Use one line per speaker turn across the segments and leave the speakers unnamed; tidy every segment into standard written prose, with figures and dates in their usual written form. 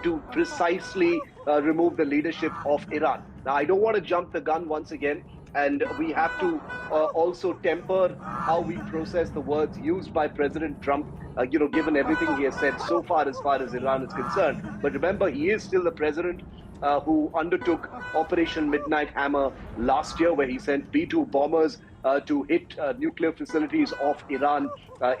to precisely remove the leadership of Iran. Now, I don't want to jump the gun once again, and we have to also temper how we process the words used by President Trump, given everything he has said so far as Iran is concerned. But remember, he is still the president who undertook Operation Midnight Hammer last year, where he sent B-2 bombers to hit nuclear facilities of Iran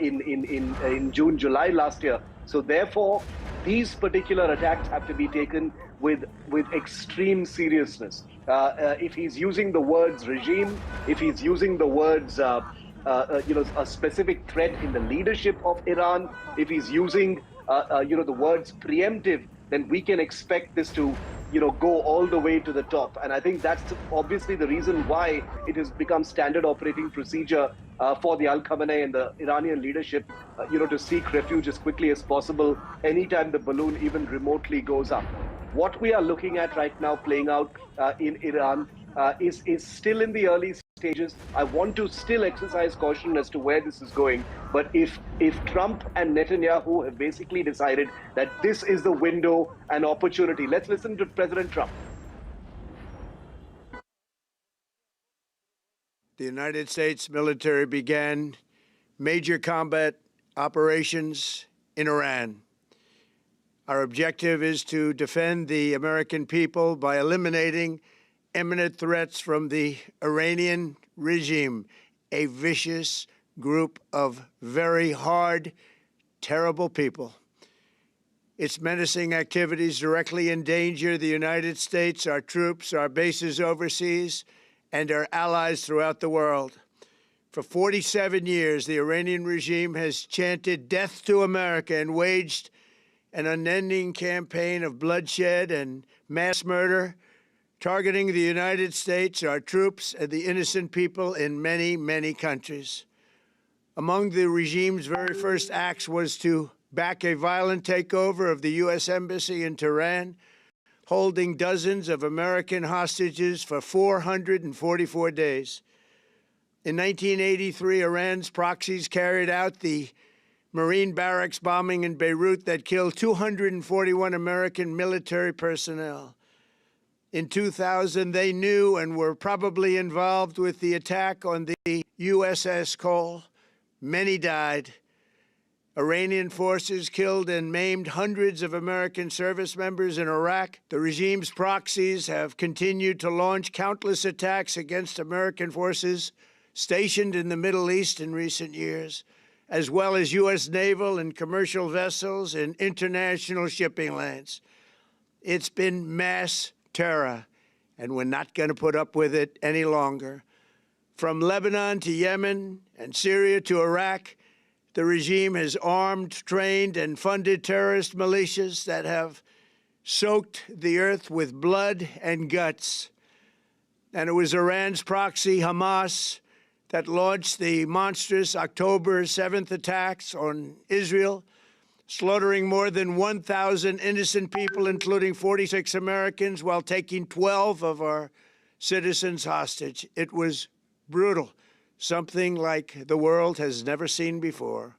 in June, July last year. So therefore, these particular attacks have to be taken with extreme seriousness. If he's using the words regime, if he's using the words a specific threat in the leadership of Iran, if he's using the words preemptive, then we can expect this to go all the way to the top. And I think that's obviously the reason why it has become standard operating procedure for the Al Khamenei and the Iranian leadership, to seek refuge as quickly as possible anytime the balloon even remotely goes up. What we are looking at right now playing out in Iran is still in the early stages. I want to still exercise caution as to where this is going. But if Trump and Netanyahu have basically decided that this is the window and opportunity, let's listen to President Trump.
The United States military began major combat operations in Iran. Our objective is to defend the American people by eliminating imminent threats from the Iranian regime, a vicious group of very hard, terrible people. Its menacing activities directly endanger the United States, our troops, our bases overseas, and our allies throughout the world. For 47 years, the Iranian regime has chanted death to America and waged an unending campaign of bloodshed and mass murder, targeting the United States, our troops, and the innocent people in many, many countries. Among the regime's very first acts was to back a violent takeover of the U.S. Embassy in Tehran, holding dozens of American hostages for 444 days. In 1983, Iran's proxies carried out the Marine barracks bombing in Beirut that killed 241 American military personnel. In 2000, they knew and were probably involved with the attack on the USS Cole. Many died. Iranian forces killed and maimed hundreds of American service members in Iraq. The regime's proxies have continued to launch countless attacks against American forces stationed in the Middle East in recent years, as well as U.S. naval and commercial vessels in international shipping lanes. It's been mass terror, and we're not going to put up with it any longer. From Lebanon to Yemen and Syria to Iraq, the regime has armed, trained, and funded terrorist militias that have soaked the earth with blood and guts. And it was Iran's proxy, Hamas, that launched the monstrous October 7th attacks on Israel, slaughtering more than 1,000 innocent people, including 46 Americans, while taking 12 of our citizens hostage. It was brutal, something like the world has never seen before.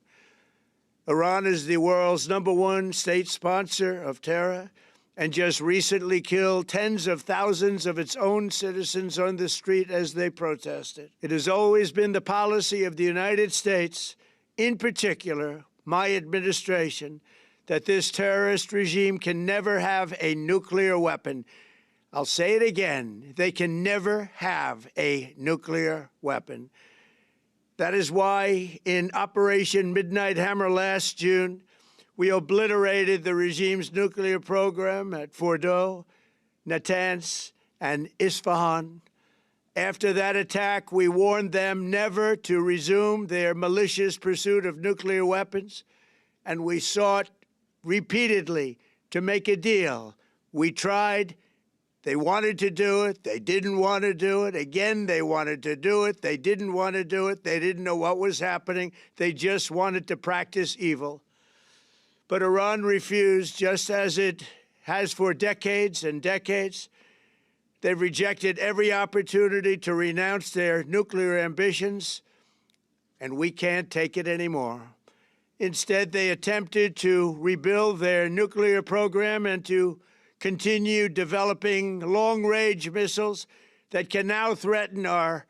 Iran is the world's #1 state sponsor of terror and just recently killed tens of thousands of its own citizens on the street as they protested. It has always been the policy of the United States, in particular, my administration, that this terrorist regime can never have a nuclear weapon. I'll say it again, they can never have a nuclear weapon. That is why in Operation Midnight Hammer last June, we obliterated the regime's nuclear program at Fordow, Natanz, and Isfahan. After that attack, we warned them never to resume their malicious pursuit of nuclear weapons, and we sought repeatedly to make a deal. We tried. They wanted to do it. They didn't want to do it. Again, they wanted to do it. They didn't want to do it. They didn't know what was happening. They just wanted to practice evil. But Iran refused, just as it has for decades and decades. They've rejected every opportunity to renounce their nuclear ambitions, and we can't take it anymore. Instead, they attempted to rebuild their nuclear program and to continue developing long-range missiles that can now threaten our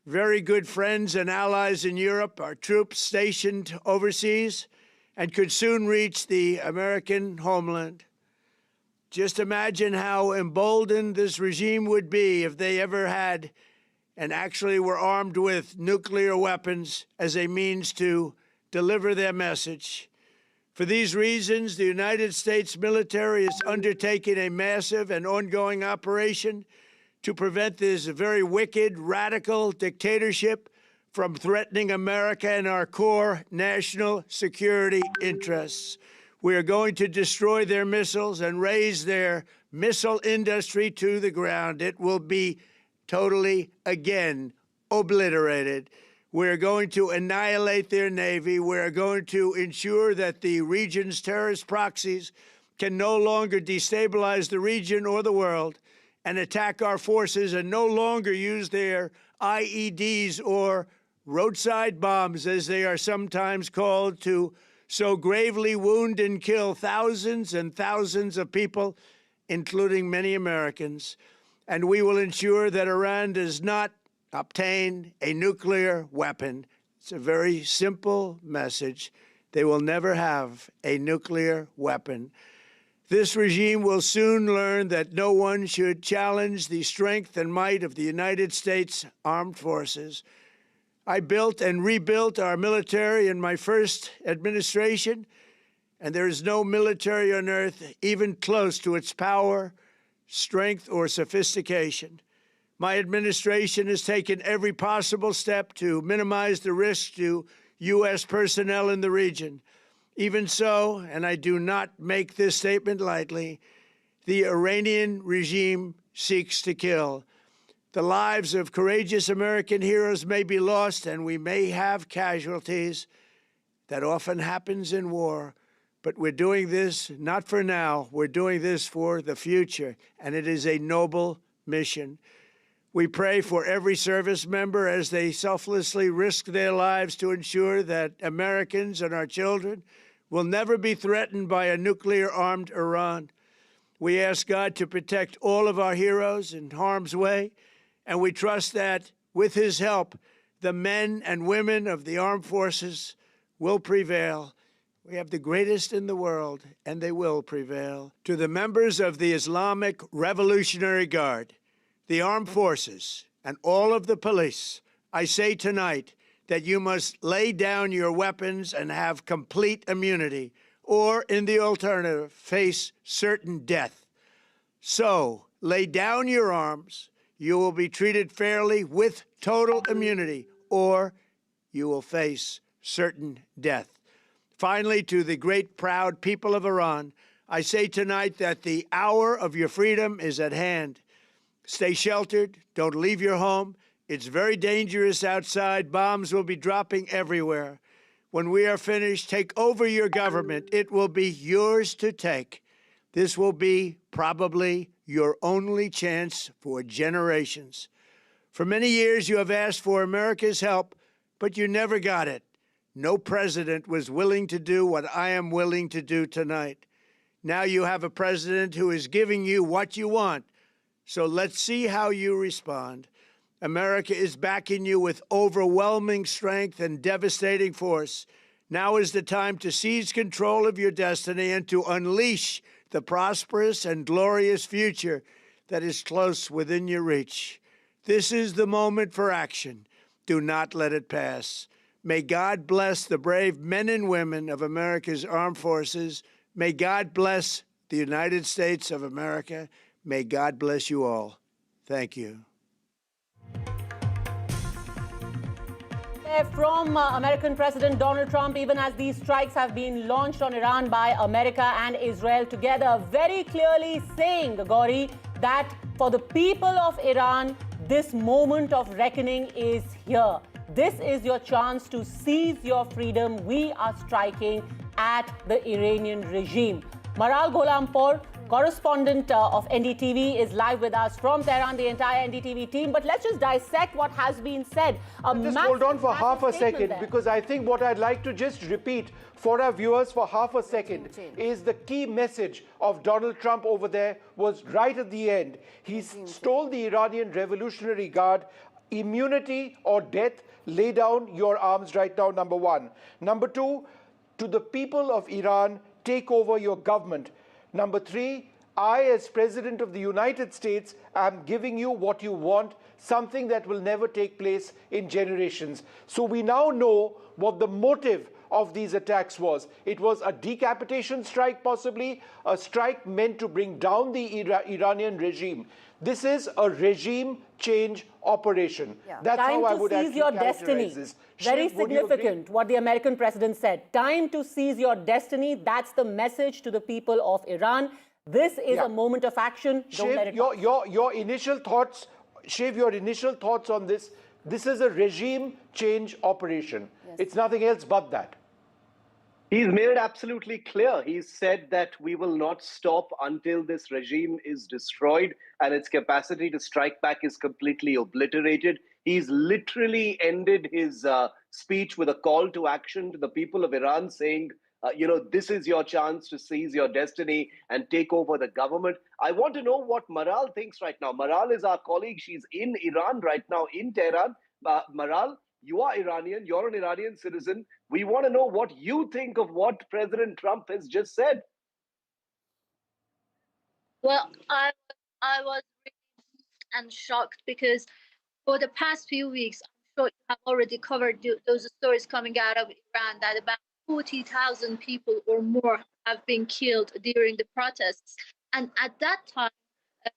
very good friends and allies in Europe, our troops stationed overseas, and could soon reach the American homeland. Just imagine how emboldened this regime would be if they ever had and actually were armed with nuclear weapons as a means to deliver their message. For these reasons, the United States military is undertaking a massive and ongoing operation to prevent this very wicked, radical dictatorship from threatening America and our core national security interests. We are going to destroy their missiles and raise their missile industry to the ground. It will be totally, again, obliterated. We're going to annihilate their Navy. We're going to ensure that the region's terrorist proxies can no longer destabilize the region or the world and attack our forces and no longer use their IEDs or roadside bombs, as they are sometimes called, to so gravely wound and kill thousands and thousands of people, including many Americans. And we will ensure that Iran does not obtain a nuclear weapon. It's a very simple message. They will never have a nuclear weapon. This regime will soon learn that no one should challenge the strength and might of the United States Armed Forces. I built and rebuilt our military in my first administration, and there is no military on earth even close to its power, strength, or sophistication. My administration has taken every possible step to minimize the risk to U.S. personnel in the region. Even so, and I do not make this statement lightly, the Iranian regime seeks to kill. The lives of courageous American heroes may be lost, and we may have casualties. That often happens in war. But we're doing this not for now. We're doing this for the future, and it is a noble mission. We pray for every service member as they selflessly risk their lives to ensure that Americans and our children will never be threatened by a nuclear-armed Iran. We ask God to protect all of our heroes in harm's way, and we trust that, with his help, the men and women of the armed forces will prevail. We have the greatest in the world, and they will prevail. To the members of the Islamic Revolutionary Guard, the armed forces, and all of the police, I say tonight that you must lay down your weapons and have complete immunity, or, in the alternative, face certain death. So, lay down your arms. You will be treated fairly with total immunity, or you will face certain death. Finally, to the great, proud people of Iran, I say tonight that the hour of your freedom is at hand. Stay sheltered. Don't leave your home. It's very dangerous outside. Bombs will be dropping everywhere. When we are finished, take over your government. It will be yours to take. This will be probably your only chance for generations. For many years, you have asked for America's help, but you never got it. No president was willing to do what I am willing to do tonight. Now you have a president who is giving you what you want. So let's see how you respond. America is backing you with overwhelming strength and devastating force. Now is the time to seize control of your destiny and to unleash the prosperous and glorious future that is close within your reach. This is the moment for action. Do not let it pass. May God bless the brave men and women of America's armed forces. May God bless the United States of America. May God bless you all. Thank you.
From American President Donald Trump, even as these strikes have been launched on Iran by America and Israel together, very clearly saying, Gauri, that for the people of Iran, this moment of reckoning is here. This is your chance to seize your freedom. We are striking at the Iranian regime. Maral Golampur, correspondent of NDTV, is live with us from Tehran, the entire NDTV team. But let's just dissect what has been said.
Just hold on for half a second, because I think what I'd like to just repeat for our viewers for half a second is the key message of Donald Trump over there was right at the end. He stole the Iranian Revolutionary Guard. Immunity or death, lay down your arms right now, number one. Number two, to the people of Iran, take over your government. Number three, I, as President of the United States, am giving you what you want, something that will never take place in generations. So we now know what the motive of these attacks was. It was a decapitation strike, possibly, a strike meant to bring down the Iranian regime. This is a regime change operation. That's
Time
how I
to
would
seize
actually
your
characterize
destiny.
this.
Very
Shiv, would you agree?
significant what the American president said. Time to seize your destiny. That's the message to the people of Iran. This is a moment of action. Don't let it pass.
Your initial thoughts, Shiv, your initial thoughts on this. This is a regime change operation. It's nothing else but that.
He's made it absolutely clear. He's said that we will not stop until this regime is destroyed and its capacity to strike back is completely obliterated. He's literally ended his speech with a call to action to the people of Iran, saying, this is your chance to seize your destiny and take over the government. I want to know what Maral thinks right now. Maral is our colleague. She's in Iran right now, in Tehran. Maral, you are Iranian. You're an Iranian citizen. We want to know what you think of what President Trump has just said.
Well, I was really and shocked because for the past few weeks, I'm sure you have already covered those stories coming out of Iran that about 40,000 people or more have been killed during the protests. And at that time,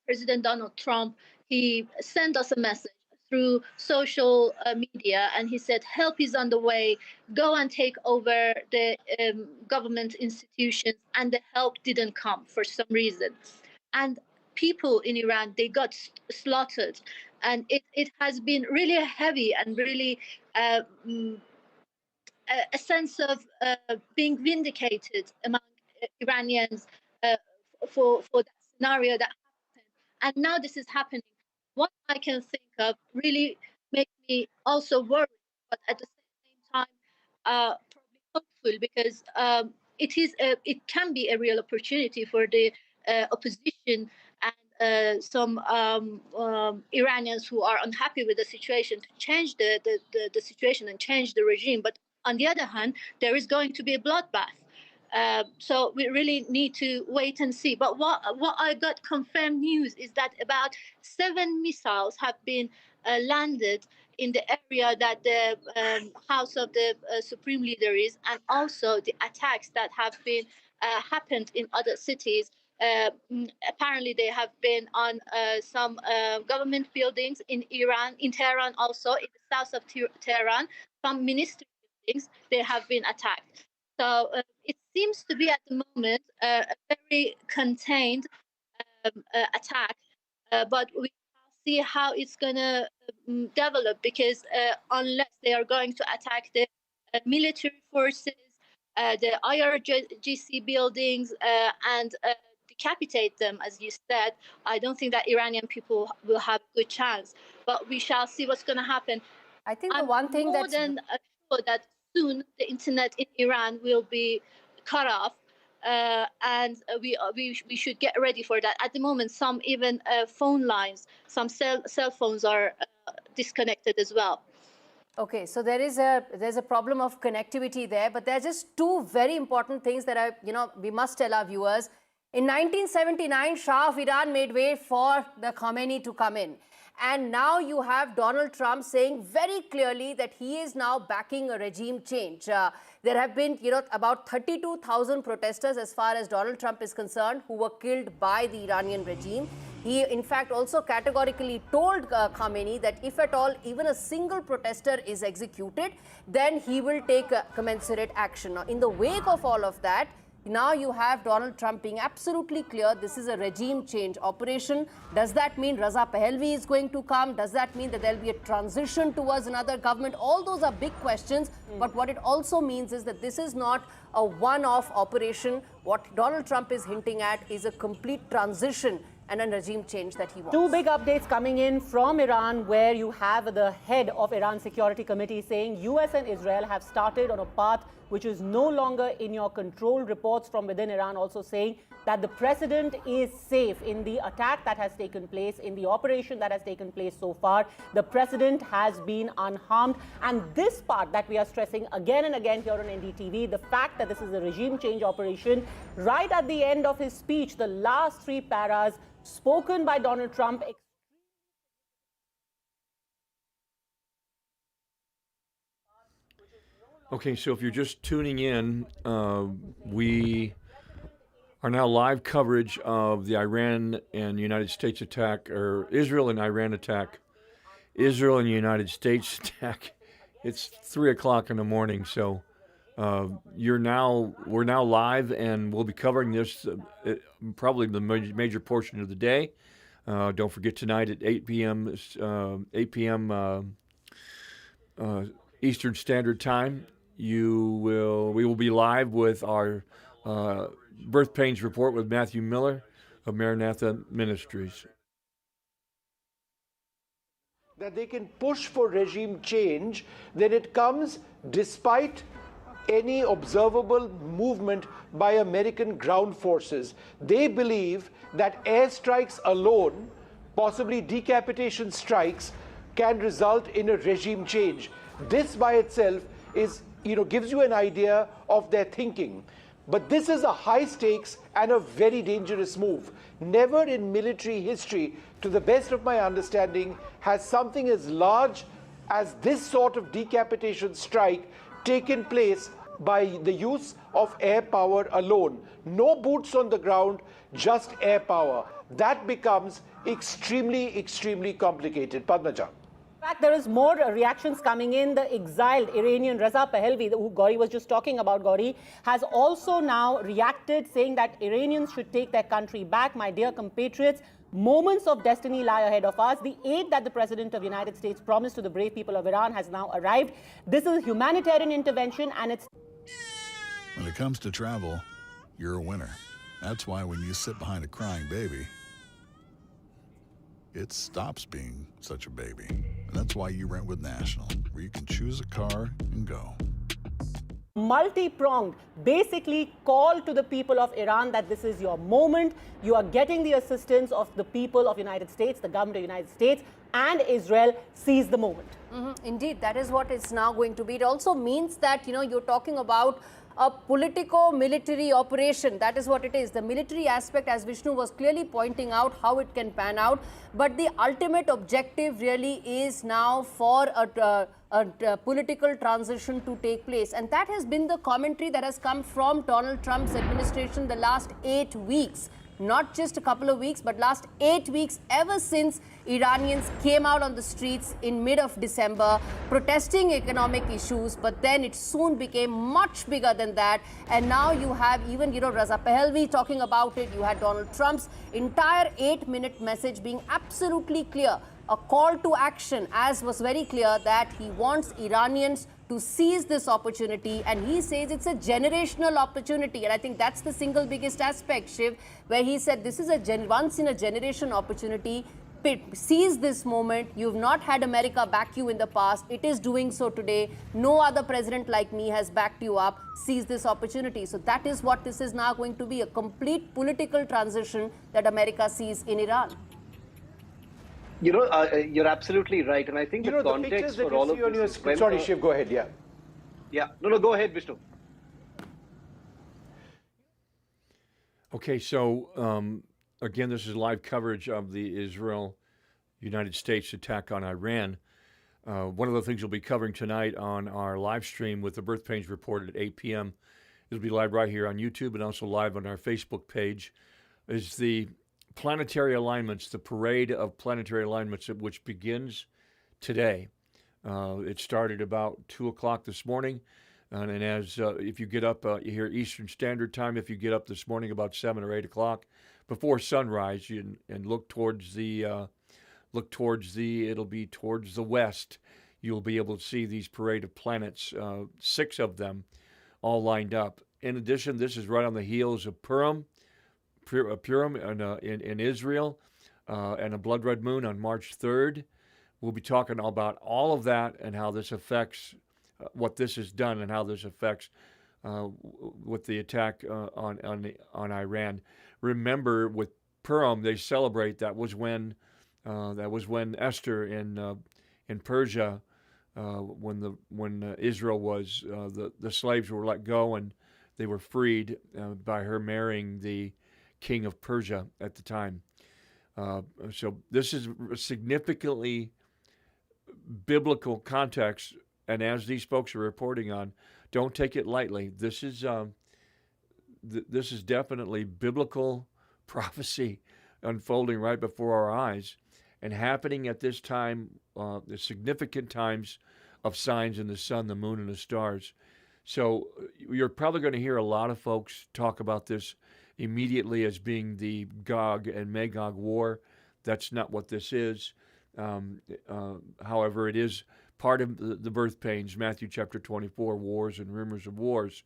President Donald Trump, he sent us a message through social media, and he said, help is on the way, go and take over the government institutions, and the help didn't come for some reason. And people in Iran, they got slaughtered, and it has been really heavy and really a sense of being vindicated among Iranians for that scenario that happened. And now this is happening. What I can think of really makes me also worried, but at the same time, probably hopeful, because it can be a real opportunity for the opposition and some Iranians who are unhappy with the situation to change the situation and change the regime. But on the other hand, there is going to be a bloodbath. So we really need to wait and see. But what I got confirmed news is that about 7 missiles have been landed in the area that the house of the supreme leader is, and also the attacks that have been happened in other cities. Apparently, they have been on some government buildings in Iran, in Tehran, also in the south of Tehran, some ministry buildings. They have been attacked. So it seems to be at the moment a very contained attack, but we will see how it's going to develop, because unless they are going to attack the military forces, the IRGC buildings, and decapitate them, as you said, I don't think that Iranian people will have a good chance. But we shall see what's going to happen.
I think the one thing
that's more than sure that soon the internet in Iran will be cut off, and we should get ready for that. At the moment, some even phone lines, some cell phones are disconnected as well.
Okay, so there's a problem of connectivity there, but there's just two very important things that we must tell our viewers. In 1979, Shah of Iran made way for the Khamenei to come in. And now you have Donald Trump saying very clearly that he is now backing a regime change. There have been, about 32,000 protesters, as far as Donald Trump is concerned, who were killed by the Iranian regime. He, in fact, also categorically told Khamenei that if at all even a single protester is executed, then he will take commensurate action. Now, in the wake of all of that,
Now you have Donald Trump being absolutely clear this is a regime change operation. Does that mean Raza Pahlavi is going to come? Does that mean that there'll be a transition towards another government? All those are big questions. But what it also means is that this is not a one-off operation. What Donald Trump is hinting at is a complete transition and a regime change that he wants.
Two big updates coming in from Iran, where you have the head of Iran Security Committee saying US and Israel have started on a path which is no longer in your control. Reports from within Iran also saying that the president is safe in the attack that has taken place, in the operation that has taken place so far. The president has been unharmed. And this part that we are stressing again and again here on NDTV, the fact that this is a regime change operation, right at the end of his speech, the last three paras spoken by Donald Trump.
Okay, so if you're just tuning in, we are now live coverage of the Iran and United States attack, or Israel and Iran attack, Israel and United States attack. It's 3 o'clock in the morning, so we're now live, and we'll be covering this probably the major portion of the day. Don't forget tonight at 8 p.m. Eastern Standard Time. We will be live with our Birth Pains Report with Matthew Miller of Maranatha Ministries.
That they can push for regime change, then it comes despite any observable movement by American ground forces. They believe that airstrikes alone, possibly decapitation strikes, can result in a regime change. This by itself is, gives you an idea of their thinking. But this is a high stakes and a very dangerous move. Never in military history, to the best of my understanding, has something as large as this sort of decapitation strike taken place by the use of air power alone. No boots on the ground, just air power. That becomes extremely, extremely complicated. Padmaja.
In fact, there is more reactions coming in. The exiled Iranian Raza Pahlavi, who Gauri was just talking about, Gauri, has also now reacted, saying that Iranians should take their country back. My dear compatriots, moments of destiny lie ahead of us. The aid that the President of the United States promised to the brave people of Iran has now arrived. This is a humanitarian intervention, and it's...
When it comes to travel, you're a winner. That's why when you sit behind a crying baby, it stops being such a baby. And that's why you rent with National, where you can choose a car and go.
Multi-pronged, basically call to the people of Iran that this is your moment. You are getting the assistance of the people of the United States, the government of the United States, and Israel. Seize the moment.
Indeed, that is what it's now going to be. It also means that, you're talking about a politico-military operation. That is what it is. The military aspect, as Vishnu was clearly pointing out, how it can pan out. But the ultimate objective really is now for a political transition to take place. And that has been the commentary that has come from Donald Trump's administration the last 8 weeks. Not just a couple of weeks, but last 8 weeks, ever since Iranians came out on the streets in mid of December protesting economic issues. But then it soon became much bigger than that. And now you have even, Raza Pahlavi talking about it. You had Donald Trump's entire 8-minute message being absolutely clear. A call to action, as was very clear, that he wants Iranians to seize this opportunity, and he says it's a generational opportunity. And I think that's the single biggest aspect, Shiv, where he said this is a once in a generation opportunity. Seize this moment. You've not had America back you in the past. It is doing so today. No other president like me has backed you up. Seize this opportunity. So that is what this is now going to be, a complete political transition that America sees in Iran.
You're absolutely right. And I think the context for all of this is...
Sorry, Shiv, go ahead, yeah.
Yeah. No, go ahead, Vishnu.
Okay, so again, this is live coverage of the Israel-United States attack on Iran. One of the things we'll be covering tonight on our live stream with the Birth Pains Report at 8 p.m. It'll be live right here on YouTube and also live on our Facebook page, is the planetary alignments, the parade of planetary alignments, which begins today. It started about 2 o'clock this morning. And as if you get up, you hear Eastern Standard Time. If you get up this morning about 7 or 8 o'clock, before sunrise, and look towards the it'll be towards the west. You'll be able to see these parade of planets, 6 of them, all lined up. In addition, this is right on the heels of Purim in Israel, and a blood red moon on March 3rd. We'll be talking about all of that and how this affects what this has done and how this affects with the attack on Iran. Remember, with Purim, they celebrate. That was when Esther in Persia, when Israel was the slaves were let go and they were freed by her marrying the king of Persia at the time. So this is significantly biblical context, and as these folks are reporting on, don't take it lightly. This is definitely biblical prophecy unfolding right before our eyes and happening at this time, the significant times of signs in the sun, the moon, and the stars. So you're probably going to hear a lot of folks talk about this immediately as being the Gog and Magog war. That's not what this is. However, it is part of the birth pains, Matthew chapter 24, wars and rumors of wars,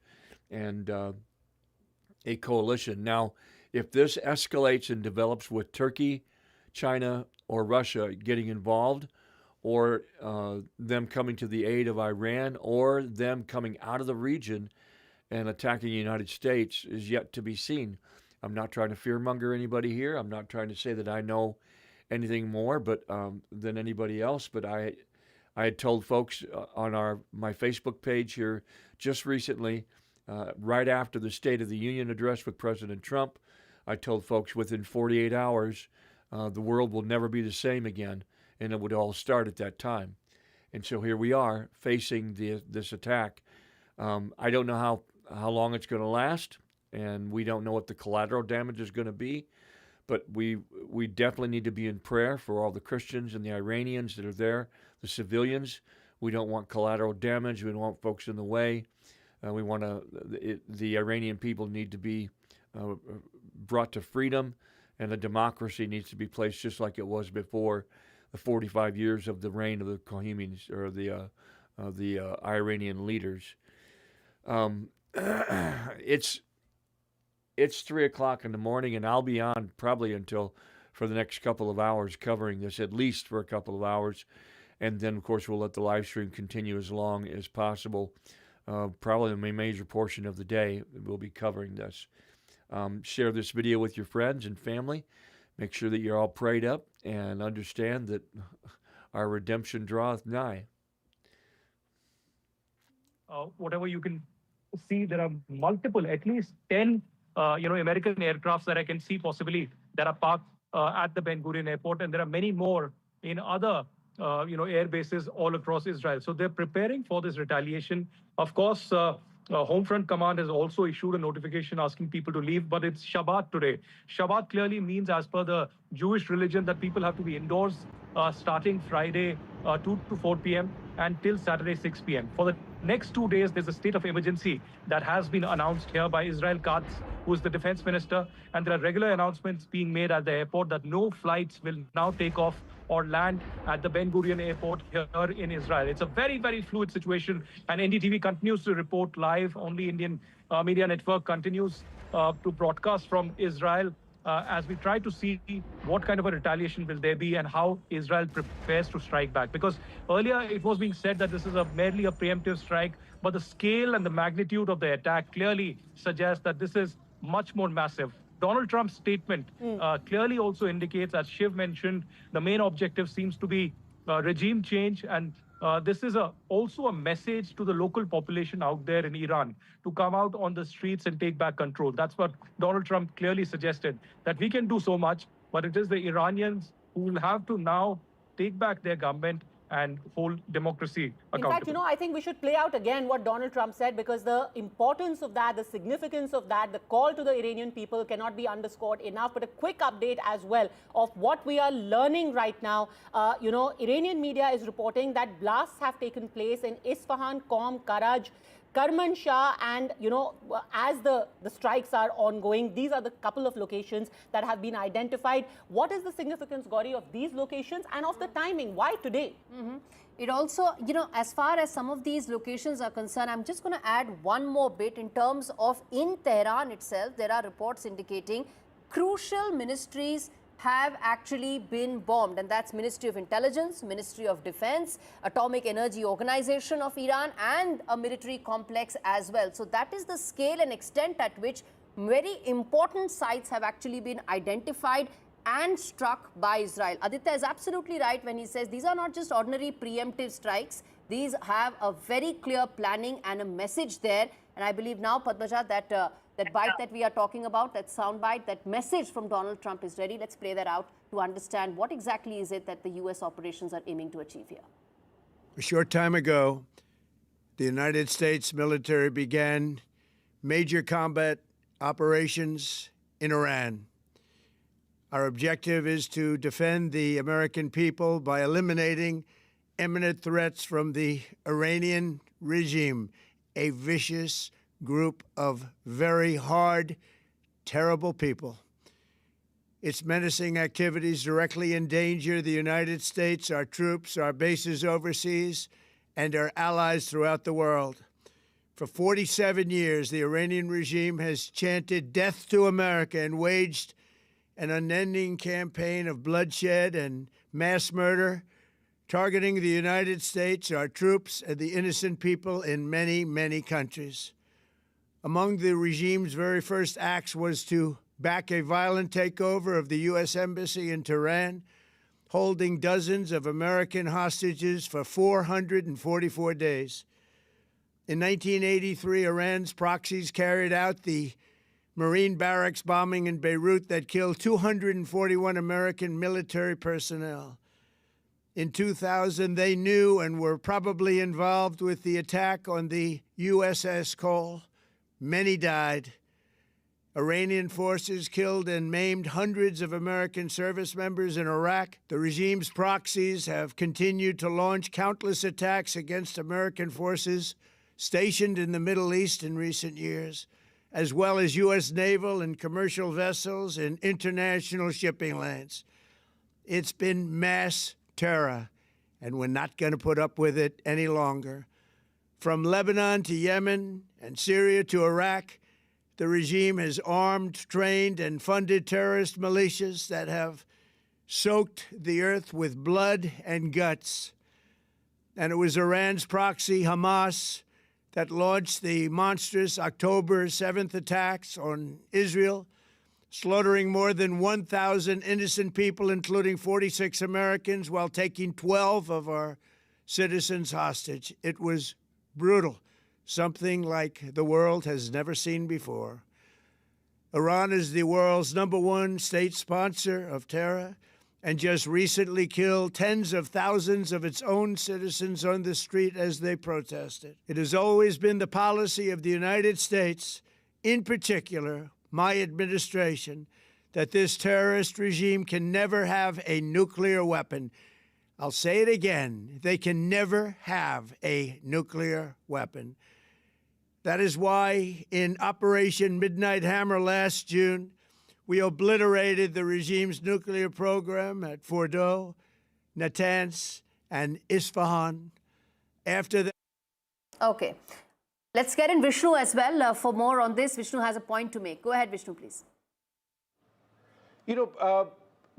and a coalition. Now, if this escalates and develops with Turkey, China, or Russia getting involved, or them coming to the aid of Iran, or them coming out of the region and attacking the United States, is yet to be seen. I'm not trying to fearmonger anybody here. I'm not trying to say that I know anything more than anybody else, but I had told folks on my Facebook page here just recently, right after the State of the Union address with President Trump, I told folks within 48 hours, the world will never be the same again, and it would all start at that time. And so here we are facing this attack. I don't know how long it's going to last, and we don't know what the collateral damage is going to be, but we definitely need to be in prayer for all the Christians and the Iranians that are there, the civilians. We don't want collateral damage. We don't want folks in the way. We want the Iranian people need to be brought to freedom, and a democracy needs to be placed just like it was before the 45 years of the reign of the Khomeini's or the Iranian leaders. It's 3 o'clock in the morning, and I'll be on probably for the next couple of hours covering this, at least for a couple of hours. And then, of course, we'll let the live stream continue as long as possible. Probably a major portion of the day we'll be covering this. Share this video with your friends and family. Make sure that you're all prayed up and understand that our redemption draweth nigh.
Whatever you can see, there are multiple, at least 10, American aircrafts that I can see possibly that are parked at the Ben Gurion airport, and there are many more in other, air bases all across Israel. So they're preparing for this retaliation. Of course, Homefront Command has also issued a notification asking people to leave, but it's Shabbat today. Shabbat clearly means, as per the Jewish religion, that people have to be indoors starting Friday 2 to 4 p.m. and till Saturday 6 p.m. For the next 2 days, there's a state of emergency that has been announced here by Israel Katz, who is the defense minister, and there are regular announcements being made at the airport that no flights will now take off or land at the Ben Gurion airport here in Israel. It's a very, very fluid situation, and NDTV continues to report live. Only Indian Media Network continues to broadcast from Israel as we try to see what kind of a retaliation will there be and how Israel prepares to strike back. Because earlier it was being said that this is merely a preemptive strike, but the scale and the magnitude of the attack clearly suggests that this is much more massive. Donald Trump's statement clearly also indicates, as Shiv mentioned, the main objective seems to be regime change, and this is also a message to the local population out there in Iran to come out on the streets and take back control. That's what Donald Trump clearly suggested, that we can do so much, but it is the Iranians who will have to now take back their government and hold democracy accountable.
In fact, I think we should play out again what Donald Trump said, because the importance of that, the significance of that, the call to the Iranian people cannot be underscored enough. But a quick update as well of what we are learning right now. Iranian media is reporting that blasts have taken place in Isfahan, Qom, Karaj, Karman Shah, and as the strikes are ongoing, these are the couple of locations that have been identified. What is the significance, Gauri, of these locations and of the timing? Why today?
It also, as far as some of these locations are concerned, I'm just going to add one more bit in terms of in Tehran itself. There are reports indicating crucial ministries have actually been bombed, and that's Ministry of Intelligence, Ministry of Defense, Atomic Energy Organization of Iran, and a military complex as well. So that is the scale and extent at which very important sites have actually been identified and struck by Israel. Aditya is absolutely right when he says these are not just ordinary preemptive strikes. These have a very clear planning and a message there. And I believe now, Padmaja, that that bite that we are talking about, that sound bite, that message from Donald Trump is ready. Let's play that out to understand what exactly is it that the U.S. operations are aiming to achieve here.
A short time ago, the United States military began major combat operations in Iran. Our objective is to defend the American people by eliminating imminent threats from the Iranian regime, a vicious group of very hard, terrible people. Its menacing activities directly endanger the United States, our troops, our bases overseas, and our allies throughout the world. For 47 years, the Iranian regime has chanted death to America and waged an unending campaign of bloodshed and mass murder, targeting the United States, our troops, and the innocent people in many, many countries. Among the regime's very first acts was to back a violent takeover of the U.S. Embassy in Tehran, holding dozens of American hostages for 444 days. In 1983, Iran's proxies carried out the Marine barracks bombing in Beirut that killed 241 American military personnel. In 2000, they knew and were probably involved with the attack on the USS Cole. Many died. Iranian forces killed and maimed hundreds of American service members in Iraq. The regime's proxies have continued to launch countless attacks against American forces stationed in the Middle East in recent years, as well as U.S. naval and commercial vessels in international shipping lanes. It's been mass terror, and we're not going to put up with it any longer. From Lebanon to Yemen and Syria to Iraq, the regime has armed, trained, and funded terrorist militias that have soaked the earth with blood and guts. And it was Iran's proxy, Hamas, that launched the monstrous October 7th attacks on Israel, slaughtering more than 1,000 innocent people, including 46 Americans, while taking 12 of our citizens hostage. It was brutal, something like the world has never seen before. Iran is the world's #1 state sponsor of terror and just recently killed tens of thousands of its own citizens on the street as they protested. It has always been the policy of the United States, in particular, my administration, that this terrorist regime can never have a nuclear weapon. I'll say it again, they can never have a nuclear weapon. That is why in Operation Midnight Hammer last June, we obliterated the regime's nuclear program at Fordow, Natanz, and Isfahan. After that.
Okay. Let's get in Vishnu as well for more on this. Vishnu has a point to make. Go ahead, Vishnu, please.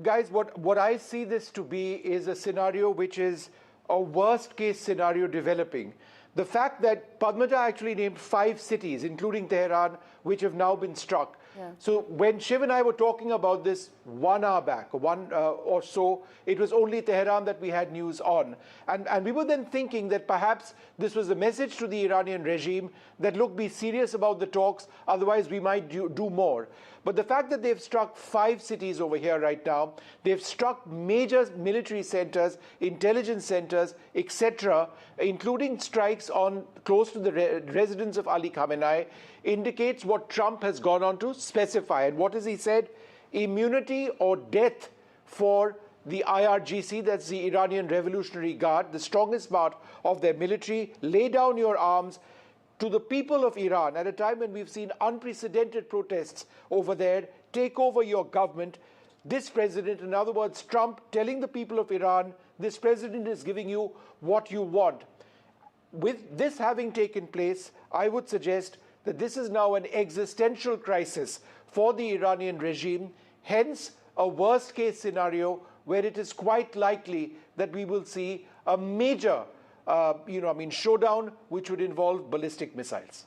Guys, what I see this to be is a scenario which is a worst-case scenario developing. The fact that Padmaja actually named 5 cities, including Tehran, which have now been struck. Yeah. So when Shiv and I were talking about this 1 hour back, or so, it was only Tehran that we had news on. And we were then thinking that perhaps this was a message to the Iranian regime that, look, be serious about the talks, otherwise we might do more. But the fact that they've struck 5 cities over here right now, they've struck major military centers, intelligence centers, etc., including strikes on close to the residence of Ali Khamenei, indicates what Trump has gone on to specify. And what has he said? Immunity or death for the IRGC, that's the Iranian Revolutionary Guard, the strongest part of their military. Lay down your arms, to the people of Iran at a time when we've seen unprecedented protests over there, take over your government. This president, in other words, Trump, telling the people of Iran, this president is giving you what you want. With this having taken place, I would suggest that this is now an existential crisis for the Iranian regime, hence a worst-case scenario where it is quite likely that we will see a major showdown which would involve ballistic missiles.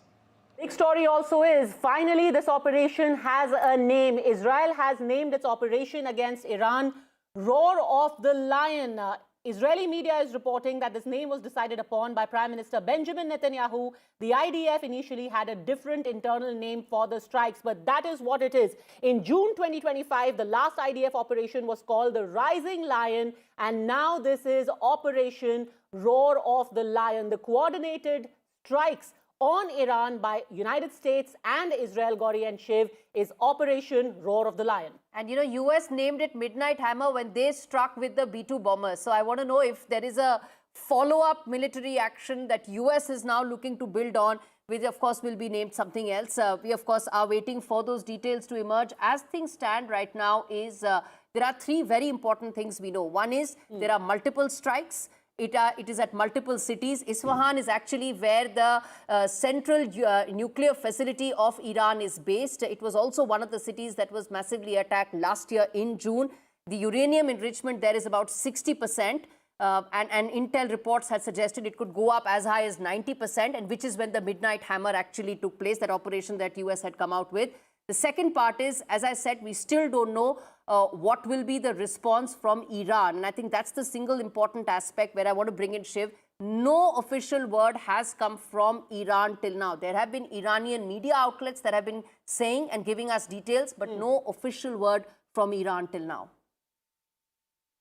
Big story also is, finally, this operation has a name. Israel has named its operation against Iran Roar of the Lion. Israeli media is reporting that this name was decided upon by Prime Minister Benjamin Netanyahu. The IDF initially had a different internal name for the strikes, but that is what it is. In June 2025, the last IDF operation was called the Rising Lion, and now this is Operation Roar of the Lion. The coordinated strikes on Iran by United States and Israel, Gauri and Shiv, is Operation Roar of the Lion.
And you know, US named it Midnight Hammer when they struck with the B-2 bombers. So I want to know if there is a follow-up military action that US is now looking to build on, which of course will be named something else. We of course are waiting for those details to emerge. As things stand right now is, there are three very important things we know. One is there are multiple strikes. It is at multiple cities. Isfahan is actually where the central nuclear facility of Iran is based. It was also one of the cities that was massively attacked last year in June. The uranium enrichment there is about 60%. And intel reports had suggested it could go up as high as 90%, and which is when the Midnight Hammer actually took place, that operation that US had come out with. The second part is, as I said, we still don't know what will be the response from Iran. And I think that's the single important aspect where I want to bring in Shiv. No official word has come from Iran till now. There have been Iranian media outlets that have been saying and giving us details, but no official word from Iran till now.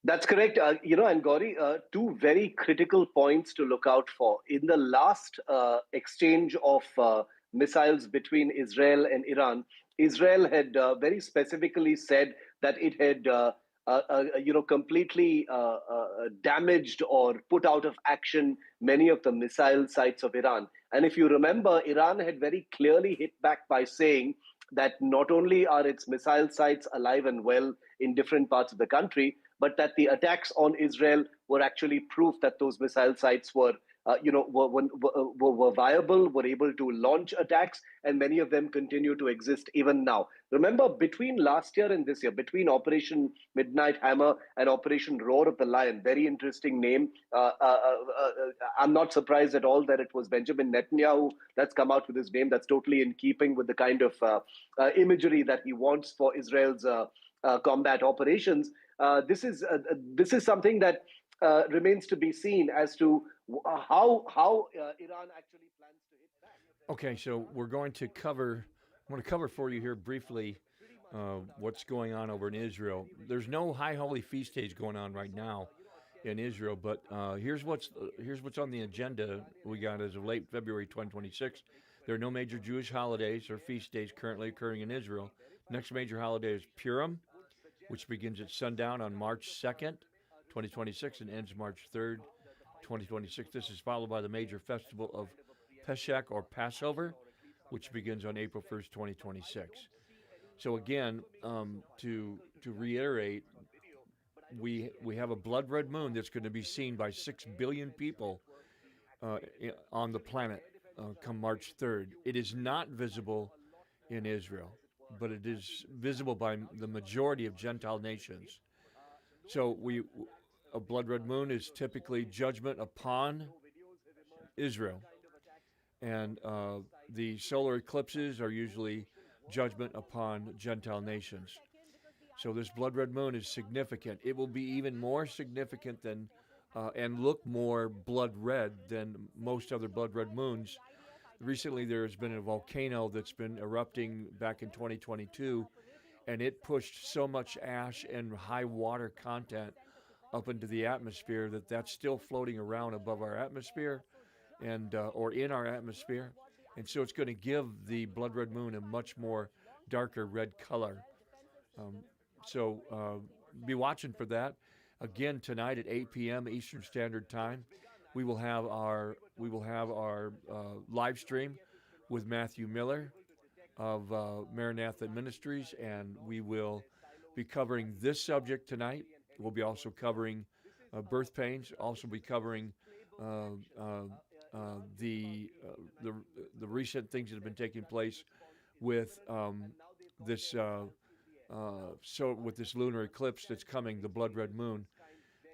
That's correct. And Gauri, two very critical points to look out for. In the last exchange of missiles between Israel and Iran, Israel had very specifically said that it had, completely damaged or put out of action many of the missile sites of Iran. And if you remember, Iran had very clearly hit back by saying that not only are its missile sites alive and well in different parts of the country, but that the attacks on Israel were actually proof that those missile sites were viable, were able to launch attacks, and many of them continue to exist even now. Remember, between last year and this year, between Operation Midnight Hammer and Operation Roar of the Lion, very interesting name. I'm not surprised at all that it was Benjamin Netanyahu that's come out with his name. That's totally in keeping with the kind of imagery that he wants for Israel's combat operations. This is something that remains to be seen as to how Iran actually plans to hit back.
Okay, so we're going to cover. I want to cover for you here briefly what's going on over in Israel. There's no High Holy Feast days going on right now in Israel, but here's what's on the agenda we got as of late February 2026. There are no major Jewish holidays or feast days currently occurring in Israel. Next major holiday is Purim, which begins at sundown on March 2nd, 2026, and ends March 3rd, 2026. This is followed by the major festival of Pesach or Passover, which begins on April 1st, 2026. So again, to reiterate, we have a blood red moon that's going to be seen by 6 billion people on the planet come March 3rd. It is not visible in Israel, but it is visible by the majority of Gentile nations. So a blood red moon is typically judgment upon Israel, and the solar eclipses are usually judgment upon Gentile nations. So this blood red moon is significant. It will be even more significant than and look more blood red than most other blood red moons. Recently, there has been a volcano that's been erupting back in 2022, and it pushed so much ash and high water content up into the atmosphere that's still floating around above our atmosphere and or in our atmosphere. And so it's going to give the blood red moon a much more darker red color. So be watching for that. Again, tonight at 8 p.m. Eastern Standard Time, we will have our we will have our live stream with Matthew Miller of Maranatha Ministries, and we will be covering this subject tonight. We'll be also covering birth pains, also be covering the recent things that have been taking place with this with this lunar eclipse that's coming, the blood red moon.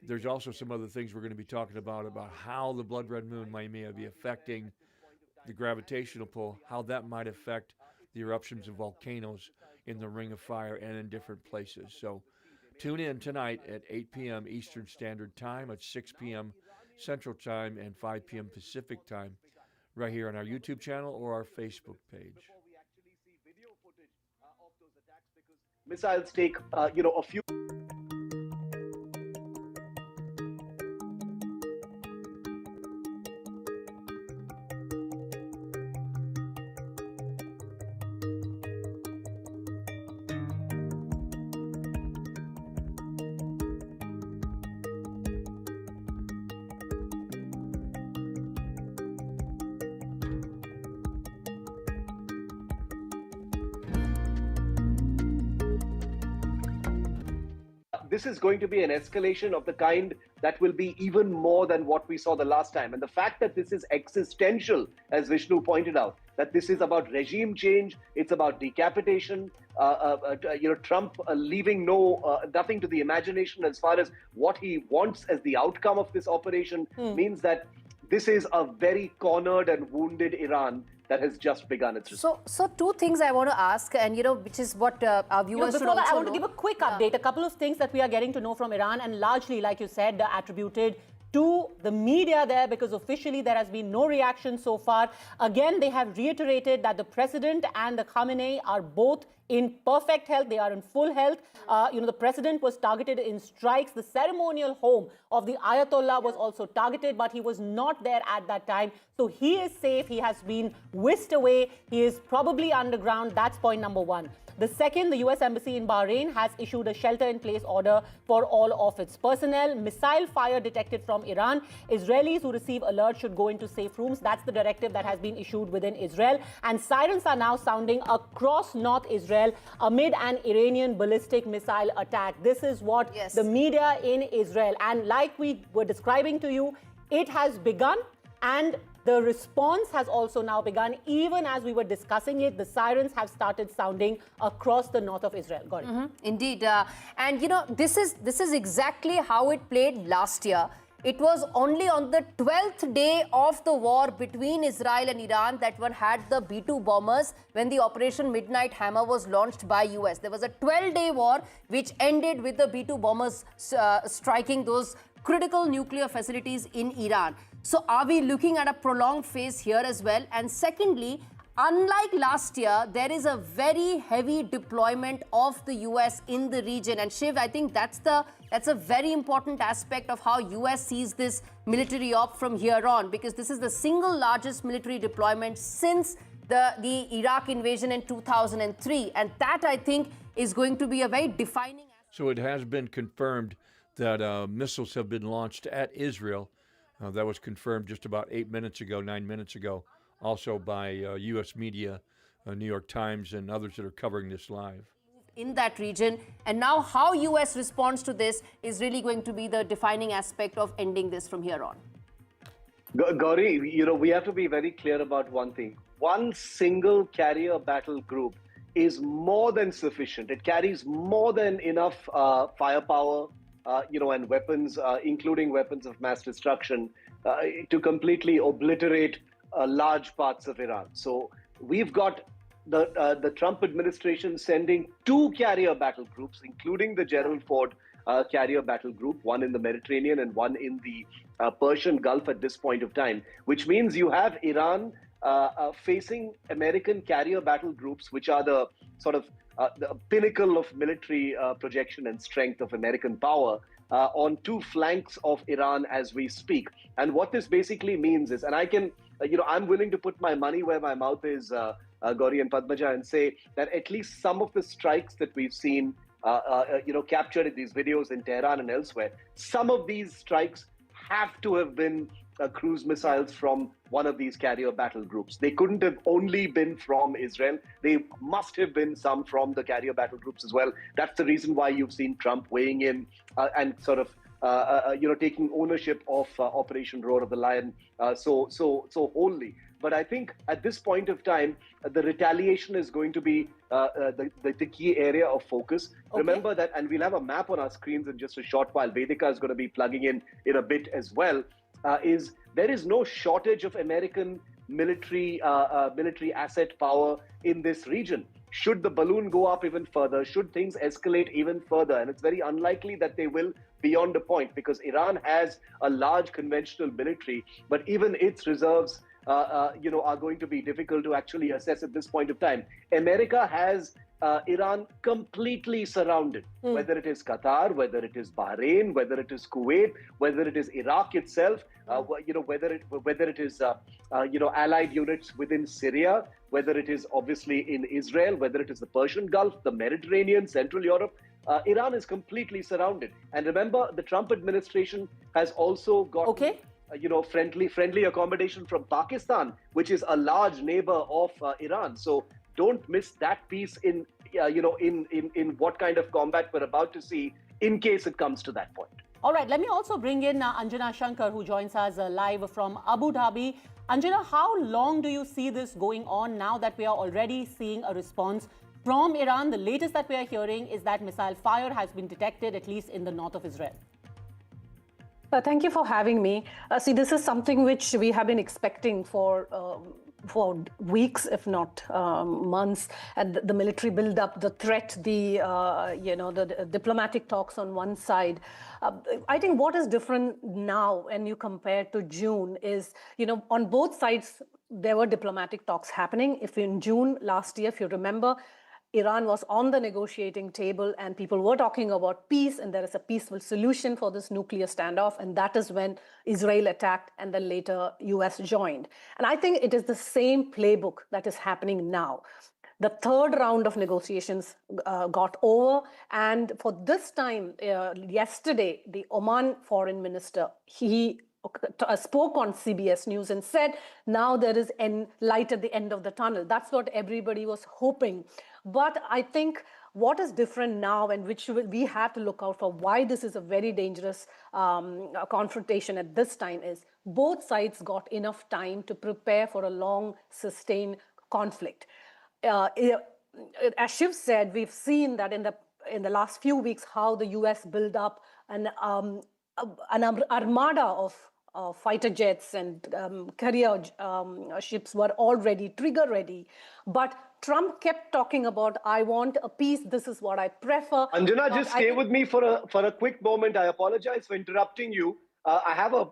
There's also some other things we're going to be talking about how the blood red moon may be affecting the gravitational pull, how that might affect the eruptions of volcanoes in the Ring of Fire and in different places. So tune in tonight at 8 p.m. Eastern Standard Time, at 6 p.m. Central Time, and 5 p.m. Pacific Time, right here on our YouTube channel or our Facebook page.
Missiles take, a few. This is going to be an escalation of the kind that will be even more than what we saw the last time. And the fact that this is existential, as Vishnu pointed out, that this is about regime change, it's about decapitation, Trump leaving nothing to the imagination as far as what he wants as the outcome of this operation, means that this is a very cornered and wounded Iran that has just begun its response.
So two things I want to ask, and which is what our viewers should
before
also
that, I want
know.
to give a quick update. A couple of things that we are getting to know from Iran, and largely, like you said, attributed to the media there, because officially there has been no reaction so far. Again, they have reiterated that the president and the Khamenei are both in perfect health. They are in full health. The president was targeted in strikes. The ceremonial home of the Ayatollah was also targeted, but he was not there at that time. So he is safe. He has been whisked away. He is probably underground. That's point number one. The second, the US Embassy in Bahrain has issued a shelter-in-place order for all of its personnel. Missile fire detected from Iran. Israelis who receive alerts should go into safe rooms. That's the directive that has been issued within Israel. And sirens are now sounding across North Israel amid an Iranian ballistic missile attack. This is what the media in Israel, and like we were describing to you, it has begun, and the response has also now begun. Even as we were discussing it, the sirens have started sounding across the north of Israel. Got it?
Indeed. And this is exactly how it played last year. It was only on the 12th day of the war between Israel and Iran that one had the B-2 bombers when the Operation Midnight Hammer was launched by US. There was a 12-day war which ended with the B-2 bombers striking those critical nuclear facilities in Iran. So are we looking at a prolonged phase here as well? And secondly, unlike last year, there is a very heavy deployment of the US in the region. And Shiv, I think that's a very important aspect of how US sees this military op from here on, because this is the single largest military deployment since the Iraq invasion in 2003. And that, I think, is going to be a very defining aspect.
So it has been confirmed that missiles have been launched at Israel. That was confirmed just about 9 minutes ago, also by U.S. media, New York Times, and others that are covering this live.
In that region, and now how U.S. responds to this is really going to be the defining aspect of ending this from here on.
Gauri, we have to be very clear about one thing. One single carrier battle group is more than sufficient. It carries more than enough firepower, and weapons, including weapons of mass destruction, to completely obliterate large parts of Iran. So we've got the Trump administration sending 2 carrier battle groups, including the Gerald Ford carrier battle group, one in the Mediterranean and one in the Persian Gulf at this point of time, which means you have Iran facing American carrier battle groups, which are the sort of the pinnacle of military projection and strength of American power, on 2 flanks of Iran as we speak. And what this basically means is, and I can, I'm willing to put my money where my mouth is, Gauri and Padmaja, and say that at least some of the strikes that we've seen, captured in these videos in Tehran and elsewhere, some of these strikes have to have been cruise missiles from one of these carrier battle groups. They couldn't have only been from Israel. They must have been some from the carrier battle groups as well. That's the reason why you've seen Trump weighing in and sort of taking ownership of Operation Roar of the Lion so wholly. But I think at this point of time, the retaliation is going to be the key area of focus. Okay. Remember that, and we'll have a map on our screens in just a short while. Vedika is going to be plugging in a bit as well. There is no shortage of American military asset power in this region. Should the balloon go up even further, should things escalate even further, and it's very unlikely that they will beyond a point, because Iran has a large conventional military, but even its reserves are going to be difficult to actually assess at this point of time. America has Iran completely surrounded, whether it is Qatar, whether it is Bahrain, whether it is Kuwait, whether it is Iraq itself, whether it is allied units within Syria, whether it is obviously in Israel, whether it is the Persian Gulf, the Mediterranean, Central Europe. Iran is completely surrounded. And remember, the Trump administration has also got friendly accommodation from Pakistan, which is a large neighbor of Iran. So don't miss that piece in what kind of combat we're about to see in case it comes to that point.
All right, let me also bring in Anjana Shankar, who joins us live from Abu Dhabi. Anjana, how long do you see this going on now that we are already seeing a response from Iran? The latest that we are hearing is that missile fire has been detected, at least in the north of Israel.
Thank you for having me. See, this is something which we have been expecting for weeks, if not months, and the military build-up, the threat, the diplomatic talks on one side. I think what is different now when you compare to June is, on both sides, there were diplomatic talks happening. If in June last year, if you remember, Iran was on the negotiating table and people were talking about peace and there is a peaceful solution for this nuclear standoff. And that is when Israel attacked and then later US joined. And I think it is the same playbook that is happening now. The third round of negotiations got over. And for this time, yesterday, the Oman foreign minister, he spoke on CBS News and said, now there is light at the end of the tunnel. That's what everybody was hoping. But I think what is different now and which we have to look out for why this is a very dangerous confrontation at this time is both sides got enough time to prepare for a long, sustained conflict. As Shiv said, we've seen that in the last few weeks how the US built up an armada of fighter jets and carrier ships were already trigger ready. But Trump kept talking about, I want a peace, this is what I prefer.
Anjana, just stay with me for a quick moment. I apologize for interrupting you. I have a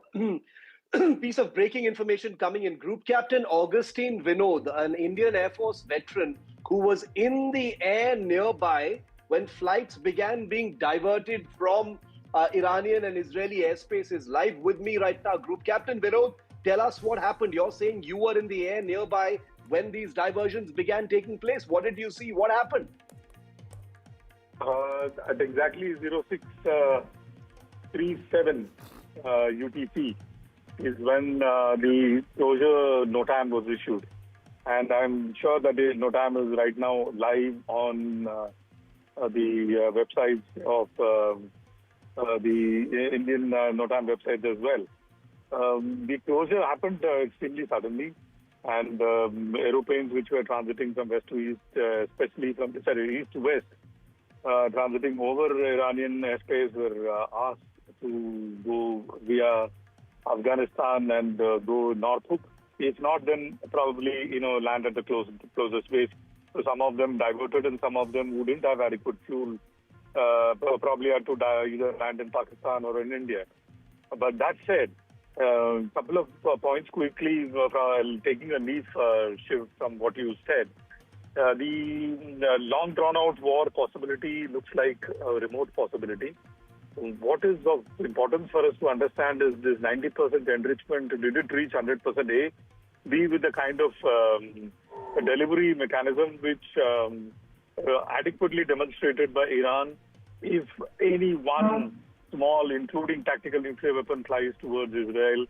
piece of breaking information coming in. Group Captain Augustine Vinod, an Indian Air Force veteran who was in the air nearby when flights began being diverted from Iranian and Israeli airspace, is live with me right now. Group Captain Vinod, tell us what happened. You're saying you were in the air nearby when these diversions began taking place. What did you see? What happened?
At exactly 0637 UTC is when the closure NOTAM was issued. And I'm sure that the NOTAM is right now live on the websites of the Indian NOTAM website as well. The closure happened extremely suddenly, and aeroplanes which were transiting from west to east, especially from east to west, transiting over Iranian airspace were asked to go via Afghanistan and go north hook. If not, then probably land at the closest base. So some of them diverted, and some of them who didn't have adequate fuel probably had to either land in Pakistan or in India. But that said, a couple of points quickly, taking a leaf, Shiv, from what you said. The long drawn-out war possibility looks like a remote possibility. What is of importance for us to understand is this 90% enrichment, did it reach 100% A? B, with the kind of delivery mechanism which adequately demonstrated by Iran, if any one small, including tactical nuclear weapon, flies towards Israel,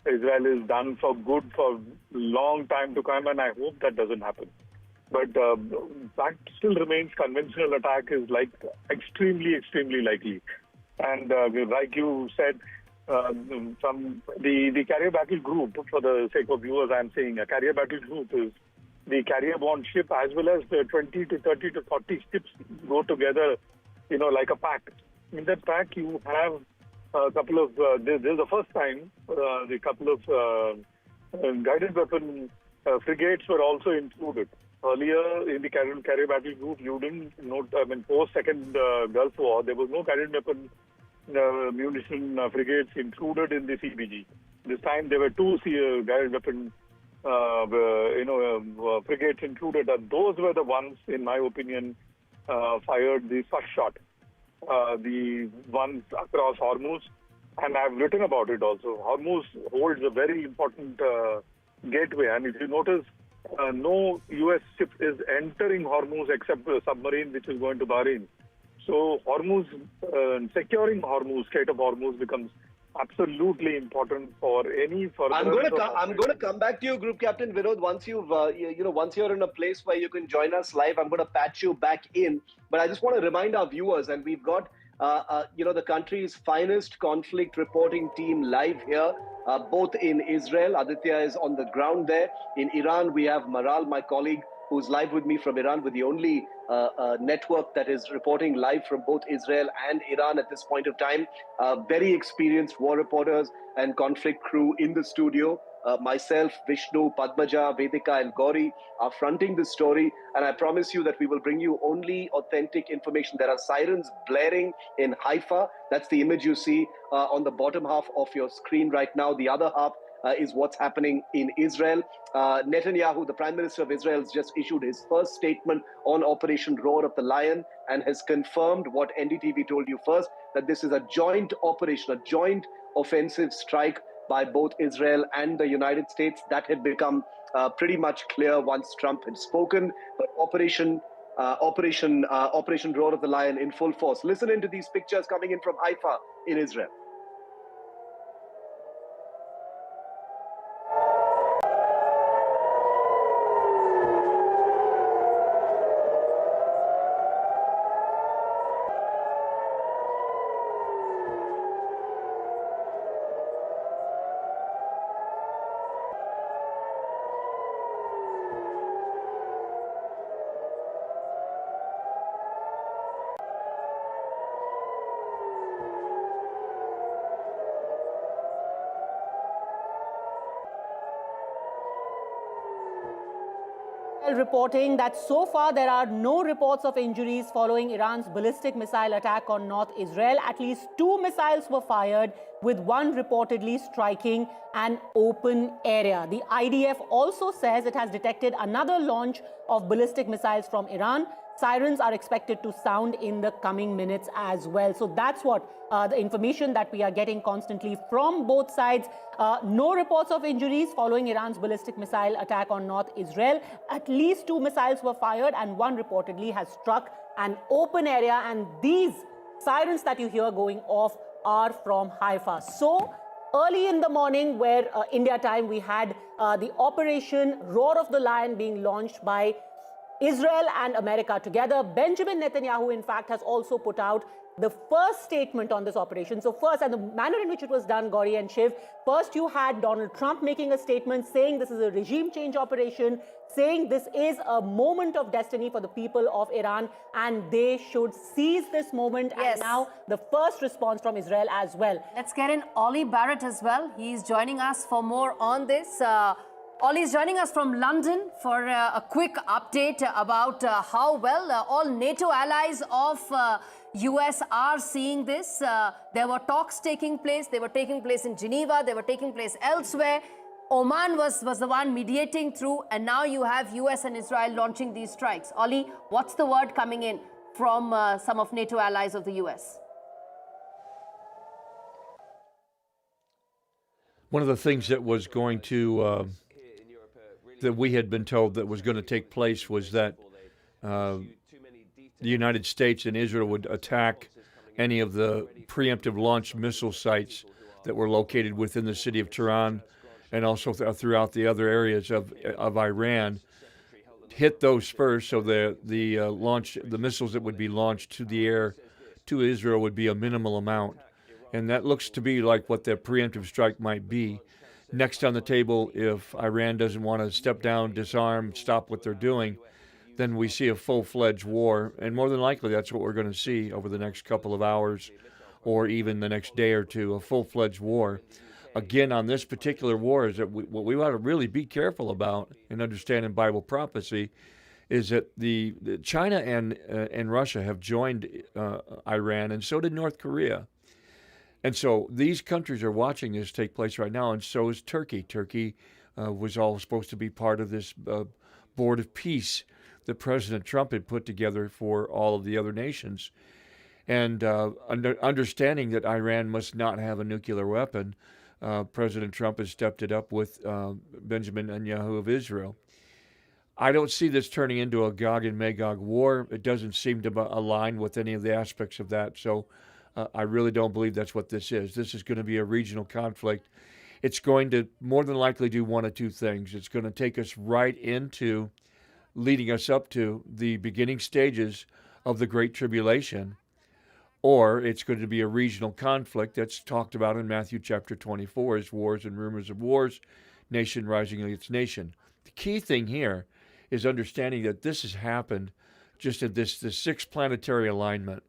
Israel is done for good for a long time to come, and I hope that doesn't happen. But fact still remains, conventional attack is like extremely, extremely likely. And like you said, from the carrier battle group, for the sake of viewers, I'm saying a carrier battle group is the carrier-borne ship as well as the 20 to 30 to 40 ships go together, like a pack. In that pack, you have a couple of, this is the first time, the couple of guided weapon frigates were also included. Earlier in the carrier battle group, you didn't note, post-Second Gulf War, there was no guided weapon munition frigates included in the CBG. This time there were two guided weapon frigates included, and those were the ones, in my opinion, fired the first shot. The ones across Hormuz, and I've written about it also. Hormuz holds a very important gateway, and if you notice, no U.S. ship is entering Hormuz except a submarine which is going to Bahrain. So Hormuz, securing Hormuz, Strait of Hormuz becomes absolutely important for any further.
I'm going to come back to you, Group Captain Vinod. Once you've, once you're in a place where you can join us live, I'm going to patch you back in. But I just want to remind our viewers, and we've got, the country's finest conflict reporting team live here, both in Israel. Aditya is on the ground there. In Iran, we have Maral, my colleague, who's live with me from Iran, with the only network that is reporting live from both Israel and Iran at this point of time. Very experienced war reporters and conflict crew in the studio. Myself, Vishnu, Padmaja, Vedika, and Gauri are fronting this story. And I promise you that we will bring you only authentic information. There are sirens blaring in Haifa. That's the image you see on the bottom half of your screen right now. The other half is what's happening in Israel. Netanyahu, the Prime Minister of Israel, has just issued his first statement on Operation Roar of the Lion and has confirmed what NDTV told you first, that this is a joint operation, a joint offensive strike by both Israel and the United States. That had become pretty much clear once Trump had spoken. But Operation Roar of the Lion in full force. Listen into these pictures coming in from Haifa in Israel.
Reporting that so far there are no reports of injuries following Iran's ballistic missile attack on North Israel. At least 2 missiles were fired, with one reportedly striking an open area. The IDF also says it has detected another launch of ballistic missiles from Iran. Sirens are expected to sound in the coming minutes as well. So that's what the information that we are getting constantly from both sides. No reports of injuries following Iran's ballistic missile attack on North Israel. At least 2 missiles were fired and one reportedly has struck an open area. And these sirens that you hear going off are from Haifa. So early in the morning, where India time, we had the Operation Roar of the Lion being launched by Israel and America together. Benjamin Netanyahu, in fact, has also put out the first statement on this operation. So first, and the manner in which it was done, Gauri and Shiv, first you had Donald Trump making a statement saying this is a regime change operation, saying this is a moment of destiny for the people of Iran and they should seize this moment. Yes. And now the first response from Israel as well.
Let's get in Ollie Barrett as well. He's joining us for more on this. Ollie is joining us from London for a quick update about how well all NATO allies of US are seeing this. There were talks taking place. They were taking place in Geneva. They were taking place elsewhere. Oman was the one mediating through, and now you have US and Israel launching these strikes. Ollie, what's the word coming in from some of NATO allies of the US?
One of the things that was going to that we had been told that was going to take place was that the United States and Israel would attack any of the preemptive launch missile sites that were located within the city of Tehran and also throughout the other areas of Iran, hit those first. So the missiles that would be launched to the air to Israel would be a minimal amount, and that looks to be like what the preemptive strike might be. Next on the table, if Iran doesn't want to step down, disarm, stop what they're doing, then we see a full-fledged war, and more than likely that's what we're going to see over the next couple of hours or even the next day or two, a full-fledged war. Again, on this particular war, is that what we ought to really be careful about and understand in Bible prophecy is that the China and Russia have joined Iran, and so did North Korea. And so these countries are watching this take place right now, and so is Turkey. Turkey was all supposed to be part of this board of peace that President Trump had put together for all of the other nations. And understanding that Iran must not have a nuclear weapon, President Trump has stepped it up with Benjamin Netanyahu of Israel. I don't see this turning into a Gog and Magog war. It doesn't seem to align with any of the aspects of that. So I really don't believe that's what this is. This is going to be a regional conflict. It's going to more than likely do one of two things. It's going to take us right into leading us up to the beginning stages of the Great Tribulation, or it's going to be a regional conflict that's talked about in Matthew chapter 24 as wars and rumors of wars, nation rising against nation. The key thing here is understanding that this has happened just at this sixth planetary alignment.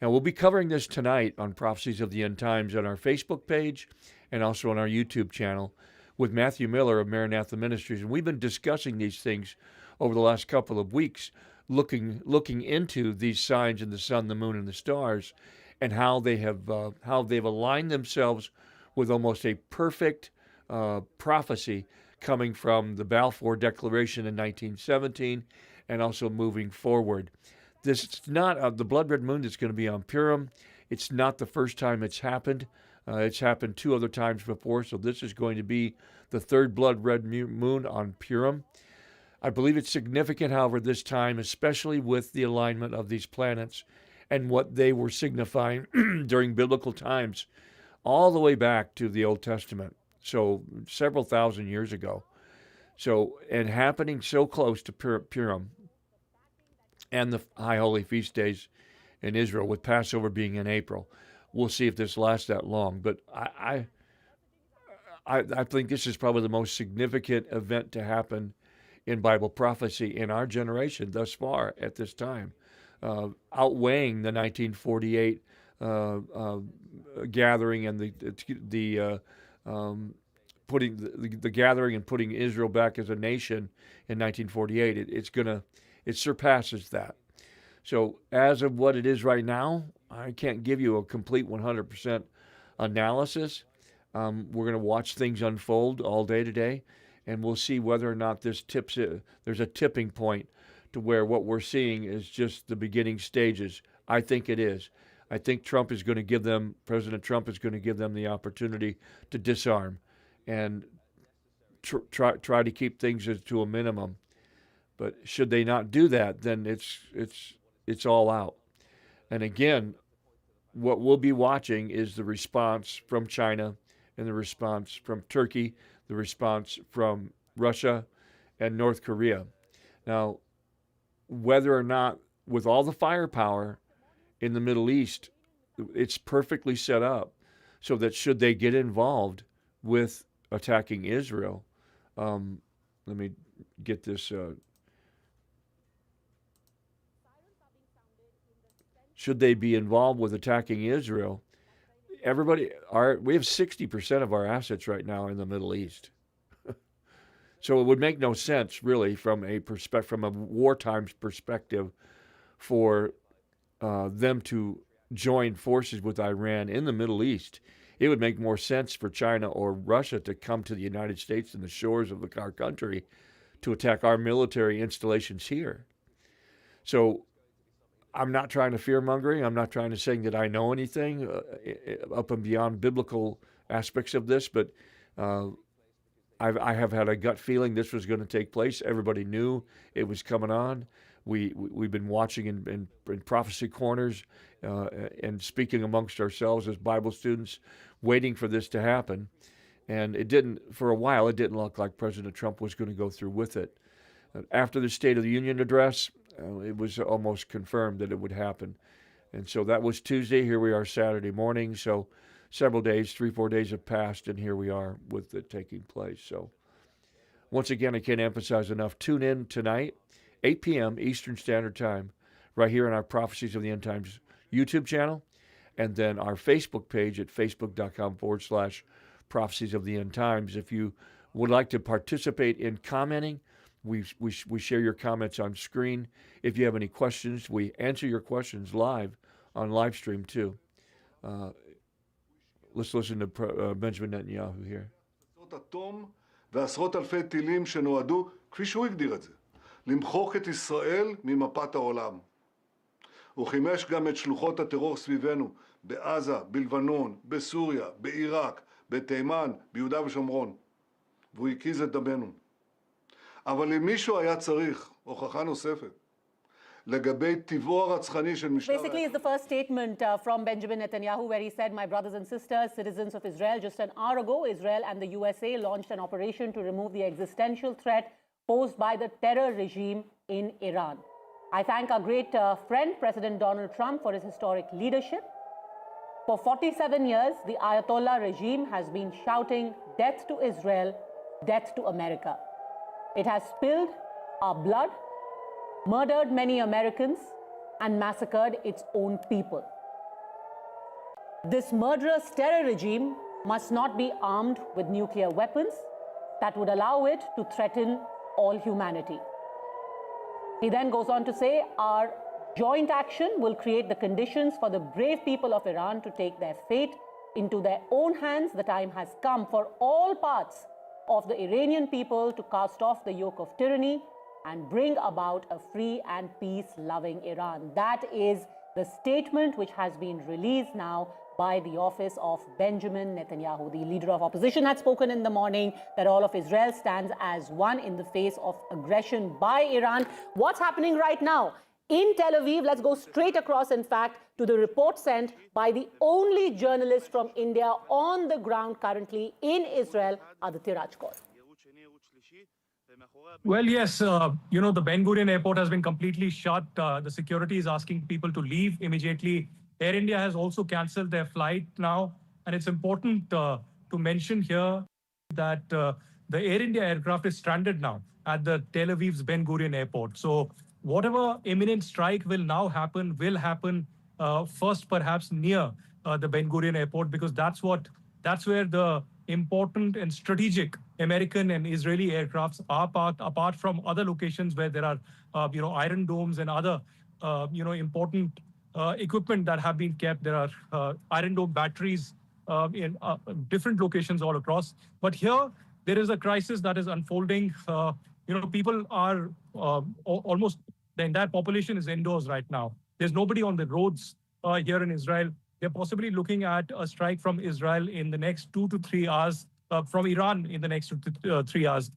And we'll be covering this tonight on Prophecies of the End Times on our Facebook page and also on our YouTube channel with Matthew Miller of Maranatha Ministries. And we've been discussing these things over the last couple of weeks, looking into these signs in the sun, the moon, and the stars, and how they've aligned themselves with almost a perfect prophecy coming from the Balfour Declaration in 1917 and also moving forward. This is not the blood red moon that's going to be on Purim. It's not the first time it's happened. It's happened two other times before, so this is going to be the third blood red moon on Purim. I believe it's significant, however, this time, especially with the alignment of these planets and what they were signifying during biblical times, all the way back to the Old Testament, so several thousand years ago. So, and happening so close to Purim and the High Holy Feast days in Israel, with Passover being in April. We'll see if this lasts that long, but I think this is probably the most significant event to happen in Bible prophecy in our generation thus far at this time, outweighing the 1948 gathering and putting the gathering and putting Israel back as a nation in 1948. It surpasses that. So as of what it is right now, I can't give you a complete 100% analysis. We're going to watch things unfold all day today, and we'll see whether or not there's a tipping point to where what we're seeing is just the beginning stages. I think it is. I think President Trump is going to give them the opportunity to disarm and try to keep things to a minimum. But should they not do that, then it's all out. And again, what we'll be watching is the response from China and the response from Turkey, the response from Russia and North Korea. Now, whether or not, with all the firepower in the Middle East, it's perfectly set up so that should they get involved with attacking Israel, let me get this. Should they be involved with attacking Israel, we have 60% of our assets right now in the Middle East. So it would make no sense, really, from a wartime perspective, for them to join forces with Iran in the Middle East. It would make more sense for China or Russia to come to the United States and the shores of our country to attack our military installations here. So I'm not trying to fear-mongering. I'm not trying to say that I know anything up and beyond biblical aspects of this, but I have had a gut feeling this was going to take place. Everybody knew it was coming on. we've been watching in prophecy corners and speaking amongst ourselves as Bible students, waiting for this to happen. And it didn't, for a while, it didn't look like President Trump was going to go through with it. After the State of the Union address, it was almost confirmed that it would happen. And so that was Tuesday. Here we are Saturday morning. So several days, 3-4 days have passed, and here we are with it taking place. So once again, I can't emphasize enough. Tune in tonight, 8 p.m. Eastern Standard Time, right here on our Prophecies of the End Times YouTube channel, and then our Facebook page at facebook.com/Prophecies of the End Times. If you would like to participate in commenting, we share your comments on screen. If you have any questions, we answer your questions live on live stream too. Let's listen to Benjamin Netanyahu here.
ועשרות אלפי טילים שנועדו, כפי שהוא הגדיר את זה, למחוק את ישראל ממפת העולם. הוא חימש גם את שלוחות הטרור סביבנו, בעזה, בלבנון, בסוריה, בעיראק, בתימן, ביהודה ושומרון. והוא הקיז את דמנו. אבל אם מישהו היה צריך הוכחה נוספת, לגבי טבעו הרצחני של משטר...
Basically, it's the first statement from Benjamin Netanyahu where he said, my brothers and sisters, citizens of Israel, just an hour ago, Israel and the USA launched an operation to remove the existential threat posed by the terror regime in Iran. I thank our great friend, President Donald Trump, for his historic leadership. For 47 years, the Ayatollah regime has been shouting, death to Israel, death to America. It has spilled our blood, murdered many Americans, and massacred its own people. This murderous terror regime must not be armed with nuclear weapons that would allow it to threaten all humanity. He then goes on to say, our joint action will create the conditions for the brave people of Iran to take their fate into their own hands. The time has come for all parts of the Iranian people to cast off the yoke of tyranny and bring about a free and peace-loving Iran. That is the statement which has been released now by the office of Benjamin Netanyahu. The leader of opposition had spoken in the morning that all of Israel stands as one in the face of aggression by Iran. What's happening right now? In Tel Aviv, let's go straight across, in fact, to the report sent by the only journalist from India on the ground currently in Israel, Aditya Rajkot.
Well, yes, the Ben Gurion airport has been completely shut. The security is asking people to leave immediately. Air India has also cancelled their flight now. And it's important to mention here that the Air India aircraft is stranded now at the Tel Aviv's Ben Gurion airport. So whatever imminent strike will happen first perhaps near the Ben Gurion airport, because that's where the important and strategic American and Israeli aircrafts are parked, apart from other locations where there are, iron domes and other, important equipment that have been kept. There are iron dome batteries in different locations all across. But here, there is a crisis that is unfolding. People are almost, the entire population is indoors right now. There's nobody on the roads here in Israel. They're possibly looking at a strike from Israel in the next 2 to 3 hours, from Iran in the next 2 to 3 hours.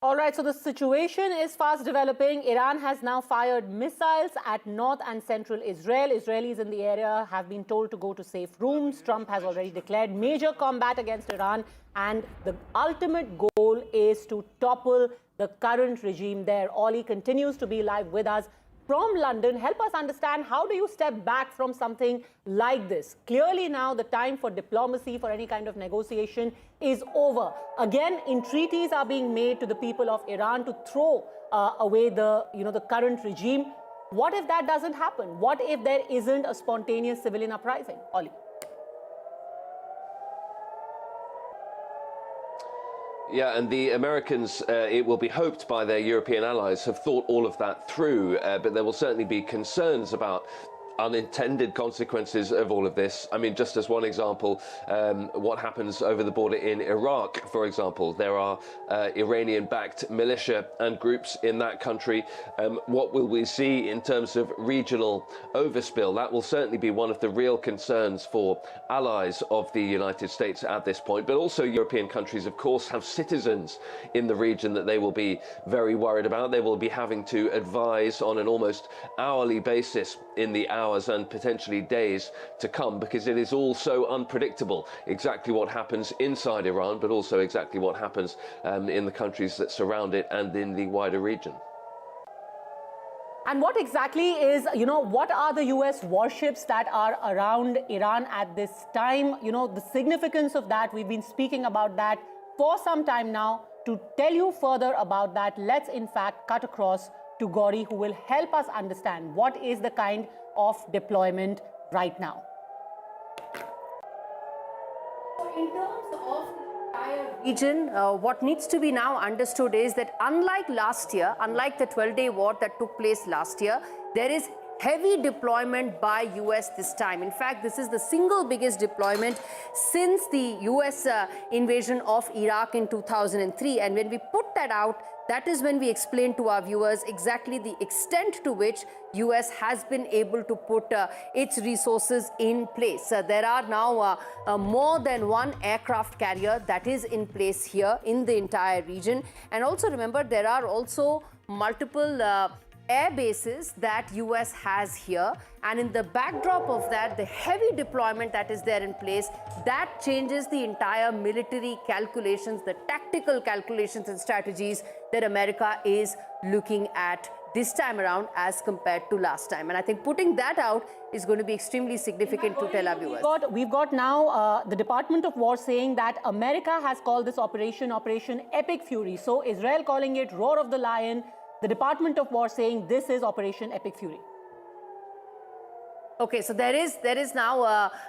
All right, so the situation is fast developing. Iran has now fired missiles at north and central Israel. Israelis in the area have been told to go to safe rooms. Trump has already declared major combat against Iran, and the ultimate goal is to topple the current regime there. Ollie continues to be live with us from London. Help us understand, how do you step back from something like this? Clearly now the time for diplomacy, for any kind of negotiation, is over. Again, entreaties are being made to the people of Iran to throw away the current regime. What if that doesn't happen? What if there isn't a spontaneous civilian uprising? Ollie.
Yeah, and the Americans, it will be hoped by their European allies, have thought all of that through, but there will certainly be concerns about unintended consequences of all of this. I mean, just as one example, what happens over the border in Iraq, for example. There are Iranian-backed militia and groups in that country. What will we see in terms of regional overspill? That will certainly be one of the real concerns for allies of the United States at this point, but also European countries, of course, have citizens in the region that they will be very worried about. They will be having to advise on an almost hourly basis in the hours and potentially days to come, because it is all so unpredictable exactly what happens inside Iran, but also exactly what happens in the countries that surround it and in the wider region.
And what exactly is, what are the US warships that are around Iran at this time? The significance of that, we've been speaking about that for some time now. To tell you further about that, let's in fact cut across to Gauri, who will help us understand what is the kind of deployment right now.
In terms of the entire region, what needs to be now understood is that unlike last year, unlike the 12-day war that took place last year, there is heavy deployment by US this time. In fact, this is the single biggest deployment since the US invasion of Iraq in 2003. And when we put that out, that is when we explain to our viewers exactly the extent to which US has been able to put its resources in place. There are now more than one aircraft carrier that is in place here in the entire region. And also remember, there are also multiple air bases that US has here, and in the backdrop of that, the heavy deployment that is there in place, that changes the entire military calculations, the tactical calculations and strategies that America is looking at this time around as compared to last time. And I think putting that out is going to be extremely significant to tell our viewers.
We've got now the Department of War saying that America has called this Operation Epic Fury. So Israel calling it Roar of the Lion. The Department of War saying this is Operation Epic Fury.
Okay, so there is now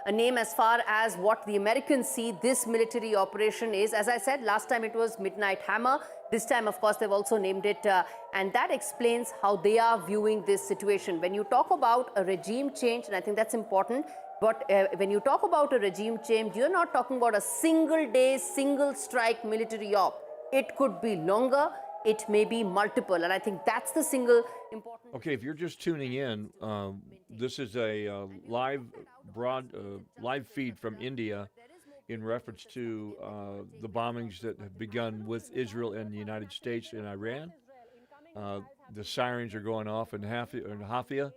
a name as far as what the Americans see this military operation is. As I said, last time it was Midnight Hammer. This time, of course, they've also named it, and that explains how they are viewing this situation. When you talk about a regime change, and I think that's important, but when you talk about a regime change, you're not talking about a single day, single strike military op. It could be longer. It may be multiple, and I think that's the single important.
Okay, if you're just tuning in, this is a live feed from India in reference to the bombings that have begun with Israel and the United States and Iran. The sirens are going off in Hafia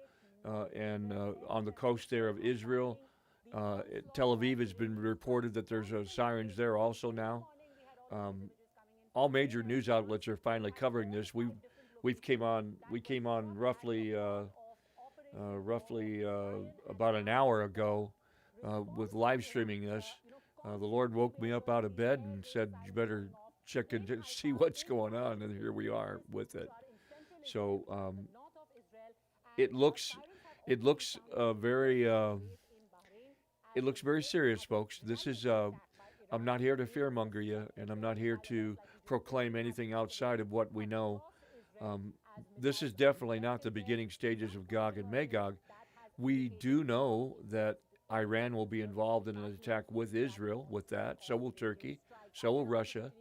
and on the coast there of Israel. Tel Aviv has been reported that there's sirens there also now. All major news outlets are finally covering this. We came on roughly about an hour ago with live streaming this. The Lord woke me up out of bed and said, "You better check and see what's going on," and here we are with it. So it looks very serious, folks. This is. I'm not here to fearmonger you, and I'm not here to proclaim anything outside of what we know. This is definitely not the beginning stages of Gog and Magog. We do know that Iran will be involved in an attack with Israel with that. So will Turkey. So will Russia.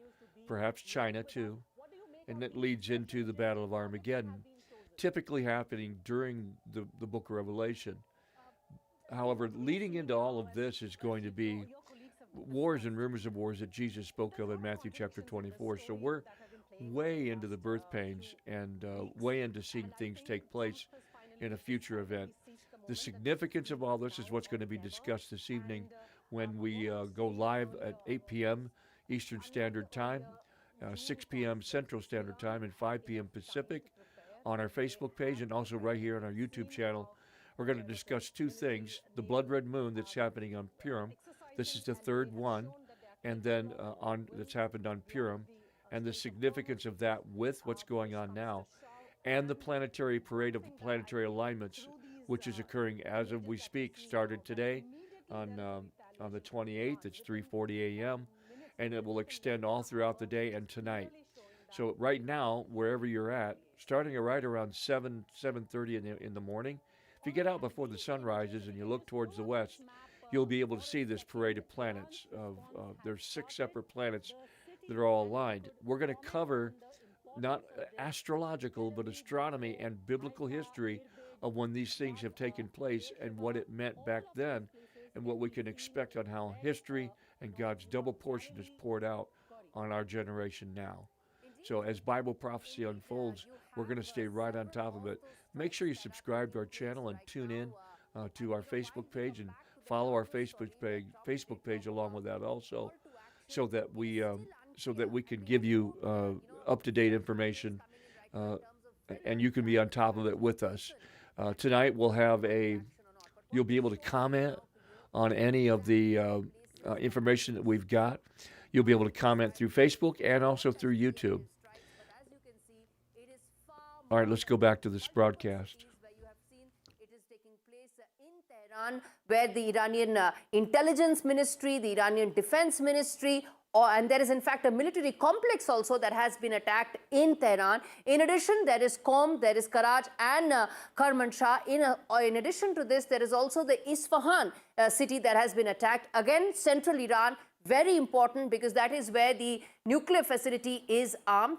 Perhaps China too. And that leads into the Battle of Armageddon, typically happening during the book of Revelation. However, leading into all of this is going to be wars and rumors of wars that Jesus spoke of in Matthew chapter 24. So we're way into the birth pains and way into seeing things take place in a future event. The significance of all this is what's going to be discussed this evening when we go live at 8 p.m. Eastern Standard Time, 6 p.m. Central Standard Time, and 5 p.m. Pacific on our Facebook page and also right here on our YouTube channel. We're going to discuss two things: the blood red moon that's happening on Purim. This is the third one, and then that's happened on Purim, and the significance of that with what's going on now, and the planetary parade of planetary alignments, which is occurring as of we speak, started today on the 28th. It's 3:40 a.m., and it will extend all throughout the day and tonight. So right now, wherever you're at, starting right around 7:30 in the morning, If you get out before the sun rises and you look towards the west, you'll be able to see this parade of planets. There's 6 separate planets that are all aligned. We're going to cover not astrological, but astronomy and biblical history of when these things have taken place and what it meant back then, and what we can expect on how history and God's double portion is poured out on our generation now. So as Bible prophecy unfolds, we're going to stay right on top of it. Make sure you subscribe to our channel and tune in to our Facebook page, and follow our Facebook page along with that also, so that we can give you up-to-date information, and you can be on top of it with us. Tonight you'll be able to comment on any of the information that we've got. You'll be able to comment through Facebook and also through YouTube. All right, let's go back to this broadcast.
Where the Iranian intelligence ministry, the Iranian defense ministry, and there is in fact a military complex also that has been attacked in Tehran. In addition, there is Qom, there is Karaj and Kermanshah. In addition to this, there is also the Isfahan city that has been attacked. Again, central Iran, very important, because that is where the nuclear facility is armed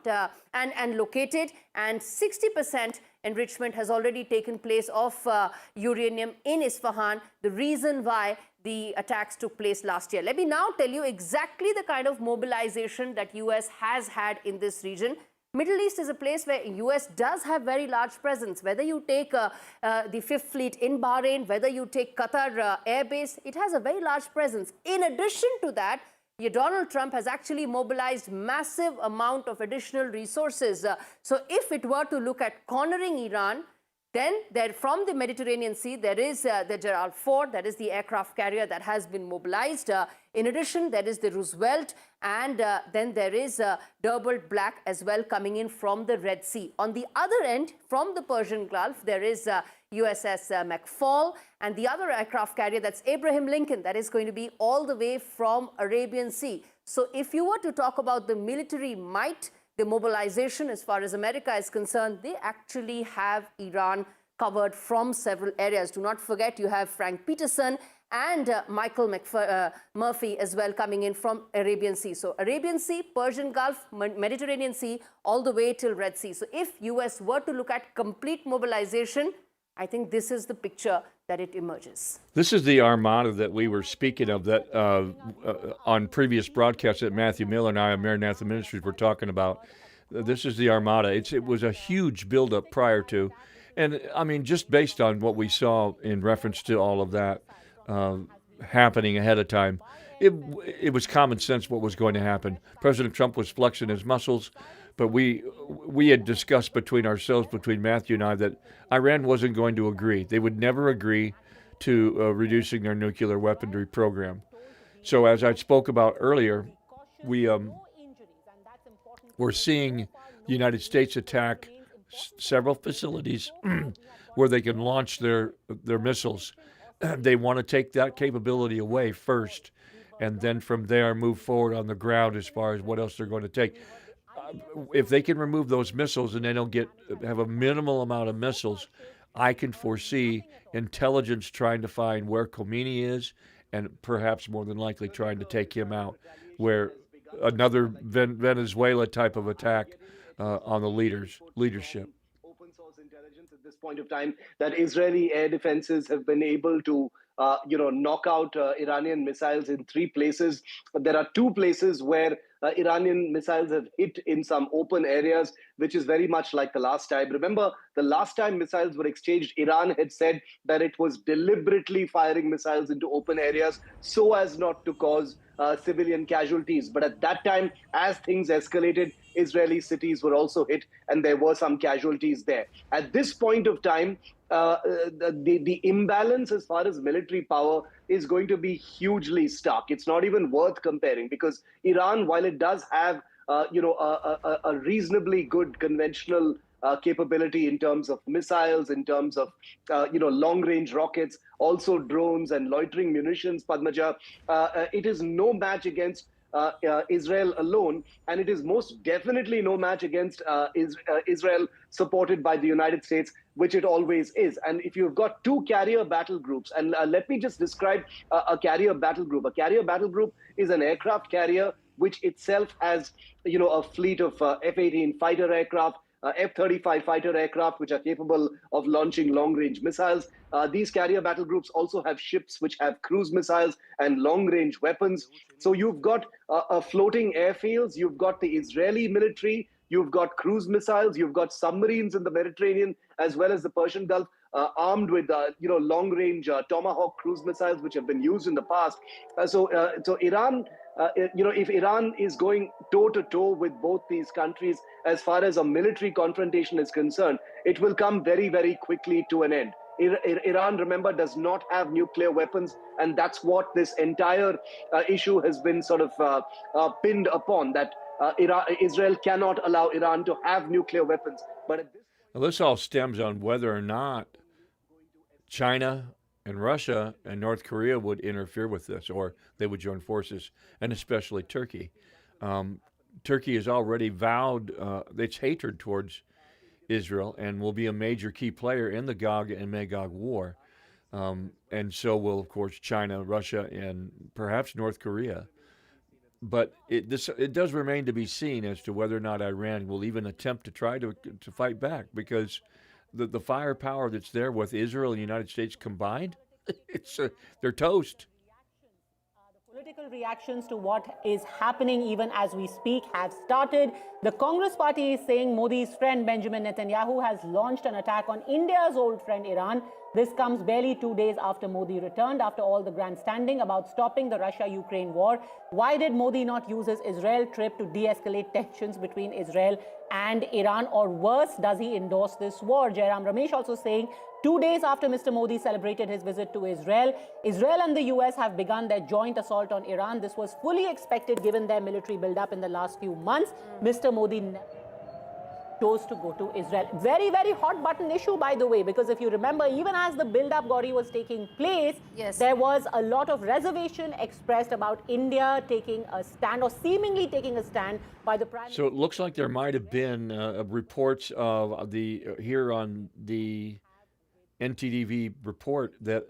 and located, and 60% enrichment has already taken place of uranium in Isfahan, the reason why the attacks took place last year. Let me now tell you exactly the kind of mobilization that US has had in this region. Middle East is a place where US does have very large presence. Whether you take the Fifth Fleet in Bahrain, whether you take Qatar Air Base, it has a very large presence. In addition to that, Donald Trump has actually mobilized massive amount of additional resources. So if it were to look at cornering Iran, then from the Mediterranean Sea, there is the Gerald Ford, that is the aircraft carrier that has been mobilized. In addition, there is the Roosevelt, and then there is Durban Black as well coming in from the Red Sea. On the other end, from the Persian Gulf, there is USS McFaul, and the other aircraft carrier, that's Abraham Lincoln, that is going to be all the way from Arabian Sea. So if you were to talk about the military might, the mobilization as far as America is concerned, they actually have Iran covered from several areas. Do not forget, you have Frank Peterson and Michael Murphy as well coming in from Arabian Sea. So Arabian Sea, Persian Gulf, Mediterranean Sea, all the way till Red Sea. So if US were to look at complete mobilization, I think this is the picture that it emerges.
This is the armada that we were speaking of that on previous broadcasts that Matthew Miller and I of Maranatha Ministries were talking about. This is the armada. It was a huge buildup prior to, and I mean, just based on what we saw in reference to all of that happening ahead of time, it was common sense what was going to happen. President Trump was flexing his muscles, but we had discussed between ourselves, between Matthew and I, that Iran wasn't going to agree. They would never agree to reducing their nuclear weaponry program. So as I spoke about earlier, we're seeing the United States attack several facilities where they can launch their missiles. They want to take that capability away first, and then from there move forward on the ground as far as what else they're going to take. If they can remove those missiles and they don't have a minimal amount of missiles, I can foresee intelligence trying to find where Khomeini is, and perhaps more than likely trying to take him out, where another Venezuela type of attack on the leadership.
Open source intelligence at this point of time that Israeli air defenses have been able to knock out Iranian missiles in 3 places. There are 2 places where Iranian missiles have hit in some open areas, which is very much like the last time. Remember, the last time missiles were exchanged, Iran had said that it was deliberately firing missiles into open areas so as not to cause civilian casualties. But at that time, as things escalated, Israeli cities were also hit, and there were some casualties there. At this point of time, the imbalance as far as military power is going to be hugely stark. It's not even worth comparing, because Iran, while it does have a reasonably good conventional capability in terms of missiles, in terms of long-range rockets, also drones and loitering munitions, Padmaja, it is no match against Israel alone, and it is most definitely no match against Israel supported by the United States which it always is. And if you've got two carrier battle groups, and let me just describe a carrier battle group. A carrier battle group is an aircraft carrier which itself has, a fleet of F-18 fighter aircraft, F-35 fighter aircraft, which are capable of launching long-range missiles. These carrier battle groups also have ships which have cruise missiles and long-range weapons. So you've got floating airfields, you've got the Israeli military, you've got cruise missiles, you've got submarines in the Mediterranean as well as the Persian Gulf, armed with long-range Tomahawk cruise missiles, which have been used in the past. So Iran, if Iran is going toe-to-toe with both these countries as far as a military confrontation is concerned, it will come very, very quickly to an end. Iran, remember, does not have nuclear weapons, and that's what this entire issue has been sort of pinned upon, that Israel cannot allow Iran to have nuclear weapons. But at this
Now, this all stems on whether or not China and Russia and North Korea would interfere with this, or they would join forces, and especially Turkey. Turkey has already vowed its hatred towards Israel and will be a major key player in the Gog and Magog war. And so will, of course, China, Russia, and perhaps North Korea. But it does remain to be seen as to whether or not Iran will even attempt to try to fight back, because the firepower that's there with Israel and the United States combined, they're toast.
Political reactions to what is happening even as we speak have started. The Congress party is saying Modi's friend Benjamin Netanyahu has launched an attack on India's old friend Iran. This comes barely 2 days after Modi returned, after all the grandstanding about stopping the Russia-Ukraine war. Why did Modi not use his Israel trip to de-escalate tensions between Israel and Iran? Or worse, does he endorse this war? Jairam Ramesh also saying 2 days after Mr. Modi celebrated his visit to Israel, Israel and the US have begun their joint assault on Iran. This was fully expected given their military buildup in the last few months. Mr. Modi chose to go to Israel. Very, very hot button issue, by the way, because if you remember, even as the build-up, Gauri, was taking place, there was a lot of reservation expressed about India taking a stand, or seemingly taking a stand, by the Prime Minister.
So it looks like there might have been reports of here on the NTDV report that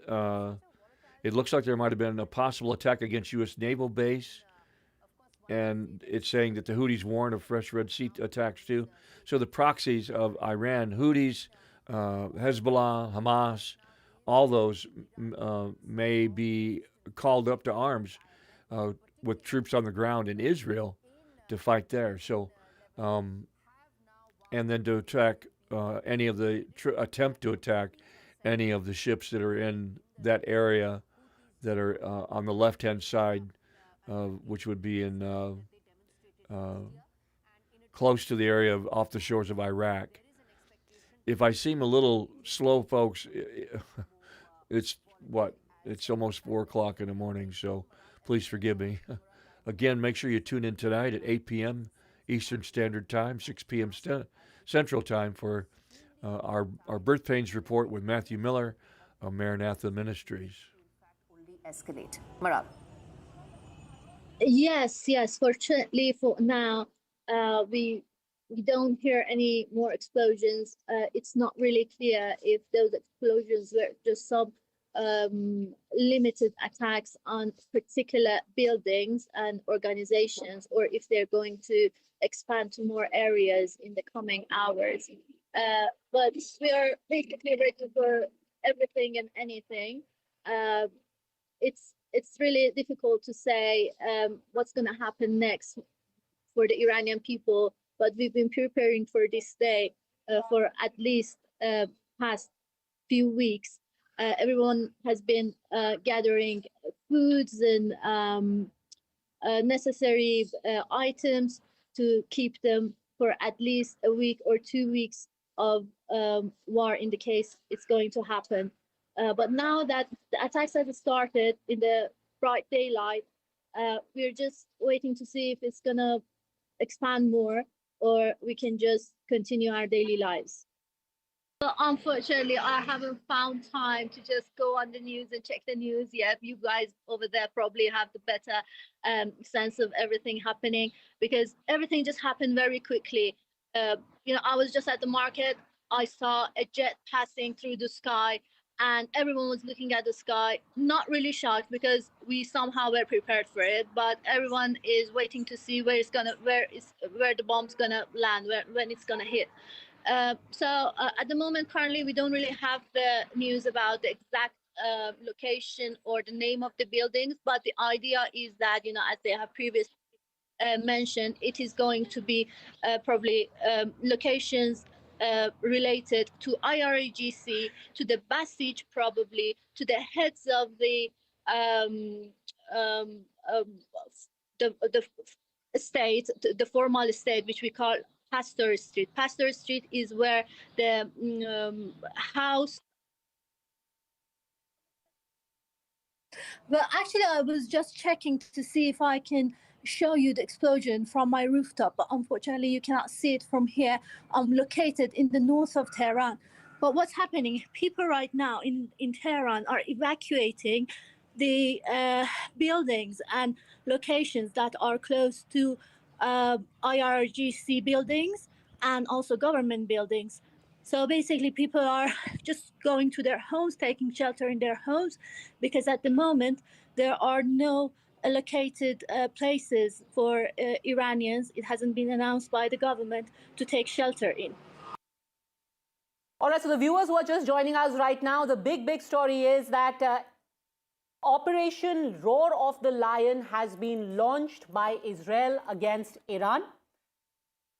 it looks like there might have been a possible attack against U.S. naval base. And it's saying that the Houthis warned of fresh Red Sea attacks too. So the proxies of Iran, Houthis, Hezbollah, Hamas, all those may be called up to arms with troops on the ground in Israel to fight there. So, and then to attack any of the attempt to attack any of the ships that are in that area that are on the left-hand side, which would be in close to the area off the shores of Iraq. If I seem a little slow, folks, it's almost 4 o'clock in the morning, so please forgive me. Again, make sure you tune in tonight at 8 p.m. Eastern Standard Time, 6 p.m. Central Time for our Birth Pains Report with Matthew Miller of Maranatha Ministries.
Escalate. Marab.
Yes. Fortunately for now, we don't hear any more explosions. It's not really clear if those explosions were just some limited attacks on particular buildings and organizations, or if they're going to expand to more areas in the coming hours. But we are basically ready for everything and anything. It's really difficult to say what's going to happen next for the Iranian people, but we've been preparing for this day for at least past few weeks. Everyone has been gathering foods and necessary items to keep them for at least a week or 2 weeks of war in the case it's going to happen. But now that the attacks have started in the bright daylight, we're just waiting to see if it's going to expand more, or we can just continue our daily lives. But unfortunately, I haven't found time to just go on the news and check the news yet. You guys over there probably have the better sense of everything happening, because everything just happened very quickly. I was just at the market. I saw a jet passing through the sky, and everyone was looking at the sky, not really shocked because we somehow were prepared for it, but everyone is waiting to see where the bomb's gonna land, when it's gonna hit. At the moment, currently, we don't really have the news about the exact location or the name of the buildings, but the idea is that, as they have previously mentioned, it is going to be probably locations related to IRGC, to the Basij, probably to the heads of the state, the formal state, which we call Pasteur Street. Pasteur Street is where the house. Well, actually, I was just checking to see if I can show you the explosion from my rooftop, but unfortunately, you cannot see it from here. I'm located in the north of Tehran. But what's happening? People right now in Tehran are evacuating the buildings and locations that are close to IRGC buildings and also government buildings. So basically, people are just going to their homes, taking shelter in their homes, because at the moment, there are no allocated places for Iranians. It hasn't been announced by the government to take shelter in.
All right, so the viewers who are just joining us right now, the big story is that Operation Roar of the Lion has been launched by Israel against Iran.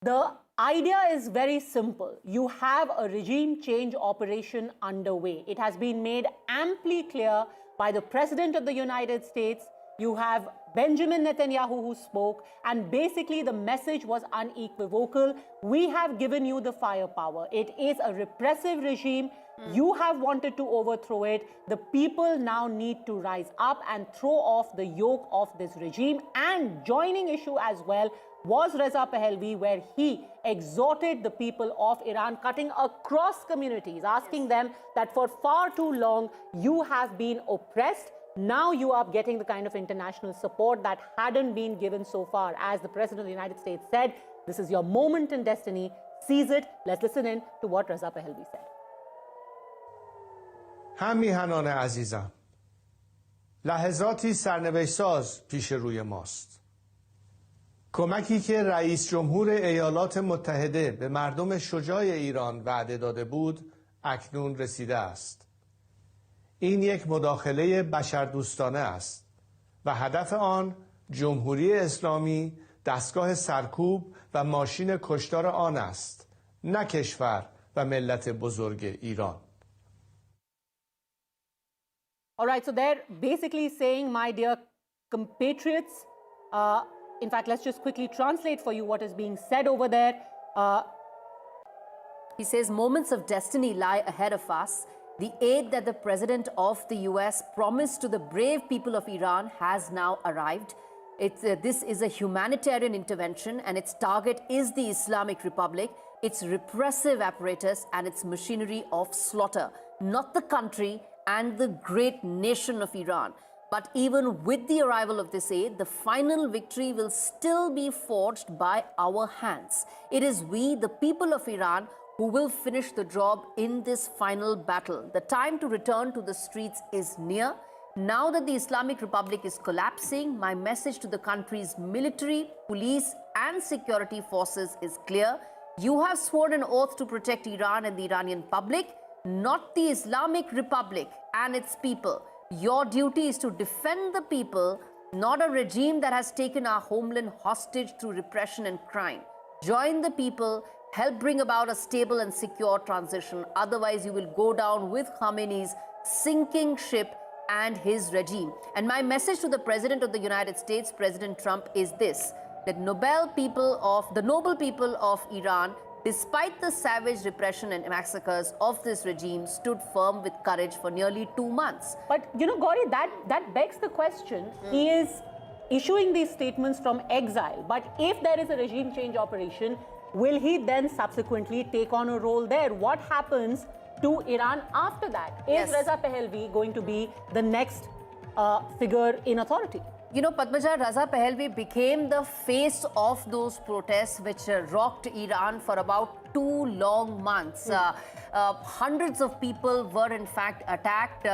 The idea is very simple. You have a regime change operation underway. It has been made amply clear by the President of the United States. You have Benjamin Netanyahu who spoke, and basically the message was unequivocal. We have given you the firepower. It is a repressive regime. You have wanted to overthrow it. The people now need to rise up and throw off the yoke of this regime. And joining issue as well was Reza Pahlavi, where he exhorted the people of Iran, cutting across communities, asking them that for far too long you have been oppressed. Now you are getting the kind of international support that hadn't been given so far. As the President of the United States said, this is your moment in destiny. Seize it. Let's listen in to what Reza Pahlavi said.
همیهنان عزیزم، لحظاتی سرنوشت ساز پیش روی ماست. کمکی که رئیس جمهور ایالات متحده به مردم شجاع ایران وعده داده بود اکنون رسیده است. این یک مداخله بشردوستانه است و هدف آن جمهوری اسلامی دستگاه سرکوب و ماشین کشتار آن است، نه کشور و ملت بزرگ ایران.
All right, so they're basically saying, my dear compatriots, in fact, let's just quickly translate for you what is being said over there.
He says moments of destiny lie ahead of us. The aid that the President of the US promised to the brave people of Iran has now arrived. This is a humanitarian intervention, and its target is the Islamic Republic, its repressive apparatus and its machinery of slaughter, not the country and the great nation of Iran. But even with the arrival of this aid, the final victory will still be forged by our hands. It is we, the people of Iran, who will finish the job in this final battle. The time to return to the streets is near. Now that the Islamic Republic is collapsing, my message to the country's military, police, and security forces is clear. You have sworn an oath to protect Iran and the Iranian public, not the Islamic Republic and its people. Your duty is to defend the people, not a regime that has taken our homeland hostage through repression and crime. Join the people, help bring about a stable and secure transition. Otherwise, you will go down with Khamenei's sinking ship and his regime. And my message to the President of the United States, President Trump, is this: that the noble people of Iran, despite the savage repression and massacres of this regime, stood firm with courage for nearly 2 months.
But, you know, Gauri, that begs the question. He is issuing these statements from exile. But if there is a regime change operation, will he then subsequently take on a role there? What happens to Iran after that? Is Reza Pahlavi going to be the next figure in authority.
You know, Padmaja, Raza Pahlavi became the face of those protests which rocked Iran for about 2 long months. Hundreds of people were in fact attacked.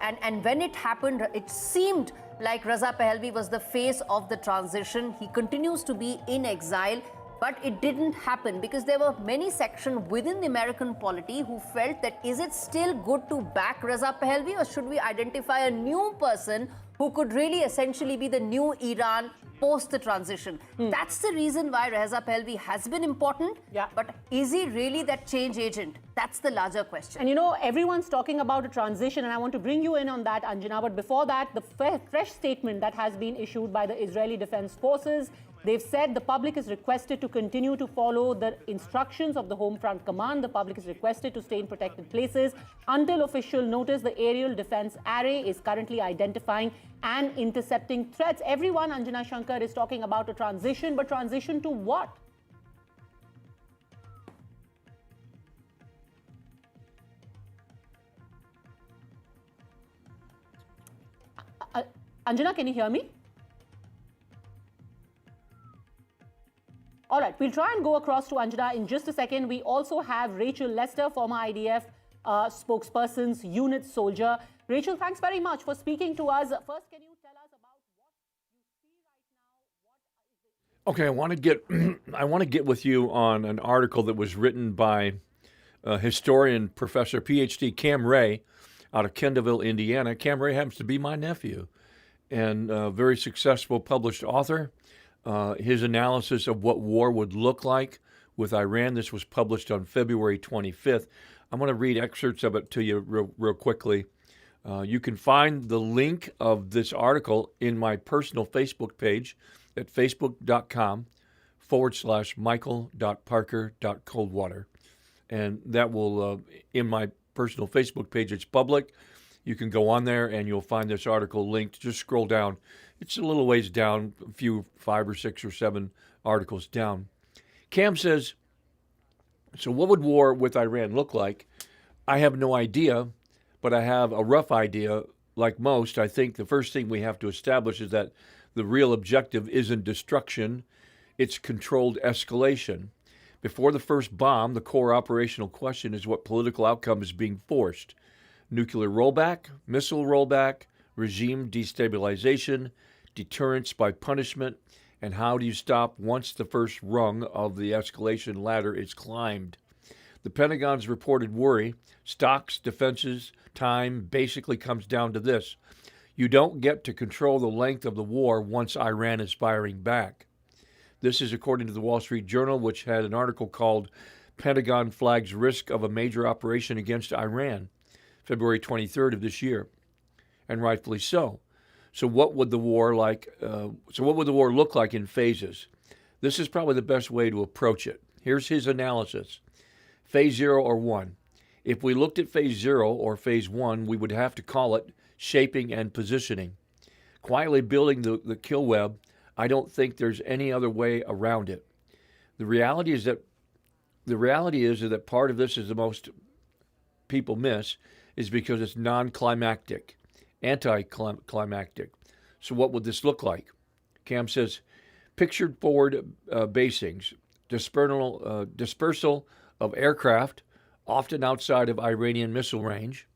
And when it happened, it seemed like Raza Pahlavi was the face of the transition. He continues to be in exile. But it didn't happen because there were many sections within the American polity who felt that is it still good to back Raza Pahlavi, or should we identify a new person who could really essentially be the new Iran post the transition? That's the reason why Raza Pahlavi has been important.
Yeah.
But is he really that change agent? That's the larger question.
And you know, everyone's talking about a transition, and I want to bring you in on that, Anjana. But before that, the fresh statement that has been issued by the Israeli Defense Forces. They've said the public is requested to continue to follow the instructions of the Home Front Command. The public is requested to stay in protected places. Until official notice, the aerial defense array is currently identifying and intercepting threats. Everyone, Anjana Shankar, is talking about a transition, but transition to what? Anjana, can you hear me? All right, we'll try and go across to Anjana in just a second. We also have Rachel Lester, former IDF spokesperson's unit soldier. Rachel, thanks very much for speaking to us. First, can you tell us about what you see right now?
Okay, I want to get with you on an article that was written by historian, Professor PhD Cam Ray out of Kendallville, Indiana. Cam Ray happens to be my nephew and a very successful published author. His analysis of what war would look like with Iran. This was published on February 25th. I'm going to read excerpts of it to you real quickly. You can find the link of this article in my personal Facebook page at facebook.com/michael.parker.coldwater. And that will, in my personal Facebook page, it's public. You can go on there and you'll find this article linked. Just scroll down. It's a little ways down, a few 5 or 6 or 7 articles down. Cam says, so what would war with Iran look like? I have no idea, but I have a rough idea. Like most, I think the first thing we have to establish is that the real objective isn't destruction, it's controlled escalation. Before the first bomb, the core operational question is what political outcome is being forced. Nuclear rollback, missile rollback, regime destabilization, deterrence by punishment, and how do you stop once the first rung of the escalation ladder is climbed? The Pentagon's reported worry, stocks, defenses, time, basically comes down to this. You don't get to control the length of the war once Iran is firing back. This is according to the Wall Street Journal, which had an article called Pentagon Flags Risk of a Major Operation Against Iran, February 23rd of this year, and rightfully so. So what would the war look like in phases? This is probably the best way to approach it. Here's his analysis. Phase 0 or 1. If we looked at phase 0 or phase 1, we would have to call it shaping and positioning. Quietly building the kill web, I don't think there's any other way around it. The reality is that part of this is the most people miss is because it's non-climactic, anti-climactic. So what would this look like? Cam says, pictured forward basings, dispersal of aircraft, often outside of Iranian missile range,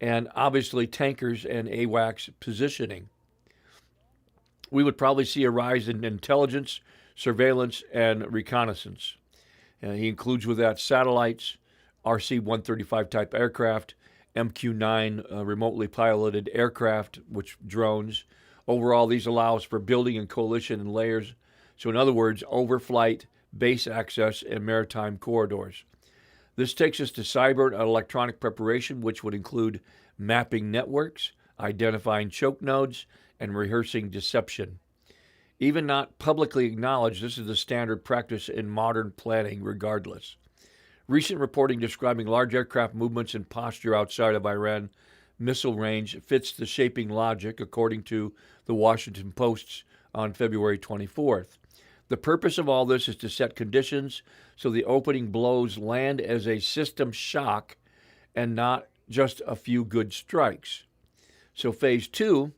and obviously tankers and AWACS positioning. We would probably see a rise in intelligence, surveillance, and reconnaissance. He includes with that satellites, RC-135 type aircraft, MQ-9 remotely piloted aircraft, which drones. Overall, these allows for building and coalition in layers. So in other words, overflight, base access, and maritime corridors. This takes us to cyber and electronic preparation, which would include mapping networks, identifying choke nodes, and rehearsing deception. Even not publicly acknowledged, this is the standard practice in modern planning regardless. Recent reporting describing large aircraft movements and posture outside of Iran missile range fits the shaping logic, according to the Washington Post on February 24th. The purpose of all this is to set conditions so the opening blows land as a system shock and not just a few good strikes. So phase 2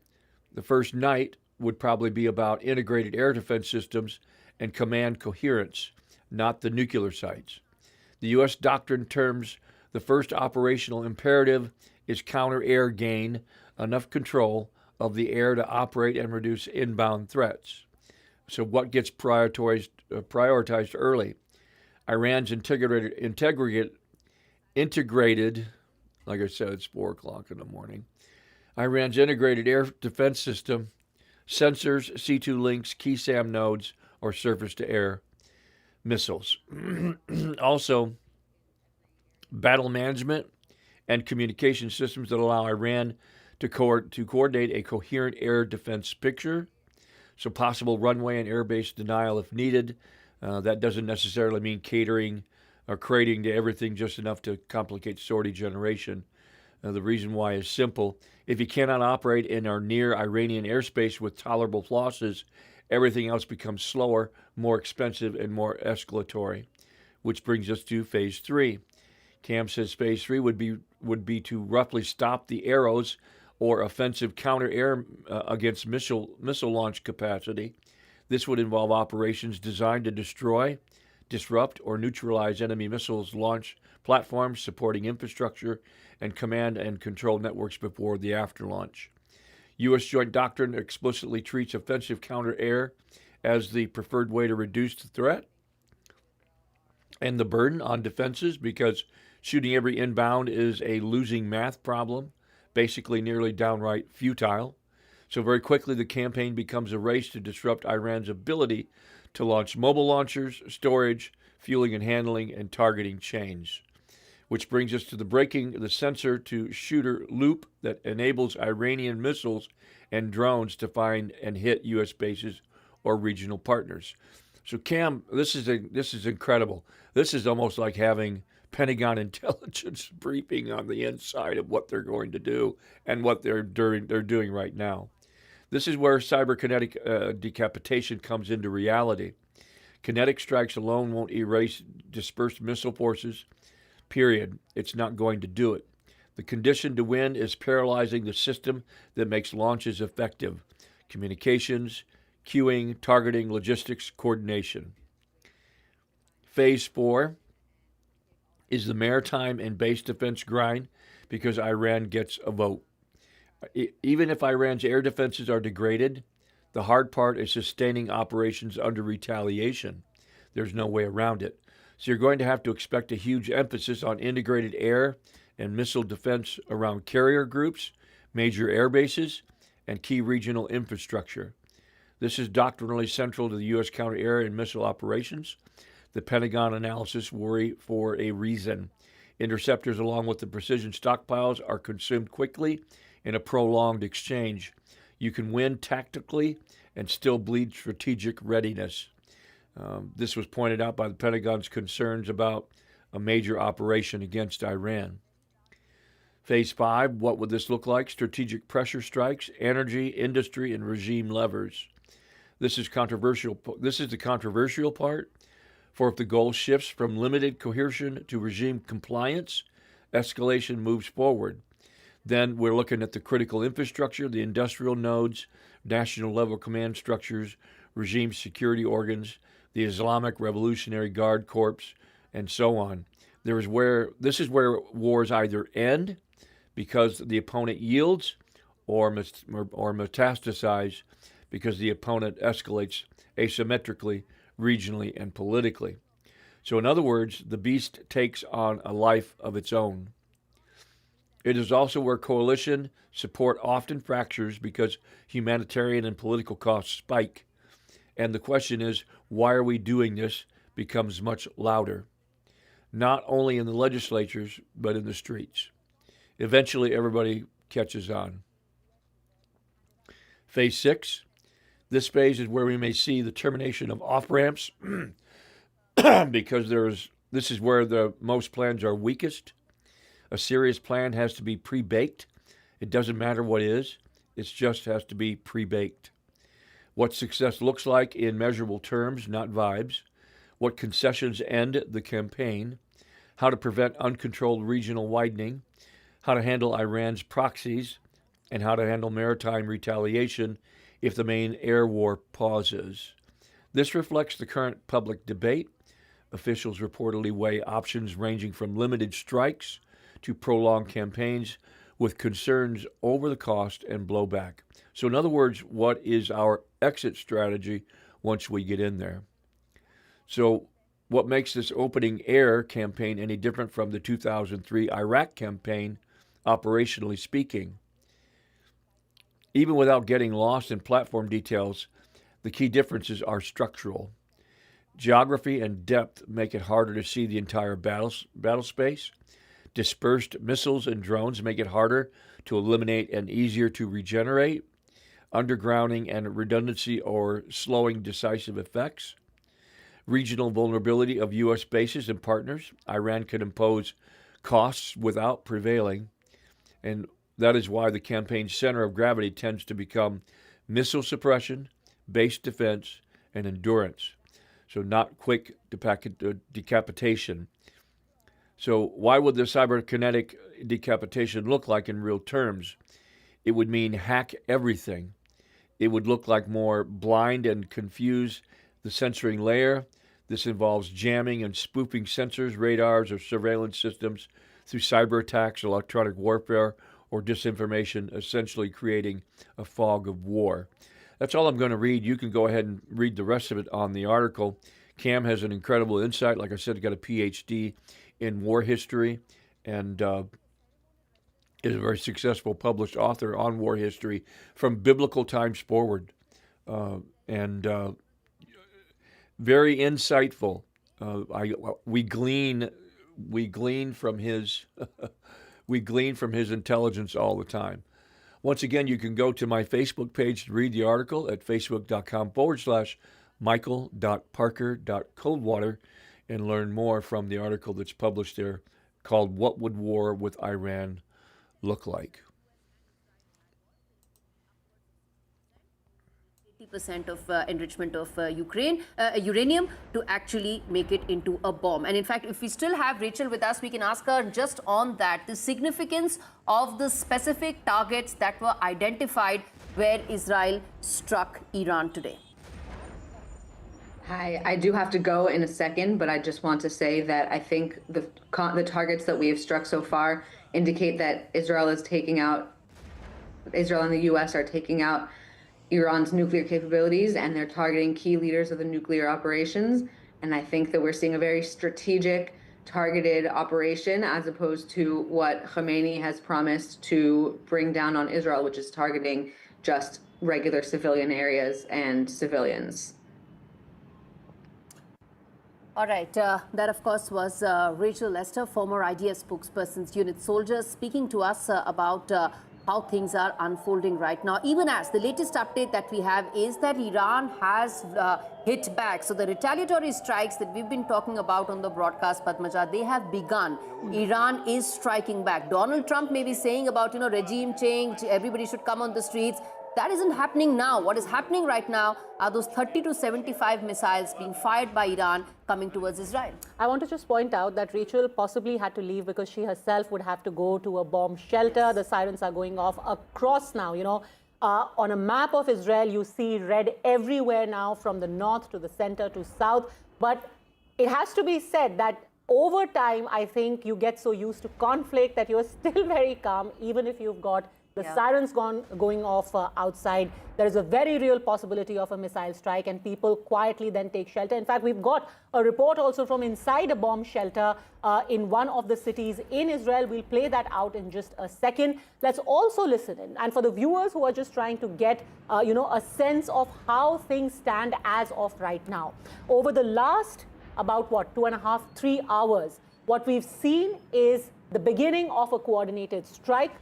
The first night would probably be about integrated air defense systems and command coherence, not the nuclear sites. The U.S. doctrine terms the first operational imperative is counter-air gain, enough control of the air to operate and reduce inbound threats. So what gets prioritized early? Iran's integrated, like I said, it's 4 o'clock in the morning. Iran's integrated air defense system, sensors, C2 links, KeySAM nodes, or surface-to-air missiles. Also, battle management and communication systems that allow Iran to coordinate a coherent air defense picture. So possible runway and airbase denial if needed. That doesn't necessarily mean catering or crating to everything just enough to complicate sortie generation. The reason why is simple. If you cannot operate in or near Iranian airspace with tolerable losses, everything else becomes slower, more expensive, and more escalatory. Which brings us to Phase 3. Cam says Phase 3 would be to roughly stop the arrows or offensive counter-air against missile launch capacity. This would involve operations designed to destroy, disrupt, or neutralize enemy missiles launch platforms, supporting infrastructure, and command and control networks before the after launch. U.S. joint doctrine explicitly treats offensive counter-air as the preferred way to reduce the threat and the burden on defenses, because shooting every inbound is a losing math problem, basically nearly downright futile. So very quickly the campaign becomes a race to disrupt Iran's ability to launch mobile launchers, storage, fueling and handling, and targeting chains. Which brings us to the breaking the sensor-to-shooter loop that enables Iranian missiles and drones to find and hit U.S. bases or regional partners. So Cam, this is incredible. This is almost like having Pentagon intelligence briefing on the inside of what they're going to do and what they're doing right now. This is where cyberkinetic decapitation comes into reality. Kinetic strikes alone won't erase dispersed missile forces, period. It's not going to do it. The condition to win is paralyzing the system that makes launches effective. Communications, queuing, targeting, logistics, coordination. Phase 4 is the maritime and base defense grind because Iran gets a vote. Even if Iran's air defenses are degraded, the hard part is sustaining operations under retaliation. There's no way around it. So you're going to have to expect a huge emphasis on integrated air and missile defense around carrier groups, major air bases, and key regional infrastructure. This is doctrinally central to the U.S. counter-air and missile operations. The Pentagon analysis worry for a reason. Interceptors, along with the precision stockpiles, are consumed quickly in a prolonged exchange. You can win tactically and still bleed strategic readiness. This was pointed out by the Pentagon's concerns about a major operation against Iran. Phase 5, what would this look like? Strategic pressure strikes, energy, industry, and regime levers. This is controversial. This is the controversial part. For if the goal shifts from limited coercion to regime compliance, escalation moves forward. Then we're looking at the critical infrastructure, the industrial nodes, national level command structures, regime security organs, the Islamic Revolutionary Guard Corps, and so on. This is where wars either end because the opponent yields or metastasize because the opponent escalates asymmetrically, regionally, and politically. So in other words, the beast takes on a life of its own. It is also where coalition support often fractures because humanitarian and political costs spike. And the question is, why are we doing this becomes much louder, not only in the legislatures, but in the streets. Eventually, everybody catches on. Phase 6. This phase is where we may see the termination of off-ramps because this is where the most plans are weakest. A serious plan has to be pre-baked. It doesn't matter what is. It just has to be pre-baked. What success looks like in measurable terms, not vibes. What concessions end the campaign. How to prevent uncontrolled regional widening. How to handle Iran's proxies and how to handle maritime retaliation if the main air war pauses. This reflects the current public debate. Officials reportedly weigh options ranging from limited strikes to prolonged campaigns, with concerns over the cost and blowback. So in other words, what is our exit strategy once we get in there? So what makes this opening air campaign any different from the 2003 Iraq campaign, operationally speaking? Even without getting lost in platform details, the key differences are structural. Geography and depth make it harder to see the entire battle space. Dispersed missiles and drones make it harder to eliminate and easier to regenerate. Undergrounding and redundancy or slowing decisive effects. Regional vulnerability of U.S. bases and partners. Iran can impose costs without prevailing, and that is why the campaign's center of gravity tends to become missile suppression, base defense, and endurance. So not quick decapitation. So why would the cyberkinetic decapitation look like in real terms? It would mean hack everything. It would look like more blind and confuse the censoring layer. This involves jamming and spoofing sensors, radars, or surveillance systems through cyber attacks, electronic warfare, or disinformation, essentially creating a fog of war. That's all I'm going to read. You can go ahead and read the rest of it on the article. Cam has an incredible insight. Like I said, he got a PhD in war history and is a very successful published author on war history from biblical times forward, and very insightful. We glean from his we glean from his intelligence all the time. Once again, you can go to my Facebook page to read the article at facebook.com/michael.parker.coldwater and learn more from the article that's published there called "What Would War with Iran Look Like?"
80% of enrichment of uranium to actually make it into a bomb. And in fact, if we still have Rachel with us, we can ask her just on that, the significance of the specific targets that were identified where Israel struck Iran today.
Hi, I do have to go in a second, but I just want to say that I think the targets that we have struck so far indicate that Israel and the U.S. are taking out Iran's nuclear capabilities, and they're targeting key leaders of the nuclear operations. And I think that we're seeing a very strategic, targeted operation as opposed to what Khamenei has promised to bring down on Israel, which is targeting just regular civilian areas and civilians.
All right, that of course was Rachel Lester, former IDF spokesperson's unit soldier, speaking to us about how things are unfolding right now, even as the latest update that we have is that Iran has hit back. So the retaliatory strikes that we've been talking about on the broadcast, Padmaja, they have begun. Iran is striking back. Donald Trump may be saying about, regime change, everybody should come on the streets. That isn't happening now. What is happening right now are those 30 to 75 missiles being fired by Iran coming towards Israel.
I want to just point out that Rachel possibly had to leave because she herself would have to go to a bomb shelter. The sirens are going off across now, on a map of Israel, you see red everywhere now from the north to the center to south. But it has to be said that over time, I think you get so used to conflict that you're still very calm, even if you've got the sirens going off outside. There is a very real possibility of a missile strike, and people quietly then take shelter. In fact, we've got a report also from inside a bomb shelter in one of the cities in Israel. We'll play that out in just a second. Let's also listen in. And for the viewers who are just trying to get, a sense of how things stand as of right now. Over the last about 2.5, 3 hours, what we've seen is the beginning of a coordinated strike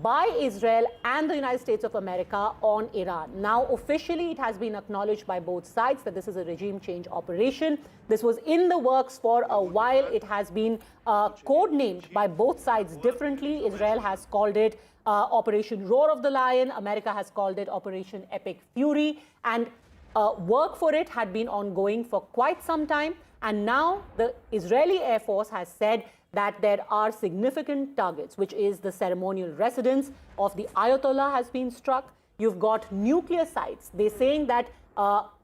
by Israel and the United States of America on Iran. Now, officially, it has been acknowledged by both sides that this is a regime change operation. This was in the works for a while. It has been codenamed by both sides differently. Israel has called it Operation Roar of the Lion. America has called it Operation Epic Fury. And work for it had been ongoing for quite some time. And now the Israeli Air Force has said that there are significant targets, which is the ceremonial residence of the Ayatollah has been struck. You've got nuclear sites. They're saying that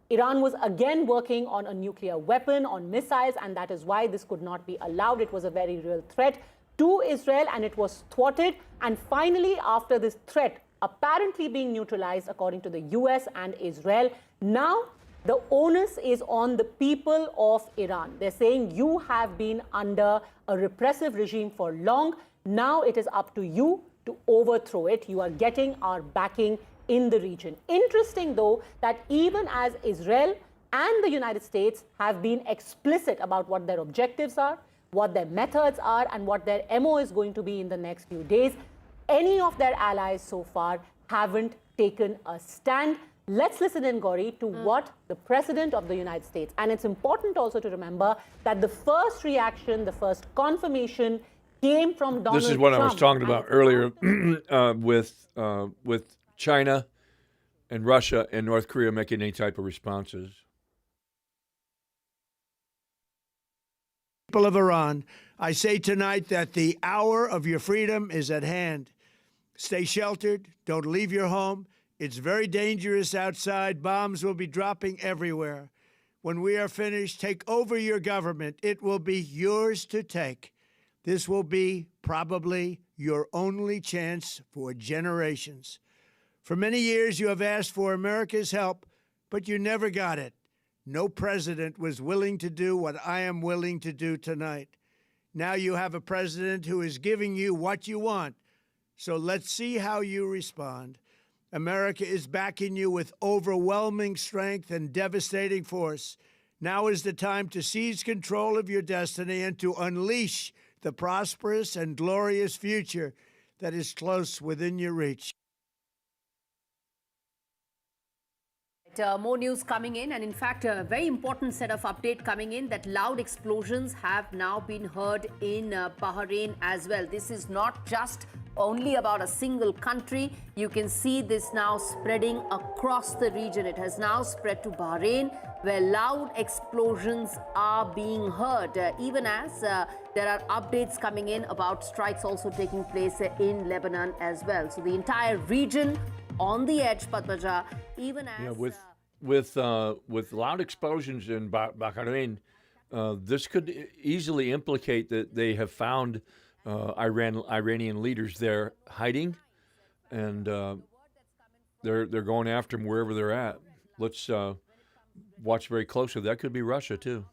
Iran was again working on a nuclear weapon, on missiles, and that is why this could not be allowed. It was a very real threat to Israel, and it was thwarted. And finally, after this threat apparently being neutralized, according to the US and Israel, now the onus is on the people of Iran. They're saying you have been under a repressive regime for long. Now it is up to you to overthrow it. You are getting our backing in the region. Interesting, though, that even as Israel and the United States have been explicit about what their objectives are, what their methods are, and what their MO is going to be in the next few days, any of their allies so far haven't taken a stand. Let's listen in, Gauri, to what the President of the United States, and it's important also to remember that the first reaction, the first confirmation came from Donald Trump.
This is what I was talking about earlier with China and Russia and North Korea making any type of responses.
People of Iran, I say tonight that the hour of your freedom is at hand. Stay sheltered. Don't leave your home. It's very dangerous outside. Bombs will be dropping everywhere. When we are finished, take over your government. It will be yours to take. This will be probably your only chance for generations. For many years, you have asked for America's help, but you never got it. No president was willing to do what I am willing to do tonight. Now you have a president who is giving you what you want. So let's see how you respond. America is backing you with overwhelming strength and devastating force. Now is the time to seize control of your destiny and to unleash the prosperous and glorious future that is close within your reach.
More news coming in, and in fact a very important set of update coming in that loud explosions have now been heard in Bahrain as well. This is not just only about a single country. You can see this now spreading across the region. It has now spread to Bahrain, where loud explosions are being heard, even as there are updates coming in about strikes also taking place in Lebanon as well. So the entire region on the edge, Padmaja, even as...
Yeah, with loud explosions in Bahrain, this could easily implicate that they have found Iranian leaders there hiding, and they're going after them wherever they're at. Let's watch very closely. That could be Russia too.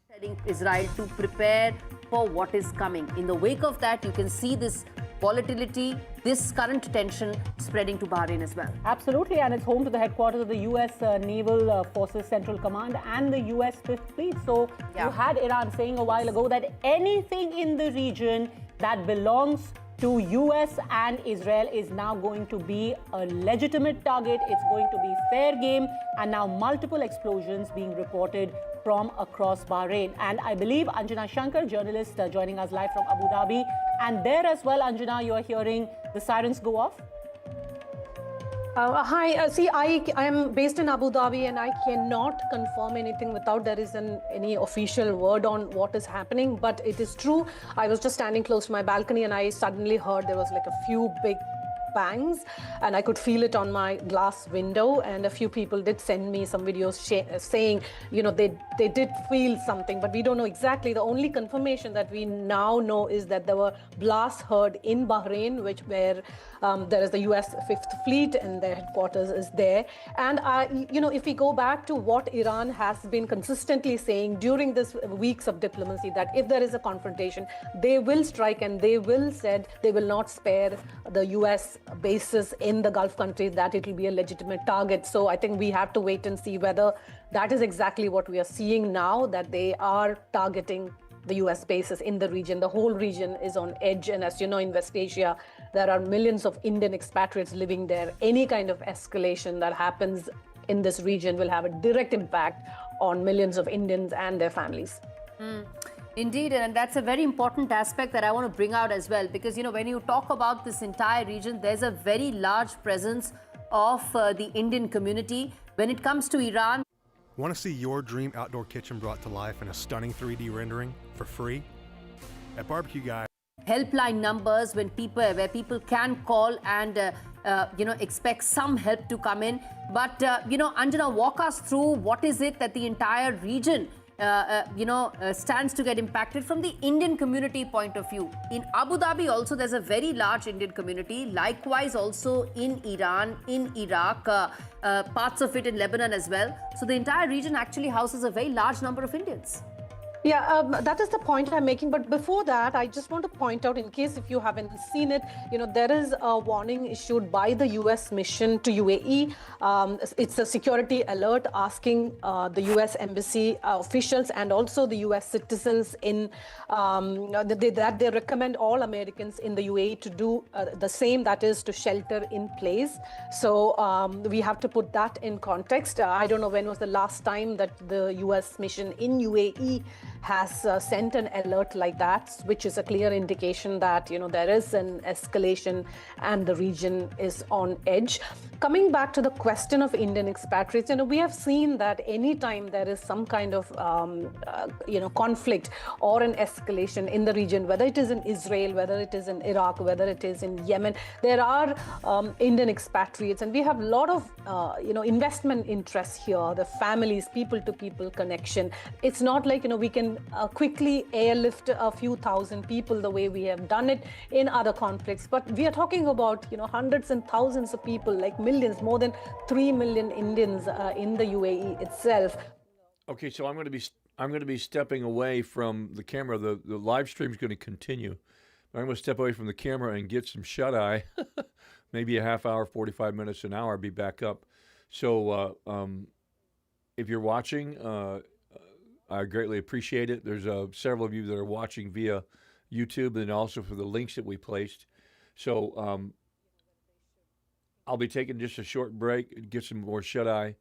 Israel to prepare for what is coming. In the wake of that, you can see this volatility, this current tension spreading to Bahrain as well.
Absolutely, and it's home to the headquarters of the U.S. Naval Forces Central Command and the U.S. Fifth Fleet. So you had Iran saying a while ago that anything in the region that belongs to U.S. and Israel is now going to be a legitimate target. It's going to be fair game, and now multiple explosions being reported from across Bahrain. And I believe Anjana Shankar, journalist joining us live from Abu Dhabi. And there as well, Anjana, you are hearing the sirens go off?
Hi, see, I am based in Abu Dhabi and I cannot confirm anything without there is any official word on what is happening. But it is true, I was just standing close to my balcony and I suddenly heard there was like a few big bangs and I could feel it on my glass window, and a few people did send me some videos saying, you know, they did feel something, but we don't know exactly. The only confirmation that we now know is that there were blasts heard in Bahrain, where there is the US Fifth Fleet and their headquarters is there. And you know, if we go back to what Iran has been consistently saying during this weeks of diplomacy, that if there is a confrontation, they will strike, and they will not spare the US bases in the Gulf countries, that it will be a legitimate target. So I think we have to wait and see whether that is exactly what we are seeing now, that they are targeting the US bases in the region. The whole region is on edge, and as you know, in West Asia, there are millions of Indian expatriates living there. Any kind of escalation that happens in this region will have a direct impact on millions of Indians and their families.
Indeed, and that's a very important aspect that I want to bring out as well, because, you know, when you talk about this entire region, there's a very large presence of the Indian community. When it comes to Iran,
want to see your dream outdoor kitchen brought to life in a stunning 3D rendering for free? At Barbecue Guy,
helpline numbers where people can call and expect some help to come in. But Anjana, walk us through what is it that the entire region stands to get impacted from the Indian community point of view. In Abu Dhabi also there's a very large Indian community, likewise also in Iran, in Iraq, parts of it in Lebanon as well. So the entire region actually houses a very large number of Indians.
Yeah, that is the point I'm making. But before that, I just want to point out, in case if you haven't seen it, there is a warning issued by the US mission to UAE. It's a security alert asking the US embassy officials and also the US citizens that they recommend all Americans in the UAE to do the same, that is to shelter in place. So we have to put that in context. I don't know when was the last time that the US mission in UAE has sent an alert like that, which is a clear indication that there is an escalation and the region is on edge. Coming back to the question of Indian expatriates, we have seen that anytime there is some kind of conflict or an escalation in the region, whether it is in Israel, whether it is in Iraq, whether it is in Yemen, there are Indian expatriates, and we have a lot of investment interests here, the families, people-to-people connection. It's not like we can quickly airlift a few thousand people the way we have done it in other conflicts, but we are talking about hundreds and thousands of people, like millions, more than 3 million Indians in the UAE itself.
Okay, so I'm going to be stepping away from the camera. The live stream is going to continue. I'm going to step away from the camera and get some shut eye. Maybe a half hour, 45 minutes, an hour. I'll be back up. So if you're watching, I greatly appreciate it. There's several of you that are watching via YouTube and also for the links that we placed. So I'll be taking just a short break, get some more shut-eye,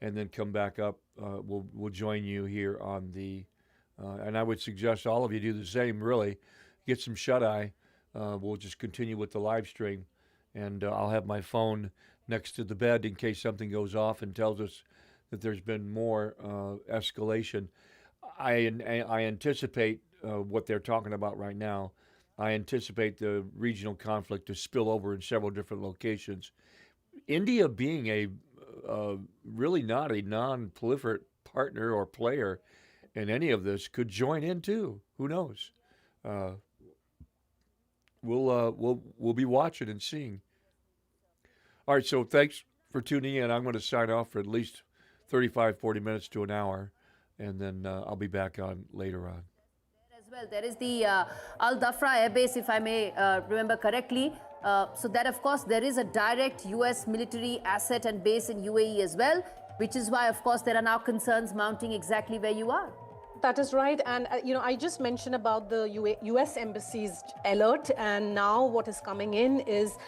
and then come back up. We'll join you here on the, and I would suggest all of you do the same, really. Get some shut-eye. We'll just continue with the live stream, and I'll have my phone next to the bed in case something goes off and tells us that there's been more escalation. I anticipate what they're talking about right now. I anticipate the regional conflict to spill over in several different locations. India being a really not a non-proliferate partner or player in any of this could join in too. Who knows? We'll be watching and seeing. All right, so thanks for tuning in. I'm going to sign off for at least 35, 40 minutes to an hour, and then I'll be back on later on.
As well, there is the Al Dhafra Air Base, if I may remember correctly. So that, of course, there is a direct US military asset and base in UAE as well, which is why, of course, there are now concerns mounting exactly where you are.
That is right. And, I just mentioned about the U.S. Embassy's alert. And now what is coming in is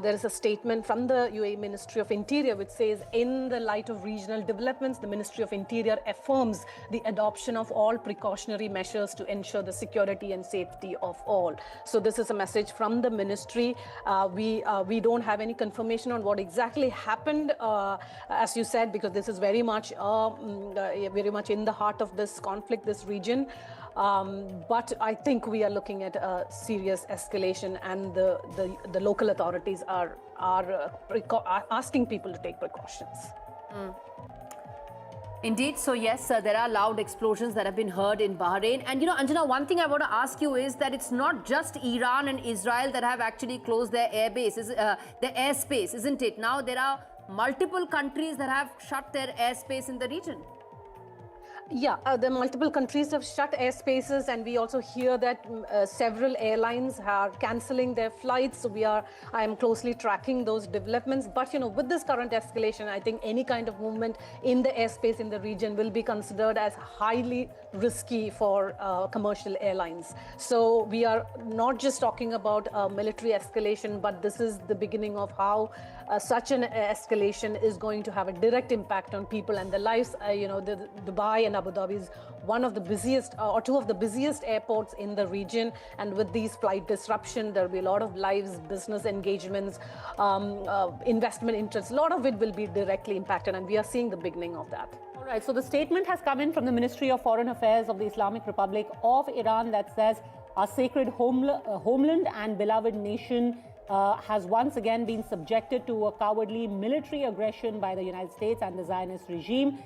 there is a statement from the UAE Ministry of Interior, which says, in the light of regional developments, the Ministry of Interior affirms the adoption of all precautionary measures to ensure the security and safety of all. So this is a message from the ministry. We don't have any confirmation on what exactly happened, as you said, because this is very much in the heart of this conflict, this region, but I think we are looking at a serious escalation, and the local authorities are asking people to take precautions.
Indeed. So yes, there are loud explosions that have been heard in Bahrain. And Anjana, one thing I want to ask you is that it's not just Iran and Israel that have actually closed their their airspace, isn't it? Now there are multiple countries that have shut their airspace in the region.
Yeah, the multiple countries have shut airspaces, and we also hear that several airlines are cancelling their flights. So I am closely tracking those developments. But with this current escalation, I think any kind of movement in the airspace in the region will be considered as highly risky for commercial airlines. So we are not just talking about military escalation, but this is the beginning of how such an escalation is going to have a direct impact on people and their lives. The Dubai and Abu Dhabi is one of the busiest or two of the busiest airports in the region, and with these flight disruption, there will be a lot of lives, business engagements, investment interests. A lot of it will be directly impacted, and we are seeing the beginning of that.
All right, so the statement has come in from the Ministry of Foreign Affairs of the Islamic Republic of Iran that says our sacred homeland and beloved nation has once again been subjected to a cowardly military aggression by the United States and the Zionist regime.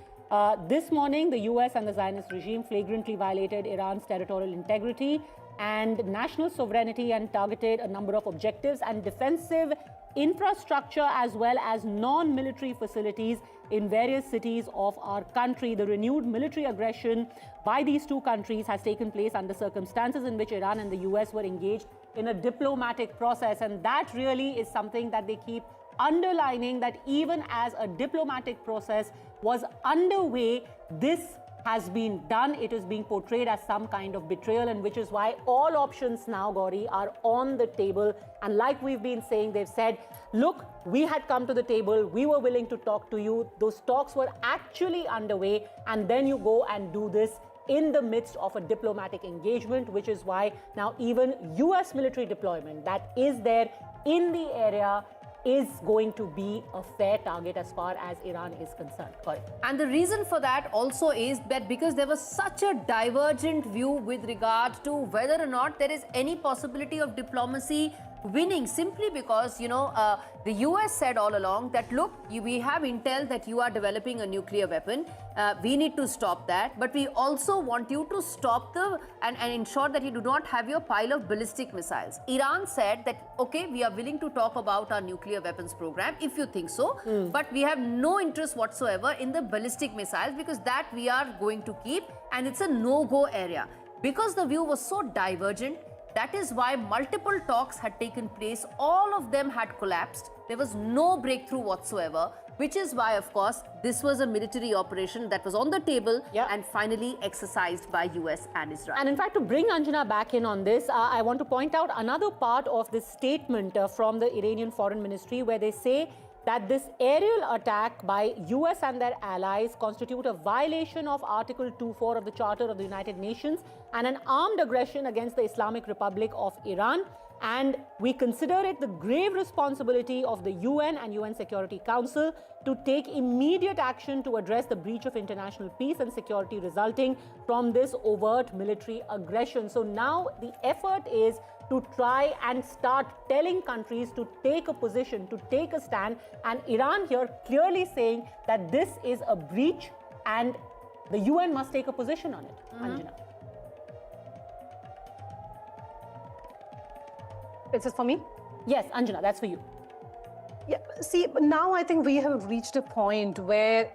This morning, the US and the Zionist regime flagrantly violated Iran's territorial integrity and national sovereignty and targeted a number of objectives and defensive infrastructure as well as non-military facilities in various cities of our country. The renewed military aggression by these two countries has taken place under circumstances in which Iran and the US were engaged in a diplomatic process, and that really is something that they keep underlining, that even as a diplomatic process was underway, this has been done. It is being portrayed as some kind of betrayal, and which is why all options now, Gauri, are on the table. And like we've been saying, they've said, look, we had come to the table, we were willing to talk to you, those talks were actually underway, and then you go and do this in the midst of a diplomatic engagement, which is why now even US military deployment that is there in the area is going to be a fair target as far as Iran is concerned. Correct.
And the reason for that also is that because there was such a divergent view with regard to whether or not there is any possibility of diplomacy winning, simply because, the US said all along that, look, we have intel that you are developing a nuclear weapon. We need to stop that. But we also want you to stop and ensure that you do not have your pile of ballistic missiles. Iran said that, okay, we are willing to talk about our nuclear weapons program if you think so. But we have no interest whatsoever in the ballistic missiles because that we are going to keep, and it's a no-go area. Because the view was so divergent, that is why multiple talks had taken place. All of them had collapsed. There was no breakthrough whatsoever, which is why, of course, this was a military operation that was on the table and finally exercised by US and Israel.
And in fact, to bring Anjana back in on this, I want to point out another part of this statement from the Iranian Foreign Ministry, where they say that this aerial attack by US and their allies constitute a violation of Article 2.4 of the Charter of the United Nations and an armed aggression against the Islamic Republic of Iran. And we consider it the grave responsibility of the UN and UN Security Council to take immediate action to address the breach of international peace and security resulting from this overt military aggression. So now the effort is to try and start telling countries to take a position, to take a stand. And Iran here clearly saying that this is a breach and the UN must take a position on it. Anjana.
Is it for me?
Yes, Anjana, that's for you.
Yeah, see, now I think we have reached a point where,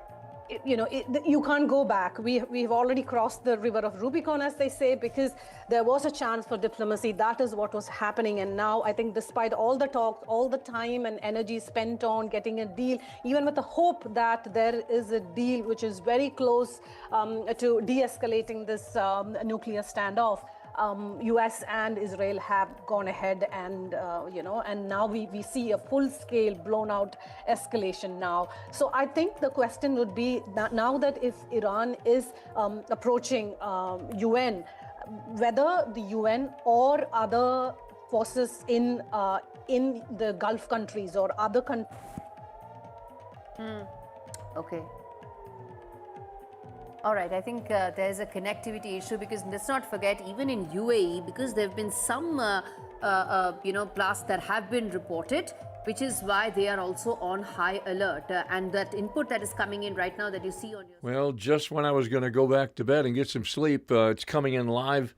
you can't go back. We've already crossed the river of Rubicon, as they say, because there was a chance for diplomacy. That is what was happening. And now I think despite all the talk, all the time and energy spent on getting a deal, even with the hope that there is a deal which is very close to de-escalating this nuclear standoff, US and Israel have gone ahead and, and now we see a full-scale blown-out escalation now. So I think the question would be that now that if Iran is approaching UN, whether the UN or other forces in the Gulf countries or other countries.
Okay. All right, I think there's a connectivity issue because let's not forget, even in UAE, because there have been some, blasts that have been reported, which is why they are also on high alert. And that input that is coming in right now that you see on your...
Well, just when I was going to go back to bed and get some sleep, it's coming in live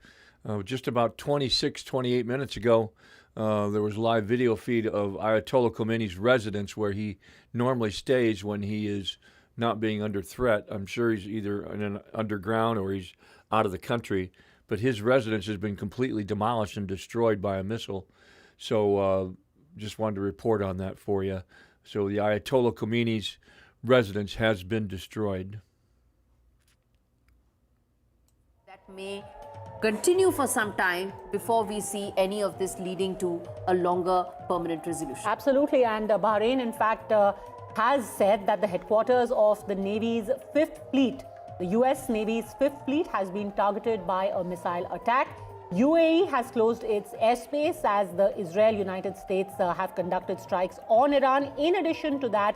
just about 28 minutes ago. There was a live video feed of Ayatollah Khomeini's residence where he normally stays when he is not being under threat. I'm sure he's either in an underground or he's out of the country, but his residence has been completely demolished and destroyed by a missile. So just wanted to report on that for you. So the Ayatollah Khomeini's residence has been destroyed.
That may continue for some time before we see any of this leading to a longer permanent resolution.
Absolutely, and Bahrain, in fact, has said that the headquarters of the Navy's 5th Fleet, the US Navy's 5th Fleet, has been targeted by a missile attack. UAE has closed its airspace as the Israel-United States have conducted strikes on Iran. In addition to that,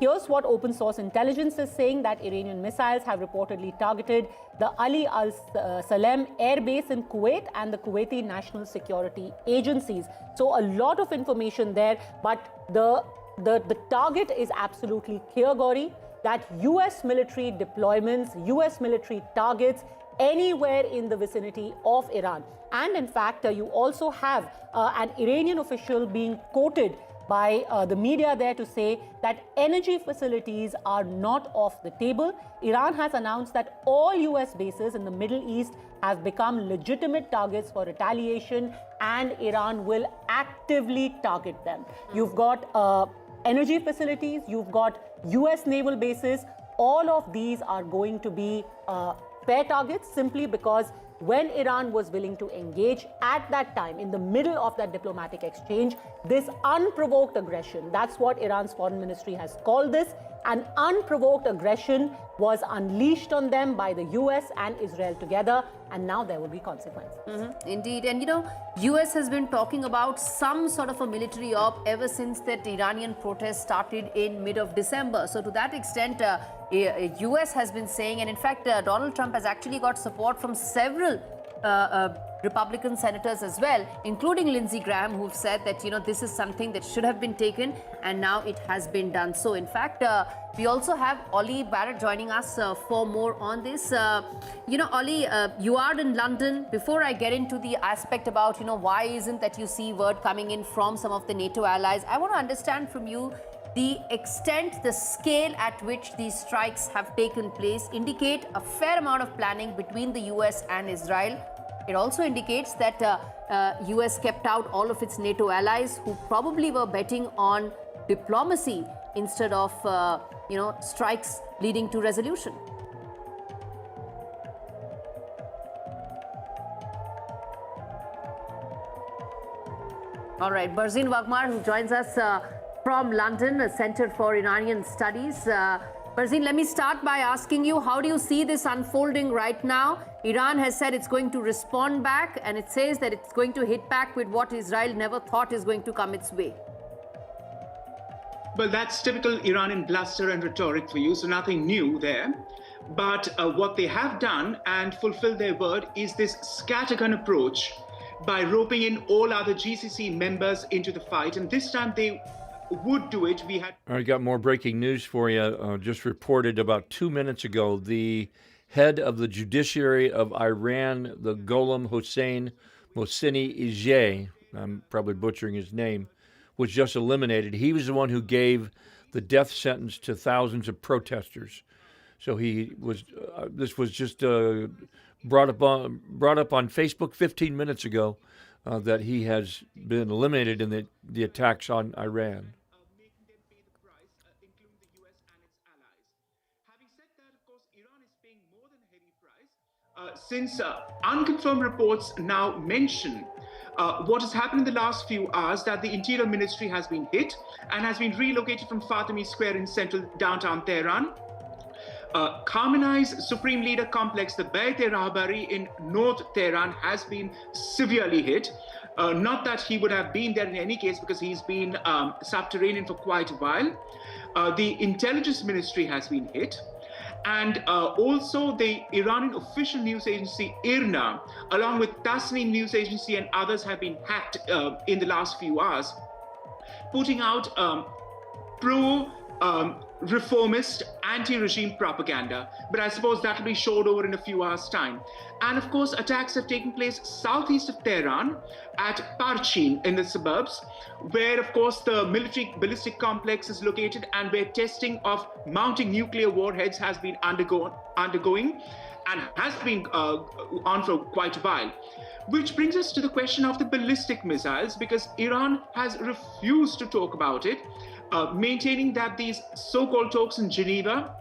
Here's what open source intelligence is saying, that Iranian missiles have reportedly targeted the Ali al-Salem air base in Kuwait and the Kuwaiti national security agencies. So a lot of information there, but the target is absolutely clear, Gauri, that US military deployments, US military targets anywhere in the vicinity of Iran. And in fact, you also have an Iranian official being quoted by the media there to say that energy facilities are not off the table. Iran has announced that all US bases in the Middle East have become legitimate targets for retaliation, and Iran will actively target them. You've got energy facilities, you've got US naval bases. All of these are going to be fair targets, simply because when Iran was willing to engage at that time, in the middle of that diplomatic exchange, this unprovoked aggression, that's what Iran's foreign ministry has called this, an unprovoked aggression was unleashed on them by the US and Israel together, and now there will be consequences.
Indeed. And US has been talking about some sort of a military op ever since that Iranian protest started in mid of December. So to that extent, US has been saying, and in fact, Donald Trump has actually got support from several Republican senators as well, including Lindsey Graham, who've said that, this is something that should have been taken, and now it has been done. So in fact, we also have Ollie Barrett joining us for more on this. Ollie, you are in London. Before I get into the aspect about, why isn't that you see word coming in from some of the NATO allies, I want to understand from you the extent, the scale at which these strikes have taken place indicate a fair amount of planning between the US and Israel. It also indicates that US kept out all of its NATO allies who probably were betting on diplomacy instead of, strikes leading to resolution. All right, Barzin Wagmar, who joins us from London, Center for Iranian Studies. Barzin, let me start by asking you, how do you see this unfolding right now? Iran has said it's going to respond back, and it says that it's going to hit back with what Israel never thought is going to come its way.
Well, that's typical Iranian bluster and rhetoric for you, so nothing new there. But what they have done and fulfilled their word is this scattergun approach by roping in all other GCC members into the fight. And this time they would do it.
I got more breaking news for you. Just reported about 2 minutes ago, the head of the judiciary of Iran, the Gholam Hossein Mohseni-Ejei, I'm probably butchering his name, was just eliminated. He was the one who gave the death sentence to thousands of protesters. So he was. This was just brought up on Facebook 15 minutes ago that he has been eliminated in the attacks on Iran.
Since unconfirmed reports now mention what has happened in the last few hours, that the Interior Ministry has been hit and has been relocated from Fatemi Square in central downtown Tehran. Khamenei's Supreme Leader complex, the Beit-e-Rahbari in North Tehran, has been severely hit. Not that he would have been there in any case, because he's been subterranean for quite a while. The Intelligence Ministry has been hit. And also the Iranian official news agency IRNA, along with Tasnim news agency and others, have been hacked in the last few hours, putting out pro-reformist, anti-regime propaganda. But I suppose that will be showed over in a few hours' time. And of course, attacks have taken place southeast of Tehran at Parchin in the suburbs, where of course the military ballistic complex is located and where testing of mounting nuclear warheads has been undergoing and has been on for quite a while. Which brings us to the question of the ballistic missiles, because Iran has refused to talk about it, maintaining that these so-called talks in Geneva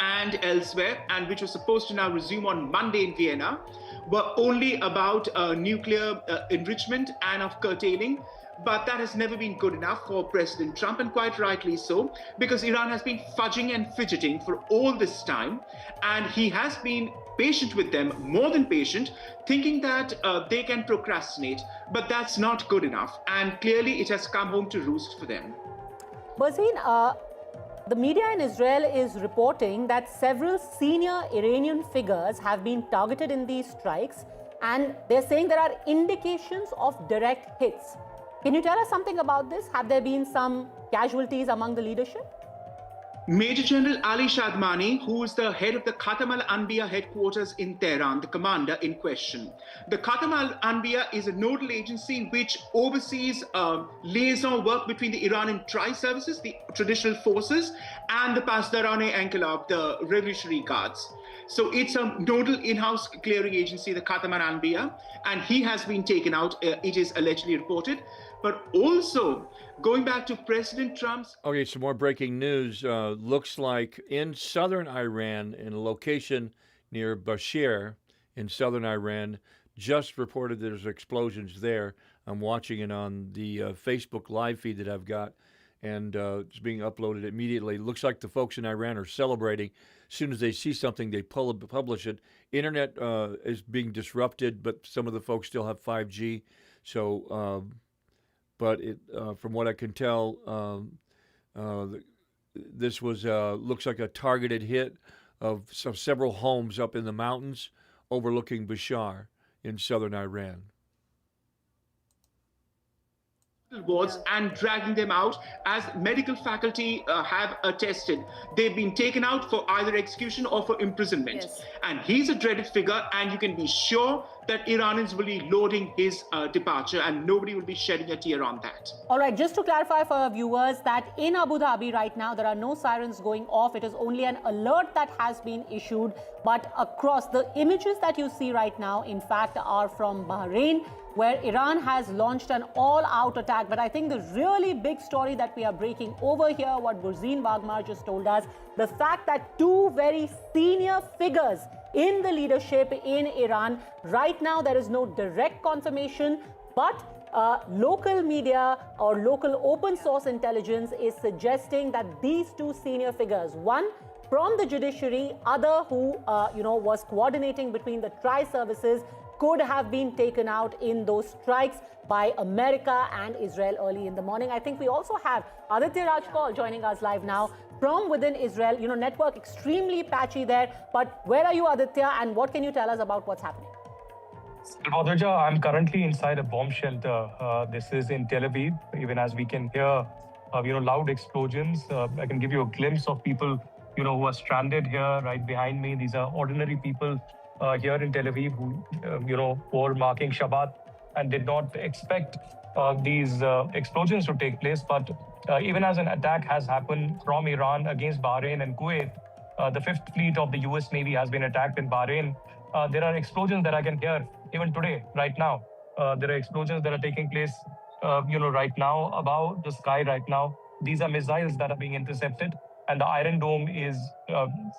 and elsewhere, and which was supposed to now resume on Monday in Vienna, were only about nuclear enrichment and of curtailing. But that has never been good enough for President Trump, and quite rightly so, because Iran has been fudging and fidgeting for all this time, and he has been patient with them, more than patient, thinking that they can procrastinate. But that's not good enough, and clearly it has come home to roost for them.
Barzin, The media in Israel is reporting that several senior Iranian figures have been targeted in these strikes, and they're saying there are indications of direct hits. Can you tell us something about this? Have there been some casualties among the leadership?
Major General Ali Shadmani, who is the head of the Khatam al-Anbiya headquarters in Tehran, the commander in question. The Khatam al-Anbiya is a nodal agency which oversees liaison work between the Iranian tri-services, the traditional forces, and the Pasdarane Enkilab, the Revolutionary Guards. So it's a nodal in-house clearing agency, the Khatam al-Anbiya, and he has been taken out, it is allegedly reported. But also, going back to President Trump's...
Okay, some more breaking news. Looks like in southern Iran, in a location near Bashir in southern Iran, just reported there's explosions there. I'm watching it on the Facebook live feed that I've got, and it's being uploaded immediately. Looks like the folks in Iran are celebrating. As soon as they see something, they publish it. Internet is being disrupted, but some of the folks still have 5G. So... but from what I can tell, this was looks like a targeted hit of several homes up in the mountains overlooking Bashar in southern Iran.
Wards and dragging them out, as medical faculty have attested. They've been taken out for either execution or for imprisonment. Yes. And he's a dreaded figure, and you can be sure that Iranians will be loading his departure, and nobody will be shedding a tear on that.
All right, just to clarify for our viewers that in Abu Dhabi right now, there are no sirens going off. It is only an alert that has been issued. But across the images that you see right now, in fact, are from Bahrain, where Iran has launched an all-out attack. But I think the really big story that we are breaking over here, what Burzeen Bagmar just told us, the fact that two very senior figures in the leadership in Iran, right now there is no direct confirmation, but local media or local open source intelligence is suggesting that these two senior figures, one from the judiciary, other who was coordinating between the tri-services, could have been taken out in those strikes by America and Israel early in the morning. I think we also have Aditya Rajkol joining us live now from within Israel. Network extremely patchy there. But where are you, Aditya, and what can you tell us about what's happening?
Aditya, I'm currently inside a bomb shelter. This is in Tel Aviv. Even as we can hear, loud explosions. I can give you a glimpse of people, who are stranded here right behind me. These are ordinary people here in Tel Aviv who, were marking Shabbat and did not expect these explosions to take place. But even as an attack has happened from Iran against Bahrain and Kuwait, the Fifth Fleet of the US Navy has been attacked in Bahrain. There are explosions that I can hear even today, right now. There are explosions that are taking place, right now, above the sky right now. These are missiles that are being intercepted, and the Iron Dome is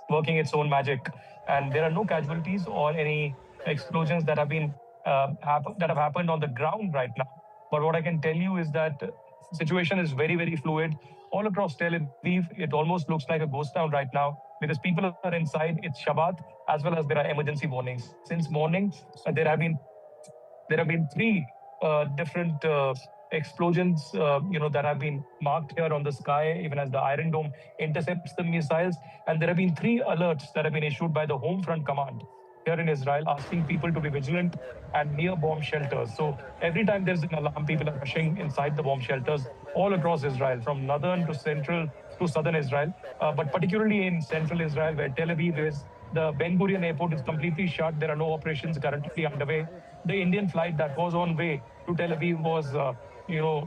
working its own magic. And there are no casualties or any explosions that have been that have happened on the ground right now. But what I can tell you is that the situation is very, very fluid. All across Tel Aviv, it almost looks like a ghost town right now because people are inside. It's Shabbat, as well as there are emergency warnings. Since morning, there have been three different explosions, that have been marked here on the sky, even as the Iron Dome intercepts the missiles. And there have been three alerts that have been issued by the Home Front Command here in Israel, asking people to be vigilant and near bomb shelters. So every time there's an alarm, people are rushing inside the bomb shelters all across Israel, from northern to central to southern Israel, but particularly in central Israel, where Tel Aviv is. The Ben Gurion airport is completely shut. There are no operations currently underway. The Indian flight that was on way to Tel Aviv was,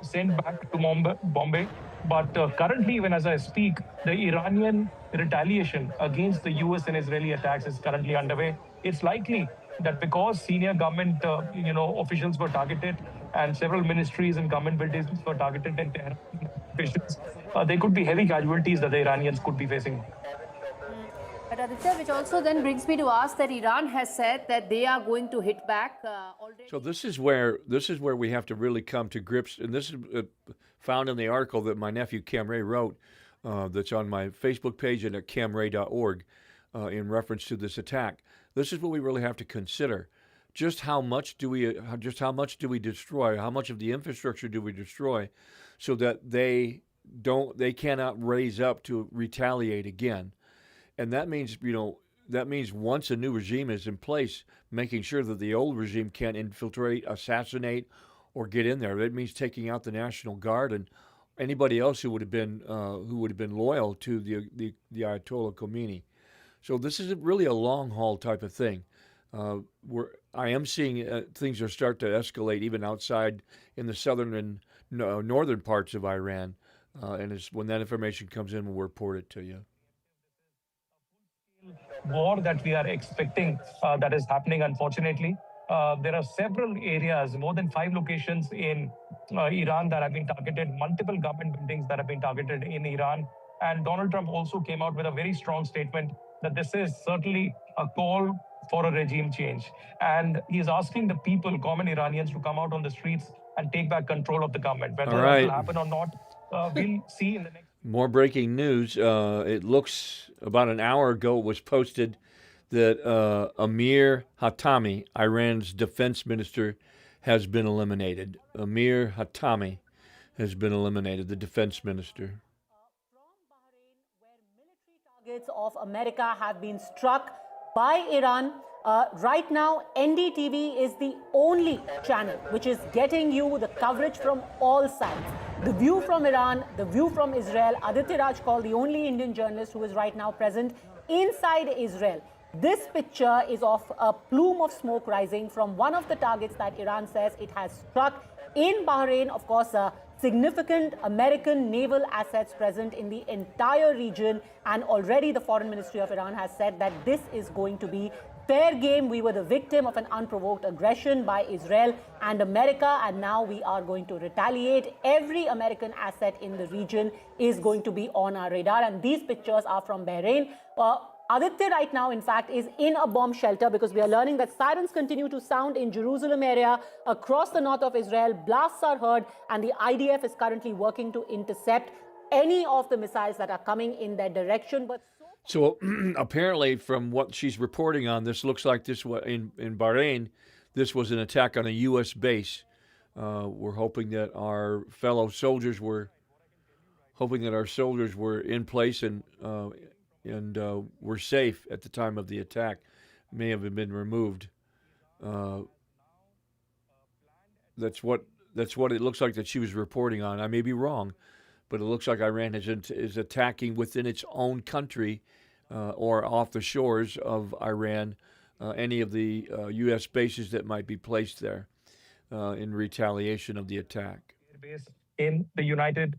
sent back to Bombay. But currently, even as I speak, the Iranian retaliation against the US and Israeli attacks is currently underway. It's likely that because senior government, officials were targeted and several ministries and government buildings were targeted in Tehran, there could be heavy casualties that the Iranians could be facing.
But Aditya, which also then brings me to ask that Iran has said that they are going to hit back already.
So this is where we have to really come to grips, and this is found in the article that my nephew Cam Ray wrote, that's on my Facebook page and at camray.org, in reference to this attack. This is what we really have to consider: just how much do we destroy? How much of the infrastructure do we destroy, so that they they cannot raise up to retaliate again. And that means, once a new regime is in place, making sure that the old regime can't infiltrate, assassinate, or get in there. That means taking out the National Guard and anybody else who would have been loyal to the Ayatollah Khomeini. So this is really a long haul type of thing. I am seeing things are start to escalate even outside in the southern and northern parts of Iran. And when that information comes in, we'll report it to you.
War that we are expecting that is happening, unfortunately. There are several areas, more than 5 locations in Iran that have been targeted, multiple government buildings that have been targeted in Iran. And Donald Trump also came out with a very strong statement that this is certainly a call for a regime change. And he's asking the people, common Iranians, to come out on the streets and take back control of the government. Whether that will happen or not, we'll see in the next.
More breaking news. It looks about an hour ago it was posted that Amir Hatami, Iran's defense minister, has been eliminated. Amir Hatami has been eliminated, the defense minister.
From Bahrain, where military targets of America have been struck by Iran, right now NDTV is the only channel which is getting you the coverage from all sides. The view from Iran, the view from Israel. Aditya Rajkal, the only Indian journalist who is right now present inside Israel. This picture is of a plume of smoke rising from one of the targets that Iran says it has struck in Bahrain. Of course, significant American naval assets present in the entire region. And already the Foreign Ministry of Iran has said that this is going to be fair game. We were the victim of an unprovoked aggression by Israel and America, and now we are going to retaliate. Every American asset in the region is going to be on our radar. And these pictures are from Bahrain. Aditya right now, in fact, is in a bomb shelter because we are learning that sirens continue to sound in Jerusalem area across the north of Israel. Blasts are heard, and the IDF is currently working to intercept any of the missiles that are coming in their direction. But
so apparently, from what she's reporting on, this looks like this was in Bahrain. This was an attack on a U.S. base. We're hoping that our fellow soldiers were in place and were safe at the time of the attack. May have been removed. That's what it looks like that she was reporting on. I may be wrong, but it looks like Iran is attacking within its own country or off the shores of Iran any of the U.S. bases that might be placed there in retaliation of the attack.
In the United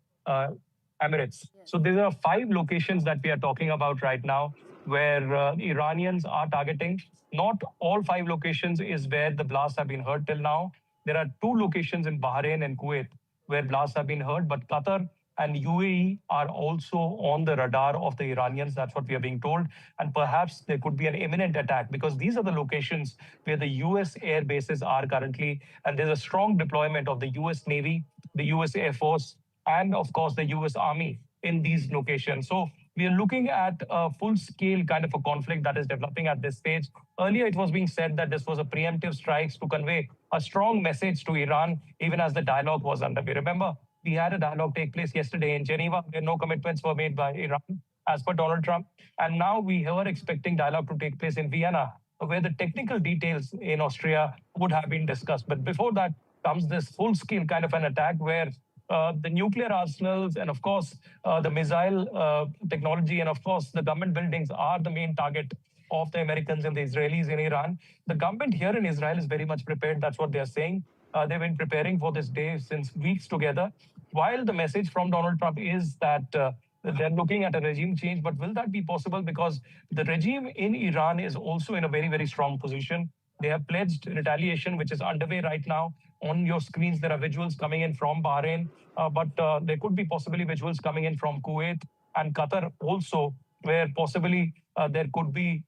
Emirates. So there are 5 locations that we are talking about right now where Iranians are targeting. Not all 5 locations is where the blasts have been heard till now. There are 2 locations in Bahrain and Kuwait where blasts have been heard, but Qatar and UAE are also on the radar of the Iranians. That's what we are being told. And perhaps there could be an imminent attack because these are the locations where the U.S. air bases are currently. And there's a strong deployment of the U.S. Navy, the U.S. Air Force, and of course the U.S. Army in these locations. So we are looking at a full-scale kind of a conflict that is developing at this stage. Earlier, it was being said that this was a preemptive strikes to convey a strong message to Iran, even as the dialogue was underway. Remember, we had a dialogue take place yesterday in Geneva where no commitments were made by Iran, as per Donald Trump. And now we are expecting dialogue to take place in Vienna, where the technical details in Austria would have been discussed. But before that comes this full-scale kind of an attack where the nuclear arsenals and, of course, the missile technology and, of course, the government buildings are the main target of the Americans and the Israelis in Iran. The government here in Israel is very much prepared. That's what they're saying. They've been preparing for this day since weeks together. While the message from Donald Trump is that they're looking at a regime change, but will that be possible? Because the regime in Iran is also in a very, very strong position. They have pledged retaliation, which is underway right now. On your screens, there are visuals coming in from Bahrain, but there could be possibly visuals coming in from Kuwait and Qatar also, where possibly there could be,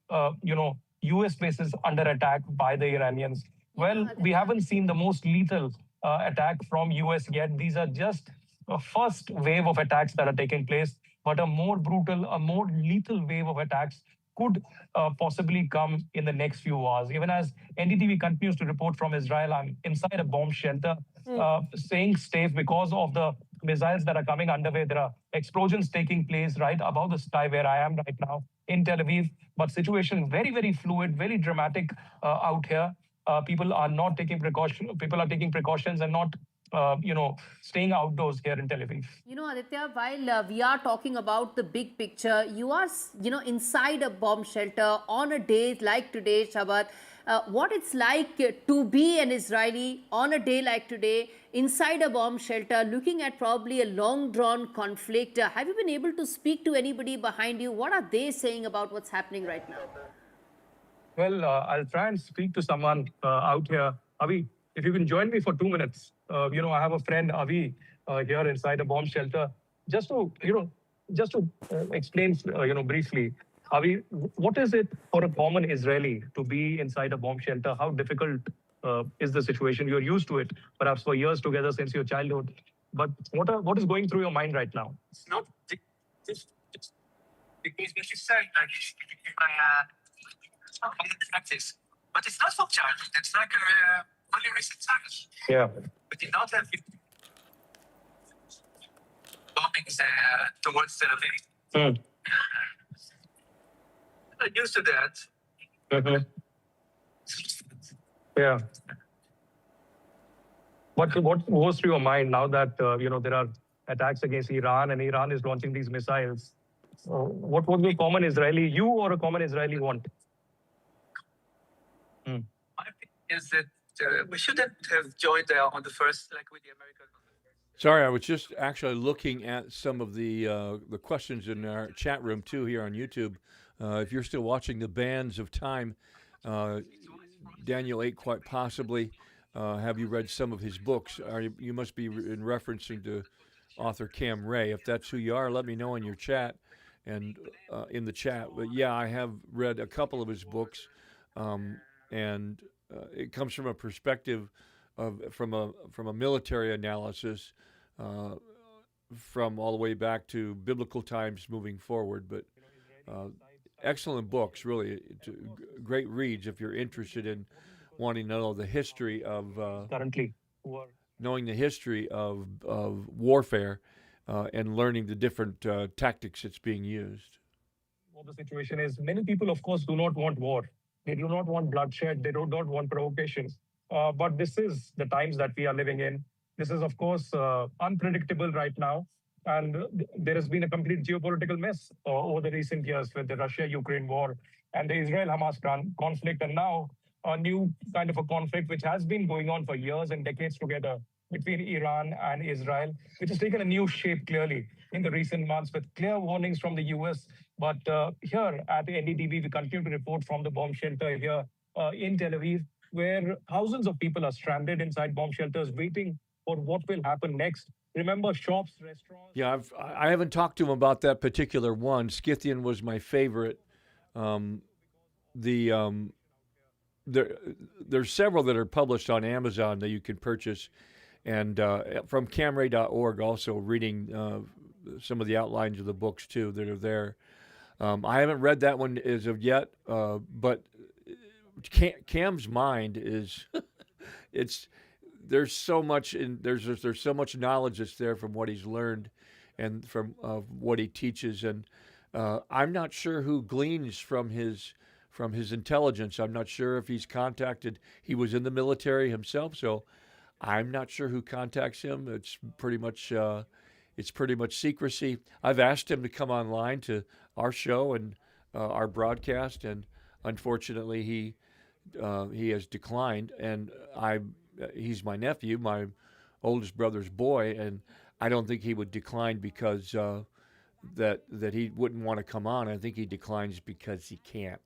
U.S. bases under attack by the Iranians. Well, we haven't seen the most lethal attack from U.S. yet. These are just a first wave of attacks that are taking place, but a more brutal, a more lethal wave of attacks could possibly come in the next few hours. Even as NDTV continues to report from Israel, I'm inside a bomb shelter, staying safe because of the missiles that are coming underway. There are explosions taking place right above the sky where I am right now in Tel Aviv. But situation very, very fluid, very dramatic out here. People are not taking precaution. People are taking precautions and not, staying outdoors here in Tel Aviv.
You know, Aditya, while we are talking about the big picture, you are, inside a bomb shelter on a day like today, Shabbat. What it's like to be an Israeli on a day like today, inside a bomb shelter, looking at probably a long-drawn conflict. Have you been able to speak to anybody behind you? What are they saying about what's happening right now?
Well, I'll try and speak to someone out here. Avi, if you can join me for 2 minutes. I have a friend, Avi, here inside a bomb shelter. Just to explain, briefly, Avi, what is it for a common Israeli to be inside a bomb shelter? How difficult is the situation? You're used to it, perhaps for years together since your childhood. But what is going through your mind right now?
It's not just because what you said, practice, but it's not from childhood. It's like only recent times.
Yeah.
We did not have bombings towards Tel Aviv. I'm used to that.
Yeah. What goes through your mind now that there are attacks against Iran and Iran is launching these missiles? What would a common Israeli, you or a common Israeli, want?
My opinion is that we shouldn't have joined on the first, like with the American.
Sorry, I was just actually looking at some of the questions in our chat room too here on YouTube. If you're still watching the Bands of Time, Daniel 8 quite possibly. Have you read some of his books? You must be in referencing to author Cam Ray. If that's who you are, let me know in your chat and in the chat. But yeah, I have read a couple of his books, and it comes from a perspective of from a military analysis, from all the way back to biblical times moving forward. But excellent books, really great reads if you're interested in wanting to know the history of knowing the history of warfare and learning the different tactics that's being used.
What the situation is, many people, of course, do not want war. They do not want bloodshed. They do not want provocations. But this is the times that we are living in. This is, of course, unpredictable right now. And there has been a complete geopolitical mess over the recent years with the Russia-Ukraine war and the Israel-Hamas conflict. And now a new kind of a conflict which has been going on for years and decades together between Iran and Israel, which has taken a new shape clearly in the recent months with clear warnings from the US. But here at the NDTV, we continue to report from the bomb shelter here in Tel Aviv, where thousands of people are stranded inside bomb shelters waiting for what will happen next. Remember, shops, restaurants.
Yeah, I haven't talked to him about that particular one. Scythian was my favorite. There's several that are published on Amazon that you can purchase, and from camray.org also reading some of the outlines of the books too that are there. I haven't read that one as of yet, but Cam's mind is there's so much there's so much knowledge that's there from what he's learned and from what he teaches, and I'm not sure who gleans from his intelligence. I'm not sure if he's contacted. He was in the military himself, so I'm not sure who contacts him. It's pretty much secrecy. I've asked him to come online to our show and our broadcast, and unfortunately he has declined. And he's my nephew, my oldest brother's boy, and I don't think he would decline because that he wouldn't want to come on. I think he declines because he can't.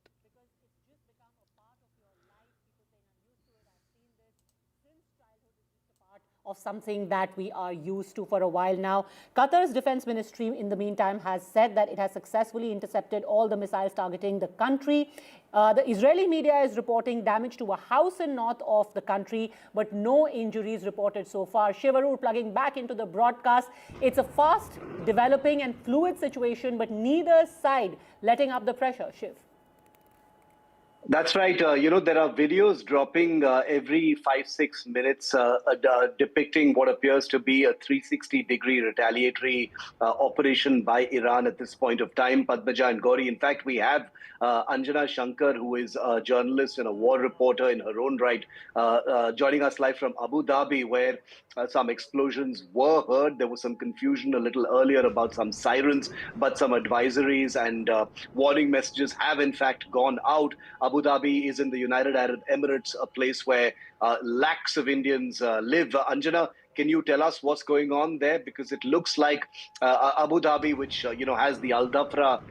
Of something that we are used to for a while now. Qatar's defense ministry, in the meantime, has said that it has successfully intercepted all the missiles targeting the country. The Israeli media is reporting damage to a house in north of the country, but no injuries reported so far. Shivarur, plugging back into the broadcast, it's a fast developing and fluid situation, but neither side letting up the pressure. Shiv.
That's right. There are videos dropping every 5-6 minutes depicting what appears to be a 360-degree retaliatory operation by Iran at this point of time. Padmaja and Gauri. In fact, we have Anjana Shankar, who is a journalist and a war reporter in her own right, joining us live from Abu Dhabi, where some explosions were heard. There was some confusion a little earlier about some sirens, but some advisories and warning messages have in fact gone out. Abu Dhabi is in the United Arab Emirates, a place where lakhs of Indians live. Anjana, can you tell us what's going on there? Because it looks like Abu Dhabi, which has the Al Dhafra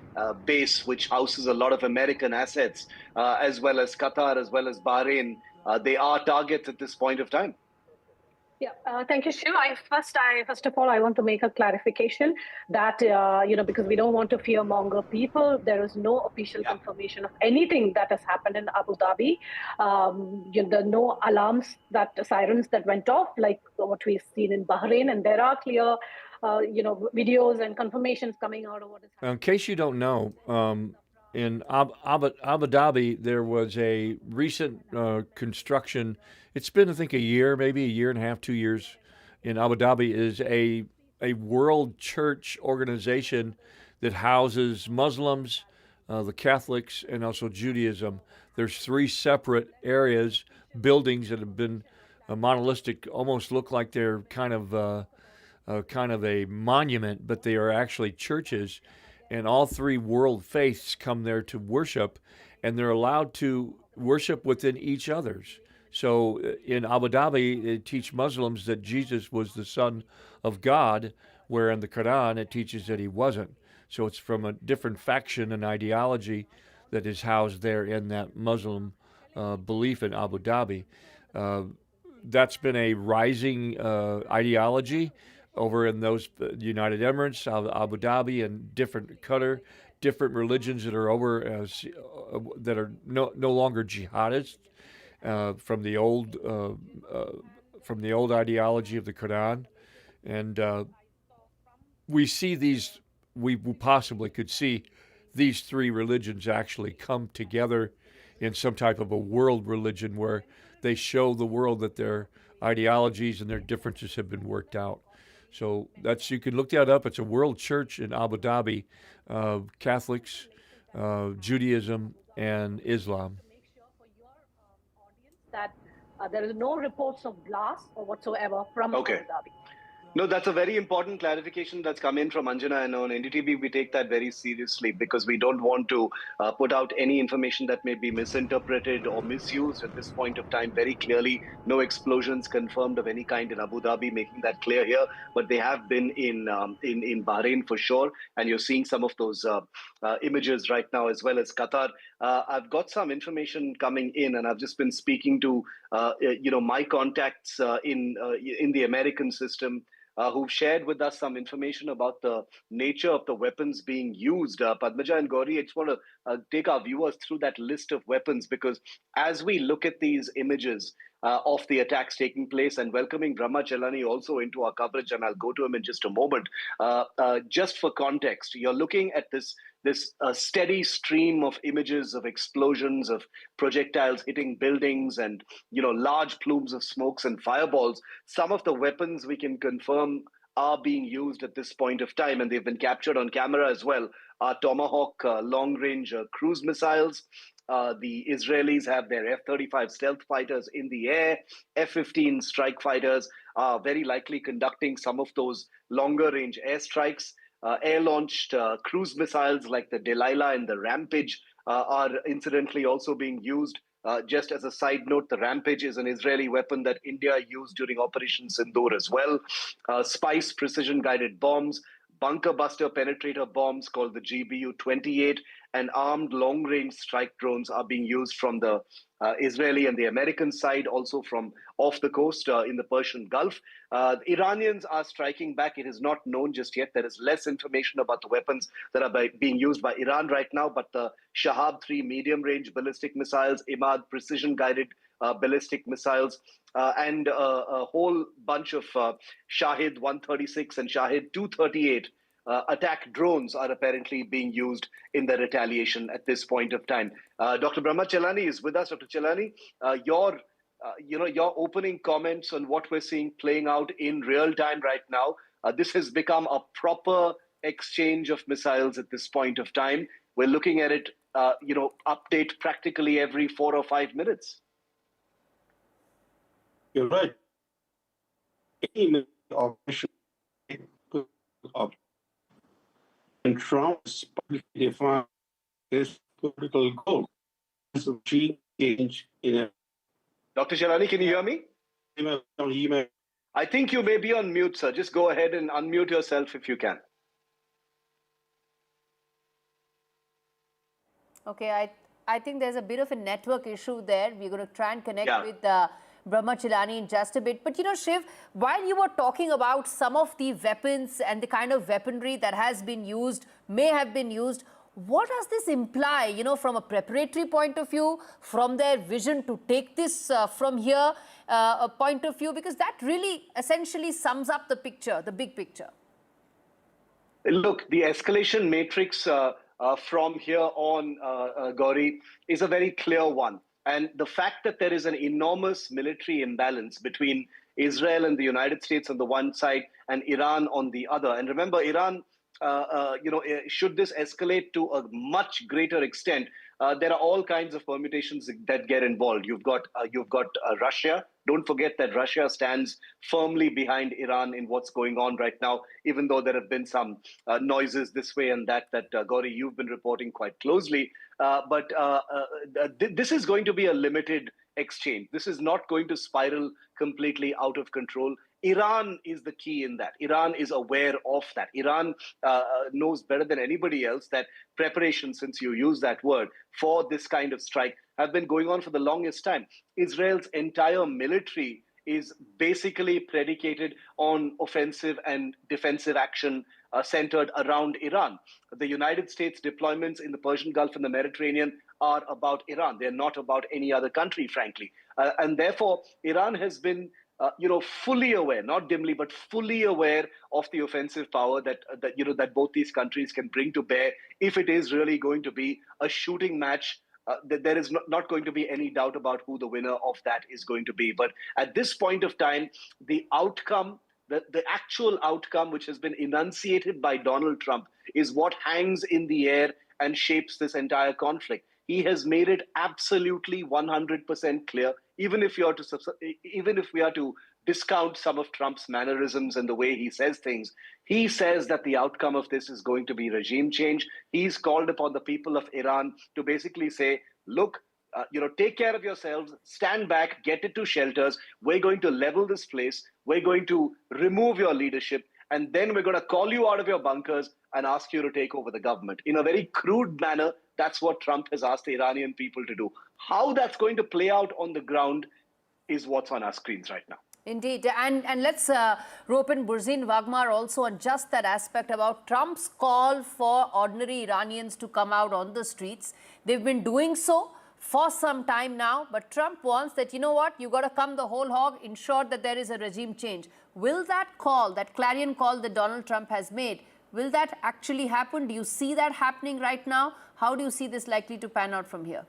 base, which houses a lot of American assets, as well as Qatar, as well as Bahrain, they are targets at this point of time.
Yeah, thank you, Shiv. First of all, I want to make a clarification that, because we don't want to fear-monger people, there is no official confirmation of anything that has happened in Abu Dhabi. No alarms, sirens that went off, like what we've seen in Bahrain, and there are clear, videos and confirmations coming out of what is happening.
In case you don't know, in Abu Dhabi, there was a recent construction. It's been, I think, a year, maybe a year and a half, 2 years. In Abu Dhabi is a world church organization that houses Muslims, the Catholics, and also Judaism. There's 3 separate areas, buildings that have been monolithic, almost look like they're kind of a monument, but they are actually churches. And all 3 world faiths come there to worship, and they're allowed to worship within each other's. So in Abu Dhabi, they teach Muslims that Jesus was the Son of God, where in the Quran it teaches that he wasn't. So it's from a different faction and ideology that is housed there in that Muslim belief in Abu Dhabi. That's been a rising ideology over in those United Emirates, Abu Dhabi, and different Qatar, different religions that are over that are no longer jihadists from the old ideology of the Quran, and we see these. We possibly could see these 3 religions actually come together in some type of a world religion where they show the world that their ideologies and their differences have been worked out. So you can look that up. It's a world church in Abu Dhabi, Catholics, Judaism, and Islam.
Make sure for your audience that there is no reports of blast or whatsoever from Abu Dhabi.
No, that's a very important clarification that's come in from Anjana, and on NDTV we take that very seriously because we don't want to put out any information that may be misinterpreted or misused at this point of time. Very clearly, no explosions confirmed of any kind in Abu Dhabi, making that clear here. But they have been in Bahrain for sure, and you're seeing some of those images right now, as well as Qatar. I've got some information coming in, and I've just been speaking to my contacts in the American system. Who've shared with us some information about the nature of the weapons being used. Padmaja and Gauri, I just want to take our viewers through that list of weapons, because as we look at these images of the attacks taking place, and welcoming Brahma Chelani also into our coverage, and I'll go to him in just a moment. Just for context, you're looking at this steady stream of images of explosions, of projectiles hitting buildings, and large plumes of smokes and fireballs. Some of the weapons we can confirm are being used at this point of time, and they've been captured on camera as well. Are Tomahawk long-range cruise missiles. The Israelis have their F-35 stealth fighters in the air. F-15 strike fighters are very likely conducting some of those longer-range airstrikes. Air-launched cruise missiles like the Delilah and the Rampage are incidentally also being used. Just as a side note, the Rampage is an Israeli weapon that India used during Operation Sindoor as well. Spice precision-guided bombs, bunker buster penetrator bombs called the GBU-28, and armed long-range strike drones are being used from the Israeli and the American side, also from off the coast in the Persian Gulf. The Iranians are striking back. It is not known just yet. There is less information about the weapons that are being used by Iran right now, but the Shahab-3 medium-range ballistic missiles, Imad precision-guided ballistic missiles, and a whole bunch of Shahid 136 and Shahid 238 attack drones are apparently being used in the retaliation at this point of time. Dr. Brahma Chelani is with us. Dr. Chelani, your opening comments on what we're seeing playing out in real time right now. This has become a proper exchange of missiles at this point of time. We're looking at it, update practically every 4 or 5 minutes.
You're right. Any operation and Trump publicly defined his political goal is to regime change in a.
Dr. Shalani, can you hear me? I think you may be on mute, sir. Just go ahead and unmute yourself if you can.
Okay, I think there's a bit of a network issue there. We're going to try and connect with Brahma Chelani in just a bit. But, Shiv, while you were talking about some of the weapons and the kind of weaponry that has been used, may have been used, what does this imply, from a preparatory point of view, from their vision to take this from here, a point of view? Because that really essentially sums up the picture, the big picture.
Look, the escalation matrix from here on, Gauri, is a very clear one. And the fact that there is an enormous military imbalance between Israel and the United States on the one side and Iran on the other. And remember, Iran, should this escalate to a much greater extent, there are all kinds of permutations that get involved. You've got Russia. Don't forget that Russia stands firmly behind Iran in what's going on right now, even though there have been some noises this way and that Gauri, you've been reporting quite closely. But this is going to be a limited exchange. This is not going to spiral completely out of control. Iran is the key in that. Iran is aware of that. Iran knows better than anybody else that preparation, since you use that word, for this kind of strike have been going on for the longest time. Israel's entire military is basically predicated on offensive and defensive action centered around Iran. The United States deployments in the Persian Gulf and the Mediterranean are about Iran. They're not about any other country, frankly. And therefore, Iran has been fully aware, not dimly, but fully aware of the offensive power that both these countries can bring to bear if it is really going to be a shooting match. There is not going to be any doubt about who the winner of that is going to be. But at this point of time, the outcome, the actual outcome, which has been enunciated by Donald Trump, is what hangs in the air and shapes this entire conflict. He has made it absolutely 100% clear, even if we are to discount some of Trump's mannerisms and the way he says things, he says that the outcome of this is going to be regime change. He's called upon the people of Iran to basically say, look, take care of yourselves, stand back, get into shelters. We're going to level this place. We're going to remove your leadership. And then we're going to call you out of your bunkers and ask you to take over the government. In a very crude manner, that's what Trump has asked the Iranian people to do. How that's going to play out on the ground is what's on our screens right now.
Indeed. And let's rope in Burzin Wagmar also on just that aspect about Trump's call for ordinary Iranians to come out on the streets. They've been doing so for some time now, but Trump wants that, you know what, you got to come the whole hog, ensure that there is a regime change. Will that call, that clarion call that Donald Trump has made, will that actually happen? Do you see that happening right now? How do you see this likely to pan out from here?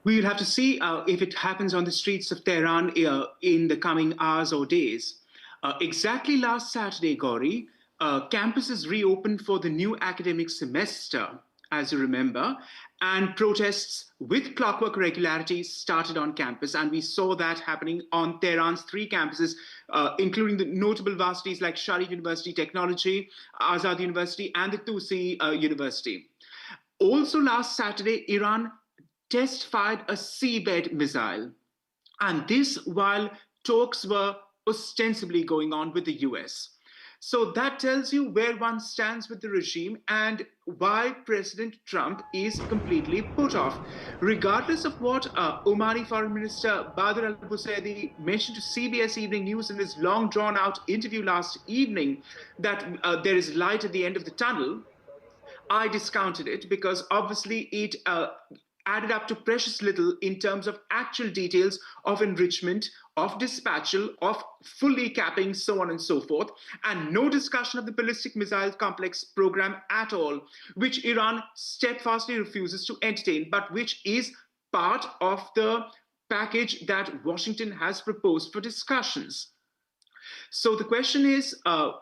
We will have to see if it happens on the streets of Tehran in the coming hours or days. Exactly last Saturday, Gauri, campuses reopened for the new academic semester, as you remember, and protests with clockwork regularity started on campus. And we saw that happening on Tehran's 3 campuses, including the notable varsities like Sharif University Technology, Azad University, and the Tusi University. Also last Saturday, Iran test-fired a seabed missile. And this while talks were ostensibly going on with the US. So that tells you where one stands with the regime and why President Trump is completely put off. Regardless of what Omani Foreign Minister Badr al-Busaidi mentioned to CBS Evening News in his long drawn-out interview last evening, that there is light at the end of the tunnel, I discounted it because obviously it added up to precious little in terms of actual details of enrichment, of dispatchal, of fully capping, so on and so forth, and no discussion of the ballistic missile complex program at all, which Iran steadfastly refuses to entertain, but which is part of the package that Washington has proposed for discussions. So the question is,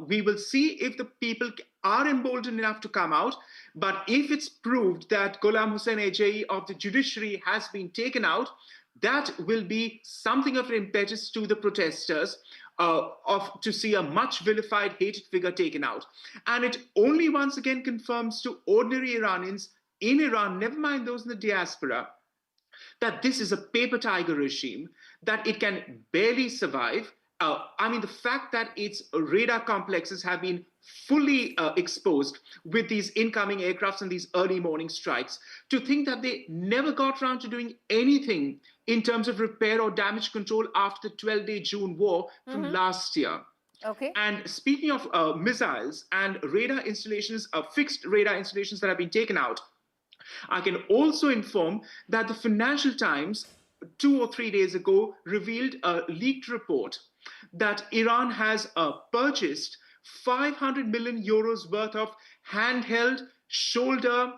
we will see if the people are emboldened enough to come out, but if it's proved that Ghulam Hussain Ejei of the judiciary has been taken out, that will be something of an impetus to the protesters to see a much vilified, hated figure taken out. And it only once again confirms to ordinary Iranians in Iran, never mind those in the diaspora, that this is a paper tiger regime, that it can barely survive. I mean, the fact that its radar complexes have been fully exposed with these incoming aircrafts and these early morning strikes, to think that they never got around to doing anything in terms of repair or damage control after the 12-day June war from last year.
Okay.
And speaking of missiles and radar installations, fixed radar installations that have been taken out, I can also inform that the Financial Times 2 or 3 days ago revealed a leaked report that Iran has purchased 500 million euros worth of handheld shoulder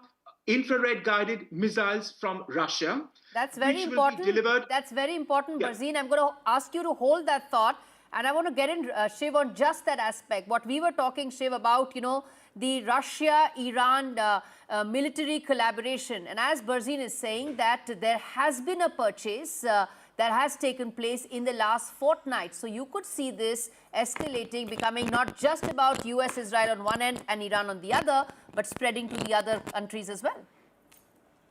infrared guided missiles from Russia.
That's very important. That's very important, Barzeen. I'm going to ask you to hold that thought. And I want to get in, Shiv, on just that aspect. What we were talking, Shiv, about, you know, the Russia-Iran military collaboration. And as Barzeen is saying, that there has been a purchase that has taken place in the last fortnight. So you could see this escalating, becoming not just about US, Israel on one end and Iran on the other, but spreading to the other countries as well.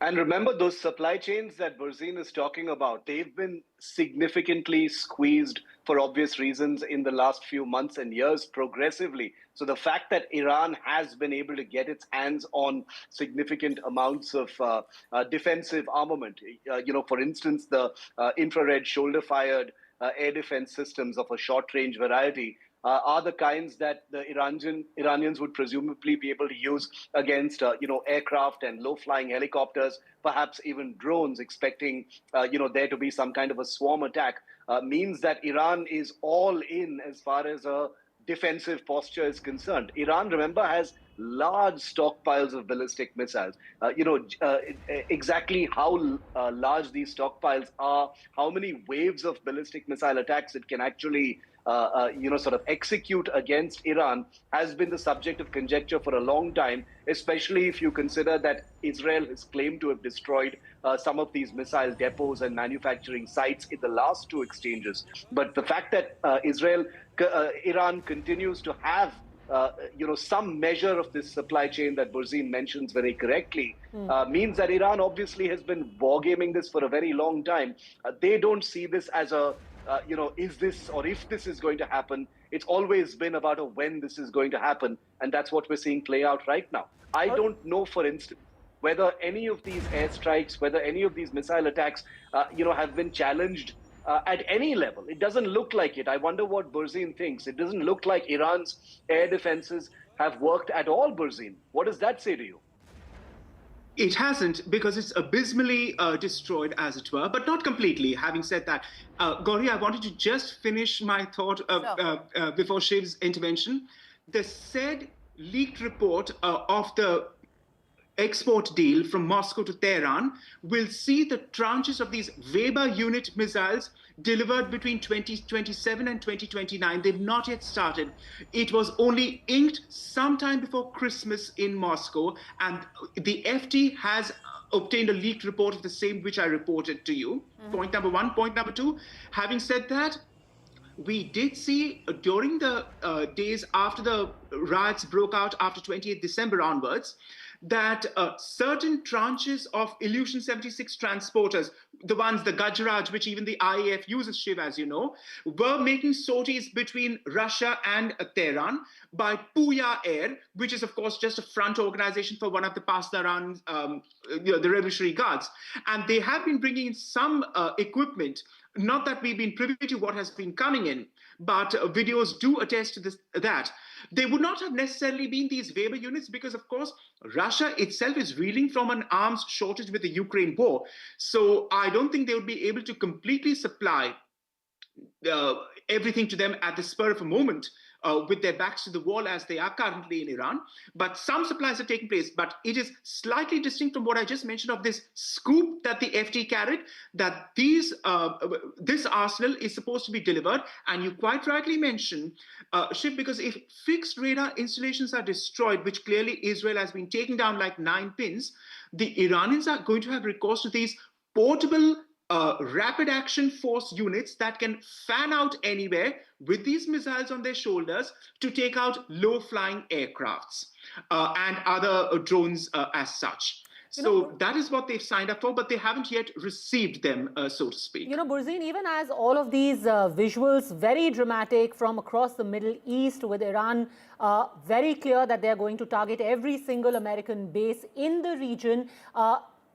And remember, those supply chains that Barzeen is talking about, they've been significantly squeezed for obvious reasons in the last few months and years progressively. So the fact that Iran has been able to get its hands on significant amounts of defensive armament, for instance, the infrared shoulder-fired air defense systems of a short-range variety, are the kinds that the Iranians would presumably be able to use against, aircraft and low-flying helicopters, perhaps even drones, expecting, there to be some kind of a swarm attack, means that Iran is all in as far as a defensive posture is concerned. Iran, remember, has large stockpiles of ballistic missiles. Exactly how large these stockpiles are, how many waves of ballistic missile attacks it can actually sort of execute against Iran has been the subject of conjecture for a long time, especially if you consider that Israel has claimed to have destroyed some of these missile depots and manufacturing sites in the last two exchanges. But the fact that Iran continues to have some measure of this supply chain that Barzeen mentions very correctly means that Iran obviously has been wargaming this for a very long time. They don't see this as a is this or if this is going to happen. It's always been about a when this is going to happen. And that's what we're seeing play out right now. I don't know, for instance, whether any of these airstrikes, whether any of these missile attacks, have been challenged at any level. It doesn't look like it. I wonder what Barzeen thinks. It doesn't look like Iran's air defenses have worked at all, Barzeen. What does that say to you?
It hasn't, because it's abysmally destroyed, as it were, but not completely. Having said that, Gauri, I wanted to just finish my thought before Shiv's intervention. The said leaked report of the export deal from Moscow to Tehran will see the tranches of these Weber unit missiles delivered between 2027 and 2029. They've not yet started. It was only inked sometime before Christmas in Moscow, and the FT has obtained a leaked report of the same, which I reported to you. Point number one. Point number two, having said that, we did see during the days after the riots broke out after 28th December onwards, that certain tranches of Ilyushin 76 transporters, the ones, the Gajraj, which even the IAF uses, Shiv, as you know, were making sorties between Russia and Tehran by Puya Air, which is, of course, just a front organization for one of the Pasdaran, the Revolutionary Guards. And they have been bringing in some equipment, not that we've been privy to what has been coming in, but videos do attest to that. They would not have necessarily been these Weber units because, of course, Russia itself is reeling from an arms shortage with the Ukraine war. So I don't think they would be able to completely supply everything to them at the spur of a moment with their backs to the wall as they are currently in Iran. But some supplies have taken place. But it is slightly distinct from what I just mentioned of this scoop that the FT carried, that this arsenal is supposed to be delivered. And you quite rightly mentioned, Shiv, because if fixed radar installations are destroyed, which clearly Israel has been taking down like 9 pins, the Iranians are going to have recourse to these portable rapid action force units that can fan out anywhere with these missiles on their shoulders to take out low-flying aircrafts and other drones as such. So that is what they've signed up for, but they haven't yet received them, so to speak.
You know, Burzine, even as all of these visuals, very dramatic from across the Middle East with Iran, very clear that they're going to target every single American base in the region.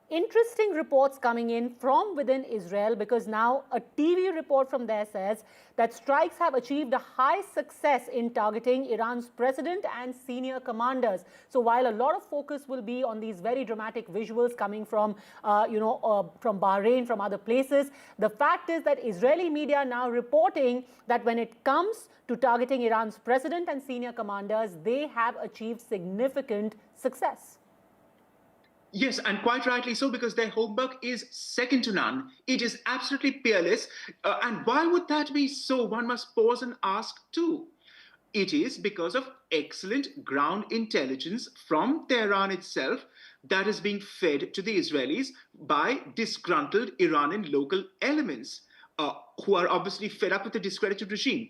Interesting reports coming in from within Israel, because now a TV report from there says that strikes have achieved a high success in targeting Iran's president and senior commanders. So while a lot of focus will be on these very dramatic visuals coming from, from Bahrain, from other places, the fact is that Israeli media are now reporting that when it comes to targeting Iran's president and senior commanders, they have achieved significant success.
Yes, and quite rightly so, because their homework is second to none. It is absolutely peerless. And why would that be so? One must pause and ask too. It is because of excellent ground intelligence from Tehran itself that is being fed to the Israelis by disgruntled Iranian local elements. Who are obviously fed up with the discredited regime.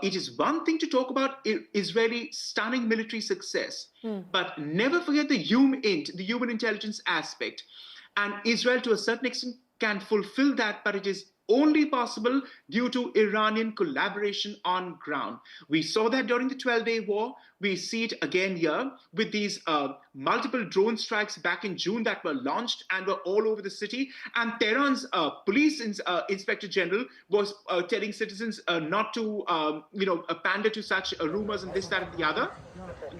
It is one thing to talk about Israeli stunning military success, but never forget the human intelligence aspect. And Israel, to a certain extent, can fulfill that, but it is only possible due to Iranian collaboration on ground. We saw that during the 12-day war. We see it again here with these multiple drone strikes back in June that were launched and were all over the city. And Tehran's police inspector general was telling citizens not to, pander to such rumors and this, that, and the other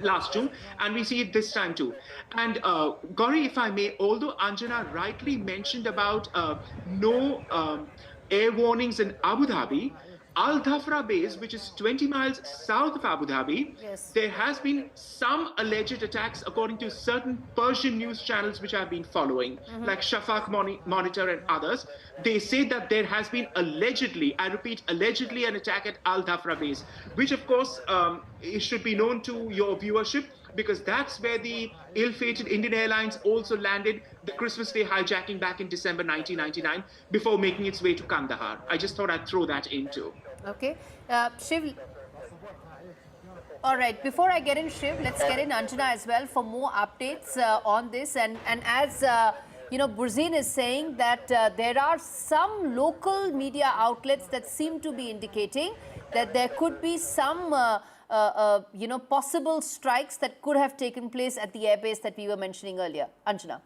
last June. And we see it this time too. And Gauri, if I may, although Anjana rightly mentioned about no air warnings in Abu Dhabi, Al Dhafra base, which is 20 miles south of Abu Dhabi, there has been some alleged attacks according to certain Persian news channels which I've been following, like Shafaq Monitor and others. They say that there has been allegedly, I repeat, allegedly an attack at Al Dhafra base, which of course it should be known to your viewership, because that's where the ill-fated Indian Airlines also landed the Christmas Day hijacking back in December 1999 before making its way to Kandahar. I just thought I'd throw that in too.
Okay. Shiv, all right, before I get in Shiv, let's get in Anjana as well for more updates on this. And as Burzine is saying that there are some local media outlets that seem to be indicating that there could be some possible strikes that could have taken place at the airbase that we were mentioning earlier. Anjana.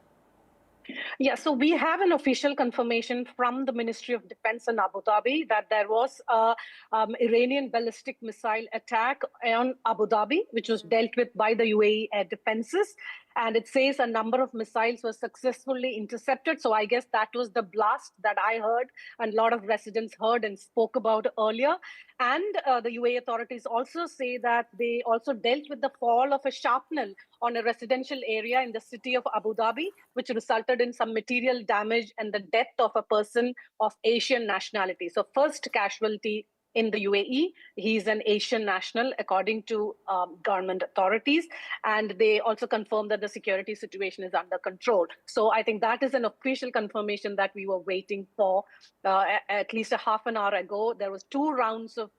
Yeah, so we have an official confirmation from the Ministry of Defense in Abu Dhabi that there was a Iranian ballistic missile attack on Abu Dhabi, which was dealt with by the UAE air defenses. And it says a number of missiles were successfully intercepted. So I guess that was the blast that I heard and a lot of residents heard and spoke about earlier. And the UAE authorities also say that they also dealt with the fall of a shrapnel on a residential area in the city of Abu Dhabi, which resulted in some material damage and the death of a person of Asian nationality. So first casualty in the UAE. He's an Asian national, according to government authorities. And they also confirmed that the security situation is under control. So I think that is an official confirmation that we were waiting for. At least a half an hour ago, there was 2 rounds of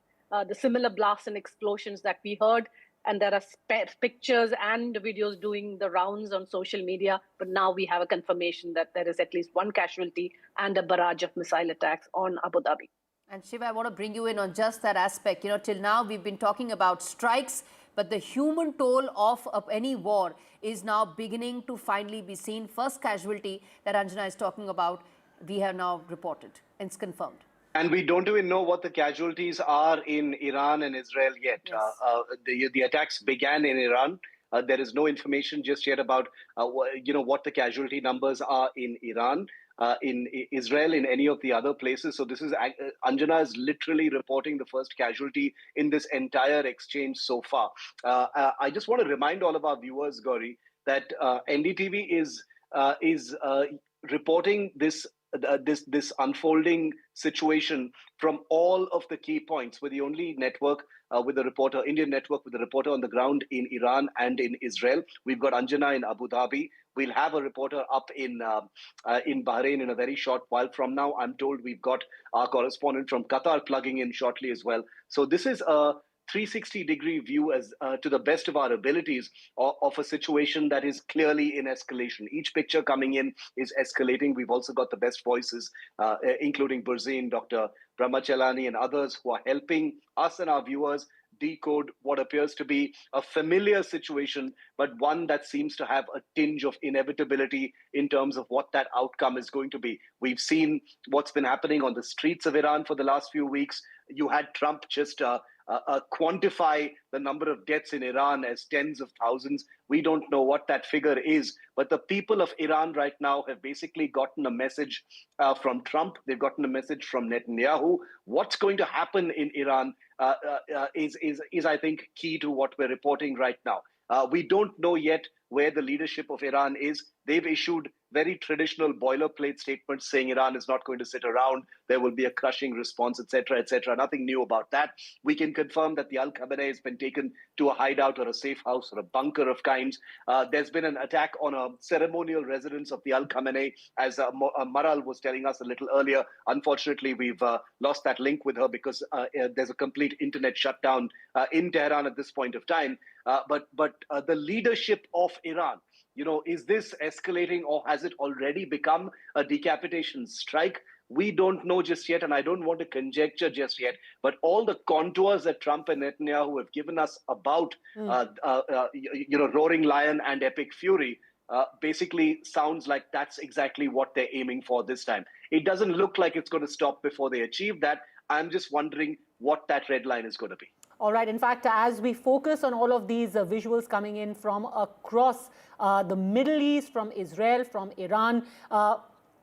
the similar blasts and explosions that we heard. And there are pictures and videos doing the rounds on social media. But now we have a confirmation that there is at least 1 casualty and a barrage of missile attacks on Abu Dhabi.
And Shiva, I want to bring you in on just that aspect. Till now we've been talking about strikes, but the human toll of any war is now beginning to finally be seen. First casualty that Anjana is talking about, we have now reported. It's confirmed.
And we don't even know what the casualties are in Iran and Israel yet.
Yes.
The attacks began in Iran. There is no information just yet about what the casualty numbers are in Iran, in Israel, in any of the other places. So this is Anjana is literally reporting the first casualty in this entire exchange so far. I just want to remind all of our viewers, Gauri, that NDTV is reporting this unfolding situation from all of the key points. We're the only network with a reporter, Indian network with a reporter on the ground in Iran and in Israel. We've got Anjana in Abu Dhabi. We'll have a reporter up in Bahrain in a very short while from now. I'm told we've got our correspondent from Qatar plugging in shortly as well. So this is a 360-degree view as to the best of our abilities of a situation that is clearly in escalation. Each picture coming in is escalating. We've also got the best voices, including Burzine, Dr. Brahmachalani, and others who are helping us and our viewers decode what appears to be a familiar situation, but one that seems to have a tinge of inevitability in terms of what that outcome is going to be. We've seen what's been happening on the streets of Iran for the last few weeks. You had Trump just quantify the number of deaths in Iran as tens of thousands. We don't know what that figure is, but the people of Iran right now have basically gotten a message from Trump. They've gotten a message from Netanyahu. What's going to happen in Iran is I think, key to what we're reporting right now. We don't know yet where the leadership of Iran is. They've issued very traditional boilerplate statements saying Iran is not going to sit around. There will be a crushing response, etc., etc. Nothing new about that. We can confirm that the Al Khamenei has been taken to a hideout or a safe house or a bunker of kinds. There's been an attack on a ceremonial residence of the Al Khamenei, as Maral was telling us a little earlier. Unfortunately, we've lost that link with her because there's a complete internet shutdown in Tehran at this point of time. But the leadership of Iran, is this escalating or has it already become a decapitation strike? We don't know just yet, and I don't want to conjecture just yet, but all the contours that Trump and Netanyahu have given us about, Roaring Lion and Epic Fury, basically sounds like that's exactly what they're aiming for this time. It doesn't look like it's going to stop before they achieve that. I'm just wondering what that red line is going to be.
All right. In fact, as we focus on all of these visuals coming in from across the Middle East, from Israel, from Iran,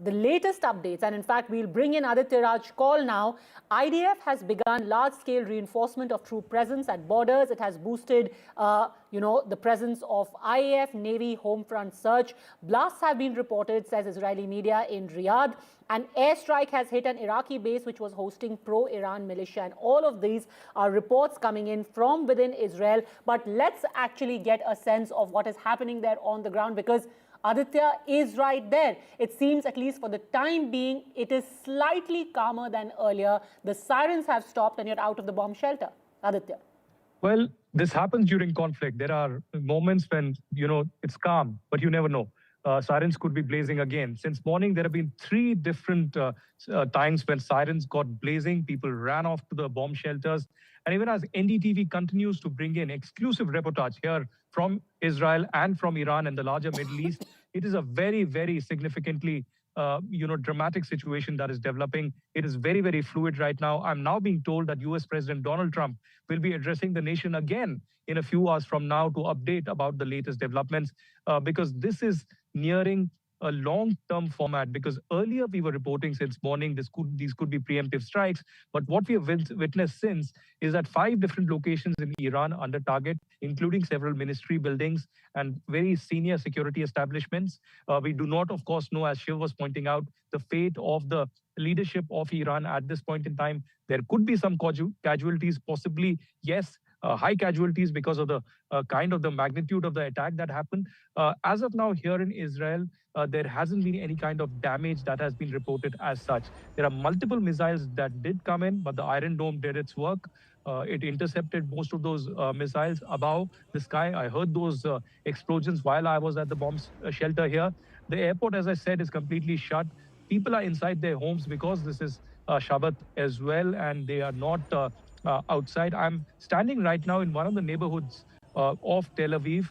the latest updates, and in fact, we'll bring in Aditya Raj Kaul now. IDF has begun large-scale reinforcement of troop presence at borders. It has boosted, the presence of IAF, Navy, home front search. Blasts have been reported, says Israeli media, in Riyadh. An airstrike has hit an Iraqi base which was hosting pro-Iran militia. And all of these are reports coming in from within Israel. But let's actually get a sense of what is happening there on the ground, because Aditya is right there. It seems, at least for the time being, it is slightly calmer than earlier. The sirens have stopped and you're out of the bomb shelter. Aditya.
Well, this happens during conflict. There are moments when, it's calm, but you never know. Sirens could be blazing again. Since morning, there have been 3 different times when sirens got blazing. People ran off to the bomb shelters. And even as NDTV continues to bring in exclusive reportage here from Israel and from Iran and the larger Middle East, it is a very, very significantly dramatic situation that is developing. It is very, very fluid right now. I'm now being told that US President Donald Trump will be addressing the nation again in a few hours from now to update about the latest developments, because this is nearing a long-term format, because earlier we were reporting since morning these could be preemptive strikes, but what we have witnessed since is that 5 different locations in Iran under target, including several ministry buildings and very senior security establishments. We do not, of course, know, as Shiv was pointing out, the fate of the leadership of Iran at this point in time. There could be some casualties, possibly, yes, high casualties because of the kind of the magnitude of the attack that happened. As of now, here in Israel, there hasn't been any kind of damage that has been reported as such. There are multiple missiles that did come in, but the Iron Dome did its work. It intercepted most of those missiles above the sky. I heard those explosions while I was at the bomb shelter here. The airport, as I said, is completely shut. People are inside their homes because this is Shabbat as well, and they are not outside. I'm standing right now in one of the neighborhoods of Tel Aviv,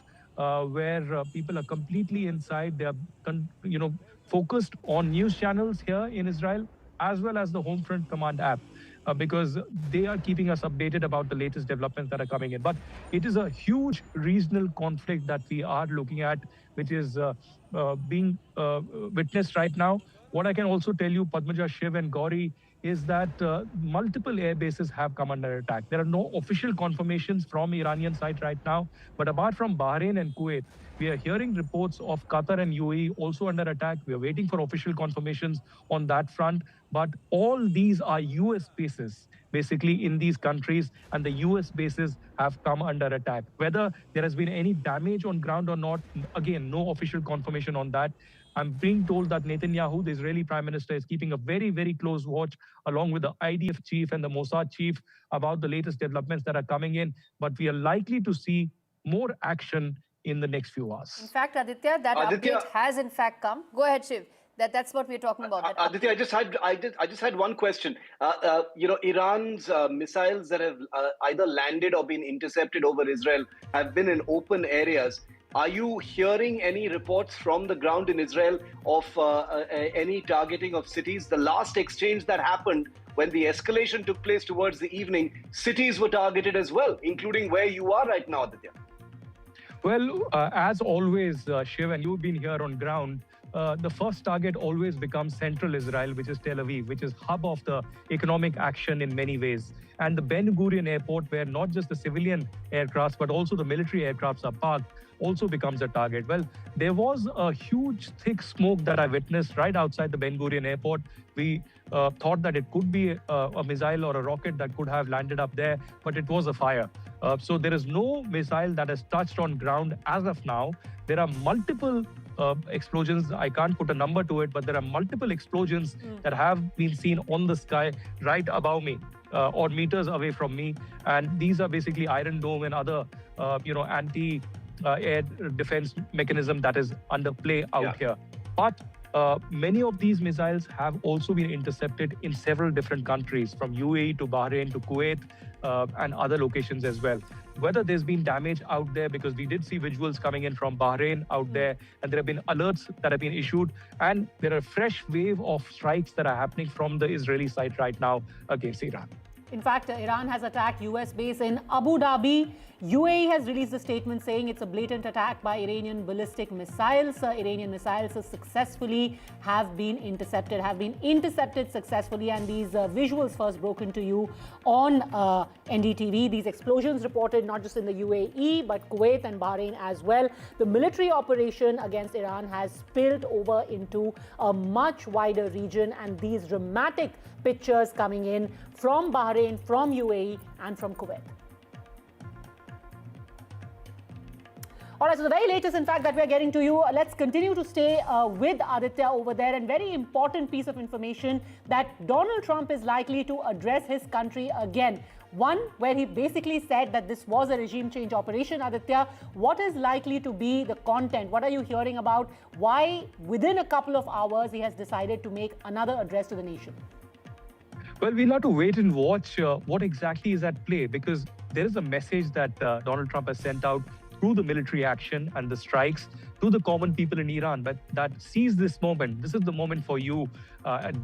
where people are completely inside. They are, focused on news channels here in Israel. as well as the Homefront Command app, because they are keeping us updated about the latest developments that are coming in. But it is a huge regional conflict that we are looking at, which is being witnessed right now. What I can also tell you, Padmaja, Shiv, and Gauri, is that multiple air bases have come under attack. There are no official confirmations from Iranian side right now, but apart from Bahrain and Kuwait, we are hearing reports of Qatar and UAE also under attack. We are waiting for official confirmations on that front. But all these are US bases, basically, in these countries, and the US bases have come under attack. Whether there has been any damage on ground or not, again, no official confirmation on that. I'm being told that Netanyahu, the Israeli prime minister, is keeping a very, very close watch along with the IDF chief and the Mossad chief about the latest developments that are coming in. But we are likely to see more action in the next few hours.
In fact, Aditya, that update has in fact come. Go ahead, Shiv. That's what we're talking about. That
Aditya, I just had one question. Iran's missiles that have either landed or been intercepted over Israel have been in open areas. Are you hearing any reports from the ground in Israel of any targeting of cities? The last exchange that happened, when the escalation took place towards the evening, cities were targeted as well, including where you are right now, Aditya.
Well, as always, Shiv, and you've been here on ground, the first target always becomes central Israel, which is Tel Aviv, which is hub of the economic action in many ways. And the Ben Gurion airport, where not just the civilian aircrafts, but also the military aircrafts are parked, also becomes a target. Well, there was a huge thick smoke that I witnessed right outside the Ben Gurion airport. We thought that it could be a missile or a rocket that could have landed up there, but it was a fire. So there is no missile that has touched on ground as of now. There are multiple explosions. I can't put a number to it, but there are multiple explosions that have been seen on the sky right above me, or meters away from me. And these are basically Iron Dome and other, anti-air defense mechanism that is under play out here. But many of these missiles have also been intercepted in several different countries, from UAE to Bahrain to Kuwait and other locations as well. Whether there's been damage out there, because we did see visuals coming in from Bahrain out there, and there have been alerts that have been issued, and there are a fresh wave of strikes that are happening from the Israeli side right now against Iran.
In fact, Iran has attacked US base in Abu Dhabi. UAE has released a statement saying it's a blatant attack by Iranian ballistic missiles. Iranian missiles successfully have been intercepted successfully, and these visuals first broken to you on NDTV. These explosions reported not just in the UAE, but Kuwait and Bahrain as well. The military operation against Iran has spilled over into a much wider region, and these dramatic pictures coming in from Bahrain, from UAE, and from Kuwait. All right, so the very latest, in fact, that we're getting to you. Let's continue to stay with Aditya over there. And very important piece of information that Donald Trump is likely to address his country again. One where he basically said that this was a regime change operation. Aditya, what is likely to be the content? What are you hearing about? Why, within a couple of hours, he has decided to make another address to the nation?
Well, we'll have to wait and watch what exactly is at play, because there is a message that Donald Trump has sent out through the military action and the strikes to the common people in Iran, but that sees this moment. This is the moment for you.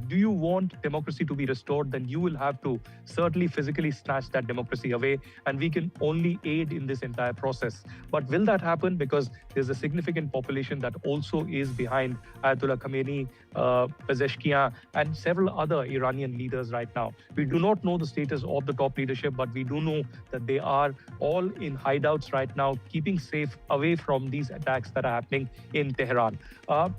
Do you want democracy to be restored? Then you will have to certainly physically snatch that democracy away, and we can only aid in this entire process. But will that happen? Because there's a significant population that also is behind Ayatollah Khamenei, Pezeshkian, and several other Iranian leaders right now. We do not know the status of the top leadership, but we do know that they are all in hideouts right now, keeping safe away from these attacks that are happening in Tehran.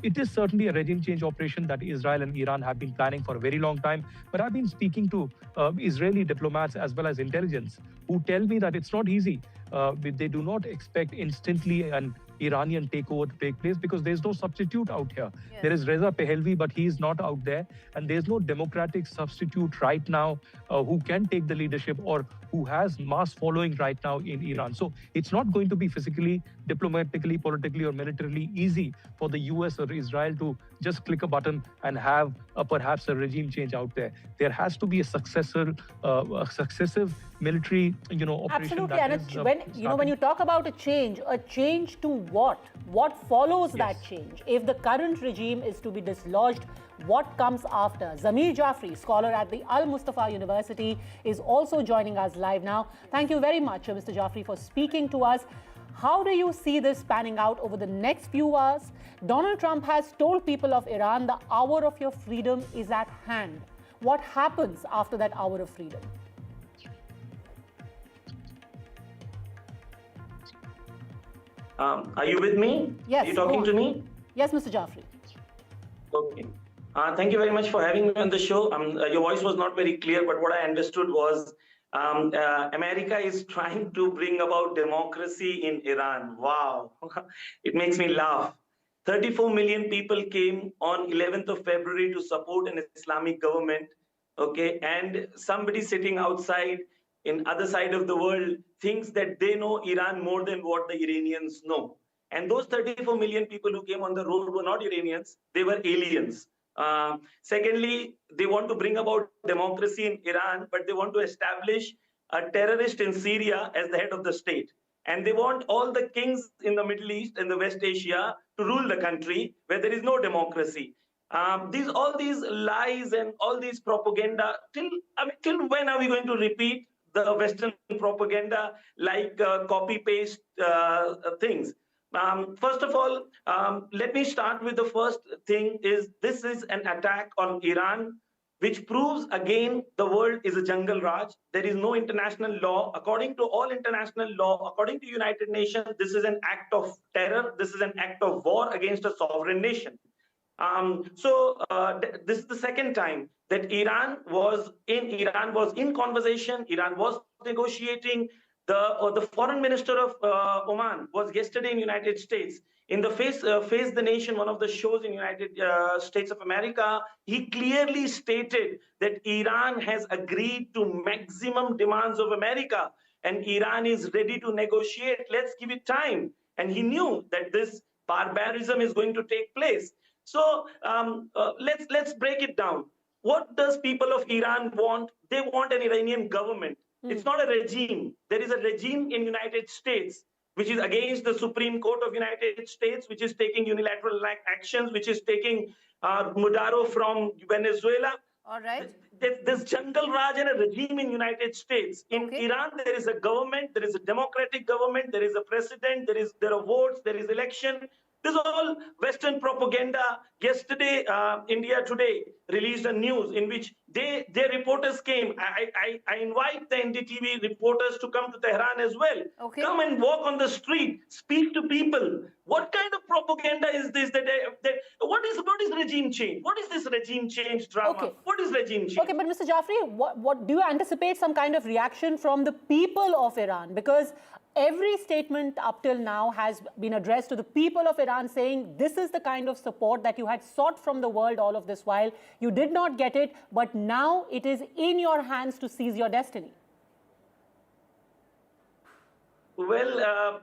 It is certainly a regime change operation that Israel and Iran have been planning for a very long time. But I've been speaking to Israeli diplomats as well as intelligence who tell me that it's not easy. They do not expect instantly an Iranian takeover to take place, because there's no substitute out here. Yes. There is Reza Pahlavi, but he's not out there. And there's no democratic substitute right now who can take the leadership or who has mass following right now in Iran. So it's not going to be physically, diplomatically, politically, or militarily easy for the US or Israel to just click a button and have perhaps a regime change out there. There has to be a successive military, operation.
Absolutely,
that
and
is,
when you talk about a change to what? What follows that change? If the current regime is to be dislodged, what comes after? Zamir Jafri, scholar at the Al Mustafa University, is also joining us live now. Thank you very much, Mr. Jafri, for speaking to us. How do you see this panning out over the next few hours? Donald Trump has told people of Iran the hour of your freedom is at hand. What happens after that hour of freedom?
Are you with me?
Yes.
Are you talking to me?
Yes, Mr. Jafri.
Okay. Thank you very much for having me on the show. Your voice was not very clear, but what I understood was America is trying to bring about democracy in Iran. Wow. It makes me laugh. 34 million people came on 11th of February to support an Islamic government. Okay. And somebody sitting outside in other side of the world thinks that they know Iran more than what the Iranians know. And those 34 million people who came on the road were not Iranians, they were aliens. Secondly, they want to bring about democracy in Iran, but they want to establish a terrorist in Syria as the head of the state. And they want all the kings in the Middle East and the West Asia to rule the country where there is no democracy. All these lies and all these propaganda, till when are we going to repeat the Western propaganda like copy-paste things? First of all, let me start with the first thing is this is an attack on Iran, which proves again the world is a jungle raj. There is no international law. According to all international law, according to United Nations, this is an act of terror. This is an act of war against a sovereign nation. This is the second time that Iran was in conversation. Iran was negotiating. The foreign minister of Oman was yesterday in United States. In the Face the Nation, one of the shows in United States of America, he clearly stated that Iran has agreed to maximum demands of America and Iran is ready to negotiate. Let's give it time. And he knew that this barbarism is going to take place. So let's break it down. What does people of Iran want? They want an Iranian government. It's not a regime. There is a regime in United States which is against the Supreme Court of United States, which is taking unilateral actions, which is taking Maduro from Venezuela.
All right.
There's jungle raj and a regime in United States. In Iran, there is a government, there is a democratic government, there is a president, there are votes, there is election. This is all Western propaganda. Yesterday, India Today released a news in which their reporters came. I invite the NDTV reporters to come to Tehran as well.
Okay.
Come and walk on the street, speak to people. What kind of propaganda is this? What is regime change? What is this regime change drama?
Okay.
What is regime change?
Okay, but Mr. Jafri, what do you anticipate some kind of reaction from the people of Iran? Because every statement up till now has been addressed to the people of Iran saying this is the kind of support that you had sought from the world all of this while. You did not get it, but now it is in your hands to seize your destiny.
Well,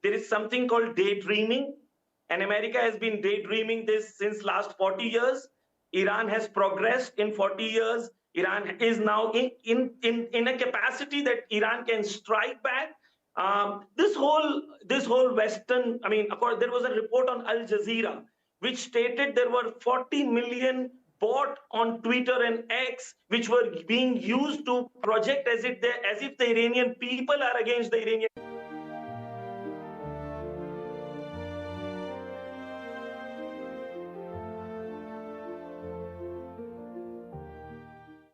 there is something called daydreaming, and America has been daydreaming this since last 40 years. Iran has progressed in 40 years. Iran is now in a capacity that Iran can strike back. This whole Western, there was a report on Al Jazeera which stated there were 40 million bought on Twitter and X, which were being used to project as if the Iranian people are against the Iranian.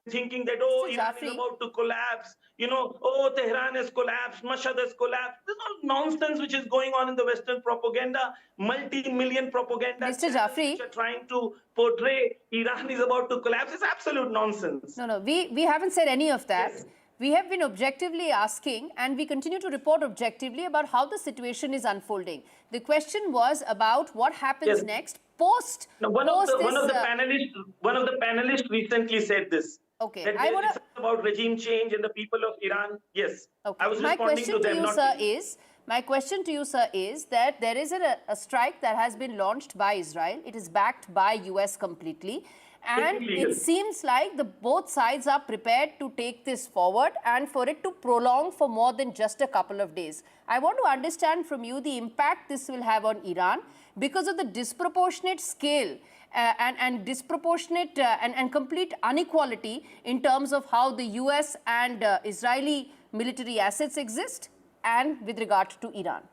Thinking that, Iran is about to collapse, Tehran has collapsed, Mashhad has collapsed. This is all nonsense which is going on in the Western propaganda, multi-million propaganda.
Mr. Jafri,
which are trying to portray Iran is about to collapse. It's absolute nonsense.
No, we haven't said any of that.
Yes.
We have been objectively asking, and we continue to report objectively about how the situation is unfolding. The question was about what happens next post.
One of the panelists recently said this.
Okay,
it's about regime change and the people of Iran. Yes.
Okay.
I was
My
responding
question
to them.
you, sir, is My question to you, sir, is that there is a strike that has been launched by Israel. It is backed by US completely. And it seems like both sides are prepared to take this forward and for it to prolong for more than just a couple of days. I want to understand from you the impact this will have on Iran because of the disproportionate scale and disproportionate and complete inequality in terms of how the US and Israeli military assets exist and with regard to Iran.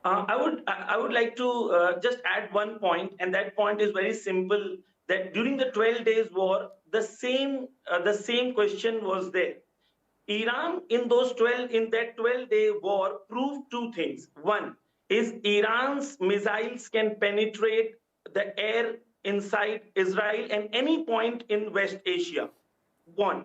I would like to just add one point, and that point is very simple. That during the 12 days war, the same question was there. Iran in that 12-day war proved two things. One is Iran's missiles can penetrate the air inside Israel and any point in West Asia. One.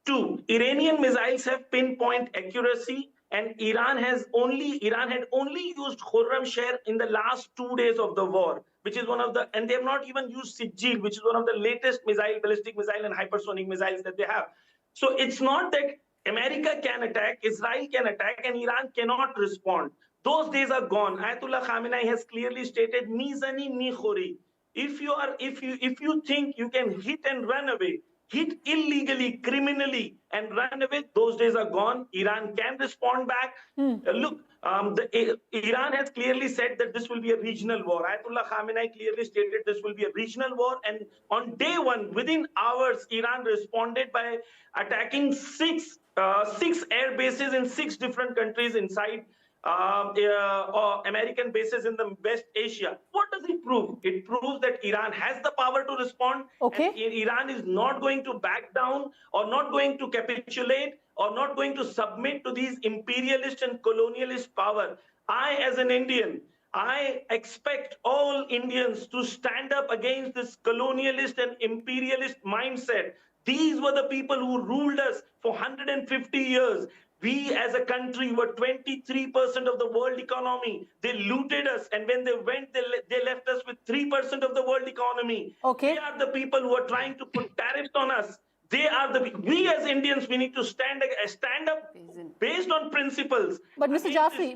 Two, Iranian missiles have pinpoint accuracy, and Iran had only used Khorramshahr in the last 2 days of the war, which is and they have not even used Sijil, which is one of the latest ballistic missile and hypersonic missiles that they have. So it's not that America can attack, Israel can attack, and Iran cannot respond. Those days are gone. Ayatollah Khamenei has clearly stated, "Ni zani ni khori." If you think you can hit and run away, hit illegally, criminally, and run away, those days are gone. Iran can respond back. Look, Iran has clearly said that this will be a regional war. Ayatollah Khamenei clearly stated this will be a regional war. And on day one, within hours, Iran responded by attacking six air bases in 6 different countries inside American bases in the West Asia. What does it prove? It proves that Iran has the power to respond. Okay. And Iran is not going to back down or not going to capitulate or not going to submit to these imperialist and colonialist power. I, as an Indian, I expect all Indians to stand up against this colonialist and imperialist mindset. These were the people who ruled us for 150 years. We as a country were 23% of the world economy. They looted us, and when they went, they left us with 3% of the world economy. Okay. They are the people who are trying to put tariffs on us. We as Indians, we need to stand up based on principles.
But Mr. Jafri,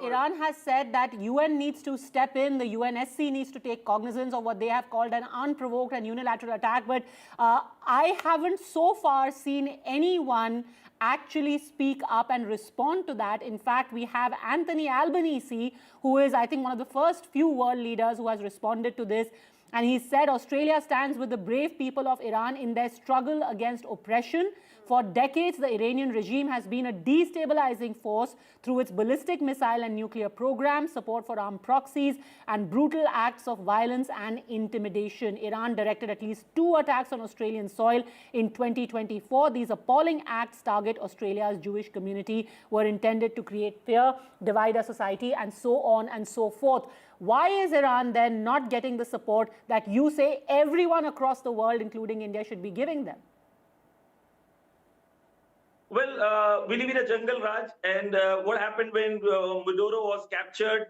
Iran has said that UN needs to step in, the UNSC needs to take cognizance of what they have called an unprovoked and unilateral attack. But I haven't so far seen anyone actually speak up and respond to that. In fact, we have Anthony Albanese, who is, I think, one of the first few world leaders who has responded to this. And he said Australia stands with the brave people of Iran in their struggle against oppression. For decades, the Iranian regime has been a destabilizing force through its ballistic missile and nuclear programs, support for armed proxies, and brutal acts of violence and intimidation. Iran directed at least 2 attacks on Australian soil in 2024. These appalling acts target Australia's Jewish community, were intended to create fear, divide our society, and so on and so forth. Why is Iran then not getting the support that you say everyone across the world, including India, should be giving them?
Well, we live in a jungle, Raj, and what happened when Maduro was captured,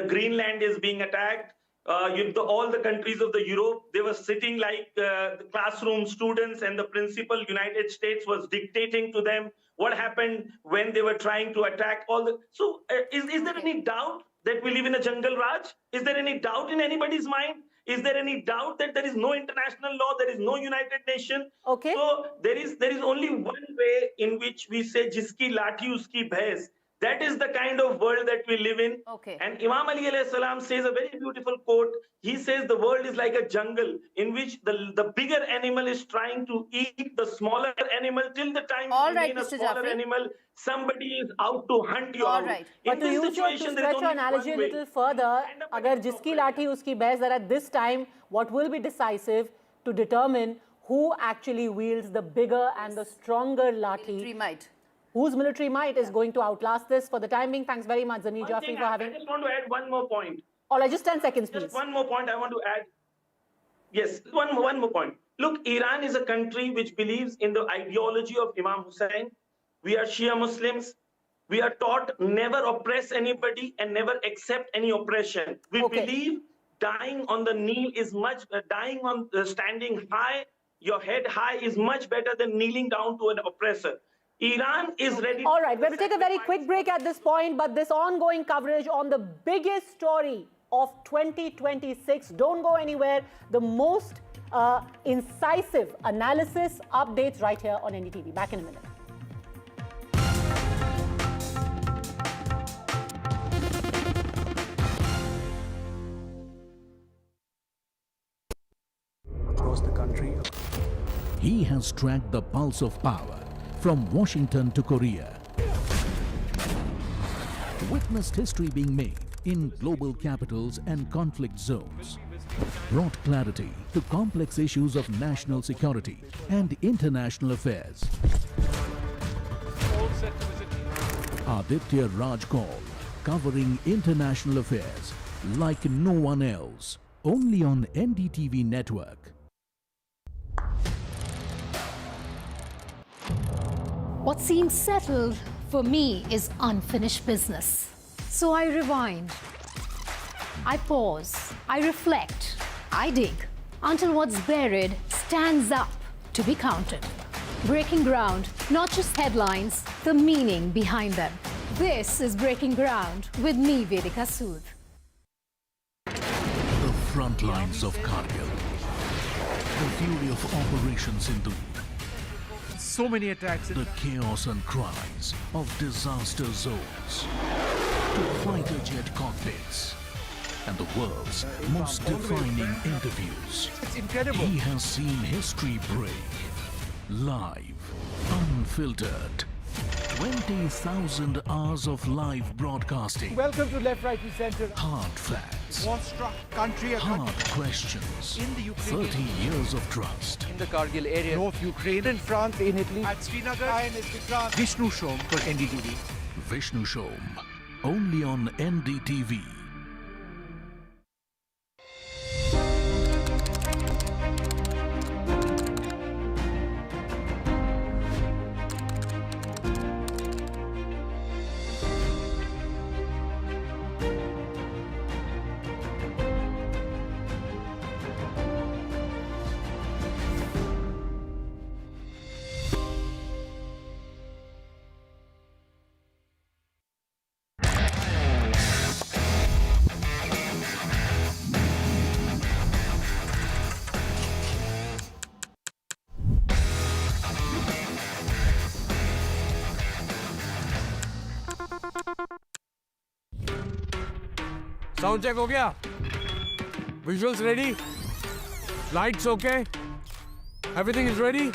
Greenland is being attacked, all the countries of the Europe, they were sitting like the classroom students, and the principal United States was dictating to them what happened when they were trying to attack all the... So is there any doubt that we live in a jungle, Raj? Is there any doubt in anybody's mind? Is there any doubt that there is no international law, there is no United Nation? Okay. So there is only one way in which we say, jiski lathi uski bhais. That is the kind of world that we live in. Okay. And Imam Ali alayhi salam says a very beautiful quote. He says the world is like a jungle in which the bigger animal is trying to eat the smaller animal till the time you remain a smaller animal. Somebody is out to hunt you out.
Right. But to use to stretch your analogy a little further, agar jiski lathi uski bhais, that at this time, what will be decisive to determine who actually wields the bigger and the stronger lathi?
Military might.
Whose military might is going to outlast this? For the time being, thanks very much, Zaneer Jafri, for having...
I just want to add one more point.
All right, just 10 seconds, please.
Just one more point I want to add. Yes, one more point. Look, Iran is a country which believes in the ideology of Imam Hussein. We are Shia Muslims. We are taught never oppress anybody and never accept any oppression. We believe dying on the knee is dying on standing high, your head high is much better than kneeling down to an oppressor. Iran is ready.
All right, we're going to take a very quick break at this point, but this ongoing coverage on the biggest story of 2026. Don't go anywhere. The most incisive analysis, updates right here on NDTV. Back in a minute.
Across the country. He has tracked the pulse of power from Washington to Korea. Witnessed history being made in global capitals and conflict zones. Brought clarity to complex issues of national security and international affairs. Aditya Raj Kaul, covering international affairs like no one else. Only on NDTV network.
What seems settled for me is unfinished business. So I rewind, I pause, I reflect, I dig until what's buried stands up to be counted. Breaking ground, not just headlines, the meaning behind them. This is Breaking Ground with me, Vedika Sood.
The front lines of Kargil. The fury of Operation Sindhu. So many attacks. The chaos and cries of disaster zones. To fighter jet cockpits. And the world's most defining interviews. It's incredible. He has seen history break. Live. Unfiltered. 20,000 hours of live broadcasting.
Welcome to Left, Right and Center.
Hard facts.
War-struck country.
Hard questions.
In the Ukraine.
30 years of trust.
In the Kargil area. North Ukraine. In France. In Italy. At Srinagar. And Vikrant.
Vishnu Shom for NDTV. Vishnu Shom. Only on NDTV.
Sound check हो गया? Visuals ready? Lights okay? Everything is ready?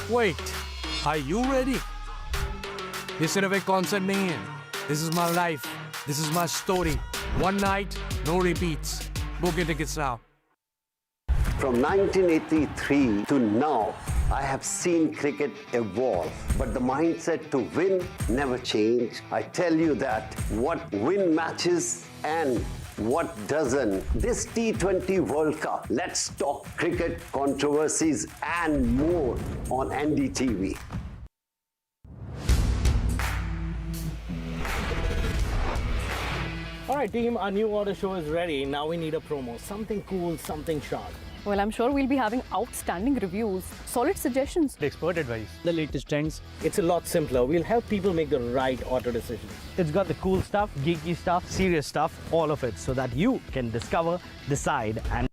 Wait, are you ready? ये सिर्फ एक concert नहीं है. This is my life. This is my story. One night, no repeats. Book your tickets now.
From 1983 to now, I have seen cricket evolve, but the mindset to win never changed. I tell you that what win matches and what doesn't. This T20 World Cup, let's talk cricket, controversies and more on NDTV.
All right, team, our new order show is ready. Now we need a promo. Something cool, something sharp.
Well, I'm sure we'll be having outstanding reviews, solid suggestions.
Expert advice. The latest trends. It's a lot simpler. We'll help people make the right auto decision. It's got the cool stuff, geeky stuff, serious stuff, all of it, so that you can discover, decide, and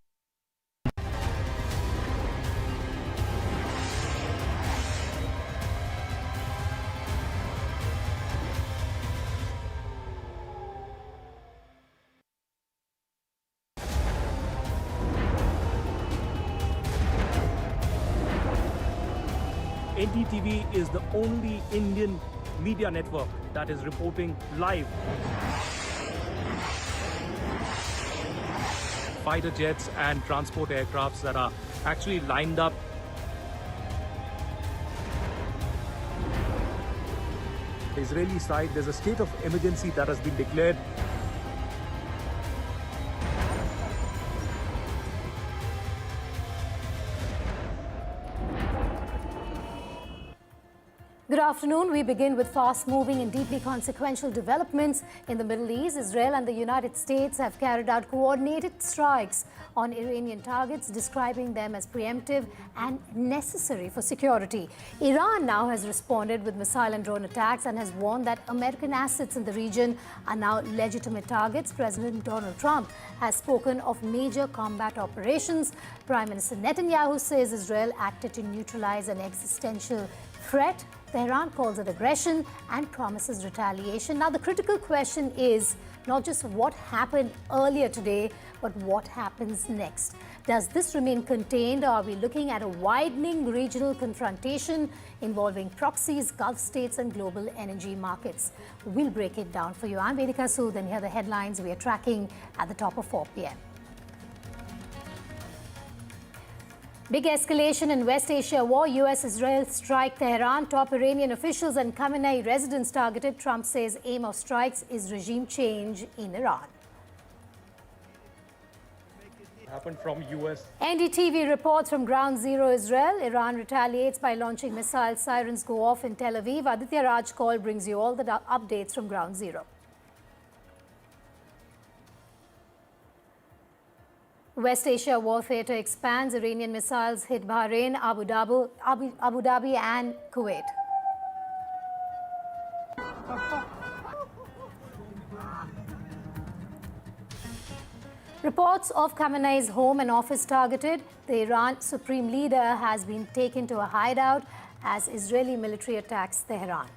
NDTV is the only Indian media network that is reporting live. Fighter jets and transport aircrafts that are actually lined up. The Israeli side, there's a state of emergency that has been declared.
Good afternoon. We begin with fast-moving and deeply consequential developments in the Middle East. Israel and the United States have carried out coordinated strikes on Iranian targets, describing them as preemptive and necessary for security. Iran now has responded with missile and drone attacks and has warned that American assets in the region are now legitimate targets. President Donald Trump has spoken of major combat operations. Prime Minister Netanyahu says Israel acted to neutralize an existential threat. Tehran calls it aggression and promises retaliation. Now, the critical question is not just what happened earlier today, but what happens next. Does this remain contained, or are we looking at a widening regional confrontation involving proxies, Gulf states, and global energy markets? We'll break it down for you. I'm Vedika Sood, and here are the headlines we are tracking at the top of 4 p.m. Big escalation in West Asia war. US-Israel strike Tehran. Top Iranian officials and Khamenei residents targeted. Trump says aim of strikes is regime change in Iran.
Happened from US.
NDTV reports from Ground Zero, Israel. Iran retaliates by launching missiles. Sirens go off in Tel Aviv. Aditya Raj Kaul brings you all the updates from Ground Zero. West Asia war theatre expands. Iranian missiles hit Bahrain, Abu Dhabi and Kuwait. Reports of Khamenei's home and office targeted. The Iran supreme leader has been taken to a hideout as Israeli military attacks Tehran.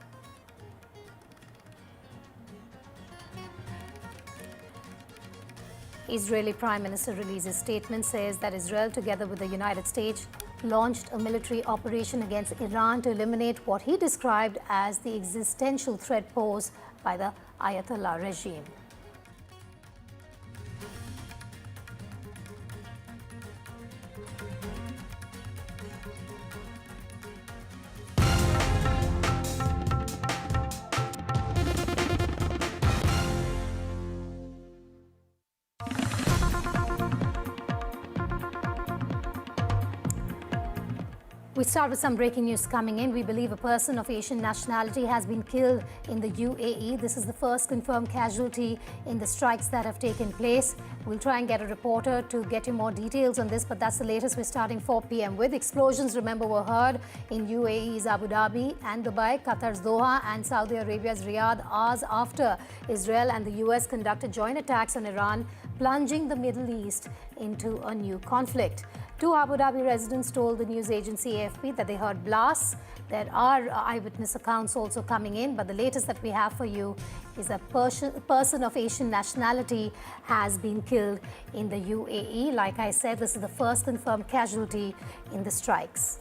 Israeli Prime Minister releases statement, says that Israel, together with the United States, launched a military operation against Iran to eliminate what he described as the existential threat posed by the Ayatollah regime. We start with some breaking news coming in. We believe a person of Asian nationality has been killed in the UAE. This is the first confirmed casualty in the strikes that have taken place. We'll try and get a reporter to get you more details on this, but that's the latest. We're starting 4 p.m. with explosions, remember, were heard in UAE's Abu Dhabi and Dubai, Qatar's Doha and Saudi Arabia's Riyadh hours after Israel and the US conducted joint attacks on Iran, plunging the Middle East into a new conflict. Two Abu Dhabi residents told the news agency AFP that they heard blasts. There are eyewitness accounts also coming in, but the latest that we have for you is a person of Asian nationality has been killed in the UAE. Like I said, this is the first confirmed casualty in the strikes.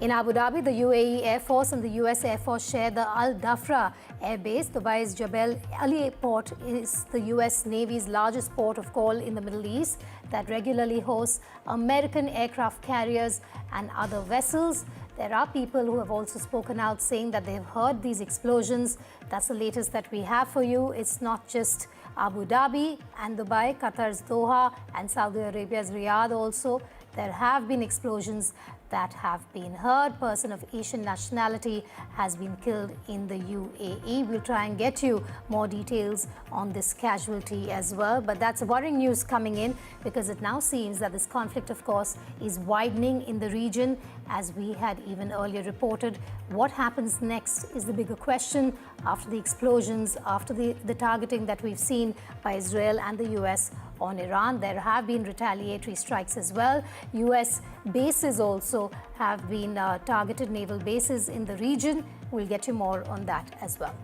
In Abu Dhabi, the UAE Air Force and the US Air Force share the Al Dhafra Air Base. Dubai's Jebel Ali port is the US Navy's largest port of call in the Middle East that regularly hosts American aircraft carriers and other vessels. There are people who have also spoken out saying that they have heard these explosions. That's the latest that we have for you. It's not just Abu Dhabi and Dubai, Qatar's Doha and Saudi Arabia's Riyadh also. There have been explosions that have been heard. Person of Asian nationality has been killed in the UAE. We'll try and get you more details on this casualty as well. But that's worrying news coming in because it now seems that this conflict, of course, is widening in the region, as we had even earlier reported. What happens next is the bigger question after the explosions, after the targeting that we've seen by Israel and the US on Iran. There have been retaliatory strikes as well. US bases also have been targeted, naval bases in the region. We'll get you more on that as well.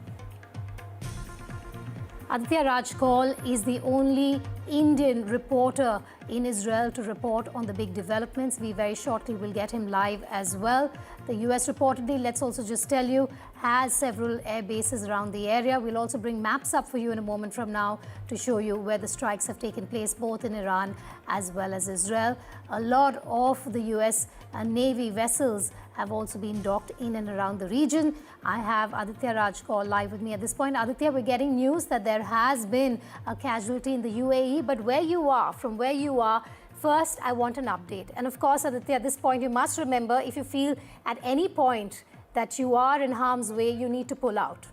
Aditya Raj Kaul is the only Indian reporter in Israel to report on the big developments. We very shortly will get him live as well. The US reportedly, let's also just tell you, has several air bases around the area. We'll also bring maps up for you in a moment from now to show you where the strikes have taken place, both in Iran as well as Israel. A lot of the US Navy vessels have also been docked in and around the region. I have Aditya Raj Kaul live with me at this point. Aditya, we're getting news that there has been a casualty in the UAE, but where you are, from where you are, First, I want an update. And of course, Aditya, at this point, you must remember, if you feel at any point that you are in harm's way, you need to pull out.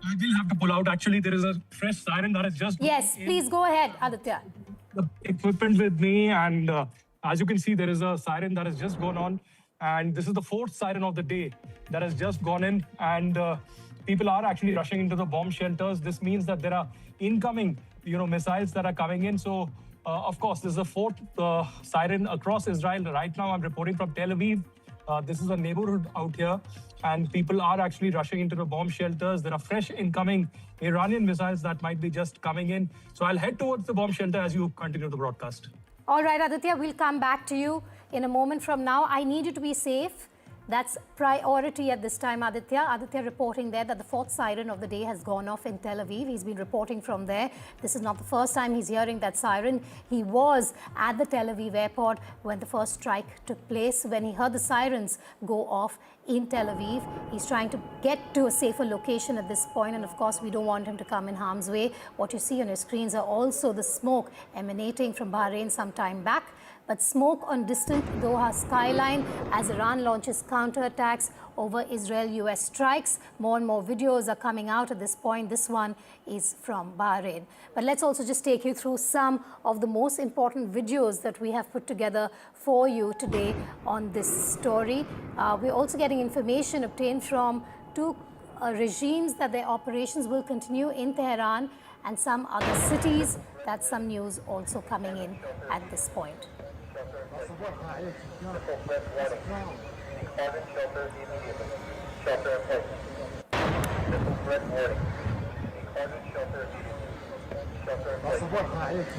I will have to pull out. Actually, there is a fresh siren that has just...
Yes, please go ahead, Aditya.
The equipment with me, and as you can see, there is a siren that has just gone on. And this is the fourth siren of the day that has just gone in. And people are actually rushing into the bomb shelters. This means that there are incoming, missiles that are coming in. So, of course, this is the fourth siren across Israel. Right now, I'm reporting from Tel Aviv. This is a neighborhood out here, and people are actually rushing into the bomb shelters. There are fresh incoming Iranian missiles that might be just coming in. So I'll head towards the bomb shelter as you continue the broadcast.
All right, Aditya, we'll come back to you in a moment from now. I need you to be safe. That's priority at this time, Aditya. Aditya reporting there that the fourth siren of the day has gone off in Tel Aviv. He's been reporting from there. This is not the first time he's hearing that siren. He was at the Tel Aviv airport when the first strike took place. When he heard the sirens go off in Tel Aviv, he's trying to get to a safer location at this point. And of course, we don't want him to come in harm's way. What you see on your screens are also the smoke emanating from Bahrain some time back. But smoke on distant Doha skyline as Iran launches counterattacks over Israel-US strikes. More and more videos are coming out at this point. This one is from Bahrain. But let's also just take you through some of the most important videos that we have put together for you today on this story. We're also getting information obtained from two regimes that their operations will continue in Tehran and some other cities. That's some news also coming in at this point.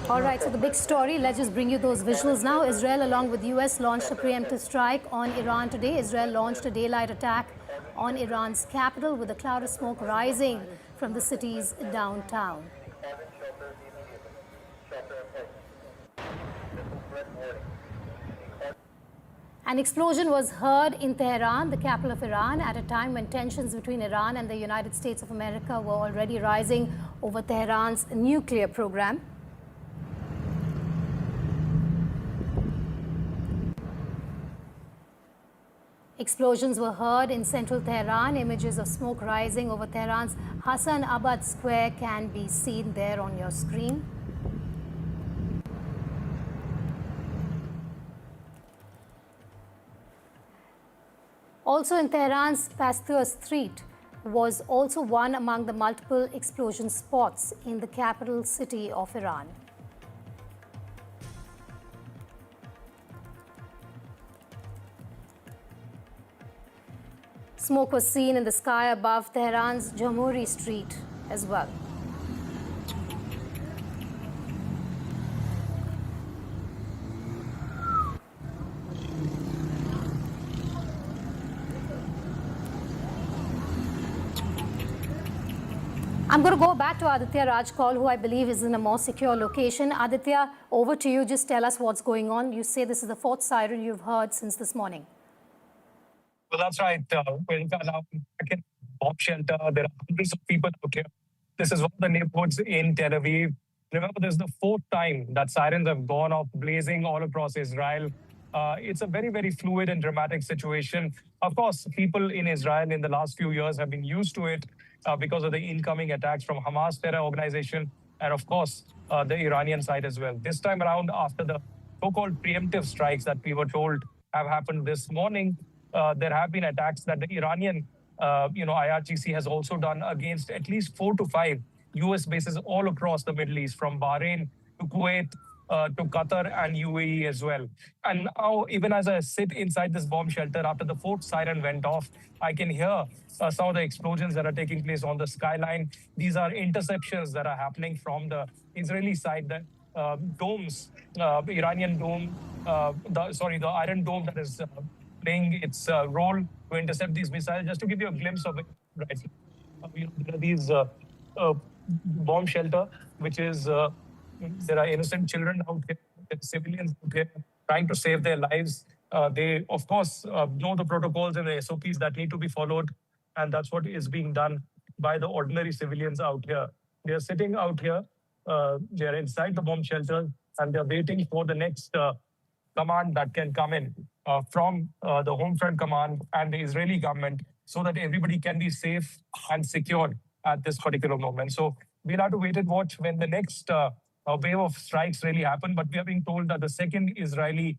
All right, so the big story, let's just bring you those visuals now. Israel, along with US, launched a preemptive strike on Iran today. Israel launched a daylight attack on Iran's capital with a cloud of smoke rising from the city's downtown. An explosion was heard in Tehran, the capital of Iran, at a time when tensions between Iran and the United States of America were already rising over Tehran's nuclear program. Explosions were heard in central Tehran. Images of smoke rising over Tehran's Hassan Abad Square can be seen there on your screen. Also in Tehran's Pasteur Street was also one among the multiple explosion spots in the capital city of Iran. Smoke was seen in the sky above Tehran's Jamhuri Street as well. I'm going to go back to Aditya Rajkol, who I believe is in a more secure location. Aditya, over to you. Just tell us what's going on. You say this is the fourth siren you've heard since this morning.
Well, that's right. We're now back in bomb shelter. There are hundreds of people out here. This is one of the neighborhoods in Tel Aviv. Remember, this is the fourth time that sirens have gone off blazing all across Israel. It's a very, very fluid and dramatic situation. Of course, people in Israel in the last few years have been used to it because of the incoming attacks from Hamas terror organization and, of course, the Iranian side as well. This time around, after the so-called preemptive strikes that we were told have happened this morning, there have been attacks that the Iranian, IRGC has also done against at least 4 to 5 U.S. bases all across the Middle East, from Bahrain to Kuwait, to Qatar and UAE as well. And now, even as I sit inside this bomb shelter, after the fourth siren went off, I can hear some of the explosions that are taking place on the skyline. These are interceptions that are happening from the Israeli side. The domes, Iranian dome, the Iron Dome that is playing its role to intercept these missiles. Just to give you a glimpse of it, right? There are these bomb shelter, which is there are innocent children out here, civilians out here trying to save their lives. They, of course, know the protocols and the SOPs that need to be followed. And that's what is being done by the ordinary civilians out here. They are sitting out here They're inside the bomb shelter, and they're waiting for the next command that can come in from the Home Front Command and the Israeli government, so that everybody can be safe and secure at this particular moment. So we'll have to wait and watch when the next wave of strikes really happen. But we are being told that the second Israeli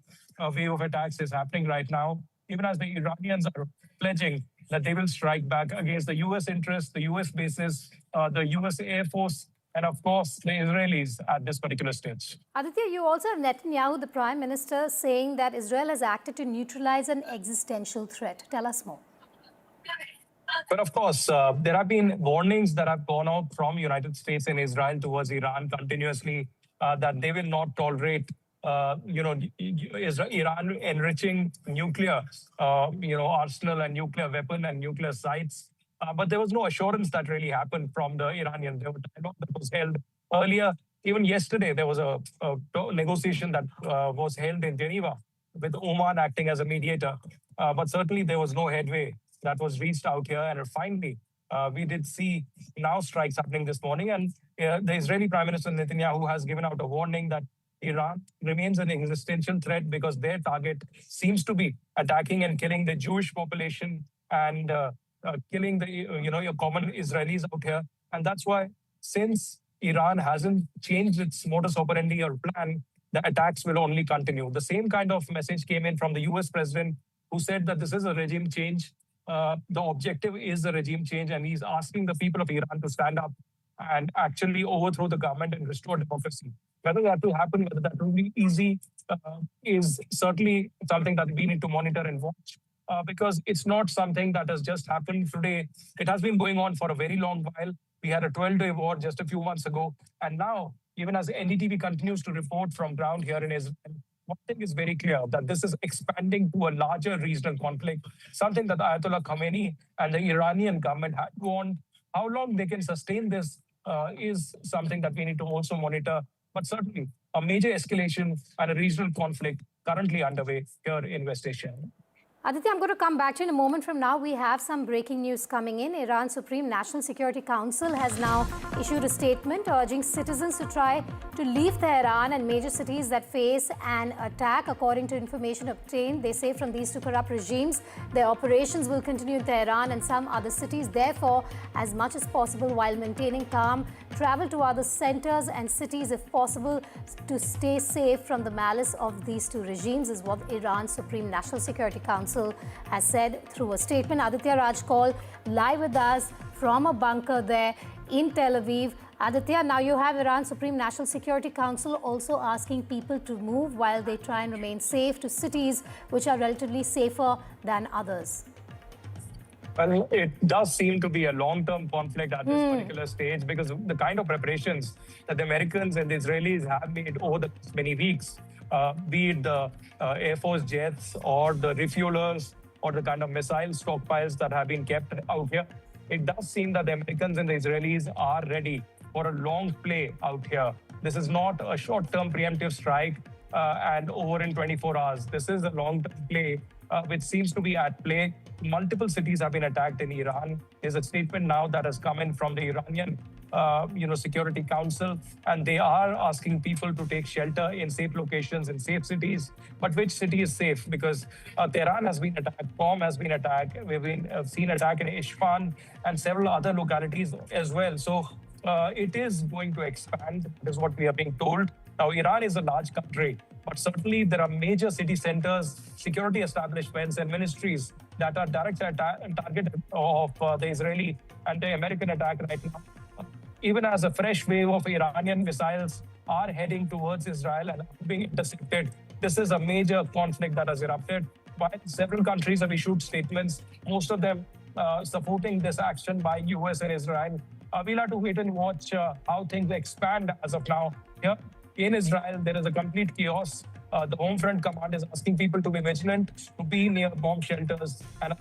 wave of attacks is happening right now, even as the Iranians are pledging that they will strike back against the U.S. interests, the U.S. bases, the U.S. Air Force, and of course, the Israelis at this particular stage.
Aditya, you also have Netanyahu, the Prime Minister, saying that Israel has acted to neutralize an existential threat. Tell us more.
But of course, there have been warnings that have gone out from United States and Israel towards Iran continuously that they will not tolerate, Iran enriching nuclear, arsenal and nuclear weapon and nuclear sites. But there was no assurance that really happened from the Iranians. There was a dialogue that was held earlier. Even yesterday, there was a negotiation that was held in Geneva with Oman acting as a mediator. But certainly there was no headway that was reached out here. And finally, we did see now strikes happening this morning. And the Israeli Prime Minister Netanyahu has given out a warning that Iran remains an existential threat because their target seems to be attacking and killing the Jewish population and killing the your common Israelis out here. And that's why, since Iran hasn't changed its modus operandi or plan, the attacks will only continue. The same kind of message came in from the US president, who said that this is a regime change. The objective is a regime change, and he's asking the people of Iran to stand up and actually overthrow the government and restore democracy. Whether that will happen, whether that will be easy, is certainly something that we need to monitor and watch. Because it's not something that has just happened today. It has been going on for a very long while. We had a 12-day war just a few months ago. And now, even as NDTV continues to report from ground here in Israel, one thing is very clear, that this is expanding to a larger regional conflict, something that Ayatollah Khamenei and the Iranian government had warned. How long they can sustain this is something that we need to also monitor. But certainly, a major escalation and a regional conflict currently underway here in West Asia.
Aditya, I'm going to come back to you in a moment from now. We have some breaking news coming in. Iran's Supreme National Security Council has now issued a statement urging citizens to try to leave Tehran and major cities that face an attack. According to information obtained, they say, from these two corrupt regimes, their operations will continue in Tehran and some other cities. Therefore, as much as possible, while maintaining calm, travel to other centers and cities if possible to stay safe from the malice of these two regimes, is what Iran's Supreme National Security Council has said through a statement. Aditya Rajkol live with us from a bunker there in Tel Aviv. Aditya, now you have Iran's Supreme National Security Council also asking people to move while they try and remain safe to cities which are relatively safer than others.
Well, it does seem to be a long-term conflict at this particular stage, because the kind of preparations that the Americans and the Israelis have made over the many weeks, be it the Air Force jets or the refuelers or the kind of missile stockpiles that have been kept out here, it does seem that the Americans and the Israelis are ready for a long play out here. This is not a short-term preemptive strike and over in 24 hours. This is a long-term play which seems to be at play. Multiple cities have been attacked in Iran. There's a statement now that has come in from the Iranian Security Council, and they are asking people to take shelter in safe locations, in safe cities. But which city is safe? Because Tehran has been attacked, Qom has been attacked, we've seen attack in Isfahan and several other localities as well. So it is going to expand, is what we are being told. Now, Iran is a large country, but certainly there are major city centers, security establishments and ministries that are direct target of the Israeli and the American attack right now. Even as a fresh wave of Iranian missiles are heading towards Israel and are being intercepted, this is a major conflict that has erupted. While several countries have issued statements, most of them supporting this action by US and Israel. We'll have to wait and watch how things expand as of now. Here in Israel, there is a complete chaos. The Home Front Command is asking people to be vigilant, to be near bomb shelters. And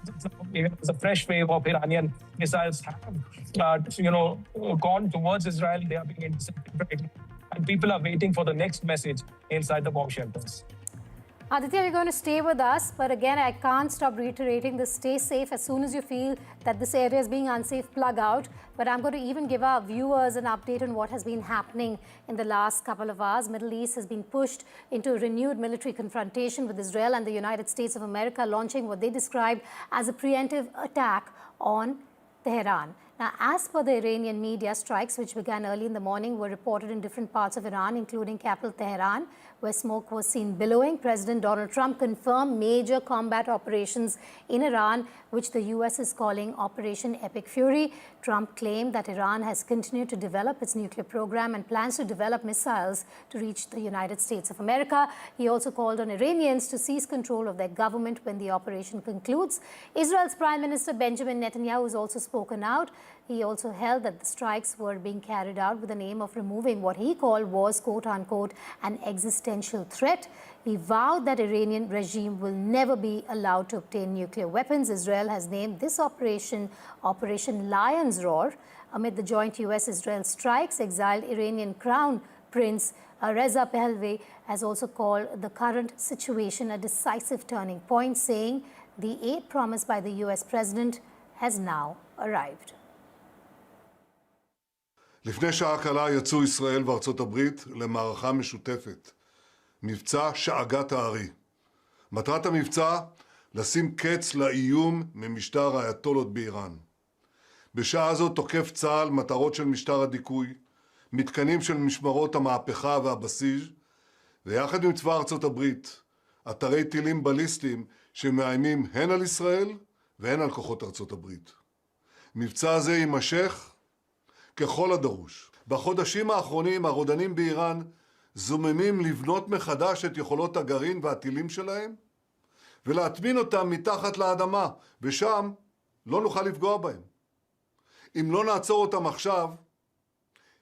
as a fresh wave of Iranian missiles have, gone towards Israel, they are being intercepted right now. And people are waiting for the next message inside the bomb shelters.
Aditya, you're going to stay with us, but again, I can't stop reiterating this: stay safe. As soon as you feel that this area is being unsafe, plug out. But I'm going to even give our viewers an update on what has been happening in the last couple of hours. Middle East has been pushed into a renewed military confrontation with Israel and the United States of America launching what they described as a preemptive attack on Tehran. Now, as per the Iranian media, strikes which began early in the morning were reported in different parts of Iran, including capital Tehran, where smoke was seen billowing. President Donald Trump confirmed major combat operations in Iran, which the U.S. is calling Operation Epic Fury. Trump claimed that Iran has continued to develop its nuclear program and plans to develop missiles to reach the United States of America. He also called on Iranians to seize control of their government when the operation concludes. Israel's Prime Minister Benjamin Netanyahu has also spoken out. He also held that the strikes were being carried out with the aim of removing what he called was, quote-unquote, an existential threat. He vowed that Iranian regime will never be allowed to obtain nuclear weapons. Israel has named this operation Operation Lion's Roar. Amid the joint U.S.-Israel strikes, exiled Iranian Crown Prince Reza Pahlavi has also called the current situation a decisive turning point, saying the aid promised by the U.S. president has now arrived.
לפני שעה קלה יצאו ישראל וארצות הברית למערכה משותפת, מבצע שאגת הארי. מטרת המבצע, לשים קץ לאיום ממשטר האייתולות באיראן. בשעה זו תוקף צה"ל מטרות של משטר הדיכוי, מתקנים של משמרות המהפכה והבסיס, ויחד עם צבא ארצות הברית, אתרי טילים בליסטיים שמאיימים הן על ישראל והן על כוחות ארצות הברית. מבצע זה יימשך ככל הדרוש. בחודשים האחרונים הרודנים באיראן זוממים לבנות מחדש את יכולות הגרעין והטילים שלהם ולהטמין אותם מתחת לאדמה, ושם לא נוכל לפגוע בהם. אם לא נעצור אותם עכשיו,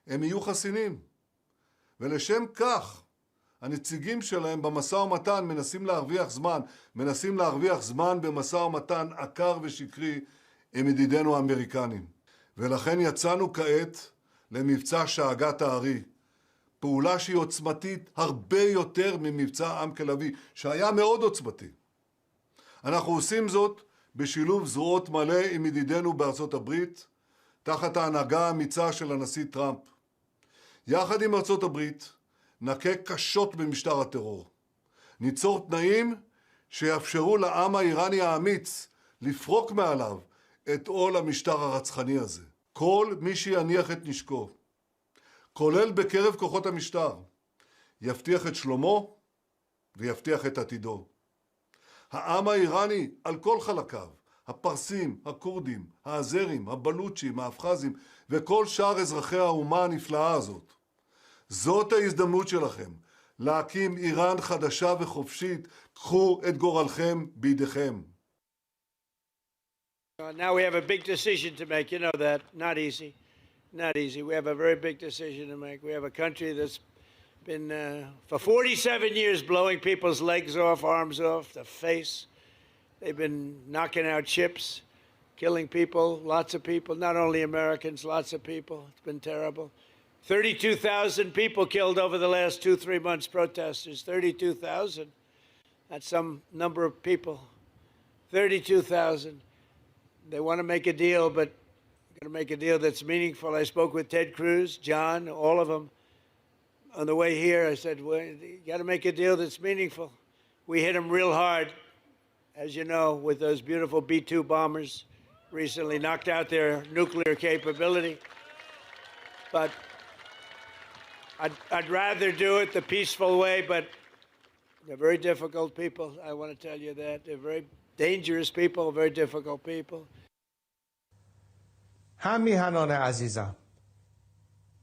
הם יהיו חסינים. ולשם כך הנציגים שלהם במשא ומתן מנסים להרוויח זמן במשא ומתן עקר ושקרי עם ידידינו האמריקנים. ולכן יצאנו כעת למבצע שאגת הארי, פעולה שהיא עוצמתית הרבה יותר ממבצע עם כלבי, שהיה מאוד עוצמתי. אנחנו עושים זאת בשילוב זרועות מלא עם ידידינו בארצות הברית, תחת ההנהגה האמיצה של הנשיא טראמפ. יחד עם ארצות הברית נכה קשות במשטר הטרור. ניצור תנאים שיאפשרו לעם האיראני האמיץ לפרוק מעליו את עול המשטר הרצחני הזה. כל מי שיניח את נשקו, כולל בקרב כוחות המשטר, יבטיח את שלומו ויבטיח את עתידו. העם האיראני על כל חלקיו, הפרסים, הכורדים, האזרים, הבלוצ'ים, האבחזים וכל שאר אזרחי האומה הנפלאה הזאת. זאת ההזדמנות שלכם, להקים איראן חדשה וחופשית. קחו את גורלכם בידיכם.
Now we have a big decision to make. You know that. Not easy. Not easy. We have a very big decision to make. We have a country that's been, for 47 years, blowing people's legs off, arms off, the face. They've been knocking out ships, killing people, lots of people, not only Americans, lots of people. It's been terrible. 32,000 people killed over the last 2-3 months, protesters. 32,000. That's some number of people. 32,000. They want to make a deal, but going to make a deal that's meaningful. I spoke with Ted Cruz, John, all of them. On the way here, I said, well, you got to make a deal that's meaningful. We hit them real hard, as you know, with those beautiful B-2 bombers recently, knocked out their nuclear capability. But I'd rather do it the peaceful way, but they're very difficult people. I want to tell you that. They're very dangerous people, very difficult people.
هم میهنان عزیزم،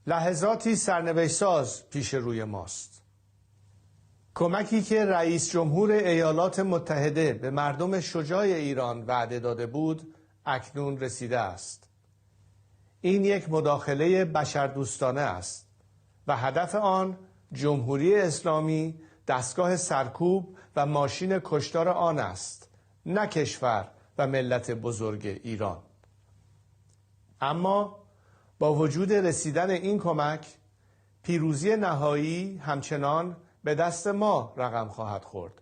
لحظاتی سرنوشت ساز پیش روی ماست. کمکی که رئیس جمهور ایالات متحده به مردم شجاع ایران وعده داده بود اکنون رسیده است. این یک مداخله بشردوستانه است و هدف آن جمهوری اسلامی دستگاه سرکوب و ماشین کشتار آن است، نه کشور و ملت بزرگ ایران. اما با وجود رسیدن این کمک، پیروزی نهایی همچنان به دست ما رقم خواهد خورد.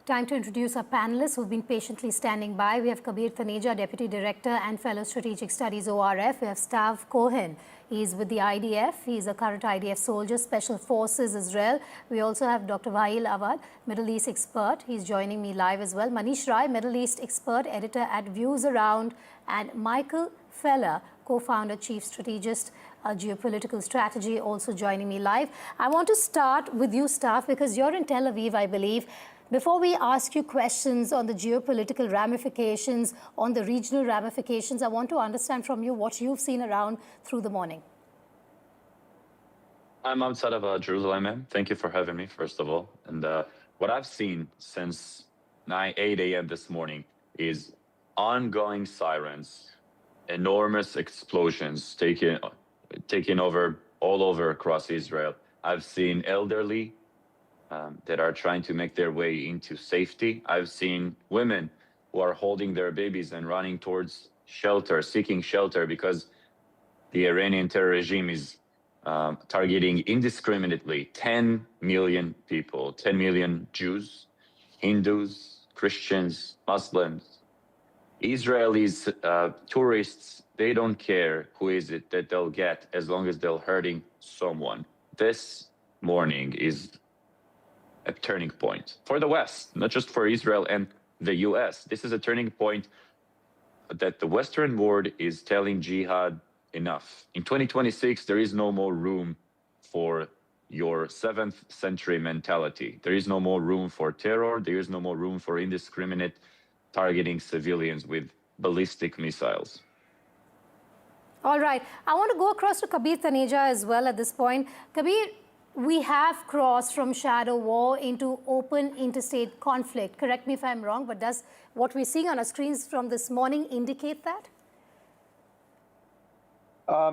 Time to introduce our panelists who've been patiently standing by. We have Kabir Taneja, Deputy Director and Fellow Strategic Studies, ORF. We have Stav Cohen. He's with the IDF. He's a current IDF soldier, Special Forces, Israel. We also have Dr. Wael Awad, Middle East expert. He's joining me live as well. Manish Rai, Middle East expert, editor at Views Around. And Michael Feller, co-founder, chief strategist, geopolitical strategy, also joining me live. I want to start with you, Stav, because you're in Tel Aviv, I believe. Before we ask you questions on the geopolitical ramifications, on the regional ramifications, I want to understand from you what you've seen around through the morning.
I'm outside of Jerusalem, ma'am. Thank you for having me, first of all. And what I've seen since 8 a.m. this morning is ongoing sirens, enormous explosions taking over all over across Israel. I've seen elderly that are trying to make their way into safety. I've seen women who are holding their babies and running towards shelter, seeking shelter, because the Iranian terror regime is targeting indiscriminately 10 million people, 10 million Jews, Hindus, Christians, Muslims. Israelis, tourists, they don't care who is it that they'll get as long as they're hurting someone. This morning is a turning point for the West, not just for Israel and the US. This is a turning point that the Western world is telling jihad enough. In 2026, there is no more room for your 7th century mentality. There is no more room for terror. There is no more room for indiscriminate targeting civilians with ballistic missiles.
All right. I want to go across to Kabir Taneja as well at this point. Kabir, we have crossed from shadow war into open interstate conflict. Correct me if I'm wrong, but does what we're seeing on our screens from this morning indicate that?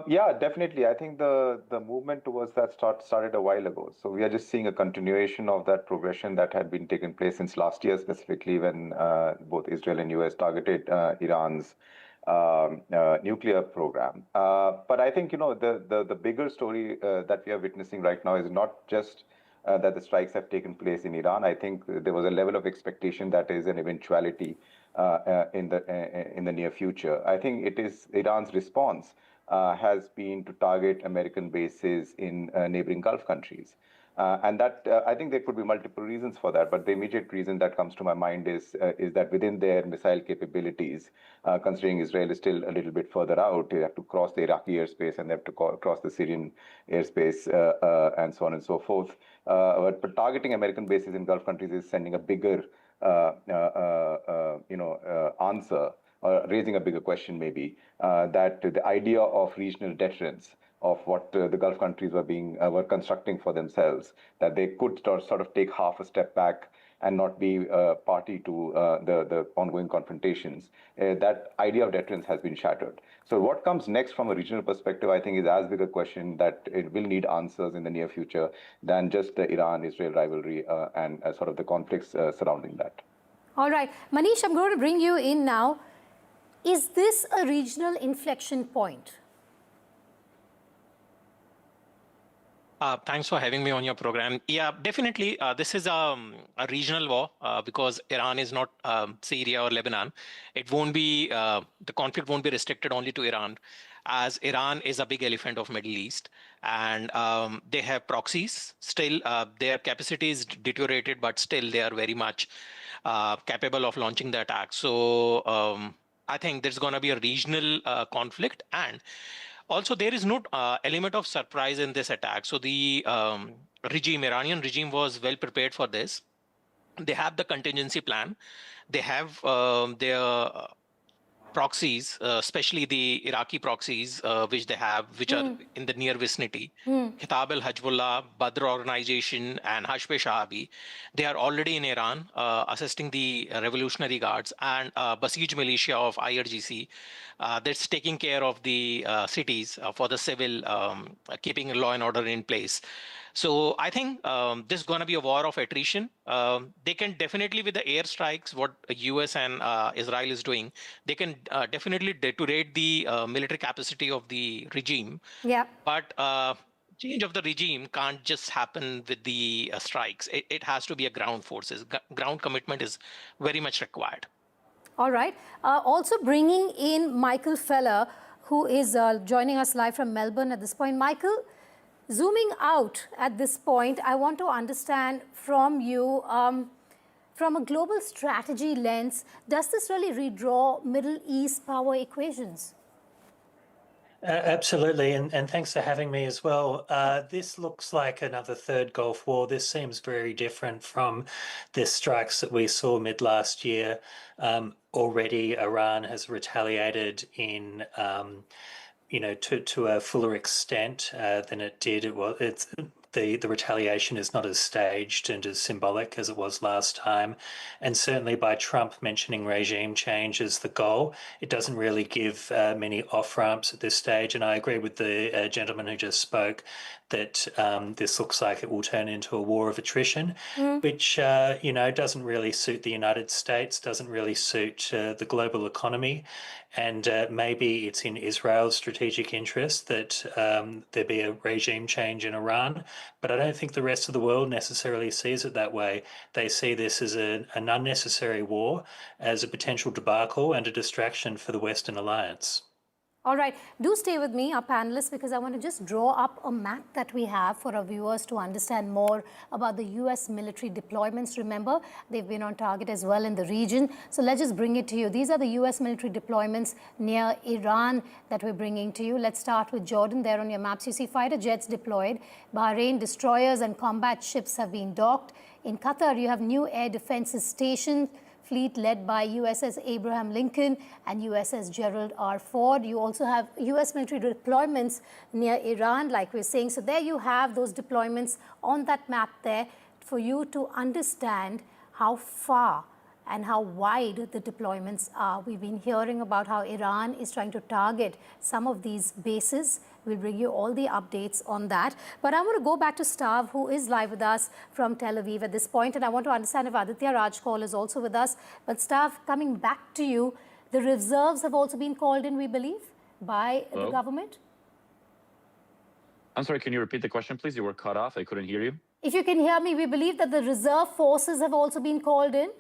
Yeah, definitely. I think the movement towards that started a while ago. So we are just seeing a continuation of that progression that had been taking place since last year, specifically when both Israel and US targeted Iran's nuclear program. But I think, the bigger story that we are witnessing right now is not just that the strikes have taken place in Iran. I think there was a level of expectation that is an eventuality in the near future. I think it is Iran's response has been to target American bases in neighboring Gulf countries. And that I think there could be multiple reasons for that, but the immediate reason that comes to my mind is that within their missile capabilities, considering Israel is still a little bit further out, they have to cross the Iraqi airspace and they have to cross the Syrian airspace and so on and so forth. But targeting American bases in Gulf countries is sending a bigger answer, or raising a bigger question maybe, that the idea of regional deterrence, of what the Gulf countries were constructing for themselves, that they could sort of take half a step back and not be party to the ongoing confrontations. That idea of deterrence has been shattered. So what comes next from a regional perspective, I think, is as big a question that it will need answers in the near future than just the Iran-Israel rivalry and sort of the conflicts surrounding that.
All right. Manish, I'm going to bring you in now. Is this a regional inflection point?
Thanks for having me on your program. Yeah, definitely. This is a regional war because Iran is not Syria or Lebanon. It won't be, the conflict won't be restricted only to Iran, as Iran is a big elephant of Middle East. And they have proxies. Still, their capacity is deteriorated, but still they are very much capable of launching the attack. So I think there's going to be a regional conflict. And also, there is no element of surprise in this attack. So the Iranian regime was well prepared for this. They have the contingency plan. They have their proxies, especially the Iraqi proxies, which they have, which are in the near vicinity. Kitab al-Hajbullah, Badr Organization, and Hashd-e-Sha'abi. They are already in Iran, assisting the Revolutionary Guards and Basij militia of IRGC. That's taking care of the cities for the civil, keeping law and order in place. So I think this is going to be a war of attrition. They can definitely, with the airstrikes, what US and Israel is doing, they can definitely deteriorate the military capacity of the regime.
Yeah.
But change of the regime can't just happen with the strikes. It has to be a ground forces. Ground commitment is very much required.
All right. Also bringing in Michael Feller, who is joining us live from Melbourne at this point. Michael, zooming out at this point, I want to understand from you, from a global strategy lens, does this really redraw Middle East power equations?
Absolutely, and thanks for having me as well. This looks like another third Gulf War. This seems very different from the strikes that we saw mid last year. Already, Iran has retaliated in, to a fuller extent than it did. The retaliation is not as staged and as symbolic as it was last time. And certainly by Trump mentioning regime change as the goal, it doesn't really give many off-ramps at this stage. And I agree with the gentleman who just spoke that this looks like it will turn into a war of attrition, which, doesn't really suit the United States, doesn't really suit the global economy. And maybe it's in Israel's strategic interest that there be a regime change in Iran. But I don't think the rest of the world necessarily sees it that way. They see this as an unnecessary war, as a potential debacle and a distraction for the Western alliance.
All right, do stay with me, our panelists, because I want to just draw up a map that we have for our viewers to understand more about the US military deployments. Remember, they've been on target as well in the region. So let's just bring it to you. These are the US military deployments near Iran that we're bringing to you. Let's start with Jordan. There on your maps, you see fighter jets deployed. Bahrain, destroyers and combat ships have been docked. In Qatar, you have new air defenses stationed. Fleet led by USS Abraham Lincoln and USS Gerald R. Ford. You also have US military deployments near Iran, like we're saying. So there you have those deployments on that map there for you to understand how far and how wide the deployments are. We've been hearing about how Iran is trying to target some of these bases. We'll bring you all the updates on that. But I want to go back to Stav, who is live with us from Tel Aviv at this point. And I want to understand if Aditya Rajkol is also with us. But Stav, coming back to you, the reserves have also been called in, we believe, by the government.
I'm sorry, can you repeat the question, please? You were cut off. I couldn't hear you.
If you can hear me, we believe that the reserve forces have also been called in.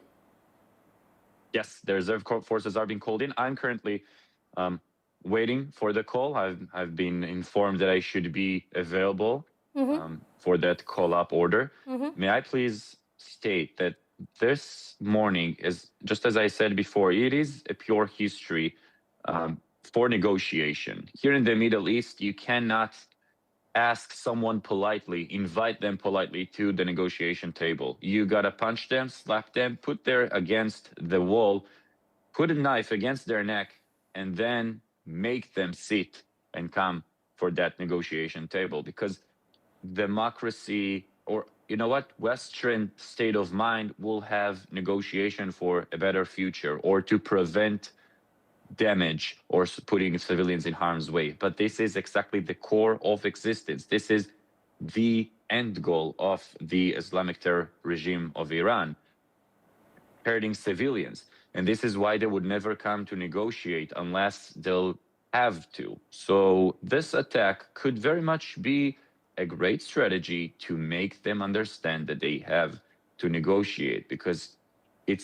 Yes, the reserve forces are being called in. I'm currently waiting for the call. I've been informed that I should be available for that call-up order. May I please state that this morning, is just as I said before, it is a pure history for negotiation. Here in the Middle East, you cannot ask someone politely, invite them politely to the negotiation table. You gotta punch them, slap them, put them against the wall, put a knife against their neck, and then make them sit and come for that negotiation table. Because democracy, or you know what, Western state of mind will have negotiation for a better future or to prevent damage or putting civilians in harm's way. But this is exactly the core of existence. This is the end goal of the Islamic terror regime of Iran, hurting civilians. And this is why they would never come to negotiate unless they'll have to. So this attack could very much be a great strategy to make them understand that they have to negotiate, because there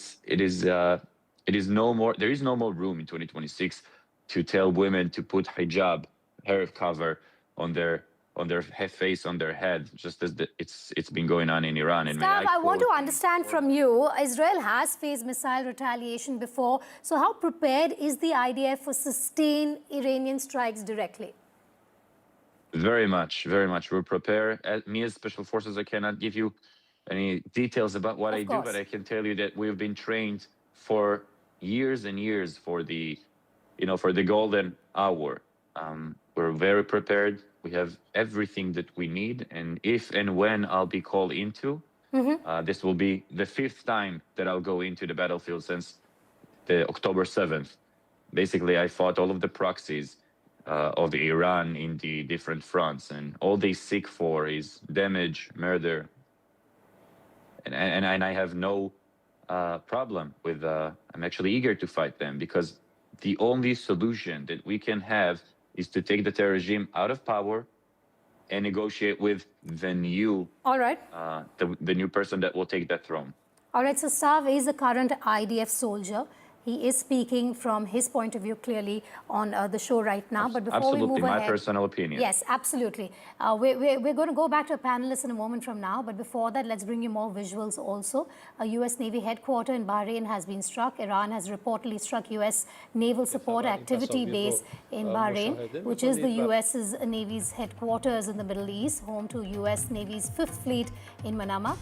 is no more room in 2026 to tell women to put hijab, hair cover on their face, on their head, just as it's been going on in Iran. And
Stav, I want to understand from you, Israel has faced missile retaliation before. So how prepared is the IDF for sustained Iranian strikes directly?
Very much, very much. We're prepared. Me as Special Forces, I cannot give you any details about what I do, but I can tell you that we've been trained for years and years for the golden hour. We're very prepared. We have everything that we need. And if and when I'll be called into, this will be the 5th time that I'll go into the battlefield since the October 7th. Basically, I fought all of the proxies of Iran in the different fronts, and all they seek for is damage, murder. And I have no problem with, I'm actually eager to fight them, because the only solution that we can have is to take the terror regime out of power, and negotiate with the new,
All right.
the new person that will take that throne.
All right, so Sav is a current IDF soldier. He is speaking from his point of view clearly on the show right now. But before we move ahead,
my personal opinion.
Yes, absolutely. We're going to go back to a panelist in a moment from now. But before that, let's bring you more visuals also. A U.S. Navy headquarters in Bahrain has been struck. Iran has reportedly struck U.S. Naval Support Activity Base in Bahrain, which is the U.S. Navy's headquarters in the Middle East, home to U.S. Navy's 5th Fleet in Manama.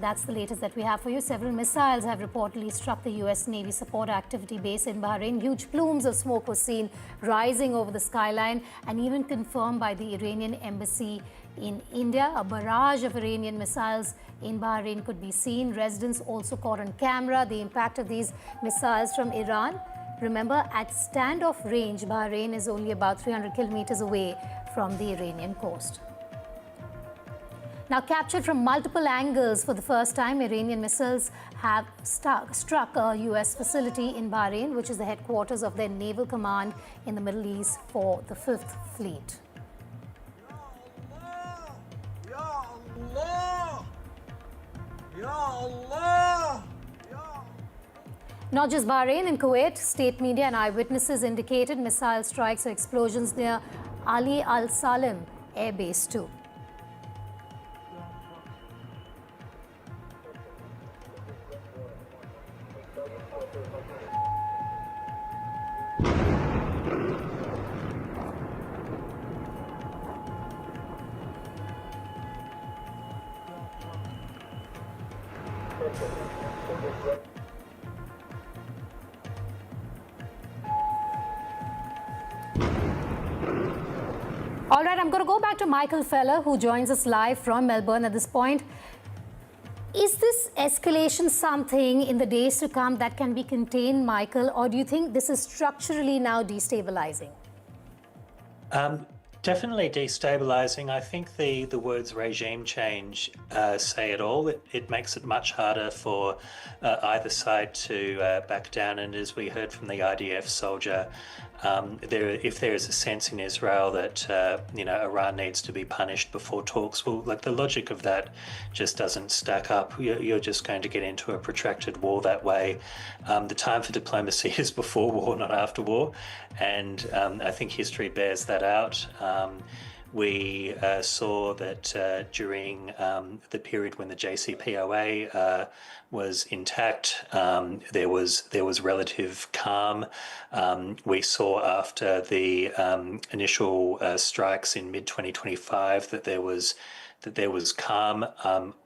That's the latest that we have for you. Several missiles have reportedly struck the U.S. Navy Support Activity Base in Bahrain. Huge plumes of smoke were seen rising over the skyline and even confirmed by the Iranian embassy in India. A barrage of Iranian missiles in Bahrain could be seen. Residents also caught on camera the impact of these missiles from Iran. Remember, at standoff range, Bahrain is only about 300 kilometers away from the Iranian coast. Now, captured from multiple angles for the first time, Iranian missiles have struck a U.S. facility in Bahrain, which is the headquarters of their naval command in the Middle East for the 5th Fleet. Not just Bahrain, in Kuwait, state media and eyewitnesses indicated missile strikes or explosions near Ali Al Salim Air Base too. All right, I'm going to go back to Michael Feller, who joins us live from Melbourne at this point. Is this escalation something in the days to come that can be contained, Michael, or do you think this is structurally now destabilizing?
Definitely destabilizing. I think the words regime change say it all. It makes it much harder for either side to back down. And as we heard from the IDF soldier, if there is a sense in Israel that Iran needs to be punished before talks, well, like the logic of that just doesn't stack up. You're just going to get into a protracted war that way. The time for diplomacy is before war, not after war, and I think history bears that out. We saw that during the period when the JCPOA was intact, there was relative calm. We saw after the initial strikes in mid-2025 that there was calm.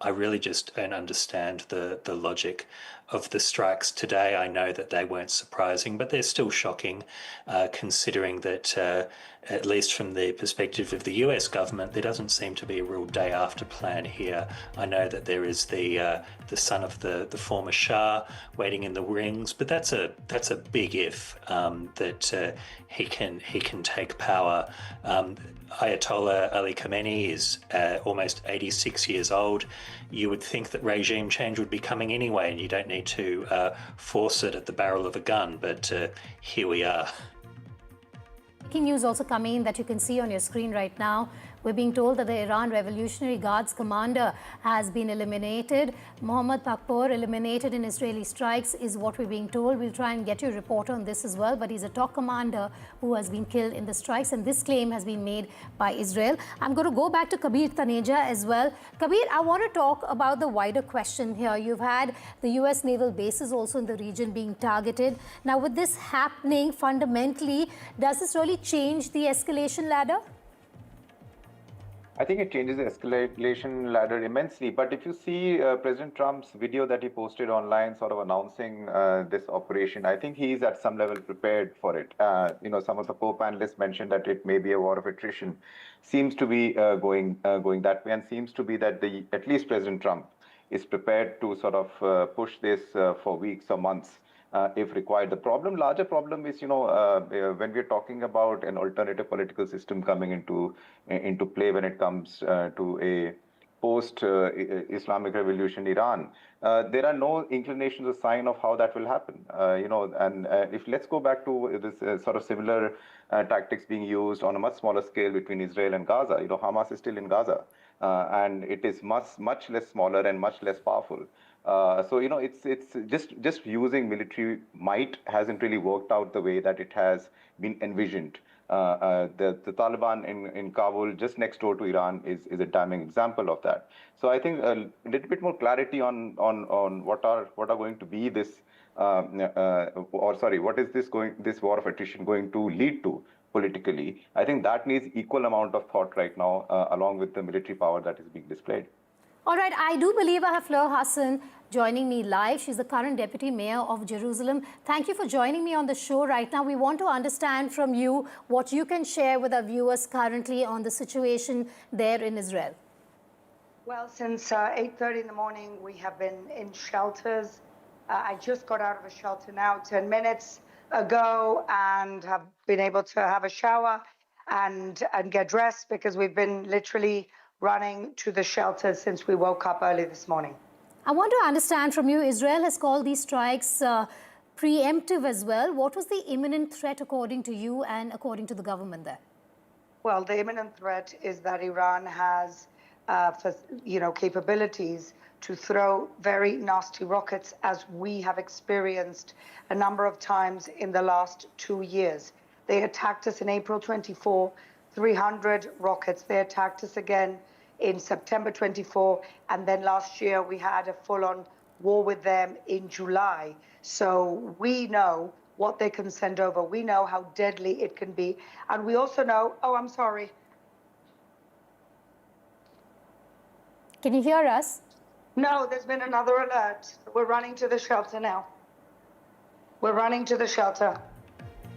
I really just don't understand the logic of the strikes today. I know that they weren't surprising, but they're still shocking, considering that, at least from the perspective of the US government, there doesn't seem to be a real day after plan here. I know that there is the son of the former Shah waiting in the wings, but that's a big if that he can take power. Ayatollah Ali Khamenei is almost 86 years old. You would think that regime change would be coming anyway, and you don't need to force it at the barrel of a gun, but here we are.
Breaking news also coming in that you can see on your screen right now. We're being told that the Iran Revolutionary Guards commander has been eliminated. Mohammad Pakpour eliminated in Israeli strikes is what we're being told. We'll try and get you a report on this as well. But he's a top commander who has been killed in the strikes. And this claim has been made by Israel. I'm going to go back to Kabir Taneja as well. Kabir, I want to talk about the wider question here. You've had the U.S. naval bases also in the region being targeted. Now, with this happening, fundamentally, does this really change the escalation ladder?
I think it changes the escalation ladder immensely. But if you see President Trump's video that he posted online sort of announcing this operation, I think he's at some level prepared for it. Some of the co-panelists mentioned that it may be a war of attrition. Seems to be going that way, and seems to be that at least President Trump is prepared to sort of push this for weeks or months. If required. The larger problem is, when we're talking about an alternative political system coming into play when it comes to post-Islamic Revolution Iran, there are no inclinations or sign of how that will happen. If let's go back to this sort of similar tactics being used on a much smaller scale between Israel and Gaza. Hamas is still in Gaza, and it is much less smaller and much less powerful. It's just using military might hasn't really worked out the way that it has been envisioned. The Taliban in Kabul, just next door to Iran, is a damning example of that. So I think a little bit more clarity on what are going to be this, what is this war of attrition going to lead to politically? I think that needs equal amount of thought right now, along with the military power that is being displayed.
All right, I do believe I have Fleur Hassan joining me live. She's the current Deputy Mayor of Jerusalem. Thank you for joining me on the show right now. We want to understand from you what you can share with our viewers currently on the situation there in Israel.
Well, since 8:30 in the morning, we have been in shelters. I just got out of a shelter now 10 minutes ago and have been able to have a shower and get dressed because we've been literally running to the shelters since we woke up early this morning.
I want to understand from you, Israel has called these strikes preemptive as well. What was the imminent threat according to you and according to the government there?
Well, the imminent threat is that Iran has capabilities to throw very nasty rockets, as we have experienced a number of times in the last 2 years. They attacked us in April 24, 300 rockets. They attacked us again in September 24, and then last year we had a full-on war with them in July. So we know what they can send over. We know how deadly it can be. And we also know, I'm sorry.
Can you hear us?
No, there's been another alert. We're running to the shelter now. We're running to the shelter.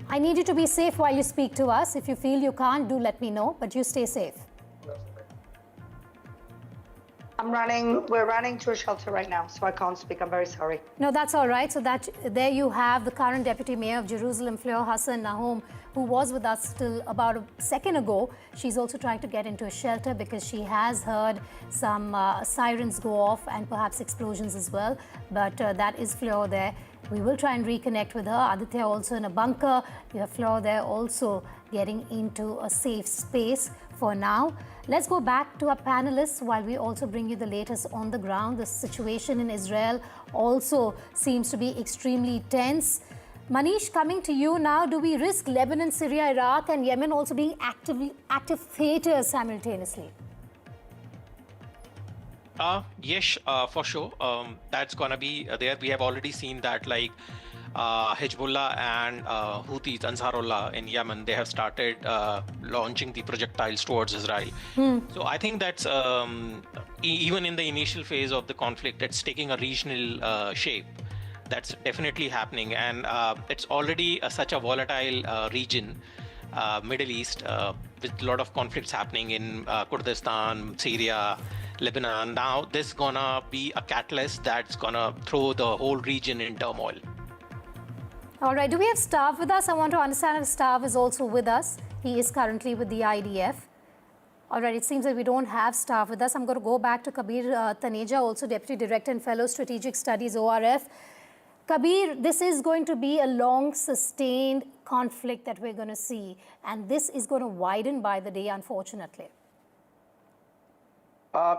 I need you to be safe while you speak to us. If you feel you can't, do let me know, but you stay safe.
We're running to a shelter right now, so I can't speak. I'm very sorry.
No, that's all right. So there you have the current Deputy Mayor of Jerusalem, Fleur Hassan Nahum, who was with us till about a second ago. She's also trying to get into a shelter because she has heard some sirens go off and perhaps explosions as well. But that is Fleur there. We will try and reconnect with her. Aditya also in a bunker. You have Fleur there also getting into a safe space for now. Let's go back to our panelists while we also bring you the latest on the ground. The situation in Israel also seems to be extremely tense. Manish, coming to you now, do we risk Lebanon, Syria, Iraq and Yemen also being active theaters simultaneously?
Yes, for sure. That's going to be there. We have already seen that, like Hezbollah and Houthis, Ansarullah in Yemen, they have started launching the projectiles towards Israel. So I think that's even in the initial phase of the conflict, it's taking a regional shape. That's definitely happening, and it's already such a volatile region, Middle East, with a lot of conflicts happening in Kurdistan, Syria, Lebanon. Now this is gonna be a catalyst that's gonna throw the whole region in turmoil.
All right, do we have staff with us? I want to understand if staff is also with us. He is currently with the IDF. All right, it seems that we don't have staff with us. I'm going to go back to Kabir Taneja, also Deputy Director and Fellow Strategic Studies, ORF. Kabir, this is going to be a long, sustained conflict that we're going to see, and this is going to widen by the day, unfortunately.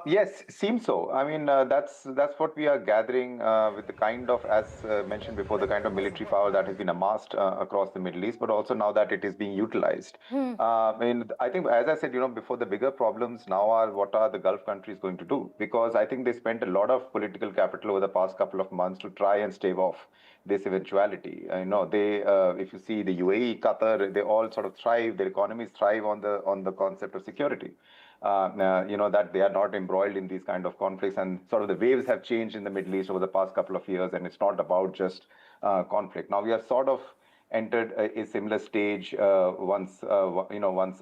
Yes, seems so. I mean, that's what we are gathering with the kind of, as mentioned before, the kind of military power that has been amassed across the Middle East, but also now that it is being utilized. I mean, I think, as I said, before, the bigger problems now are what are the Gulf countries going to do? Because I think they spent a lot of political capital over the past couple of months to try and stave off this eventuality. They, if you see the UAE, Qatar, they all sort of thrive. Their economies thrive on the concept of security. That they are not embroiled in these kind of conflicts, and sort of the waves have changed in the Middle East over the past couple of years, and it's not about just conflict. Now we have sort of entered a similar stage once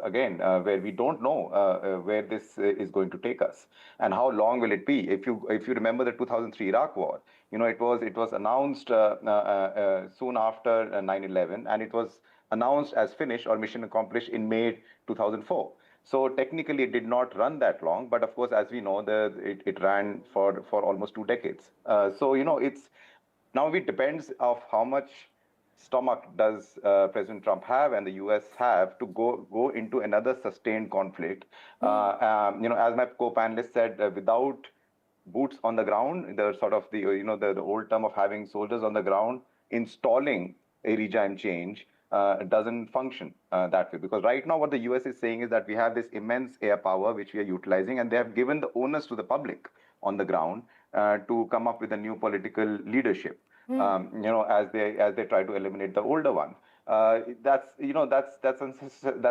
again, where we don't know where this is going to take us and how long will it be. If you remember the 2003 Iraq War, it was announced soon after 9/11, and it was announced as finished or mission accomplished in May 2004. So technically, it did not run that long. But of course, as we know, it ran for almost 2 decades. So, it's now it depends of how much stomach does President Trump have and the U.S. have to go into another sustained conflict. As my co-panelist said, without boots on the ground, the sort of the old term of having soldiers on the ground, installing a regime change doesn't function that way. Because right now what the US is saying is that we have this immense air power which we are utilizing, and they have given the onus to the public on the ground to come up with a new political leadership. As they try to eliminate the older one. That's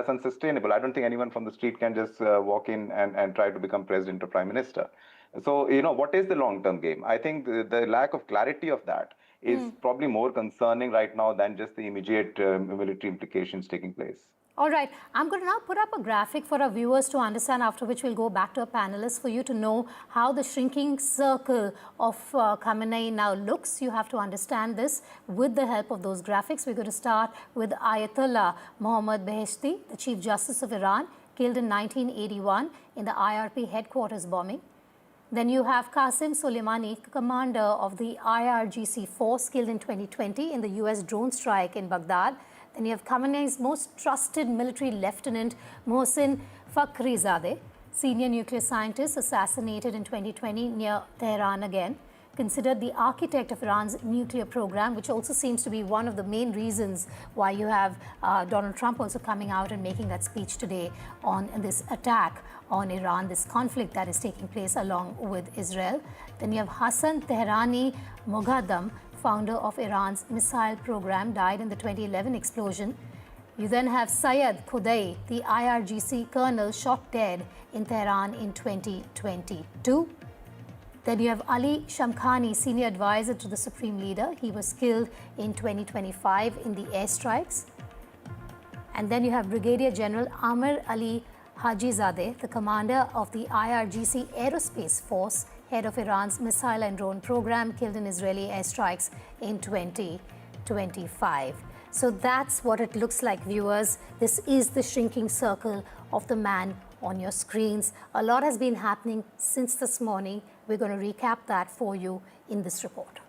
unsustainable. I don't think anyone from the street can just walk in and try to become president or prime minister. So, what is the long-term game? I think the lack of clarity of that is probably more concerning right now than just the immediate military implications taking place.
All right, I'm going to now put up a graphic for our viewers to understand, after which we'll go back to our panelists for you to know how the shrinking circle of Khamenei now looks. You have to understand this with the help of those graphics. We're going to start with Ayatollah Mohammad Beheshti, the Chief Justice of Iran, killed in 1981 in the IRP headquarters bombing. Then you have Qasem Soleimani, commander of the IRGC force, killed in 2020 in the US drone strike in Baghdad. Then you have Khamenei's most trusted military lieutenant, Mohsen Fakhrizadeh, senior nuclear scientist, assassinated in 2020 near Tehran again. Considered the architect of Iran's nuclear program, which also seems to be one of the main reasons why you have Donald Trump also coming out and making that speech today on this attack on Iran, this conflict that is taking place along with Israel. Then you have Hassan Tehrani Moghadam, founder of Iran's missile program, died in the 2011 explosion. You then have Syed Khudai, the IRGC colonel, shot dead in Tehran in 2022. Then you have Ali Shamkhani, senior advisor to the Supreme Leader. He was killed in 2025 in the airstrikes. And then you have Brigadier General Amir Ali Hajizadeh, the commander of the IRGC Aerospace Force, head of Iran's missile and drone program, killed in Israeli airstrikes in 2025. So that's what it looks like, viewers. This is the shrinking circle of the man on your screens. A lot has been happening since this morning. We're going to recap that for you in this report.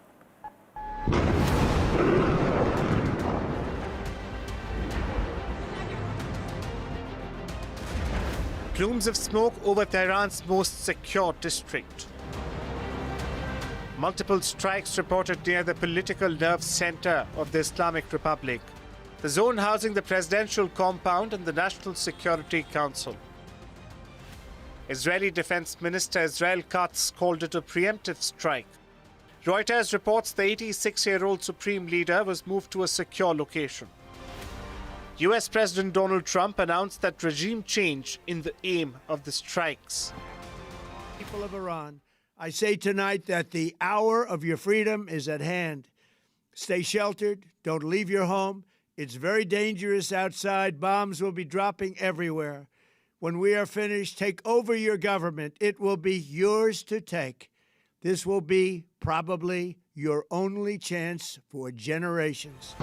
Plumes of smoke over Tehran's most secure district. Multiple strikes reported near the political nerve center of the Islamic Republic, the zone housing the presidential compound and the National Security Council. Israeli Defense Minister Israel Katz called it a preemptive strike. Reuters reports the 86-year-old Supreme Leader was moved to a secure location. US President Donald Trump announced that regime change in the aim of the strikes.
People of Iran, I say tonight that the hour of your freedom is at hand. Stay sheltered. Don't leave your home. It's very dangerous outside. Bombs will be dropping everywhere. When we are finished, take over your government. It will be yours to take. This will be probably your only chance for generations.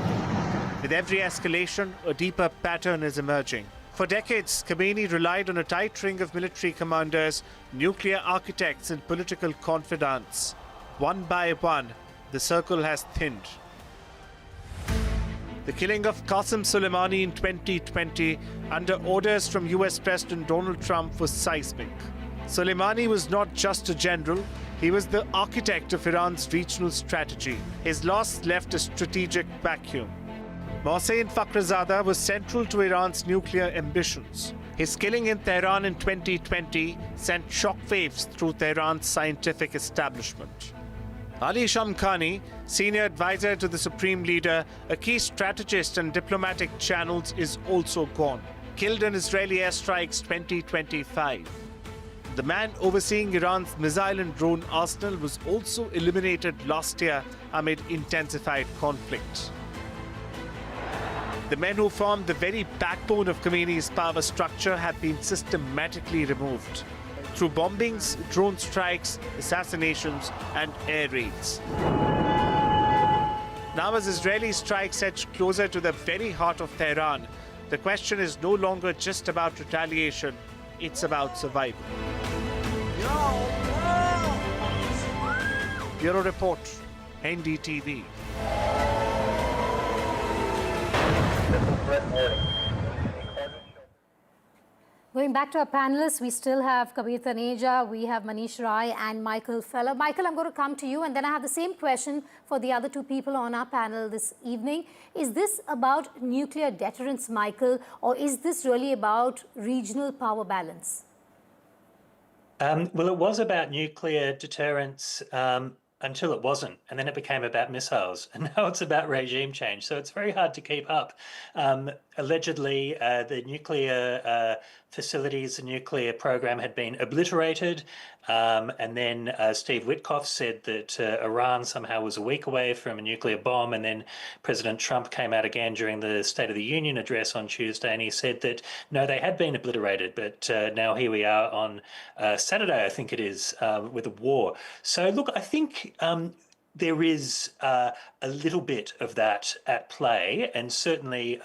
With every escalation, a deeper pattern is emerging. For decades, Khamenei relied on a tight ring of military commanders, nuclear architects, and political confidants. One by one, the circle has thinned. The killing of Qasem Soleimani in 2020, under orders from US President Donald Trump, was seismic. Soleimani was not just a general, he was the architect of Iran's regional strategy. His loss left a strategic vacuum. Mohsen Fakhrizadeh was central to Iran's nuclear ambitions. His killing in Tehran in 2020 sent shockwaves through Tehran's scientific establishment. Ali Shamkhani, senior advisor to the Supreme Leader, a key strategist and diplomatic channels, is also gone, killed in Israeli airstrikes 2025. The man overseeing Iran's missile and drone arsenal was also eliminated last year amid intensified conflict. The men who formed the very backbone of Khamenei's power structure have been systematically removed through bombings, drone strikes, assassinations, and air raids. Now, as Israeli strikes edge closer to the very heart of Tehran, the question is no longer just about retaliation, it's about survival. Bureau Report, NDTV.
Going back to our panelists, we still have Kabir Taneja, we have Manish Rai and Michael Feller. Michael, I'm going to come to you, and then I have the same question for the other two people on our panel this evening. Is this about nuclear deterrence, Michael, or is this really about regional power balance?
Well, it was about nuclear deterrence until it wasn't, and then it became about missiles, and now it's about regime change. So it's very hard to keep up. Allegedly, the nuclear facilities, the nuclear program had been obliterated, and then Steve Witkoff said that Iran somehow was a week away from a nuclear bomb, and then President Trump came out again during the State of the Union address on Tuesday, and he said that, no, they had been obliterated, but now here we are on Saturday, I think it is, with a war. So look, I think there is a little bit of that at play, and certainly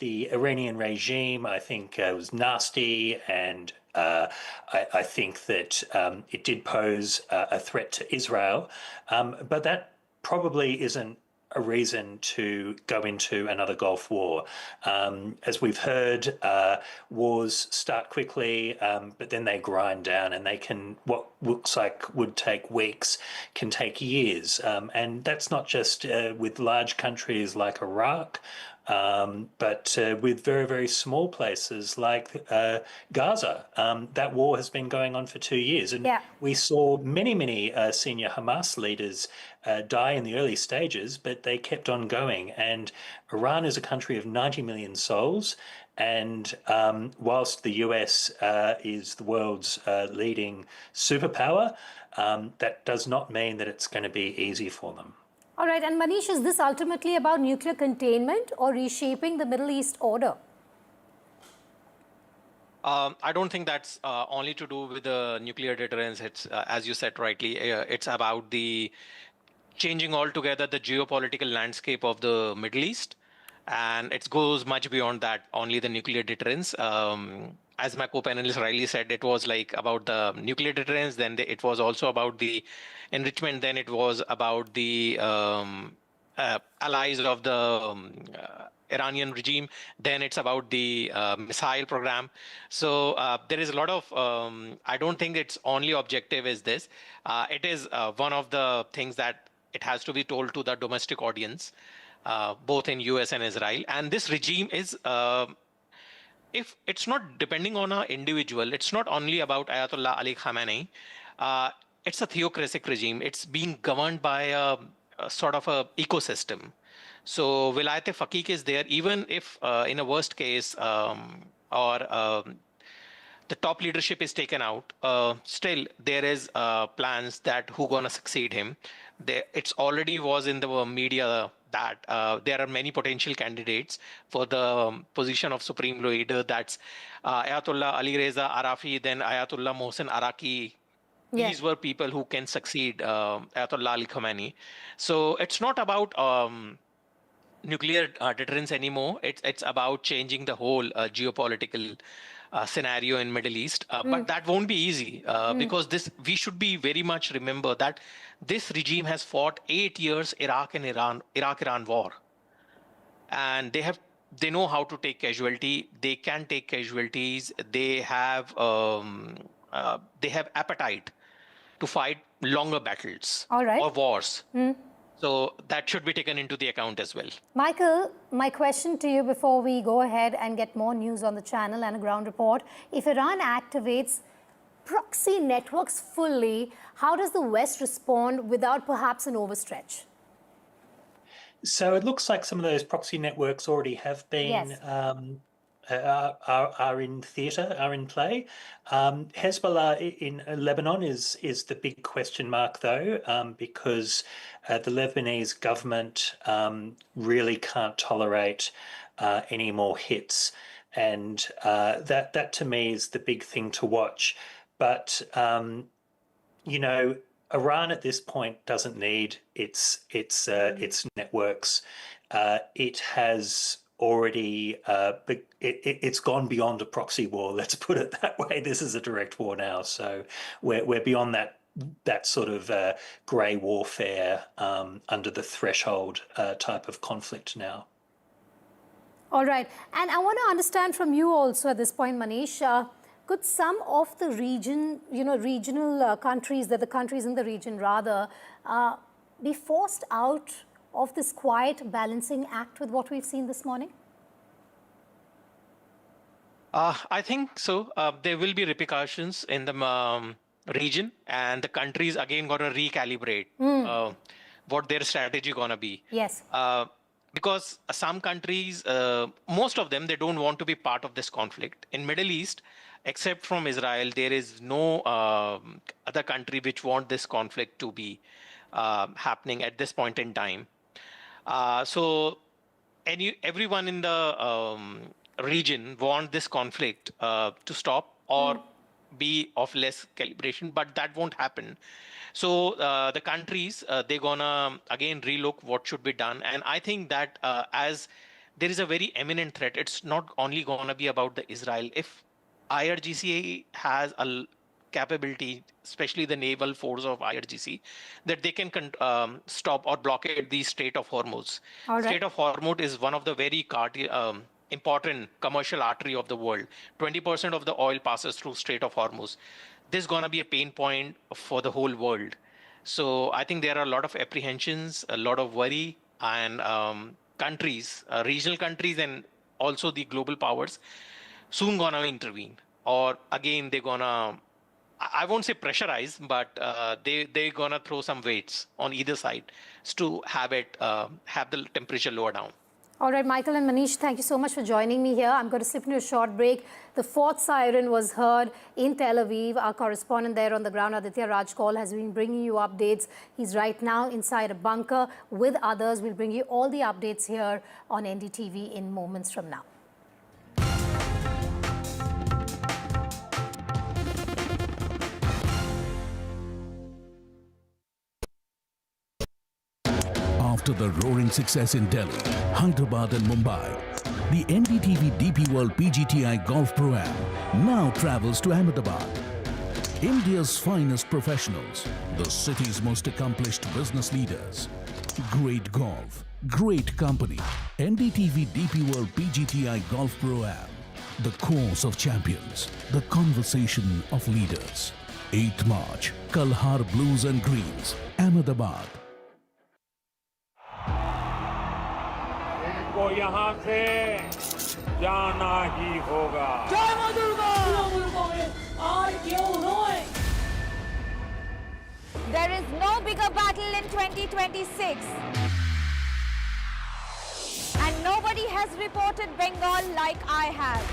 the Iranian regime, I think, was nasty, and I think that it did pose a threat to Israel, but that probably isn't a reason to go into another Gulf War. As we've heard, wars start quickly, but then they grind down, and they can, what looks like would take weeks, can take years. And that's not just with large countries like Iraq, but with very, very small places like Gaza. That war has been going on for 2 years. And we saw many, many senior Hamas leaders die in the early stages, but they kept on going. And Iran is a country of 90 million souls. And whilst the US is the world's leading superpower, that does not mean that it's going to be easy for them.
All right, and Manish, is this ultimately about nuclear containment or reshaping the Middle East order?
I don't think that's only to do with the nuclear deterrence. It's, as you said rightly, it's about the changing altogether the geopolitical landscape of the Middle East. And it goes much beyond that, only the nuclear deterrence. As my co-panelist rightly said, it was like about the nuclear deterrence, then it was also about the enrichment, then it was about the allies of the Iranian regime, then it's about the missile program. So there is a lot of, I don't think its only objective is this. It is one of the things that it has to be told to the domestic audience, both in US and Israel. And this regime is, if it's not depending on an individual, it's not only about Ayatollah Ali Khamenei, it's a theocratic regime. It's being governed by a sort of a ecosystem. So Wilayat-e-Faqih is there, even if in a worst case, the top leadership is taken out, still there is plans that who gonna succeed him. It's already was in the media that there are many potential candidates for the position of supreme leader. That's Ayatollah Ali Reza Arafi, then Ayatollah Mohsen Araki. Yeah. These were people who can succeed Ayatollah Ali Khamenei. So it's not about nuclear deterrence anymore. It's about changing the whole geopolitical scenario in Middle East. But that won't be easy because we should be very much remember that this regime has fought 8 years Iraq-Iran war. And they know how to take casualty. They can take casualties. They have appetite to fight longer battles or wars. So that should be taken into the account as well.
Michael, my question to you before we go ahead and get more news on the channel and a ground report. If Iran activates proxy networks fully, how does the West respond without perhaps an overstretch?
So it looks like some of those proxy networks already have been are in theatre, are in play. Hezbollah in Lebanon is the big question mark, though, because the Lebanese government really can't tolerate any more hits, and that to me is the big thing to watch. But you know, Iran at this point doesn't need its networks. It has already, it's gone beyond a proxy war. Let's put it that way. This is a direct war now. So we're beyond that sort of grey warfare under the threshold type of conflict now.
All right. And I want to understand from you also at this point, Manish, could some of the regional countries, the countries in the region rather, be forced out of this quiet balancing act with what we've seen this morning?
I think so. There will be repercussions in the region, and the countries again going to recalibrate what their strategy going to be.
Yes.
Because some countries, most of them, they don't want to be part of this conflict. In Middle East, except from Israel, there is no other country which want this conflict to be happening at this point in time. So everyone in the region want this conflict to stop or be of less calibration, but that won't happen. So the countries, they're gonna again relook what should be done. And I think that as there is a very imminent threat, it's not only gonna be about the Israel. If IRGC has a capability, especially the naval force of IRGC, that they can stop or blockade the Strait of Hormuz.
All right.
Strait of Hormuz is one of the very important commercial artery of the world. 20% of the oil passes through Strait of Hormuz. This is going to be a pain point for the whole world. So I think there are a lot of apprehensions, a lot of worry, and countries, regional countries, and also the global powers soon going to intervene. Or again, they're going to, I won't say pressurize, but they're going to throw some weights on either side to have the temperature lower down.
All right, Michael and Manish, thank you so much for joining me here. I'm going to slip into a short break. The fourth siren was heard in Tel Aviv. Our correspondent there on the ground, Aditya Rajkol, has been bringing you updates. He's right now inside a bunker with others. We'll bring you all the updates here on NDTV in moments from now.
After the roaring success in Delhi, Hyderabad and Mumbai, the NDTV DP World PGTI Golf Pro-Am now travels to Ahmedabad. India's finest professionals, the city's most accomplished business leaders. Great golf, great company. NDTV DP World PGTI Golf Pro-Am. The course of champions, the conversation of leaders. 8th March, Kalhar Blues and Greens, Ahmedabad.
को यहाँ से जाना ही होगा।
जय मां Durga! There is no bigger battle in 2026, and nobody has reported Bengal like I have.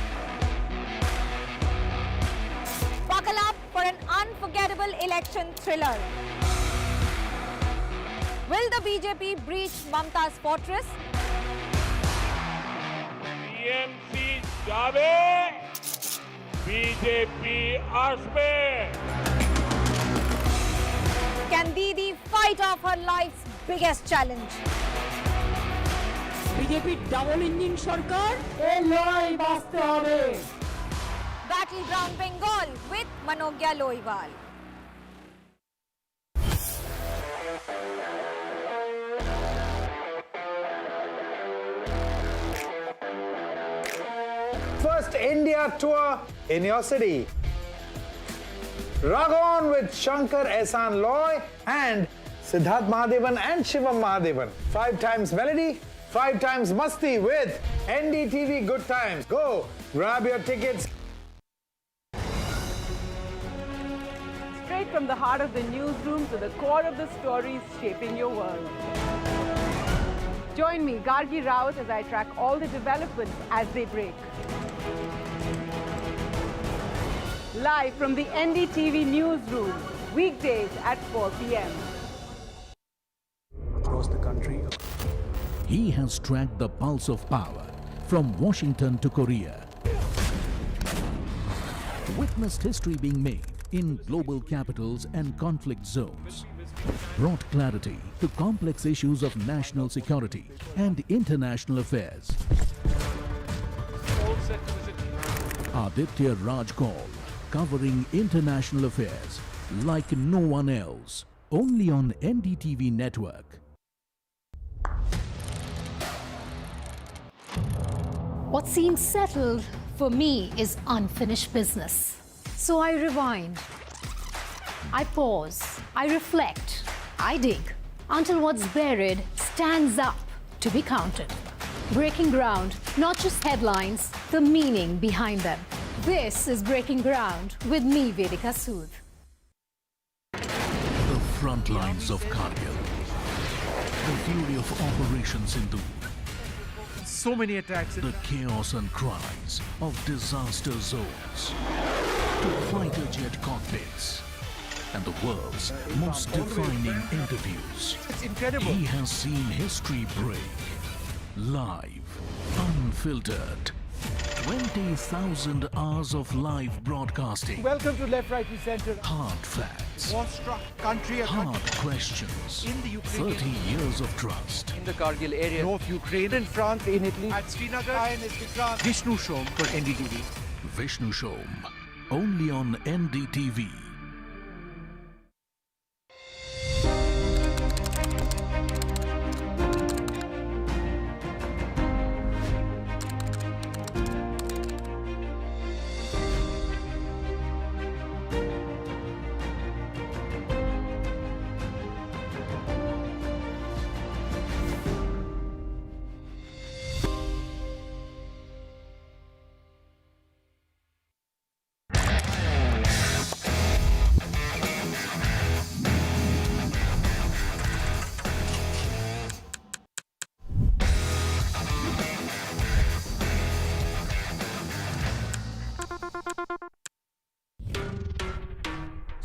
Buckle up for an unforgettable election thriller. Will the BJP breach Mamta's fortress?
TMC जावे, BJP आसमे.
Can Didi fight off her life's biggest challenge? BJP double engine sarkar এই লড়াই বাঁচতে হবে. Battleground Bengal with Manogya Loiwal.
First India tour in your city. Rag on with Shankar Ehsan Loy and Siddharth Mahadevan and Shivam Mahadevan. 5 times melody, 5 times masti with NDTV Good Times. Go, grab your tickets.
Straight from the heart of the newsroom to the core of the stories shaping your world. Join me, Gargi Raut, as I track all the developments as they break. Live from the NDTV newsroom, weekdays at 4 p.m.
Across the country, he has tracked the pulse of power from Washington to Korea. Witnessed history being made in global capitals and conflict zones, brought clarity to complex issues of national security and international affairs. Aditya Raj Call, covering international affairs like no one else, only on NDTV network.
What seems settled for me is unfinished business. So I rewind, I pause, I reflect, I dig until what's buried stands up to be counted. Breaking ground, not just headlines, the meaning behind them. This is Breaking Ground with me, Vedika Sood.
The front lines of Kargil. The fury of Operation Sindoor.
So many attacks.
The chaos and cries of disaster zones. To fighter jet cockpits. And the world's most defining interviews.
It's incredible.
He has seen history break. Live, unfiltered. 20,000 hours of live broadcasting.
Welcome to Left, Right and Center.
Hard facts.
War-struck country.
Hard questions.
In the Ukraine.
30 years of trust.
In the Kargil area. North Ukraine. In France. In Italy. At Srinagar. Vishnu Shom for NDTV.
Vishnu Shom. Only on NDTV.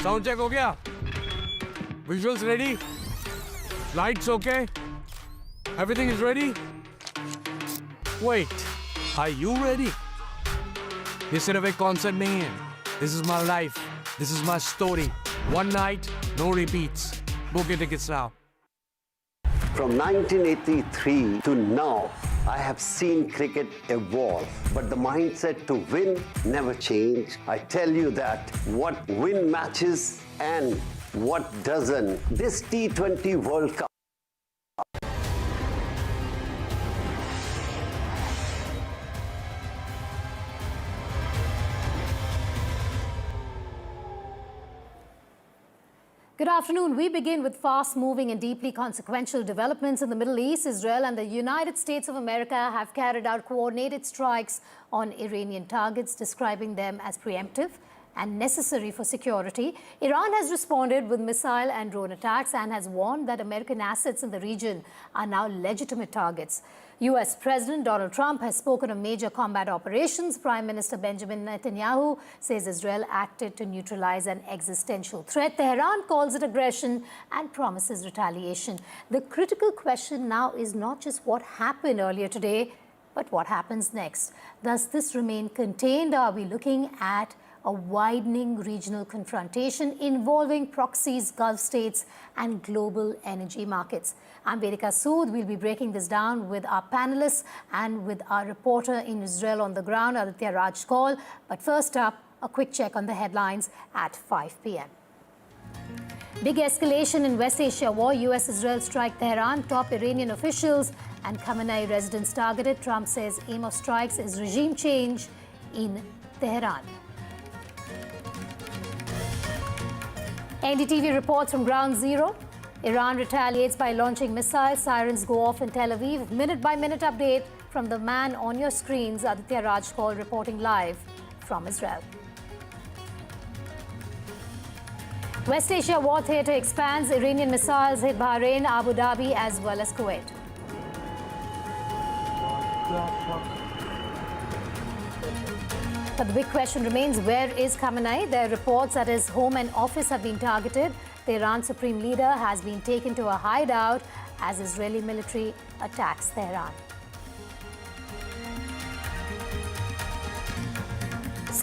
Sound check हो गया? Visuals ready? Lights okay? Everything is ready? Wait, are you ready? ये सिर्फ एक concert नहीं है. This is my life. This is my story. One night, no repeats. Book your tickets now.
From 1983 to now, I have seen cricket evolve, but the mindset to win never changed. I tell you that what win matches and what doesn't. This T20 World Cup.
Good afternoon. We begin with fast-moving and deeply consequential developments in the Middle East. Israel and the United States of America have carried out coordinated strikes on Iranian targets, describing them as preemptive and necessary for security. Iran has responded with missile and drone attacks and has warned that American assets in the region are now legitimate targets. U.S. President Donald Trump has spoken of major combat operations. Prime Minister Benjamin Netanyahu says Israel acted to neutralize an existential threat. Tehran calls it aggression and promises retaliation. The critical question now is not just what happened earlier today, but what happens next. Does this remain contained? Are we looking at a widening regional confrontation involving proxies, Gulf states, and global energy markets? I'm Vedika Sood. We'll be breaking this down with our panelists and with our reporter in Israel on the ground, Aditya Raj Kaul. But first up, a quick check on the headlines at 5 p.m. Big escalation in West Asia war. U.S.-Israel strike Tehran. Top Iranian officials and Khamenei residents targeted. Trump says aim of strikes is regime change in Tehran. NDTV reports from Ground Zero. Iran retaliates by launching missiles. Sirens go off in Tel Aviv. Minute-by-minute update from the man on your screens, Aditya Raj Kaul, reporting live from Israel. West Asia war theatre expands. Iranian missiles hit Bahrain, Abu Dhabi, as well as Kuwait. But the big question remains, where is Khamenei? There are reports that his home and office have been targeted. The Iran supreme leader has been taken to a hideout as Israeli military attacks Tehran.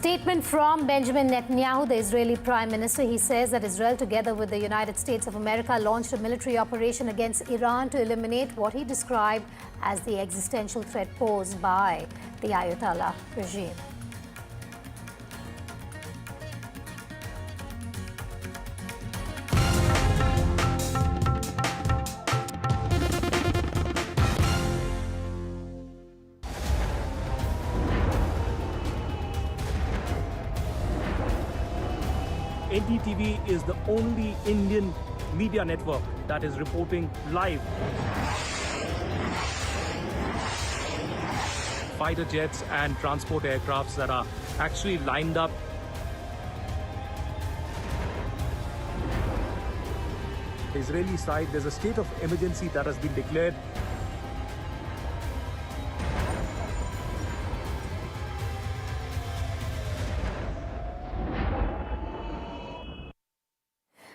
Statement from Benjamin Netanyahu, the Israeli Prime Minister. He says that Israel, together with the United States of America, launched a military operation against Iran to eliminate what he described as the existential threat posed by the Ayatollah regime.
NDTV is the only Indian media network that is reporting live. Fighter jets and transport aircrafts that are actually lined up. The Israeli side, there's a state of emergency that has been declared.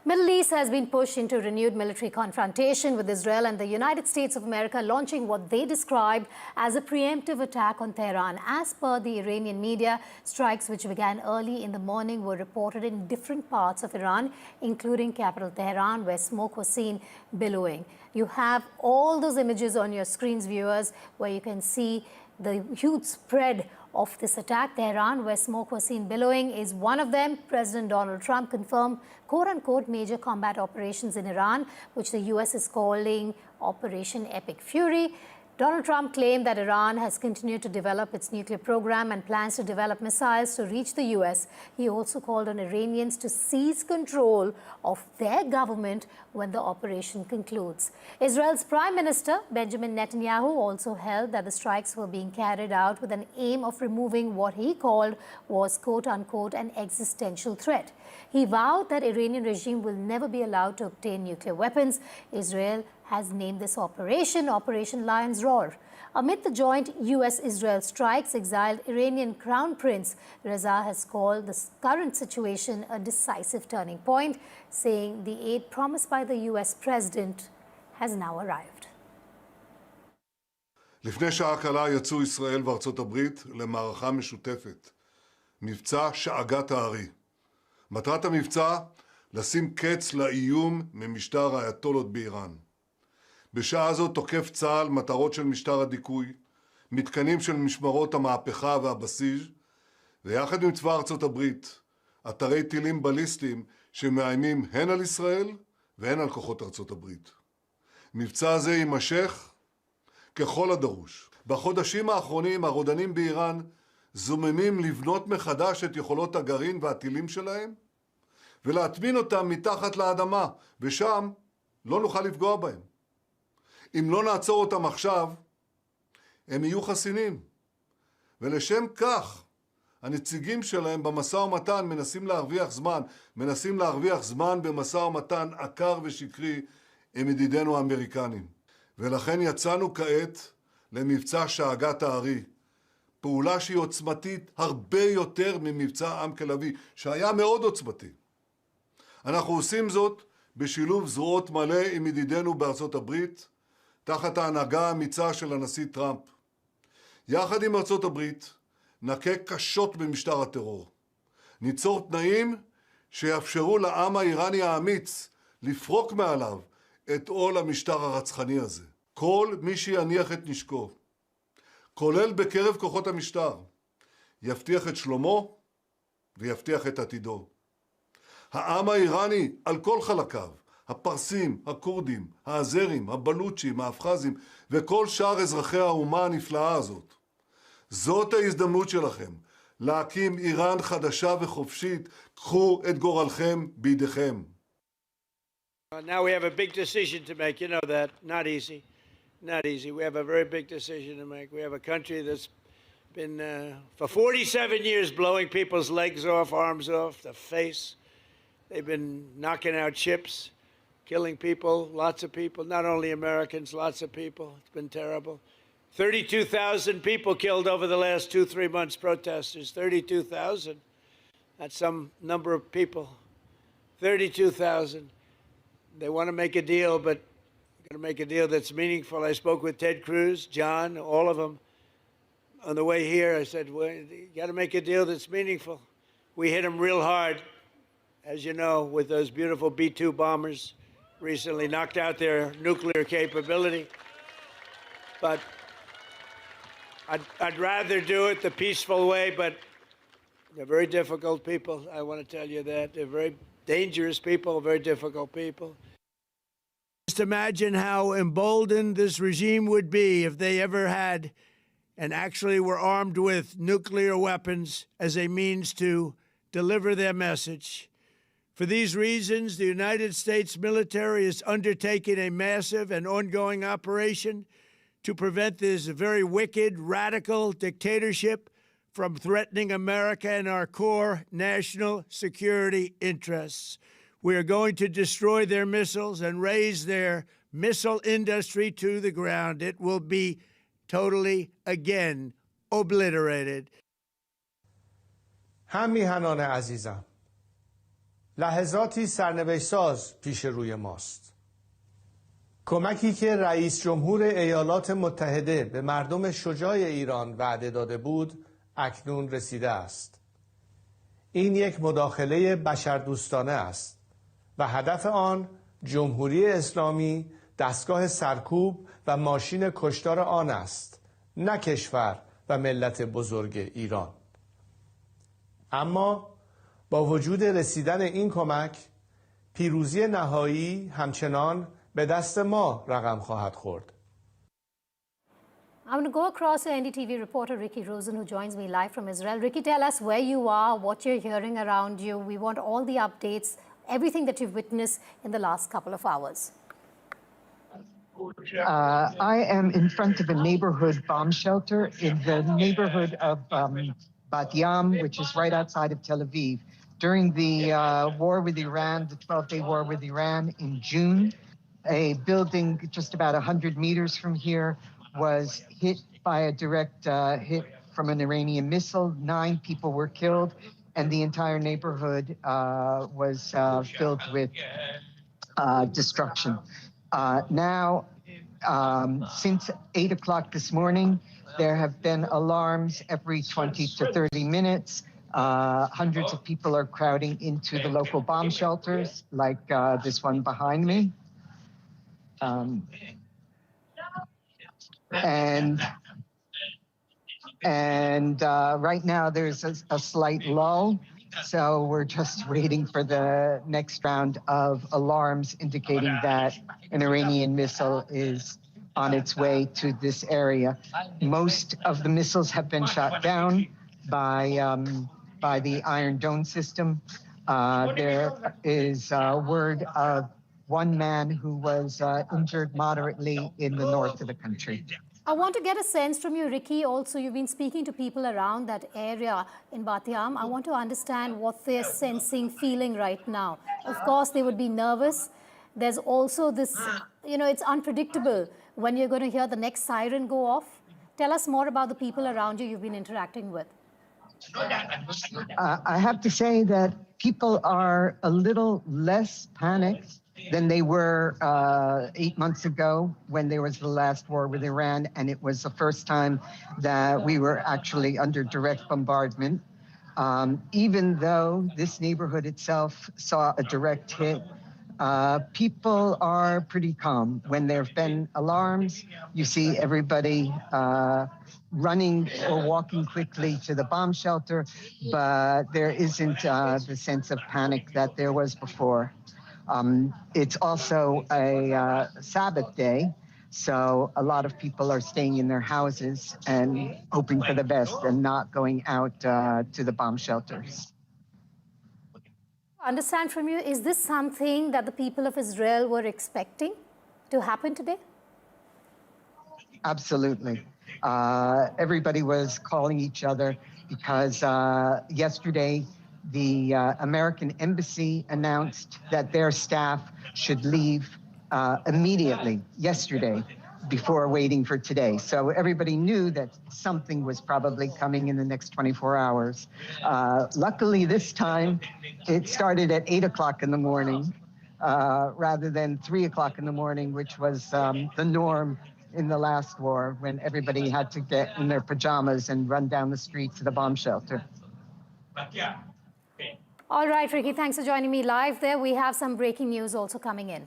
Middle East has been pushed into renewed military confrontation, with Israel and the United States of America launching what they described as a preemptive attack on Tehran. As per the Iranian media, strikes which began early in the morning were reported in different parts of Iran, including capital Tehran, where smoke was seen billowing. You have all those images on your screens, viewers, where you can see the huge spread of this attack. Tehran, where smoke was seen billowing, is one of them. President Donald Trump confirmed quote-unquote major combat operations in Iran, which the US is calling Operation Epic Fury. Donald Trump claimed that Iran has continued to develop its nuclear program and plans to develop missiles to reach the US. He also called on Iranians to seize control of their government when the operation concludes. Israel's Prime Minister Benjamin Netanyahu also held that the strikes were being carried out with an aim of removing what he called was quote-unquote an existential threat. He vowed that Iranian regime will never be allowed to obtain nuclear weapons. Israel has named this operation Operation Lion's Roar. Amid the joint US-Israel strikes, exiled Iranian Crown Prince Reza has called the current situation a decisive turning point, saying the aid promised by the US president has now arrived.
לפני שעה קלה יצאו ישראל וארצות הברית למערכה משותפת, מבצע שאגת הארי. מטרת המבצע, לשים קץ לאיום ממשטר האייתולות באיראן. בשעה זו תוקף צה"ל מטרות של משטר הדיכוי, מתקנים של משמרות המהפכה והבסיס, ויחד עם צבא ארצות הברית, אתרי טילים בליסטיים שמאיימים הן על ישראל והן על כוחות ארצות הברית. מבצע זה יימשך ככל הדרוש. בחודשים האחרונים הרודנים באיראן זוממים לבנות מחדש את יכולות הגרעין והטילים שלהם, ולהטמין אותם מתחת לאדמה, ושם לא נוכל לפגוע בהם. אם לא נעצור אותם עכשיו, הם יהיו חסינים. ולשם כך, הנציגים שלהם במשא ומתן מנסים להרוויח זמן במשא ומתן עקר ושקרי עם ידידינו האמריקנים. ולכן יצאנו כעת למבצע שאגת הארי, פעולה שהיא עוצמתית הרבה יותר ממבצע עם כלבי, שהיה מאוד עוצמתי. אנחנו עושים זאת בשילוב זרועות מלא עם ידידינו בארצות הברית, תחת ההנהגה האמיצה של הנשיא טראמפ. יחד עם ארצות הברית, נכה קשות במשטר הטרור. ניצור תנאים שיאפשרו לעם האיראני האמיץ לפרוק מעליו את עול המשטר הרצחני הזה. כל מי שיניח את נשקו, כולל בקרב כוחות המשטר, יבטיח את שלומו ויבטיח את עתידו. העם האיראני על כל חלקיו, הפרסים, הכורדים, האזרים, הבלוצ'ים, האפחזים וכל שאר אזרחי האומה הנפלאה הזאת. זאת ההזדמנות שלכם, להקים איראן חדשה וחופשית. קחו את גורלכם בידיכם.
Now we have a big decision to make. You know that. Not easy. Not easy. We have a very big decision to make. We have a country that's been, for 47 years, blowing people's legs off, arms off, the face. They've been knocking out ships, killing people, lots of people, not only Americans, lots of people. It's been terrible. 32,000 people killed over the last 2-3 months, protesters. 32,000. That's some number of people. 32,000. They want to make a deal, but going to make a deal that's meaningful. I spoke with Ted Cruz, John, all of them. on the way here, I said, well, you got to make a deal that's meaningful. We hit them real hard, as you know, with those beautiful B-2 bombers recently, knocked out their nuclear capability. But I'd rather do it the peaceful way, but they're very difficult people. I want to tell you that. They're very dangerous people, very difficult people. Just imagine how emboldened this regime would be if they ever had and actually were armed with nuclear weapons as a means to deliver their message. For these reasons, the United States military is undertaking a massive and ongoing operation to prevent this very wicked, radical dictatorship from threatening America and our core national security interests. We are going to destroy their missiles and raise their missile industry to the ground. It will be totally, again, obliterated.
هم میهنان عزیزم، لحظاتی سرنوشت ساز پیش روی ماست. کمکی که رئیس جمهور ایالات متحده به مردم شجاع ایران وعده داده بود، اکنون رسیده است. این یک مداخله بشردوستانه است و هدف آن جمهوری اسلامی دستگاه سرکوب و ماشین کشتار آن است، نه کشور و ملت بزرگ ایران. اما با وجود رسیدن این کمک، پیروزی نهایی همچنان به دست ما رقم خواهد خورد.
I'm going to go across to NDTV reporter Ricky Rosen, who joins me live from Israel. Ricky, tell us where you are, what you're hearing around you. We want all the updates, everything that you've witnessed in the last couple of hours.
I am in front of a neighborhood bomb shelter in the neighborhood of Bat Yam, which is right outside of Tel Aviv. During the war with Iran, the 12-day war with Iran in June, a building just about 100 meters from here was hit by a direct hit from an Iranian missile. 9 people were killed, and the entire neighborhood was filled with destruction. Now, since 8 o'clock this morning, there have been alarms every 20 to 30 minutes. Hundreds of people are crowding into the local bomb shelters, like this one behind me. And right now there's a slight lull, so we're just waiting for the next round of alarms indicating that an Iranian missile is on its way to this area. Most of the missiles have been shot down by the Iron Dome system. There is word of one man who was injured moderately in the north of the country.
I want to get a sense from you, Ricky. Also, you've been speaking to people around that area in Bat Yam. I want to understand what they're sensing, feeling right now. Of course, they would be nervous. There's also this, it's unpredictable when you're going to hear the next siren go off. Tell us more about the people around you you've been interacting with.
I have to say that people are a little less panicked than they were 8 months ago when there was the last war with Iran, and it was the first time that we were actually under direct bombardment. Even though this neighborhood itself saw a direct hit, people are pretty calm. When there have been alarms, you see everybody running or walking quickly to the bomb shelter, but there isn't the sense of panic that there was before. It's also a Sabbath day, so a lot of people are staying in their houses and hoping for the best and not going out to the bomb shelters.
Understand from you, is this something that the people of Israel were expecting to happen today?
Absolutely. Everybody was calling each other because yesterday the American embassy announced that their staff should leave immediately yesterday before waiting for today. So everybody knew that something was probably coming in the next 24 hours. Luckily this time it started at 8 o'clock in the morning rather than 3 o'clock in the morning, which was the norm in the last war when everybody had to get in their pajamas and run down the street to the bomb shelter.
All right, Ricky, thanks for joining me live there. We have some breaking news also coming in.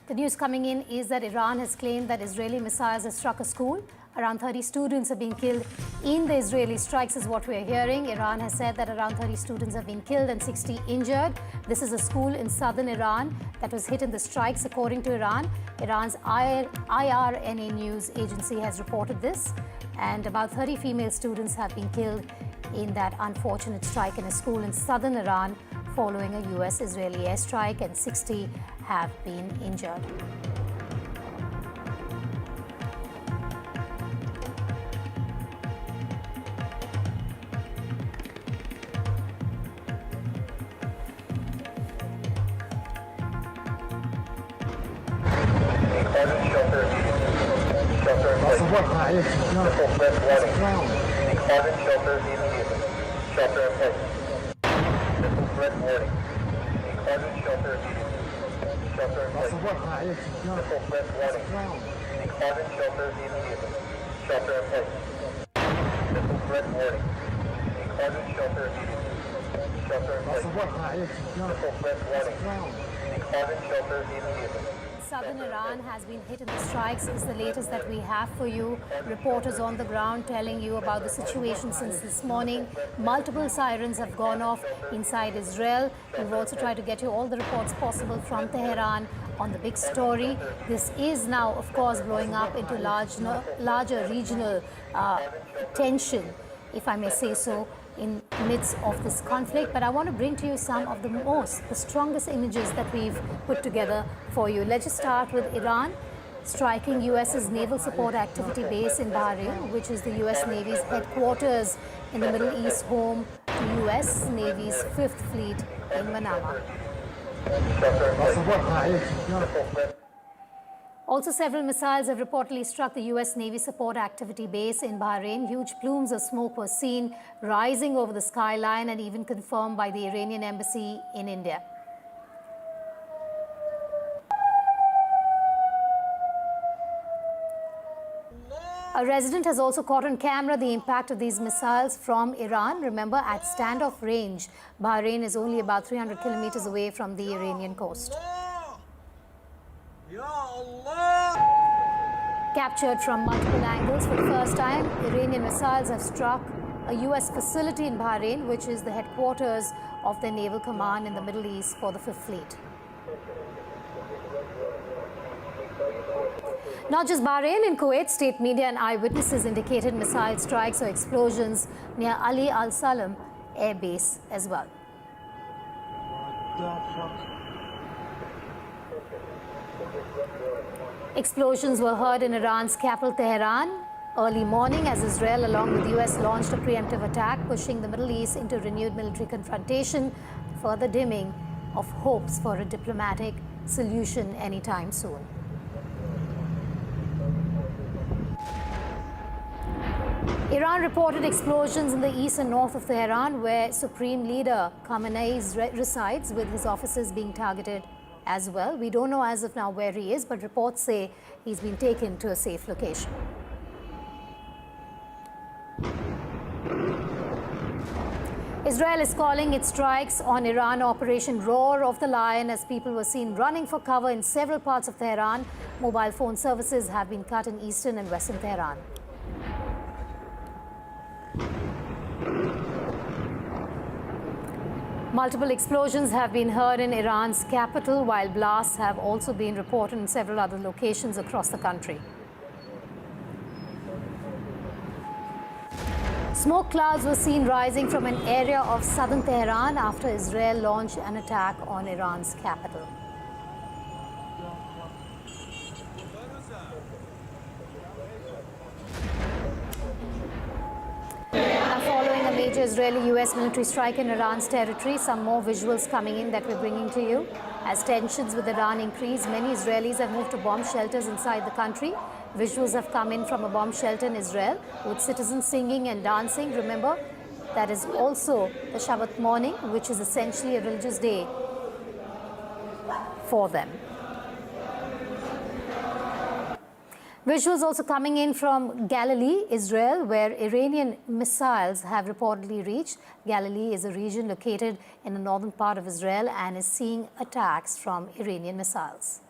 The news coming in is that Iran has claimed that Israeli missiles have struck a school. Around 30 students have been killed in the Israeli strikes is what we're hearing. Iran has said that around 30 students have been killed and 60 injured. This is a school in southern Iran that was hit in the strikes, according to Iran. Iran's IRNA news agency has reported this. And about 30 female students have been killed in that unfortunate strike in a school in southern Iran following a US-Israeli airstrike, and 60 have been injured. Southern Iran has been hit in the strikes is the latest that we have for you. Reporters on the ground telling you about the situation since this morning. Multiple sirens have gone off inside Israel. We've also tried to get you all the reports possible from Tehran on the big story. This is now, of course, blowing up into larger regional tension, if I may say so, in midst of this conflict. But I want to bring to you some of the strongest images that we've put together for you. Let's just start with Iran striking US's Naval Support Activity Base in Bahrain, which is the US Navy's headquarters in the Middle East, home to US Navy's 5th Fleet in Manama. Also, several missiles have reportedly struck the US Navy Support Activity Base in Bahrain. Huge plumes of smoke were seen rising over the skyline and even confirmed by the Iranian embassy in India. A resident has also caught on camera the impact of these missiles from Iran. Remember, at standoff range, Bahrain is only about 300 kilometers away from the Iranian coast. Captured from multiple angles for the first time, Iranian missiles have struck a US facility in Bahrain, which is the headquarters of their naval command in the Middle East for the 5th Fleet. Not just Bahrain, in Kuwait, state media and eyewitnesses indicated missile strikes or explosions near Ali Al Salam Air Base as well. Explosions were heard in Iran's capital, Tehran, early morning as Israel, along with the US, launched a preemptive attack, pushing the Middle East into renewed military confrontation, further dimming of hopes for a diplomatic solution anytime soon. Iran reported explosions in the east and north of Tehran, where Supreme Leader Khamenei resides, with his offices being targeted as well. We don't know as of now where he is, but reports say he's been taken to a safe location. Israel is calling its strikes on Iran Operation Roar of the Lion, as people were seen running for cover in several parts of Tehran. Mobile phone services have been cut in eastern and western Tehran. Multiple explosions have been heard in Iran's capital, while blasts have also been reported in several other locations across the country. Smoke clouds were seen rising from an area of southern Tehran after Israel launched an attack on Iran's capital. Following a major Israeli-US military strike in Iran's territory, some more visuals coming in that we're bringing to you. As tensions with Iran increase, many Israelis have moved to bomb shelters inside the country. Visuals have come in from a bomb shelter in Israel with citizens singing and dancing. Remember, that is also the Shabbat morning, which is essentially a religious day for them. Visuals also coming in from Galilee, Israel, where Iranian missiles have reportedly reached. Galilee is a region located in the northern part of Israel and is seeing attacks from Iranian missiles.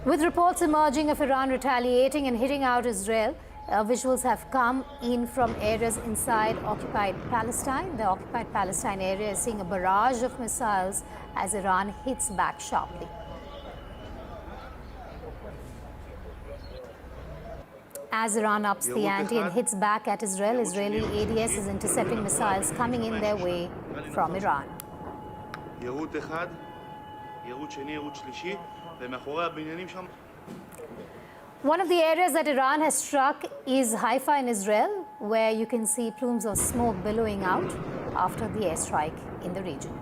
With reports emerging of Iran retaliating and hitting out Israel, visuals have come in from areas inside occupied Palestine. The occupied Palestine area is seeing a barrage of missiles as Iran hits back sharply. As Iran ups the ante and hits back at Israel, Israeli ADS is intercepting missiles coming in their way from Iran. One of the areas that Iran has struck is Haifa in Israel, where you can see plumes of smoke billowing out after the airstrike in the region.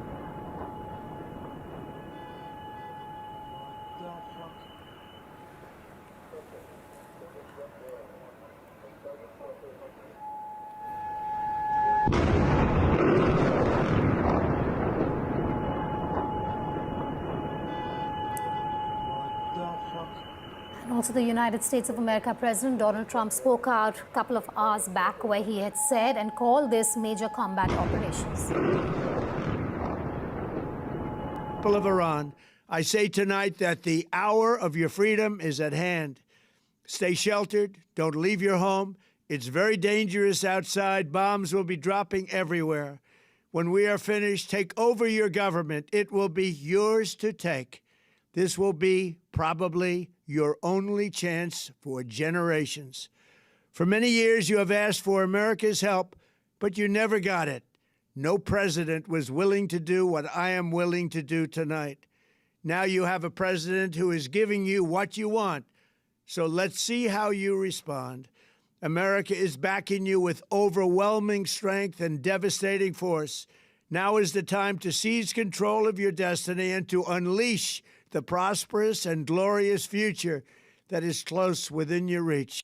Also, the United States of America President Donald Trump spoke out a couple of hours back where he had said and called this major combat operations.
People of Iran, I say tonight that the hour of your freedom is at hand. Stay sheltered. Don't leave your home. It's very dangerous outside. Bombs will be dropping everywhere. When we are finished, take over your government. It will be yours to take. This will be probably your only chance for generations. For many years, you have asked for America's help, but you never got it. No president was willing to do what I am willing to do tonight. Now you have a president who is giving you what you want. So let's see how you respond. America is backing you with overwhelming strength and devastating force. Now is the time to seize control of your destiny and to unleash the prosperous and glorious future that is close within your reach.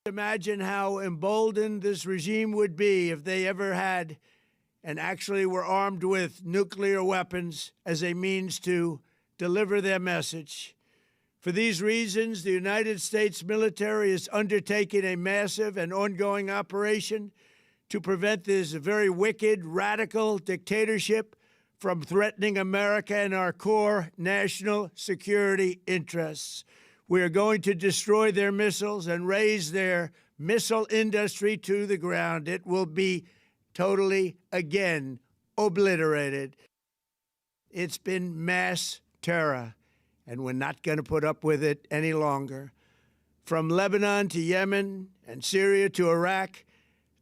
Imagine how emboldened this regime would be if they ever had and actually were armed with nuclear weapons as a means to deliver their message. For these reasons, the United States military is undertaking a massive and ongoing operation to prevent this very wicked, radical dictatorship from threatening America and our core national security interests. We are going to destroy their missiles and raise their missile industry to the ground. It will be totally, again, obliterated. It's been mass terror, and we're not going to put up with it any longer. From Lebanon to Yemen and Syria to Iraq,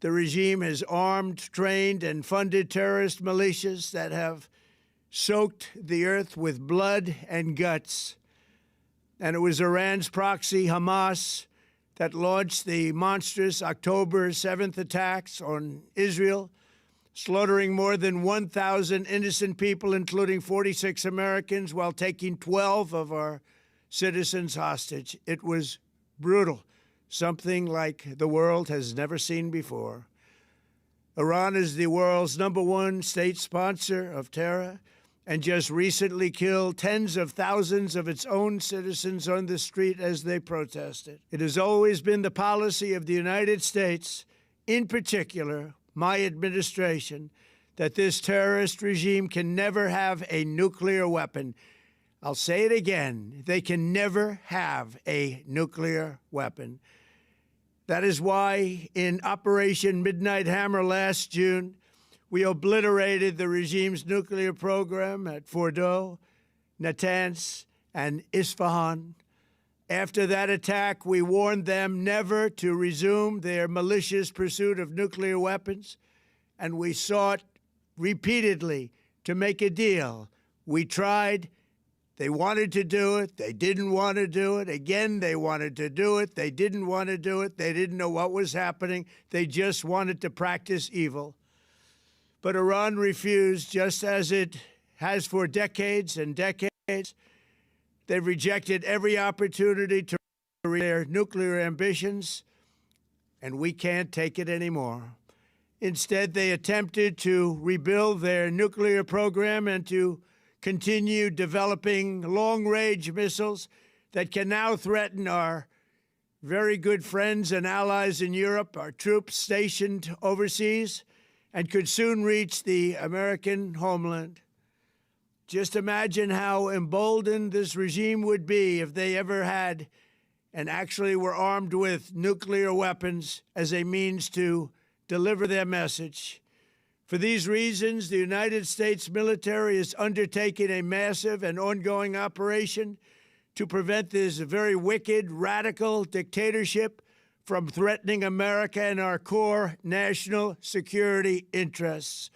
the regime has armed, trained, and funded terrorist militias that have soaked the earth with blood and guts. And it was Iran's proxy, Hamas, that launched the monstrous October 7th attacks on Israel, slaughtering more than 1,000 innocent people, including 46 Americans, while taking 12 of our citizens hostage. It was brutal, something like the world has never seen before. Iran is the world's #1 state sponsor of terror and just recently killed tens of thousands of its own citizens on the street as they protested. It has always been the policy of the United States, in particular, my administration, that this terrorist regime can never have a nuclear weapon. I'll say it again. They can never have a nuclear weapon. That is why in Operation Midnight Hammer last June, we obliterated the regime's nuclear program at Fordo, Natanz, and Isfahan. After that attack, we warned them never to resume their malicious pursuit of nuclear weapons, and we sought repeatedly to make a deal. We tried. They wanted to do it. They didn't want to do it. Again, they wanted to do it. They didn't want to do it. They didn't know what was happening. They just wanted to practice evil. But Iran refused, just as it has for decades and decades. They've rejected every opportunity to reach their nuclear ambitions, and we can't take it anymore. Instead, they attempted to rebuild their nuclear program and to continue developing long-range missiles that can now threaten our very good friends and allies in Europe, our troops stationed overseas, and could soon reach the American homeland. Just imagine how emboldened this regime would be if they ever had and actually were armed with nuclear weapons as a means to deliver their message. For these reasons, the United States military is undertaking a massive and ongoing operation to prevent this very wicked, radical dictatorship from threatening America and our core national security interests.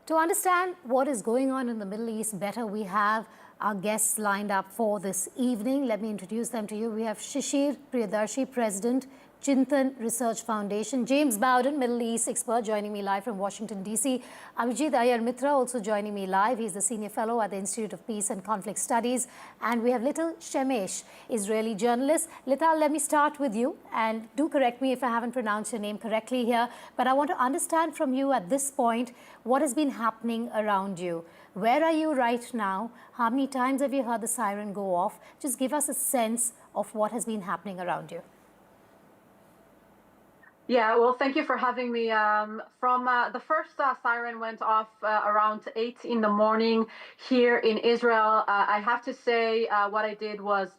To understand what is going on in the Middle East better, we have our guests lined up for this evening. Let me introduce them to you. We have Shishir Priyadarshi, President, Chintan Research Foundation; James Bowden, Middle East expert, joining me live from Washington, D.C. Abhijit Iyer Mitra, also joining me live. He's the Senior Fellow at the Institute of Peace and Conflict Studies. And we have Lital Shemesh, Israeli journalist. Lital, let me start with you. And do correct me if I haven't pronounced your name correctly here. But I want to understand from you at this point what has been happening around you. Where are you right now? How many times have you heard the siren go off? Just give us a sense of what has been happening around you.
Yeah, well, thank you for having me. From the first siren went off around 8 in the morning here in Israel. I have to say what I did was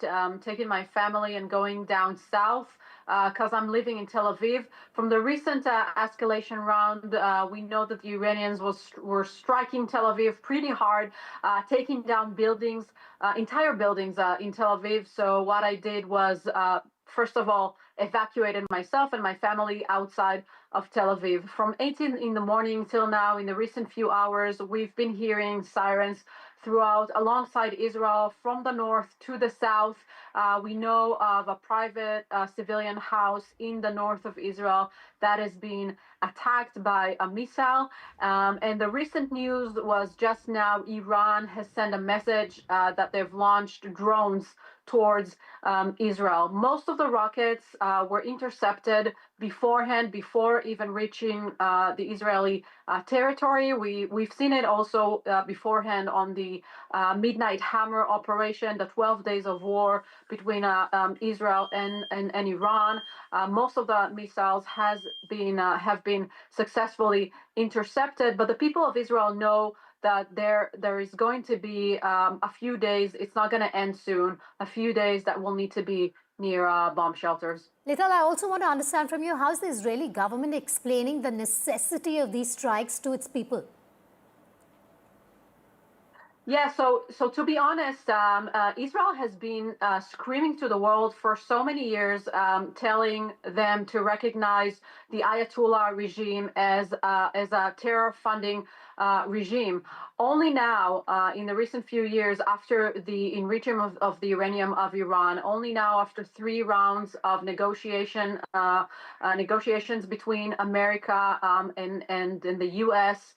taking my family and going down south because I'm living in Tel Aviv. From the recent escalation round, we know that the Iranians were striking Tel Aviv pretty hard, taking down buildings, entire buildings in Tel Aviv. So what I did was, first of all, evacuated myself and my family outside of Tel Aviv. From 8 in the morning till now, in the recent few hours, we've been hearing sirens throughout, alongside Israel, from the north to the south. We know of a private civilian house in the north of Israel that is being attacked by a missile. And the recent news was just now, Iran has sent a message that they've launched drones towards Israel. Most of the rockets were intercepted beforehand, before even reaching the Israeli territory. We've seen it also beforehand on the Midnight Hammer operation, the 12 days of war between Israel and Iran. Most of the missiles have been successfully intercepted, but the people of Israel know that there is going to be a few days, it's not going to end soon, a few days that will need to be near bomb shelters.
Lital, I also want to understand from you, how is the Israeli government explaining the necessity of these strikes to its people?
Yeah, so to be honest, Israel has been screaming to the world for so many years, telling them to recognize the Ayatollah regime as a terror funding regime. Only now, in the recent few years, after the enrichment of the uranium of Iran, only now after 3 rounds of negotiations between America and the U.S.,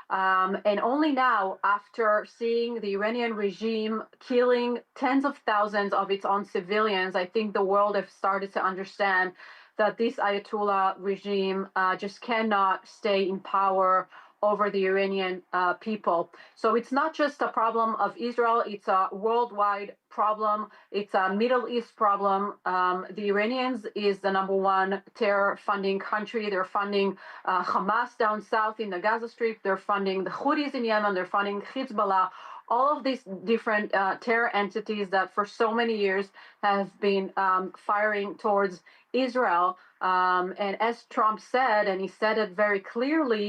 and only now, after seeing the Iranian regime killing tens of thousands of its own civilians, I think the world has started to understand that this Ayatollah regime just cannot stay in power over the Iranian people. So it's not just a problem of Israel, it's a worldwide problem. It's a Middle East problem. The Iranians is the #1 terror funding country. They're funding Hamas down south in the Gaza Strip. They're funding the Houthis in Yemen. They're funding Hezbollah. All of these different terror entities that for so many years have been firing towards Israel. And as Trump said, and he said it very clearly,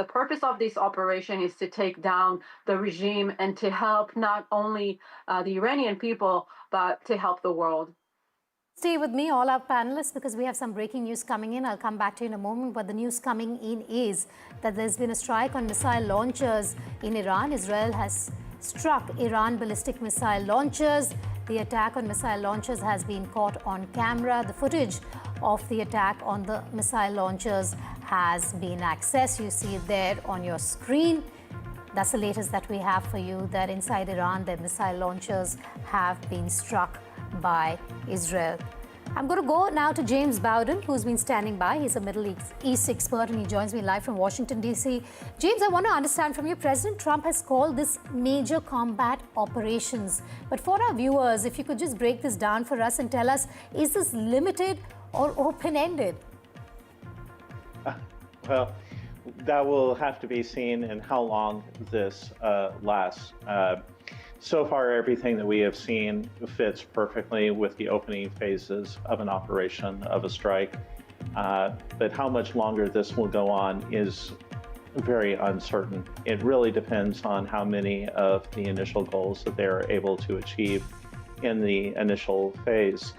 the purpose of this operation is to take down the regime and to help not only the Iranian people, but to help the world.
Stay with me, all our panelists, because we have some breaking news coming in. I'll come back to you in a moment. But the news coming in is that there's been a strike on missile launchers in Iran. Israel has struck Iran ballistic missile launchers. The attack on missile launchers has been caught on camera. The footage of the attack on the missile launchers has been accessed. You see it there on your screen. That's the latest that we have for you, that inside Iran, the missile launchers have been struck by Israel. I'm going to go now to James Bowden, who's been standing by. He's a Middle East expert, and he joins me live from Washington, D.C. James, I want to understand from you, President Trump has called this major combat operations. But for our viewers, if you could just break this down for us and tell us, is this limited or open-ended?
Well, that will have to be seen in how long this lasts. So far, everything that we have seen fits perfectly with the opening phases of an operation, of a strike. But how much longer this will go on is very uncertain. It really depends on how many of the initial goals that they're able to achieve in the initial phase.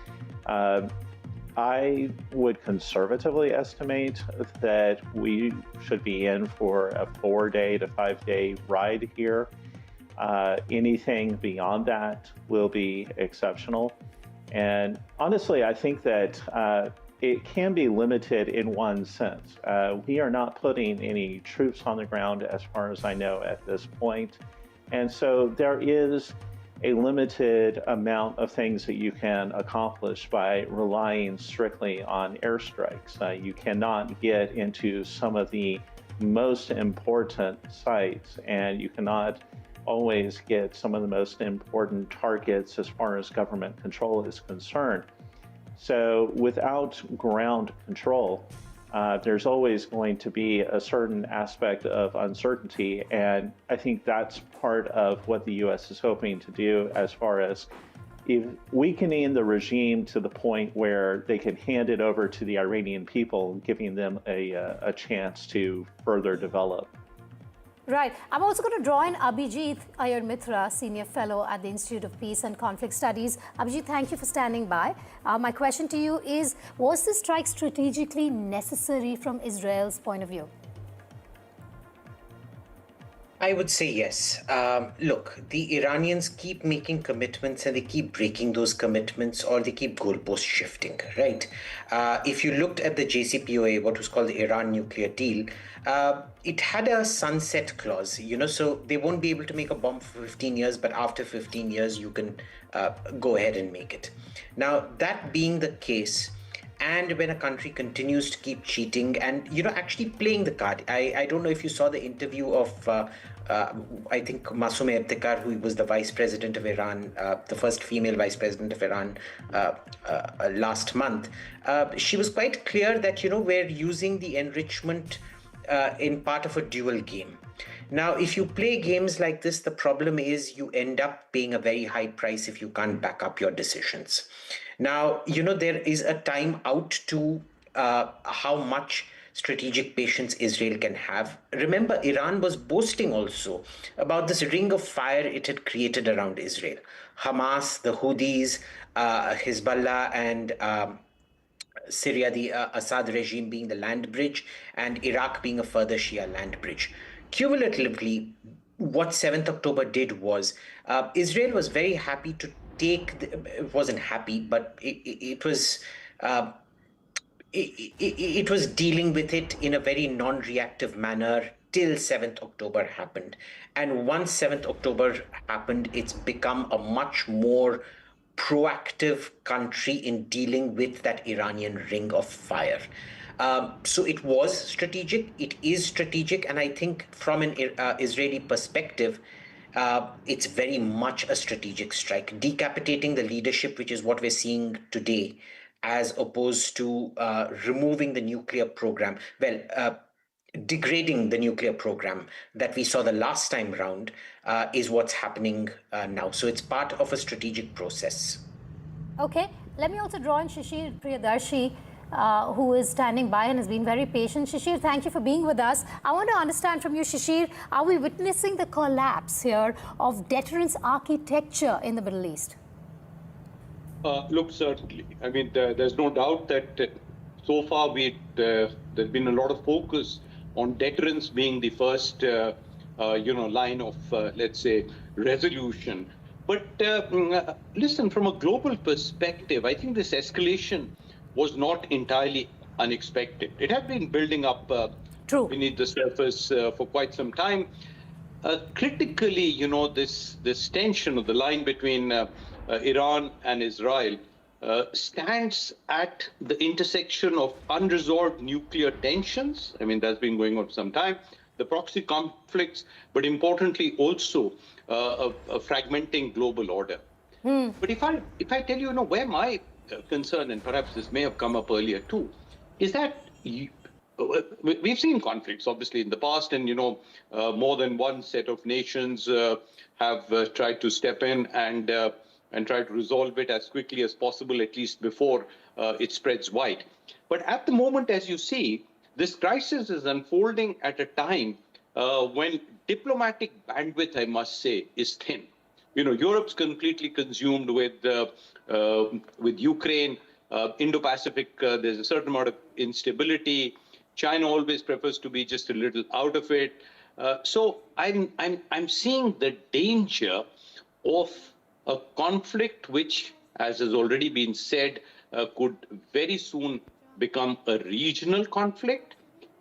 I would conservatively estimate that we should be in for a 4-day to 5-day ride here. Anything beyond that will be exceptional. And honestly, I think that it can be limited in one sense. We are not putting any troops on the ground, as far as I know, at this point. And so there is a limited amount of things that you can accomplish by relying strictly on airstrikes. You cannot get into some of the most important sites, and you cannot always get some of the most important targets as far as government control is concerned. So without ground control, there's always going to be a certain aspect of uncertainty, and I think that's part of what the U.S. is hoping to do as far as weakening the regime to the point where they can hand it over to the Iranian people, giving them a chance to further develop.
Right. I'm also going to draw in Abhijit Iyer Mitra, Senior Fellow at the Institute of Peace and Conflict Studies. Abhijit, thank you for standing by. My question to you is, was this strike strategically necessary from Israel's point of view?
I would say yes. Look, the Iranians keep making commitments and they keep breaking those commitments, or they keep goalposts shifting, right? If you looked at the JCPOA, what was called the Iran nuclear deal, it had a sunset clause, so they won't be able to make a bomb for 15 years, but after 15 years, you can go ahead and make it. Now, that being the case, and when a country continues to keep cheating and, actually playing the card. I don't know if you saw the interview of, I think, Masumeh Ebtekar, who was the vice president of Iran, the first female vice president of Iran last month. She was quite clear that, we're using the enrichment in part of a dual game. Now, if you play games like this, the problem is you end up paying a very high price if you can't back up your decisions. Now, there is a time out to how much strategic patience Israel can have. Remember, Iran was boasting also about this ring of fire it had created around Israel. Hamas, the Houthis, Hezbollah, and Syria, the Assad regime being the land bridge, and Iraq being a further Shia land bridge. Cumulatively, what 7th October did was, Israel was very happy to take, it wasn't happy, but it was dealing with it in a very non-reactive manner till 7th October happened. And once 7th October happened, it's become a much more proactive country in dealing with that Iranian ring of fire. So it was strategic, it is strategic, and I think from an Israeli perspective, it's very much a strategic strike. Decapitating the leadership, which is what we're seeing today, as opposed to removing the nuclear program. Well, degrading the nuclear program that we saw the last time round is what's happening now. So it's part of a strategic process.
Okay, let me also draw in Shishir Priyadarshi, who is standing by and has been very patient. Shishir, thank you for being with us. I want to understand from you, Shishir, are we witnessing the collapse here of deterrence architecture in the Middle East?
Look, certainly. I mean, there's no doubt that so far there's been a lot of focus on deterrence being the first, line of, let's say, resolution. But listen, from a global perspective, I think this escalation was not entirely unexpected. It had been building up beneath the surface for quite some time. Critically, this tension of the line between Iran and Israel stands at the intersection of unresolved nuclear tensions. I mean, that's been going on for some time. The proxy conflicts, but importantly also a fragmenting global order. But if I tell you, where my concern, and perhaps this may have come up earlier too, is that we've seen conflicts obviously in the past, and more than one set of nations have tried to step in and try to resolve it as quickly as possible, at least before it spreads wide. But at the moment, as you see, this crisis is unfolding at a time when diplomatic bandwidth, I must say, is thin. Europe's completely consumed with Ukraine, Indo-Pacific. There's a certain amount of instability. China always prefers to be just a little out of it. So I'm seeing the danger of a conflict which, as has already been said, could very soon become a regional conflict,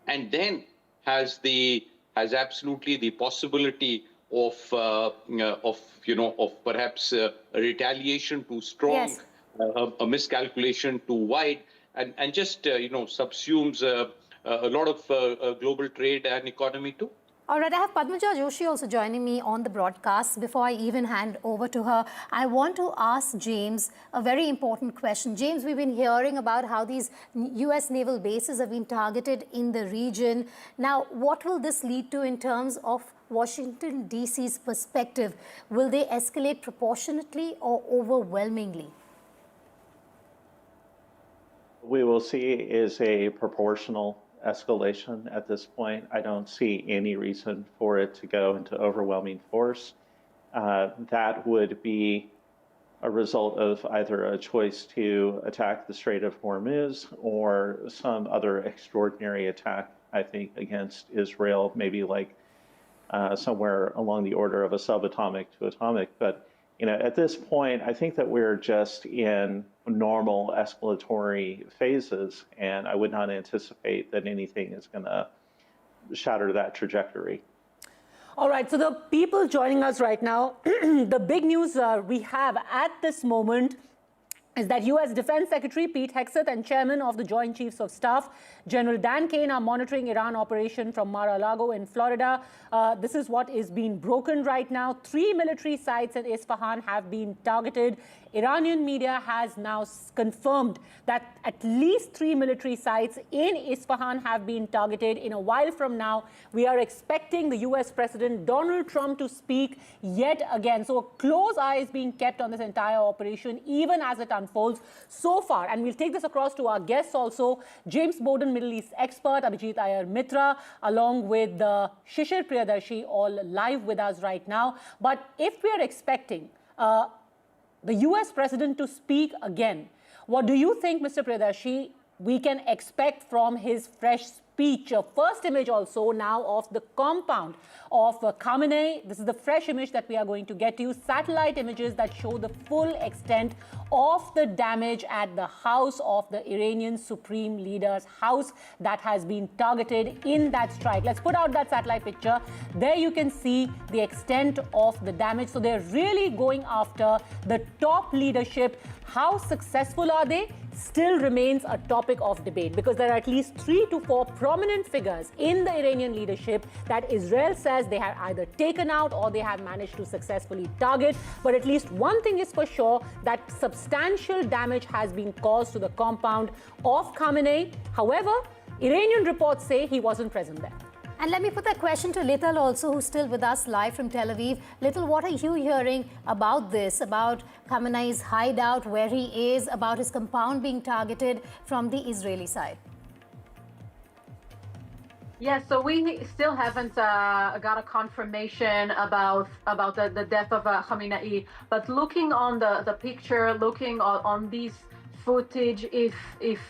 and then has absolutely the possibility of perhaps a retaliation too strong,
Yes.
A miscalculation too wide, and just subsumes a lot of global trade and economy too.
All right, I have Padmaja Joshi also joining me on the broadcast. Before I even hand over to her, I want to ask James a very important question. James, we've been hearing about how these US naval bases have been targeted in the region. Now, what will this lead to in terms of Washington, D.C.'s perspective? Will they escalate proportionately or overwhelmingly?
We will see is a proportional escalation at this point. I don't see any reason for it to go into overwhelming force. That would be a result of either a choice to attack the Strait of Hormuz or some other extraordinary attack, I think, against Israel, maybe like somewhere along the order of a subatomic to atomic. But at this point, I think that we're just in normal escalatory phases, and I would not anticipate that anything is going to shatter that trajectory.
All right, so the people joining us right now, the big news we have at this moment is that U.S. Defense Secretary Pete Hegseth and Chairman of the Joint Chiefs of Staff, General Dan Kane, are monitoring Iran operation from Mar-a-Lago in Florida. This is what is being broken right now. 3 military sites in Isfahan have been targeted. Iranian media has now confirmed that at least 3 military sites in Isfahan have been targeted. In a while from now, we are expecting the US President Donald Trump to speak yet again. So a close eye is being kept on this entire operation, even as it unfolds so far. And we'll take this across to our guests also, James Bowden, Middle East expert, Abhijit Iyer Mitra, along with Shishir Priyadarshi, all live with us right now. But if we are expecting the US president to speak again, what do you think, Mr. Priyadarshi, we can expect from his fresh speech? A first image also now of the compound of Khamenei. This is the fresh image that we are going to get to you. Satellite images that show the full extent of the damage at the house of the Iranian Supreme Leader's house that has been targeted in that strike. Let's put out that satellite picture. There you can see the extent of the damage. So they're really going after the top leadership. How successful are they? Still remains a topic of debate, because there are at least 3 to 4 prominent figures in the Iranian leadership that Israel says they have either taken out or they have managed to successfully target. But at least one thing is for sure, that substantial damage has been caused to the compound of Khamenei. However, Iranian reports say he wasn't present there.
And let me put that question to Lital also, who's still with us live from Tel Aviv. Lital, what are you hearing about this, about Khamenei's hideout, where he is, about his compound being targeted from the Israeli side?
Yes, so we still haven't got a confirmation about the death of Khamenei. But looking on the picture, looking on these footage, if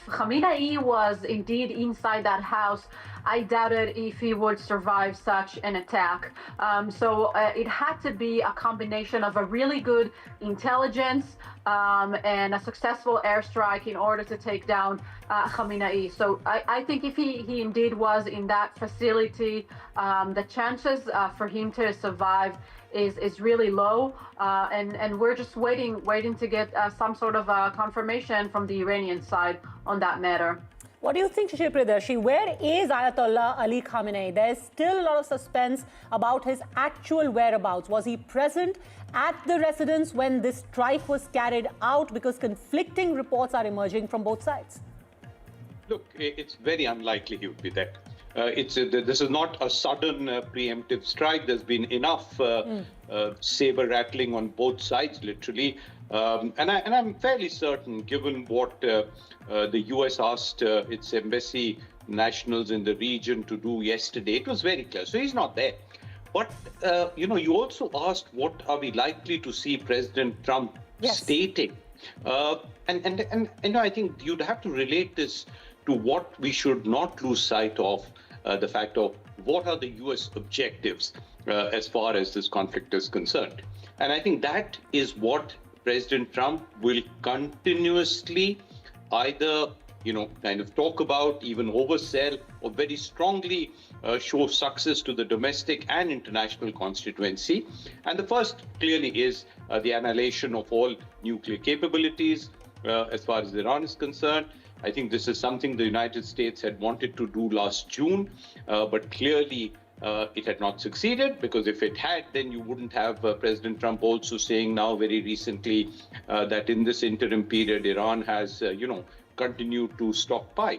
Khamenei was indeed inside that house, I doubted if he would survive such an attack. So it had to be a combination of a really good intelligence and a successful airstrike in order to take down Khamenei. So I think if he indeed was in that facility, the chances for him to survive is really low, and we're just waiting to get some sort of confirmation from the Iranian side on that matter.
What do you think, Shishir Priyadarshi? Where is Ayatollah Ali Khamenei? There's still a lot of suspense about his actual whereabouts. Was he present at the residence when this strike was carried out? Because conflicting reports are emerging from both sides.
Look, it's very unlikely he would be there. This is not a sudden preemptive strike. There's been enough saber rattling on both sides, literally. And I'm fairly certain, given what the US asked its embassy nationals in the region to do yesterday, it was very clear. So he's not there. But, you also asked, what are we likely to see President Trump stating? And I think you'd have to relate this to what we should not lose sight of, the fact of what are the US objectives as far as this conflict is concerned. And I think that is what President Trump will continuously either, kind of talk about, even oversell, or very strongly show success to the domestic and international constituency. And the first clearly is the annihilation of all nuclear capabilities as far as Iran is concerned. I think this is something the United States had wanted to do last June, but clearly it had not succeeded, because if it had, then you wouldn't have President Trump also saying now very recently that in this interim period, Iran has, continued to stockpile.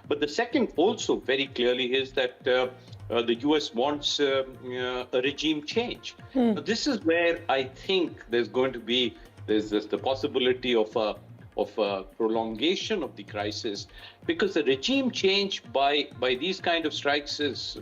But the second also very clearly is that the US wants a regime change. This is where I think there's the possibility of a prolongation of the crisis, because the regime change by these kind of strikes is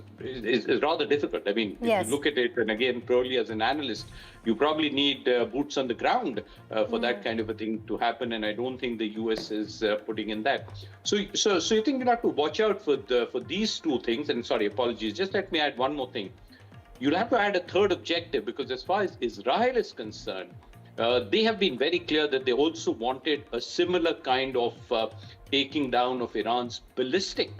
rather difficult. I mean, if you look at it, and again, probably as an analyst, you probably need boots on the ground for that kind of a thing to happen, and I don't think the US is putting in that. So you think you have to watch out for these two things. And sorry, apologies. Just let me add one more thing. You'll have to add a third objective, because as far as Israel is concerned, they have been very clear that they also wanted a similar kind of taking down of Iran's ballistic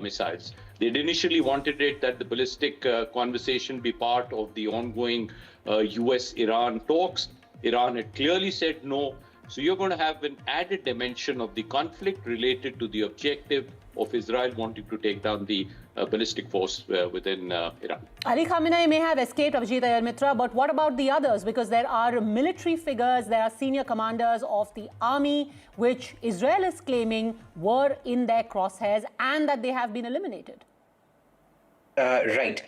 missiles. They'd initially wanted it that the ballistic conversation be part of the ongoing US-Iran talks. Iran had clearly said no. So you're going to have an added dimension of the conflict related to the objective of Israel wanting to take down the ballistic force within Iran.
Ali Khamenei may have escaped, Abhijit Iyer Mitra, but what about the others? Because there are military figures, there are senior commanders of the army, which Israel is claiming were in their crosshairs and that they have been eliminated.
Right.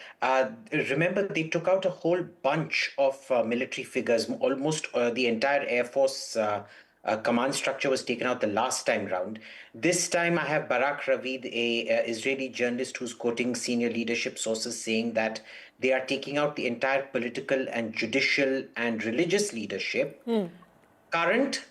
Remember, they took out a whole bunch of military figures. Almost the entire Air Force command structure was taken out the last time round. This time I have Barak Ravid, a Israeli journalist who's quoting senior leadership sources saying that they are taking out the entire political and judicial and religious leadership, current,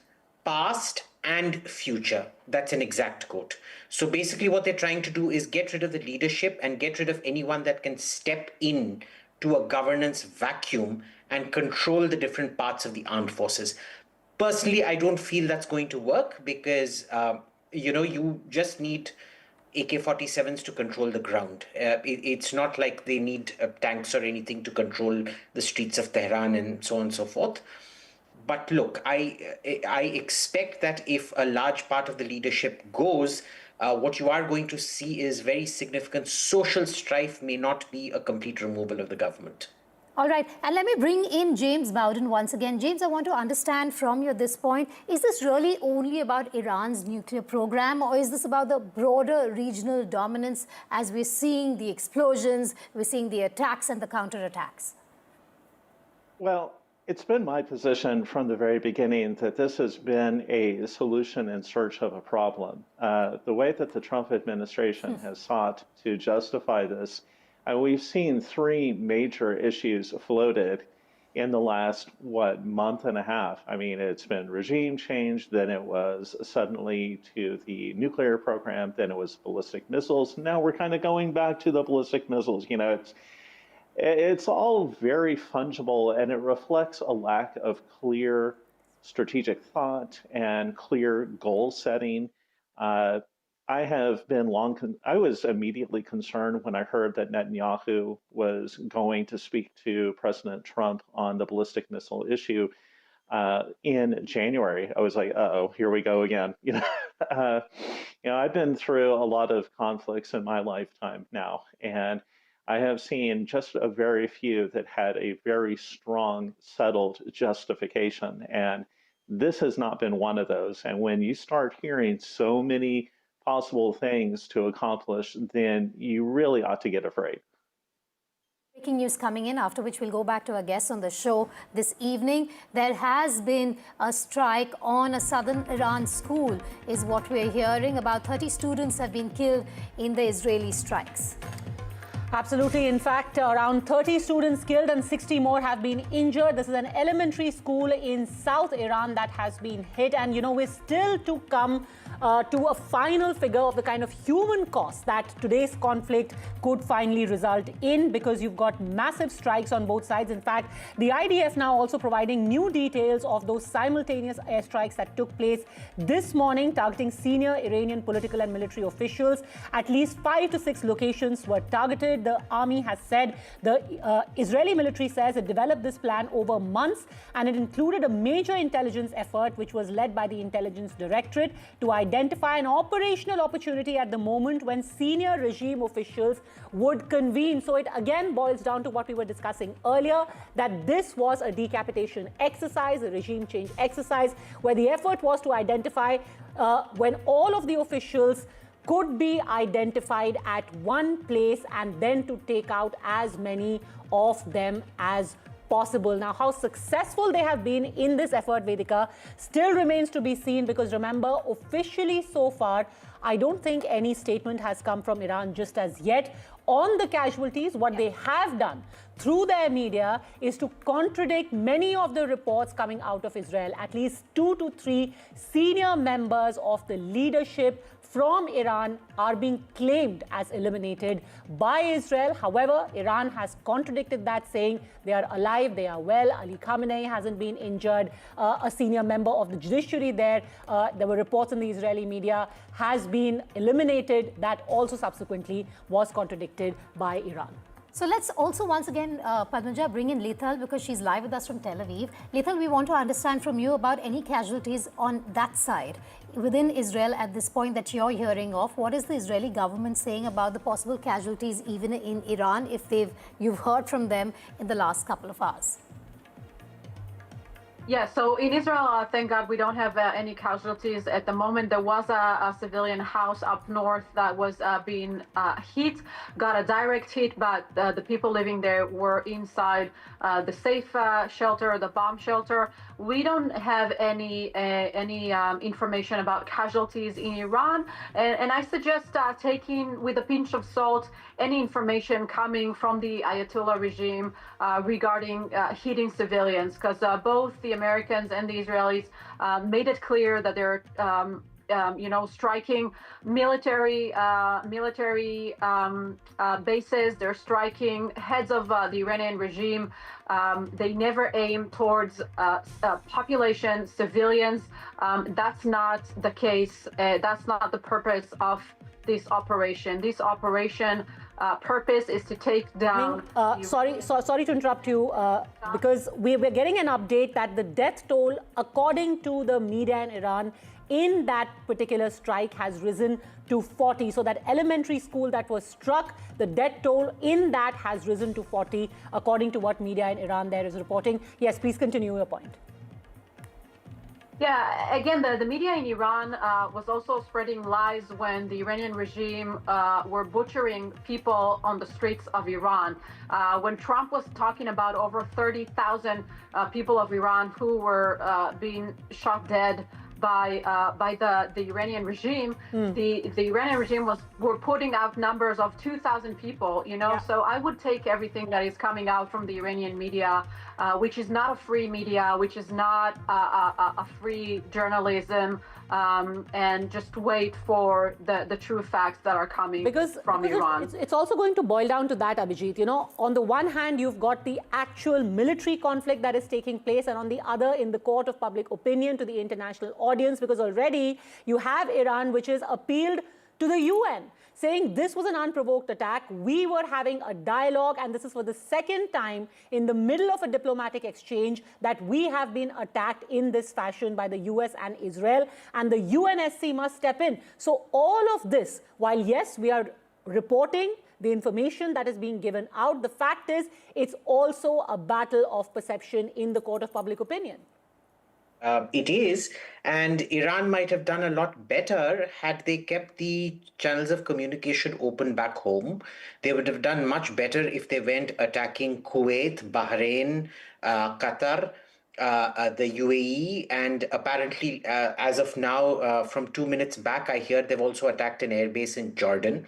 past, and future. That's an exact quote. So basically what they're trying to do is get rid of the leadership and get rid of anyone that can step in to a governance vacuum and control the different parts of the armed forces. Personally, I don't feel that's going to work, because, you just need AK-47s to control the ground. It's not like they need tanks or anything to control the streets of Tehran and so on and so forth. But look, I expect that if a large part of the leadership goes, what you are going to see is very significant social strife, may not be a complete removal of the government.
All right, and let me bring in James Bowden once again. James, I want to understand from you at this point, is this really only about Iran's nuclear program, or is this about the broader regional dominance as we're seeing the explosions, we're seeing the attacks and the counterattacks?
Well, it's been my position from the very beginning that this has been a solution in search of a problem. The way that the Trump administration has sought to justify this, we've seen three major issues floated, in the last, month and a half. I mean, it's been regime change, then it was suddenly to the nuclear program, then it was ballistic missiles. Now we're kind of going back to the ballistic missiles. You know, it's all very fungible, and it reflects a lack of clear strategic thought and clear goal setting. I was immediately concerned when I heard that Netanyahu was going to speak to President Trump on the ballistic missile issue in January. I was like, uh-oh, here we go again. I've been through a lot of conflicts in my lifetime now, and I have seen just a very few that had a very strong, settled justification. And this has not been one of those. And when you start hearing so many possible things to accomplish, then you really ought to get afraid.
Breaking news coming in, after which we'll go back to our guests on the show this evening. There has been a strike on a southern Iran school, is what we're hearing. About 30 students have been killed in the Israeli strikes.
Absolutely. In fact, around 30 students killed and 60 more have been injured. This is an elementary school in South Iran that has been hit. And, we're still to come to a final figure of the kind of human cost that today's conflict could finally result in, because you've got massive strikes on both sides. In fact, the IDF now also providing new details of those simultaneous airstrikes that took place this morning, targeting senior Iranian political and military officials. At least 5 to 6 locations were targeted. The army has said, the Israeli military says it developed this plan over months, and it included a major intelligence effort which was led by the Intelligence Directorate to identify an operational opportunity at the moment when senior regime officials would convene. So it again boils down to what we were discussing earlier, that this was a decapitation exercise, a regime change exercise, where the effort was to identify when all of the officials could be identified at one place and then to take out as many of them as possible. Now, how successful they have been in this effort, Vedika, still remains to be seen, because remember, officially so far, I don't think any statement has come from Iran just as yet on the casualties. What they have done through their media is to contradict many of the reports coming out of Israel. At least 2 to 3 senior members of the leadership from Iran are being claimed as eliminated by Israel. However, Iran has contradicted that, saying they are alive, they are well. Ali Khamenei hasn't been injured. A senior member of the judiciary there were reports in the Israeli media, has been eliminated. That also subsequently was contradicted by Iran.
So let's also once again, Padmaja, bring in Lethal, because she's live with us from Tel Aviv. Lethal, we want to understand from you about any casualties on that side within Israel at this point that you're hearing of. What is the Israeli government saying about the possible casualties even in Iran, if you've heard from them in the last couple of hours?
Yeah, so in Israel, thank God we don't have any casualties at the moment. There was a civilian house up north that was being hit, got a direct hit, but the people living there were inside the safe shelter, the bomb shelter. We don't have any information about casualties in Iran, and I suggest taking with a pinch of salt any information coming from the Ayatollah regime regarding hitting civilians, because both the Americans and the Israelis made it clear that they're striking military bases. They're striking heads of the Iranian regime. They never aim towards population, civilians. That's not the case. That's not the purpose of this operation. This operation purpose is to take down...
Sorry to interrupt you, because we're getting an update that the death toll, according to the media in Iran, in that particular strike has risen to 40. So that elementary school that was struck, the death toll in that has risen to 40, according to what media in Iran there is reporting. Yes, please continue your point.
Yeah, again, the media in Iran was also spreading lies when the Iranian regime were butchering people on the streets of Iran. When Trump was talking about over 30,000 people of Iran who were being shot dead by the Iranian regime. The Iranian regime were putting out numbers of 2,000 people, you know. So I would take everything that is coming out from the Iranian media, which is not a free media, which is not a free journalism, and just wait for the true facts that are coming from Iran.
It's also going to boil down to that, Abhijit. You know, on the one hand, you've got the actual military conflict that is taking place, and on the other, in the court of public opinion to the international audience, because already you have Iran, which has appealed to the UN, saying this was an unprovoked attack. We were having a dialogue, and this is for the second time in the middle of a diplomatic exchange that we have been attacked in this fashion by the US and Israel, and the UNSC must step in. So all of this, while yes, we are reporting the information that is being given out, the fact is it's also a battle of perception in the court of public opinion.
It is, and Iran might have done a lot better had they kept the channels of communication open back home. They would have done much better if they went attacking Kuwait, Bahrain, Qatar, the UAE, and apparently, as of now, from 2 minutes back, I hear they've also attacked an airbase in Jordan.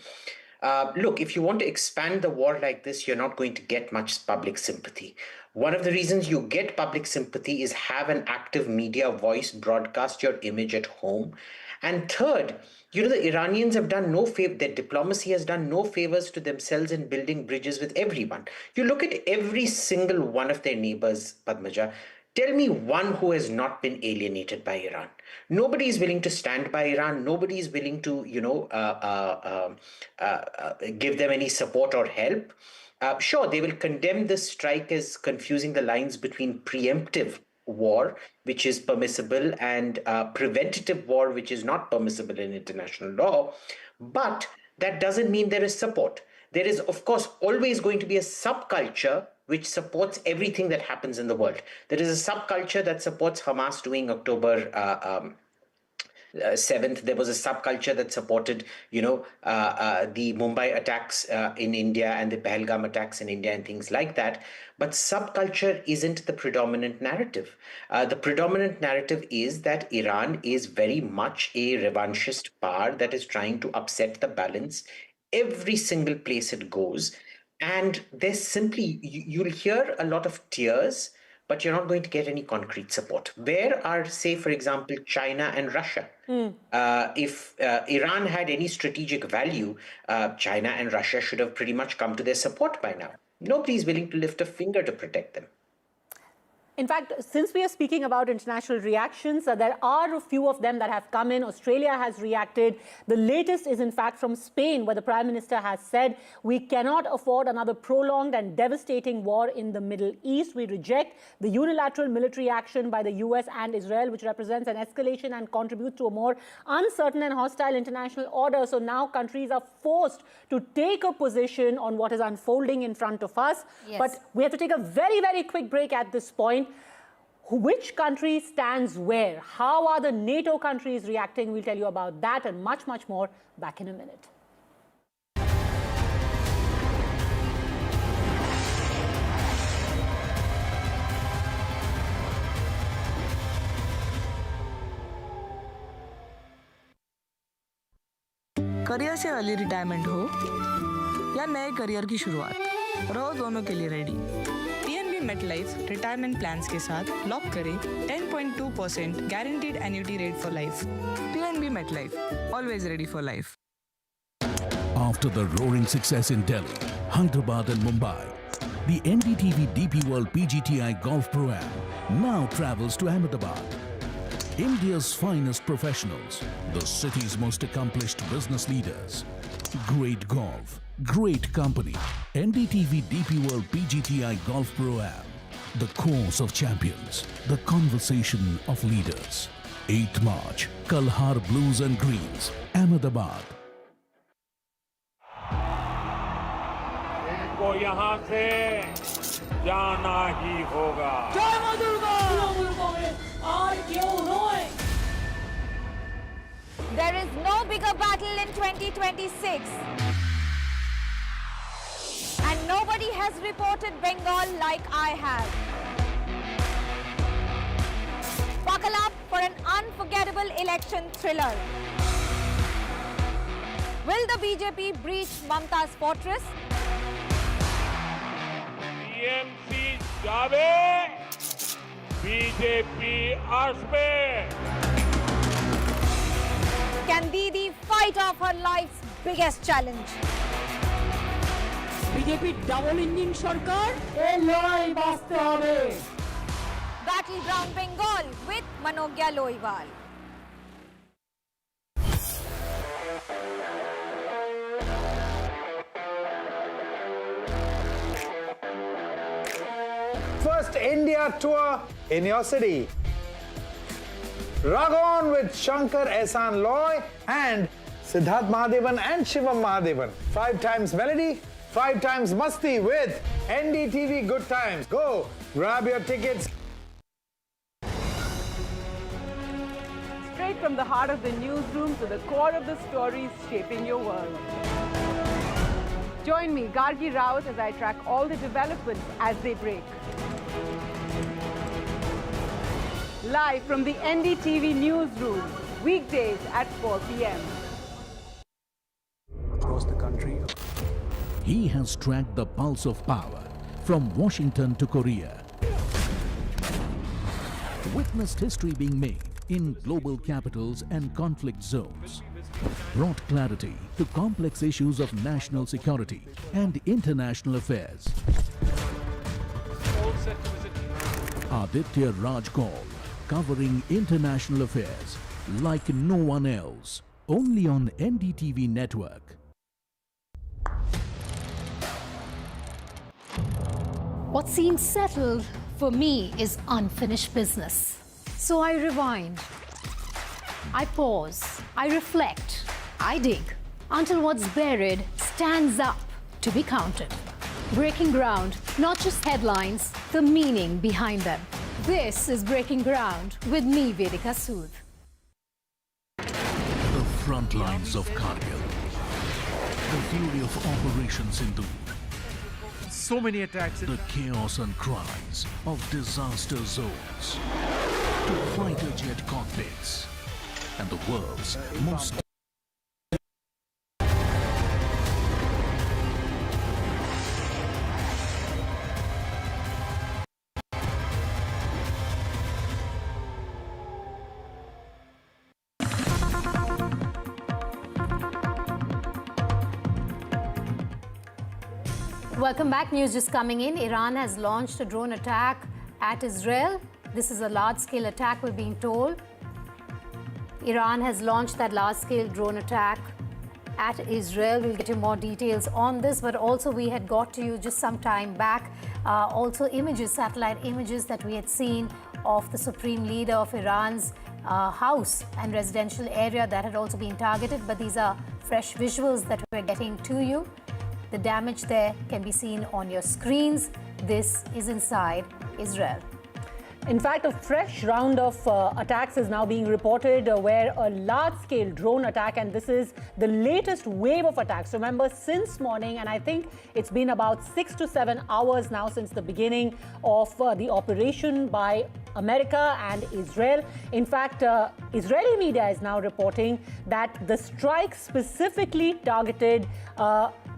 Look, if you want to expand the war like this, you're not going to get much public sympathy. One of the reasons you get public sympathy is have an active media voice, broadcast your image at home. And third, you know, the Iranians have done no favor, their diplomacy has done no favors to themselves in building bridges with everyone. You look at every single one of their neighbors, Padmaja, tell me one who has not been alienated by Iran. Nobody is willing to stand by Iran. Nobody is willing to, you know, give them any support or help. Sure, they will condemn this strike as confusing the lines between preemptive war, which is permissible, and preventative war, which is not permissible in international law. But that doesn't mean there is support. There is, of course, always going to be a subculture which supports everything that happens in the world. There is a subculture that supports Hamas doing October 7th. There was a subculture that supported, you know, the Mumbai attacks in India and the Pahalgam attacks in India and things like that. But subculture isn't the predominant narrative. The predominant narrative is that Iran is very much a revanchist power that is trying to upset the balance every single place it goes. And there's simply, you'll hear a lot of tears, but you're not going to get any concrete support. Where are, say, for example, China and Russia? If Iran had any strategic value, China and Russia should have pretty much come to their support by now. Nobody's willing to lift a finger to protect them.
In fact, since we are speaking about international reactions, there are a few of them that have come in. Australia has reacted. The latest is, in fact, from Spain, where the Prime Minister has said, we cannot afford another prolonged and devastating war in the Middle East. We reject the unilateral military action by the US and Israel, which represents an escalation and contributes to a more uncertain and hostile international order. So now countries are forced to take a position on what is unfolding in front of us.
Yes.
But we have to take a very, very quick break at this point. Which country stands where? How are the NATO countries reacting? We'll tell you about that and much, much more back in a minute.
Career से early retirement हो या नए career की शुरुआत, रहो दोनों के लिए ready. PNB MetLife retirement plans के साथ लॉक करें 10.2% guaranteed annuity rate for life. PNB MetLife, always ready for life.
After the roaring success in Delhi, Hyderabad and Mumbai, the NDTV DP World PGTI Golf Pro-Am now travels to Ahmedabad. India's finest professionals, the city's most accomplished business leaders. Great golf, great company. NDTV DP World PGTI Golf Pro-Am. The course of champions, the conversation of leaders. 8th March, Kalhar Blues and Greens, Ahmedabad.
इनको यहाँ से जाना ही होगा।
जय मां Durga! Are you knowing? There is no bigger battle in 2026. And nobody has reported Bengal like I have. Buckle up for an unforgettable election thriller. Will the BJP breach Mamta's fortress?
TMC जावे, BJP आसपे.
Can Didi fight off her life's biggest challenge?
BJP double engine সরকার এই লড়াই বাঁচতে হবে.
Battleground Bengal with Manogya Loiwal.
First India tour in your city. Rag on with Shankar Ehsaan Loy and Siddharth Mahadevan and Shivam Mahadevan. 5 times melody, 5 times masti with NDTV Good Times. Go, grab your tickets.
Straight from the heart of the newsroom to the core of the stories shaping your world. Join me, Gargi Raut, as I track all the developments as they break. Live from the NDTV newsroom, weekdays at 4 p.m.
Across the country.
He has tracked the pulse of power from Washington to Korea. Witnessed history being made in global capitals and conflict zones. Brought clarity to complex issues of national security and international affairs. Aditya Raj Kaul, covering international affairs like no one else, only on NDTV network.
What seems settled for me is unfinished business. So I rewind. I pause. I reflect. I dig until what's buried stands up to be counted. Breaking ground, not just headlines, the meaning behind them. This is Breaking Ground with me, Vedika Sood.
The front lines of Kargil. The fury of Operation Sindoor.
So many attacks.
The chaos and cries of disaster zones. To fighter jet cockpits. And the world's most
Welcome back. News just coming in. Iran has launched a drone attack at Israel. This is a large-scale attack, we're being told. Iran has launched that large-scale drone attack at Israel. We'll get you more details on this, but also we had got to you just some time back also images, satellite images that we had seen of the supreme leader of Iran's house and residential area that had also been targeted, but these are fresh visuals that we're getting to you. The damage there can be seen on your screens. This is inside Israel.
In fact, a fresh round of attacks is now being reported where a large-scale drone attack, and this is the latest wave of attacks. Remember, since morning, and I think it's been about 6 to 7 hours now since the beginning of the operation by America and Israel. In fact, Israeli media is now reporting that the strike specifically targeted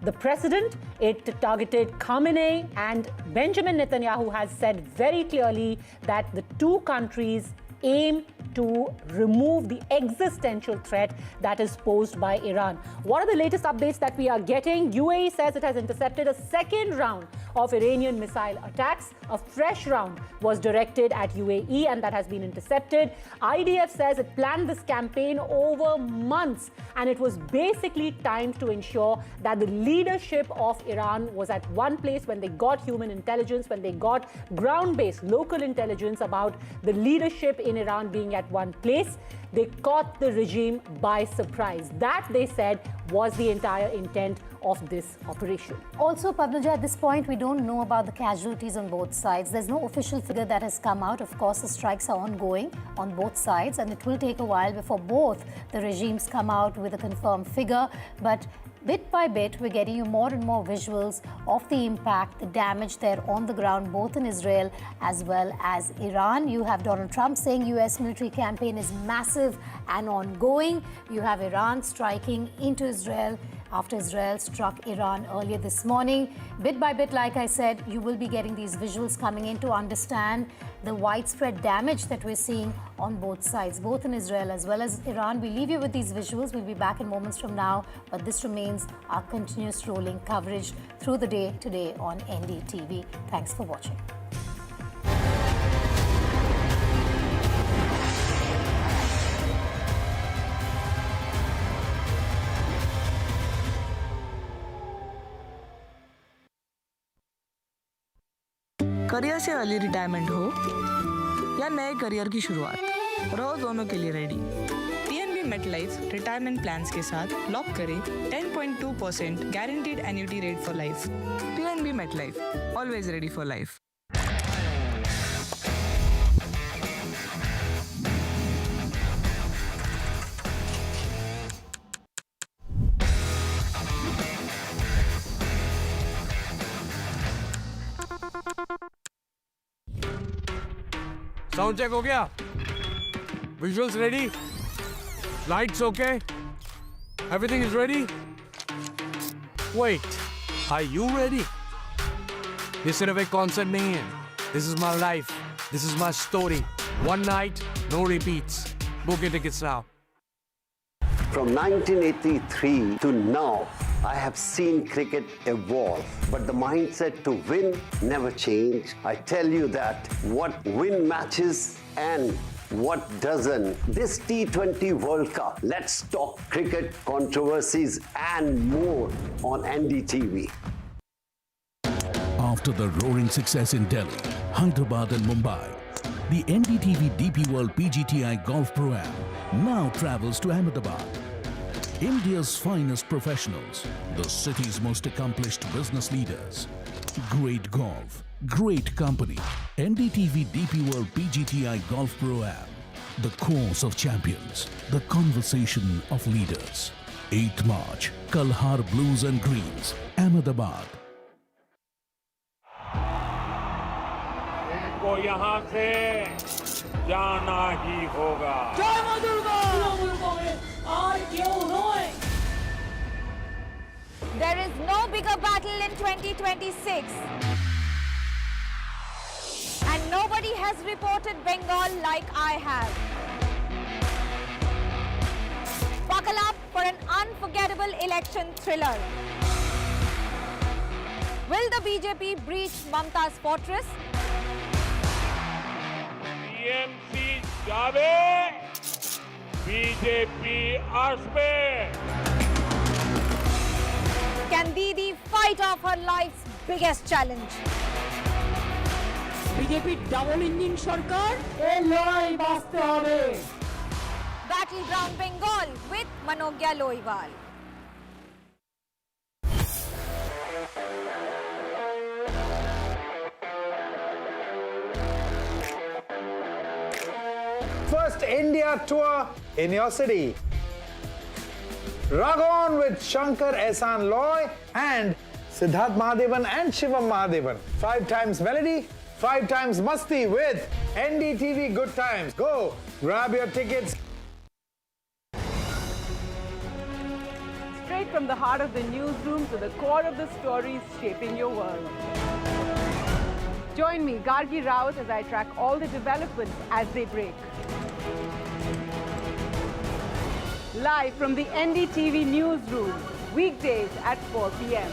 the president, it targeted Khamenei, and Benjamin Netanyahu has said very clearly that the two countries aim to remove the existential threat that is posed by Iran. What are the latest updates that we are getting? UAE says it has intercepted a second round of Iranian missile attacks. A fresh round was directed at UAE and that has been intercepted. IDF says it planned this campaign over months and it was basically timed to ensure that the leadership of Iran was at one place when they got human intelligence, when they got ground-based local intelligence about the leadership in Iran being at one place. They caught the regime by surprise. That, they said, was the entire intent of this operation.
Also, Padmaja, at this point, we don't know about the casualties on both sides. There's no official figure that has come out. Of course, the strikes are ongoing on both sides, and it will take a while before both the regimes come out with a confirmed figure. But Bit by bit, we're getting you more and more visuals of the impact, the damage there on the ground, both in Israel as well as Iran. You have Donald Trump saying US military campaign is massive and ongoing. You have Iran striking into Israel after Israel struck Iran earlier this morning. Bit by bit, like I said, you will be getting these visuals coming in to understand the widespread damage that we're seeing on both sides, both in Israel as well as Iran. We leave you with these visuals. We'll be back in moments from now, but this remains our continuous rolling coverage through the day today on NDTV. Thanks for watching.
Career से early retirement हो या नए career की शुरुआत, रहो दोनों के लिए ready. PNB MetLife retirement plans के साथ लॉक करें 10.2% guaranteed annuity rate for life. PNB MetLife, always ready for life.
Sound check हो गया? Visuals ready? Lights okay? Everything is ready? Wait, are you ready? ये सिर्फ एक कॉन्सर्ट नहीं है. This is my life. This is my story. One night, no repeats. Book your tickets now.
From 1983 to now, I have seen cricket evolve, but the mindset to win never changed. I tell you that what win matches and what doesn't. This T20 World Cup, let's talk cricket, controversies and more on NDTV.
After the roaring success in Delhi, Hyderabad and Mumbai, the NDTV DP World PGTI Golf Pro-Am now travels to Ahmedabad. India's finest professionals, the city's most accomplished business leaders. Great golf, great company. NDTV DP World PGTI Golf Pro-Am. The course of champions, the conversation of leaders. 8th March, Kalhar Blues and Greens, Ahmedabad.
इनको यहाँ से जाना ही होगा.
जय मां Durga!
There is no bigger battle in 2026. And nobody has reported Bengal like I have. Buckle up for an unforgettable election thriller. Will the BJP breach Mamta's fortress?
TMC जावे, BJP आसपे.
Can Didi fight off her life's biggest challenge?
BJP double engine সরকার এই লড়াই বাঁচতে হবে।
Battleground Bengal with Manogya Loiwal.
First India tour in your city. Ragon with Shankar Ehsan Loy and Siddharth Mahadevan and Shivam Mahadevan. 5 times melody, 5 times masti with NDTV Good Times. Go grab your tickets.
Straight from the heart of the newsroom to the core of the stories shaping your world. Join me, Gargi Raut, as I track all the developments as they break. Live from the NDTV newsroom, weekdays at 4 p.m.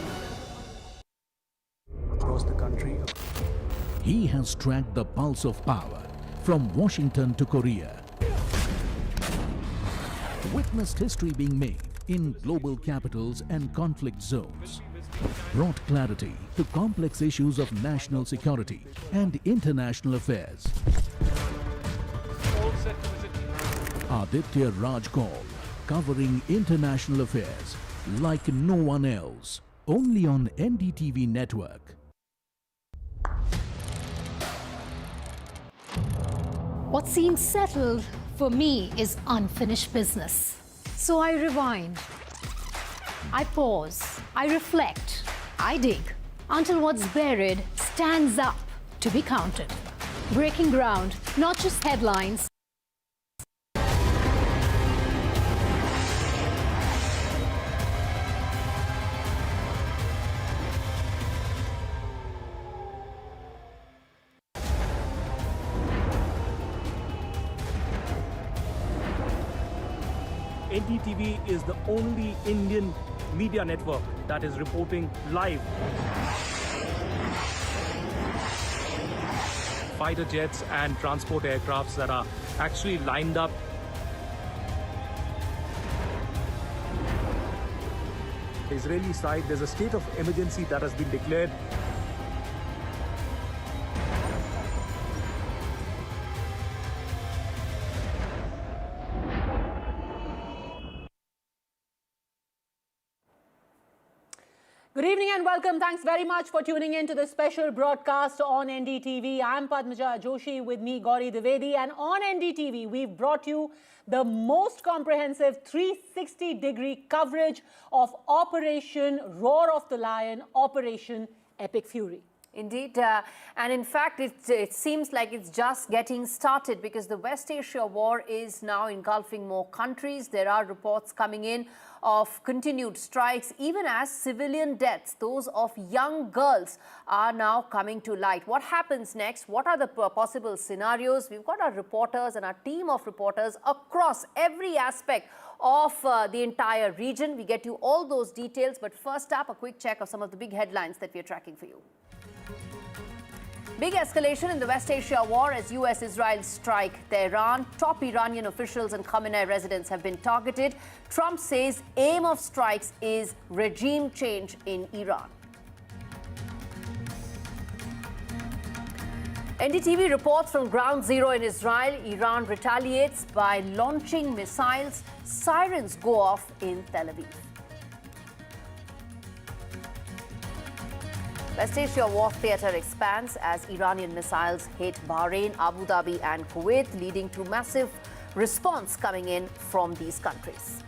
Across the country,
He has tracked the pulse of power from Washington to Korea. Witnessed history being made in global capitals and conflict zones. Brought clarity to complex issues of national security and international affairs. Aditya Raj Kaul, covering international affairs like no one else, only on NDTV network.
What seems settled for me is unfinished business. So I rewind. I pause, I reflect, I dig, until what's buried stands up to be counted. Breaking ground, not just headlines.
NDTV is the only Indian media network that is reporting live. Fighter jets and transport aircrafts that are actually lined up. The Israeli side, there's a state of emergency that has been declared.
Good evening and welcome. Thanks very much for tuning in to this special broadcast on NDTV. I'm Padmaja Joshi, with me Gauri Dwivedi, and on NDTV we've brought you the most comprehensive 360-degree coverage of Operation Roar of the Lion, Operation Epic Fury.
Indeed, and in fact, it seems like it's just getting started, because the West Asia war is now engulfing more countries. There are reports coming in of continued strikes, even as civilian deaths, those of young girls, are now coming to light. What happens next? What are the possible scenarios? We've got our reporters and our team of reporters across every aspect of the entire region. We get you all those details, but first up, a quick check of some of the big headlines that we are tracking for you. Big escalation in the West Asia war as US-Israel strike Tehran. Top Iranian officials and Khamenei residents have been targeted. Trump says aim of strikes is regime change in Iran. NDTV reports from ground zero in Israel. Iran retaliates by launching missiles. Sirens go off in Tel Aviv. West Asia war theatre expands as Iranian missiles hit Bahrain, Abu Dhabi and Kuwait, leading to massive response coming in from these countries.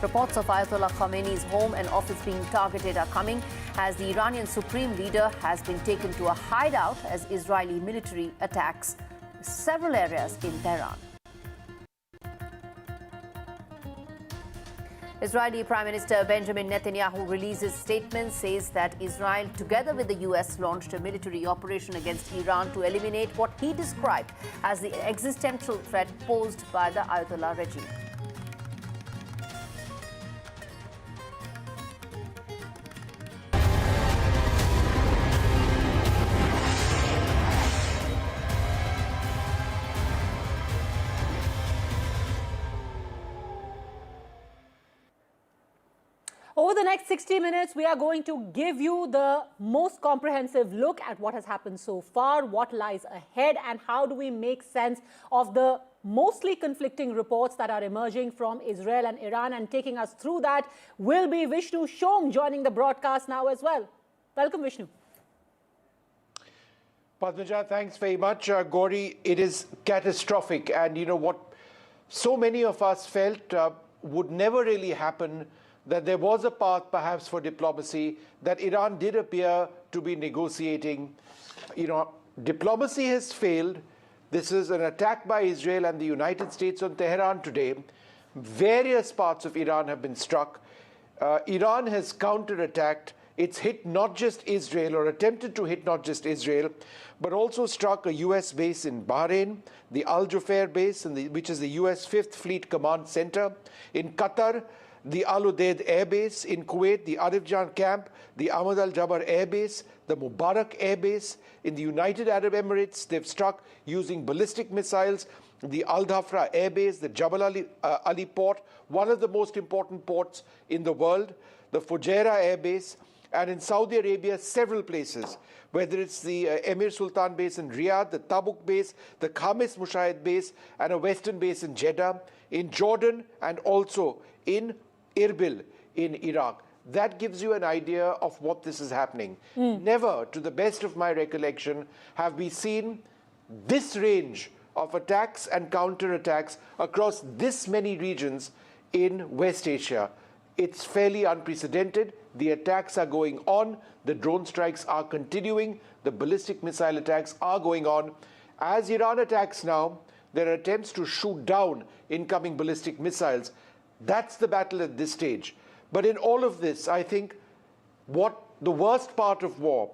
Reports of Ayatollah Khamenei's home and office being targeted are coming as the Iranian supreme leader has been taken to a hideout as Israeli military attacks several areas in Tehran. Israeli Prime Minister Benjamin Netanyahu releases statement, says that Israel, together with the US, launched a military operation against Iran to eliminate what he described as the existential threat posed by the Ayatollah regime.
Over the next 60 minutes, we are going to give you the most comprehensive look at what has happened so far, what lies ahead, and how do we make sense of the mostly conflicting reports that are emerging from Israel and Iran. And taking us through that will be Vishnu Shom, joining the broadcast now as well. Welcome, Vishnu.
Padmaja, thanks very much. Gauri, it is catastrophic. And you know what so many of us felt would never really happen, that there was a path perhaps for diplomacy, that Iran did appear to be negotiating. You know, diplomacy has failed. This is an attack by Israel and the United States on Tehran today. Various parts of Iran have been struck. Iran has counterattacked. It's hit not just Israel, or attempted to hit not just Israel, but also struck a US base in Bahrain, the Al Jufair base, which is the US 5th Fleet Command Center. In Qatar, the Al Udeid Air Base. In Kuwait, the Arif Jan Camp, the Ahmad Al Jaber Air Base, the Mubarak Air Base. In the United Arab Emirates, they've struck using ballistic missiles the Al Dhafra Air Base, the Jabal Ali Port, one of the most important ports in the world, the Fujairah Air Base, and in Saudi Arabia, several places, whether it's the Emir Sultan base in Riyadh, the Tabuk base, the Khamis Mushahid base, and a western base in Jeddah, in Jordan, and also in Erbil in Iraq. That gives you an idea of what this is happening. Never, to the best of my recollection, have we seen this range
of attacks and counterattacks across this many regions in West Asia. It's fairly unprecedented. The attacks are going on. The drone strikes are continuing. The ballistic missile attacks are going on. As Iran attacks now, there are attempts to shoot down incoming ballistic missiles. That's the battle at this stage. But in all of this, I think what the worst part of war,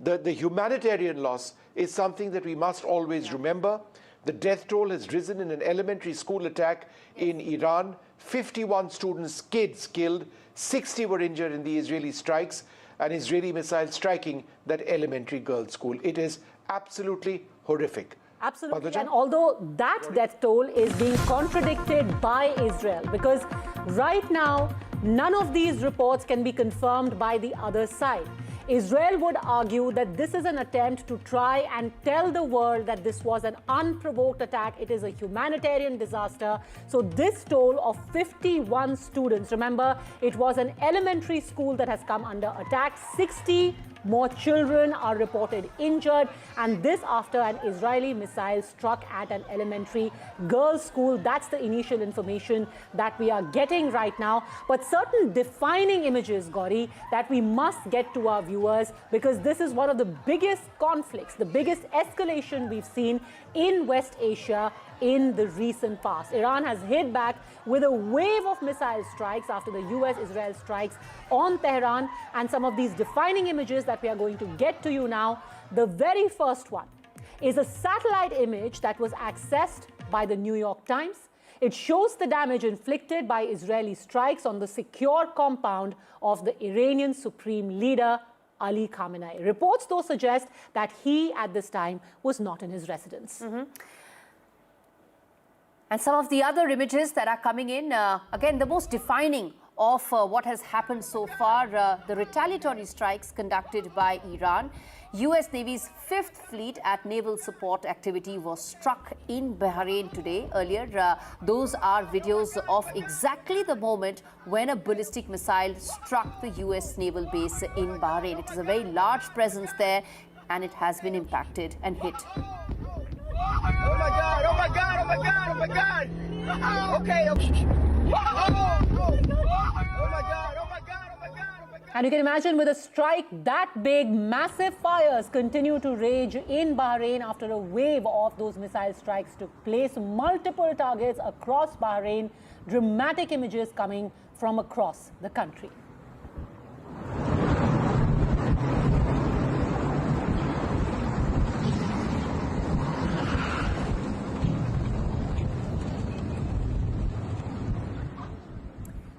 the humanitarian loss, is something that we must always remember. The death toll has risen in an elementary school attack in Iran. 51 students, kids killed, 60 were injured in the Israeli strikes, an Israeli missile striking that elementary girls' school. It is absolutely horrific.
Absolutely. And although that death toll is being contradicted by Israel, because right now, none of these reports can be confirmed by the other side. Israel would argue that this is an attempt to try and tell the world that this was an unprovoked attack. It is a humanitarian disaster. So this toll of 51 students, remember, it was an elementary school that has come under attack. 60 more children are reported injured, and this after an Israeli missile struck at an elementary girls' school. That's the initial information that we are getting right now. But certain defining images, Gauri, that we must get to our viewers, because this is one of the biggest conflicts, the biggest escalation we've seen in West Asia in the recent past. Iran has hit back with a wave of missile strikes after the US-Israel strikes on Tehran, and some of these defining images that we are going to get to you now. The very first one is a satellite image that was accessed by the New York Times. It shows the damage inflicted by Israeli strikes on the secure compound of the Iranian Supreme Leader, Ali Khamenei. Reports, though, suggest that he, at this time, was not in his residence.
And some of the other images that are coming in, again, the most defining of what has happened so far, the retaliatory strikes conducted by Iran. US Navy's 5th Fleet at Naval Support Activity was struck in Bahrain today. Earlier, those are videos of exactly the moment when a ballistic missile struck the US naval base in Bahrain. It is a very large presence there, and it has been impacted and hit.
Oh my God, oh my God, oh my God, oh my God. Okay.
And you can imagine, with a strike that big, massive fires continue to rage in Bahrain after a wave of those missile strikes took place. Multiple targets across Bahrain. Dramatic images coming from across the country.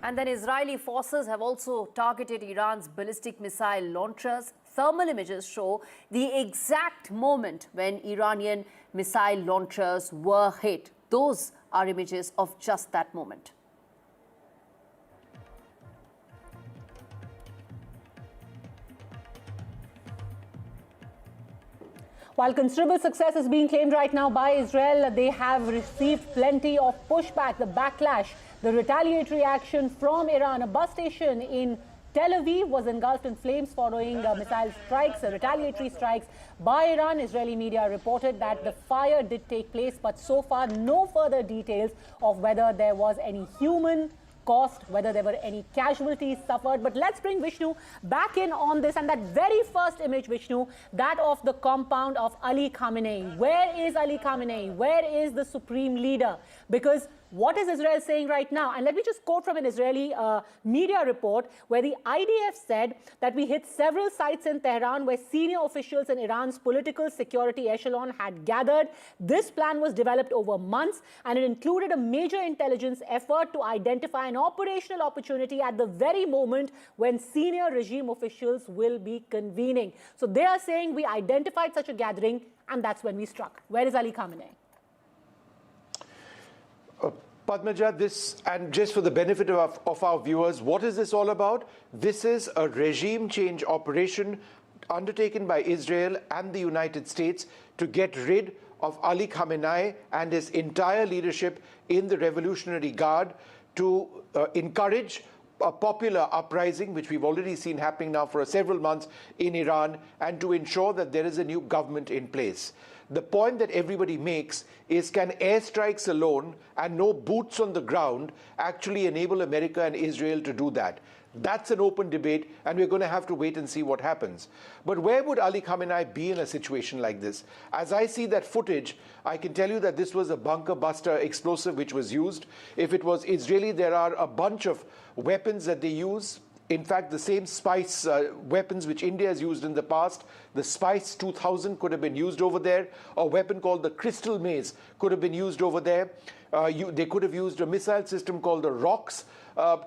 And then Israeli forces have also targeted Iran's ballistic missile launchers. Thermal images show the exact moment when Iranian missile launchers were hit. Those are images of just that moment.
While considerable success is being claimed right now by Israel, they have received plenty of pushback, the backlash, the retaliatory action from Iran. A bus station in Tel Aviv was engulfed in flames following missile strikes, retaliatory strikes by Iran. Israeli media reported that the fire did take place, but so far no further details of whether there was any human cost, whether there were any casualties suffered. But let's bring Vishnu back in on this. And that very first image, Vishnu, that of the compound of Ali Khamenei. Where is Ali Khamenei? Where is the supreme leader? Because what is Israel saying right now? And let me just quote from an Israeli media report where the IDF said that we hit several sites in Tehran where senior officials in Iran's political security echelon had gathered. This plan was developed over months, and it included a major intelligence effort to identify an operational opportunity at the very moment when senior regime officials will be convening. So they are saying we identified such a gathering, and that's when we struck. Where is Ali Khamenei?
Padmaja, this, and just for the benefit of our viewers, what is this all about? This is a regime change operation undertaken by Israel and the United States to get rid of Ali Khamenei and his entire leadership in the Revolutionary Guard, to encourage a popular uprising, which we've already seen happening now for several months in Iran, and to ensure that there is a new government in place. The point that everybody makes is, can airstrikes alone and no boots on the ground actually enable America and Israel to do that? That's an open debate, and we're going to have to wait and see what happens. But where would Ali Khamenei be in a situation like this? As I see that footage, I can tell you that this was a bunker buster explosive which was used. If it was Israeli, there are a bunch of weapons that they use. In fact, the same Spice weapons which India has used in the past, the Spice 2000 could have been used over there. A weapon called the Crystal Maze could have been used over there. They could have used a missile system called the Rocks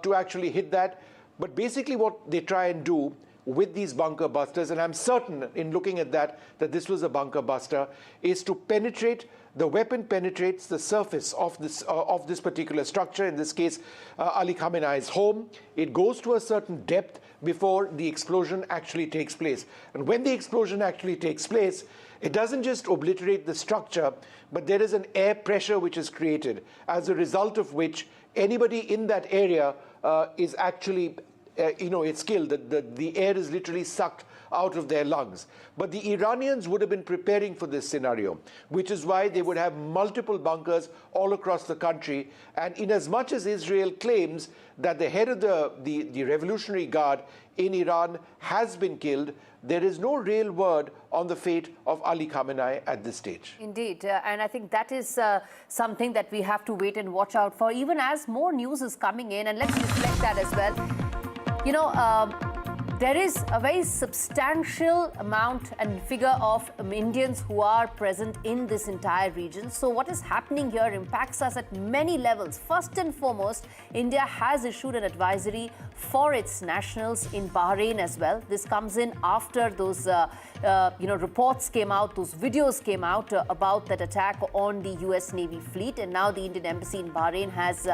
to actually hit that. But basically what they try and do with these bunker busters, and I'm certain in looking at that this was a bunker buster, is to penetrate. The weapon penetrates the surface of this particular structure, in this case Ali Khamenei's home. It goes to a certain depth before the explosion actually takes place. And when the explosion actually takes place, it doesn't just obliterate the structure, but there is an air pressure which is created, as a result of which anybody in that area is actually, it's killed. The air is literally sucked out of their lungs. But the Iranians would have been preparing for this scenario, which is why they would have multiple bunkers all across the country. And in as much as Israel claims that the head of the Revolutionary Guard in Iran has been killed, there is no real word on the fate of Ali Khamenei at this stage.
Indeed, and I think that is something that we have to wait and watch out for, even as more news is coming in, and let's reflect that as well. There is a very substantial amount and figure of Indians who are present in this entire region. So what is happening here impacts us at many levels. First and foremost, India has issued an advisory for its nationals in Bahrain as well. This comes in after those reports came out, those videos came out about that attack on the US Navy fleet. And now the Indian Embassy in Bahrain has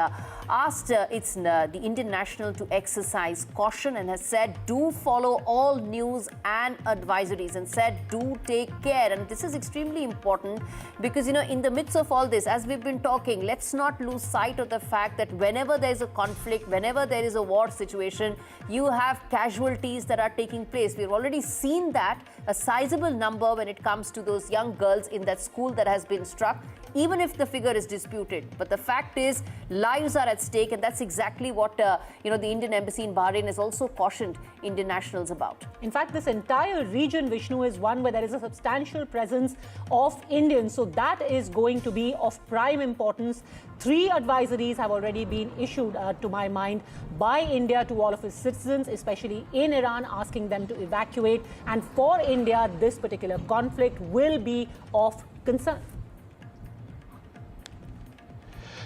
asked the Indian national to exercise caution and has said, do follow all news and advisories, and said, do take care. And this is extremely important because, in the midst of all this, as we've been talking, let's not lose sight of the fact that whenever there is a conflict, whenever there is a war situation, you have casualties that are taking place. We've already seen that, a sizable number when it comes to those young girls in that school that has been struck, even if the figure is disputed. But the fact is, lives are at stake, and that's exactly what the Indian Embassy in Bahrain has also cautioned Indian nationals about.
In fact, this entire region, Vishnu, is one where there is a substantial presence of Indians. So that is going to be of prime importance. 3 advisories have already been issued, to my mind, by India to all of its citizens, especially in Iran, asking them to evacuate. And for India, this particular conflict will be of concern.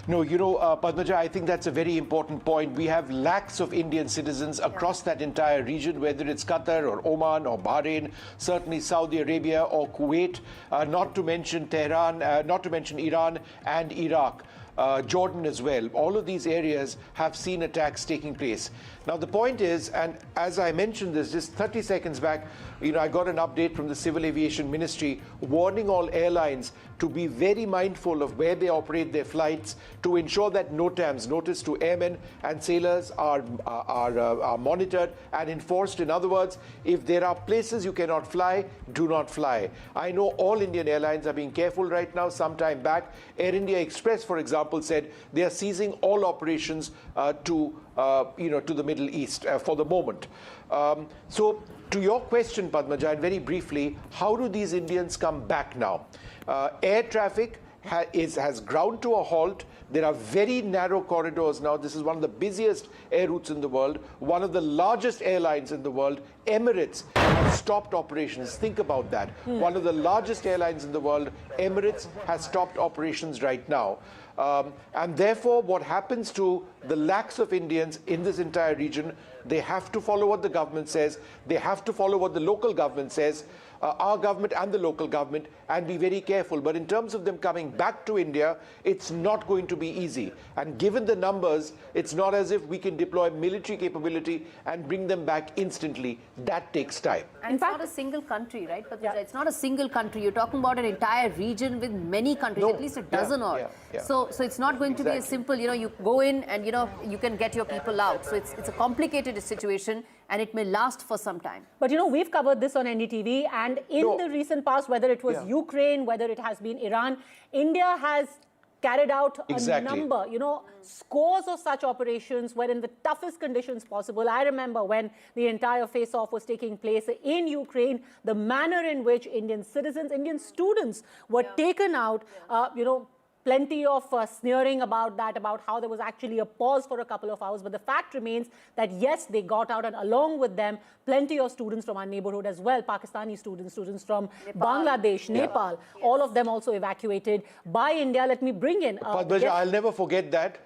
No, Padmaja, I think that's a very important point. We have lakhs of Indian citizens across that entire region, whether it's Qatar or Oman or Bahrain, certainly Saudi Arabia or Kuwait, not to mention Tehran, not to mention Iran and Iraq. Jordan as well. All of these areas have seen attacks taking place. Now, the point is, and as I mentioned this just 30 seconds back, I got an update from the Civil Aviation Ministry warning all airlines to be very mindful of where they operate their flights, to ensure that NOTAMs, notice to airmen and sailors, are monitored and enforced. In other words, if there are places you cannot fly, do not fly. I know all Indian airlines are being careful right now. Some time back, Air India Express, for example, said they are ceasing all operations to the Middle East for the moment. So to your question, Padmaja, and very briefly, how do these Indians come back now? Air traffic has ground to a halt. There are very narrow corridors now. This is one of the busiest air routes in the world, one of the largest airlines in the world. Emirates has stopped operations. Think about that. One of the largest airlines in the world, Emirates, has stopped operations right now. And therefore, what happens to the lakhs of Indians in this entire region? They have to follow what the government says. They have to follow what the local government says, our government and the local government, and be very careful. But in terms of them coming back to India, it's not going to be easy. And given the numbers, it's not as if we can deploy military capability and bring them back instantly. that takes time.
And it's not a single country, right? But it's not a single country. You're talking about an entire region with many countries, at least a dozen odd. So it's not going to be a simple, you go in and, you can get your people out. So it's a complicated situation and it may last for some time.
But, we've covered this on NDTV, and in the recent past, whether it was Ukraine, whether it has been Iran, India has carried out a number, scores of such operations where in the toughest conditions possible. I remember when the entire face-off was taking place in Ukraine, the manner in which Indian citizens, Indian students were taken out, plenty of sneering about that, about how there was actually a pause for a couple of hours. But the fact remains that, yes, they got out, and along with them, plenty of students from our neighborhood as well, Pakistani students from Bangladesh, Nepal, all of them also evacuated by India. Let me bring in...
Padmaja, I'll never forget that.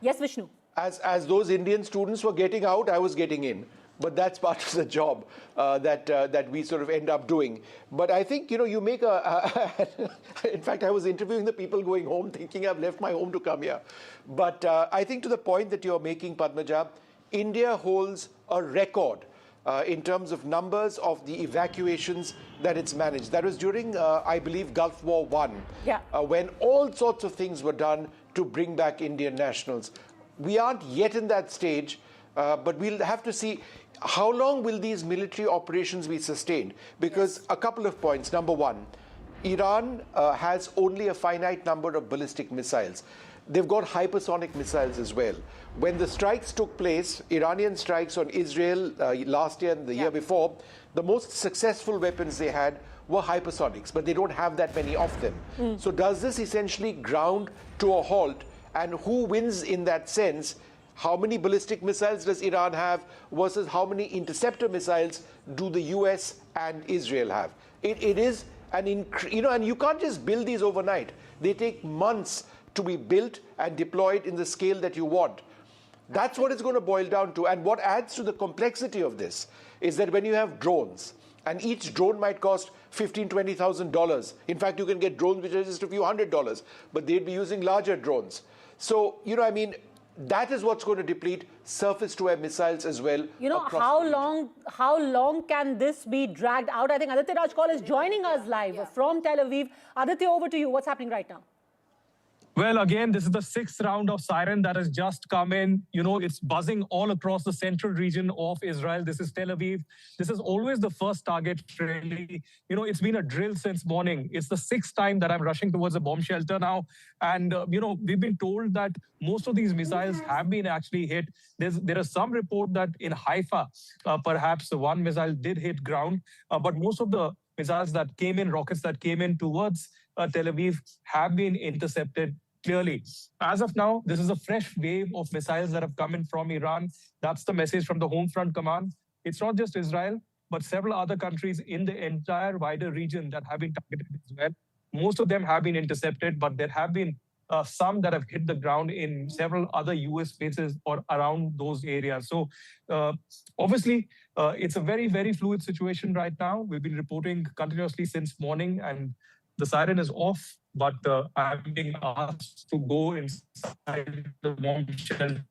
Yes, Vishnu.
As those Indian students were getting out, I was getting in. But that's part of the job that we sort of end up doing. But I think, you make in fact, I was interviewing the people going home thinking I've left my home to come here. But I think to the point that you're making, Padmaja, India holds a record in terms of numbers of the evacuations that it's managed. That was during, I believe, Gulf War I, when all sorts of things were done to bring back Indian nationals. We aren't yet in that stage, but we'll have to see how long will these military operations be sustained? Because a couple of points. Number one, Iran has only a finite number of ballistic missiles. They've got hypersonic missiles as well. When the strikes took place, Iranian strikes on Israel last year and the year before, the most successful weapons they had were hypersonics, but they don't have that many of them. So does this essentially ground to a halt? And who wins in that sense? How many ballistic missiles does Iran have versus how many interceptor missiles do the US and Israel have? It is an and you can't just build these overnight. They take months to be built and deployed in the scale that you want. That's what it's going to boil down to. And what adds to the complexity of this is that when you have drones, and each drone might cost $15,000, $20,000. In fact, you can get drones which are just a few $100s, but they'd be using larger drones. So, that is what's going to deplete surface-to-air missiles as well.
How long can this be dragged out? I think Aditya Rajkol is joining us live from Tel Aviv. Aditya, over to you. What's happening right now?
Well, again, this is the 6th round of siren that has just come in. It's buzzing all across the central region of Israel. This is Tel Aviv. This is always the first target, really. It's been a drill since morning. It's the 6th time that I'm rushing towards a bomb shelter now. And, we've been told that most of these missiles have been actually hit. There is some report that in Haifa, perhaps one missile did hit ground. But most of the missiles that came in, rockets that came in towards Tel Aviv have been intercepted. Clearly, as of now, this is a fresh wave of missiles that have come in from Iran. That's the message from the Home Front Command. It's not just Israel, but several other countries in the entire wider region that have been targeted as well. Most of them have been intercepted, but there have been some that have hit the ground in several other US bases or around those areas. So obviously, it's a very, very fluid situation right now. We've been reporting continuously since morning, and the siren is off, but I'm being asked to go inside the bomb shelter.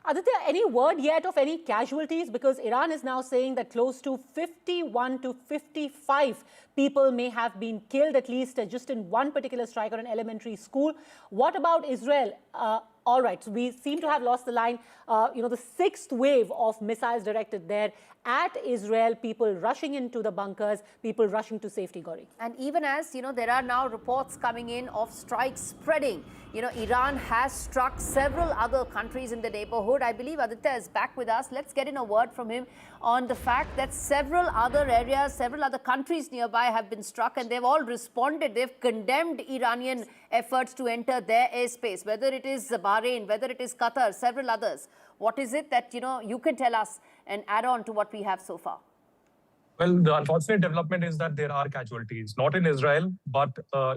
Aditya, any word yet of any casualties? Because Iran is now saying that close to 51 to 55 people may have been killed, at least just in one particular strike on an elementary school. What about Israel? All right, so we seem to have lost the line. The 6th wave of missiles directed there at Israel, people rushing into the bunkers, people rushing to safety, Gauri.
And even as, there are now reports coming in of strikes spreading. Iran has struck several other countries in the neighborhood. I believe Aditya is back with us. Let's get in a word from him on the fact that several other areas, several other countries nearby have been struck, and they've all responded. They've condemned Iranian efforts to enter their airspace, whether it is Bahrain, whether it is Qatar, several others. What is it that, you can tell us and add on to what we have so far?
Well, the unfortunate development is that there are casualties, not in Israel, but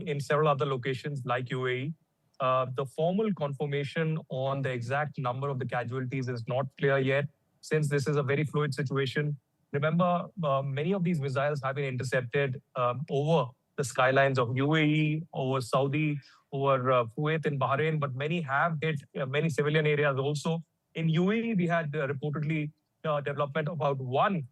in several other locations like UAE. The formal confirmation on the exact number of the casualties is not clear yet, since this is a very fluid situation. Remember, many of these missiles have been intercepted over the skylines of UAE, over Saudi, over Kuwait and Bahrain, but many have hit many civilian areas also. In UAE, we had reportedly development about one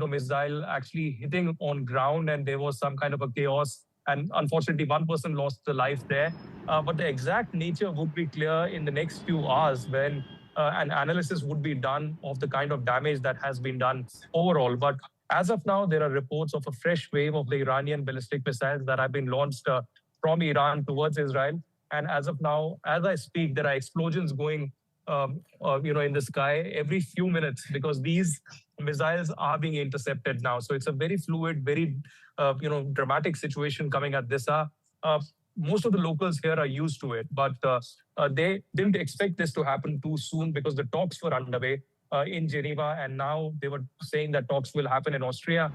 missile actually hitting on ground, and there was some kind of a chaos. And unfortunately, one person lost the life there. But the exact nature would be clear in the next few hours when an analysis would be done of the kind of damage that has been done overall. But as of now, there are reports of a fresh wave of the Iranian ballistic missiles that have been launched from Iran towards Israel. And as of now, as I speak, there are explosions going in the sky every few minutes because these missiles are being intercepted now. So it's a very fluid, very dramatic situation coming at this hour. Most of the locals here are used to it, but they didn't expect this to happen too soon because the talks were underway in Geneva, and now they were saying that talks will happen in Austria.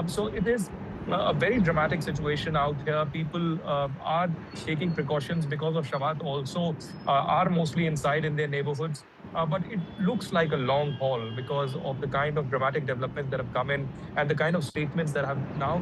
So it is a very dramatic situation out here. People are taking precautions because of Shabbat also, are mostly inside in their neighborhoods. But it looks like a long haul because of the kind of dramatic developments that have come in and the kind of statements that have now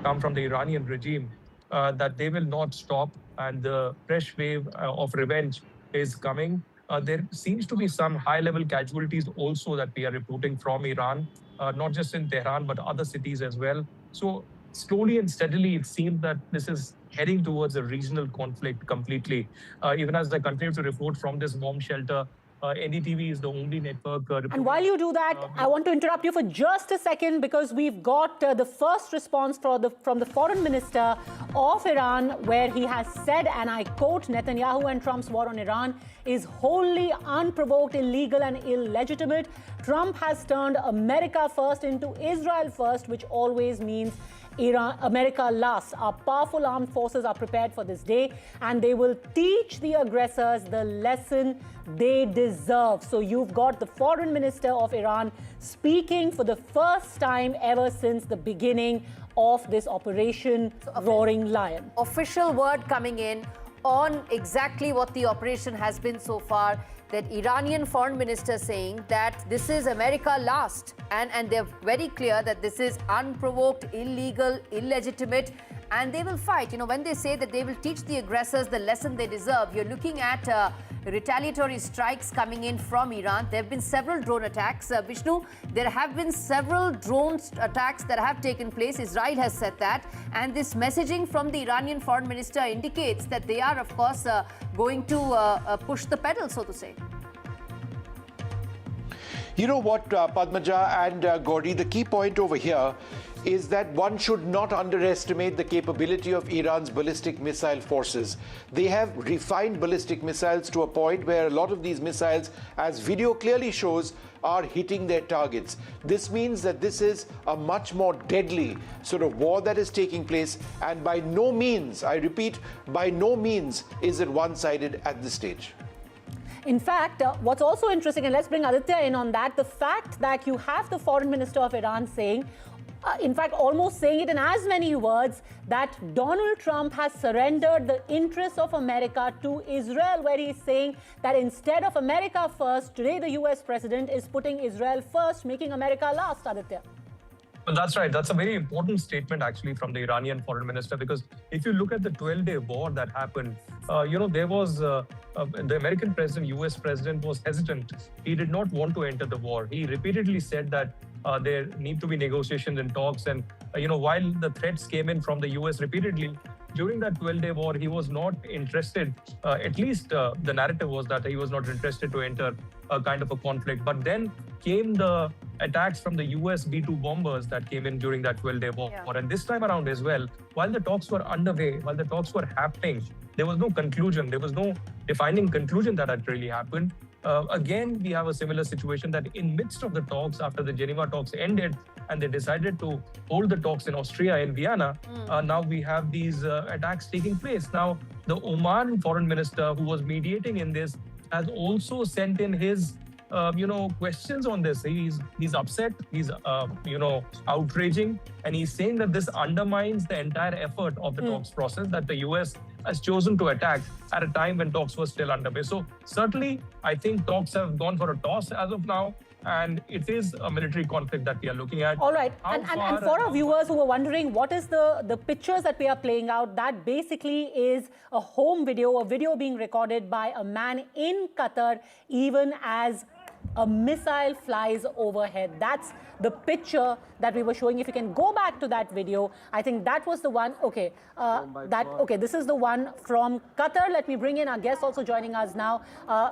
come from the Iranian regime that they will not stop, and the fresh wave of revenge is coming. There seems to be some high-level casualties also that we are reporting from Iran, not just in Tehran, but other cities as well. So slowly and steadily, it seems that this is heading towards a regional conflict completely. Even as I continue to report from this bomb shelter, NDTV is the only network.
And while you do that, I want to interrupt you for just a second because we've got the first response from the foreign minister of Iran, where he has said, and I quote, Netanyahu and Trump's war on Iran is wholly unprovoked, illegal and illegitimate. Trump has turned America first into Israel first, which always means America last. Our powerful armed forces are prepared for this day, and they will teach the aggressors the lesson they deserve. So you've got the foreign minister of Iran speaking for the first time ever since the beginning of this Operation Roaring Lion.
Official word coming in on exactly what the operation has been so far. That Iranian foreign minister saying that this is America last, and they're very clear that this is unprovoked, illegal, illegitimate, and they will fight. When they say that they will teach the aggressors the lesson they deserve, you're looking at retaliatory strikes coming in from Iran. There have been several drone attacks. Vishnu, there have been several drone attacks that have taken place. Israel has said that. And this messaging from the Iranian foreign minister indicates that they are, of course, going to push the pedal, so to say.
You know what, Padmaja and Gauri, the key point over here is that one should not underestimate the capability of Iran's ballistic missile forces. They have refined ballistic missiles to a point where a lot of these missiles, as video clearly shows, are hitting their targets. This means that this is a much more deadly sort of war that is taking place, and by no means, I repeat, by no means is it one-sided at this stage.
In fact, what's also interesting, and let's bring Aditya in on that, the fact that you have the foreign minister of Iran saying, in fact, almost saying it in as many words, that Donald Trump has surrendered the interests of America to Israel, where he's saying that instead of America first, today the US president is putting Israel first, making America last, Aditya.
Well, that's right. That's a very important statement, actually, from the Iranian foreign minister, because if you look at the 12-day war that happened, there was the American president, US president was hesitant. He did not want to enter the war. He repeatedly said that there need to be negotiations and talks. And, while the threats came in from the US repeatedly, during that 12-day war, he was not interested, at least the narrative was that he was not interested to enter a kind of a conflict. But then came the attacks from the US B-2 bombers that came in during that 12-day war. Yeah. And this time around as well, while the talks were underway, while the talks were happening, there was no conclusion. There was no defining conclusion that had really happened. Again, we have a similar situation that in midst of the talks, after the Geneva talks ended, and they decided to hold the talks in Austria, in Vienna, now we have these attacks taking place. Now, the Oman foreign minister who was mediating in this has also sent in his questions on this. He's upset, he's outraging, and he's saying that this undermines the entire effort of the talks process that the US has chosen to attack at a time when talks were still underway. So certainly, I think talks have gone for a toss as of now, and it is a military conflict that we are looking at.
All right, and for our viewers who were wondering what is the pictures that we are playing out, that basically is a home video, a video being recorded by a man in Qatar, even as a missile flies overhead. That's the picture that we were showing. If you can go back to that video, I think that was the one. Okay, this is the one from Qatar. Let me bring in our guest also joining us now.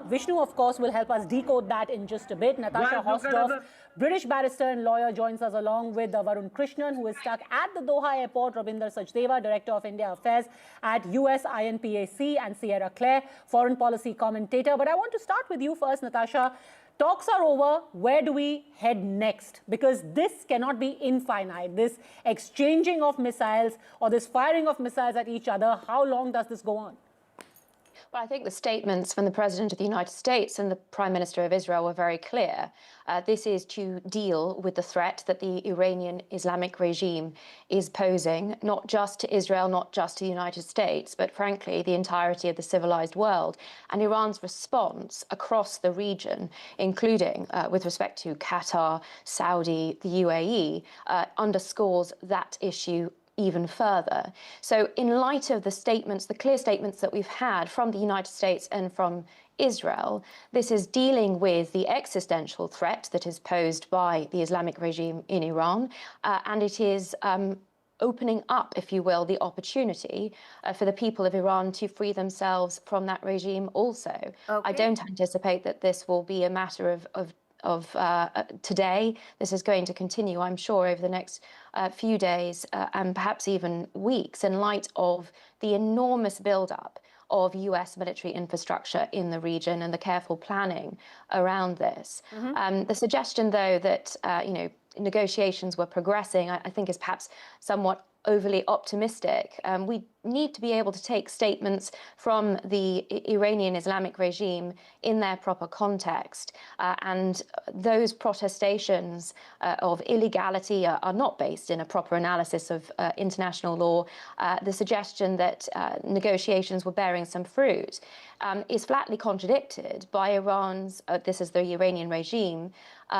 Vishnu, of course, will help us decode that in just a bit. Natasha Hosdorf, British barrister and lawyer, joins us along with Varun Krishnan, who is stuck at the Doha airport. Rabinder Sachdeva, Director of India Affairs at US INPAC, and Sierra Claire, foreign policy commentator. But I want to start with you first, Natasha. Talks are over. Where do we head next? Because this cannot be infinite. This exchanging of missiles or this firing of missiles at each other, how long does this go on?
Well, I think the statements from the President of the United States and the Prime Minister of Israel were very clear. This is to deal with the threat that the Iranian Islamic regime is posing, not just to Israel, not just to the United States, but frankly, the entirety of the civilized world. And Iran's response across the region, including with respect to Qatar, Saudi, the UAE, underscores that issue even further. So in light of the statements, the clear statements that we've had from the United States and from Israel, this is dealing with the existential threat that is posed by the Islamic regime in Iran, and it is opening up, if you will, the opportunity for the people of Iran to free themselves from that regime also. Okay. I don't anticipate that this will be a matter of today. This is going to continue, I'm sure, over the next few days and perhaps even weeks, in light of the enormous buildup of US military infrastructure in the region and the careful planning around this. The suggestion, though, that negotiations were progressing, I think is perhaps somewhat overly optimistic. We need to be able to take statements from the Iranian Islamic regime in their proper context. And those protestations of illegality are not based in a proper analysis of international law. The suggestion that negotiations were bearing some fruit is flatly contradicted by Iran's, this is the Iranian regime,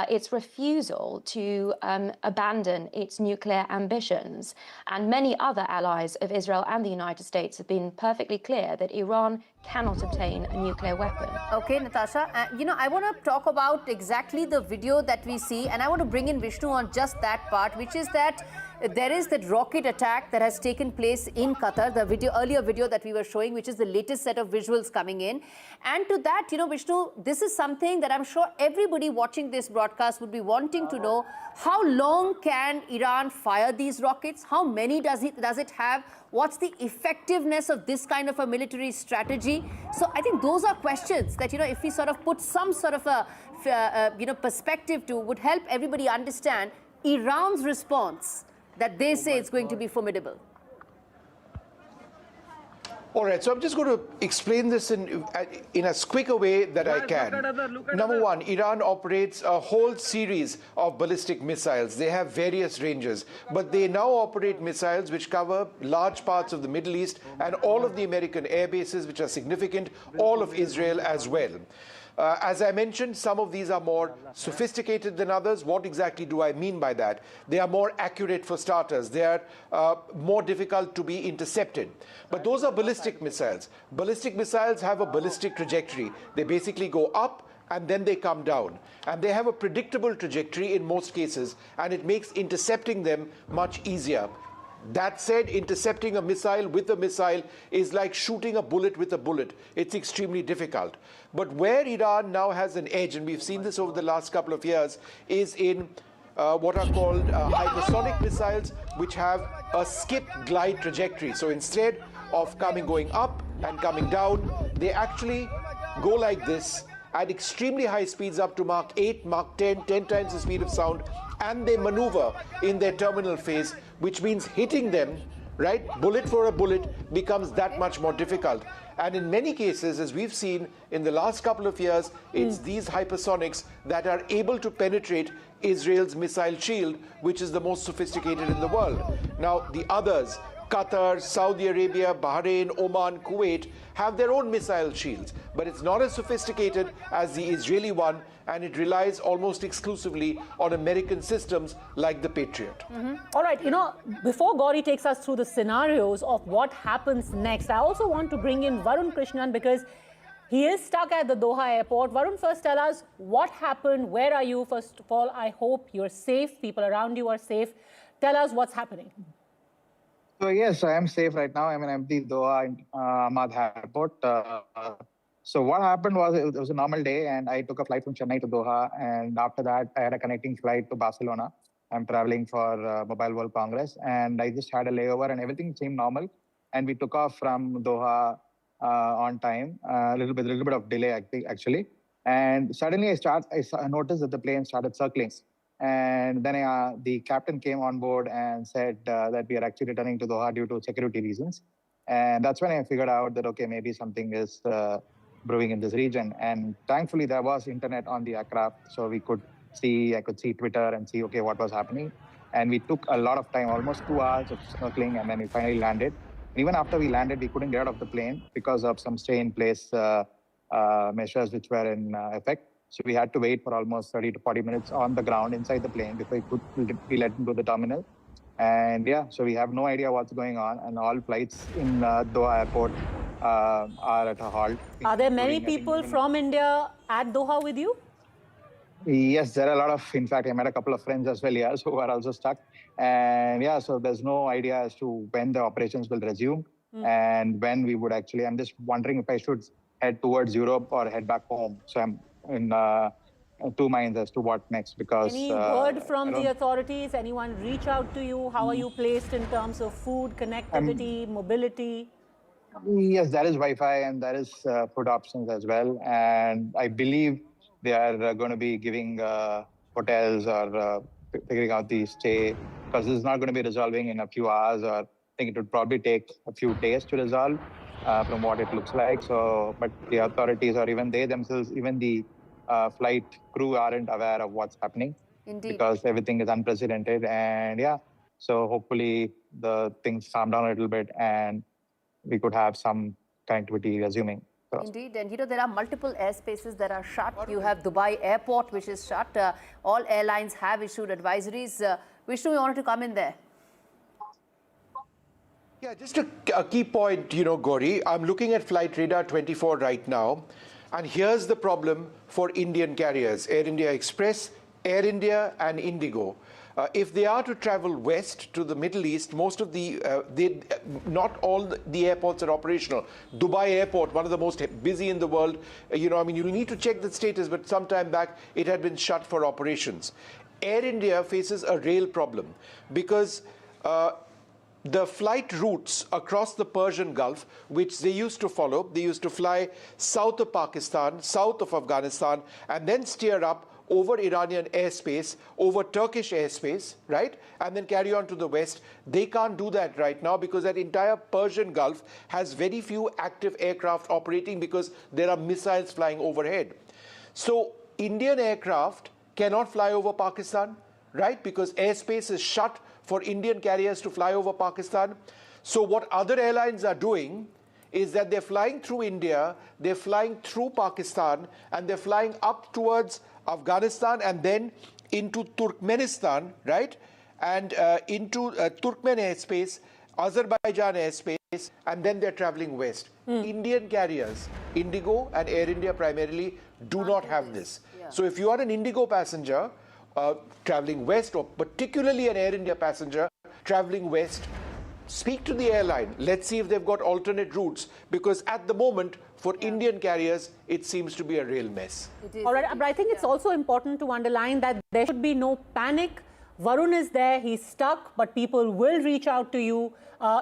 its refusal to abandon its nuclear ambitions. And many other allies of Israel and the United States have been perfectly clear that Iran cannot obtain a nuclear weapon.
Okay, Natasha, I want to talk about exactly the video that we see, and I want to bring in Vishnu on just that part, which is that there is that rocket attack that has taken place in Qatar, the earlier video that we were showing, which is the latest set of visuals coming in. And to that, Vishnu, this is something that I'm sure everybody watching this broadcast would be wanting to know. How long can Iran fire these rockets? How many does it have? What's the effectiveness of this kind of a military strategy? So I think those are questions that, if we sort of put some sort of a, perspective to, would help everybody understand Iran's response that they say it's going to be formidable.
All right, so I'm just going to explain this in as quick a way that I can. Number one, Iran operates a whole series of ballistic missiles. They have various ranges, but they now operate missiles which cover large parts of the Middle East and all of the American air bases, which are significant, all of Israel as well. As I mentioned, some of these are more sophisticated than others. What exactly do I mean by that? They are more accurate for starters. They are more difficult to be intercepted. But those are ballistic missiles. Ballistic missiles have a ballistic trajectory. They basically go up and then they come down. And they have a predictable trajectory in most cases, and it makes intercepting them much easier. That said, intercepting a missile with a missile is like shooting a bullet with a bullet. It's extremely difficult. But where Iran now has an edge, and we've seen this over the last couple of years, is in what are called hypersonic missiles, which have a skip-glide trajectory. So instead of going up and coming down, they actually go like this at extremely high speeds up to Mach 8, Mach 10, 10 times the speed of sound, and they maneuver in their terminal phase, which means hitting them, right, bullet for a bullet, becomes that much more difficult. And in many cases, as we've seen in the last couple of years, it's these hypersonics that are able to penetrate Israel's missile shield, which is the most sophisticated in the world. Now, the others, Qatar, Saudi Arabia, Bahrain, Oman, Kuwait, have their own missile shields, but it's not as sophisticated as the Israeli one, and it relies almost exclusively on American systems like the Patriot.
All right, before Gauri takes us through the scenarios of what happens next, I also want to bring in Varun Krishnan, because He is stuck at the Doha airport. Varun, first tell us what happened. Where are you? First of all, I hope you're safe. People around you are safe. Tell us what's happening.
So yes, I am safe right now. I'm in empty Doha Ahmad Airport. So what happened was it was a normal day, and I took a flight from Chennai to Doha, and after that I had a connecting flight to Barcelona. I'm traveling for Mobile World Congress, and I just had a layover, and everything seemed normal. And we took off from Doha on time, a little bit of delay actually. And suddenly I noticed that the plane started circling. And then the captain came on board and said that we are actually returning to Doha due to security reasons. And that's when I figured out that, okay, maybe something is brewing in this region. And thankfully, there was internet on the aircraft, so I could see Twitter and see, okay, what was happening. And we took a lot of time, almost 2 hours of circling, and then we finally landed. And even after we landed, we couldn't get out of the plane because of some stay-in-place measures which were in effect. So we had to wait for almost 30 to 40 minutes on the ground inside the plane before we could be let into the terminal. And yeah, so we have no idea what's going on, and all flights in Doha airport are at a halt.
Are there many people from India at Doha with you?
Yes, there are a lot of, in fact, I met a couple of friends as well, yeah, who are also stuck. And yeah, so there's no idea as to when the operations will resume and when we would actually, I'm just wondering if I should head towards Europe or head back home. So I'm in two minds as to what next, because...
Any word from the authorities? Anyone reach out to you? How are you placed in terms of food, connectivity, mobility?
Yes, there is Wi-Fi and there is food options as well. And I believe they are going to be giving hotels or figuring out the stay, because this is not going to be resolving in a few hours, or I think it would probably take a few days to resolve from what it looks like. So, but the authorities or even they themselves, even the flight crew aren't aware of what's happening.
Indeed.
Because everything is unprecedented. And yeah, so hopefully the things calm down a little bit and we could have some connectivity resuming.
Indeed, and there are multiple airspaces that are shut. You have Dubai airport, which is shut. All airlines have issued advisories. Vishnu, you wanted to come in there?
Yeah, just a key point, Gauri. I'm looking at Flight Radar 24 right now, and here's the problem for Indian carriers, Air India Express, Air India and Indigo. If they are to travel west to the Middle East, most of not all the airports are operational. Dubai airport, one of the most busy in the world, you'll need to check the status, but some time back it had been shut for operations. Air India faces a rail problem because the flight routes across the Persian Gulf, which they used to follow, they used to fly south of Pakistan, south of Afghanistan, and then steer up over Iranian airspace, over Turkish airspace, right? And then carry on to the west. They can't do that right now because that entire Persian Gulf has very few active aircraft operating because there are missiles flying overhead. So Indian aircraft cannot fly over Pakistan, right? Because airspace is shut for Indian carriers to fly over Pakistan. So what other airlines are doing is that they're flying through India, they're flying through Pakistan, and they're flying up towards Afghanistan and then into Turkmenistan, right? And into Turkmen airspace, Azerbaijan airspace, and then they're traveling west. Indian carriers, Indigo and Air India primarily, do not have this. Yeah. So if you are an Indigo passenger traveling west, or particularly an Air India passenger traveling west, speak to the airline. Let's see if they've got alternate routes, because at the moment, for Indian carriers, it seems to be a real mess.
All right, but I think it's also important to underline that there should be no panic. Varun is there, he's stuck, but people will reach out to you.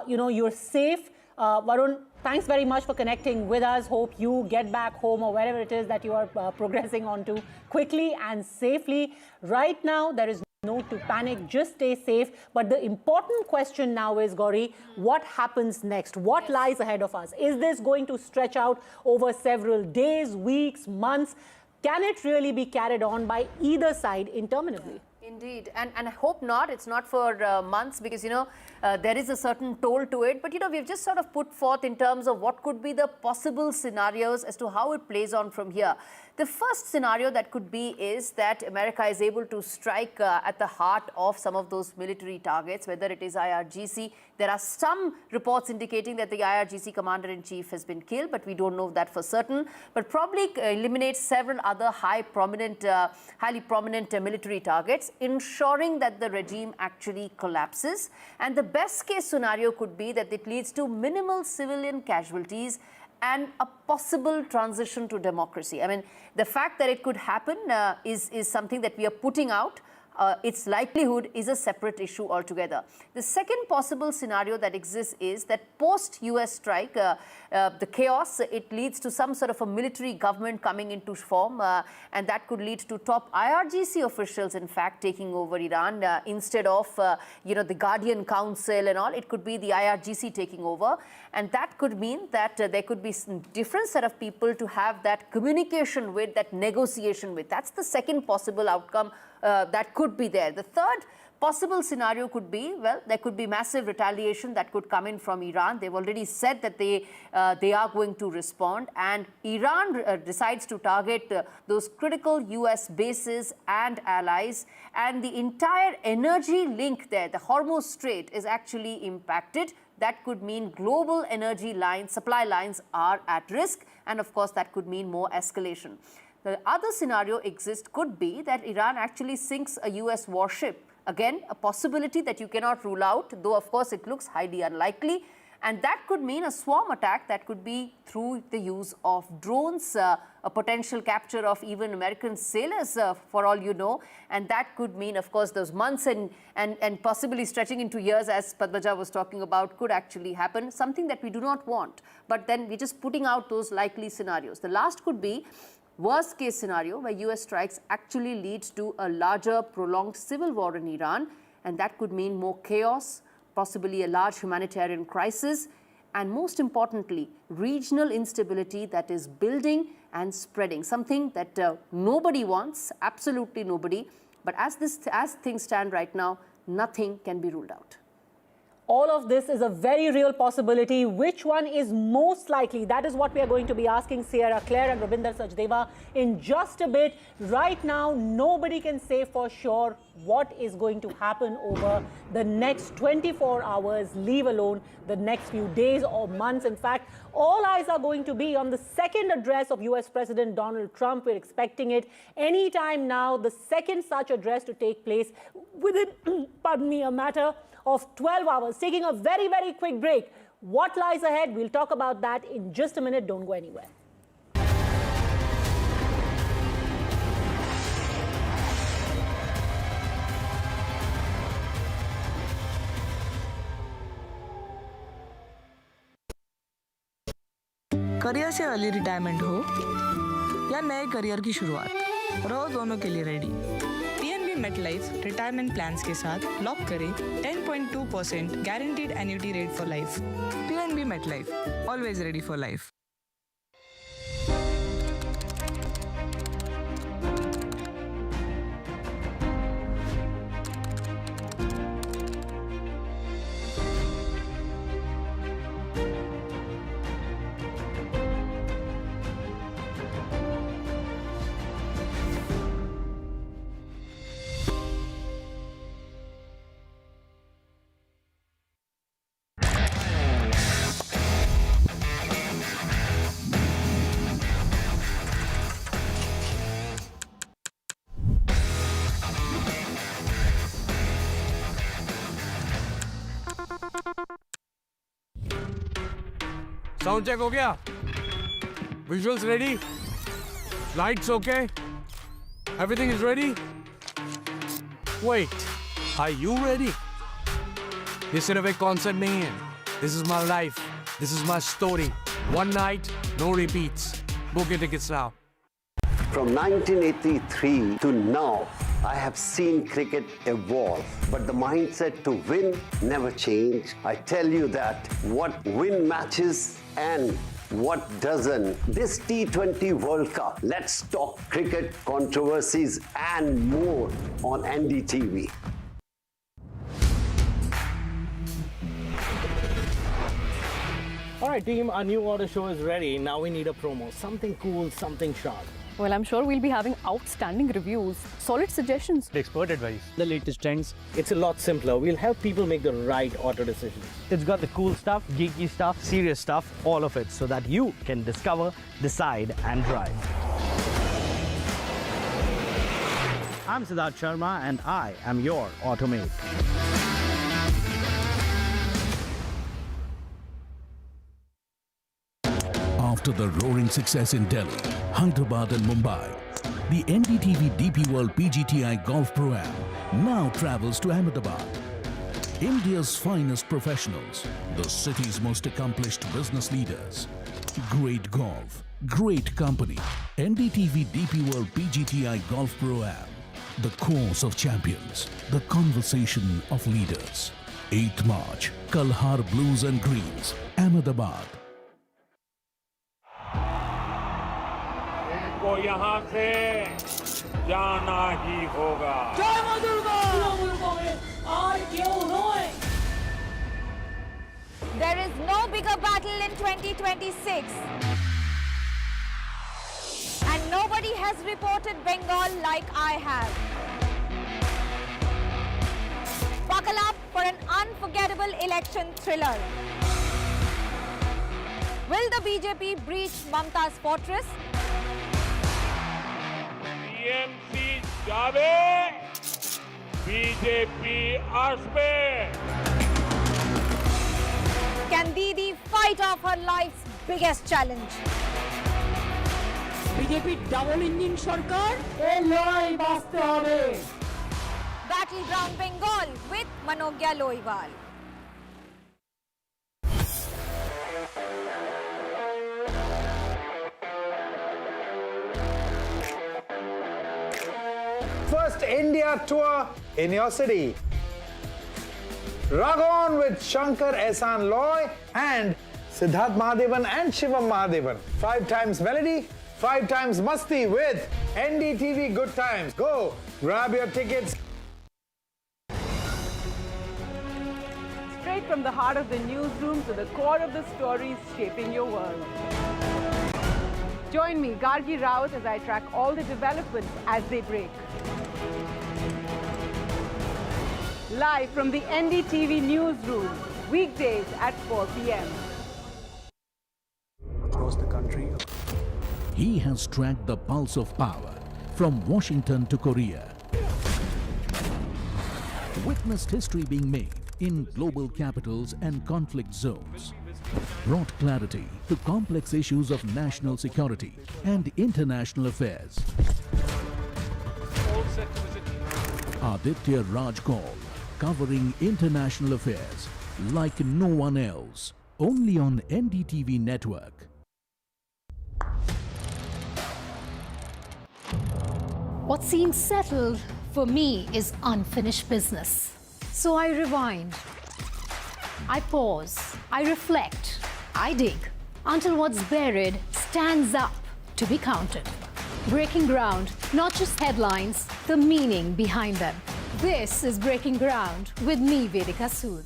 You're safe. Varun, thanks very much for connecting with us. Hope you get back home or wherever it is that you are progressing onto quickly and safely. Right now, there is no to panic, just stay safe. But the important question now is, Gauri, what happens next? What lies ahead of us? Is this going to stretch out over several days, weeks, months? Can it really be carried on by either side interminably?
Indeed, and I hope not. It's not for months, because there is a certain toll to it. But we've just sort of put forth in terms of what could be the possible scenarios as to how it plays on from here. The first scenario that could be is that America is able to strike at the heart of some of those military targets, whether it is IRGC. There are some reports indicating that the IRGC commander-in-chief has been killed, but we don't know that for certain. But probably eliminate several other highly prominent military targets, ensuring that the regime actually collapses. And the best case scenario could be that it leads to minimal civilian casualties and a possible transition to democracy. I mean, the fact that it could happen is something that we are putting out. Its likelihood is a separate issue altogether. The second possible scenario that exists is that post-US strike, the chaos, it leads to some sort of a military government coming into form, and that could lead to top IRGC officials, in fact, taking over Iran instead of, the Guardian Council and all. It could be the IRGC taking over, and that could mean that there could be some different set of people to have that communication with, that negotiation with. That's the second possible outcome that could be there. The third possible scenario could be, well, there could be massive retaliation that could come in from Iran. They've already said that they are going to respond, and Iran decides to target those critical US bases and allies, and the entire energy link there, the Hormuz Strait, is actually impacted. That could mean global energy lines, supply lines are at risk, and of course that could mean more escalation. The other scenario could be that Iran actually sinks a US warship. Again, a possibility that you cannot rule out, though of course it looks highly unlikely. And that could mean a swarm attack that could be through the use of drones, a potential capture of even American sailors, for all you know. And that could mean, of course, those months and possibly stretching into years, as Padmaja was talking about, could actually happen, something that we do not want. But then we're just putting out those likely scenarios. The last could be worst case scenario, where US strikes actually leads to a larger prolonged civil war in Iran, and that could mean more chaos, possibly a large humanitarian crisis, and most importantly, regional instability that is building and spreading, something that nobody wants, absolutely nobody. But as things stand right now, nothing can be ruled out.
All of this is a very real possibility. Which one is most likely? That is what we are going to be asking Sierra Claire and Rabinder Sachdeva in just a bit. Right now, nobody can say for sure what is going to happen over the next 24 hours, leave alone the next few days or months. In fact, all eyes are going to be on the second address of US President Donald Trump. We're expecting it anytime now, the second such address to take place within, a matter of 12 hours. Taking a very, very quick break. What lies ahead? We'll talk about that in just a minute. Don't go anywhere.
Career से early retirement हो या नए career की शुरुआत, रहो दोनों के लिए ready. PNB MetLife retirement plans के साथ लॉक करें 10.2% guaranteed annuity rate for life. PNB MetLife, always ready for life.
Sound check हो गया? Visuals ready? Lights okay? Everything is ready? Wait, are you ready? ये सिर्फ एक कॉन्सर्ट नहीं है. This is my life. This is my story. One night, no repeats. Book your tickets now.
From 1983 to now, I have seen cricket evolve, but the mindset to win never changed. I tell you that what win matches and what doesn't. This T20 World Cup, let's talk cricket, controversies and more on NDTV.
All right, team, our new auto show is ready. Now we need a promo. Something cool, something sharp. Well, I'm sure we'll be having outstanding reviews, solid suggestions.
Expert advice.
The latest trends. It's a lot simpler. We'll help people make the right auto decisions.
It's got the cool stuff, geeky stuff, serious stuff, all of it, so that you can discover, decide, and drive. I'm Siddharth Sharma, and I am your Automate.
After the roaring success in Delhi, Hyderabad and Mumbai, the NDTV DP World PGTI Golf Pro-Am now travels to Ahmedabad. India's finest professionals, the city's most accomplished business leaders. Great golf, great company. NDTV DP World PGTI Golf Pro-Am. The course of champions, the conversation of leaders. 8th March, Kalhar Blues and Greens, Ahmedabad.
को यहाँ से जाना ही होगा।
जय मां Durga!
There is no bigger battle in 2026. And nobody has reported Bengal like I have. Buckle up for an unforgettable election thriller. Will the BJP breach Mamta's fortress?
TMC जावे, BJP आसपे.
Can Didi fight off her life's biggest challenge?
BJP double engine সরকার এই লড়াই বাঁচতে হবে।
Battleground Bengal with Manogya Loiwal.
First India tour in your city. Rag on with Shankar Ehsan Loy and Siddharth Mahadevan and Shivam Mahadevan. 5 times melody, 5 times masti with NDTV Good Times. Go, grab your tickets.
Straight from the heart of the newsroom to the core of the stories shaping your world. Join me, Gargi Raut, as I track all the developments as they break. Live from the NDTV newsroom, weekdays at 4 p.m.
Across the country, he has tracked the pulse of power from Washington to Korea. Witnessed history being made in global capitals and conflict zones. Brought clarity to complex issues of national security and international affairs. Aditya Raj Kaul, covering international affairs like no one else, only on NDTV network.
What seems settled for me is unfinished business. So I rewind, I pause, I reflect, I dig until what's buried stands up to be counted. Breaking ground, not just headlines, the meaning behind them. This is Breaking Ground with me, Vedika Sood.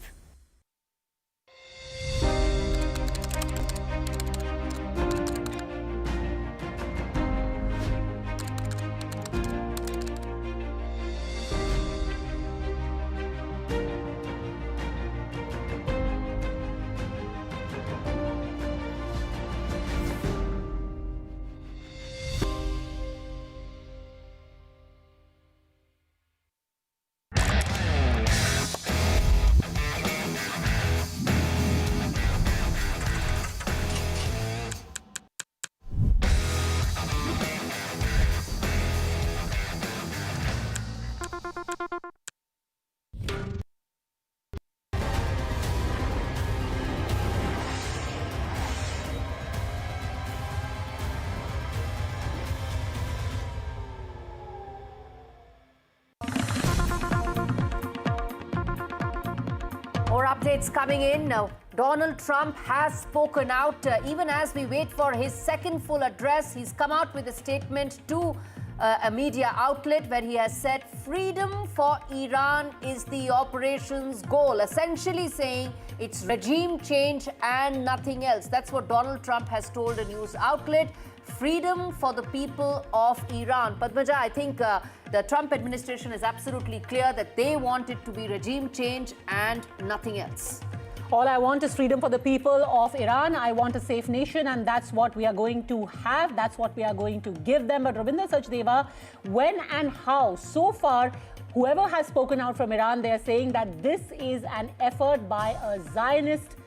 More updates coming in. Donald Trump has spoken out. Even as we wait for his second full address, he's come out with a statement to a media outlet where he has said freedom for Iran is the operation's goal, essentially saying it's regime change and nothing else. That's what Donald Trump has told a news outlet. freedom for the people of Iran. Padmaja, I think the Trump administration is absolutely clear that they want it to be regime change and nothing else.
All I want is freedom for the people of Iran. I want a safe nation, and that's what we are going to have. That's what we are going to give them. But Ravinder Sachdeva, when and how? So far, whoever has spoken out from Iran, they are saying that this is an effort by a Zionist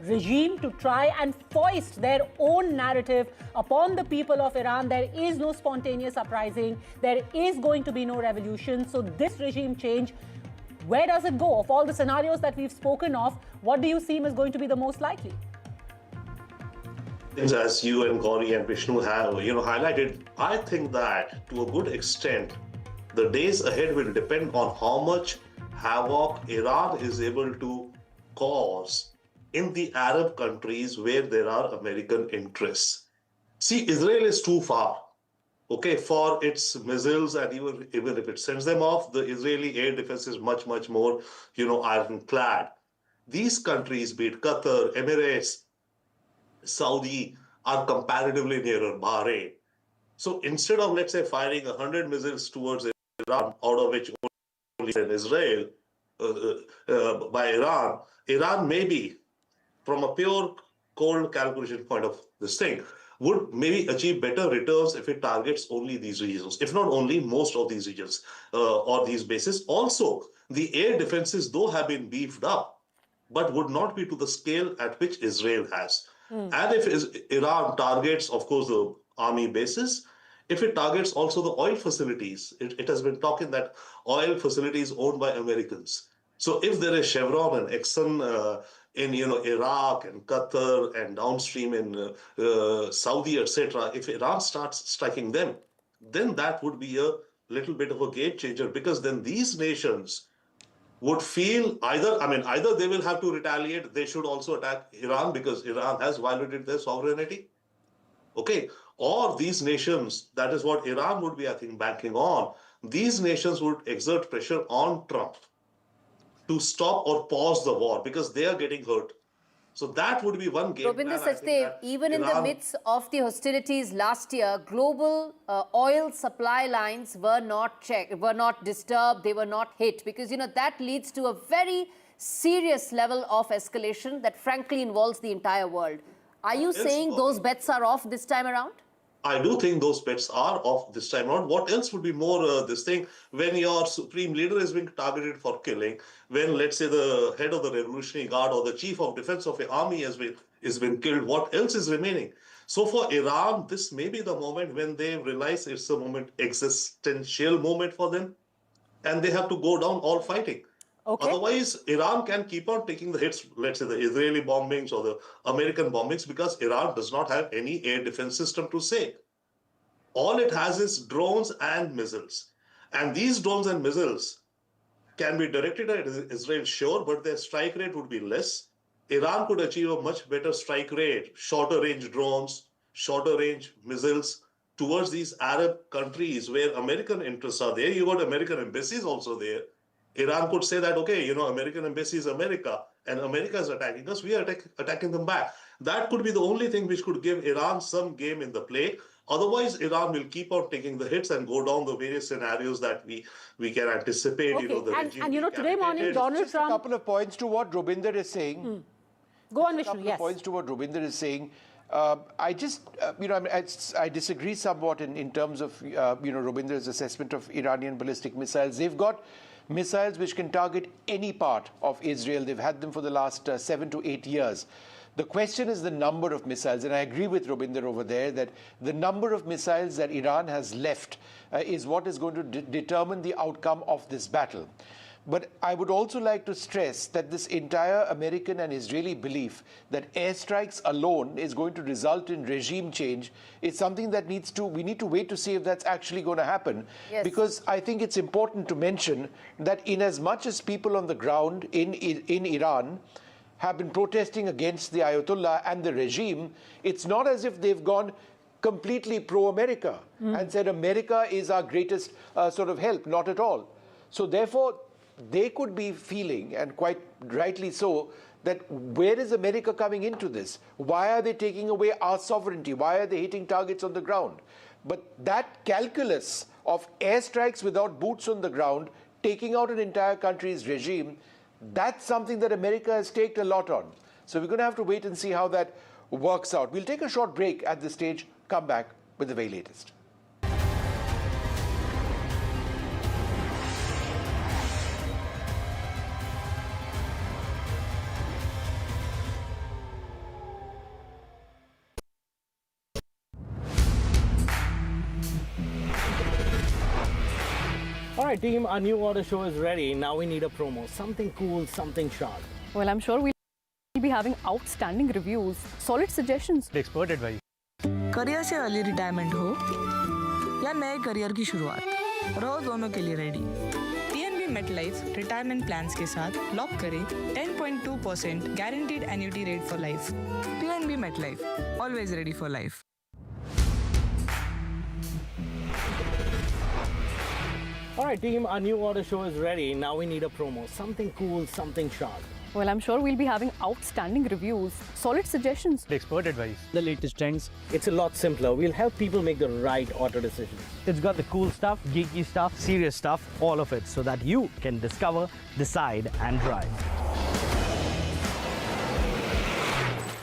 regime to try and foist their own narrative upon the people of Iran. There is no spontaneous uprising. There is going to be no revolution. So this regime change, where does it go? Of all the scenarios that we've spoken of, what do you seem is going to be the most likely?
As you and Gauri and Vishnu have highlighted, I think that to a good extent, the days ahead will depend on how much havoc Iran is able to cause in the Arab countries where there are American interests. See, Israel is too far, okay, for its missiles, and even if it sends them off, the Israeli air defense is much, much more, ironclad. These countries, be it Qatar, Emirates, Saudi, are comparatively nearer Bahrain. So instead of, let's say, firing 100 missiles towards Iran, out of which only in Israel by Iran, Iran may be, from a pure cold calculation point of this thing, would maybe achieve better returns if it targets only these regions, if not only most of these regions or these bases. Also, the air defenses, though, have been beefed up, but would not be to the scale at which Israel has. And if Iran targets, of course, the army bases, if it targets also the oil facilities, it has been talking that oil facilities owned by Americans. So if there is Chevron and Exxon in Iraq and Qatar and downstream in Saudi, etc., if Iran starts striking them, then that would be a little bit of a game changer, because then these nations would feel either they will have to retaliate, they should also attack Iran because Iran has violated their sovereignty. Okay, or these nations, that is what Iran would be, I think, banking on, these nations would exert pressure on Trump to stop or pause the war because they are getting hurt. So that would be one game
Ravinder
plan.
Sachdev, even in the midst of the hostilities last year, global oil supply lines were not checked, were not disturbed, they were not hit, because that leads to a very serious level of escalation that frankly involves the entire world. Are you saying those bets are off this time around?
I do think those bets are off this time around. What else would be more this thing when your supreme leader is being targeted for killing, when, let's say, the head of the Revolutionary Guard or the chief of defense of the army has been killed, what else is remaining? So for Iran, this may be the moment when they realize it's a existential moment for them, and they have to go down all fighting. Okay. Otherwise, Iran can keep on taking the hits, let's say the Israeli bombings or the American bombings, because Iran does not have any air defense system to say. All it has is drones and missiles. And these drones and missiles can be directed at Israel, sure, but their strike rate would be less. Iran could achieve a much better strike rate, shorter range drones, shorter range missiles towards these Arab countries where American interests are there. You got American embassies also there. Iran could say that, okay, American embassy is America, and America is attacking us, we are attacking them back. That could be the only thing which could give Iran some game in the play. Otherwise, Iran will keep on taking the hits and go down the various scenarios that we can anticipate.
Okay.
The regime
today morning, Donald Trump...
A couple of points to what Ravinder is saying.
Go on, Vishnu,
A couple of points to what Ravinder is saying. I just, I disagree somewhat in terms of, Ravinder's assessment of Iranian ballistic missiles. They've got missiles which can target any part of Israel. They've had them for the last 7 to 8 years. The question is the number of missiles, and I agree with Ravinder over there that the number of missiles that Iran has left is what is going to determine the outcome of this battle. But I would also like to stress that this entire American and Israeli belief that airstrikes alone is going to result in regime change is something that we need to wait to see if that's actually going to happen. Yes. Because I think it's important to mention that in as much as people on the ground in Iran have been protesting against the Ayatollah and the regime, it's not as if they've gone completely pro-America and said America is our greatest sort of help. Not at all. So therefore, they could be feeling, and quite rightly so, that where is America coming into this? Why are they taking away our sovereignty? Why are they hitting targets on the ground? But that calculus of airstrikes without boots on the ground, taking out an entire country's regime, that's something that America has staked a lot on. So we're going to have to wait and see how that works out. We'll take a short break at this stage, come back with the very latest.
All right, team, our new order show is ready. Now we need a promo. Something cool, something sharp.
Well, I'm sure we'll be having outstanding reviews, solid suggestions,
expert advice.
Career से early retirement हो या नए career की शुरुआत, रहो दोनों के लिए ready. PNB MetLife retirement plans के साथ लॉक करें 10.2% guaranteed annuity rate for life. PNB MetLife, always ready for life.
All right, team, our new order show is ready. Now we need a promo. Something cool, something sharp.
well, I'm sure we'll be having outstanding reviews, solid suggestions,
expert advice,
the latest trends. It's a lot simpler. We'll help people make the right auto decisions.
It's got the cool stuff, geeky stuff, serious stuff, all of it, so that you can discover, decide, and drive.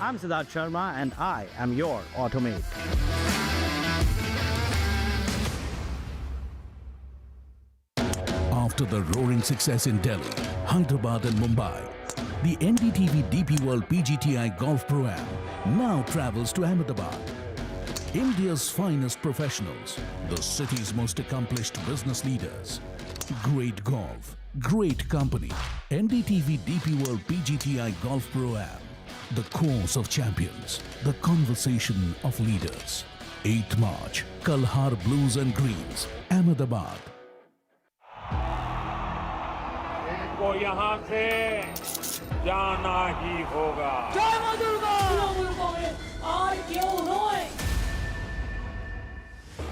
I'm Siddharth Sharma, and I am your automate.
After the roaring success in Delhi, Hyderabad and Mumbai, the NDTV DP World PGTI Golf Pro-Am now travels to Ahmedabad. India's finest professionals, the city's most accomplished business leaders. Great golf, great company. NDTV DP World PGTI Golf Pro-Am. The course of champions, the conversation of leaders. 8th March, Kalhar Blues and Greens, Ahmedabad.
को यहाँ से जाना ही होगा।
जय मां Durga!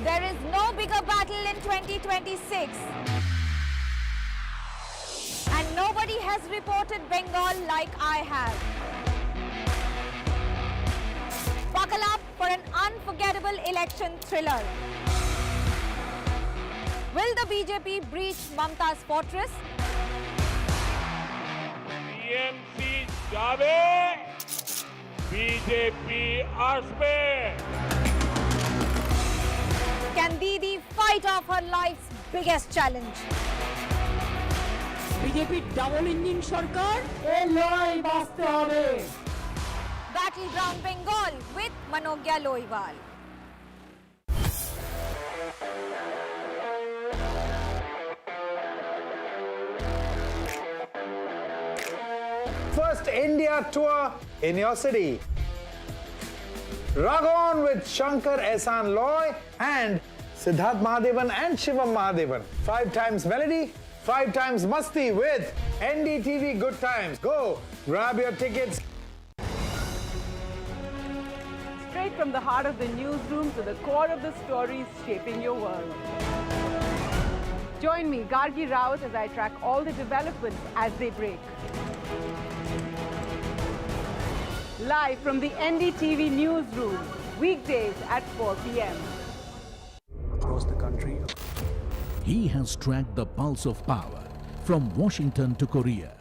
There is no bigger battle in 2026. And nobody has reported Bengal like I have. Buckle up for an unforgettable election thriller. Will the BJP breach Mamta's fortress?
TMC जावे, BJP अर्श पे।
Can Didi fight off her life's biggest challenge?
BJP double engine সরকার এই লড়াই বাঁচতে হবে।
Battleground Bengal with Manogya Loiwal.
First India tour in your city. Rag on with Shankar Ehsan Loy and Siddharth Mahadevan and Shivam Mahadevan. 5 times melody, 5 times masti with NDTV Good Times. Go, grab your tickets.
Straight from the heart of the newsroom to the core of the stories shaping your world. Join me, Gargi Raut, as I track all the developments as they break. Live from the NDTV newsroom, weekdays at 4 p.m.
Across the country, he has tracked the pulse of power from Washington to Korea.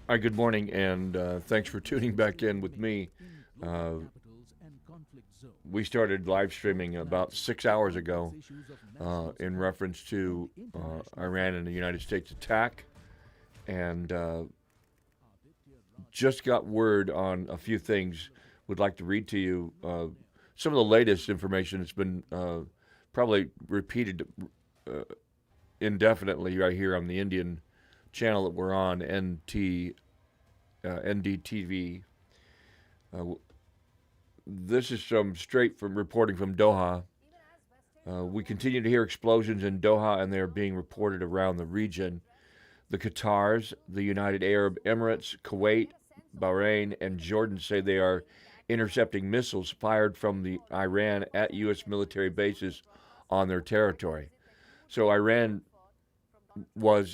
Hi, good morning, and thanks for tuning back in with me. We started live streaming about 6 hours ago in reference to Iran and the United States attack, and just got word on a few things. Would like to read to you some of the latest information. It's been probably repeated indefinitely right here on the Indian channel that we're on, NDTV. This is straight from reporting from Doha. We continue to hear explosions in Doha, and they are being reported around the region. The Qatars, the United Arab Emirates, Kuwait, Bahrain, and Jordan say they are intercepting missiles fired from the Iran at U.S. military bases on their territory. So Iran was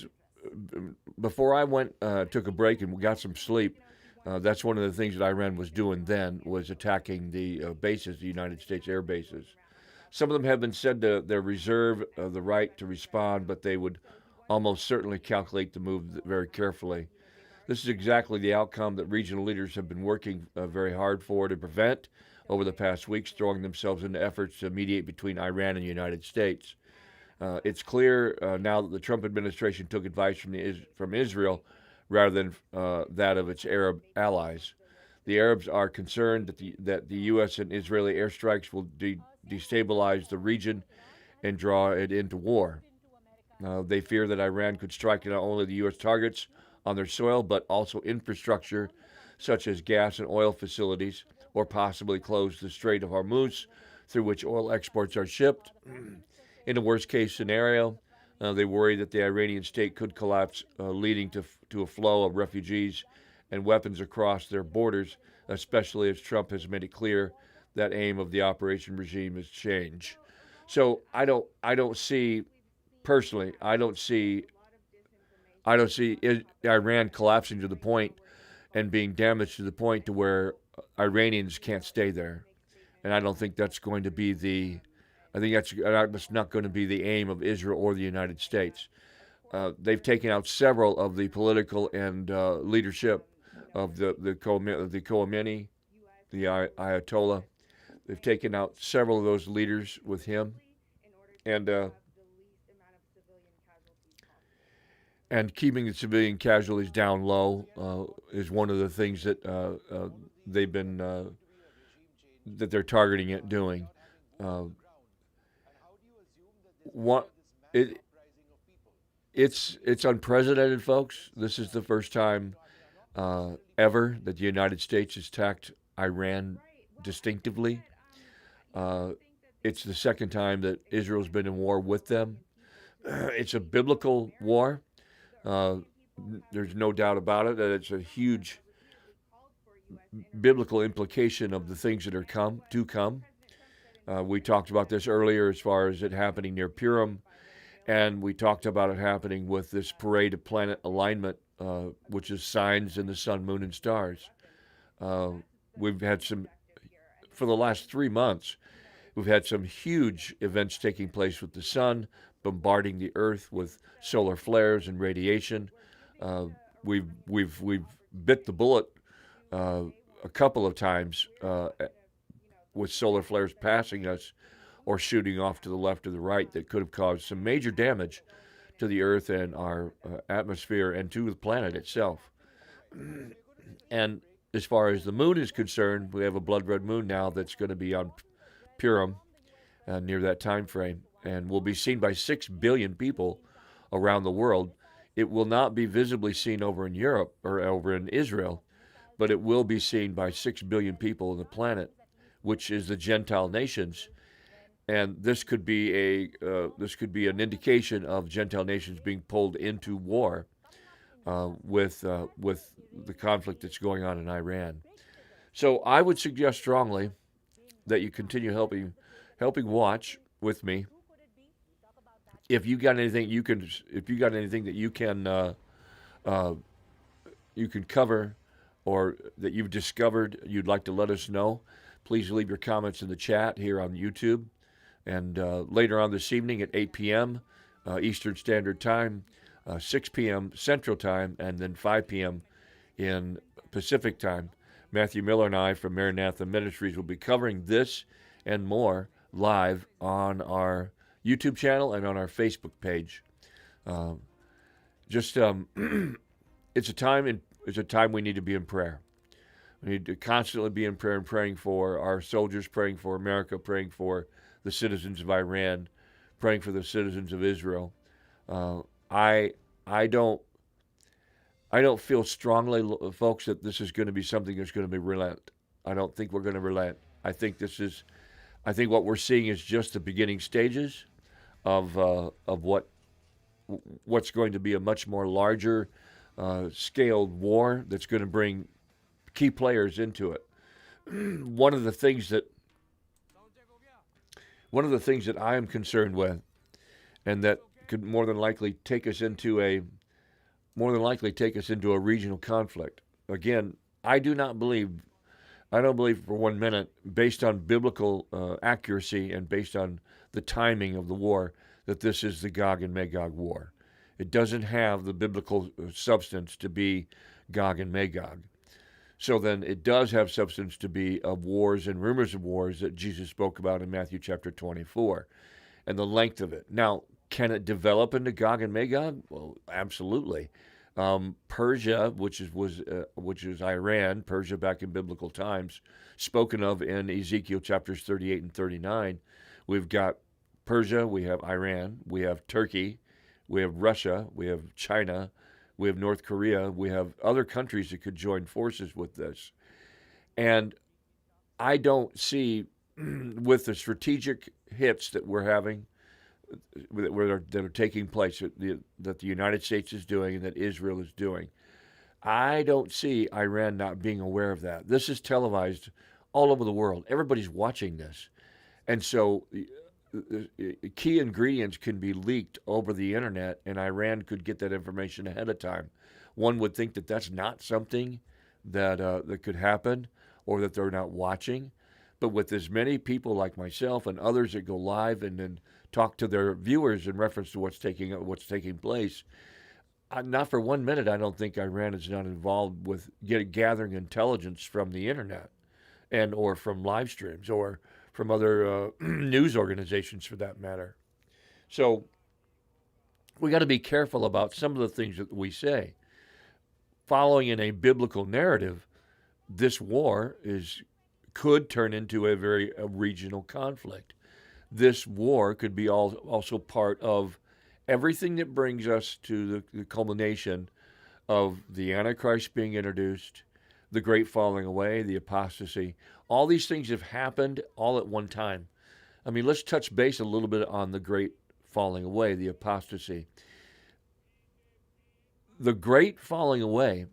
before I went, took a break and got some sleep, that's one of the things that Iran was doing then, was attacking the bases, the United States air bases. Some of them have been said to their reserve the right to respond, but they would almost certainly calculate the move very carefully. This is exactly the outcome that regional leaders have been working very hard for to prevent over the past weeks, throwing themselves into efforts to mediate between Iran and the United States. It's clear now that the Trump administration took advice from Israel rather than that of its Arab allies. The Arabs are concerned that the U.S. and Israeli airstrikes will destabilize the region and draw it into war. They fear that Iran could strike not only the U.S. targets on their soil, but also infrastructure such as gas and oil facilities, or possibly close the Strait of Hormuz through which oil exports are shipped. In a worst-case scenario, they worry that the Iranian state could collapse, leading to a flow of refugees and weapons across their borders, especially as Trump has made it clear that aim of the operation regime is change. So I don't see Iran collapsing to the point and being damaged to the point to where Iranians can't stay there. And I don't think that's going to be that's not going to be the aim of Israel or the United States. They've taken out several of the political and leadership of the Khomeini, the Ayatollah. They've taken out several of those leaders with him, and keeping the civilian casualties down low is one of the things that they've been that they're targeting at doing. It's unprecedented, folks. This is the first time ever that the United States has attacked Iran distinctively. It's the second time that Israel's been in war with them. It's a biblical war. There's no doubt about it that it's a huge biblical implication of the things that are to come. We talked about this earlier as far as it happening near Purim, and we talked about it happening with this parade of planet alignment, which is signs in the sun, moon, and stars. We've had for the last 3 months, we've had some huge events taking place with the sun, bombarding the earth with solar flares and radiation. We've bit the bullet a couple of times with solar flares passing us or shooting off to the left or the right that could have caused some major damage to the earth and our atmosphere and to the planet itself. And as far as the moon is concerned, we have a blood red moon now that's going to be on Purim near that time frame, and will be seen by 6 billion people around the world. It will not be visibly seen over in Europe or over in Israel, but it will be seen by 6 billion people on the planet, which is the Gentile nations. And this could be an indication of Gentile nations being pulled into war with the conflict that's going on in Iran. So I would suggest strongly that you continue helping watch with me. If you got anything that you can cover, or that you've discovered you'd like to let us know, please leave your comments in the chat here on YouTube. And later on this evening at 8 p.m. Eastern Standard Time, 6 p.m. Central Time, and then 5 p.m. in Pacific Time, Matthew Miller and I from Maranatha Ministries will be covering this and more live on our YouTube channel and on our Facebook page. It's a time we need to be in prayer. We need to constantly be in prayer and praying for our soldiers, praying for America, praying for the citizens of Iran, praying for the citizens of Israel. I don't feel strongly, folks, that this is going to be something that's going to be relent. I don't think we're going to relent. I think what we're seeing is just the beginning stages of what's going to be a much more larger scaled war that's going to bring key players into it. One of the things that I am concerned with, and that could more than likely take us into more than likely take us into a regional conflict. Again, I don't believe for 1 minute, based on biblical accuracy and based on the timing of the war, that this is the Gog and Magog war. It doesn't have the biblical substance to be Gog and Magog. So then it does have substance to be of wars and rumors of wars that Jesus spoke about in Matthew chapter 24 and the length of it. Now, can it develop into Gog and Magog? Well, absolutely. Persia, which is Iran, Persia back in biblical times, spoken of in Ezekiel chapters 38 and 39. We've got Persia, we have Iran, we have Turkey, we have Russia, we have China, we have North Korea, we have other countries that could join forces with this. And I don't see, with the strategic hits that we're having, that are taking place, that the United States is doing and that Israel is doing, I don't see Iran not being aware of that. This is televised all over the world. Everybody's watching this. And so key ingredients can be leaked over the internet, and Iran could get that information ahead of time. One would think that that's not something that could happen, or that they're not watching. But with as many people like myself and others that go live and then talk to their viewers in reference to what's taking place, not for 1 minute I don't think Iran is not involved with gathering intelligence from the internet, and or from live streams, or from other news organizations for that matter. So we got to be careful about some of the things that we say. Following in a biblical narrative, this war could turn into a regional conflict. This war could be also part of everything that brings us to the culmination of the Antichrist being introduced, the great falling away, the apostasy. All these things have happened all at one time. I mean, let's touch base a little bit on the great falling away, the apostasy. The great falling away,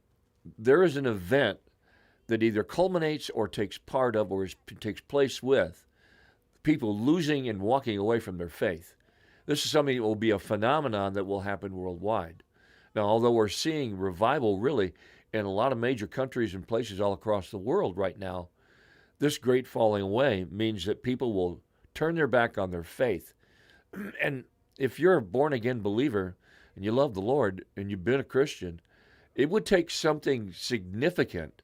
there is an event that either culminates or takes part of or takes place with people losing and walking away from their faith. This is something that will be a phenomenon that will happen worldwide. Now, although we're seeing revival really in a lot of major countries and places all across the world right now, this great falling away means that people will turn their back on their faith. And if you're a born-again believer and you love the Lord and you've been a Christian, it would take something significant,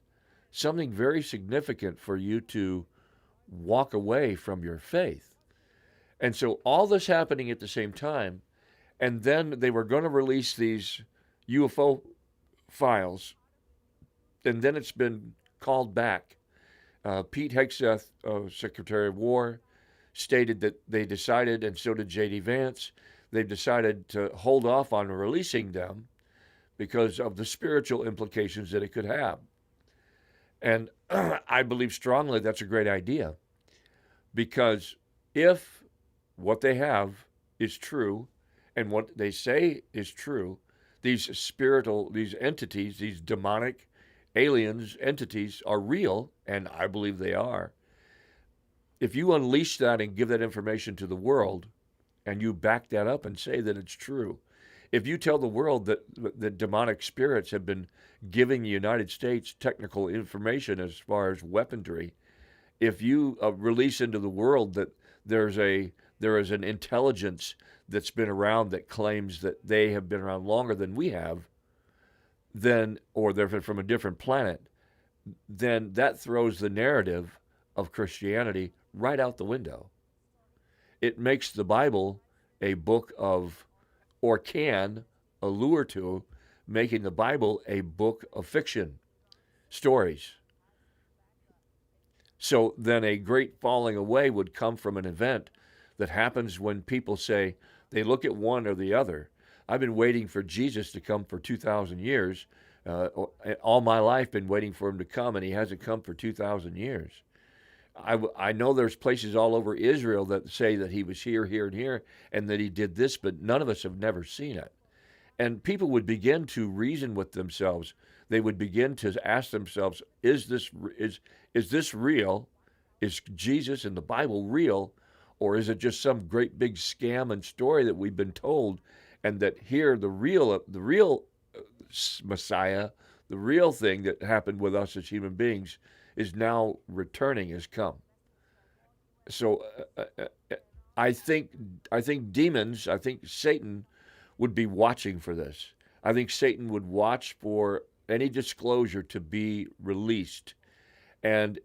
something very significant for you to walk away from your faith. And so all this happening at the same time, and then they were going to release these UFO files, and then it's been called back. Pete Hegseth, Secretary of War, stated that they decided, and so did J.D. Vance, they've decided to hold off on releasing them because of the spiritual implications that it could have. And I believe strongly that's a great idea, because if what they have is true and what they say is true, these entities, these demonic aliens entities are real, and I believe they are. If you unleash that and give that information to the world, and you back that up and say that it's true, if you tell the world that demonic spirits have been giving the United States technical information as far as weaponry, if you release into the world that there is an intelligence that's been around that claims that they have been around longer than we have, then, or they're from a different planet, then that throws the narrative of Christianity right out the window. It makes the Bible a book of, or can allure to making the Bible a book of fiction, stories. So then a great falling away would come from an event that happens when people say they look at one or the other. I've been waiting for Jesus to come for 2,000 years. All my life been waiting for him to come, and he hasn't come for 2,000 years. I know there's places all over Israel that say that he was here, here, and here, and that he did this, but none of us have never seen it. And people would begin to reason with themselves. They would begin to ask themselves, is this real? Is Jesus and the Bible real? Or is it just some great big scam and story that we've been told, and that here the real Messiah, the real thing that happened with us as human beings, is now returning, has come. So I think demons, I think Satan would be watching for this. I think Satan would watch for any disclosure to be released. And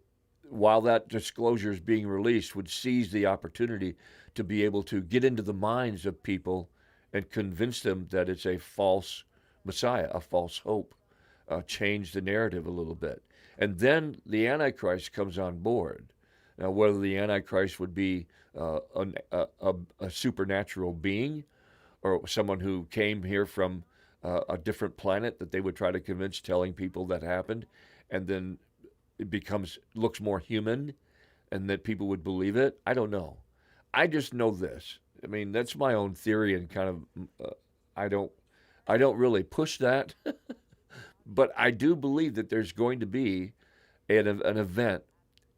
while that disclosure is being released, would seize the opportunity to be able to get into the minds of people and convince them that it's a false Messiah, a false hope, change the narrative a little bit. And then the Antichrist comes on board. Now, whether the Antichrist would be a supernatural being or someone who came here from a different planet that they would try to convince, telling people that happened, and then it looks more human and that people would believe it, I don't know. I just know this. I mean, that's my own theory, and kind of I don't really push that, but I do believe that there's going to be an event,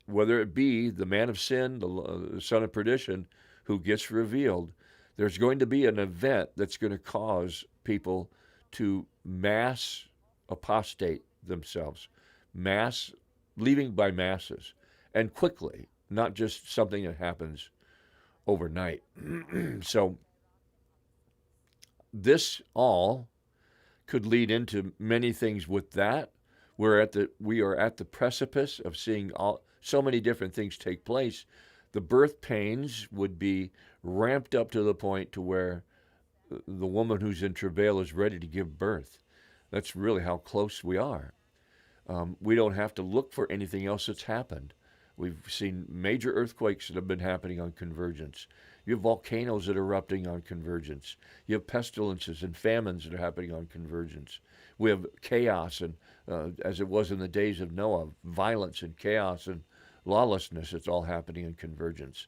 whether it be the man of sin, the son of perdition, who gets revealed. There's going to be an event that's going to cause people to mass apostate themselves, leaving by masses, and quickly, not just something that happens overnight. So this all could lead into many things with that. We are at the precipice of seeing so many different things take place. The birth pains would be ramped up to the point to where the woman who's in travail is ready to give birth. That's really how close we are. We don't have to look for anything else that's happened. We've seen major earthquakes that have been happening on convergence. You have volcanoes that are erupting on convergence. You have pestilences and famines that are happening on convergence. We have chaos, and as it was in the days of Noah, violence and chaos and lawlessness. It's all happening in convergence.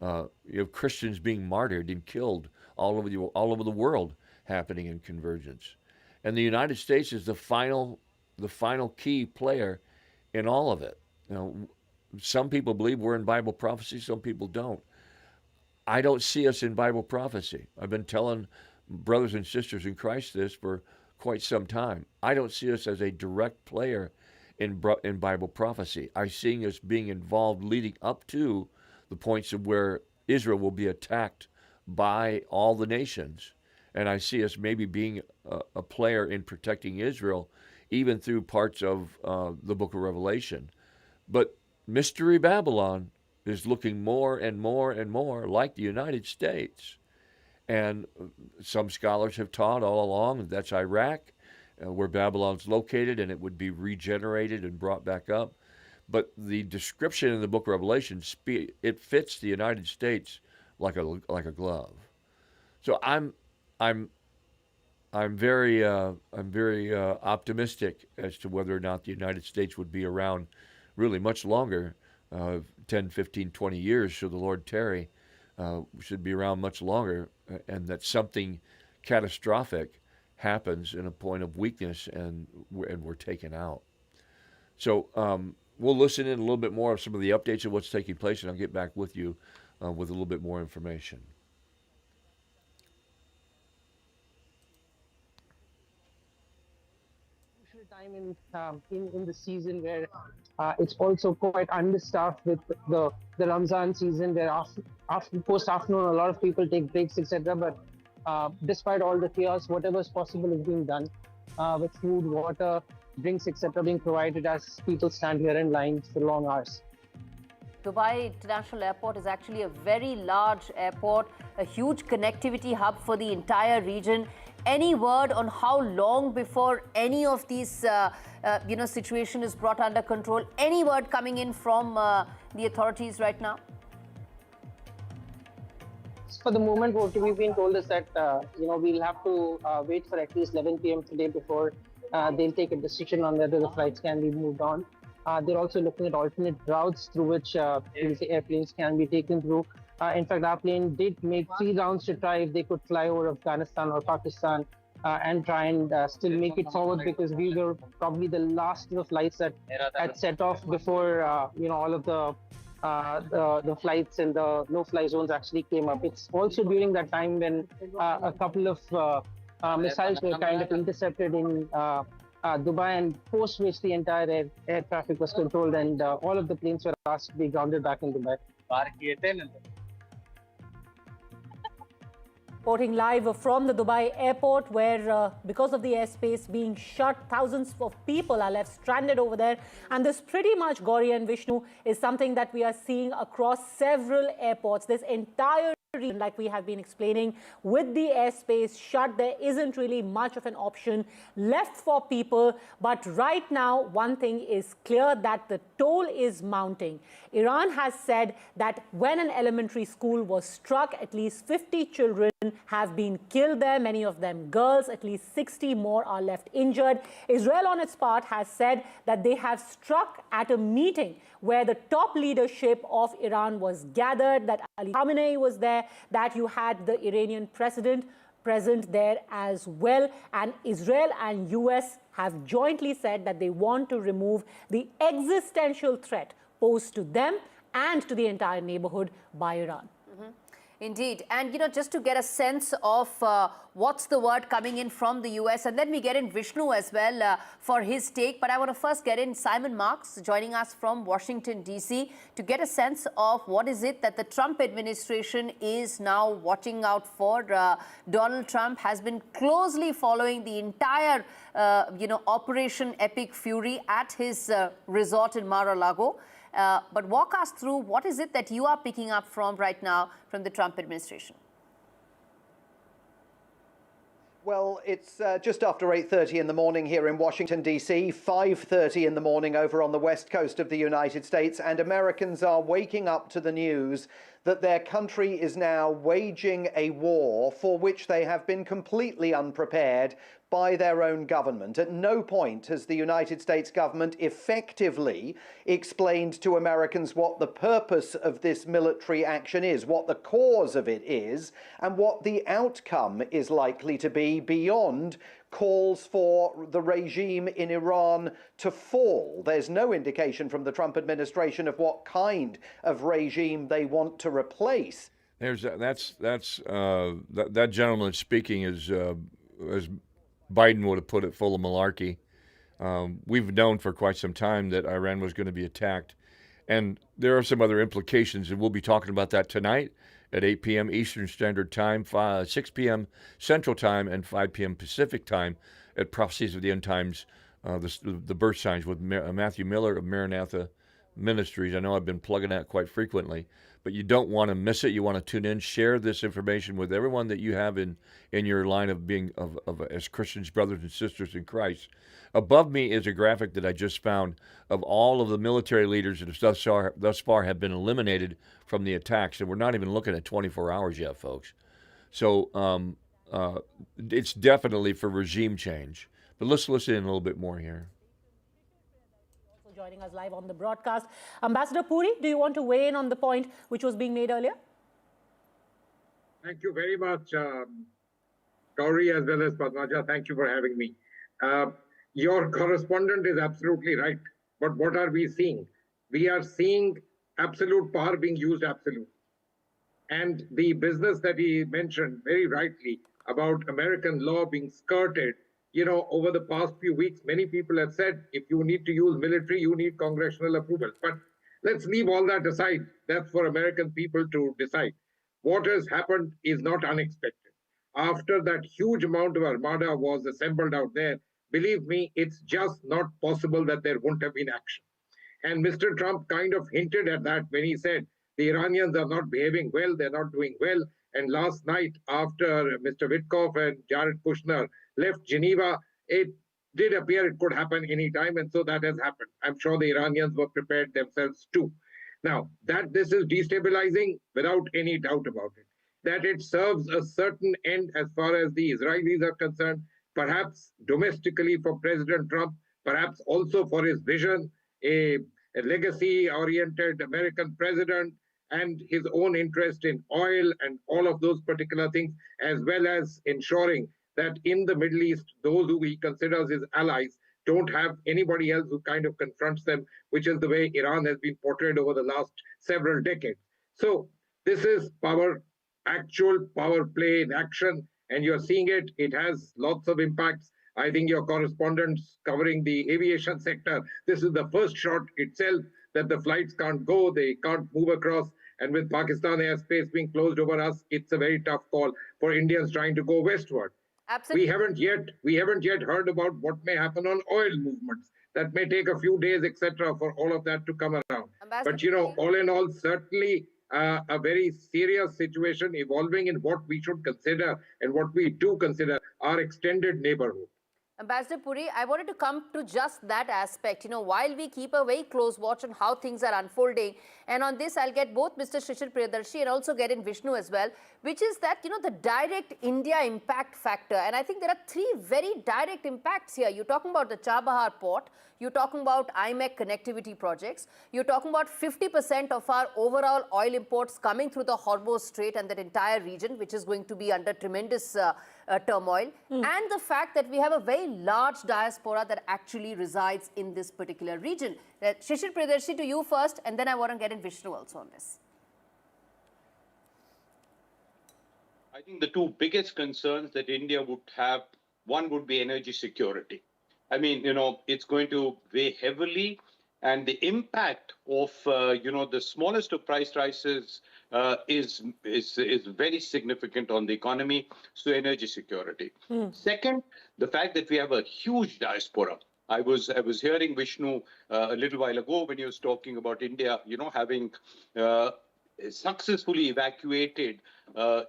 You have Christians being martyred and killed all over the world, happening in convergence. And the United States is the final key player in all of it. Some people believe we're in Bible prophecy, some people don't. I don't see us in Bible prophecy. I've been telling brothers and sisters in Christ this for quite some time. I don't see us as a direct player in Bible prophecy. I see us being involved leading up to the points of where Israel will be attacked by all the nations. And I see us maybe being a player in protecting Israel, even through parts of the book of Revelation. But Mystery Babylon is looking more and more and more like the United States. And some scholars have taught all along that that's Iraq, where Babylon's located, and it would be regenerated and brought back up. But the description in the book of Revelation, it fits the United States like a glove. So I'm very optimistic as to whether or not the United States would be around really much longer, 10, 15, 20 years, should the Lord tarry, should be around much longer, and that something catastrophic happens in a point of weakness and we're taken out. So we'll listen in a little bit more of some of the updates of what's taking place, and I'll get back with you with a little bit more information.
Time in the season where it's also quite understaffed with the Ramzan season, where after post-afternoon a lot of people take breaks, etc. But despite all the chaos, whatever is possible is being done with food, water, drinks, etc. being provided as people stand here in lines for long hours.
Dubai International Airport is actually a very large airport, a huge connectivity hub for the entire region. Any word on how long before any of these situation is brought under control? Any word coming in from the authorities right now?
For the moment, what we've been told is that we'll have to wait for at least 11 p.m. today before they'll take a decision on whether the flights can be moved on. They're also looking at alternate routes through which airplanes can be taken through. In fact, our plane did make 3 rounds to try if they could fly over Afghanistan or Pakistan and try and still make it forward, because we were probably the last of the flights that had set off before all of the flights and the no-fly zones actually came up. It's also during that time when a couple of missiles were kind of intercepted in Dubai, and post which the entire air traffic was controlled, and all of the planes were asked to be grounded back in Dubai.
Reporting live from the Dubai airport, where because of the airspace being shut, thousands of people are left stranded over there. And this pretty much, Gauri and Vishnu, is something that we are seeing across several airports. This entire region, like we have been explaining, with the airspace shut, there isn't really much of an option left for people. But right now, one thing is clear, that the toll is mounting. Iran has said that when an elementary school was struck, at least 50 children have been killed there, many of them girls. At least 60 more are left injured. Israel, on its part, has said that they have struck at a meeting where the top leadership of Iran was gathered, that Ali Khamenei was there, that you had the Iranian president present there as well. And Israel and US have jointly said that they want to remove the existential threat posed to them and to the entire neighborhood by Iran.
Indeed. And, you know, just to get a sense of what's the word coming in from the US, and let me get in Vishnu as well for his take. But I want to first get in Simon Marks, joining us from Washington, D.C., to get a sense of what is it that the Trump administration is now watching out for. Donald Trump has been closely following the entire, Operation Epic Fury at his resort in Mar-a-Lago. But walk us through, what is it that you are picking up from right now from the Trump administration?
Well, it's just after 8:30 in the morning here in Washington, D.C., 5:30 in the morning over on the west coast of the United States, and Americans are waking up to the news that their country is now waging a war for which they have been completely unprepared by their own government. At no point has the United States government effectively explained to Americans what the purpose of this military action is, what the cause of it is, and what the outcome is likely to be beyond calls for the regime in Iran to fall. There's no indication from the Trump administration of what kind of regime they want to replace.
That gentleman speaking is, as Biden would have put it, full of malarkey. We've known for quite some time that Iran was going to be attacked, and there are some other implications, and we'll be talking about that tonight at 8 p.m. Eastern Standard Time, 6 p.m. Central Time, and 5 p.m. Pacific Time at Prophecies of the End Times, the birth signs with Matthew Miller of Maranatha Ministries. I know I've been plugging that quite frequently, but you don't want to miss it. You want to tune in, share this information with everyone that you have in your line of being of as Christians, brothers and sisters in Christ. Above me is a graphic that I just found of all of the military leaders that thus far have been eliminated from the attacks, and we're not even looking at 24 hours yet, folks. So it's definitely for regime change. But let's listen in a little bit more here.
Joining us live on the broadcast, Ambassador Puri, do you want to weigh in on the point which was being made earlier?
Thank you very much, Gauri, as well as Padmaja. Thank you for having me. Your correspondent is absolutely right. But what are we seeing? We are seeing absolute power being used absolutely. And the business that he mentioned very rightly about American law being skirted, over the past few weeks, many people have said, if you need to use military, you need congressional approval. But let's leave all that aside. That's for American people to decide. What has happened is not unexpected. After that huge amount of armada was assembled out there, believe me, it's just not possible that there wouldn't have been action. And Mr. Trump kind of hinted at that when he said, the Iranians are not behaving well, they're not doing well. And last night, after Mr. Witkoff and Jared Kushner left Geneva, it did appear it could happen anytime, and so that has happened. I'm sure the Iranians were prepared themselves too. Now, that this is destabilizing, without any doubt about it. That it serves a certain end as far as the Israelis are concerned, perhaps domestically for President Trump, perhaps also for his vision, a legacy-oriented American president, and his own interest in oil and all of those particular things, as well as ensuring that in the Middle East, those who he considers his allies don't have anybody else who kind of confronts them, which is the way Iran has been portrayed over the last several decades. So this is power, actual power play in action, and you're seeing it. It has lots of impacts. I think your correspondents covering the aviation sector, this is the first shot itself that the flights can't go, they can't move across. And with Pakistan airspace being closed over us, it's a very tough call for Indians trying to go westward.
Absolutely.
We haven't yet heard about what may happen on oil movements. That may take a few days, etc., for all of that to come around. But all in all, certainly a very serious situation evolving in what we should consider and what we do consider our extended neighborhood.
Ambassador Puri, I wanted to come to just that aspect. While we keep a very close watch on how things are unfolding, and on this I'll get both Mr. Shishir Priyadarshi and also get in Vishnu as well, which is that, the direct India impact factor. And I think there are three very direct impacts here. You're talking about the Chabahar port, you're talking about IMEC connectivity projects, you're talking about 50% of our overall oil imports coming through the Hormuz Strait and that entire region, which is going to be under tremendous turmoil, and the fact that we have a very large diaspora that actually resides in this particular region. Shishir Priyadarshi, to you first, and then I want to get in Vishnu also on this.
I think the two biggest concerns that India would have, one would be energy security. I mean, it's going to weigh heavily, and the impact of, the smallest of price rises is very significant on the economy. So energy security. Second, the fact that we have a huge diaspora. I was hearing Vishnu a little while ago when he was talking about India, having successfully evacuated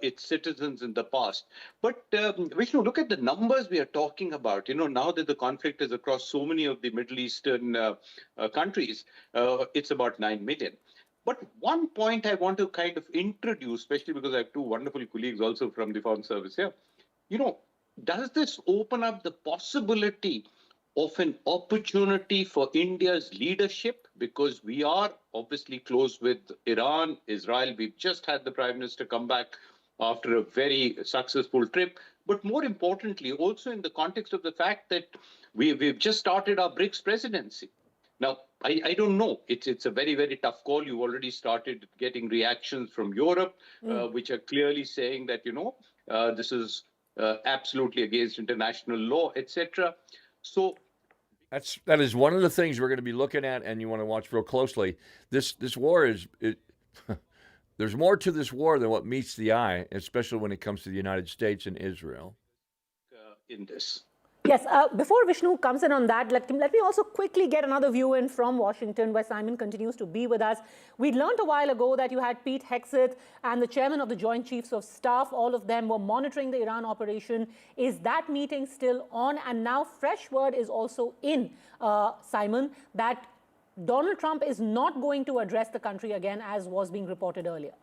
its citizens in the past. But Vishnu, look at the numbers we are talking about. Now that the conflict is across so many of the Middle Eastern countries, it's about 9 million. But one point I want to kind of introduce, especially because I have two wonderful colleagues also from the Foreign Service here, does this open up the possibility of an opportunity for India's leadership? Because we are obviously close with Iran, Israel. We've just had the Prime Minister come back after a very successful trip. But more importantly, also in the context of the fact that we've just started our BRICS presidency. Now, I don't know. It's a very, very tough call. You've already started getting reactions from Europe, which are clearly saying that, this is absolutely against international law, etc. So
that is one of the things we're going to be looking at, and you want to watch real closely. This war there's more to this war than what meets the eye, especially when it comes to the United States and Israel.
In this.
Yes, before Vishnu comes in on that, let me also quickly get another view in from Washington, where Simon continues to be with us. We learned a while ago that you had Pete Hegseth and the chairman of the Joint Chiefs of Staff. All of them were monitoring the Iran operation. Is that meeting still on? And now fresh word is also in, Simon, that Donald Trump is not going to address the country again, as was being reported earlier.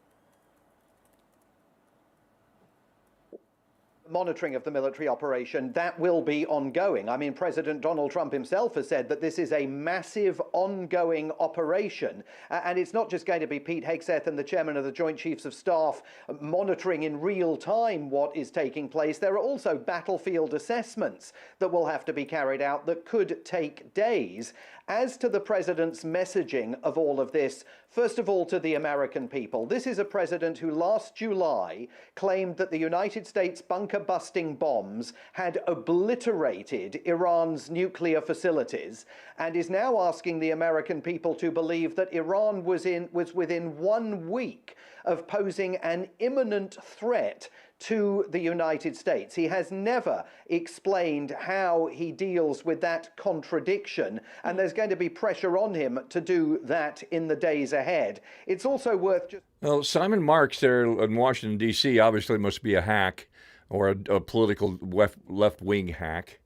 Monitoring of the military operation, that will be ongoing. I mean, President Donald Trump himself has said that this is a massive ongoing operation. And it's not just going to be Pete Hegseth and the chairman of the Joint Chiefs of Staff monitoring in real time what is taking place. There are also battlefield assessments that will have to be carried out that could take days. As to the president's messaging of all of this, first of all, to the American people, this is a president who last July claimed that the United States bunker-busting bombs had obliterated Iran's nuclear facilities, and is now asking the American people to believe that Iran was within 1 week of posing an imminent threat to the United States. He has never explained how he deals with that contradiction, and there's going to be pressure on him to do that in the days ahead. It's also worth just...
Well, Simon Marks there in Washington, D.C. obviously must be a hack or a political left-wing hack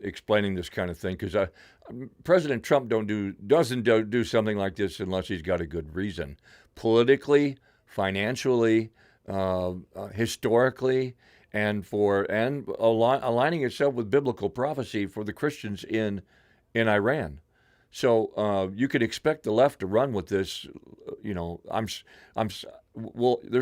explaining this kind of thing, because President Trump doesn't do something like this unless he's got a good reason. Politically, financially, historically, and aligning itself with biblical prophecy for the Christians in Iran. So you could expect the left to run with this. There's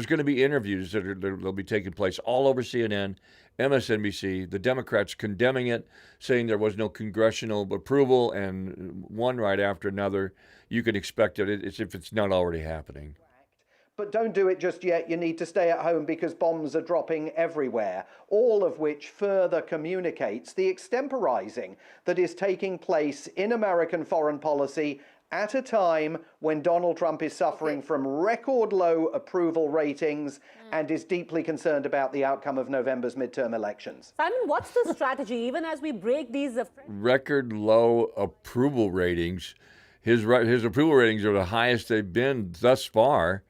going to be interviews that'll be taking place all over CNN, MSNBC, the Democrats condemning it, saying there was no congressional approval, and one right after another. You can expect it if it's not already happening.
But don't do it just yet. You need to stay at home because bombs are dropping everywhere, all of which further communicates the extemporizing that is taking place in American foreign policy at a time when Donald Trump is suffering from record low approval ratings and is deeply concerned about the outcome of November's midterm elections.
Simon, what's the strategy, even as we break these...
Record low approval ratings. His approval ratings are the highest they've been thus far.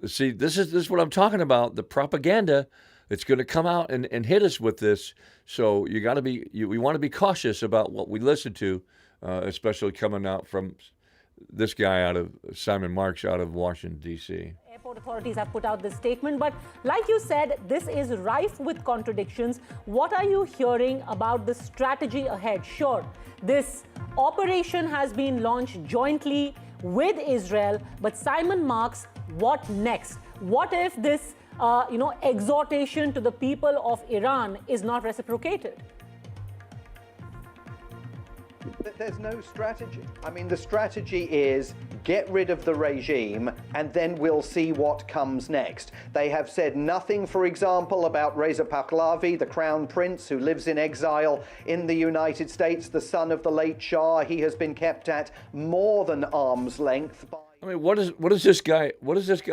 See, this is what I'm talking about, the propaganda that's going to come out and hit us with this. So we want to be cautious about what we listen to, especially coming out from this guy Simon Marks out of Washington, D.C.
Airport authorities have put out this statement, but like you said, this is rife with contradictions. What are you hearing about the strategy ahead? Sure, this operation has been launched jointly with Israel, but Simon Marks, what next? What if this, exhortation to the people of Iran is not reciprocated?
There's no strategy. I mean, the strategy is get rid of the regime and then we'll see what comes next. They have said nothing, for example, about Reza Pahlavi, the crown prince who lives in exile in the United States, the son of the late Shah. He has been kept at more than arm's length by...
I mean, what does this guy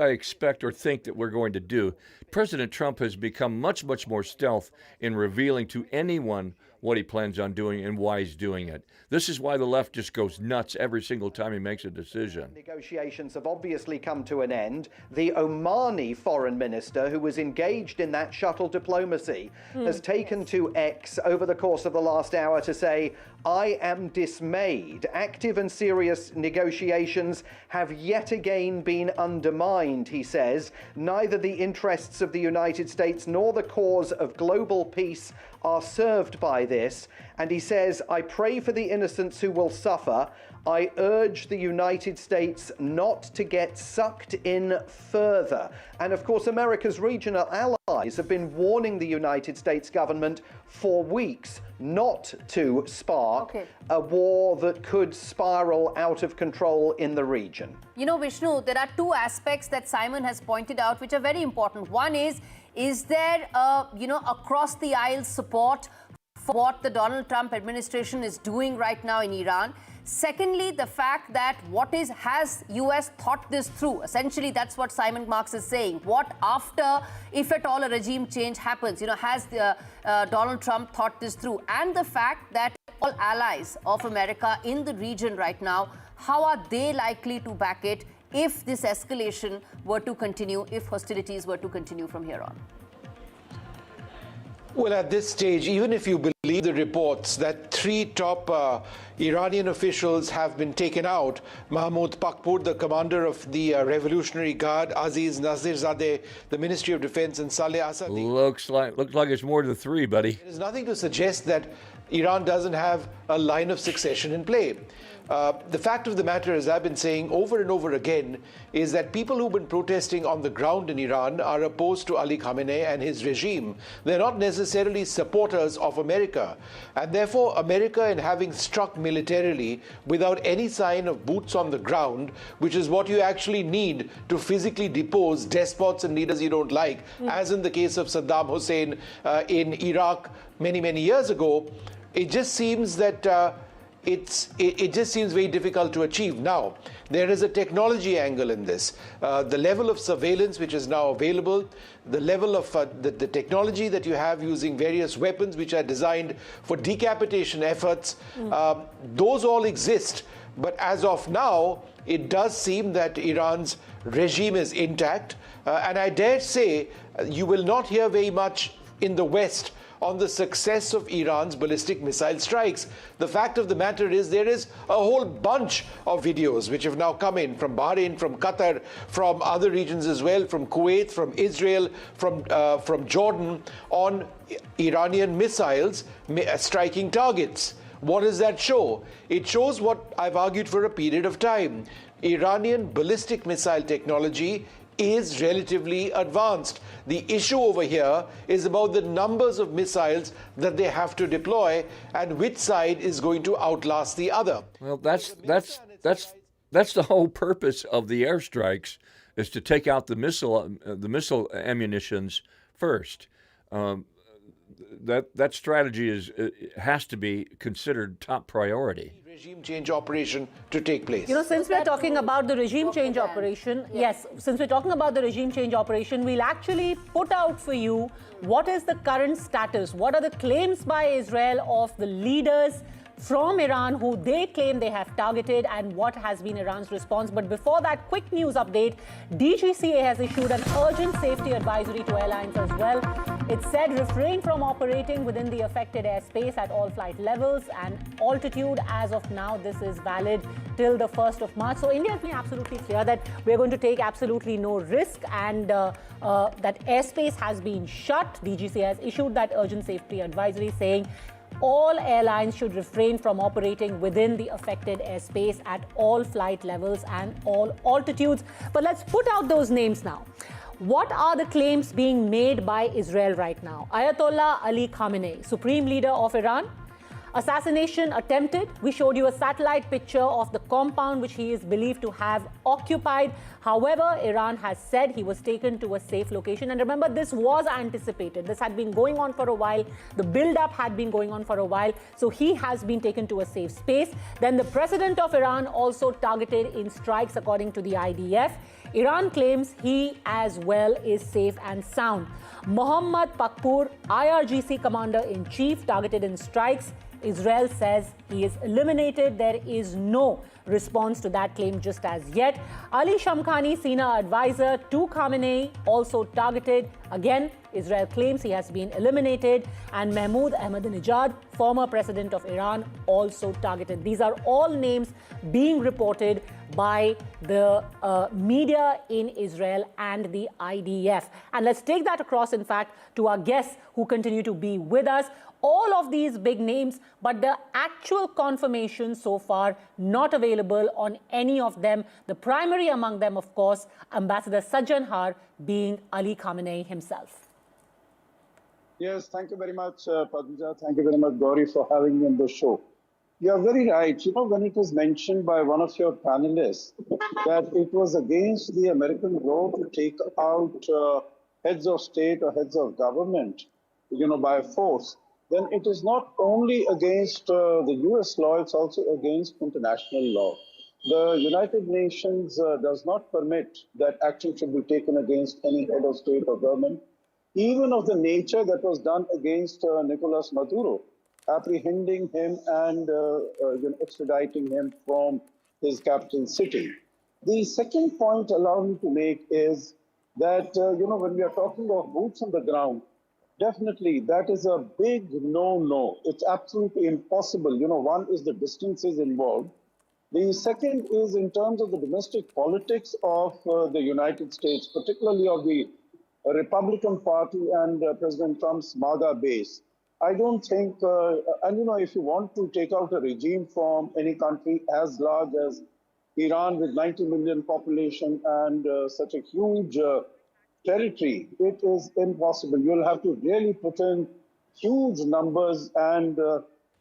expect or think that we're going to do? President Trump has become much more stealth in revealing to anyone what he plans on doing and why he's doing it. This is why the left just goes nuts every single time he makes a decision.
Negotiations have obviously come to an end. The Omani foreign minister, who was engaged in that shuttle diplomacy, has taken to X over the course of the last hour to say, I am dismayed. Active and serious negotiations have yet again been undermined, he says. Neither the interests of the United States nor the cause of global peace are served by this. And he says, I pray for the innocents who will suffer. I urge the United States not to get sucked in further. And of course, America's regional allies have been warning the United States government for weeks not to spark a war that could spiral out of control in the region.
You know, Vishnu, there are two aspects that Simon has pointed out which are very important. One is there, across the aisle support for what the Donald Trump administration is doing right now in Iran? Secondly, the fact that has US thought this through? Essentially, that's what Simon Marks is saying. What after, if at all, a regime change happens? Has Donald Trump thought this through? And the fact that all allies of America in the region right now, how are they likely to back it if this escalation were to continue, if hostilities were to continue from here on?
Well, at this stage, even if you believe the reports that 3 top Iranian officials have been taken out, Mahmoud Pakpur, the commander of the Revolutionary Guard, Aziz Nazirzadeh, the Ministry of Defense, and Saleh Assadi.
Looks like it's more than 3, buddy.
There's nothing to suggest that Iran doesn't have a line of succession in play. The fact of the matter, as I've been saying over and over again, is that people who've been protesting on the ground in Iran are opposed to Ali Khamenei and his regime. They're not necessarily supporters of America. And therefore, America, in having struck militarily without any sign of boots on the ground, which is what you actually need to physically depose despots and leaders you don't like, as in the case of Saddam Hussein in Iraq many years ago, it just seems that it just seems very difficult to achieve. Now, there is a technology angle in this. The level of surveillance which is now available, the level of the technology that you have using various weapons which are designed for decapitation efforts, those all exist. But as of now, it does seem that Iran's regime is intact. And I dare say you will not hear very much in the West on the success of Iran's ballistic missile strikes. The fact of the matter is there is a whole bunch of videos which have now come in from Bahrain, from Qatar, from other regions as well, from Kuwait, from Israel, from Jordan, on Iranian missiles striking targets. What does that show? It shows what I've argued for a period of time. Iranian ballistic missile technology is relatively advanced. The issue over here is about the numbers of missiles that they have to deploy and which side is going to outlast the other.
Well, that's the whole purpose of the airstrikes, is to take out the missile ammunitions first. That strategy has to be considered top priority.
Regime change operation to take place.
Since we're talking about the regime change operation, since we're talking about the regime change operation, we'll actually put out for you what is the current status, what are the claims by Israel of the leaders from Iran who they claim they have targeted, and what has been Iran's response. But before that, quick news update. DGCA has issued an urgent safety advisory to airlines as well. It said refrain from operating within the affected airspace at all flight levels and altitude. As of now, this is valid till the 1st of March. So India has been absolutely clear that we're going to take absolutely no risk, and that airspace has been shut. DGCA has issued that urgent safety advisory saying all airlines should refrain from operating within the affected airspace at all flight levels and all altitudes. But let's put out those names now. What are the claims being made by Israel right now? Ayatollah Ali Khamenei, Supreme Leader of Iran. Assassination attempted. We showed you a satellite picture of the compound which he is believed to have occupied. However, Iran has said he was taken to a safe location. And remember, this was anticipated. This had been going on for a while. The build-up had been going on for a while. So he has been taken to a safe space. Then the president of Iran also targeted in strikes according to the IDF. Iran claims he as well is safe and sound. Mohammad Pakpour, IRGC commander-in-chief, targeted in strikes. Israel says he is eliminated. There is no response to that claim just as yet. Ali Shamkhani, senior advisor to Khamenei, also targeted. Again, Israel claims he has been eliminated. And Mahmoud Ahmadinejad, former president of Iran, also targeted. These are all names being reported by the media in Israel and the IDF. And let's take that across, in fact, to our guests who continue to be with us. All of these big names, but the actual confirmation so far not available on any of them. The primary among them, of course, Ambassador Sajjan Har, being Ali Khamenei himself.
Yes, thank you very much, Padmaja. Thank you very much, Gauri, for having me on the show. You are very right. When it was mentioned by one of your panelists that it was against the American law to take out heads of state or heads of government, by force, then it is not only against the US law, it's also against international law. The United Nations does not permit that action should be taken against any head of state or government, even of the nature that was done against Nicolas Maduro, apprehending him and extraditing him from his capital city. The second point allow me to make is that, when we are talking of boots on the ground, definitely, that is a big no-no. It's absolutely impossible. One is the distances involved. The second is in terms of the domestic politics of the United States, particularly of the Republican Party and President Trump's MAGA base. I don't think, if you want to take out a regime from any country as large as Iran with 90 million population and such a huge territory, it is impossible. You'll have to really put in huge numbers, and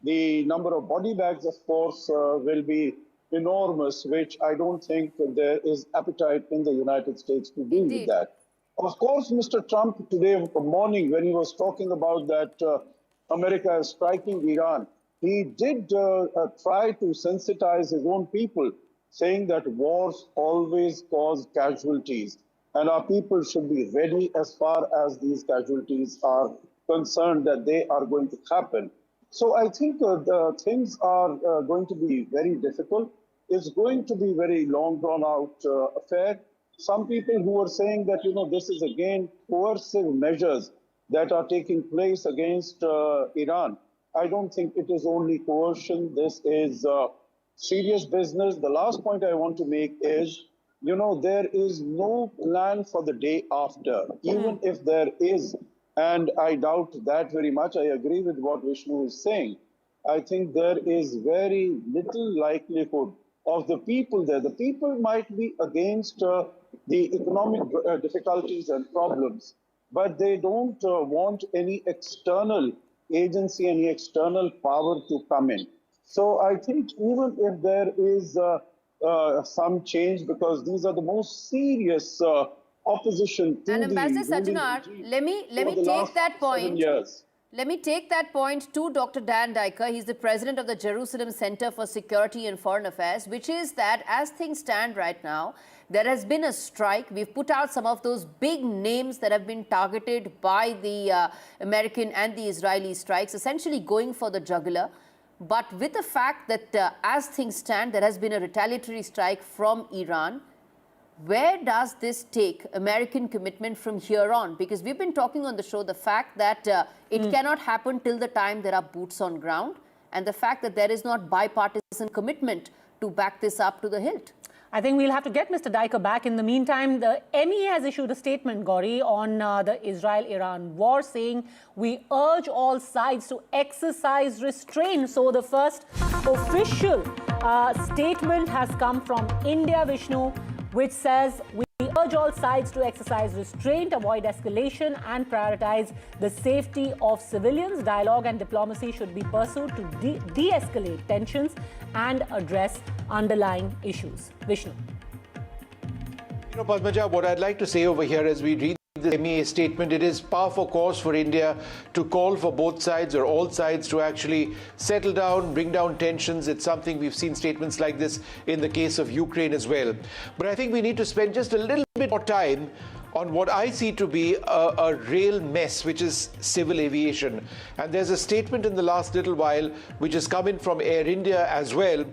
the number of body bags, of course, will be enormous, which I don't think there is appetite in the United States to deal with that. Of course, Mr. Trump today morning, when he was talking about that America is striking Iran, he did try to sensitize his own people, saying that wars always cause casualties. And our people should be ready as far as these casualties are concerned that they are going to happen. So I think the things are going to be very difficult. It's going to be very long drawn out affair. Some people who are saying that, this is again coercive measures that are taking place against Iran. I don't think it is only coercion. This is serious business. The last point I want to make is, there is no plan for the day after, even if there is, and I doubt that very much. I agree with what Vishnu is saying. I think there is very little likelihood of the people there. The people might be against the economic difficulties and problems, but they don't want any external agency, any external power to come in. So I think even if there is some change, because these are the most serious opposition to
And
the
Ambassador
ruling
Sajjanar,
regime
let me
for the
take
last
that
7
point.
years.
Let me take that point to Dr. Dan Diker. He's the president of the Jerusalem Center for Security and Foreign Affairs, which is that as things stand right now, there has been a strike. We've put out some of those big names that have been targeted by the American and the Israeli strikes, essentially going for the jugular. But with the fact that as things stand, there has been a retaliatory strike from Iran, where does this take American commitment from here on? Because we've been talking on the show the fact that it cannot happen till the time there are boots on ground, and the fact that there is not bipartisan commitment to back this up to the hilt.
I think we'll have to get Mr. Diker back. In the meantime, the MEA has issued a statement, Gauri, on the Israel-Iran war, saying we urge all sides to exercise restraint. So the first official statement has come from India, Vishnu, which says we urge all sides to exercise restraint, avoid escalation and prioritize the safety of civilians. Dialogue and diplomacy should be pursued to de-escalate tensions and address underlying issues. Vishnu.
You know, Padmaja, what I'd like to say over here as we read the MEA statement, it is par for course for India to call for both sides or all sides to actually settle down, bring down tensions. It's something we've seen statements like this in the case of Ukraine as well. But I think we need to spend just a little bit more time on what I see to be a real mess, which is civil aviation. And there's a statement in the last little while which has come in from Air India as well,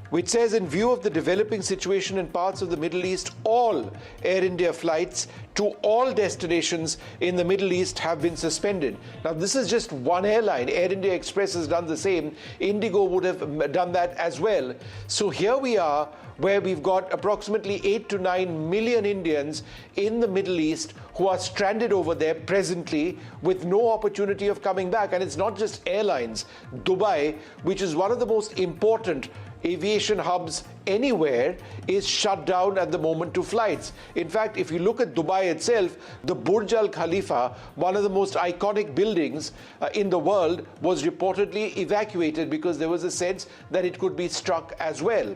which says, in view of the developing situation in parts of the Middle East, all Air India flights to all destinations in the Middle East have been suspended. Now, this is just one airline. Air India Express has done the same. Indigo would have done that as well. So here we are, where we've got approximately 8 to 9 million Indians in the Middle East who are stranded over there presently with no opportunity of coming back. And it's not just airlines. Dubai, which is one of the most important aviation hubs anywhere, is shut down at the moment to flights. In fact, if you look at Dubai itself, the Burj Al Khalifa, one of the most iconic buildings in the world, was reportedly evacuated because there was a sense that it could be struck as well.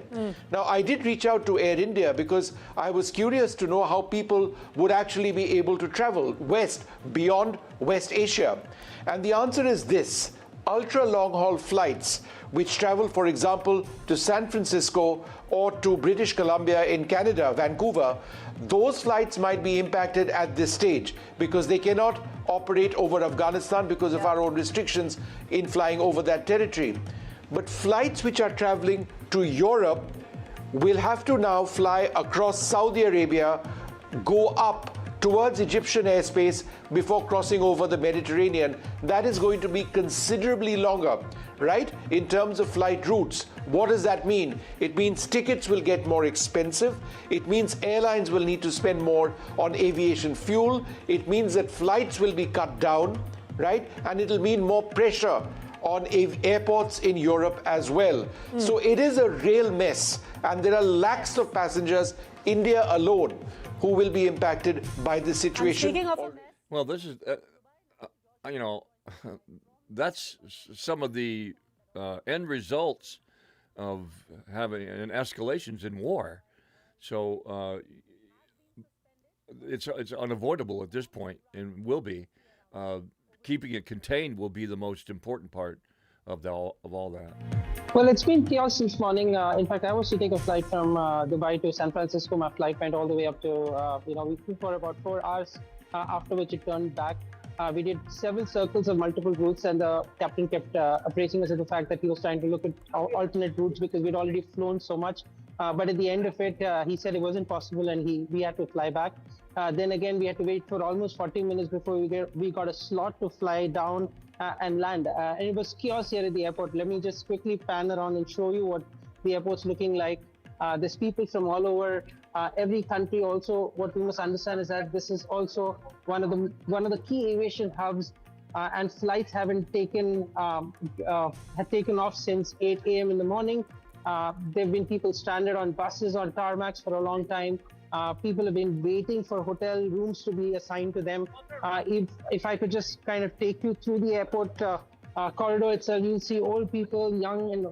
Now, I did reach out to Air India because I was curious to know how people would actually be able to travel west, beyond West Asia. And the answer is this: ultra long-haul flights which travel, for example, to San Francisco or to British Columbia in Canada, Vancouver, those flights might be impacted at this stage because they cannot operate over Afghanistan because of our own restrictions in flying over that territory. But flights which are traveling to Europe will have to now fly across Saudi Arabia, go up towards Egyptian airspace before crossing over the Mediterranean. That is going to be considerably longer, right? In terms of flight routes, what does that mean? It means tickets will get more expensive. It means airlines will need to spend more on aviation fuel. It means that flights will be cut down, right? And it'll mean more pressure on airports in Europe as well. So it is a real mess, and there are lakhs of passengers, India alone, who will be impacted by this situation.
Well, this is, you know, that's some of the end results of having an escalations in war. So it's unavoidable at this point, and will be. Keeping it contained will be the most important part of all that.
Well, it's been chaos this morning. In fact, I was to take a flight from Dubai to San Francisco. My flight went all the way up to, we flew for about 4 hours, after which it turned back. We did several circles of multiple routes, and the captain kept appraising us at the fact that he was trying to look at alternate routes because we'd already flown so much. But at the end of it, he said it wasn't possible, and we had to fly back. Then again, we had to wait for almost 40 minutes before we got a slot to fly down and land. And it was chaos here at the airport. Let me just quickly pan around and show you what the airport's looking like. There's people from all over every country. Also, what we must understand is that this is also one of the key aviation hubs, and flights haven't taken off since 8 a.m. in the morning. There've been people stranded on buses, on tarmacs for a long time. People have been waiting for hotel rooms to be assigned to them. If I could just kind of take you through the airport corridor itself, you'll see old people, young and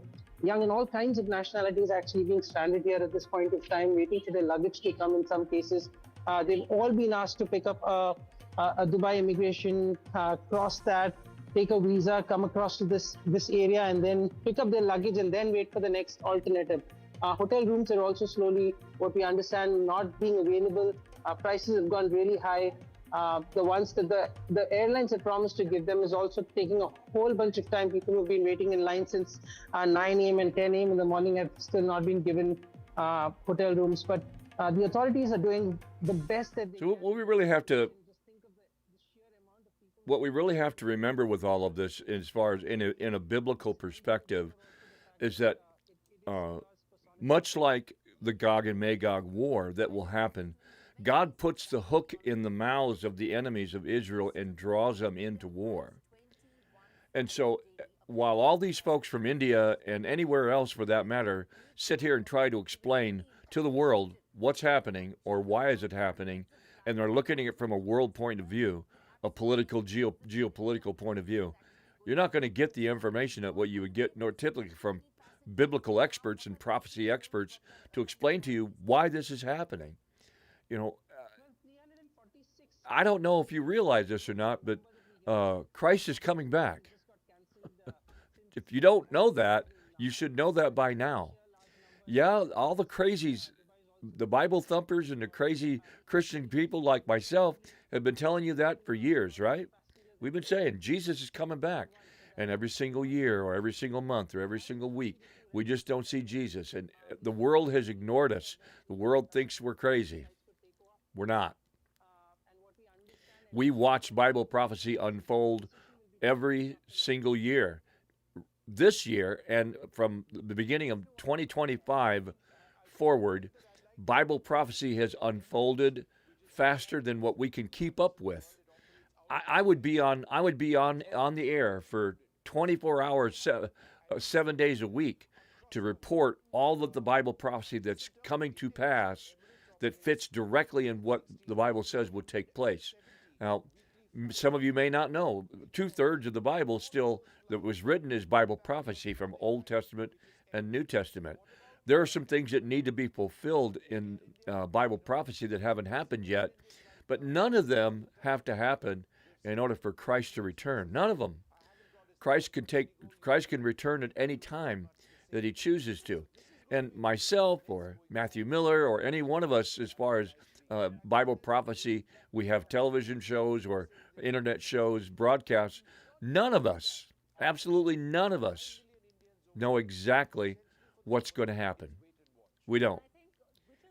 young and all kinds of nationalities actually being stranded here at this point of time, waiting for their luggage to come in some cases. They've all been asked to pick up a Dubai immigration, cross that, take a visa, come across to this area, and then pick up their luggage and then wait for the next alternative. Hotel rooms are also slowly, what we understand, not being available. Prices have gone really high. The ones that the airlines had promised to give them is also taking a whole bunch of time. People who've been waiting in line since 9 a.m. and 10 a.m. in the morning have still not been given hotel rooms. But the authorities are doing the best that they can.
So what we really have to remember with all of this, as far as in a biblical perspective, is that much like the Gog and Magog war that will happen, God puts the hook in the mouths of the enemies of Israel and draws them into war. And so while all these folks from India and anywhere else for that matter sit here and try to explain to the world what's happening or why is it happening, and they're looking at it from a world point of view, a political, geopolitical point of view, you're not going to get the information that what you would get nor typically from biblical experts and prophecy experts to explain to you why this is happening. You know, I don't know if you realize this or not, but Christ is coming back. If you don't know that, you should know that by now. Yeah, all the crazies, the Bible thumpers and the crazy Christian people like myself have been telling you that for years, right? We've been saying Jesus is coming back. And every single year or every single month or every single week, we just don't see Jesus. And the world has ignored us. The world thinks we're crazy. We're not. We watch Bible prophecy unfold every single year. This year, and from the beginning of 2025 forward, Bible prophecy has unfolded faster than what we can keep up with. I would be on the air for 24 hours, 7 days a week, to report all of the Bible prophecy that's coming to pass that fits directly in what the Bible says would take place. Now, some of you may not know, 2/3 of the Bible still that was written is Bible prophecy from Old Testament and New Testament. There are some things that need to be fulfilled in Bible prophecy that haven't happened yet, but none of them have to happen in order for Christ to return. None of them. Christ can return at any time that he chooses to. And myself or Matthew Miller or any one of us, as far as Bible prophecy, we have television shows or internet shows, broadcasts, none of us, absolutely none of us, know exactly what's going to happen. We don't.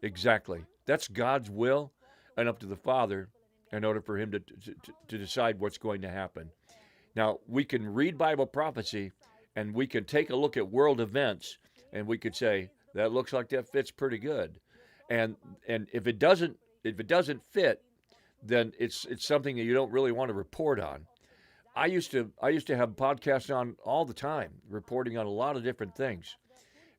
Exactly. That's God's will and up to the Father in order for him to decide what's going to happen. Now, we can read Bible prophecy and we can take a look at world events and we could say, that looks like that fits pretty good. And if it doesn't fit, then it's something that you don't really want to report on. I used to have podcasts on all the time, reporting on a lot of different things.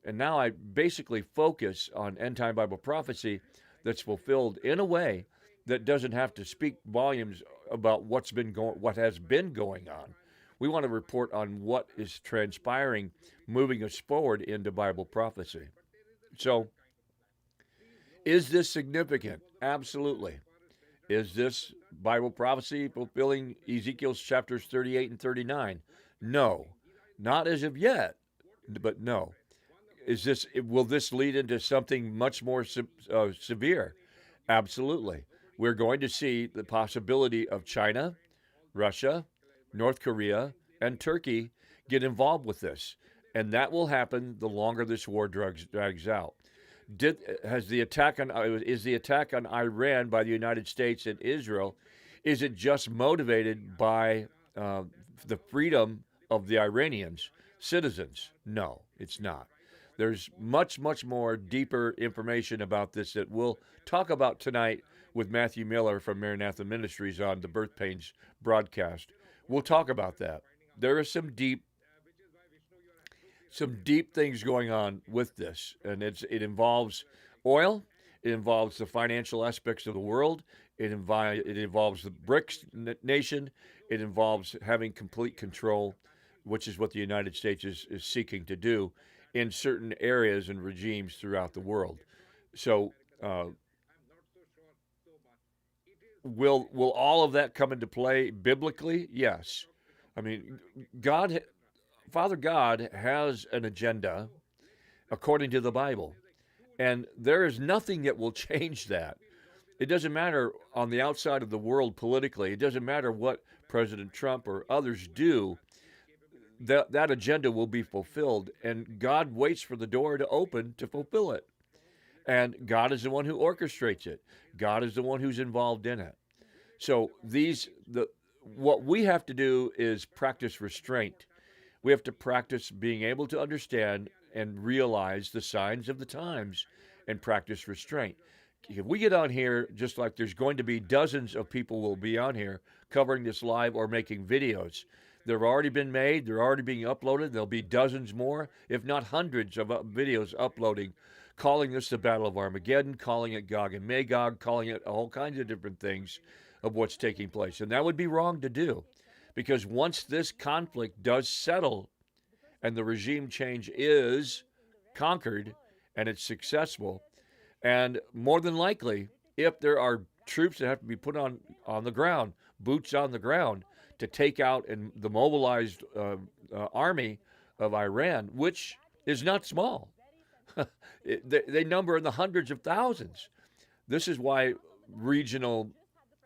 And now I basically focus on end-time Bible prophecy that's fulfilled in a way that doesn't have to speak volumes about what has been going on. We want to report on what is transpiring, moving us forward into Bible prophecy. So, is this significant? Absolutely. Is this Bible prophecy fulfilling Ezekiel's chapters 38 and 39? No. Not as of yet, but no. Will this lead into something much more severe? Absolutely. We're going to see the possibility of China, Russia, North Korea, and Turkey get involved with this. And that will happen the longer this war drags out. Is the attack on Iran by the United States and Israel, is it just motivated by the freedom of the Iranians, citizens? No, it's not. There's much, much more deeper information about this that we'll talk about tonight with Matthew Miller from Maranatha Ministries on the Birth Pains broadcast. We'll talk about that. There are some deep things going on with this, and it involves oil, it involves the financial aspects of the world, it involves the BRICS nation, it involves having complete control, which is what the United States is seeking to do in certain areas and regimes throughout the world. So, will all of that come into play biblically? Yes. I mean, Father God has an agenda according to the Bible, and there is nothing that will change that. It doesn't matter on the outside of the world politically. It doesn't matter what President Trump or others do. That agenda will be fulfilled, and God waits for the door to open to fulfill it. And God is the one who orchestrates it. God is the one who's involved in it. So what we have to do is practice restraint. We have to practice being able to understand and realize the signs of the times and practice restraint. If we get on here, just like there's going to be dozens of people will be on here covering this live or making videos. They've already been made. They're already being uploaded. There'll be dozens more, if not hundreds of videos uploading, calling this the Battle of Armageddon, calling it Gog and Magog, calling it all kinds of different things of what's taking place. And that would be wrong to do, because once this conflict does settle and the regime change is conquered and it's successful, and more than likely, if there are troops that have to be put on the ground, boots on the ground, to take out the mobilized army of Iran, which is not small. They number in the hundreds of thousands. This is why regional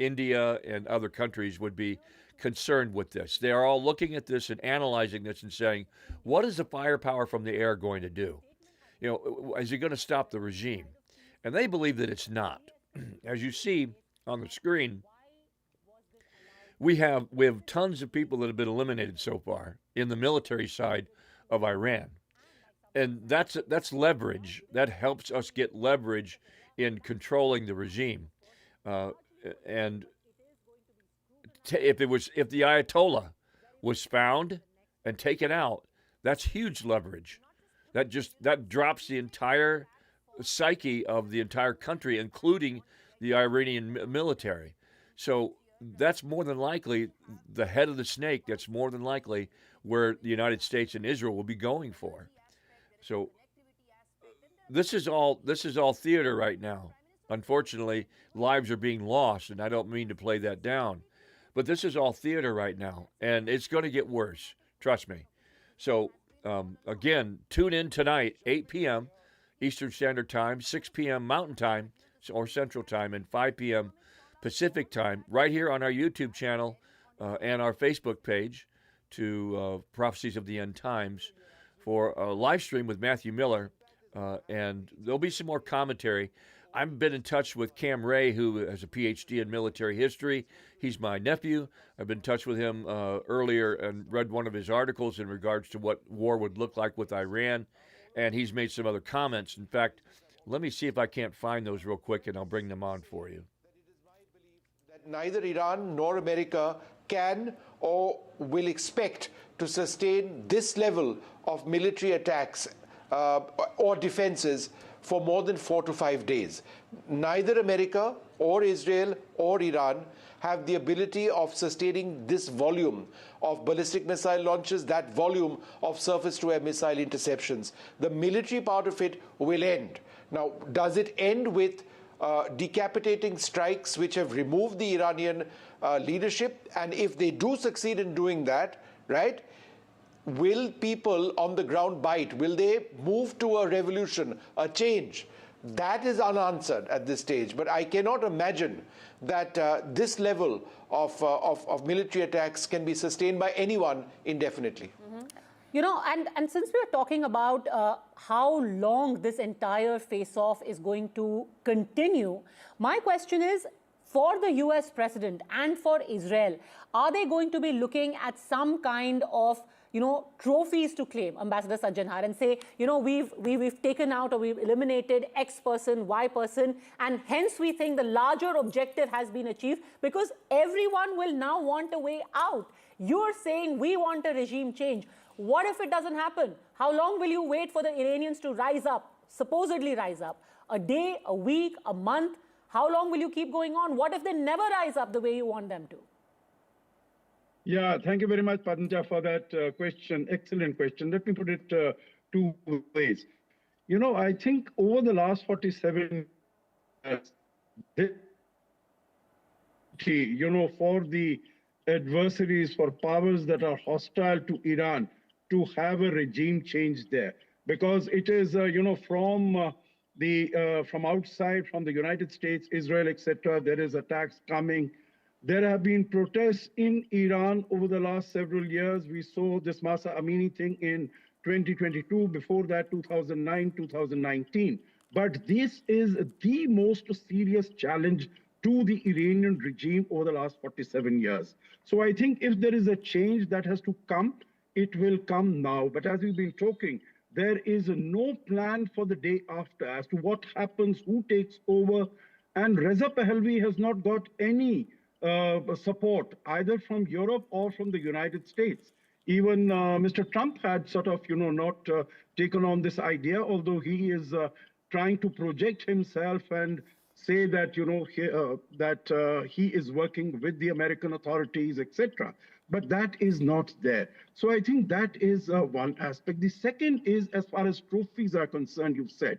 India and other countries would be concerned with this. They are all looking at this and analyzing this and saying, what is the firepower from the air going to do? Is it going to stop the regime? And they believe that it's not. As you see on the screen, we have tons of people that have been eliminated so far in the military side of Iran. And that's leverage. That helps us get leverage in controlling the regime. And if the Ayatollah was found and taken out, that's huge leverage. That drops the entire psyche of the entire country, including the Iranian military. So that's more than likely the head of the snake. That's more than likely where the United States and Israel will be going for. So this is all theater right now. Unfortunately, lives are being lost, and I don't mean to play that down. But this is all theater right now, and it's going to get worse. Trust me. So, again, tune in tonight, 8 p.m. Eastern Standard Time, 6 p.m. Mountain Time or Central Time, and 5 p.m. Pacific Time, right here on our YouTube channel and our Facebook page to Prophecies of the End Times for a live stream with Matthew Miller, and there'll be some more commentary. I've been in touch with Cam Ray, who has a PhD in military history. He's my nephew. I've been in touch with him earlier and read one of his articles in regards to what war would look like with Iran, and he's made some other comments. In fact, let me see if I can't find those real quick, and I'll bring them on for you.
That neither Iran nor America can or will expect to sustain this level of military attacks or defenses for more than 4 to 5 days. Neither America or Israel or Iran have the ability of sustaining this volume of ballistic missile launches, that volume of surface-to-air missile interceptions. The military part of it will end. Now, does it end with decapitating strikes which have removed the Iranian leadership? And if they do succeed in doing that, right, will people on the ground bite? Will they move to a revolution, a change? That is unanswered at this stage. But I cannot imagine that this level of military attacks can be sustained by anyone indefinitely.
Mm-hmm. And since we're talking about how long this entire face-off is going to continue, my question is, for the US president and for Israel, are they going to be looking at some kind of trophies to claim, Ambassador Sajjanhar, and say, we've taken out or we've eliminated X person, Y person, and hence we think the larger objective has been achieved, because everyone will now want a way out. You're saying we want a regime change. What if it doesn't happen? How long will you wait for the Iranians to rise up, supposedly rise up? A day, a week, a month? How long will you keep going on? What if they never rise up the way you want them to?
Yeah, thank you very much, Padmaja, for that question. Excellent question. Let me put it two ways. I think over the last 47 years, for the adversaries, for powers that are hostile to Iran, to have a regime change there, because it is, from outside, from the United States, Israel, etc. There is attacks coming. There have been protests in Iran over the last several years. We saw this Masa Amini thing in 2022, before that 2009, 2019. But this is the most serious challenge to the Iranian regime over the last 47 years. So I think if there is a change that has to come, it will come now. But as we've been talking, there is no plan for the day after as to what happens, who takes over. And Reza Pahlavi has not got any support either from Europe or from the United States. Even Mr. Trump had sort of, not taken on this idea, although he is trying to project himself and say that, he is working with the American authorities, etc. But that is not there. So I think that is one aspect. The second is, as far as trophies are concerned, you've said,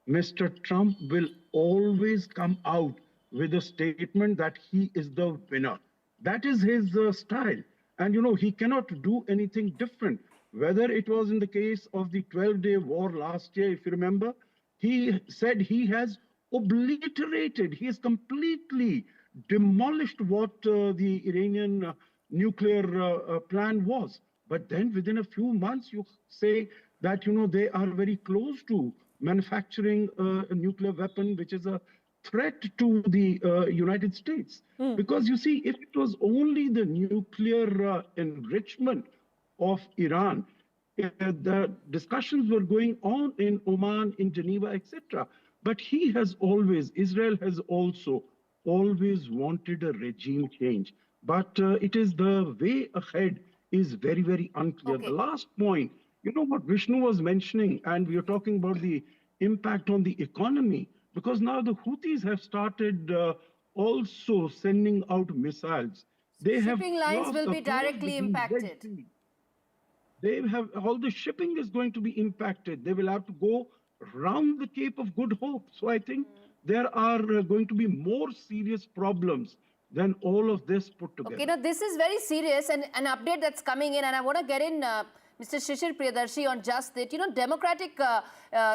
Mr. Trump will always come out with a statement that he is the winner. That is his style. And, he cannot do anything different. Whether it was in the case of the 12-day war last year, if you remember, he said he has obliterated, he has completely demolished what the Iranian nuclear plan was. But then within a few months, you say that, they are very close to manufacturing a nuclear weapon, which is a threat to the United States. Because you see, if it was only the nuclear enrichment of Iran, the discussions were going on in Oman, in Geneva, etc. But he has always, Israel has also always wanted a regime change. But it is the way ahead is very, very unclear. Okay. The last point, what Vishnu was mentioning, and we are talking about the impact on the economy, because now the Houthis have started also sending out missiles.
Shipping lines will be directly impacted.
They have, all the shipping is going to be impacted. They will have to go round the Cape of Good Hope. So I think there are going to be more serious problems than all of this put together.
Okay, now this is very serious, and an update that's coming in, and I want to get in Mr. Shishir Priyadarshi on just that. Democratic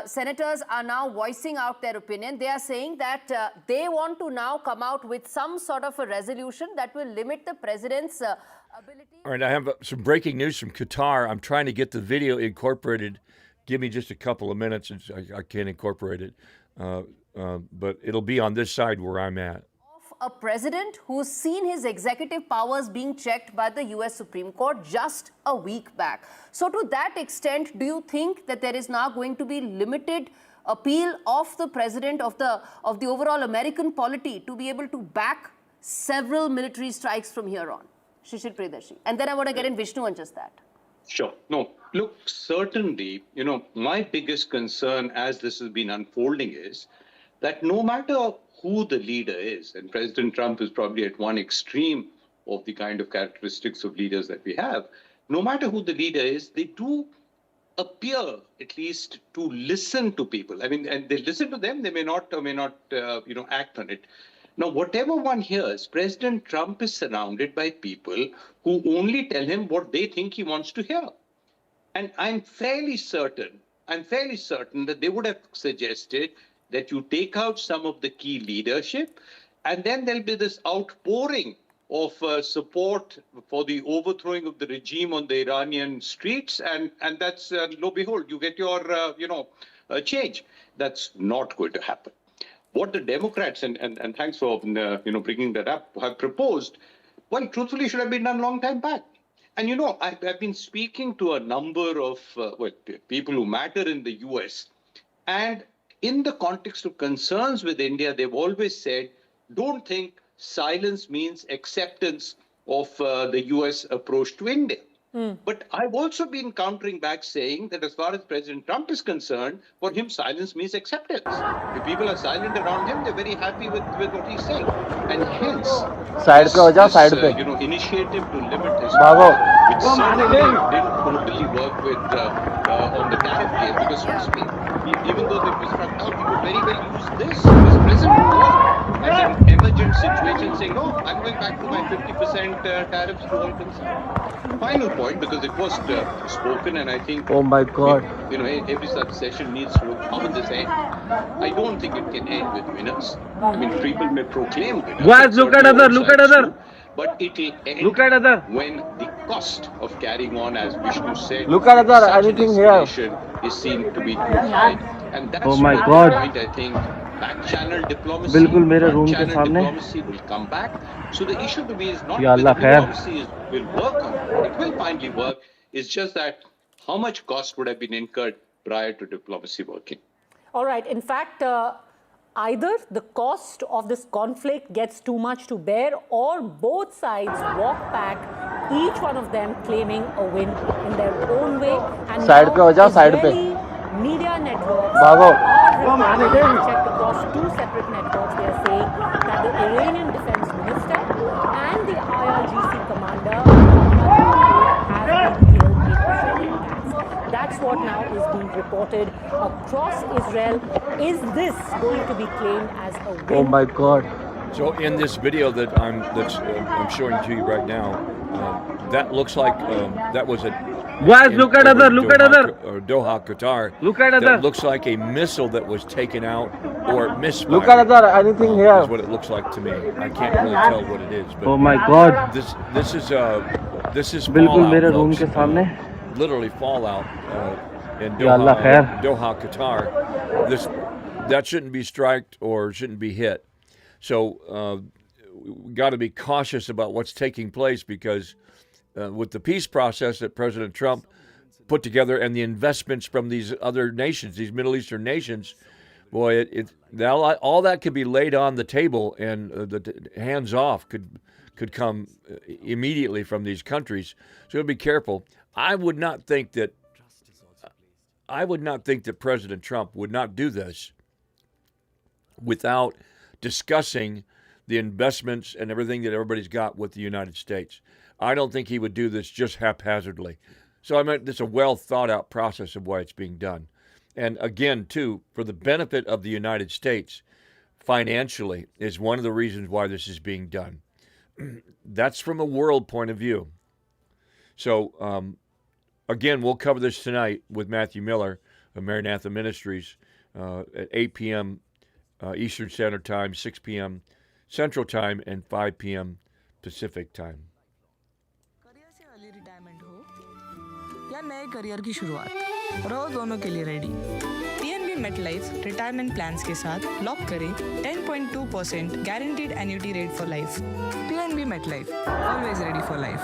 senators are now voicing out their opinion. They are saying that they want to now come out with some sort of a resolution that will limit the president's ability.
All right, I have some breaking news from Qatar. I'm trying to get the video incorporated. Give me just a couple of minutes. I can't incorporate it, but it'll be on this side where I'm at.
A president who's seen his executive powers being checked by the US Supreme Court just a week back. So to that extent, do you think that there is now going to be limited appeal of the president of the overall American polity to be able to back several military strikes from here on? Shishir Priyadarshi. And then I want to get in Vishnu on just that.
Sure. No, look, certainly, my biggest concern as this has been unfolding is that no matter who the leader is, and President Trump is probably at one extreme of the kind of characteristics of leaders that we have, no matter who the leader is, they do appear at least to listen to people. I mean, and they listen to them, they may not act on it. Now, whatever one hears, President Trump is surrounded by people who only tell him what they think he wants to hear. And I'm fairly certain that they would have suggested that you take out some of the key leadership, and then there'll be this outpouring of support for the overthrowing of the regime on the Iranian streets, and that's, lo and behold, you get your, change. That's not going to happen. What the Democrats, and thanks for, bringing that up, have proposed, well, truthfully, should have been done a long time back. And, I've been speaking to a number of people who matter in the US, and in the context of concerns with India, they've always said, don't think silence means acceptance of the US approach to India. But I've also been countering back saying that as far as President Trump is concerned, for him, silence means acceptance. If people are silent around him, they're very happy with what he's saying. And hence, this initiative to limit his which certainly didn't totally work with on the tariff case, because trust me, even though they've struck down, we could very well use this present war as an emergent situation, saying, no, I'm going back to my 50% tariffs to all concerned. Final point, because it was spoken, and I think,
Oh my God.
Every such session needs to look, how will this end? I don't think it can end with winners. I mean, people may proclaim winners.
Guys, look at other, look at other.
But it will end
Look at other.
when the cost of carrying on, as Vishnu said,
Look at other,
such
anything
an
here.
escalation is seen to be too high. And that's
Oh my
where
God.
the point, I think, back-channel diplomacy,
बिल्कुल मेरे room के
front-channel
सामने।
diplomacy will come back. So the issue to me is not
या
whether
अल्लाह खैर।
diplomacy will work or not. It will finally work. It's just that how much cost would have been incurred prior to diplomacy working.
All right. In fact, either the cost of this conflict gets too much to bear, or both sides walk back, each one of them claiming a win in their own way. And
Side पे हो जाओ, side पे।
media networks
भागो।
are checked across two separate networks. They are saying that the Iranian defense minister and the IRGC commander have been killed in Israeli attacks. That's what now is being reported across Israel. Is this going to be claimed as a win?
Oh my God.
So in this video that I'm showing to you right now, that looks like that was a
Guys, look at other, look at other.
Doha, Qatar.
Look at other.
That looks like a missile that was taken out or misfired.
Look at other, anything here.
Is what it looks like to me. I can't really tell what it is. But
Oh my God.
This is
बिल्कुल
fallout,
मेरे room
folks.
के सामने।
Literally fallout in
या अल्लाह खैर।
Doha, Qatar. That shouldn't be striked or shouldn't be hit. So we got to be cautious about what's taking place, because with the peace process that President Trump put together and the investments from these other nations, these Middle Eastern nations, boy, all that could be laid on the table, and the hands off could come immediately from these countries. So be careful. I would not think that President Trump would not do this without discussing the investments and everything that everybody's got with the United States. I don't think he would do this just haphazardly. So I mean, it's a well thought out process of why it's being done. And again, too, for the benefit of the United States, financially is one of the reasons why this is being done. That's from a world point of view. So again, we'll cover this tonight with Matthew Miller of Maranatha Ministries at 8 p.m. Eastern Standard Time, 6 p.m. Central Time, and 5 p.m. Pacific Time.
या नए career की शुरुआत, रहो दोनों के लिए ready. PNB MetLife retirement plans के साथ लॉक करें 10.2% guaranteed annuity rate for life. PNB MetLife, always ready for life.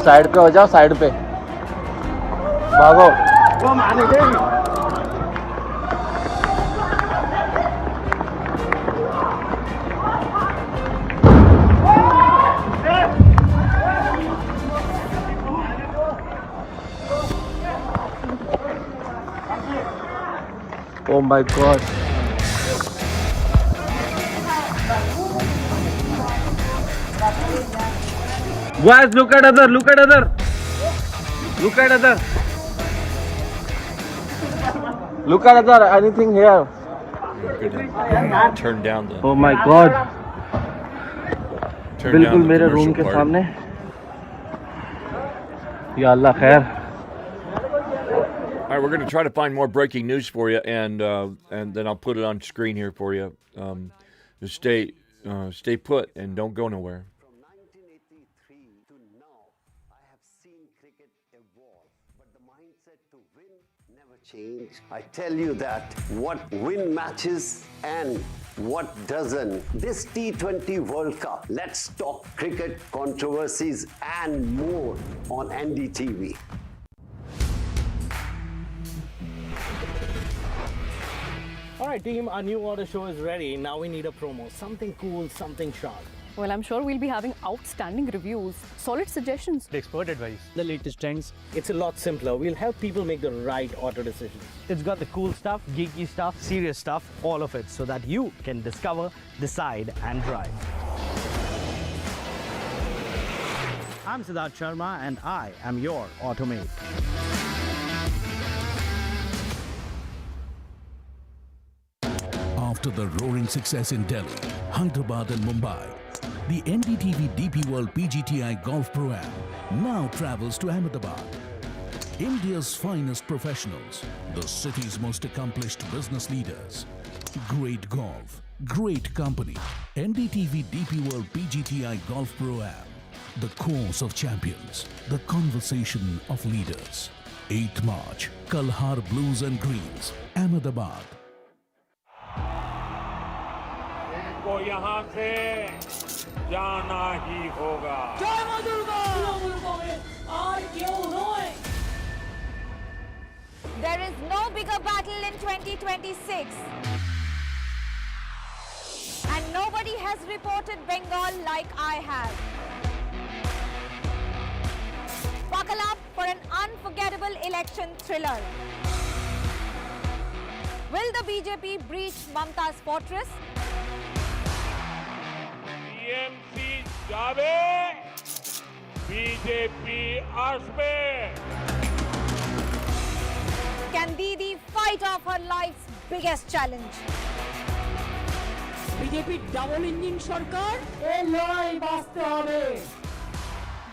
Side पे हो जाओ, साइड पे। भागो। Oh my God. Guys, look at other, look at other. Look at other. Look at other, anything here.
We're gonna turn down the.
Oh my God.
Turn
बिल्कुल
down the
मेरे room
commercial
के
part.
सामने। या अल्लाह खैर।
All right, we're going to try to find more breaking news for you, and then I'll put it on screen here for you. Just stay put and don't go nowhere.
From 1983 to now, I have seen cricket evolve, but the mindset to win never changed. I tell you that what win matches and what doesn't. This T20 World Cup. Let's talk cricket, controversies, and more on NDTV.
All right, team, our new order show is ready. Now we need a promo. Something cool, something sharp.
Well, I'm sure we'll be having outstanding reviews, solid suggestions,
Expert advice, the latest trends. It's a lot simpler. We'll help people make the right auto decisions. It's got the cool stuff, geeky stuff, serious stuff, all of it, so that you can discover, decide, and drive.
I'm Siddharth Sharma and I am your Automate.
After the roaring success in Delhi, Hyderabad and Mumbai, the NDTV DP World PGTI Golf Pro-Am now travels to Ahmedabad. India's finest professionals, the city's most accomplished business leaders. Great golf, great company. NDTV DP World PGTI Golf Pro-Am. The course of champions, the conversation of leaders. 8th March, Kalhar Blues and Greens, Ahmedabad.
को यहाँ से जाना ही होगा।
जय मां Durga!
There is no bigger battle in 2026. And nobody has reported Bengal like I have. Buckle up for an unforgettable election thriller. Will the BJP breach Mamta's fortress?
TMC जावे, BJP आसमे.
Can Didi fight off her life's biggest challenge?
BJP double engine সরকার এই লড়াই বাঁচতে হবে।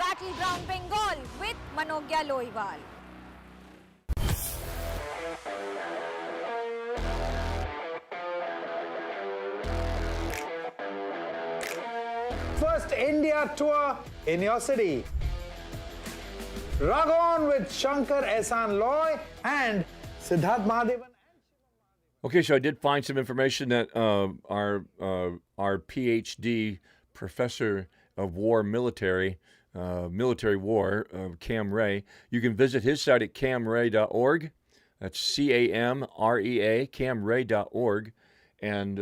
Battleground Bengal with Manogya Loiwal.
First India tour in your city. Ragon with Shankar Ehsan Loy and Siddharth Mahadevan.
Okay, so I did find some information that our PhD professor of military war, Cam Ray, you can visit his site at camray.org. That's C-A-M-R-E-A, camray.org, and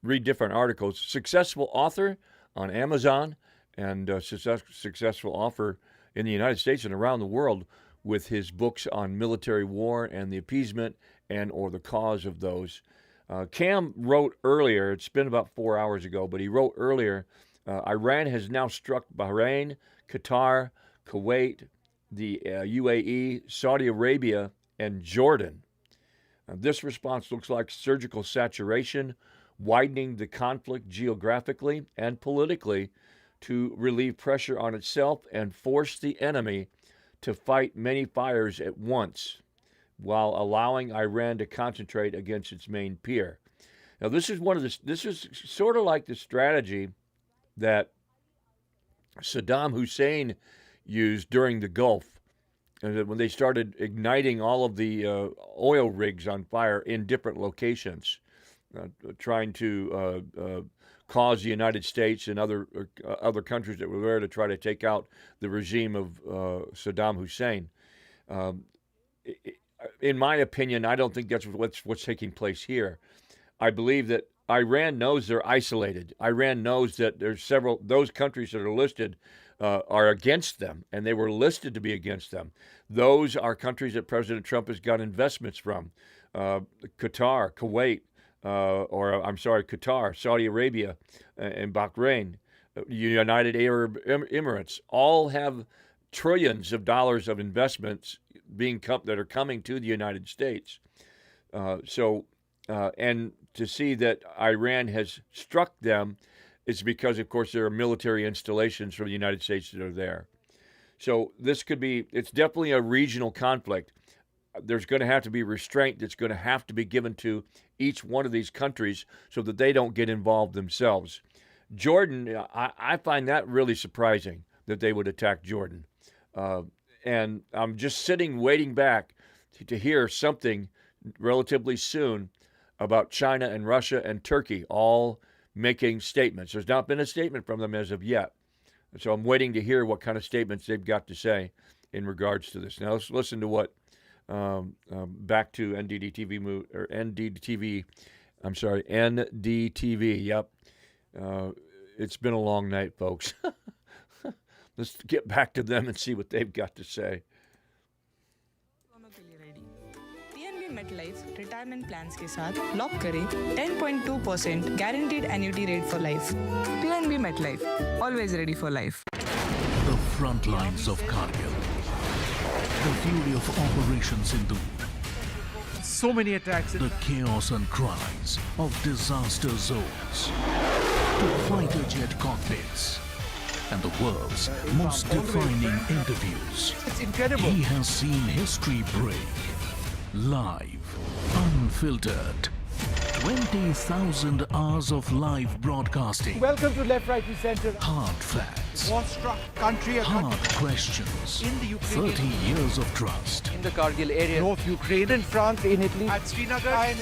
read different articles. Successful author on Amazon and successful author in the United States and around the world with his books on military war and the appeasement and or the cause of those. Cam wrote earlier, it's been about 4 hours ago, but he wrote earlier, Iran has now struck Bahrain, Qatar, Kuwait, the UAE, Saudi Arabia, and Jordan. This response looks like surgical saturation, widening the conflict geographically and politically to relieve pressure on itself and force the enemy to fight many fires at once, while allowing Iran to concentrate against its main peer. Now, this is sort of like the strategy that Saddam Hussein used during the Gulf, when they started igniting all of the oil rigs on fire in different locations, trying to cause the United States and other countries that were there to try to take out the regime of Saddam Hussein. In my opinion, I don't think that's what's taking place here. I believe that Iran knows they're isolated. Iran knows that there's those countries that are listed are against them, and they were listed to be against them. Those are countries that President Trump has got investments from. Qatar, Kuwait, Qatar, Saudi Arabia, and Bahrain, United Arab Emirates, all have trillions of dollars of investments that are coming to the United States. And to see that Iran has struck them is because, of course, there are military installations from the United States that are there. So it's definitely a regional conflict. There's going to have to be restraint that's going to have to be given to each one of these countries so that they don't get involved themselves. Jordan, I find that really surprising that they would attack Jordan. And I'm just waiting back to hear something relatively soon about China and Russia and Turkey all making statements. There's not been a statement from them as of yet. So I'm waiting to hear what kind of statements they've got to say in regards to this. Now let's listen to what back to NDTV. Yep. It's been a long night, folks. Let's get back to them and see what they've got to say.
PNB MetLife retirement plans के साथ lock करें 10.2% guaranteed annuity rate for life. PNB MetLife, always ready for life.
The front lines of Kargil. The fury of Operation Sindoor.
So many attacks.
The chaos and cries of disaster zones. To fighter jet cockpits. And the world's most defining interviews.
It's incredible.
He has seen history break. Live, unfiltered. 20,000 hours of live broadcasting.
Welcome to Left, Right and Centre.
Hard facts.
War-struck country.
Hard questions.
In the Ukraine.
30 years of trust.
In the Kargil area. North Ukraine. In France, in Italy. At Srinagar.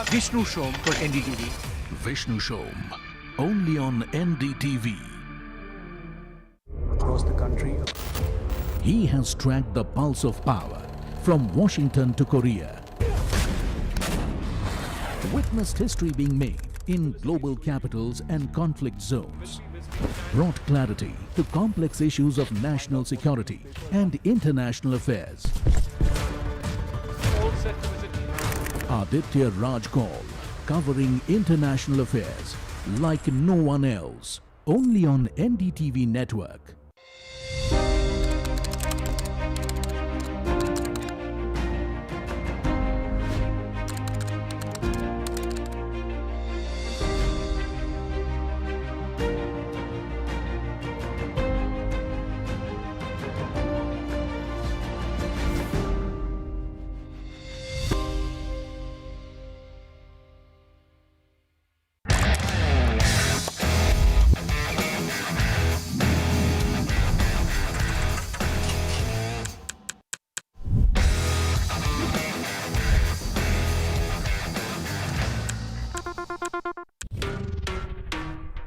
Vishnu Shom for NDTV.
Vishnu Shom. Only on NDTV.
Across the country.
He has tracked the pulse of power from Washington to Korea. Witnessed history being made in global capitals and conflict zones. Brought clarity to complex issues of national security and international affairs. Aditya Raj Kaul, covering international affairs like no one else. Only on NDTV network.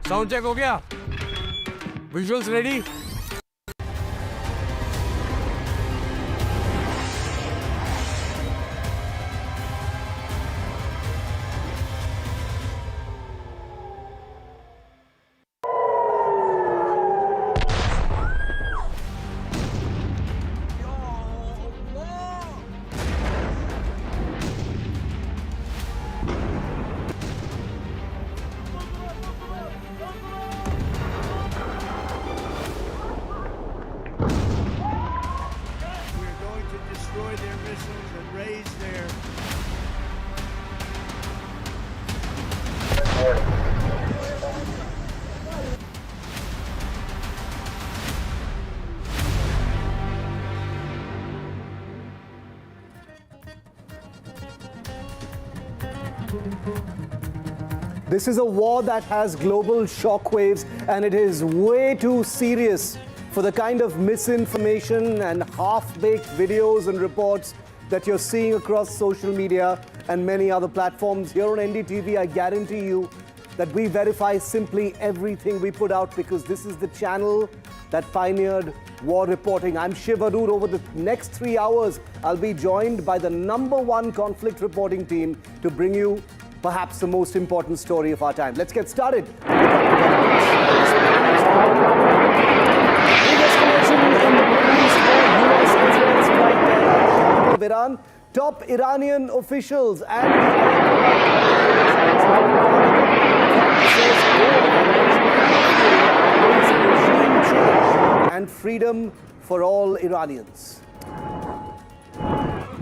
Sound check हो गया visuals ready
This is a war that has global shockwaves, and it is way too serious for the kind of misinformation and half-baked videos and reports that you're seeing across social media and many other platforms. Here on NDTV, I guarantee you that we verify simply everything we put out, because this is the channel that pioneered war reporting. I'm Shiv Arur. Over the next 3 hours, I'll be joined by the #1 conflict reporting team to bring you perhaps the most important story of our time. Let's get started. Big escalation in the Middle East war. US-Israel strike there at the capital of Iran. Top Iranian officials and the regime change and freedom for all Iranians.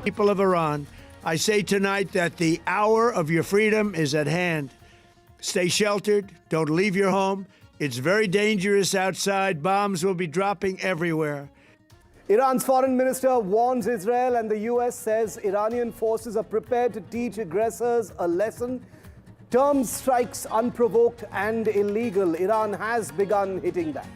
People of Iran, I say tonight that the hour of your freedom is at hand. Stay sheltered. Don't leave your home. It's very dangerous outside. Bombs will be dropping everywhere.
Iran's foreign minister warns Israel, and the US says Iranian forces are prepared to teach aggressors a lesson. Terms strikes unprovoked and illegal. Iran has begun hitting back.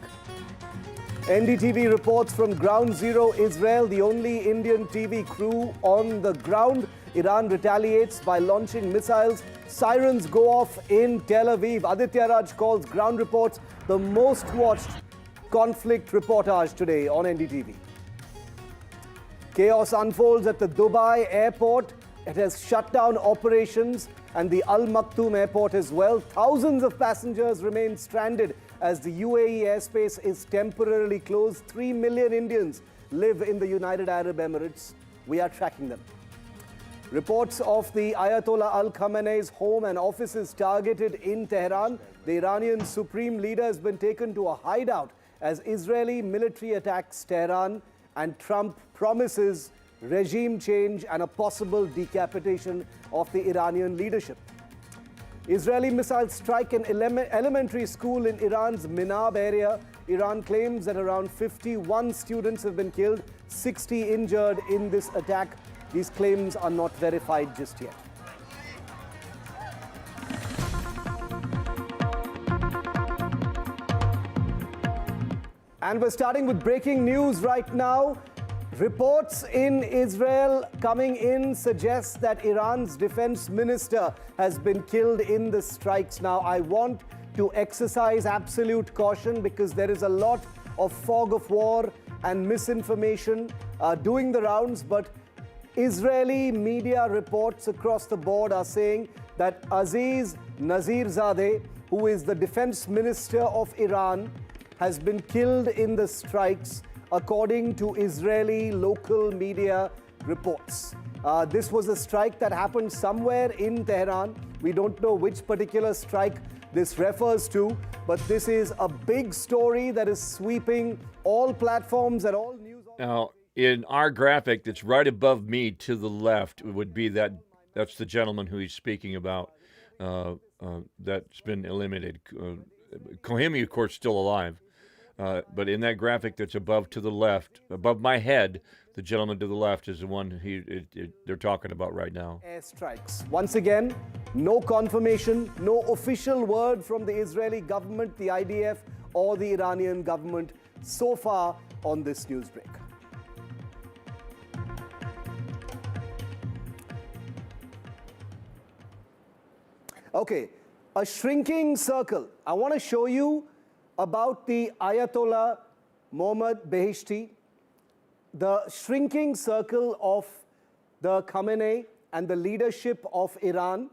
NDTV reports from Ground Zero, Israel, the only Indian TV crew on the ground. Iran retaliates by launching missiles. Sirens go off in Tel Aviv. Aditya Raj Kaul's ground reports the most watched conflict reportage today on NDTV. Chaos unfolds at the Dubai airport. It has shut down operations, and the Al Maktoum airport as well. Thousands of passengers remain stranded as the UAE airspace is temporarily closed. 3 million Indians live in the United Arab Emirates. We are tracking them. Reports of the Ayatollah Al Khamenei's home and offices targeted in Tehran. The Iranian supreme leader has been taken to a hideout as Israeli military attacks Tehran and Trump promises regime change and a possible decapitation of the Iranian leadership. Israeli missiles strike an elementary school in Iran's Minab area. Iran claims that around 51 students have been killed, 60 injured in this attack. These claims are not verified just yet. And we're starting with breaking news right now. Reports in Israel coming in suggest that Iran's defense minister has been killed in the strikes. Now, I want to exercise absolute caution because there is a lot of fog of war and misinformation doing the rounds, but Israeli media reports across the board are saying that Aziz Nazirzadeh, who is the defense minister of Iran, has been killed in the strikes, according to Israeli local media reports. This was a strike that happened somewhere in Tehran. We don't know which particular strike this refers to, but this is a big story that is sweeping all platforms and all news.
Now, in our graphic that's right above me to the left, it would be that's the gentleman who he's speaking about that's been eliminated. Kohimi, of course, still alive. But in that graphic that's above to the left, above my head, the gentleman to the left is the one they're talking about right now.
Airstrikes. Once again, no confirmation, no official word from the Israeli government, the IDF, or the Iranian government so far on this news break. Okay, a shrinking circle. I want to show you about the Ayatollah Mohammad Beheshti, the shrinking circle of the Khamenei and the leadership of Iran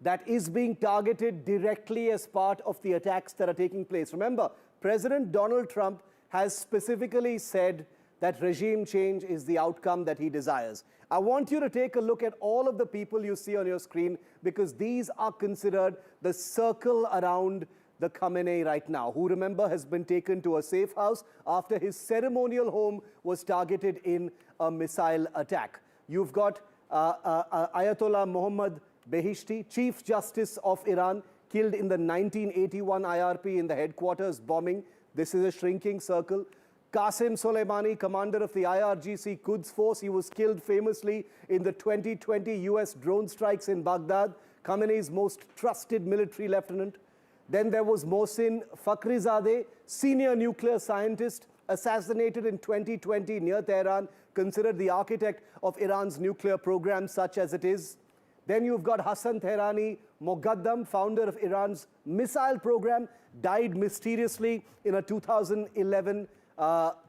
that is being targeted directly as part of the attacks that are taking place. Remember, President Donald Trump has specifically said that regime change is the outcome that he desires. I want you to take a look at all of the people you see on your screen because these are considered the circle around the Khamenei right now, who, remember, has been taken to a safe house after his ceremonial home was targeted in a missile attack. You've got Ayatollah Mohammad Beheshti, Chief Justice of Iran, killed in the 1981 IRP in the headquarters bombing. This is a shrinking circle. Qasem Soleimani, commander of the IRGC Quds Force, he was killed famously in the 2020 US drone strikes in Baghdad, Khamenei's most trusted military lieutenant. Then there was Mohsin Fakhrizadeh, senior nuclear scientist, assassinated in 2020 near Tehran, considered the architect of Iran's nuclear program such as it is. Then you've got Hassan Tehrani Mogaddam, founder of Iran's missile program, died mysteriously in a 2011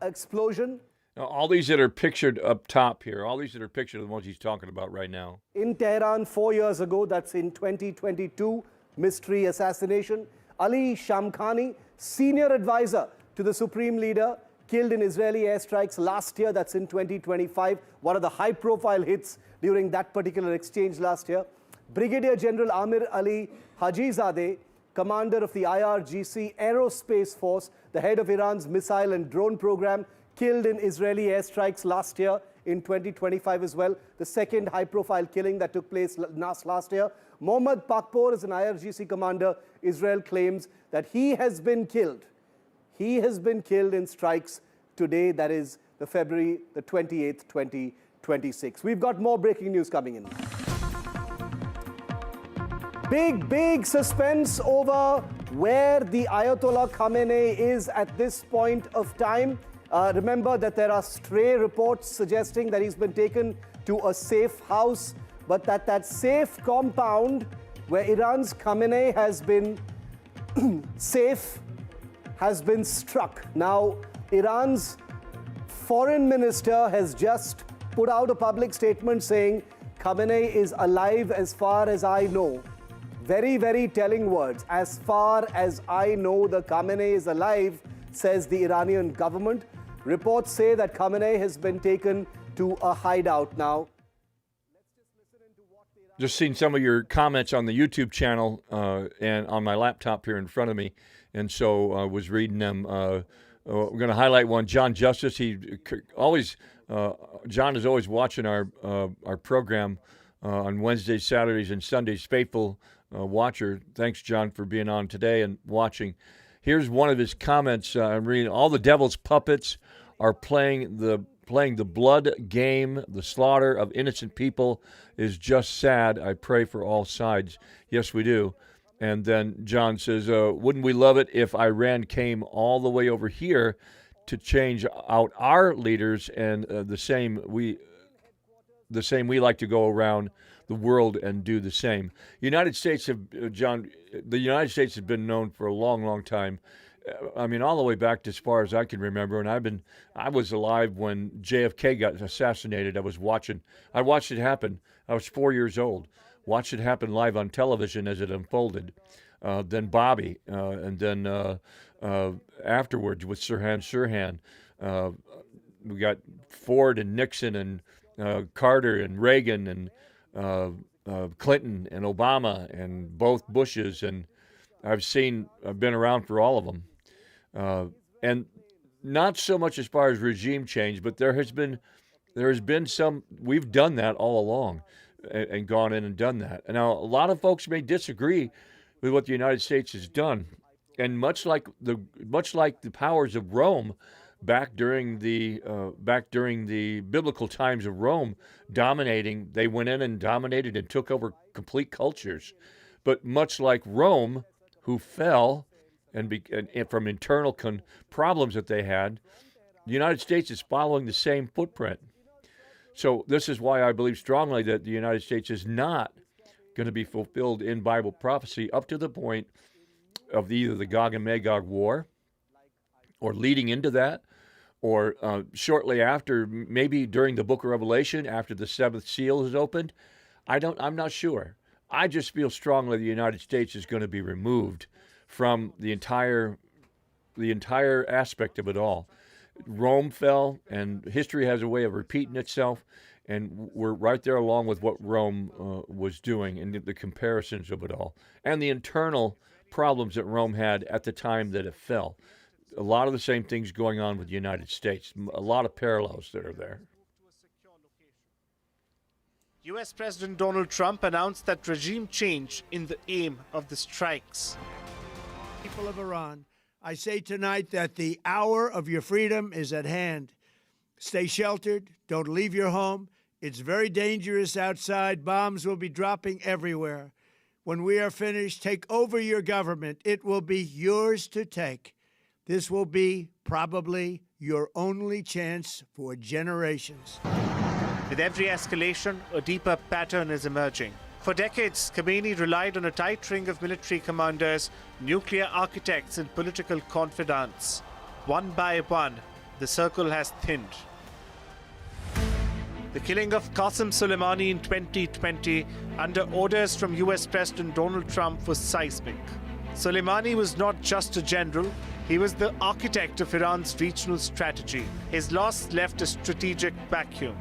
explosion.
Now, all these that are pictured up top here, all these that are pictured are the ones he's talking about right now.
In Tehran 4 years ago, that's in 2022, mystery assassination. Ali Shamkhani, senior advisor to the supreme leader, killed in Israeli airstrikes last year. That's in 2025. One of the high-profile hits during that particular exchange last year. Brigadier General Amir Ali Hajizadeh, commander of the IRGC Aerospace Force, the head of Iran's missile and drone program, killed in Israeli airstrikes last year in 2025 as well. The second high-profile killing that took place last year. Mohammad Pakpour is an IRGC commander. Israel claims that he has been killed. He has been killed in strikes today, that is the February the 28th, 2026. We've got more breaking news coming in. Big suspense over where the Ayatollah Khamenei is at this point of time. Remember that there are stray reports suggesting that he's been taken to a safe house, but that safe compound where Iran's Khamenei has been safe has been struck. Now, Iran's foreign minister has just put out a public statement saying Khamenei is alive as far as I know. Very telling words. As far as I know, the Khamenei is alive, says the Iranian government. Reports say that Khamenei has been taken to a hideout now.
Just seen some of your comments on the YouTube channel and on my laptop here in front of me, and so I was reading them. we're going to highlight one. John Justice. John is always watching our program on Wednesdays, Saturdays, and Sundays. Faithful watcher. Thanks, John, for being on today and watching. Here's one of his comments. I'm reading. All the devil's puppets are playing the blood game. The slaughter of innocent people is just sad. I pray for all sides. Yes, we do. And then John says, wouldn't we love it if Iran came all the way over here to change out our leaders, and the same we like to go around the world and do the same. The United States has been known for a long, long time. I mean, all the way back to as far as I can remember. And I was alive when JFK got assassinated. I watched it happen. I was 4 years old. Watched it happen live on television as it unfolded. Then Bobby, and then afterwards with Sirhan. We got Ford and Nixon and Carter and Reagan and Clinton and Obama and both Bushes, and I've been around for all of them. And not so much as far as regime change, but there has been some. We've done that all along, and gone in and done that. And now a lot of folks may disagree with what the United States has done, and much like the powers of Rome back during the biblical times of Rome dominating, they went in and dominated and took over complete cultures. But much like Rome, who fell and from internal problems that they had, the United States is following the same footprint. So this is why I believe strongly that the United States is not going to be fulfilled in Bible prophecy up to the point of either the Gog and Magog war, or leading into that, or shortly after, maybe during the book of Revelation, after the seventh seal is opened. I'm not sure. I just feel strongly the United States is going to be removed from the entire aspect of it all. Rome fell, and history has a way of repeating itself, and we're right there along with what Rome was doing, and the comparisons of it all, and the internal problems that Rome had at the time that it fell. A lot of the same things going on with the United States, a lot of parallels that are there.
U.S. President Donald Trump announced that regime change in the aim of the strikes.
People of Iran, I say tonight that the hour of your freedom is at hand. Stay sheltered. Don't leave your home. It's very dangerous outside. Bombs will be dropping everywhere. When we are finished, take over your government. It will be yours to take. This will be probably your only chance for generations.
With every escalation, a deeper pattern is emerging. For decades, Khomeini relied on a tight ring of military commanders, nuclear architects, and political confidants. One by one, the circle has thinned. The killing of Qasem Soleimani in 2020, under orders from US President Donald Trump, was seismic. Soleimani was not just a general, he was the architect of Iran's regional strategy. His loss left a strategic vacuum.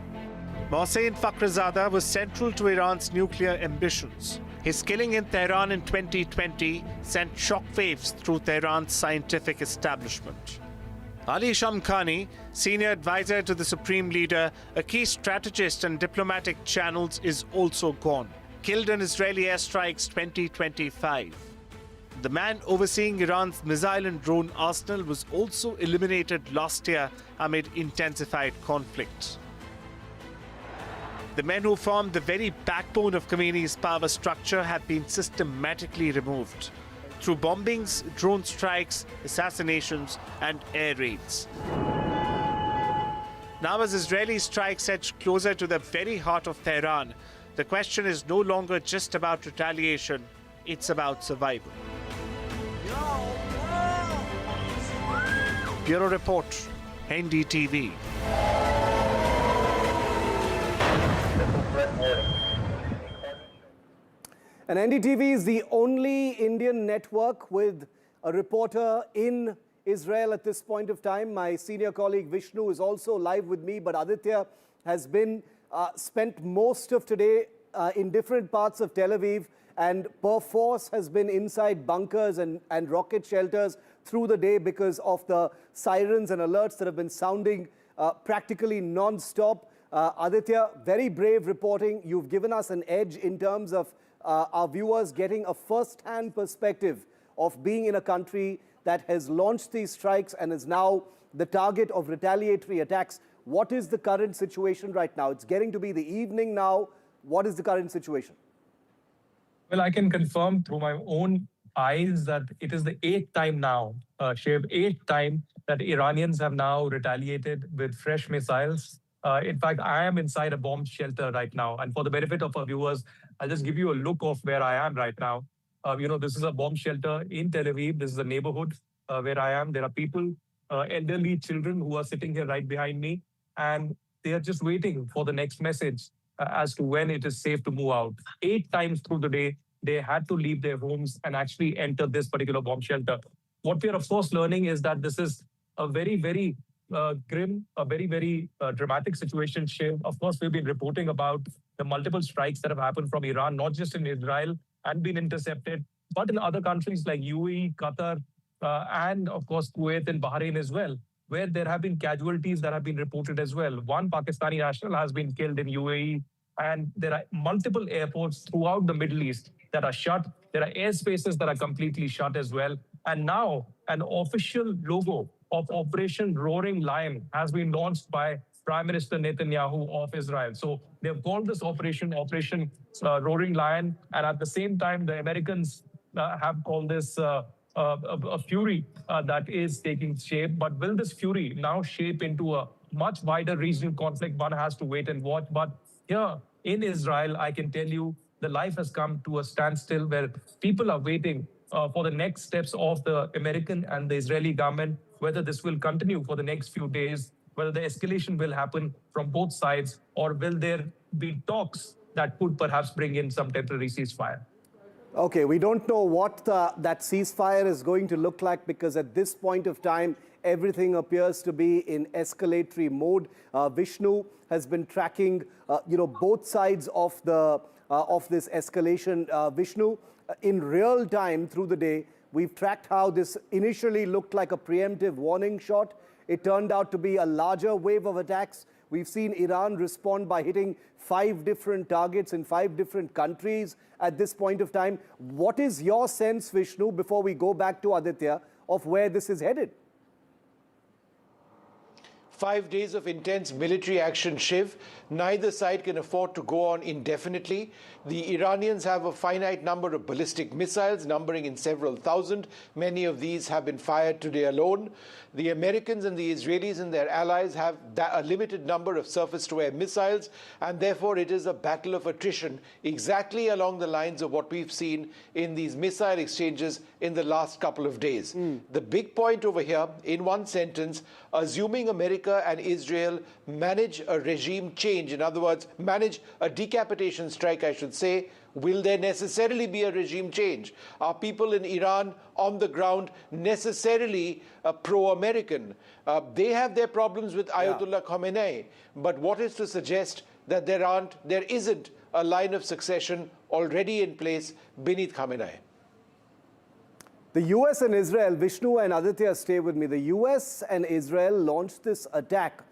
Mohsen Fakhrizadeh was central to Iran's nuclear ambitions. His killing in Tehran in 2020 sent shockwaves through Tehran's scientific establishment. Ali Shamkhani, senior advisor to the Supreme Leader, a key strategist and diplomatic channels, is also gone. Killed in Israeli airstrikes 2025. The man overseeing Iran's missile and drone arsenal was also eliminated last year amid intensified conflict. The men who formed the very backbone of Khomeini's power structure have been systematically removed through bombings, drone strikes, assassinations, and air raids. Now, as Israeli strikes edge closer to the very heart of Tehran, the question is no longer just about retaliation, it's about survival. Bureau Report, NDTV.
And NDTV is the only Indian network with a reporter in Israel at this point of time. My senior colleague Vishnu is also live with me, but Aditya has been spent most of today in different parts of Tel Aviv, and perforce has been inside bunkers and rocket shelters through the day because of the sirens and alerts that have been sounding practically non-stop. Aditya, very brave reporting. You've given us an edge in terms of our viewers getting a first-hand perspective of being in a country that has launched these strikes and is now the target of retaliatory attacks. What is the current situation right now? It's getting to be the evening now. What is the current situation?
Well, I can confirm through my own eyes that it is the 8th time now, Shiv, 8th time that Iranians have now retaliated with fresh missiles. In fact, I am inside a bomb shelter right now. And for the benefit of our viewers, I'll just give you a look of where I am right now. This is a bomb shelter in Tel Aviv. This is a neighborhood where I am. There are people, elderly children who are sitting here right behind me, and they are just waiting for the next message as to when it is safe to move out. 8 times through the day, they had to leave their homes and actually enter this particular bomb shelter. What we are, of course, learning is that this is a very, very grim, a very, very dramatic situation, Shiv. Of course, we've been reporting about the multiple strikes that have happened from Iran, not just in Israel, and been intercepted, but in other countries like UAE, Qatar, and of course, Kuwait and Bahrain as well, where there have been casualties that have been reported as well. One Pakistani national has been killed in UAE, and there are multiple airports throughout the Middle East that are shut. There are airspaces that are completely shut as well. And now an official logo of Operation Roaring Lion has been launched by Prime Minister Netanyahu of Israel. So they've called this Operation Roaring Lion. And at the same time, the Americans have called this a fury that is taking shape. But will this fury now shape into a much wider regional conflict? One has to wait and watch. But here in Israel, I can tell you, the life has come to a standstill where people are waiting for the next steps of the American and the Israeli government, whether this will continue for the next few days, whether the escalation will happen from both sides, or will there be talks that could perhaps bring in some temporary ceasefire.
Okay, we don't know what that ceasefire is going to look like, because at this point of time, everything appears to be in escalatory mode. Vishnu has been tracking, both sides of this escalation. Vishnu, in real time through the day, we've tracked how this initially looked like a preemptive warning shot. It turned out to be a larger wave of attacks. We've seen Iran respond by hitting 5 different targets in 5 different countries at this point of time. What is your sense, Vishnu, before we go back to Aditya, of where this is headed?
5 days of intense military action, Shiv. Neither side can afford to go on indefinitely. The Iranians have a finite number of ballistic missiles, numbering in several thousand. Many of these have been fired today alone. The Americans and the Israelis and their allies have a limited number of surface-to-air missiles, and therefore it is a battle of attrition, exactly along the lines of what we've seen in these missile exchanges in the last couple of days. The big point over here, in one sentence, assuming America and Israel manage a regime change, in other words, manage a decapitation strike, I should say, will there necessarily be a regime change? Are people in Iran on the ground necessarily pro-American? They have their problems with Ayatollah Khamenei, but what is to suggest that there isn't a line of succession already in place beneath Khamenei?
The US and Israel, Vishnu and Aditya, stay with me. The US and Israel launched this attack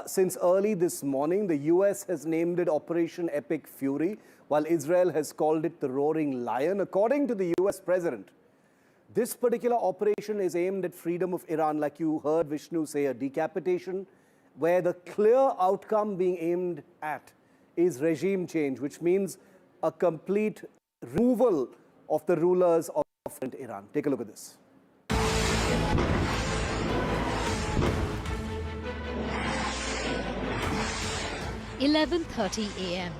since early this morning. The US has named it Operation Epic Fury, while Israel has called it the Roaring Lion. According to the US president, this particular operation is aimed at freedom of Iran, like you heard Vishnu say, a decapitation, where the clear outcome being aimed at is regime change, which means a complete removal of the rulers of Iran. Take a look at this.
11:30 a.m.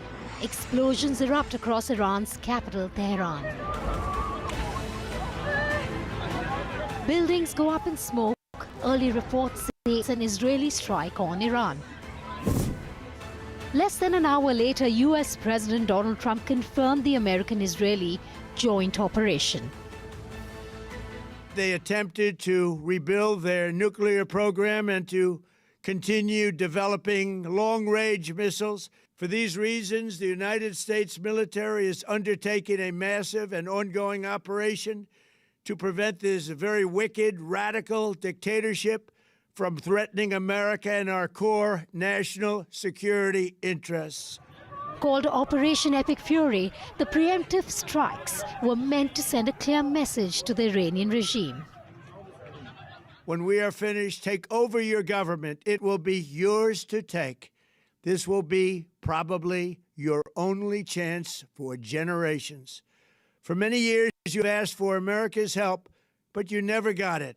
Explosions erupt across Iran's capital, Tehran. Buildings go up in smoke. Early reports say it's an Israeli strike on Iran. Less than an hour later, US President Donald Trump confirmed the American-Israeli joint operation.
They attempted to rebuild their nuclear program and to continue developing long-range missiles. For these reasons, the United States military is undertaking a massive and ongoing operation to prevent this very wicked, radical dictatorship from threatening America and our core national security interests.
Called Operation Epic Fury, the preemptive strikes were meant to send a clear message to the Iranian regime.
When we are finished, take over your government. It will be yours to take. This will be probably your only chance for generations. For many years, you've asked for America's help, but you never got it.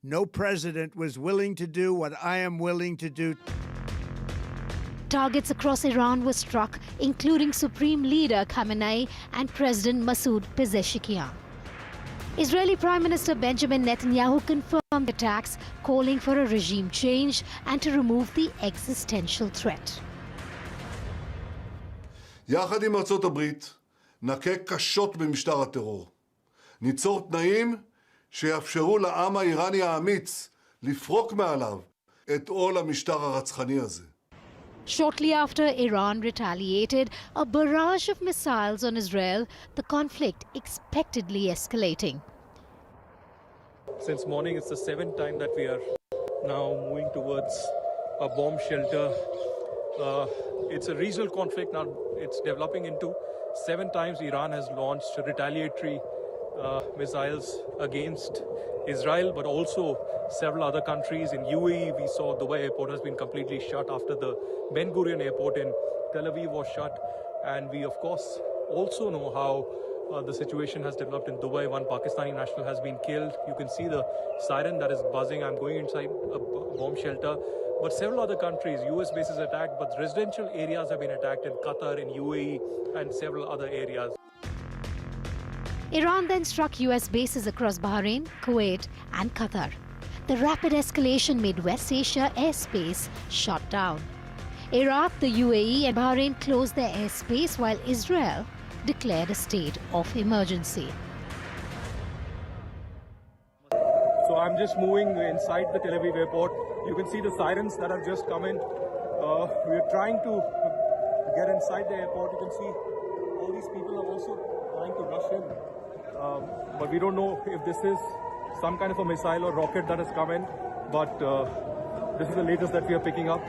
No president was willing to do what I am willing to do.
Targets across Iran were struck, including Supreme Leader Khamenei and President Masoud Pezeshkian. Israeli Prime Minister Benjamin Netanyahu confirmed attacks, calling for a regime change and to remove the existential threat.
יחד עם ארצות הברית נכה קשות במשטר הטרור. ניצור תנאים שיאפשרו לעם האיראני האמיץ לפרוק מעליו את עול המשטר הרצחני הזה.
Shortly after Iran retaliated, a barrage of missiles on Israel, the conflict expectedly escalating.
Since morning, it's the 7th time that we are now moving towards a bomb shelter. It's a regional conflict now. It's developing into 7 times Iran has launched retaliatory missiles against Israel, but also several other countries. In UAE, we saw Dubai airport has been completely shut after the Ben Gurion airport in Tel Aviv was shut. And we, of course, also know how the situation has developed in Dubai. One Pakistani national has been killed. You can see the siren that is buzzing. I'm going inside a bomb shelter. But several other countries, US bases attacked, but residential areas have been attacked in Qatar, in UAE, and several other areas.
Iran then struck US bases across Bahrain, Kuwait and Qatar. The rapid escalation made West Asia airspace shut down. Iraq, the UAE and Bahrain closed their airspace while Israel declared a state of emergency.
So I'm just moving inside the Tel Aviv airport. You can see the sirens that have just come in. We're trying to get inside the airport. You can see all these people are also trying to rush in. But we don't know if this is some kind of a missile or rocket that has come in. But this is the latest that we are picking up.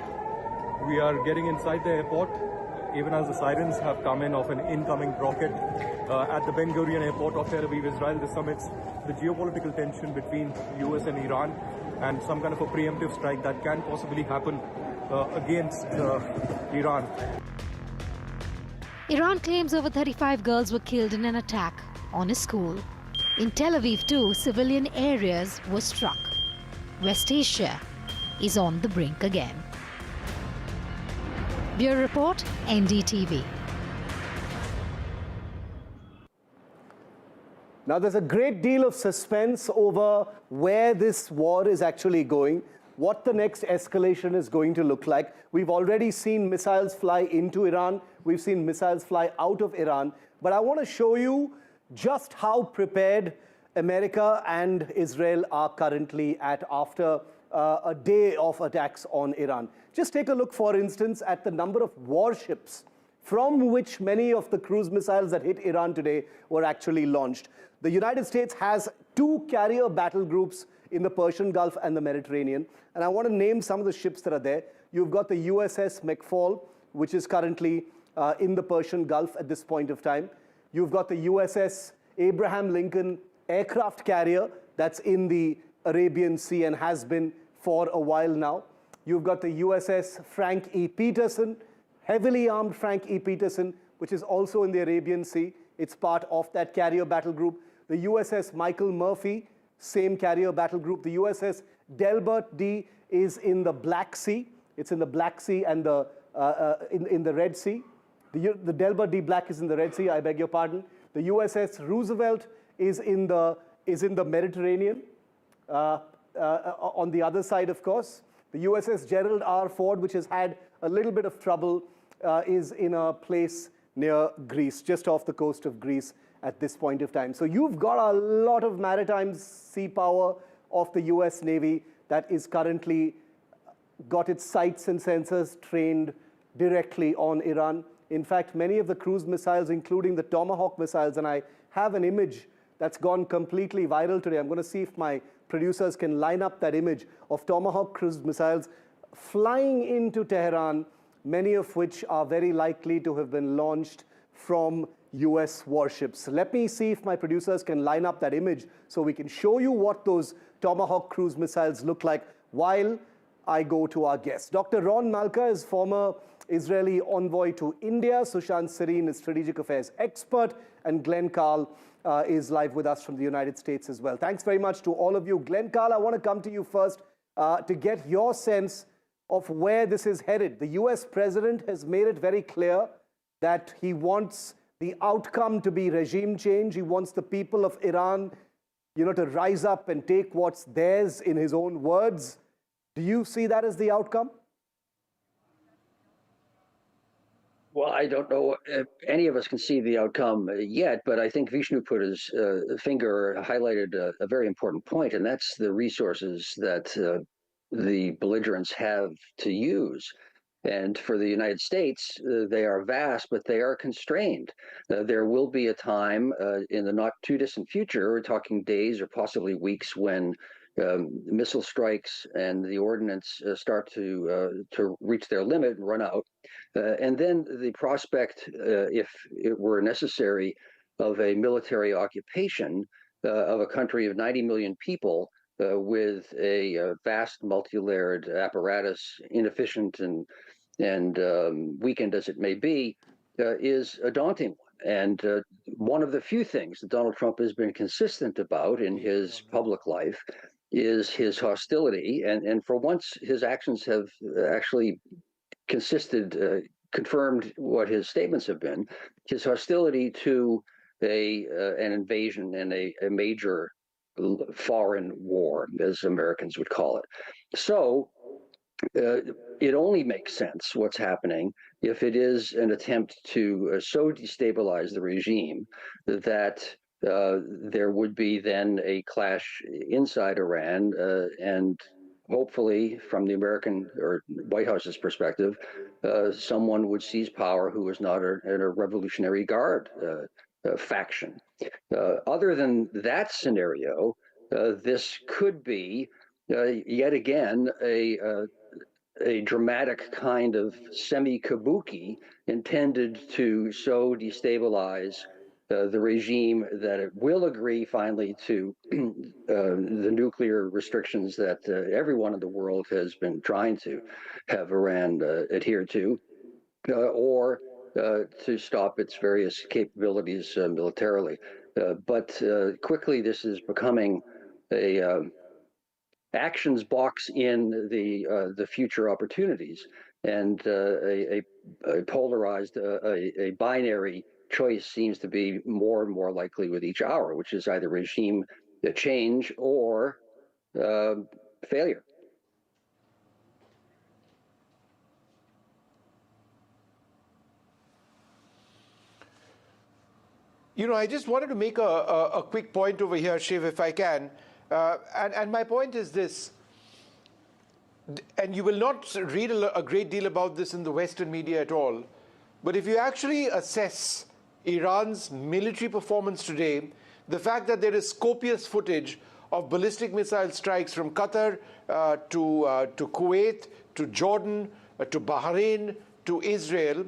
We are getting inside the airport, even as the sirens have come in of an incoming rocket at the Ben Gurion airport of Tel Aviv, Israel. This amidst the geopolitical tension between US and Iran and some kind of a preemptive strike that can possibly happen against Iran.
Iran claims over 35 girls were killed in an attack on a school. In Tel Aviv too, civilian areas were struck. West Asia is on the brink again. Bureau Report, NDTV.
Now, there's a great deal of suspense over where this war is actually going, what the next escalation is going to look like. We've already seen missiles fly into Iran. We've seen missiles fly out of Iran. But I want to show you just how prepared America and Israel are currently at after a day of attacks on Iran. Just take a look, for instance, at the number of warships from which many of the cruise missiles that hit Iran today were actually launched. The United States has 2 carrier battle groups in the Persian Gulf and the Mediterranean. And I want to name some of the ships that are there. You've got the USS McFall, which is currently in the Persian Gulf at this point of time. You've got the USS Abraham Lincoln aircraft carrier that's in the Arabian Sea and has been for a while now. You've got the USS Frank E. Peterson, heavily armed Frank E. Peterson, which is also in the Arabian Sea. It's part of that carrier battle group. The USS Michael Murphy, same carrier battle group. The USS Delbert D is in the Black Sea. It's in the Black Sea and in the Red Sea. The Delbert D Black is in the Red Sea, I beg your pardon. The USS Roosevelt is in the Mediterranean. On the other side, of course, the USS Gerald R. Ford, which has had a little bit of trouble, is in a place near Greece, just off the coast of Greece at this point of time. So you've got a lot of maritime sea power of the US Navy that is currently got its sights and sensors trained directly on Iran. In fact, many of the cruise missiles, including the Tomahawk missiles, and I have an image that's gone completely viral today. I'm going to see if my producers can line up that image of Tomahawk cruise missiles flying into Tehran, many of which are very likely to have been launched from US warships. Let me see if my producers can line up that image so we can show you what those Tomahawk cruise missiles look like while I go to our guest. Dr. Ron Malka is former Israeli envoy to India. Sushant Serene is strategic affairs expert. And Glenn Carl is live with us from the United States as well. Thanks very much to all of you. Glenn Carl, I want to come to you first to get your sense of where this is headed. The US president has made it very clear that he wants the outcome to be regime change. He wants the people of Iran, to rise up and take what's theirs in his own words. Do you see that as the outcome?
Well, I don't know if any of us can see the outcome yet, but I think Vishnu put his highlighted a very important point, and that's the resources that the belligerents have to use. And for the United States, they are vast, but they are constrained. There will be a time in the not too distant future, we're talking days or possibly weeks, when missile strikes and the ordnance start to reach their limit and run out. And then the prospect, if it were necessary, of a military occupation of a country of 90 million people with a vast multi-layered apparatus, inefficient and weakened as it may be, is a daunting one. And one of the few things that Donald Trump has been consistent about in his public life is his hostility. And for once, his actions have actually confirmed what his statements have been, his hostility to an invasion and a major foreign war, as Americans would call it. So it only makes sense, what's happening, if it is an attempt to so destabilize the regime that there would be then a clash inside Iran, and hopefully, from the American or White House's perspective, someone would seize power who is not in a Revolutionary Guard faction. Other than that scenario, this could be yet again a dramatic kind of semi-kabuki intended to so destabilize the regime that it will agree finally to the nuclear restrictions that everyone in the world has been trying to have Iran adhere to, or to stop its various capabilities militarily. But quickly this is becoming a actions box in the future opportunities, and a polarized, a binary choice seems to be more and more likely with each hour, which is either regime change or failure.
I just wanted to make a quick point over here, Shiv, if I can. And my point is this, and you will not read a great deal about this in the Western media at all, but if you actually assess Iran's military performance today, the fact that there is copious footage of ballistic missile strikes from Qatar to Kuwait, to Jordan, to Bahrain, to Israel,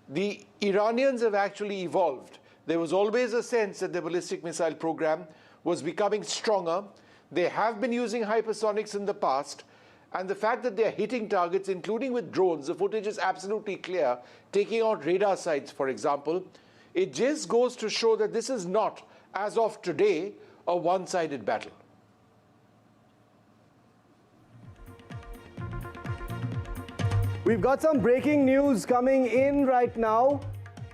the Iranians have actually evolved. There was always a sense that the ballistic missile program was becoming stronger. They have been using hypersonics in the past, and the fact that they're hitting targets, including with drones, the footage is absolutely clear, taking out radar sites, for example. It just goes to show that this is not, as of today, a one-sided battle.
We've got some breaking news coming in right now.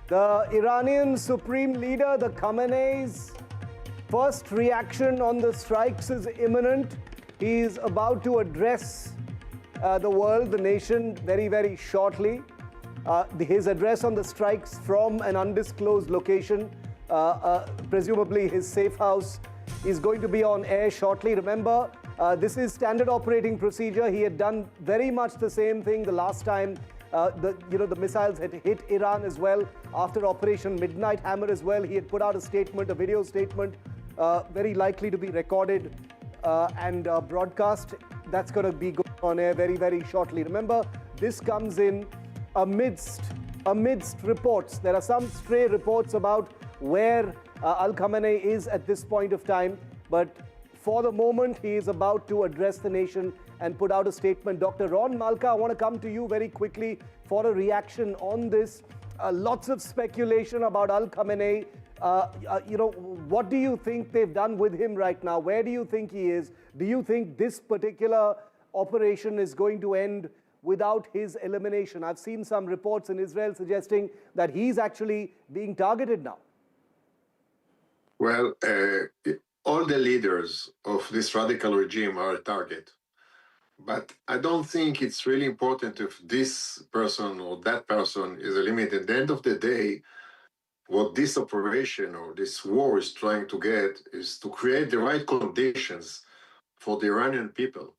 The Iranian Supreme Leader, the Khamenei's first reaction on the strikes is imminent. He's about to address the world, the nation, very, very shortly. His address on the strikes from an undisclosed location, presumably his safe house, is going to be on air shortly. Remember, this is standard operating procedure. He had done very much the same thing the last time the missiles had hit Iran as well. After Operation Midnight Hammer as well, he had put out a statement, a video statement, very likely to be recorded and broadcast. That's going to be going on air very, very shortly. Remember, this comes in amidst reports. There are some stray reports about where Al Khamenei is at this point of time, but for the moment, he is about to address the nation and put out a statement. Dr. Ron Malka, I want to come to you very quickly for a reaction on this. Lots of speculation about Al Khamenei. What do you think they've done with him right now? Where do you think he is? Do you think this particular operation is going to end without his elimination? I've seen some reports in Israel suggesting that he's actually being targeted now.
Well, all the leaders of this radical regime are a target. But I don't think it's really important if this person or that person is eliminated. At the end of the day, what this operation or this war is trying to get is to create the right conditions for the Iranian people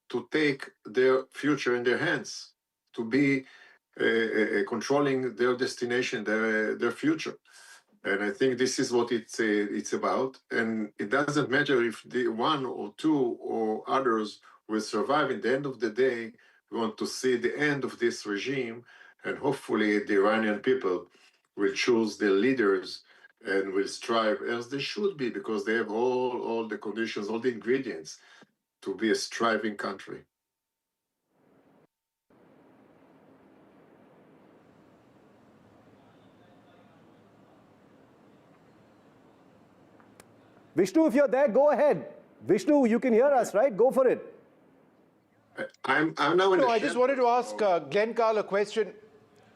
to take their future in their hands, to be controlling their destination, their future. And I think this is what it's about. And it doesn't matter if the one or two or others will survive. In the end of the day, we want to see the end of this regime, and hopefully the Iranian people will choose their leaders and will strive as they should be, because they have all the conditions, all the ingredients to be a striving country.
Vishnu, if you're there, go ahead. Vishnu, you can hear us, right? Go for it.
I'm now in
I just wanted to ask Glenn Carl a question.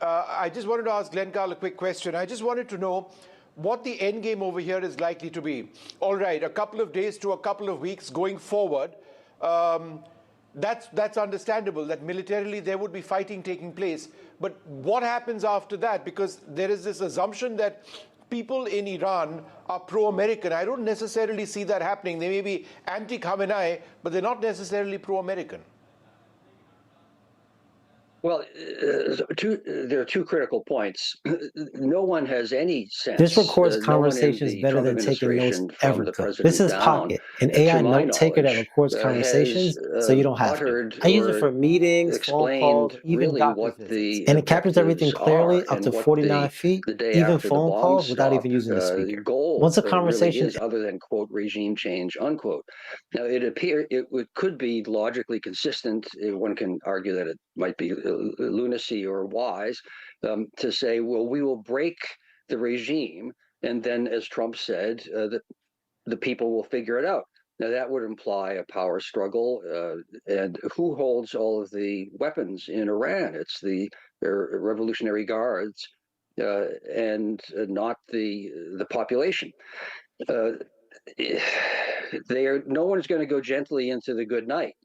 I just wanted to ask Glenn Carl a quick question. I just wanted to know what the end game over here is likely to be. All right, a couple of days to a couple of weeks going forward. That's understandable that militarily there would be fighting taking place. But what happens after that? Because there is this assumption that people in Iran are pro-American. I don't necessarily see that happening. They may be anti-Khamenei, but they're not necessarily pro-American.
Well, there are two critical points. No one has any sense.
This records conversations better than taking notes ever could. This is Pocket, an AI note taker that records conversations so you don't have to. I use it for meetings, phone calls, even doctor visits. And it captures everything clearly up to 49 feet, even phone calls without even using the speaker. Once a conversation
really is other than, quote, regime change, unquote. Now, it could be logically consistent. One can argue that it might be lunacy or wise to say, well, we will break the regime, and then, as Trump said, that the people will figure it out. Now, that would imply a power struggle. And who holds all of the weapons in Iran? It's the Revolutionary Guards and not the population. No one is going to go gently into the good night.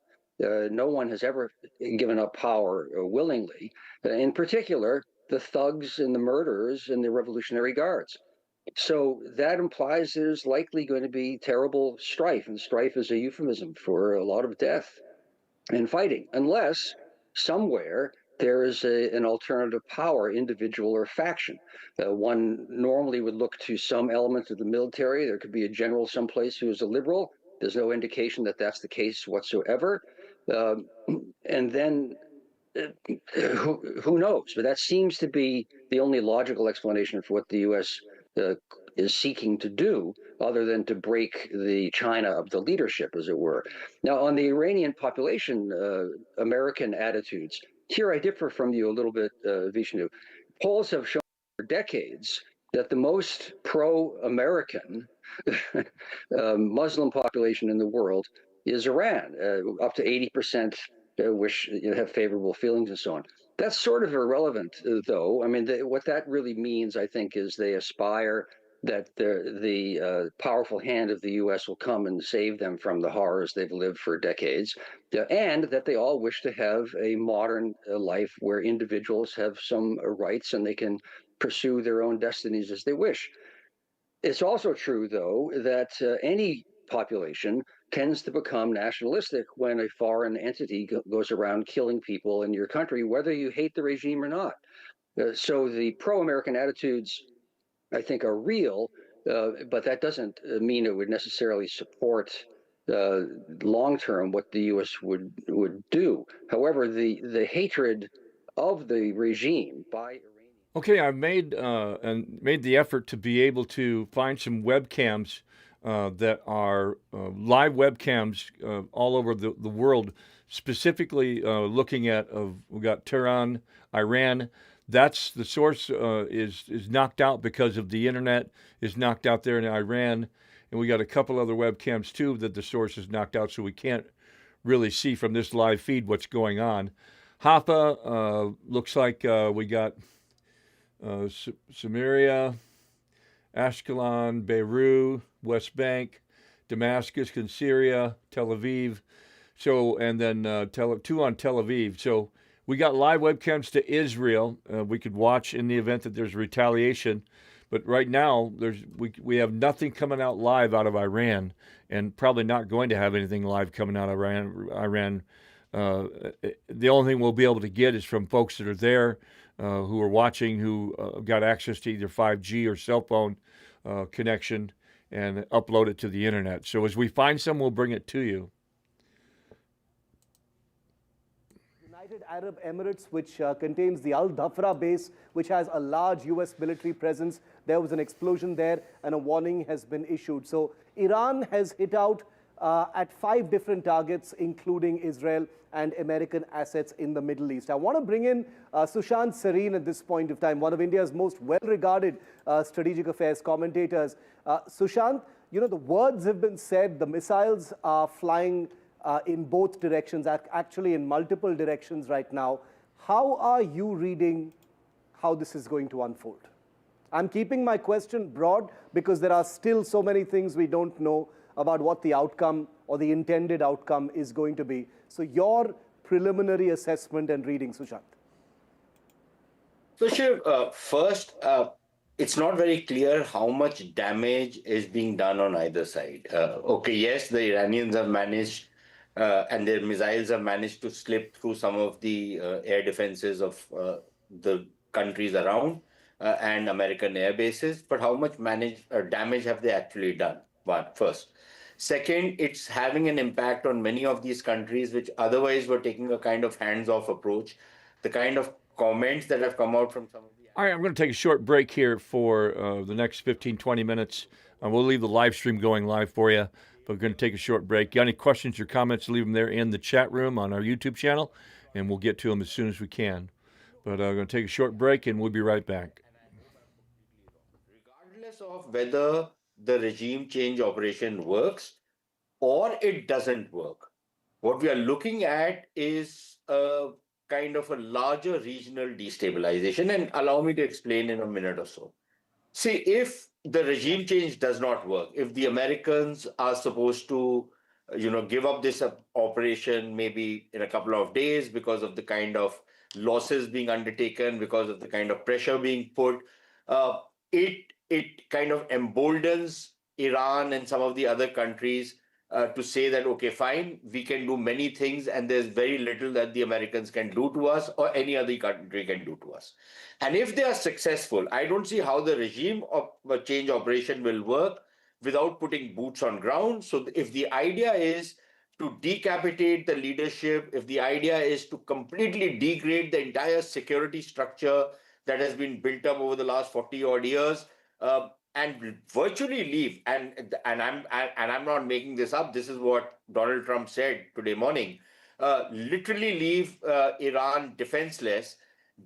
No one has ever given up power willingly, in particular, the thugs and the murderers and the Revolutionary Guards. So that implies there's likely going to be terrible strife, and strife is a euphemism for a lot of death and fighting, unless somewhere there is an alternative power, individual or faction. One normally would look to some element of the military. There could be a general someplace who is a liberal. There's no indication that that's the case whatsoever. And then who knows? But that seems to be the only logical explanation for what the U.S. Is seeking to do, other than to break the China of the leadership, as it were. Now, on the Iranian population, American attitudes, here I differ from you a little bit, Vishnu. Polls have shown for decades that the most pro-American Muslim population in the world is Iran. Up to 80% wish have favorable feelings and so on. That's sort of irrelevant, though. I mean, what that really means, I think, is they aspire that the powerful hand of the U.S. will come and save them from the horrors they've lived for decades, and that they all wish to have a modern life where individuals have some rights and they can pursue their own destinies as they wish. It's also true, though, that any population tends to become nationalistic when a foreign entity goes around killing people in your country, whether you hate the regime or not. So the pro-American attitudes, I think, are real, but that doesn't mean it would necessarily support long-term what the U.S. would do. However, the hatred of the regime by
Okay, I've made the effort to be able to find some webcams that are live webcams all over the world, specifically looking at we got Tehran, Iran. That's the source is knocked out because of the internet is knocked out there in Iran, and we got a couple other webcams too that the source is knocked out, so we can't really see from this live feed what's going on. Haifa looks like we got Samaria, Ashkelon, Beirut, West Bank, Damascus, and Syria, Tel Aviv. So, and then two on Tel Aviv. So we got live webcams to Israel. We could watch in the event that there's retaliation. But right now, we have nothing coming out live out of Iran, and probably not going to have anything live coming out of Iran. The only thing we'll be able to get is from folks that are there, who are watching, who got access to either 5G or cell phone connection, and upload it to the internet. So as we find some, we'll bring it to you.
United Arab Emirates, which contains the Al Dhafra base, which has a large U.S. military presence. There was an explosion there, and a warning has been issued. So Iran has hit out at 5 different targets, including Israel and American assets in the Middle East. I want to bring in Sushant Sareen at this point of time, one of India's most well-regarded strategic affairs commentators. Sushant, you know, the words have been said, the missiles are flying in both directions, actually in multiple directions right now. How are you reading how this is going to unfold? I'm keeping my question broad because there are still so many things we don't know about what the outcome or the intended outcome is going to be. So your preliminary assessment and reading, Sushant.
So Shiv, first, it's not very clear how much damage is being done on either side. Okay, yes, the Iranians have managed, and their missiles have managed to slip through some of the air defenses of the countries around and American air bases, but how much damage have they actually done? First. Second, it's having an impact on many of these countries which otherwise were taking a kind of hands-off approach. The kind of comments that have come out from some of the...
All right, I'm going to take a short break here for the next 15, 20 minutes. We'll leave the live stream going live for you, but we're going to take a short break. Got any questions or comments, leave them there in the chat room on our YouTube channel, and we'll get to them as soon as we can. But I'm going to take a short break, and we'll be right back.
Regardless of whether the regime change operation works or it doesn't work, what we are looking at is a kind of a larger regional destabilization. And allow me to explain in a minute or so. See, if the regime change does not work, if the Americans are supposed to, give up this operation maybe in a couple of days because of the kind of losses being undertaken, because of the kind of pressure being put, it kind of emboldens Iran and some of the other countries to say that, okay, fine, we can do many things and there's very little that the Americans can do to us or any other country can do to us. And if they are successful, I don't see how the regime of change operation will work without putting boots on ground. So if the idea is to decapitate the leadership, if the idea is to completely degrade the entire security structure that has been built up over the last 40 odd years, and virtually leave, and I'm not making this up. This is what Donald Trump said today morning. Literally leave Iran defenseless.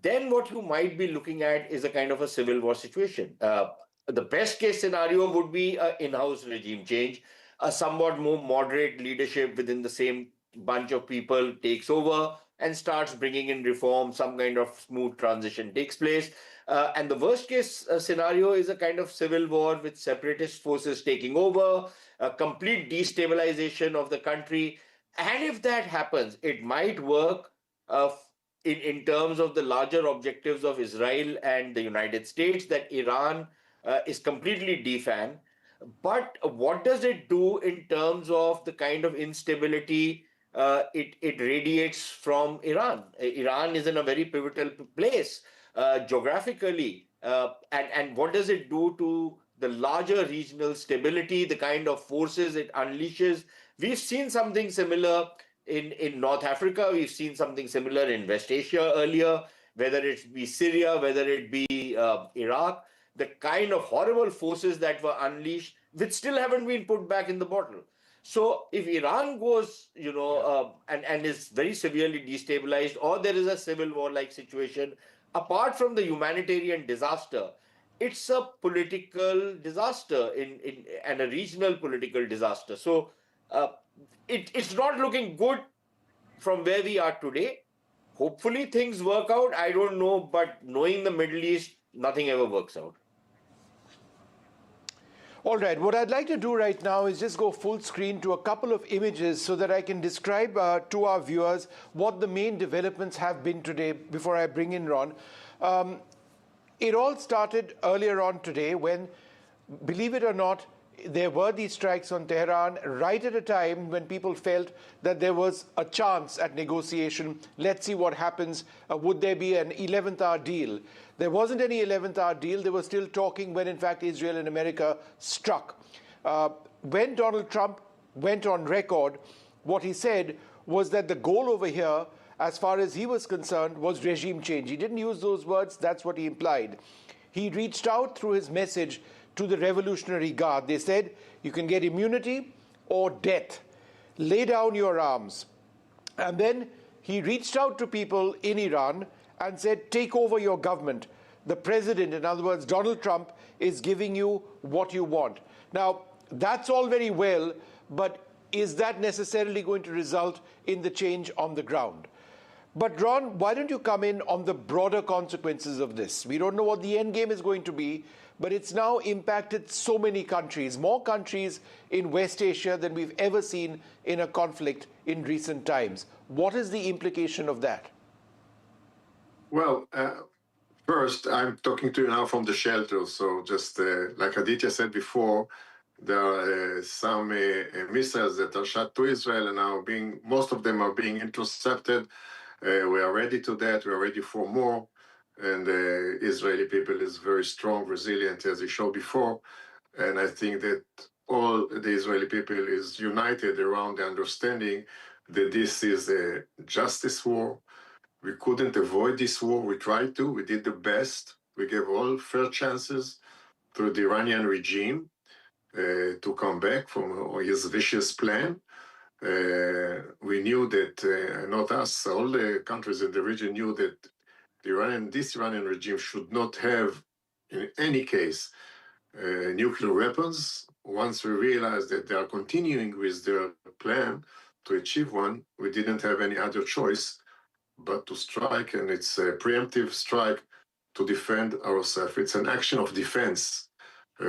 Then what you might be looking at is a kind of a civil war situation. The best case scenario would be an in-house regime change. A somewhat more moderate leadership within the same bunch of people takes over and starts bringing in reform. Some kind of smooth transition takes place. And the worst case scenario is a kind of civil war with separatist forces taking over, a complete destabilization of the country. And if that happens, it might work in terms of the larger objectives of Israel and the United States, that Iran is completely defanged. But what does it do in terms of the kind of instability it radiates from Iran? Iran is in a very pivotal place geographically. And what does it do to the larger regional stability, the kind of forces it unleashes. We've seen something similar in North Africa. We've seen something similar in West Asia earlier, whether it be Syria, whether it be Iraq, the kind of horrible forces that were unleashed, which still haven't been put back in the bottle. So if Iran goes, and is very severely destabilized, or there is a civil war-like situation, apart from the humanitarian disaster, it's a political disaster and a regional political disaster. So it's not looking good from where we are today. Hopefully things work out. I don't know, but knowing the Middle East, nothing ever works out.
All right, what I'd like to do right now is just go full screen to a couple of images so that I can describe to our viewers what the main developments have been today before I bring in Ron. It all started earlier on today when, believe it or not, there were these strikes on Tehran right at a time when people felt that there was a chance at negotiation. Let's see what happens. Would there be an 11th hour deal? There wasn't any 11th hour deal. They were still talking when, in fact, Israel and America struck. When Donald Trump went on record, what he said was that the goal over here, as far as he was concerned, was regime change. He didn't use those words. That's what he implied. He reached out through his message to the Revolutionary Guard. They said, you can get immunity or death. Lay down your arms. And then he reached out to people in Iran and said, take over your government. The president, in other words, Donald Trump, is giving you what you want. Now, that's all very well, but is that necessarily going to result in the change on the ground? But Ron, why don't you come in on the broader consequences of this? We don't know what the end game is going to be, but it's now impacted so many countries, more countries in West Asia than we've ever seen in a conflict in recent times. What is the implication of that?
Well, first, I'm talking to you now from the shelter. So just like Aditya said before, there are some missiles that are shot to Israel and now most of them are being intercepted. We are ready to that. We are ready for more. And the Israeli people is very strong, resilient, as you showed before. And I think that all the Israeli people is united around the understanding that this is a justice war. We couldn't avoid this war. We tried to. We did the best. We gave all fair chances to the Iranian regime to come back from his vicious plan. We knew that, not us, all the countries in the region knew that this Iranian regime should not have, in any case, nuclear weapons. Once we realized that they are continuing with their plan to achieve one, we didn't have any other choice but to strike, and it's a preemptive strike to defend ourselves. It's an action of defense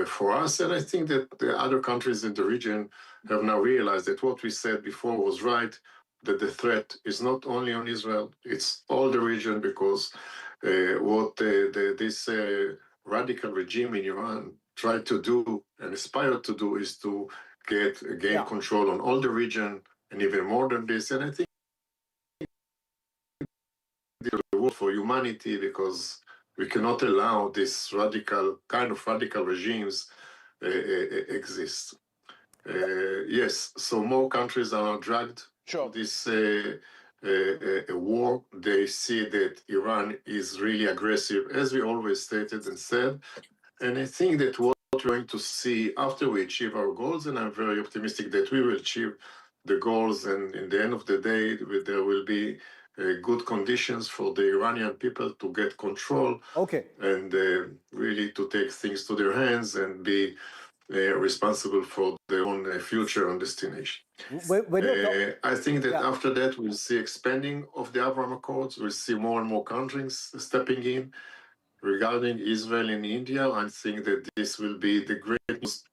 for us, and I think that the other countries in the region have now realized that what we said before was right, that the threat is not only on Israel, it's all the region, because what this radical regime in Iran tried to do and aspired to do is to gain control on all the region, and even more than this. And I think the war for humanity, because we cannot allow this kind of radical regimes exist. Yes, so more countries are now dragged to this war. They see that Iran is really aggressive, as we always stated and said. And I think that what we're going to see after we achieve our goals, and I'm very optimistic that we will achieve the goals, and in the end of the day, there will be good conditions for the Iranian people to get control and really to take things to their hands and be responsible for their own future and destination. I think that after that, we'll see expanding of the Abraham Accords. We'll see more and more countries stepping in. Regarding Israel and India, I think that this will be the great news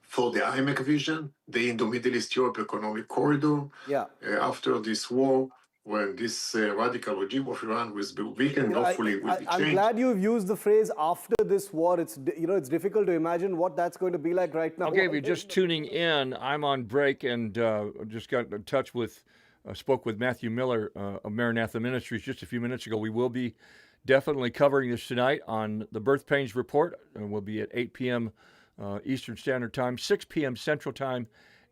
for the IMEC vision, the Indo-Middle East Europe Economic Corridor. After this war, when this radical regime of Iran will be weakened, hopefully will be changed.
I'm glad you've used the phrase "after this war." It's it's difficult to imagine what that's going to be like right now.
Okay, if you're just tuning in, I'm on break and just got in touch with, spoke with Matthew Miller of Maranatha Ministries just a few minutes ago. We will be definitely covering this tonight on the Birth Pains Report, and we'll be at 8 p.m. Eastern Standard Time, 6 p.m. Central Time,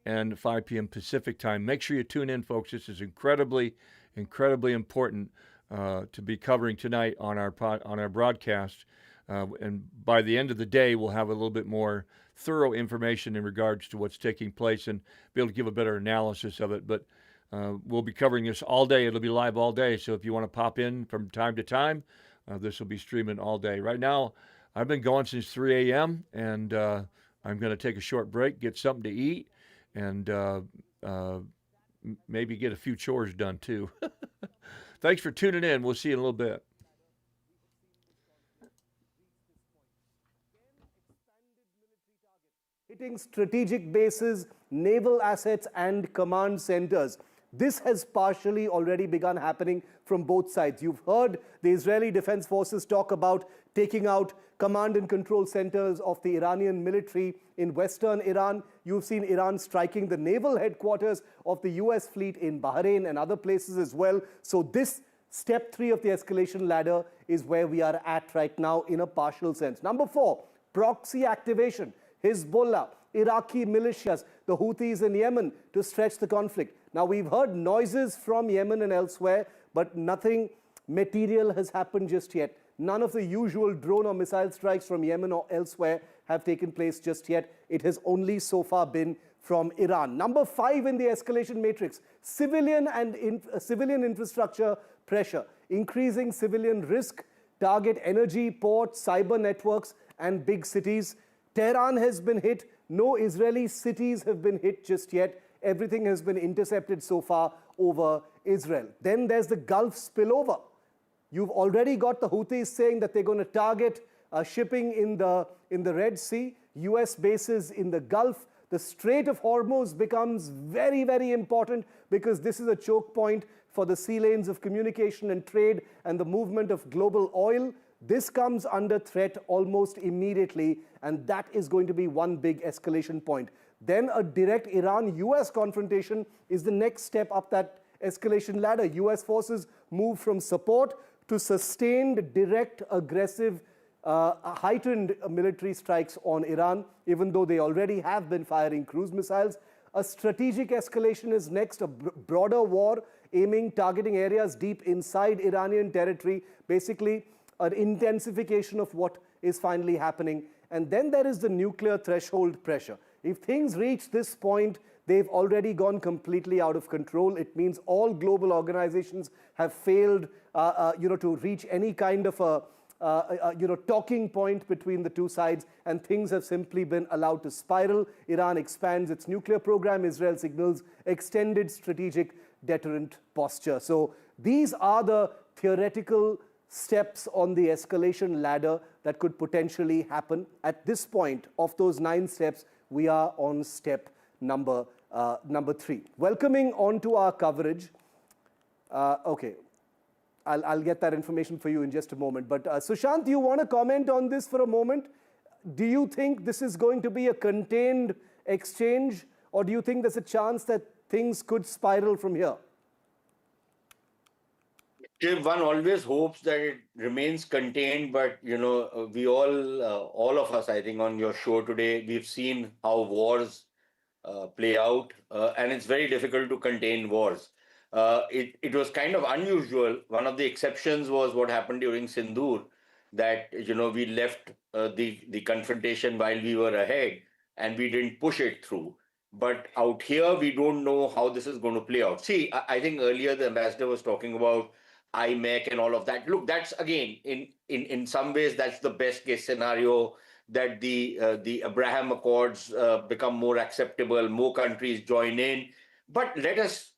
and 5 p.m. Pacific Time. Make sure you tune in, folks. This is incredibly important to be covering tonight on our broadcast. And by the end of the day, we'll have a little bit more thorough information in regards to what's taking place and be able to give a better analysis of it. But we'll be covering this all day. It'll be live all day. So if you want to pop in from time to time, this will be streaming all day. Right now, I've been going since 3 a.m. and I'm going to take a short break, get something to eat, and maybe get a few chores done too. Thanks for tuning in. We'll see you in a little bit.
Hitting strategic bases, naval assets, and command centers. This has partially already begun happening from both sides. You've heard the Israeli Defense Forces talk about taking out command and control centers of the Iranian military in western Iran. You've seen Iran striking the naval headquarters of the US fleet in Bahrain and other places as well. So this step 3 of the escalation ladder is where we are at right now in a partial sense. Number 4, proxy activation. Hezbollah, Iraqi militias, the Houthis in Yemen to stretch the conflict. Now, we've heard noises from Yemen and elsewhere, but nothing material has happened just yet. None of the usual drone or missile strikes from Yemen or elsewhere have taken place just yet. It has only so far been from Iran. Number 5 in the escalation matrix, civilian infrastructure pressure, increasing civilian risk, target energy, ports, cyber networks, and big cities. Tehran has been hit. No Israeli cities have been hit just yet. Everything has been intercepted so far over Israel. Then there's the Gulf spillover. You've already got the Houthis saying that they're going to target shipping in the Red Sea, US bases in the Gulf. The Strait of Hormuz becomes very, very important because this is a choke point for the sea lanes of communication and trade and the movement of global oil. This comes under threat almost immediately, and that is going to be one big escalation point. Then a direct Iran-US confrontation is the next step up that escalation ladder. US forces move from support to sustained, direct, aggressive, heightened military strikes on Iran, even though they already have been firing cruise missiles. A strategic escalation is next, a broader war targeting areas deep inside Iranian territory, basically an intensification of what is finally happening. And then there is the nuclear threshold pressure. If things reach this point, they've already gone completely out of control. It means all global organizations have failed, to reach any kind of a talking point between the two sides, and things have simply been allowed to spiral. Iran expands its nuclear program. Israel signals extended strategic deterrent posture. So these are the theoretical steps on the escalation ladder that could potentially happen. At this point of those 9 steps, we are on step number 3. Welcoming onto our coverage. Okay, I'll get that information for you in just a moment. But Sushant, do you want to comment on this for a moment? Do you think this is going to be a contained exchange, or do you think there's a chance that things could spiral from here?
One always hopes that it remains contained, but we all of us, I think, on your show today, we've seen how wars play out, and it's very difficult to contain wars. It was kind of unusual. One of the exceptions was what happened during Sindoor, that we left the confrontation while we were ahead, and we didn't push it through. But out here, we don't know how this is going to play out. See, I think earlier the ambassador was talking about IMEC and all of that. Look, that's again, in some ways, that's the best case scenario, that the Abraham Accords become more acceptable, more countries join in. But let us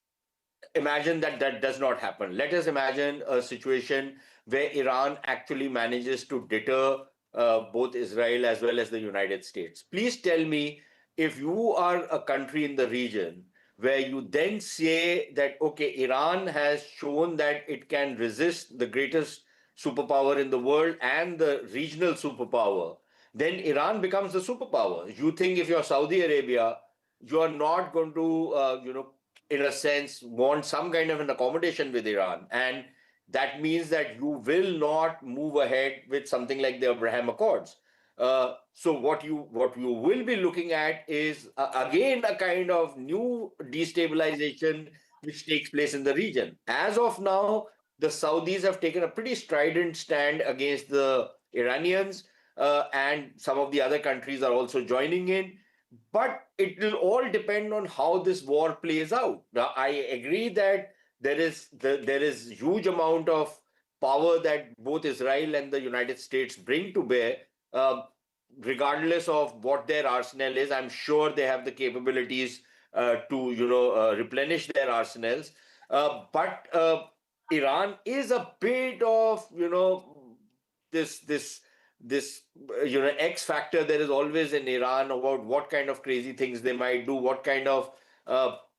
imagine that that does not happen. Let us imagine a situation where Iran actually manages to deter both Israel as well as the United States. Please tell me, if you are a country in the region where you then say that, okay, Iran has shown that it can resist the greatest superpower in the world and the regional superpower, then Iran becomes the superpower. You think if you're Saudi Arabia, you are not going to, in a sense, want some kind of an accommodation with Iran. And that means that you will not move ahead with something like the Abraham Accords. So what you will be looking at is again a kind of new destabilization which takes place in the region. As of now, the Saudis have taken a pretty strident stand against the Iranians, and some of the other countries are also joining in. But it will all depend on how this war plays out. Now, I agree that there is huge amount of power that both Israel and the United States bring to bear. Regardless of what their arsenal is, I'm sure they have the capabilities to replenish their arsenals. But Iran is a bit of this X factor there is always in Iran about what kind of crazy things they might do, what kind of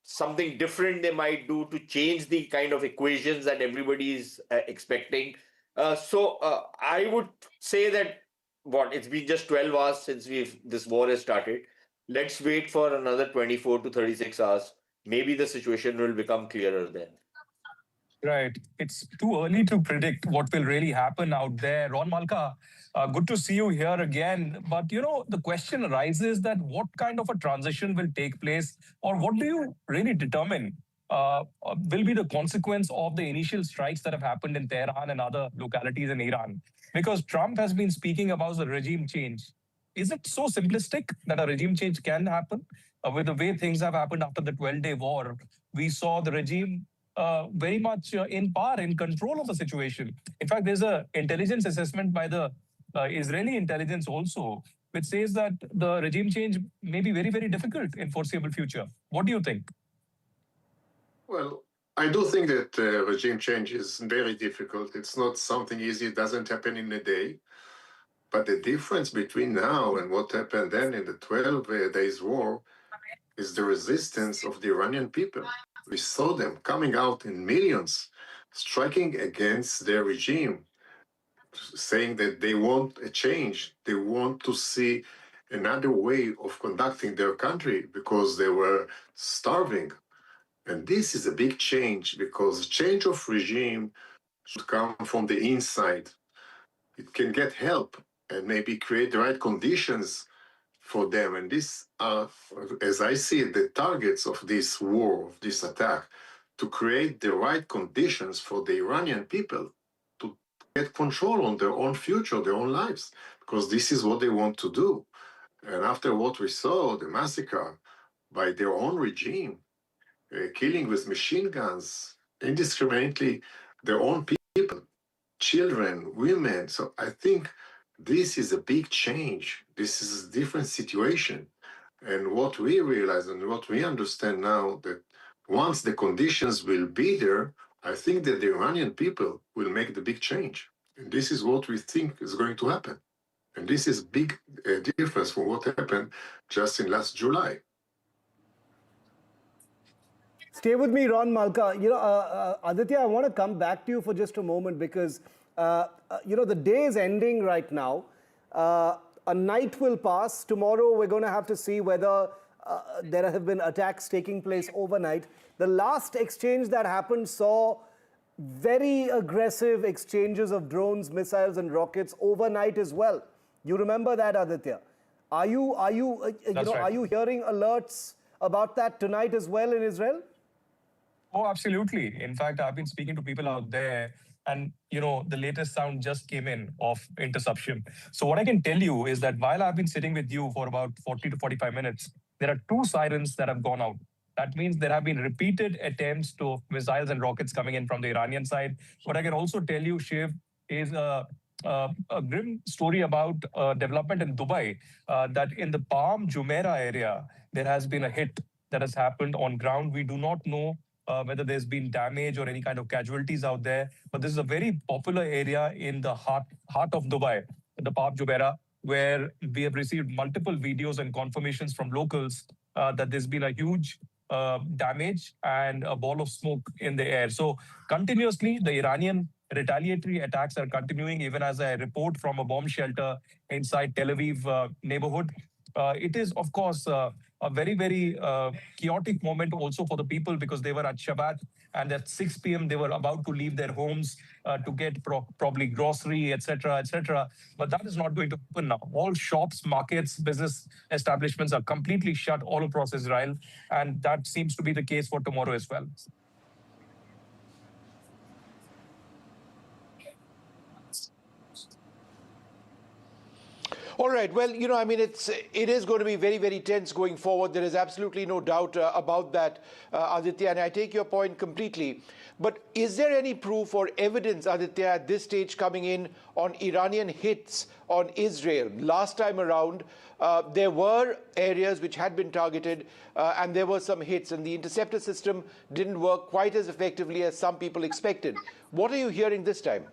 something different they might do to change the kind of equations that everybody is expecting. So I would say that it's been just 12 hours since this war has started. Let's wait for another 24 to 36 hours. Maybe the situation will become clearer then.
Right. It's too early to predict what will really happen out there. Ron Malka, good to see you here again. But, the question arises that what kind of a transition will take place, or what do you really determine will be the consequence of the initial strikes that have happened in Tehran and other localities in Iran? Because Trump has been speaking about the regime change. Is it so simplistic that a regime change can happen? With the way things have happened after the 12-day war, we saw the regime very much in power, in control of the situation. In fact, there's an intelligence assessment by the Israeli intelligence also, which says that the regime change may be very, very difficult in foreseeable future. What do you think?
Well, I do think that regime change is very difficult. It's not something easy. It doesn't happen in a day. But the difference between now and what happened then in the 12 days war is the resistance of the Iranian people. We saw them coming out in millions, striking against their regime, saying that they want a change. They want to see another way of conducting their country because they were starving. And this is a big change because change of regime should come from the inside. It can get help and maybe create the right conditions for them. And these are, as I see it, the targets of this war, of this attack, to create the right conditions for the Iranian people to get control on their own future, their own lives, because this is what they want to do. And after what we saw, the massacre by their own regime, killing with machine guns indiscriminately their own people, children, women. So I think this is a big change. This is a different situation. And what we realize and what we understand now, that once the conditions will be there, I think that the Iranian people will make the big change. And this is what we think is going to happen. And this is big difference from what happened just in last July.
Stay with me, Ron Malka. Aditya, I want to come back to you for just a moment because, the day is ending right now. A night will pass. Tomorrow, we're going to have to see whether there have been attacks taking place overnight. The last exchange that happened saw very aggressive exchanges of drones, missiles, and rockets overnight as well. You remember that, Aditya? Are you hearing alerts about that tonight as well in Israel?
Oh, absolutely. In fact, I've been speaking to people out there, and the latest sound just came in of interception. So what I can tell you is that while I've been sitting with you for about 40 to 45 minutes, there are 2 sirens that have gone out. That means there have been repeated attempts to missiles and rockets coming in from the Iranian side. What I can also tell you, Shiv, is a grim story about development in Dubai, that in the Palm Jumeirah area, there has been a hit that has happened on ground. We do not know whether there's been damage or any kind of casualties out there. But this is a very popular area in the heart of Dubai, the Palm Jumeirah, where we have received multiple videos and confirmations from locals that there's been a huge damage and a ball of smoke in the air. So continuously, the Iranian retaliatory attacks are continuing, even as I report from a bomb shelter inside Tel Aviv neighborhood. it is, of course, a very, very chaotic moment also for the people because they were at Shabbat and at 6 p.m. they were about to leave their homes to get probably grocery, etc., etc. But that is not going to happen now. All shops, markets, business establishments are completely shut all across Israel, and that seems to be the case for tomorrow as well.
All right. Well, I mean, it is going to be very, very tense going forward. There is absolutely no doubt about that, Aditya, and I take your point completely. But is there any proof or evidence, Aditya, at this stage coming in on Iranian hits on Israel? Last time around, there were areas which had been targeted and there were some hits, and the interceptor system didn't work quite as effectively as some people expected. What are you hearing this time?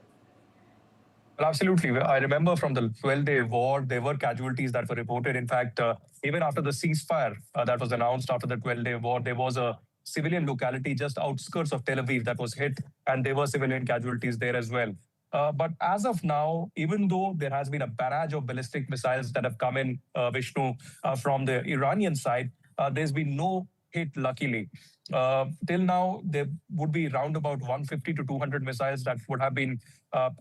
Well, absolutely. I remember from the 12-day war, there were casualties that were reported. In fact, even after the ceasefire that was announced after the 12-day war, there was a civilian locality just outskirts of Tel Aviv that was hit, and there were civilian casualties there as well. But as of now, even though there has been a barrage of ballistic missiles that have come in, Vishnu, from the Iranian side, there's been no hit, luckily. Till now, there would be around about 150 to 200 missiles that would have been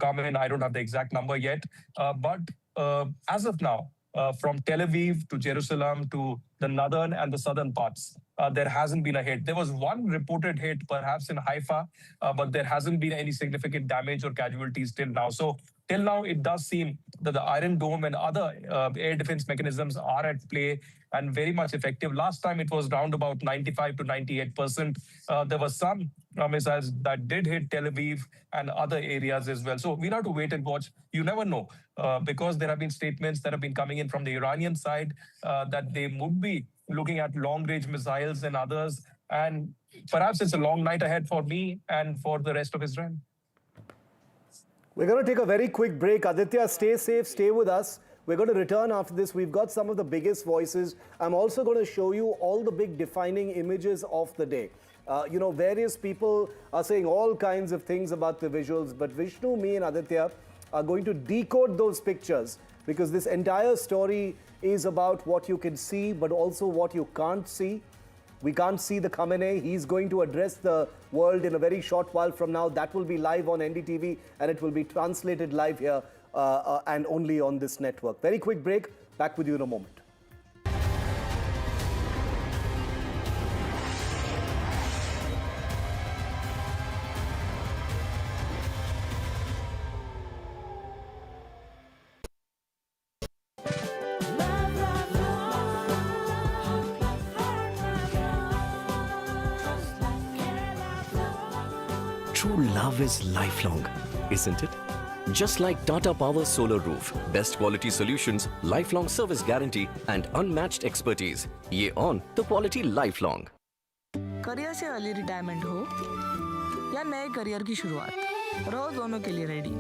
come in. I don't have the exact number yet. But as of now, from Tel Aviv to Jerusalem to the northern and the southern parts, there hasn't been a hit. There was one reported hit, perhaps in Haifa, but there hasn't been any significant damage or casualties till now. So till now, it does seem that the Iron Dome and other air defense mechanisms are at play and very much effective. Last time it was around about 95 to 98%. There were some missiles that did hit Tel Aviv and other areas as well. So we'll have to wait and watch. You never know, because there have been statements that have been coming in from the Iranian side that they would be looking at long-range missiles and others. And perhaps it's a long night ahead for me and for the rest of Israel.
We're going to take a very quick break. Aditya, stay safe, stay with us. We're going to return after this. We've got some of the biggest voices. I'm also going to show you all the big defining images of the day. Various people are saying all kinds of things about the visuals, but Vishnu, me and Aditya are going to decode those pictures, because this entire story is about what you can see, but also what you can't see. We can't see the Khamenei. He's going to address the world in a very short while from now. That will be live on NDTV, and it will be translated live here and only on this network. Very quick break. Back with you in a moment.
True love is lifelong, isn't it? Just like Tata Power Solar Roof, best quality solutions, lifelong service guarantee and unmatched expertise. Ye on the quality lifelong.
Career से early retirement हो या नए career की शुरुआत, रहो दोनों के लिए ready.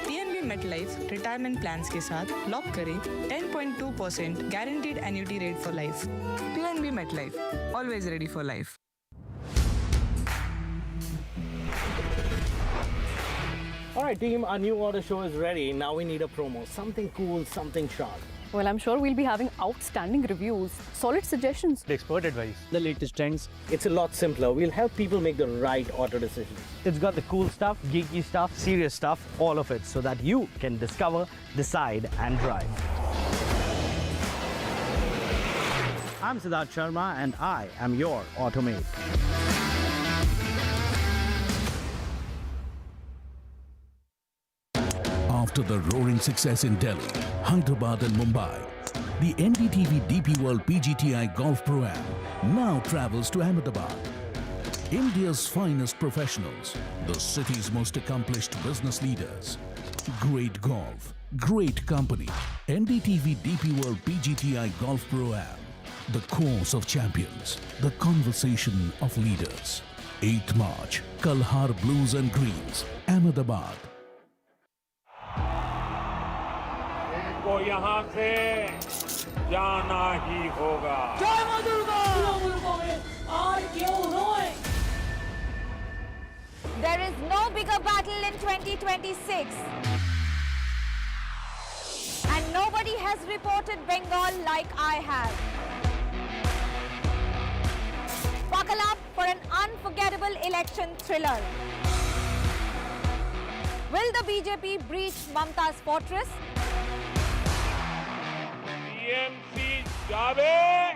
PNB MetLife retirement plans के साथ लॉक करें 10.2% guaranteed annuity rate for life. PNB MetLife, always ready for life.
All right, team, our new order show is ready. Now we need a promo. Something cool, something sharp.
Well, I'm sure we'll be having outstanding reviews, solid suggestions,
expert advice, the latest trends. It's a lot simpler. We'll help people make the right auto decision. It's got the cool stuff, geeky stuff, serious stuff, all of it, so that you can discover, decide, and drive. I'm Siddharth Sharma, and I am your Automate.
After the roaring success in Delhi, Hyderabad and Mumbai, the NDTV DP World PGTI Golf Pro-Am now travels to Ahmedabad. India's finest professionals, the city's most accomplished business leaders. Great golf, great company. NDTV DP World PGTI Golf Pro-Am. The course of champions, the conversation of leaders. 8th March, Kalhar Blues and Greens, Ahmedabad.
को यहाँ से जाना ही होगा।
जय मां Durga!
There is no bigger battle in 2026, and nobody Nobody has reported Bengal like I have. Buckle up for an unforgettable election thriller. Will the BJP breach Mamta's fortress?
TMC jabe,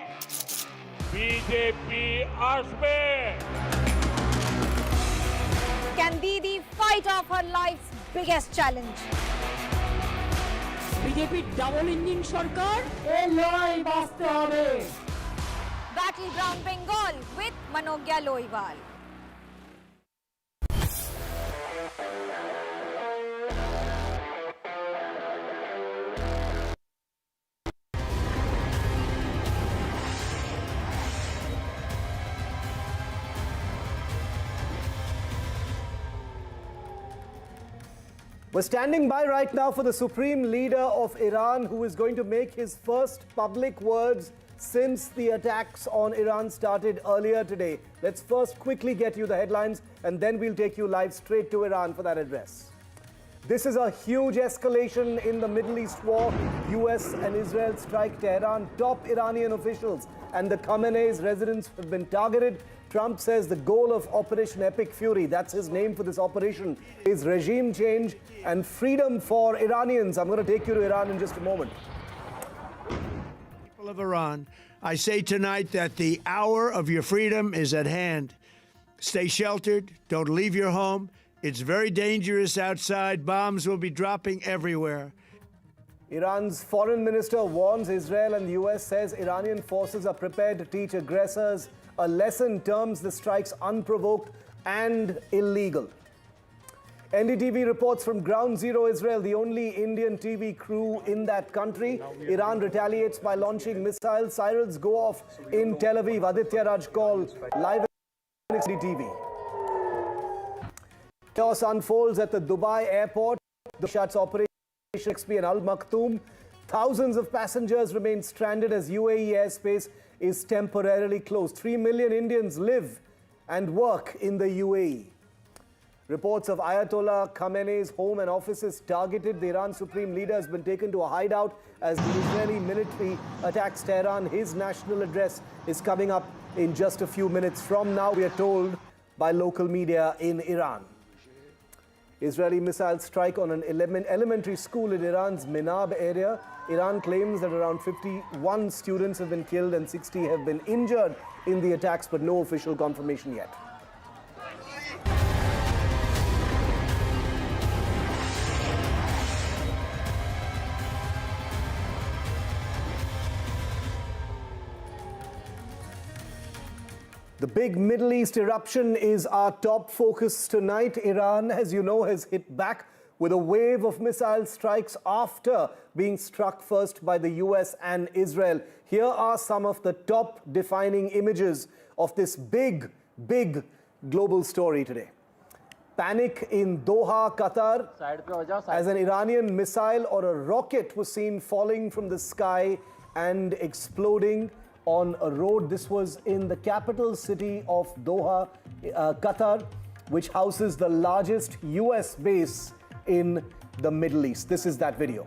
BJP asbe.
Can Didi fight off her life's biggest challenge?
BJP double engine সরকার এই লড়াই বাঁচতে হবে।
Battleground Bengal with Manogya Loiwal.
We're standing by right now for the Supreme Leader of Iran, who is going to make his first public words since the attacks on Iran started earlier today. Let's first quickly get you the headlines, and then we'll take you live straight to Iran for that address. This is a huge escalation in the Middle East war. US and Israel strike Tehran. Top Iranian officials and the Khamenei's residence have been targeted. Trump says the goal of Operation Epic Fury, that's his name for this operation, is regime change and freedom for Iranians. I'm going to take you to Iran in just a moment.
People of Iran, I say tonight that the hour of your freedom is at hand. Stay sheltered. Don't leave your home. It's very dangerous outside. Bombs will be dropping everywhere.
Iran's foreign minister warns Israel, and the US says Iranian forces are prepared to teach aggressors a lesson, terms the strikes unprovoked and illegal. NDTV reports from Ground Zero, Israel, the only Indian TV crew in that country. Iran retaliates by launching missiles. Sirens go off in Tel Aviv. Aditya Raj call live on NDTV. Chaos unfolds at the Dubai airport. The shuts Operation XP and Al Maktoum. Thousands of passengers remain stranded as UAE airspace is temporarily closed. 3 million Indians live and work in the UAE. Reports of Ayatollah Khamenei's home and offices targeted. The Iran Supreme Leader has been taken to a hideout as the Israeli military attacks Tehran. His national address is coming up in just a few minutes from now, we are told by local media in Iran. Israeli missile strike on an elementary school in Iran's Minab area. Iran claims that around 51 students have been killed and 60 have been injured in the attacks, but no official confirmation yet. The big Middle East eruption is our top focus tonight. Iran, as you know, has hit back with a wave of missile strikes after being struck first by the US and Israel. Here are some of the top defining images of this big global story today. Panic in Doha, Qatar, as an Iranian missile or a rocket was seen falling from the sky and exploding on a road. This was in the capital city of Doha, Qatar, which houses the largest US base in the Middle East. This is that video.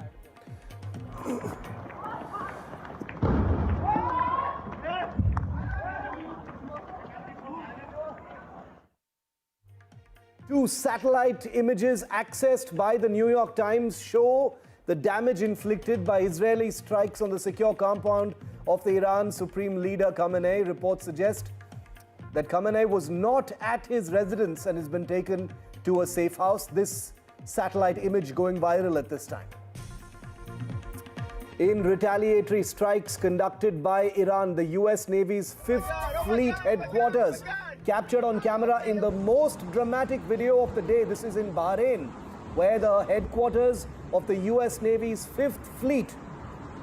Two satellite images accessed by the New York Times show the damage inflicted by Israeli strikes on the secure compound of the Iran Supreme Leader Khamenei. Reports suggest that Khamenei was not at his residence and has been taken to a safe house. This satellite image going viral at this time. In retaliatory strikes conducted by Iran, the US Navy's 5th Fleet headquarters captured on camera in the most dramatic video of the day. This is in Bahrain, where the headquarters of the US Navy's 5th Fleet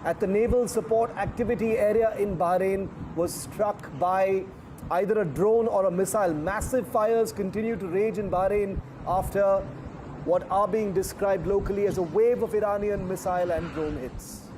at the Naval Support Activity Area in Bahrain was struck by either a drone or a missile. Massive fires continue to rage in Bahrain after what are being described locally as a wave of Iranian missile and drone hits.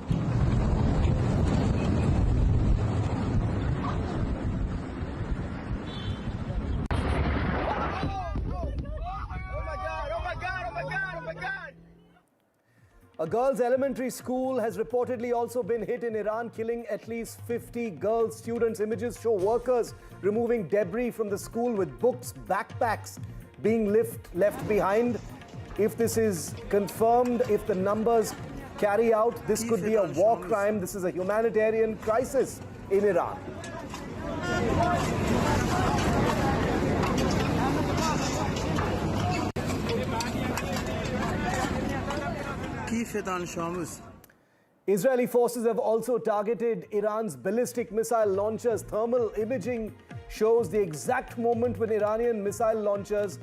A girls' elementary school has reportedly also been hit in Iran, killing at least 50 girl students. Images show workers removing debris from the school with books, backpacks being left behind. If this is confirmed, if the numbers carry out, this could be a war crime. This is a humanitarian crisis in Iran. Israeli forces have also targeted Iran's ballistic missile launchers. Thermal imaging shows the exact moment when Iranian missile launchers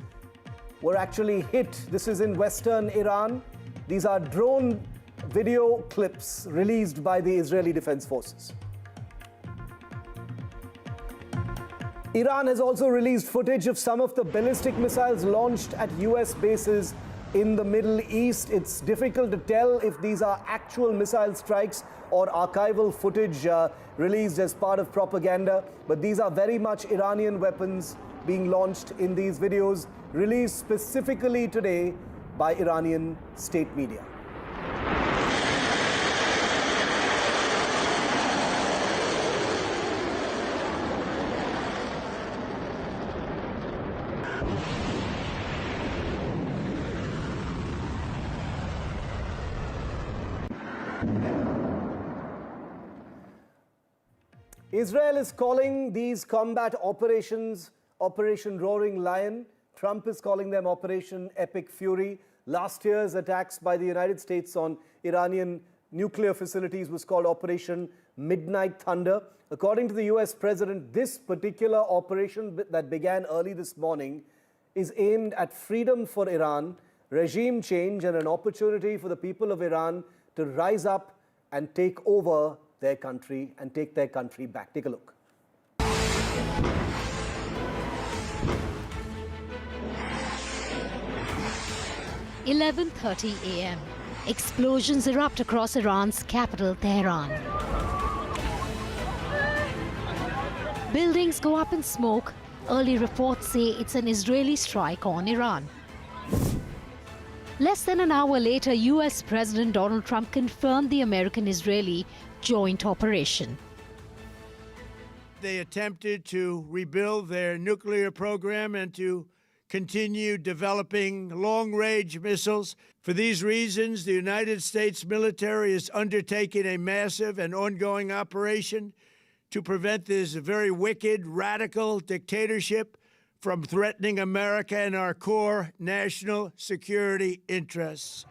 were actually hit. This is in western Iran. These are drone video clips released by the Israeli Defense Forces. Iran has also released footage of some of the ballistic missiles launched at US bases in the Middle East. It's difficult to tell if these are actual missile strikes or archival footage released as part of propaganda, but these are very much Iranian weapons being launched in these videos, released specifically today by Iranian state media. Israel is calling these combat operations Operation Roaring Lion. Trump is calling them Operation Epic Fury. Last year's attacks by the United States on Iranian nuclear facilities was called Operation Midnight Thunder. According to the US president, this particular operation that began early this morning is aimed at freedom for Iran, regime change, and an opportunity for the people of Iran to rise up and take over their country and take their country back. Take a look.
11:30 a.m. Explosions erupt across Iran's capital, Tehran. Buildings go up in smoke. Early reports say it's an Israeli strike on Iran. Less than an hour later, US President Donald Trump confirmed the American-Israeli joint operation.
They attempted to rebuild their nuclear program and to continue developing long-range missiles. For these reasons, the United States military is undertaking a massive and ongoing operation to prevent this very wicked, radical dictatorship from threatening America and our core national security interests.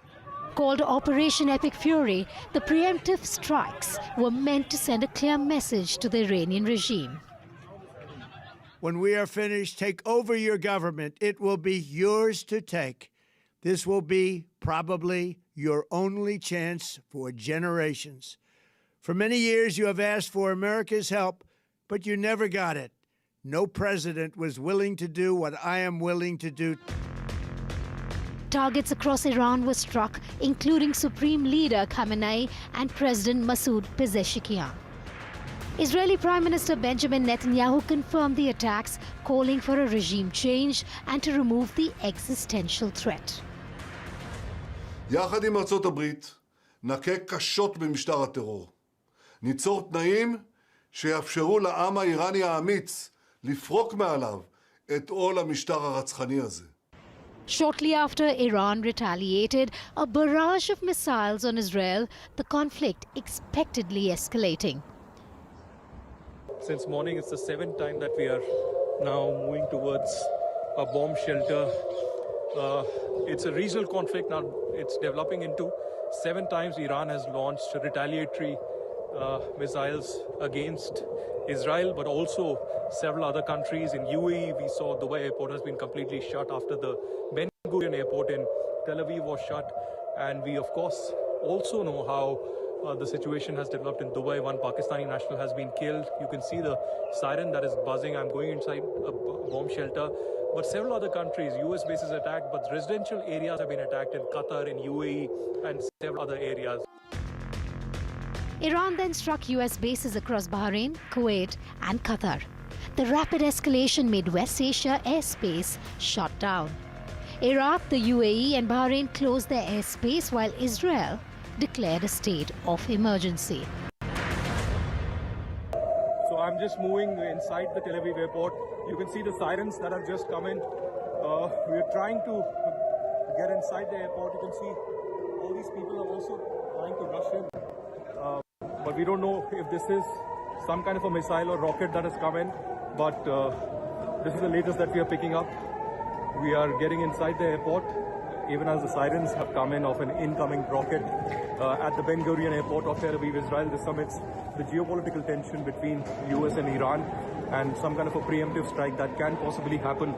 Called Operation Epic Fury, the preemptive strikes were meant to send a clear message to the Iranian regime.
When we are finished, take over your government. It will be yours to take. This will be probably your only chance for generations. For many years, you have asked for America's help, but you never got it. No president was willing to do what I am willing to do.
Targets across Iran were struck, including Supreme Leader Khamenei and President Masoud Pezeshkian. Israeli Prime Minister Benjamin Netanyahu confirmed the attacks, calling for a regime change and to remove the existential threat.
יחד עם ארצות הברית, נכה קשות במשטר הטרור. ניצור תנאים שיאפשרו לעם האיראני האמיץ לפרוק מעליו את עול המשטר הרצחני הזה.
Shortly after Iran retaliated, a barrage of missiles on Israel, the conflict expectedly escalating.
Since morning, it's the 7th time that we are now moving towards a bomb shelter. It's a regional conflict now. It's developing into 7 times Iran has launched retaliatory missiles against Israel, but also several other countries. In UAE, we saw Dubai airport has been completely shut after the Ben Gurion airport in Tel Aviv was shut. And we, of course, also know how the situation has developed in Dubai. One Pakistani national has been killed. You can see the siren that is buzzing. I'm going inside a bomb shelter. But several other countries, US bases attacked, but residential areas have been attacked in Qatar, in UAE, and several other areas.
Iran then struck US bases across Bahrain, Kuwait, and Qatar. The rapid escalation made West Asia airspace shut down. Iraq, the UAE, and Bahrain closed their airspace, while Israel declared a state of emergency.
So I'm just moving inside the Tel Aviv airport. You can see the sirens that have just come in. We're trying to get inside the airport. You can see all these people are also trying to rush in. But we don't know if this is some kind of a missile or rocket that has come in. But this is the latest that we are picking up. We are getting inside the airport, even as the sirens have come in of an incoming rocket at the Ben Gurion airport of Tel Aviv, Israel. This amidst the geopolitical tension between US and Iran and some kind of a preemptive strike that can possibly happen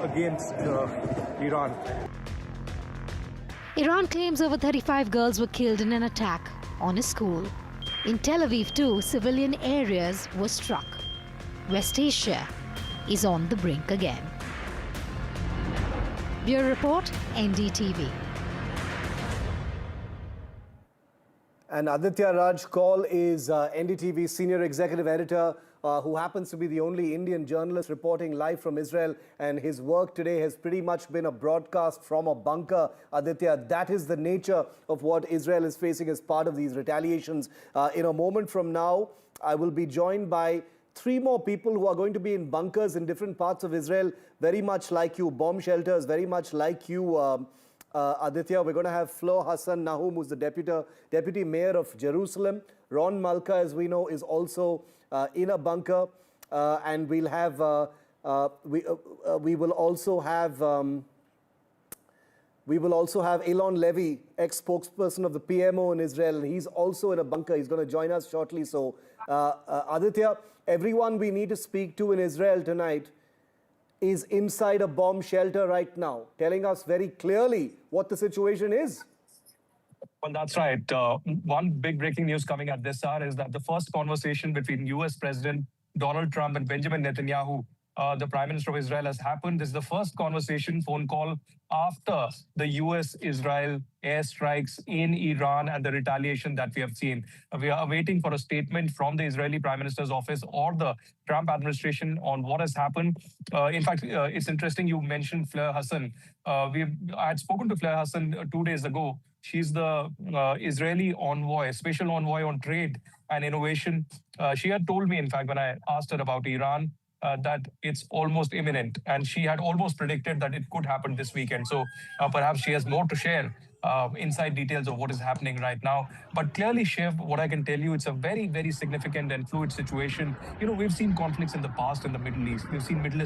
against Iran.
Iran claims over 35 girls were killed in an attack on a school. In Tel Aviv too, civilian areas were struck. West Asia is on the brink again. Bureau Report, NDTV.
And Aditya Raj Kaul is NDTV Senior Executive Editor, who happens to be the only Indian journalist reporting live from Israel. And his work today has pretty much been a broadcast from a bunker. Aditya, that is the nature of what Israel is facing as part of these retaliations. In a moment from now, I will be joined by 3 more people who are going to be in bunkers in different parts of Israel, very much like you, bomb shelters, very much like you, Aditya. We're going to have Fleur Hassan Nahum, who's the deputy mayor of Jerusalem. Ron Malka, as we know, is also in a bunker. And we'll have, we will also have Elon Levy, ex-spokesperson of the PMO in Israel, and he's also in a bunker. He's going to join us shortly. So, Aditya, everyone we need to speak to in Israel tonight is inside a bomb shelter right now, telling us very clearly what the situation is.
Well, that's right. One big breaking news coming at this hour is that the first conversation between US President Donald Trump and Benjamin Netanyahu, the Prime Minister of Israel, has happened. This is the first conversation, phone call, after the US-Israel airstrikes in Iran and the retaliation that we have seen. We are waiting for a statement from the Israeli Prime Minister's office or the Trump administration on what has happened. In fact, it's interesting you mentioned Fleur Hassan. I had spoken to Fleur Hassan 2 days ago. She's the Israeli envoy, special envoy on trade and innovation. She had told me, in fact, when I asked her about Iran, that it's almost imminent. And she had almost predicted that it could happen this weekend. So perhaps she has more to share, inside details of what is happening right now. But clearly, Shiv, what I can tell you, it's a very, very significant and fluid situation. You know, we've seen conflicts in the past in the Middle East. We've seen Middle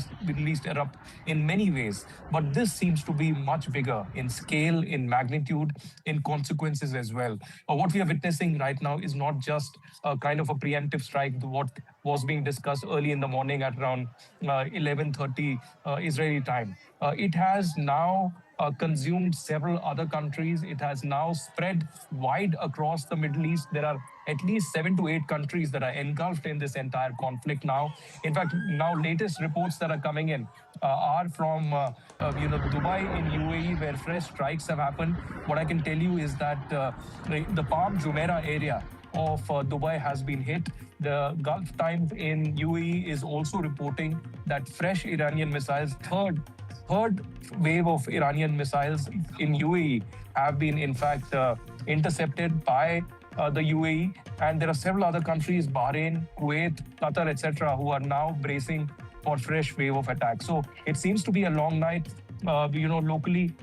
East erupt in many ways. But this seems to be much bigger in scale, in magnitude, in consequences as well. What we are witnessing right now is not just a kind of a preemptive strike, what was being discussed early in the morning at around 11:30 Israeli time. It has now consumed several other countries. It has now spread wide across the Middle East. There are at least 7 to 8 countries that are engulfed in this entire conflict now. In fact, now latest reports that are coming in are from Dubai in UAE, where fresh strikes have happened. What I can tell you is that the Palm Jumeirah area of Dubai has been hit. The Gulf Times in UAE is also reporting that fresh Iranian missiles, third wave of Iranian missiles in UAE have been, in fact, intercepted by the UAE. And there are several other countries, Bahrain, Kuwait, Qatar, etc., who are now bracing for fresh wave of attacks. So it seems to be a long night, locally.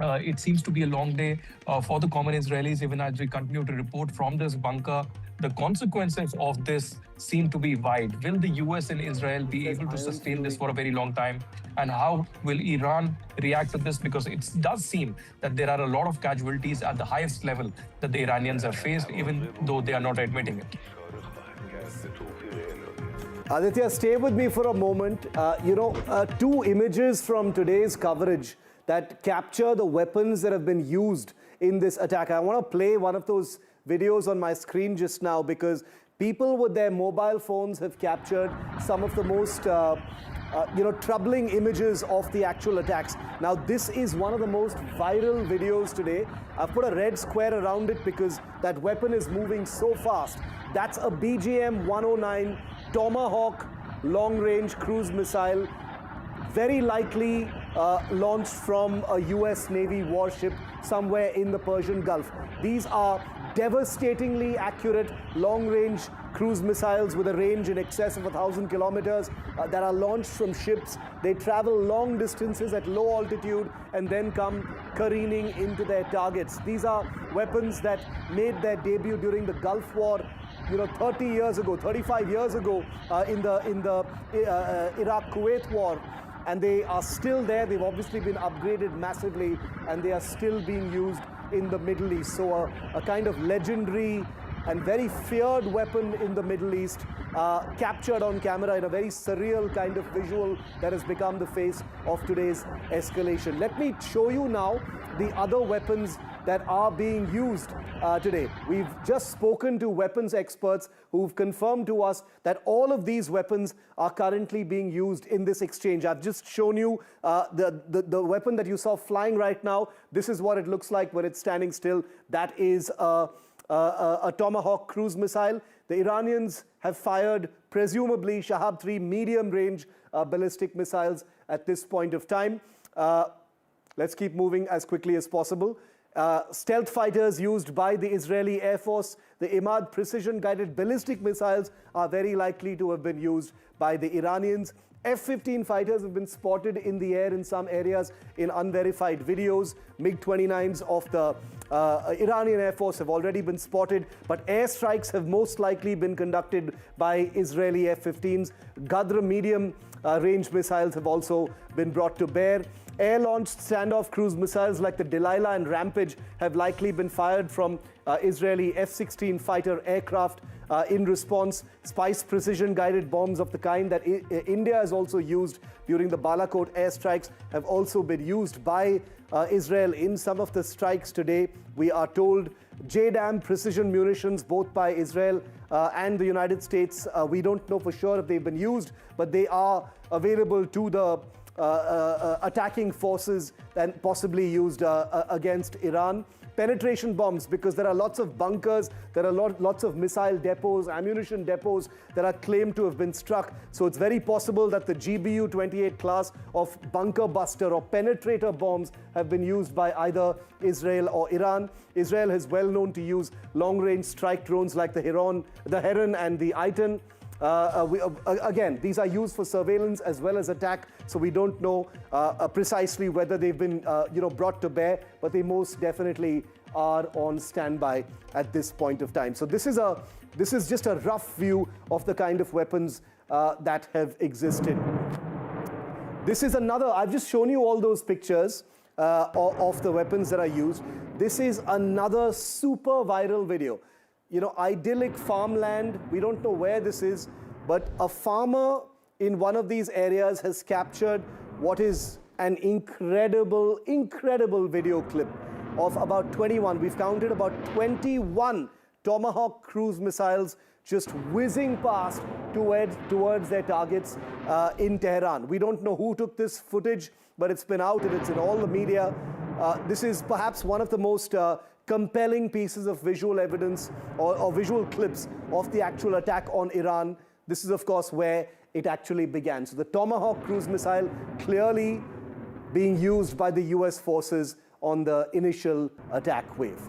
It seems to be a long day for the common Israelis, even as we continue to report from this bunker. The consequences of this seem to be wide. Will the US and Israel be able to sustain this for a very long time? And how will Iran react to this? Because it does seem that there are a lot of casualties at the highest level that the Iranians have faced, even though they are not admitting it.
Aditya, stay with me for a moment. 2 images from today's coverage that capture the weapons that have been used in this attack. I want to play one of those videos on my screen just now because people with their mobile phones have captured some of the most troubling images of the actual attacks. Now, this is one of the most viral videos today. I've put a red square around it because that weapon is moving so fast. That's a BGM-109 Tomahawk long-range cruise missile, very likely launched from a US Navy warship somewhere in the Persian Gulf. These are devastatingly accurate long-range cruise missiles with a range in excess of 1,000 kilometers that are launched from ships. They travel long distances at low altitude and then come careening into their targets. These are weapons that made their debut during the Gulf War, 30 years ago, 35 years ago in the Iraq-Kuwait war. And they are still there. They've obviously been upgraded massively, and they are still being used in the Middle East. So a kind of legendary and very feared weapon in the Middle East, captured on camera in a very surreal kind of visual that has become the face of today's escalation. Let me show you now the other weapons that are being used today. We've just spoken to weapons experts who've confirmed to us that all of these weapons are currently being used in this exchange. I've just shown you the weapon that you saw flying right now. This is what it looks like when it's standing still. That is a Tomahawk cruise missile. The Iranians have fired presumably Shahab-3 medium-range ballistic missiles at this point of time. Let's keep moving as quickly as possible. Stealth fighters used by the Israeli Air Force, the Imad precision-guided ballistic missiles are very likely to have been used by the Iranians. F-15 fighters have been spotted in the air in some areas in unverified videos. MiG-29s of the Iranian Air Force have already been spotted, but airstrikes have most likely been conducted by Israeli F-15s. Ghadr medium-range missiles have also been brought to bear. Air-launched standoff cruise missiles like the Delilah and Rampage have likely been fired from Israeli F-16 fighter aircraft. In response, Spice precision-guided bombs of the kind that India has also used during the Balakot airstrikes have also been used by Israel in some of the strikes today. We are told JDAM precision munitions, both by Israel and the United States. We don't know for sure if they've been used, but they are available to the attacking forces and possibly used against Iran. Penetration bombs, because there are lots of bunkers, there are lots of missile depots, ammunition depots that are claimed to have been struck. So it's very possible that the GBU-28 class of bunker buster or penetrator bombs have been used by either Israel or Iran. Israel is well known to use long-range strike drones like the Heron and the Iton. Again, these are used for surveillance as well as attack, so we don't know precisely whether they've been brought to bear, but they most definitely are on standby at this point of time. So this is just a rough view of the kind of weapons that have existed. This is another. I've just shown you all those pictures of the weapons that are used. This is another super viral video. Idyllic farmland. We don't know where this is, but a farmer in one of these areas has captured what is an incredible video clip of about 21. We've counted about 21 Tomahawk cruise missiles just whizzing past towards their targets in Tehran. We don't know who took this footage, but it's been out and it's in all the media. This is perhaps one of the most compelling pieces of visual evidence or visual clips of the actual attack on Iran. This is, of course, where it actually began. So the Tomahawk cruise missile clearly being used by the US forces on the initial attack wave.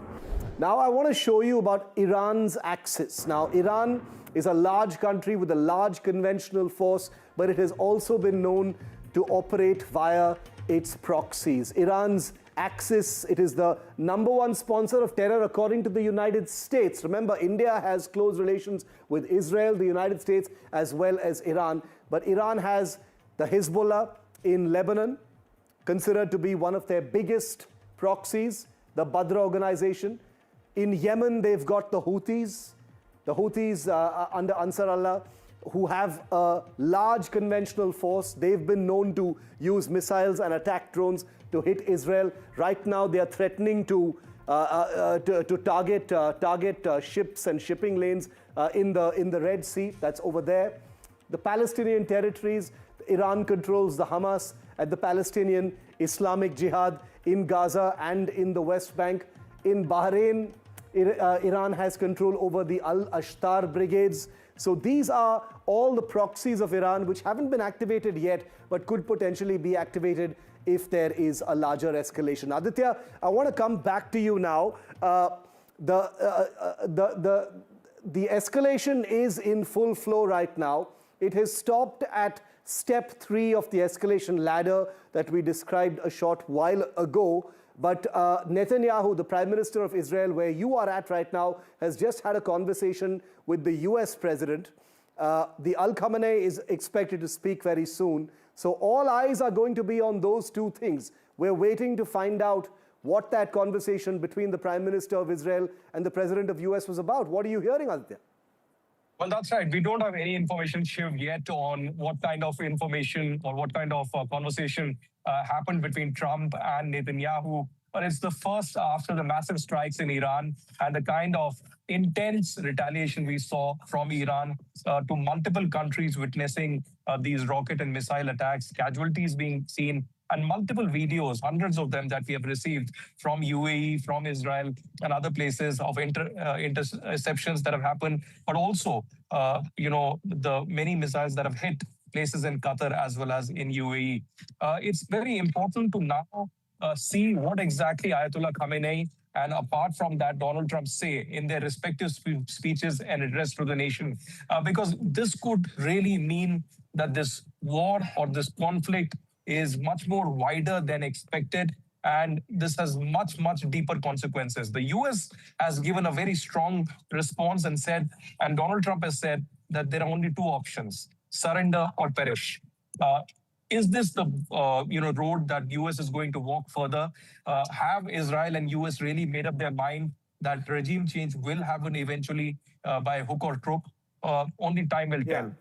Now I want to show you about Iran's axis. Now, Iran is a large country with a large conventional force, but it has also been known to operate via its proxies. Iran's Axis, it is the #1 sponsor of terror according to the United States. Remember, India has close relations with Israel, the United States, as well as Iran. But Iran has the Hezbollah in Lebanon, considered to be one of their biggest proxies, the Badr organization. In Yemen, they've got the Houthis under Ansar Allah, who have a large conventional force. They've been known to use missiles and attack drones to hit Israel. Right now, they are threatening to target ships and shipping lanes in the Red Sea. That's over there. The Palestinian territories, Iran controls the Hamas and the Palestinian Islamic Jihad in Gaza and in the West Bank. In Bahrain, Iran has control over the Al-Ashtar brigades. So these are all the proxies of Iran which haven't been activated yet, but could potentially be activated if there is a larger escalation. Aditya, I want to come back to you now. The escalation is in full flow right now. It has stopped at step 3 of the escalation ladder that we described a short while ago. But Netanyahu, the Prime Minister of Israel, where you are at right now, has just had a conversation with the US President. The Al-Khamenei is expected to speak very soon. So all eyes are going to be on those two things. We're waiting to find out what that conversation between the Prime Minister of Israel and the President of US was about. What are you hearing, Aditya?
Well, that's right. We don't have any information, Shiv, yet on what kind of information or what kind of conversation happened between Trump and Netanyahu. But it's the first after the massive strikes in Iran and the kind of intense retaliation we saw from Iran to multiple countries witnessing these rocket and missile attacks, casualties being seen, and multiple videos, hundreds of them that we have received from UAE, from Israel, and other places of interceptions that have happened, but also, the many missiles that have hit places in Qatar as well as in UAE. It's very important to now see what exactly Ayatollah Khamenei and apart from that, Donald Trump say in their respective speeches and address to the nation, because this could really mean that this war or this conflict is much more wider than expected. And this has much, much deeper consequences. The US has given a very strong response and said, and Donald Trump has said that there are only two options, surrender or perish. Is this the road that US is going to walk further? Have Israel and US really made up their mind that regime change will happen eventually by hook or crook? Only time will tell.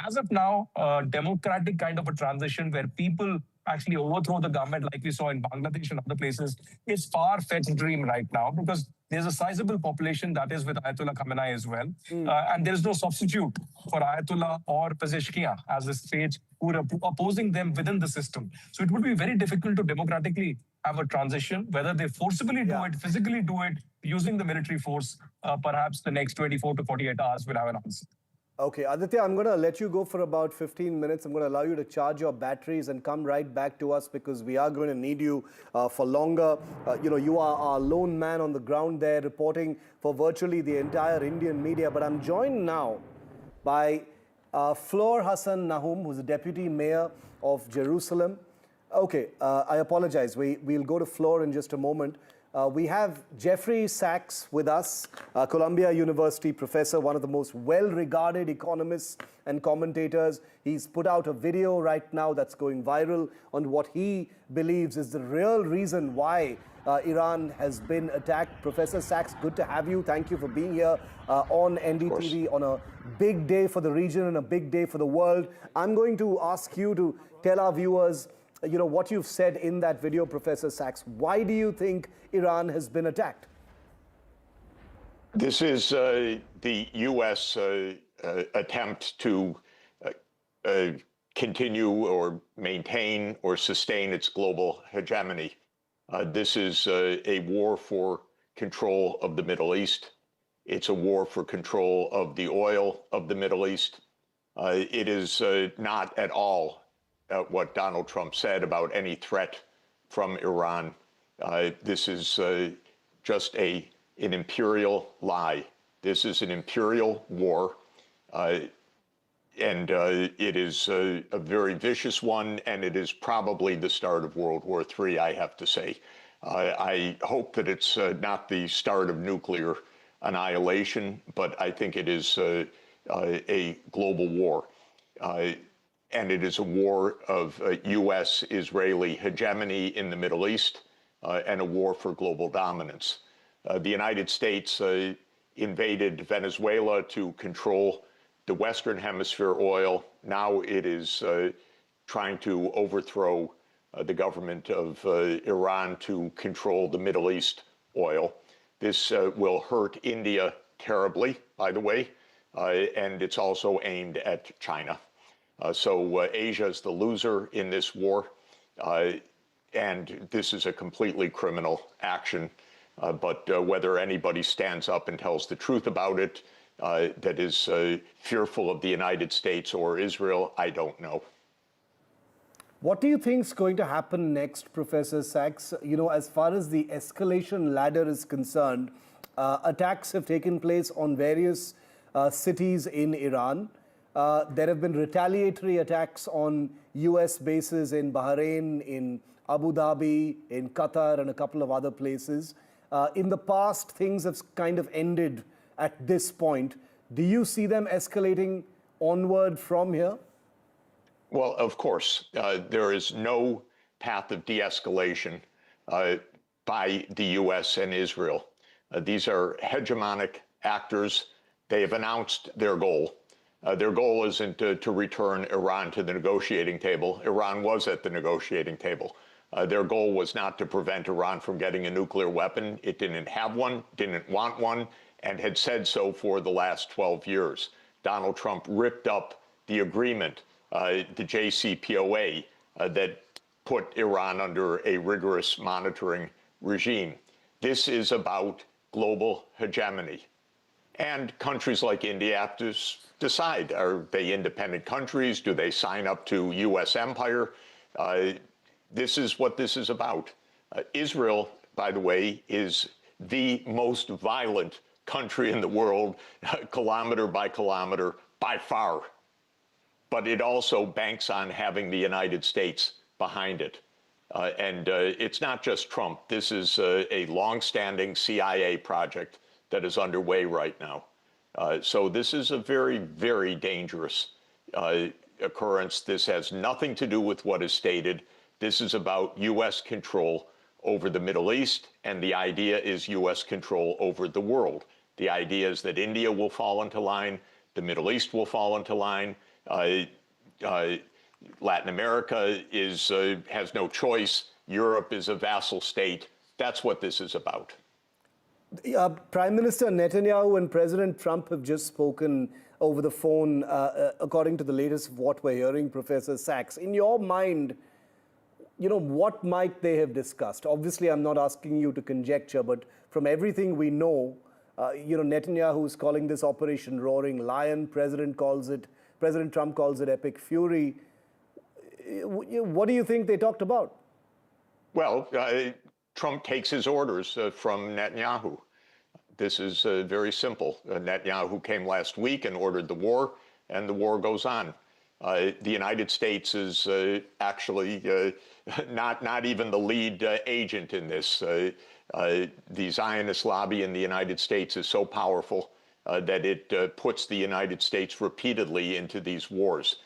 As of now, democratic kind of a transition where people actually overthrow the government like we saw in Bangladesh and other places is far-fetched dream right now because there's a sizable population that is with Ayatollah Khamenei as well. And there's no substitute for Ayatollah or Pezeshkian as a stage who are opposing them within the system. So it would be very difficult to democratically have a transition, whether they forcibly do it, physically do it, using the military force, perhaps the next 24 to 48 hours will have an answer.
Okay, Aditya, I'm going to let you go for about 15 minutes. I'm going to allow you to charge your batteries and come right back to us because we are going to need you for longer. You are our lone man on the ground there reporting for virtually the entire Indian media. But I'm joined now by Flor Hassan Nahum, who's the Deputy Mayor of Jerusalem. Okay, I apologize. We'll go to Flor in just a moment. We have Jeffrey Sachs with us, Columbia University professor, one of the most well-regarded economists and commentators. He's put out a video right now that's going viral on what he believes is the real reason why Iran has been attacked. Professor Sachs, good to have you. Thank you for being here on NDTV on a big day for the region and a big day for the world. I'm going to ask you to tell our viewers what you've said in that video, Professor Sachs. Why do you think Iran has been attacked?
This is the U.S. Attempt to continue or maintain or sustain its global hegemony. This is a war for control of the Middle East. It's a war for control of the oil of the Middle East. It is not at all what Donald Trump said about any threat from Iran. This is just an imperial lie. This is an imperial war, and it is a very vicious one, and it is probably the start of World War III, I have to say. I hope that it's not the start of nuclear annihilation, but I think it is a global war. And it is a war of U.S.-Israeli hegemony in the Middle East and a war for global dominance. The United States invaded Venezuela to control the Western Hemisphere oil. Now it is trying to overthrow the government of Iran to control the Middle East oil. This will hurt India terribly, by the way, and it's also aimed at China. So Asia is the loser in this war, and this is a completely criminal action. But whether anybody stands up and tells the truth about it that is fearful of the United States or Israel, I don't know.
What do you think is going to happen next, Professor Sachs? You know, as far as the escalation ladder is concerned, attacks have taken place on various cities in Iran. There have been retaliatory attacks on US bases in Bahrain, in Abu Dhabi, in Qatar, and a couple of other places. In the past, things have kind of ended at this point. Do you see them escalating onward from here?
Well, of course, there is no path of de-escalation by the U.S. and Israel. These are hegemonic actors. They have announced their goal. Their goal isn't to return Iran to the negotiating table. Iran was at the negotiating table. Their goal was not to prevent Iran from getting a nuclear weapon. It didn't have one, didn't want one, and had said so for the last 12 years. Donald Trump ripped up the agreement, the JCPOA, that put Iran under a rigorous monitoring regime. This is about global hegemony. And countries like India have to decide, are they independent countries? Do they sign up to U.S. empire? This is what this is about. Israel, by the way, is the most violent country in the world, kilometer by kilometer, by far. But it also banks on having the United States behind it. And it's not just Trump. This is a long-standing CIA project that is underway right now. So this is a very, very dangerous occurrence. This has nothing to do with what is stated. This is about U.S. control over the Middle East, and the idea is U.S. control over the world. The idea is that India will fall into line, the Middle East will fall into line, Latin America has no choice, Europe is a vassal state. That's what this is about.
Prime Minister Netanyahu and President Trump have just spoken over the phone, according to the latest of what we're hearing, Professor Sachs. In your mind, you know, what might they have discussed? Obviously, I'm not asking you to conjecture, but from everything we know, you know, Netanyahu is calling this Operation Roaring Lion. President Trump calls it Epic Fury. What do you think they talked about?
Well, Trump takes his orders from Netanyahu. This is very simple. Netanyahu came last week and ordered the war, and the war goes on. The United States is actually not even the lead agent in this. The Zionist lobby in the United States is so powerful that it puts the United States repeatedly into these wars.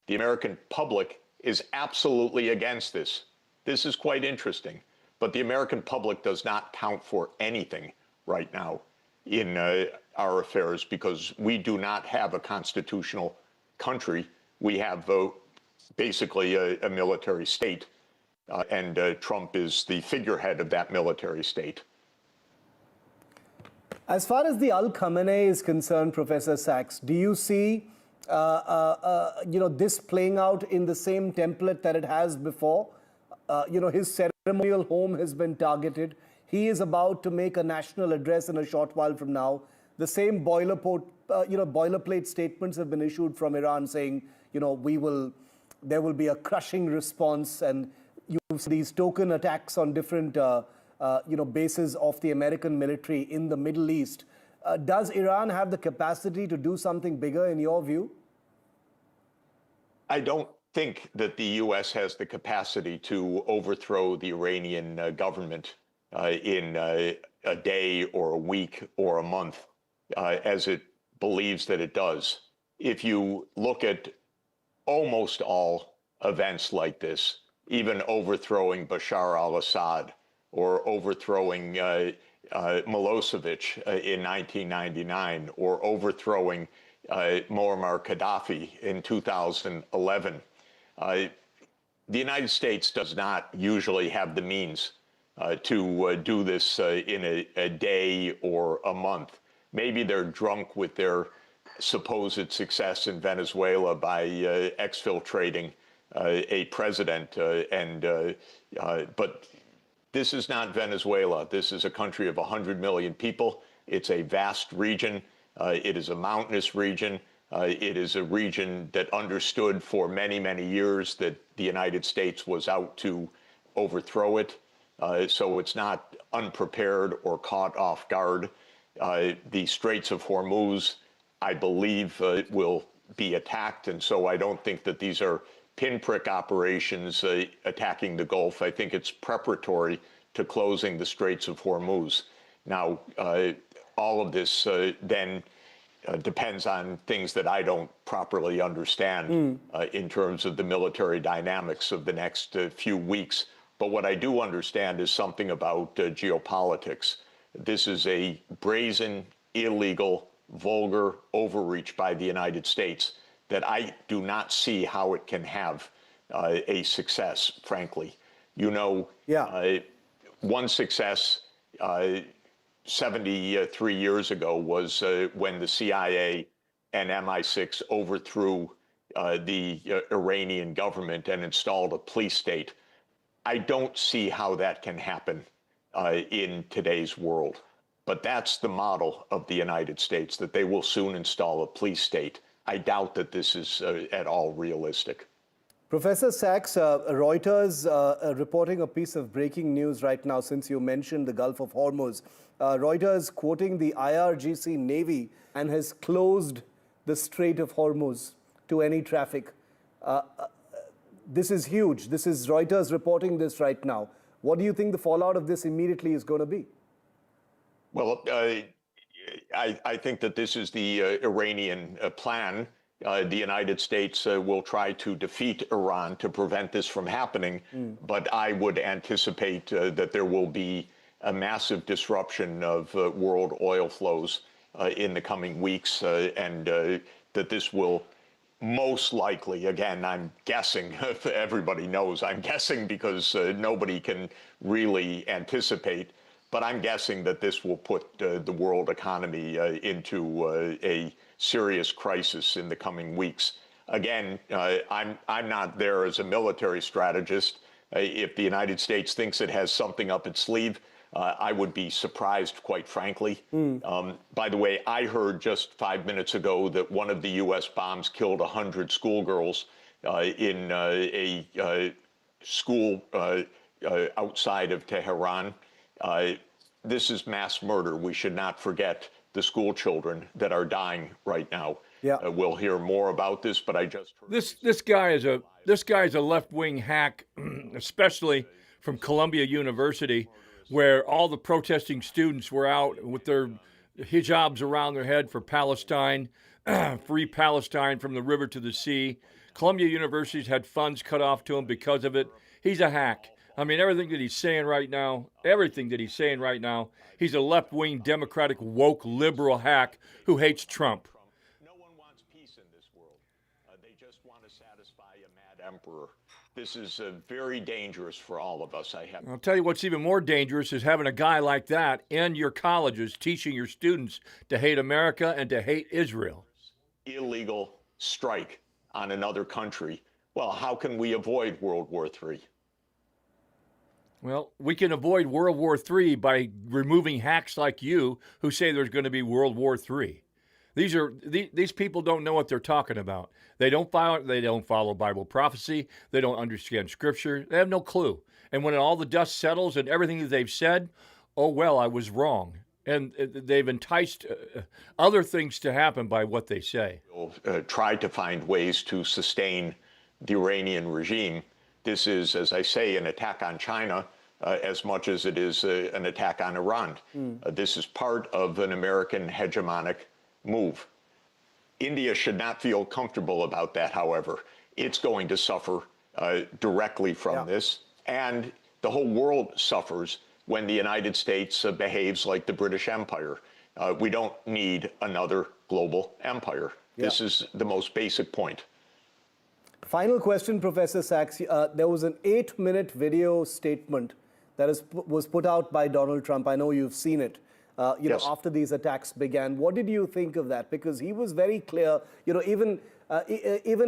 The American public is absolutely against this. This is quite interesting. But the American public does not count for anything right now in our affairs because we do not have a constitutional country. We have basically a military state, and Trump is the figurehead of that military state.
As far as the Al Khamenei is concerned, Professor Sachs, do you see you know, this playing out in the same template that it has before? You know, his ceremonial home has been targeted. He is about to make a national address in a short while from now. The same boilerplate statements have been issued from Iran saying, you know, there will be a crushing response, and you see these token attacks on different, you know, bases of the American military in the Middle East. Does Iran have the capacity to do something bigger in your view?
I don't think that the U.S. has the capacity to overthrow the Iranian government in a day or a week or a month, as it believes that it does. If you look at almost all events like this, even overthrowing Bashar al-Assad or overthrowing Milosevic in 1999 or overthrowing Muammar Gaddafi in 2011, the United States does not usually have the means to do this in a day or a month. Maybe they're drunk with their supposed success in Venezuela by exfiltrating a president, but this is not Venezuela. This is a country of 100 million people. It's a vast region. It is a mountainous region. It is a region that understood for many, many years that the United States was out to overthrow it. So it's not unprepared or caught off guard. The Straits of Hormuz, I believe, will be attacked. And so I don't think that these are pinprick operations attacking the Gulf. I think it's preparatory to closing the Straits of Hormuz. Now, all of this then depends on things that I don't properly understand in terms of the military dynamics of the next few weeks. But what I do understand is something about geopolitics. This is a brazen, illegal, vulgar overreach by the United States that I do not see how it can have a success, frankly. You know, one success 73 years ago was when the CIA and MI6 overthrew the Iranian government and installed a police state. I don't see how that can happen in today's world. But that's the model of the United States, that they will soon install a police state. I doubt that this is at all realistic.
Professor Sachs, Reuters reporting a piece of breaking news right now since you mentioned the Gulf of Hormuz. Reuters quoting the IRGC Navy and has closed the Strait of Hormuz to any traffic. This is huge. This is Reuters reporting this right now. What do you think the fallout of this immediately is going to be?
Well, I think that this is the Iranian plan. The United States will try to defeat Iran to prevent this from happening. But I would anticipate that there will be a massive disruption of world oil flows in the coming weeks, and that this will most likely, again, I'm guessing, everybody knows I'm guessing because nobody can really anticipate, but I'm guessing that this will put the world economy into a serious crisis in the coming weeks. Again, I'm not there as a military strategist. If the United States thinks it has something up its sleeve, I would be surprised, quite frankly. By the way, I heard just 5 minutes ago that one of the U.S. bombs killed 100 schoolgirls in a school outside of Tehran. This is mass murder. We should not forget the school children that are dying right now. We'll hear more about this, but I just heard
this guy is a left-wing hack, especially from Columbia University, where all the protesting students were out with their hijabs around their head for Palestine, free Palestine from the river to the sea. Columbia University's had funds cut off to him because of it. He's a hack. I mean, everything that he's saying right now, he's a left-wing, democratic, woke, liberal hack who hates Trump.
No one wants peace in this world. They just want to satisfy a mad emperor. This is very dangerous for all of us.
I'll tell you what's even more dangerous is having a guy like that in your colleges teaching your students to hate America and to hate Israel.
Illegal strike on another country. Well, how can we avoid World War III?
Well, we can avoid World War III by removing hacks like you who say there's going to be World War III. These people don't know what they're talking about. They don't follow Bible prophecy. They don't understand Scripture. They have no clue. And when all the dust settles and everything that they've said, oh, well, I was wrong. And they've enticed other things to happen by what they say.
We'll try to find ways to sustain the Iranian regime. This is, as I say, an attack on China as much as it is an attack on Iran. This is part of an American hegemonic move. India should not feel comfortable about that, however. It's going to suffer directly from this, and the whole world suffers when the United States behaves like the British Empire. We don't need another global empire. This is the most basic point.
Final question, Professor Sachs. There was an 8-minute video statement that was put out by Donald Trump. I know you've seen it. You know, after these attacks began. What did you think of that? Because he was very clear, you know, even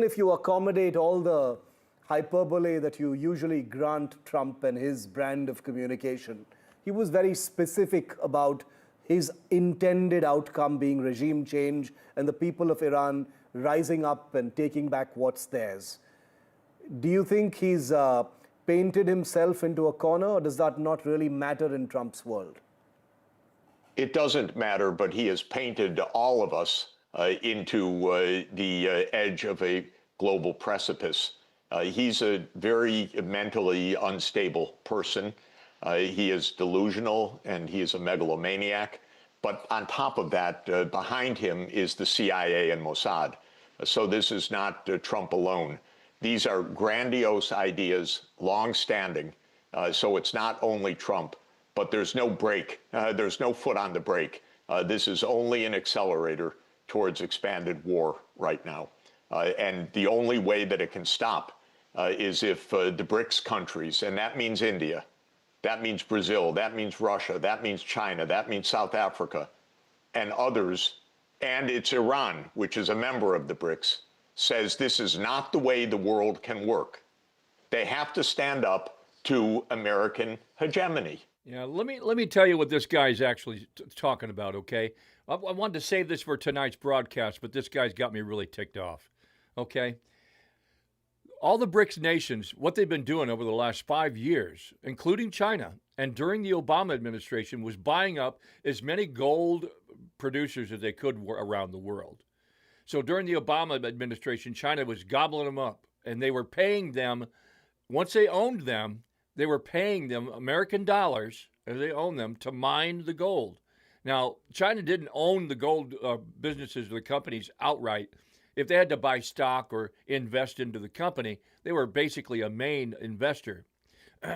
if you accommodate all the hyperbole that you usually grant Trump and his brand of communication, he was very specific about his intended outcome being regime change and the people of Iran rising up and taking back what's theirs. Do you think he's painted himself into a corner, or does that not really matter in Trump's world?
It doesn't matter, but he has painted all of us into the edge of a global precipice. He's a very mentally unstable person. He is delusional and he is a megalomaniac. But on top of that, behind him is the CIA and Mossad. So this is not Trump alone. These are grandiose ideas, long-standing. So it's not only Trump, but there's no brake. There's no foot on the brake. This is only an accelerator towards expanded war right now. And the only way that it can stop is if the BRICS countries, and that means India, that means Brazil, that means Russia, that means China, that means South Africa, and others, and it's Iran, which is a member of the BRICS, says this is not the way the world can work. They have to stand up to American hegemony.
Yeah, let me tell you what this guy's actually talking about, okay? I wanted to save this for tonight's broadcast, but this guy's got me really ticked off, okay? All the BRICS nations, what they've been doing over the last 5 years, including China, and during the Obama administration, was buying up as many gold producers as they could around the world. So during the Obama administration, China was gobbling them up, and they were paying them, once they owned them, they were paying them American dollars, as they owned them, to mine the gold. Now, China didn't own the gold businesses or the companies outright. If they had to buy stock or invest into the company, they were basically a main investor.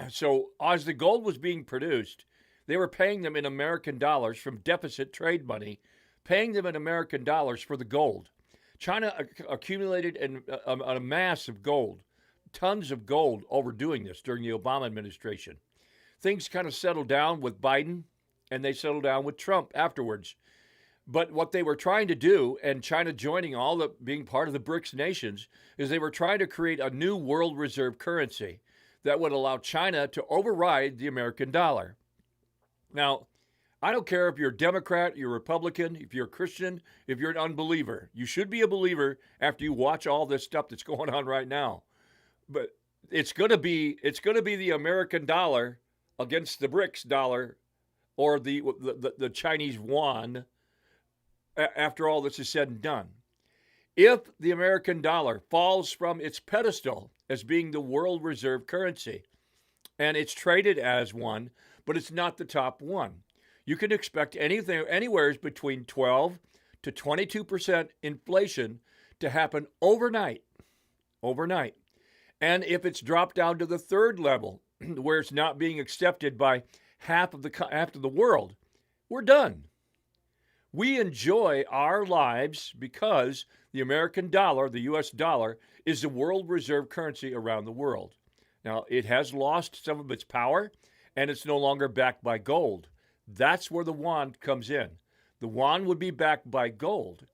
So as the gold was being produced, they were paying them in American dollars from deficit trade money, paying them in American dollars for the gold. China accumulated a mass of gold, tons of gold overdoing this during the Obama administration. Things kind of settled down with Biden, and they settled down with Trump afterwards. But what they were trying to do, and China joining being part of the BRICS nations, is they were trying to create a new world reserve currency that would allow China to override the American dollar. Now, I don't care if you're a Democrat, you're a Republican, if you're a Christian, if you're an unbeliever. You should be a believer after you watch all this stuff that's going on right now. But it's going to be the American dollar against the BRICS dollar or the Chinese yuan after all this is said and done. If the American dollar falls from its pedestal as being the world reserve currency, and it's traded as one, but it's not the top one, you can expect anywhere between 12 to 22% inflation to happen overnight. And if it's dropped down to the third level, where it's not being accepted by half of the world, we're done. We enjoy our lives because the American dollar, the U.S. dollar, is the world reserve currency around the world. Now, it has lost some of its power, and it's no longer backed by gold. That's where the yuan comes in. The yuan would be backed by gold,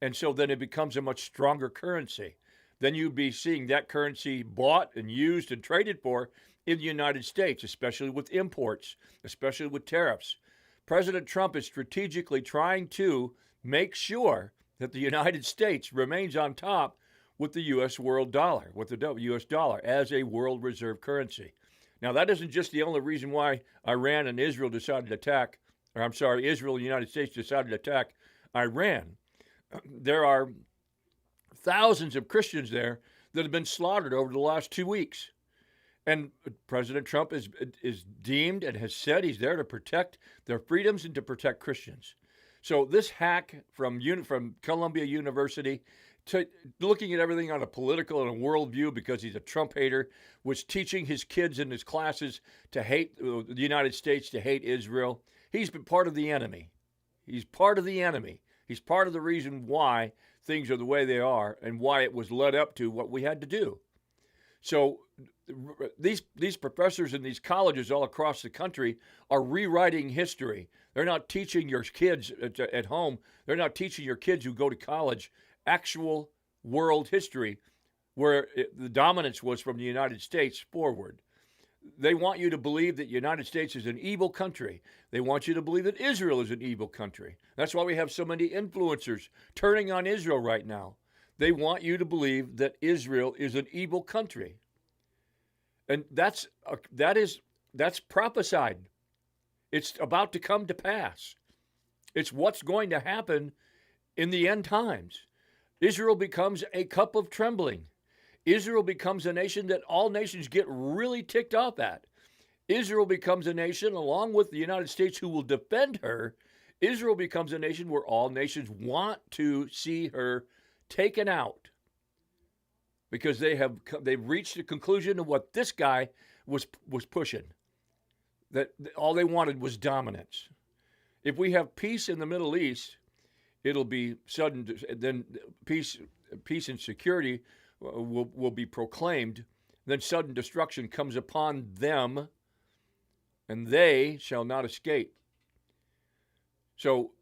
and so then it becomes a much stronger currency. Then you'd be seeing that currency bought and used and traded for in the United States, especially with imports, especially with tariffs. President Trump is strategically trying to make sure that the United States remains on top with the U.S. world dollar, with the U.S. dollar as a world reserve currency. Now, that isn't just the only reason why Iran and Israel decided to attack, Israel and the United States decided to attack Iran. There are thousands of Christians there that have been slaughtered over the last 2 weeks. And President Trump is deemed and has said he's there to protect their freedoms and to protect Christians. So this hack from Columbia University, to looking at everything on a political and a worldview because he's a Trump hater, was teaching his kids in his classes to hate the United States, to hate Israel. He's been part of the enemy. He's part of the enemy. He's part of the reason why things are the way they are and why it was led up to what we had to do. So these professors in these colleges all across the country are rewriting history. They're not teaching your kids at home. They're not teaching your kids who go to college actual world history where the dominance was from the United States forward. They want you to believe that the United States is an evil country. They want you to believe that Israel is an evil country. That's why we have so many influencers turning on Israel right now. They want you to believe that Israel is an evil country. And that's prophesied. It's about to come to pass. It's what's going to happen in the end times. Israel becomes a cup of trembling. Israel becomes a nation that all nations get really ticked off at. Israel becomes a nation, along with the United States, who will defend her. Israel becomes a nation where all nations want to see her taken out because they've reached the conclusion of what this guy was pushing, that all they wanted was dominance. If we have peace in the Middle East, it'll be sudden. Then peace and security will be proclaimed. Then sudden destruction comes upon them, and they shall not escape. So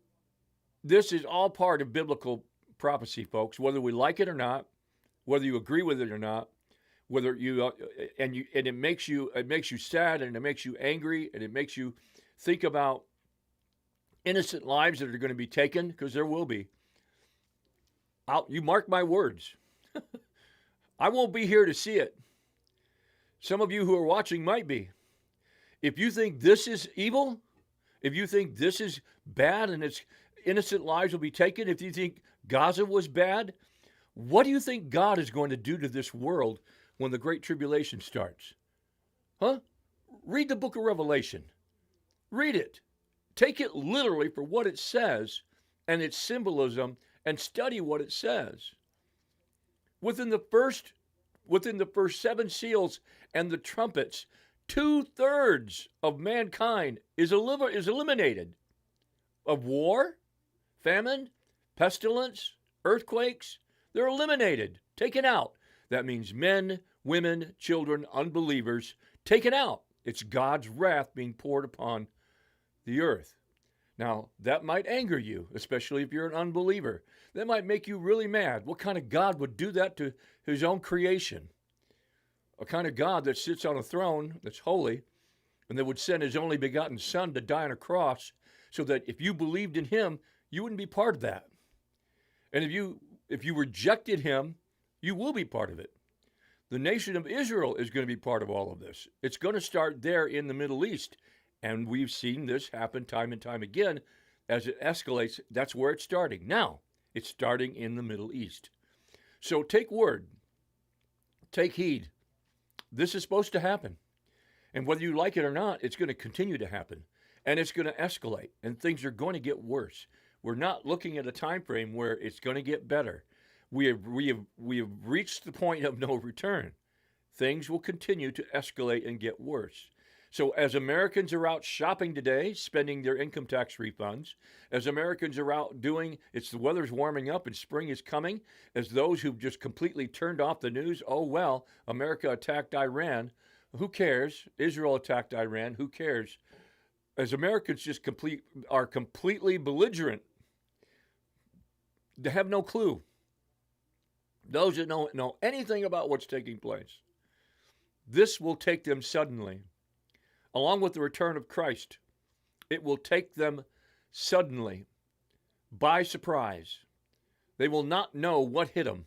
this is all part of biblical prophecy, folks. Whether we like it or not, whether you agree with it or not, whether you and it makes you sad, and it makes you angry, and it makes you think about innocent lives that are going to be taken, because there will be. You mark my words. I won't be here to see it. Some of you who are watching might be. If you think this is evil, if you think this is bad and it's innocent lives will be taken, if you think Gaza was bad, what do you think God is going to do to this world when the Great Tribulation starts? Huh? Read the book of Revelation. Read it. Take it literally for what it says and its symbolism, and study what it says. Within the first 7 seals and the trumpets, 2/3 of mankind is eliminated. Of war, famine, pestilence, earthquakes, they're eliminated, taken out. That means men, women, children, unbelievers, taken out. It's God's wrath being poured upon the earth. Now, that might anger you, especially if you're an unbeliever. That might make you really mad. What kind of God would do that to his own creation? A kind of God that sits on a throne that's holy, and that would send his only begotten Son to die on a cross, so that if you believed in him, you wouldn't be part of that. And if you rejected him, you will be part of it. The nation of Israel is going to be part of all of this. It's going to start there in the Middle East. And we've seen this happen time and time again. As it escalates, that's where it's starting. Now, it's starting in the Middle East. So take word. Take heed. This is supposed to happen. And whether you like it or not, it's going to continue to happen. And it's going to escalate. And things are going to get worse. We're not looking at a time frame where it's going to get better. We have reached the point of no return. Things will continue to escalate and get worse. So as Americans are out shopping today, spending their income tax refunds, as Americans are out the weather's warming up and spring is coming, as those who've just completely turned off the news, oh, well, America attacked Iran, who cares? Israel attacked Iran, who cares? As Americans are completely belligerent, they have no clue. Those that don't know anything about what's taking place, this will take them suddenly. Along with the return of Christ, it will take them suddenly, by surprise. They will not know what hit them.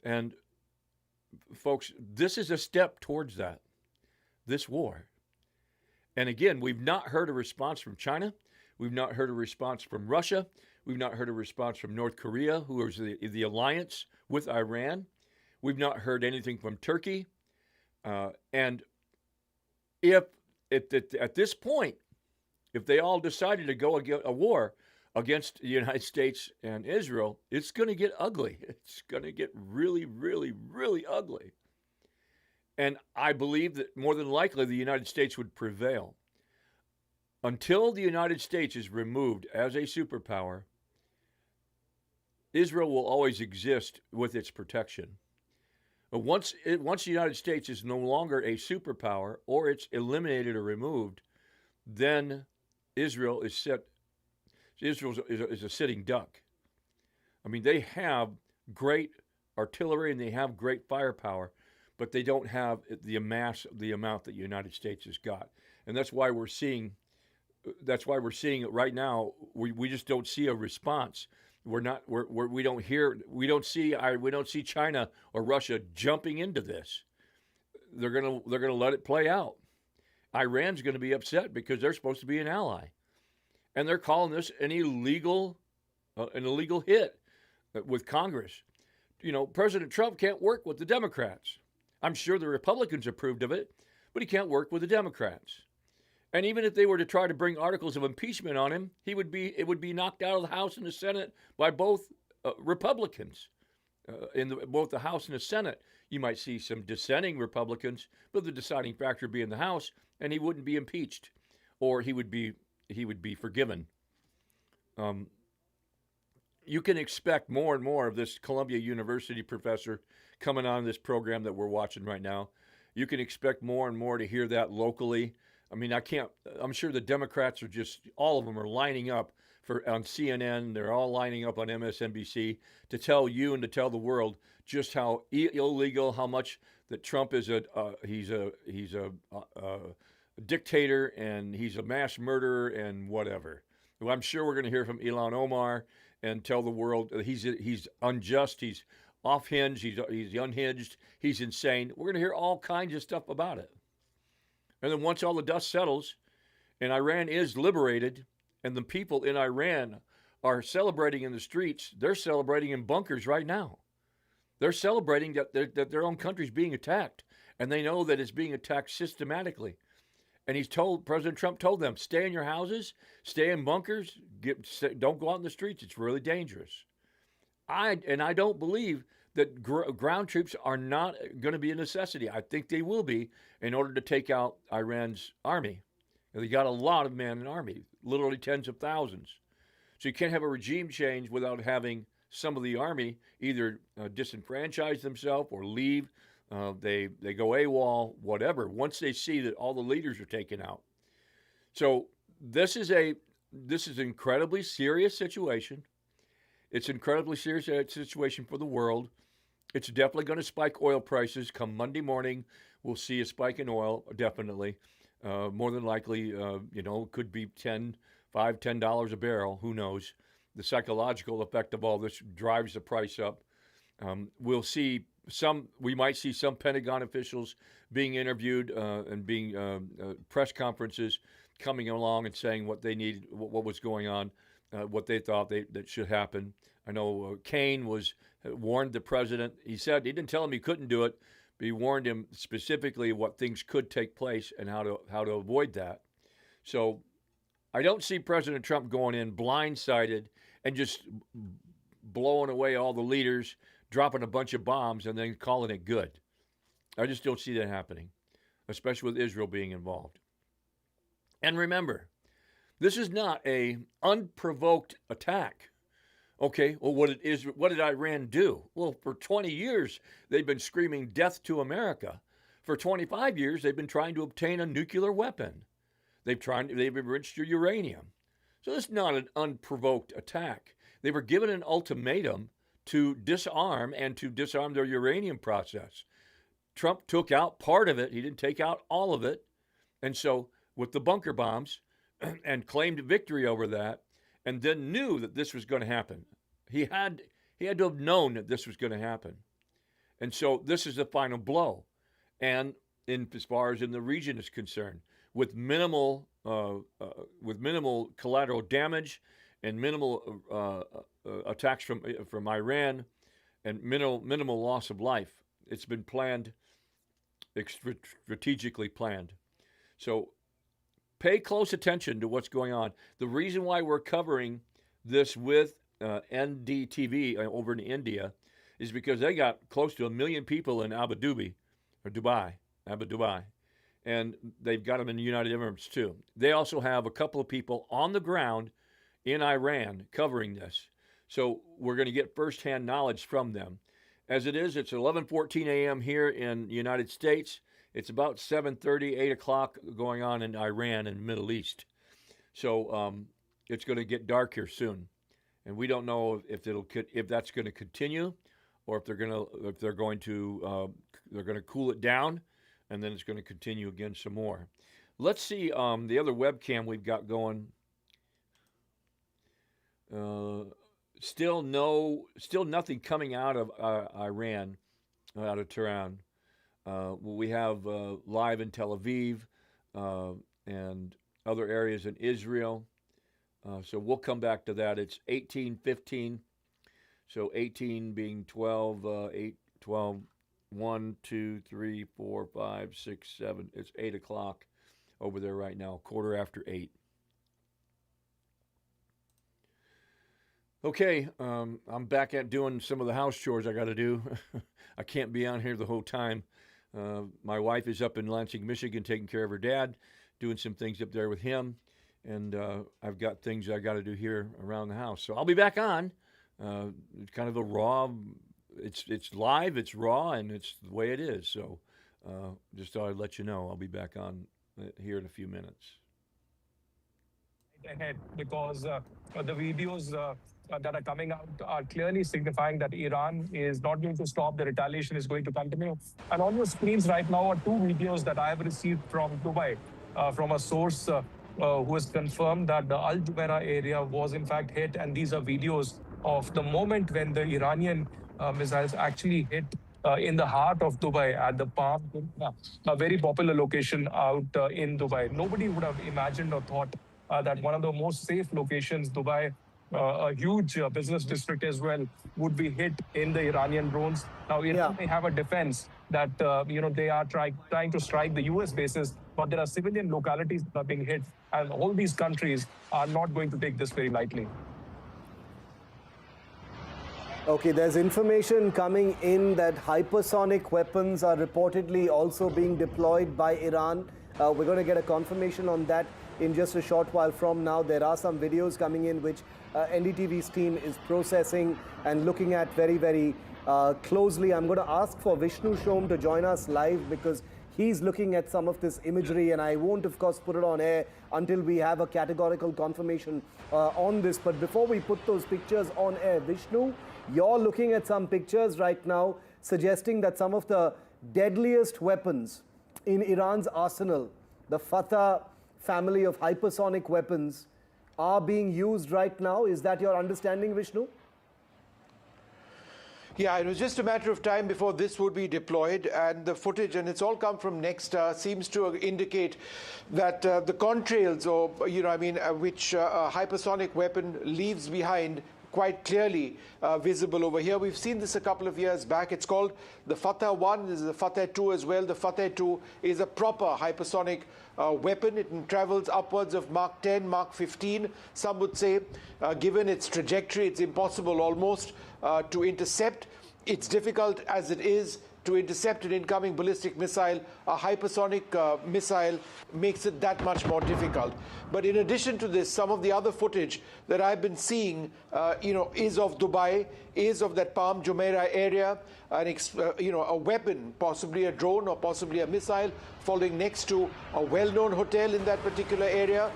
And folks, this is a step towards that, this war. And again, we've not heard a response from China. We've not heard a response from Russia. We've not heard a response from North Korea, who is the alliance with Iran. We've not heard anything from Turkey. And if at this point, if they all decided to go a war against the United States and Israel, it's going to get ugly. It's going to get really, really, really ugly. And I believe that more than likely the United States would prevail. Until the United States is removed as a superpower, Israel will always exist with its protection. But once the United States is no longer a superpower, or it's eliminated or removed, then Israel is a sitting duck. I mean, they have great artillery and they have great firepower, but they don't have the amount that the United States has got, and that's why we're seeing it right now. We just don't see a response. We don't see China or Russia jumping into this. They're gonna let it play out. Iran's going to be upset because they're supposed to be an ally, and they're calling this an illegal hit with Congress. You know, President Trump can't work with the Democrats. I'm sure the Republicans approved of it, but he can't work with the Democrats. And even if they were to try to bring articles of impeachment on him, it would be knocked out of the House and the Senate by both Republicans. Both the House and the Senate, you might see some dissenting Republicans, but the deciding factor would be in the House, and he wouldn't be impeached, or he would be forgiven. You can expect more and more of this Columbia University professor coming on this program that we're watching right now. You can expect more and more to hear that locally. I mean, I'm sure the Democrats are all of them are lining up on CNN. They're all lining up on MSNBC to tell you and to tell the world just how illegal, how much that Trump is he's a dictator and he's a mass murderer and whatever. Well, I'm sure we're going to hear from Ilhan Omar and tell the world he's unjust, he's off hinge, he's unhinged, he's insane. We're going to hear all kinds of stuff about it. And then once all the dust settles and Iran is liberated and the people in Iran are celebrating in the streets, they're celebrating in bunkers right now. They're celebrating that their own country's being attacked, and they know that it's being attacked systematically. And President Trump told them, stay in your houses, stay in bunkers, don't go out in the streets. It's really dangerous. I don't believe that ground troops are not going to be a necessity. I think they will be in order to take out Iran's army. They got a lot of men in the army, literally tens of thousands. So you can't have a regime change without having some of the army either disenfranchise themselves or leave. They go AWOL, whatever, once they see that all the leaders are taken out. So this is an incredibly serious situation. It's an incredibly serious situation for the world. It's definitely going to spike oil prices. Come Monday morning, we'll see a spike in oil, definitely. More than likely, could be $10 a barrel. Who knows? The psychological effect of all this drives the price up. We might see some Pentagon officials being interviewed and being press conferences coming along and saying what they need, what was going on, what they thought that should happen. I know Kane warned the president. He didn't tell him he couldn't do it, but he warned him specifically what things could take place and how to avoid that. So I don't see President Trump going in blindsided and just blowing away all the leaders, dropping a bunch of bombs, and then calling it good. I just don't see that happening, especially with Israel being involved. And remember, this is not an unprovoked attack. Okay, well, what did Iran do? Well, for 20 years, they've been screaming death to America. For 25 years, they've been trying to obtain a nuclear weapon. They've enriched uranium. So this is not an unprovoked attack. They were given an ultimatum to disarm and to disarm their uranium process. Trump took out part of it. He didn't take out all of it. And so with the bunker bombs and claimed victory over that, and then knew that this was going to happen. He had to have known that this was going to happen. And so this is the final blow. And as far as in the region is concerned, with minimal collateral damage and minimal attacks from Iran and minimal loss of life. It's been planned, strategically planned. So pay close attention to what's going on. The reason why we're covering this with NDTV over in India is because they got close to 1 million people in Abu Dhabi, and they've got them in the United Emirates too. They also have a couple of people on the ground in Iran covering this. So we're going to get firsthand knowledge from them. As it is, it's 11:14 a.m. here in the United States. It's about 7:30, 8 o'clock going on in Iran and the Middle East. So it's going to get dark here soon. And we don't know if that's going to continue or if they're going to cool it down and then it's going to continue again some more. Let's see the other webcam we've got going. Still nothing coming out of Iran, out of Tehran. We have live in Tel Aviv and other areas in Israel. So we'll come back to that. It's 18:15. So 18 being 12, 8, 12, 1, 2, 3, 4, 5, 6, 7. It's 8 o'clock over there right now, 8:15. Okay, I'm back at doing some of the house chores I got to do. I can't be on here the whole time. My wife is up in Lansing, Michigan, taking care of her dad, doing some things up there with him, and I've got things I got to do here around the house. So I'll be back on. It's kind of a raw. It's live, it's raw, and it's the way it is. So just thought I'd let you know. I'll be back on here in a few minutes.
Ahead, because the videos that are coming out are clearly signifying that Iran is not going to stop. The retaliation is going to continue. And on your screens right now are two videos that I have received from Dubai, from a source who has confirmed that the Al Jumeirah area was in fact hit. And these are videos of the moment when the Iranian missiles actually hit in the heart of Dubai at the Palm, a very popular location out in Dubai. Nobody would have imagined or thought that one of the most safe locations, Dubai, a huge business district as well, would be hit in the Iranian drones. Now, Iran may have a defense that they are trying to strike the U.S. bases, but there are civilian localities that are being hit, and all these countries are not going to take this very lightly.
Okay, there's information coming in that hypersonic weapons are reportedly also being deployed by Iran. We're going to get a confirmation on that in just a short while from now. There are some videos coming in which NDTV's team is processing and looking at very, very closely. I'm going to ask for Vishnu Shom to join us live because he's looking at some of this imagery, and I won't, of course, put it on air until we have a categorical confirmation on this. But before we put those pictures on air, Vishnu, you're looking at some pictures right now suggesting that some of the deadliest weapons in Iran's arsenal, the Fatah family of hypersonic weapons, are being used right now. Is that your understanding, Vishnu?
Yeah, it was just a matter of time before this would be deployed, and the footage, and it's all come from Nexstar, seems to indicate that the contrails, or which a hypersonic weapon leaves behind, quite clearly visible over here. We've seen this a couple of years back. It's called the Fatah 1. This is the Fatah 2 as well. The Fatah 2 is a proper hypersonic weapon. It travels upwards of Mach 10, Mach 15. Some would say, given its trajectory, it's impossible almost to intercept. It's difficult as it is to intercept an incoming ballistic missile. A hypersonic missile makes it that much more difficult. But in addition to this, some of the other footage that I've been seeing, is of Dubai, is of that Palm Jumeirah area, a weapon, possibly a drone or possibly a missile, falling next to a well-known hotel in that particular area.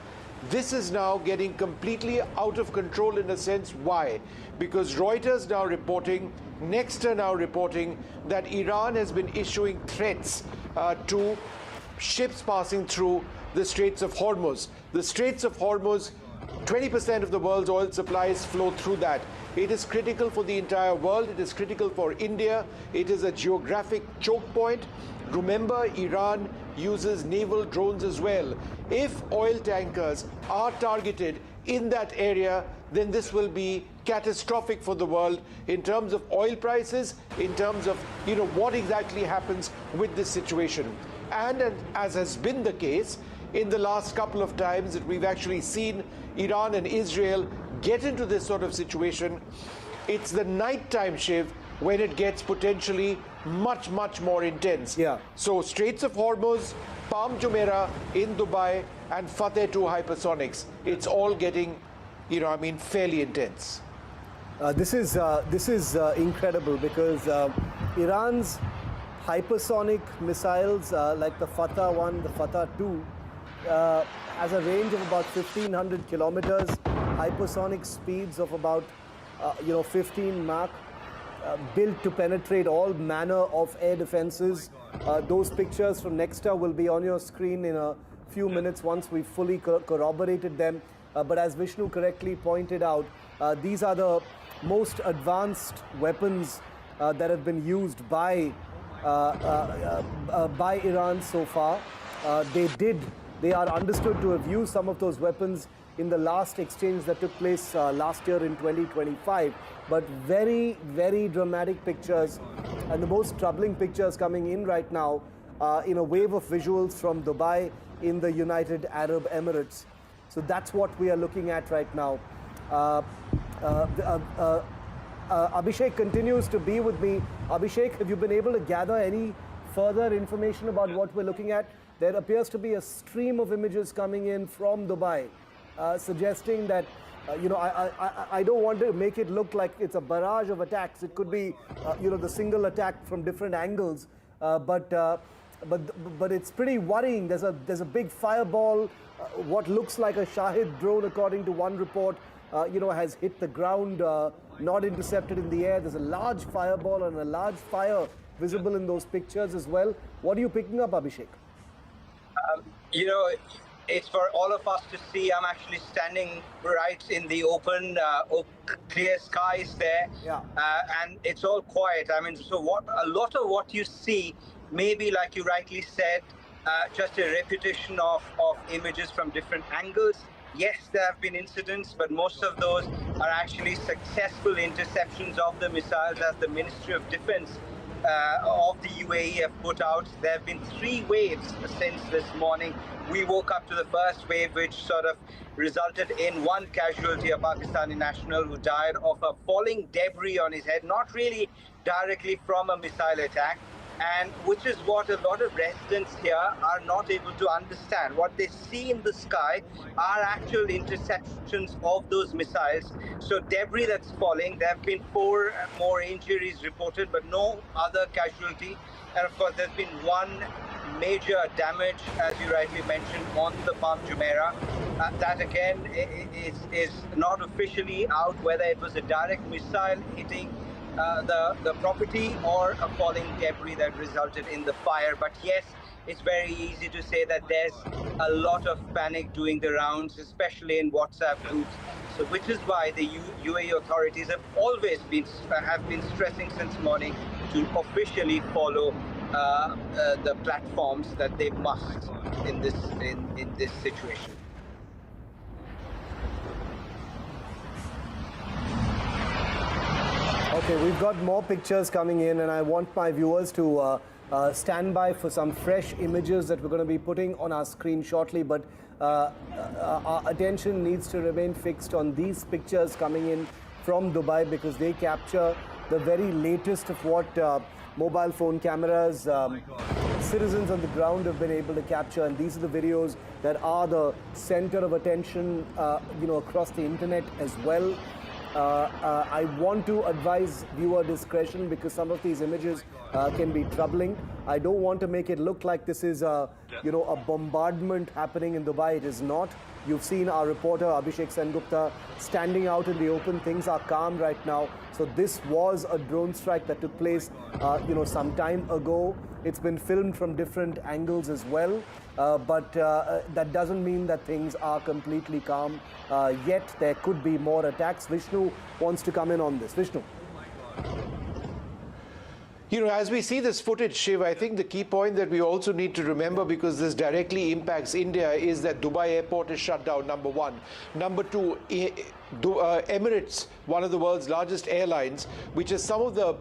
This is now getting completely out of control in a sense. Why? Because Reuters now reporting, Nexstar now reporting that Iran has been issuing threats to ships passing through the Straits of Hormuz. The Straits of Hormuz, 20% of the world's oil supplies flow through that. It is critical for the entire world. It is critical for India. It is a geographic choke point. Remember, Iran uses naval drones as well. If oil tankers are targeted in that area, then this will be catastrophic for the world in terms of oil prices, in terms of what exactly happens with this situation. And as has been the case in the last couple of times that we've actually seen Iran and Israel get into this sort of situation, it's the nighttime shift when it gets potentially much, much more intense. Yeah. So Straits of Hormuz, Palm Jumeirah in Dubai, and Fateh 2 hypersonics, it's all getting, fairly intense.
This is incredible because Iran's hypersonic missiles like the Fatah 1, the Fatah 2 has a range of about 1,500 kilometers, hypersonic speeds of about 15 Mach, built to penetrate all manner of air defenses. Those pictures from Nexstar will be on your screen in a few minutes once we've fully corroborated them. But as Vishnu correctly pointed out, these are the most advanced weapons that have been used by Iran so far. They are understood to have used some of those weapons in the last exchange that took place last year in 2025. But very, very dramatic pictures, and the most troubling pictures coming in right now in a wave of visuals from Dubai in the United Arab Emirates. So that's what we are looking at right now. Abhishek continues to be with me. Abhishek, have you been able to gather any further information about what we're looking at? There appears to be a stream of images coming in from Dubai, suggesting that, I don't want to make it look like it's a barrage of attacks. It could be, the single attack from different angles, but it's pretty worrying. There's a big fireball, what looks like a Shahid drone, according to one report, has hit the ground, not intercepted in the air. There's a large fireball and a large fire visible in those pictures as well. What are you picking up, Abhishek?
It's for all of us to see. I'm actually standing right in the open, clear skies there, and it's all quiet. I mean, so a lot of what you see, maybe like you rightly said, just a repetition of images from different angles. Yes, there have been incidents, but most of those are actually successful interceptions of the missiles, as the Ministry of Defense of the UAE have put out. There have been 3 waves since this morning. We woke up to the first wave, which sort of resulted in 1 casualty, a Pakistani national who died of a falling debris on his head, not really directly from a missile attack, and which is what a lot of residents here are not able to understand. What they see in the sky are actual interceptions of those missiles. So debris that's falling. There have been 4 more injuries reported, but no other casualty. And of course, there's been 1 major damage, as you rightly mentioned, on the Palm Jumeirah. That again is not officially out whether it was a direct missile hitting the property or a falling debris that resulted in the fire. But yes, it's very easy to say that there's a lot of panic doing the rounds, especially in WhatsApp groups. So which is why the UAE authorities have always been stressing since morning to officially follow the platforms that they must in this situation.
Okay, we've got more pictures coming in, and I want my viewers to stand by for some fresh images that we're going to be putting on our screen shortly. But our attention needs to remain fixed on these pictures coming in from Dubai, because they capture the very latest of what mobile phone cameras, citizens on the ground have been able to capture. And these are the videos that are the center of attention, across the internet as well. I want to advise viewer discretion, because some of these images can be troubling. I don't want to make it look like this is a bombardment happening in Dubai. It is not. You've seen our reporter Abhishek Sengupta standing out in the open. Things are calm right now. So this was a drone strike that took place, some time ago. It's been filmed from different angles as well. But that doesn't mean that things are completely calm yet. There could be more attacks. Vishnu wants to come in on this. Vishnu.
As we see this footage, Shiv, I think the key point that we also need to remember, because this directly impacts India, is that Dubai airport is shut down, number 1. Number 2, Emirates, one of the world's largest airlines, which is some of the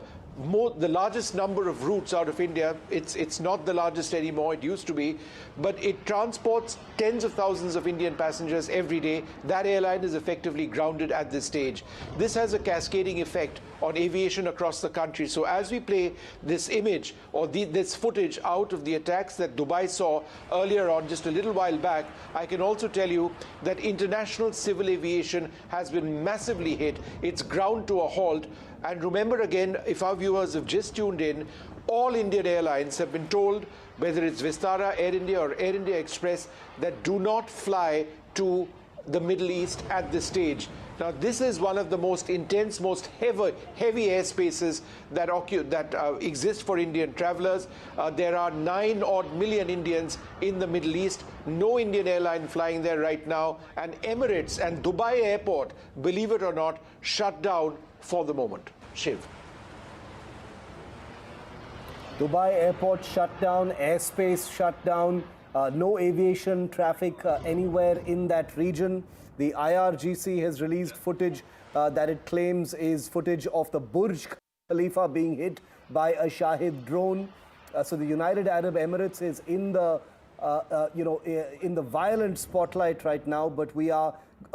largest number of routes out of India. It's not the largest anymore, it used to be, but it transports tens of thousands of Indian passengers every day. That airline is effectively grounded at this stage. This has a cascading effect on aviation across the country. So as we play this image or this footage out of the attacks that Dubai saw earlier on, just a little while back, I can also tell you that international civil aviation has been massively hit. It's ground to a halt. And remember again, if our viewers have just tuned in, all Indian airlines have been told, whether it's Vistara, Air India or Air India Express, that do not fly to the Middle East at this stage. Now, this is one of the most intense, most heavy airspaces that exist for Indian travelers. There are 9 odd million Indians in the Middle East. No Indian airline flying there right now. And Emirates and Dubai Airport, believe it or not, shut down for the moment. Shiv.
Dubai Airport shut down, airspace shut down, no aviation traffic anywhere in that region. The IRGC has released footage that it claims is footage of the Burj Khalifa being hit by a Shahid drone. So the United Arab Emirates is in the, in the violent spotlight right now, but we are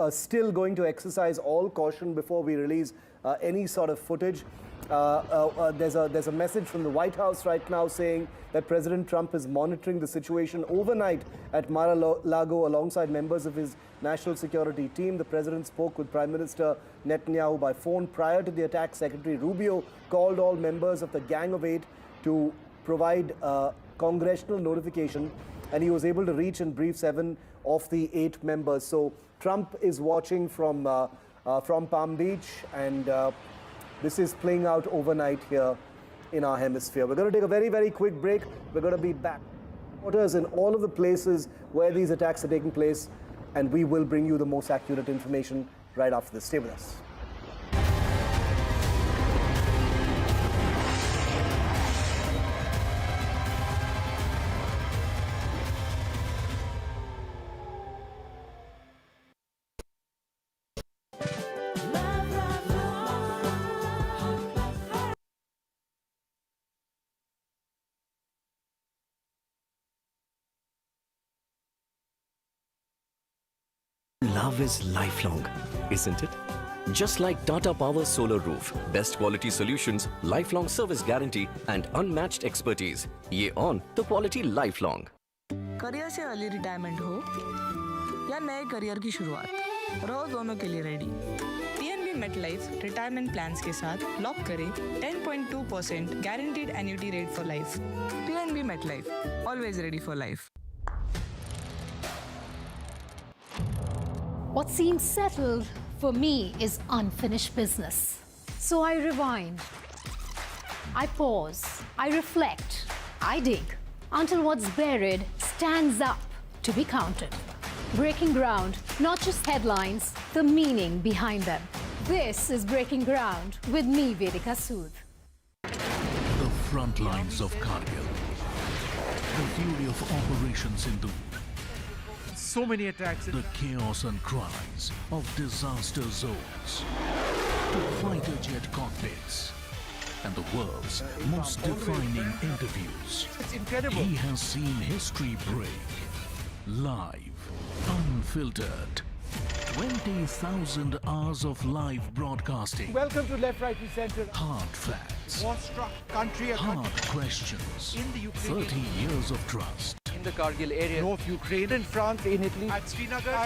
still going to exercise all caution before we release any sort of footage. There's a message from the White House right now saying that President Trump is monitoring the situation overnight at Mar-a-Lago alongside members of his national security team. The president spoke with Prime Minister Netanyahu by phone. Prior to the attack, Secretary Rubio called all members of the Gang of Eight to provide congressional notification, and he was able to reach and brief 7 of the 8 members. So Trump is watching from Palm Beach, and this is playing out overnight here in our hemisphere. We're going to take a very, very quick break. We're going to be back. Reporters in all of the places where these attacks are taking place, and we will bring you the most accurate information right after this. Stay with us.
Love is lifelong, isn't it? Just like Tata Power Solar Roof, best quality solutions, lifelong service guarantee and unmatched expertise. Ye on the quality lifelong.
Career से early retirement हो या नए career की शुरुआत, रहो दोनों के लिए ready. PNB MetLife retirement plans के साथ लॉक करें 10.2% guaranteed annuity rate for life. PNB MetLife, always ready for life.
What seems settled for me is unfinished business. So I rewind, I pause, I reflect, I dig until what's buried stands up to be counted. Breaking ground, not just headlines, the meaning behind them. This is Breaking Ground with me, Vedika Sood.
The front lines of Kargil. The fury of Operation Sindhu.
So many attacks.
The chaos and cries of disaster zones. To fighter jet cockpits. And the world's most defining interviews.
It's incredible.
He has seen history break. Live. Unfiltered. 20,000 hours of live broadcasting.
Welcome to Left, Right and Center.
Hard facts.
War-struck country.
Hard questions.
In the Ukraine.
30 years of trust.
In the Kargil area. North Ukraine. In France. In Italy. At Srinagar.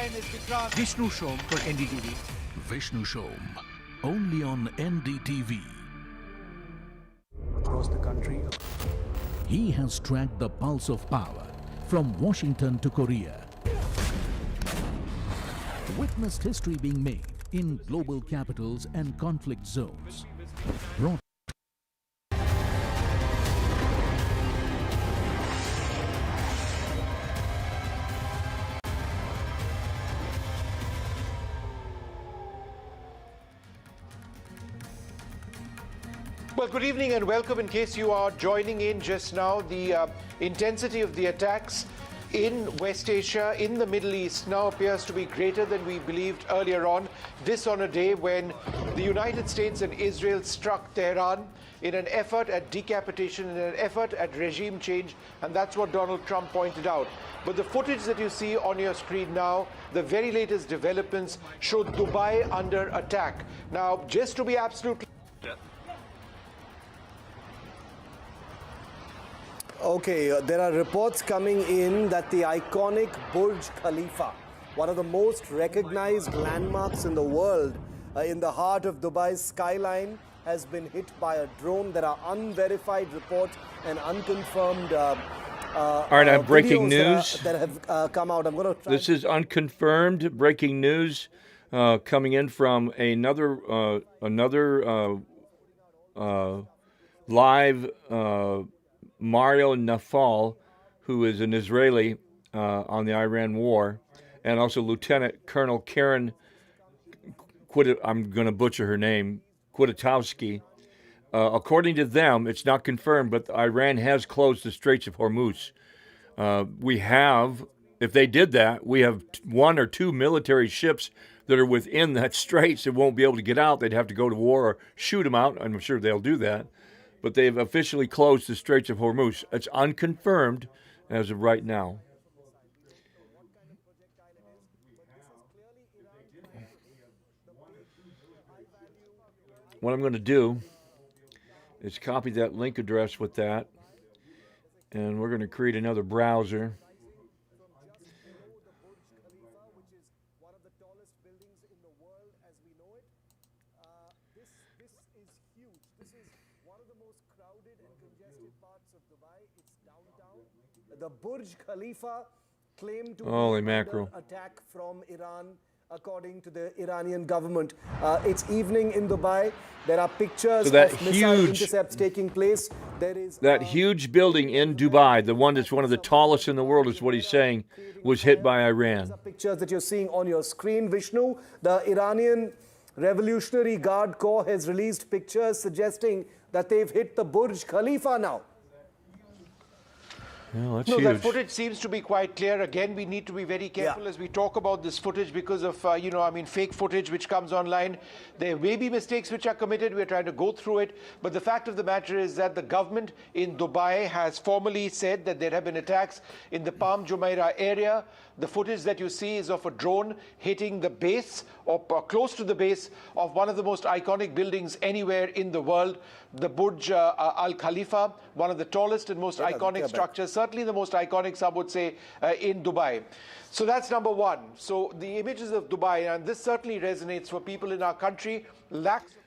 Vishnu Shom for NDTV.
Vishnu Shom. Only on NDTV.
Across the country.
He has tracked the pulse of power from Washington to Korea. Witnessed history being made in global capitals and conflict zones. Brought
Well, good evening and welcome. In case you are joining in just now, the intensity of the attacks in West Asia, in the Middle East, now appears to be greater than we believed earlier on. This on a day when the United States and Israel struck Tehran in an effort at decapitation, in an effort at regime change, and that's what Donald Trump pointed out. But the footage that you see on your screen now, the very latest developments, show Dubai under attack. Now, just to be absolutely
Okay, there are reports coming in that the iconic Burj Khalifa, one of the most recognized landmarks in the world, in the heart of Dubai's skyline, has been hit by a drone. There are unverified reports and unconfirmed
All right, I have breaking
videos
news.
that have come out. I'm going to try.
This is unconfirmed breaking news coming in from another live Mario Nafal, who is an Israeli on the Iran war, and also Lieutenant Colonel Karen I'm going to butcher her name, Kwiatkowski. According to them, it's not confirmed, but Iran has closed the Straits of Hormuz. If they did that, we have 1 or 2 military ships that are within that straits that won't be able to get out. They'd have to go to war or shoot them out. I'm sure they'll do that. But they've officially closed the Straits of Hormuz. It's unconfirmed as of right now. What I'm going to do is copy that link address with that, and we're going to create another browser.
The Burj Khalifa claimed to
Holy
be
mackerel.
under attack from Iran, according to the Iranian government. It's evening in Dubai. There are pictures
So that
of missile
huge-
intercepts taking place. There is
That huge building in Dubai, the one that's one of the tallest in the world, is what he's saying, was hit by Iran.
pictures that you're seeing on your screen, Vishnu. The Iranian Revolutionary Guard Corps has released pictures suggesting that they've hit the Burj Khalifa now.
Well, that's
No,
huge.
that footage seems to be quite clear. Again, we need to be very careful as we talk about this footage because of, fake footage which comes online. There may be mistakes which are committed. We're trying to go through it. But the fact of the matter is that the government in Dubai has formally said that there have been attacks in the Palm Jumeirah area. The footage that you see is of a drone hitting the base or close to the base of one of the most iconic buildings anywhere in the world, the Burj Al Khalifa, one of the tallest and most iconic structures, certainly the most iconic, some would say, in Dubai. So that's number one. So the images of Dubai, and this certainly resonates for people in our country,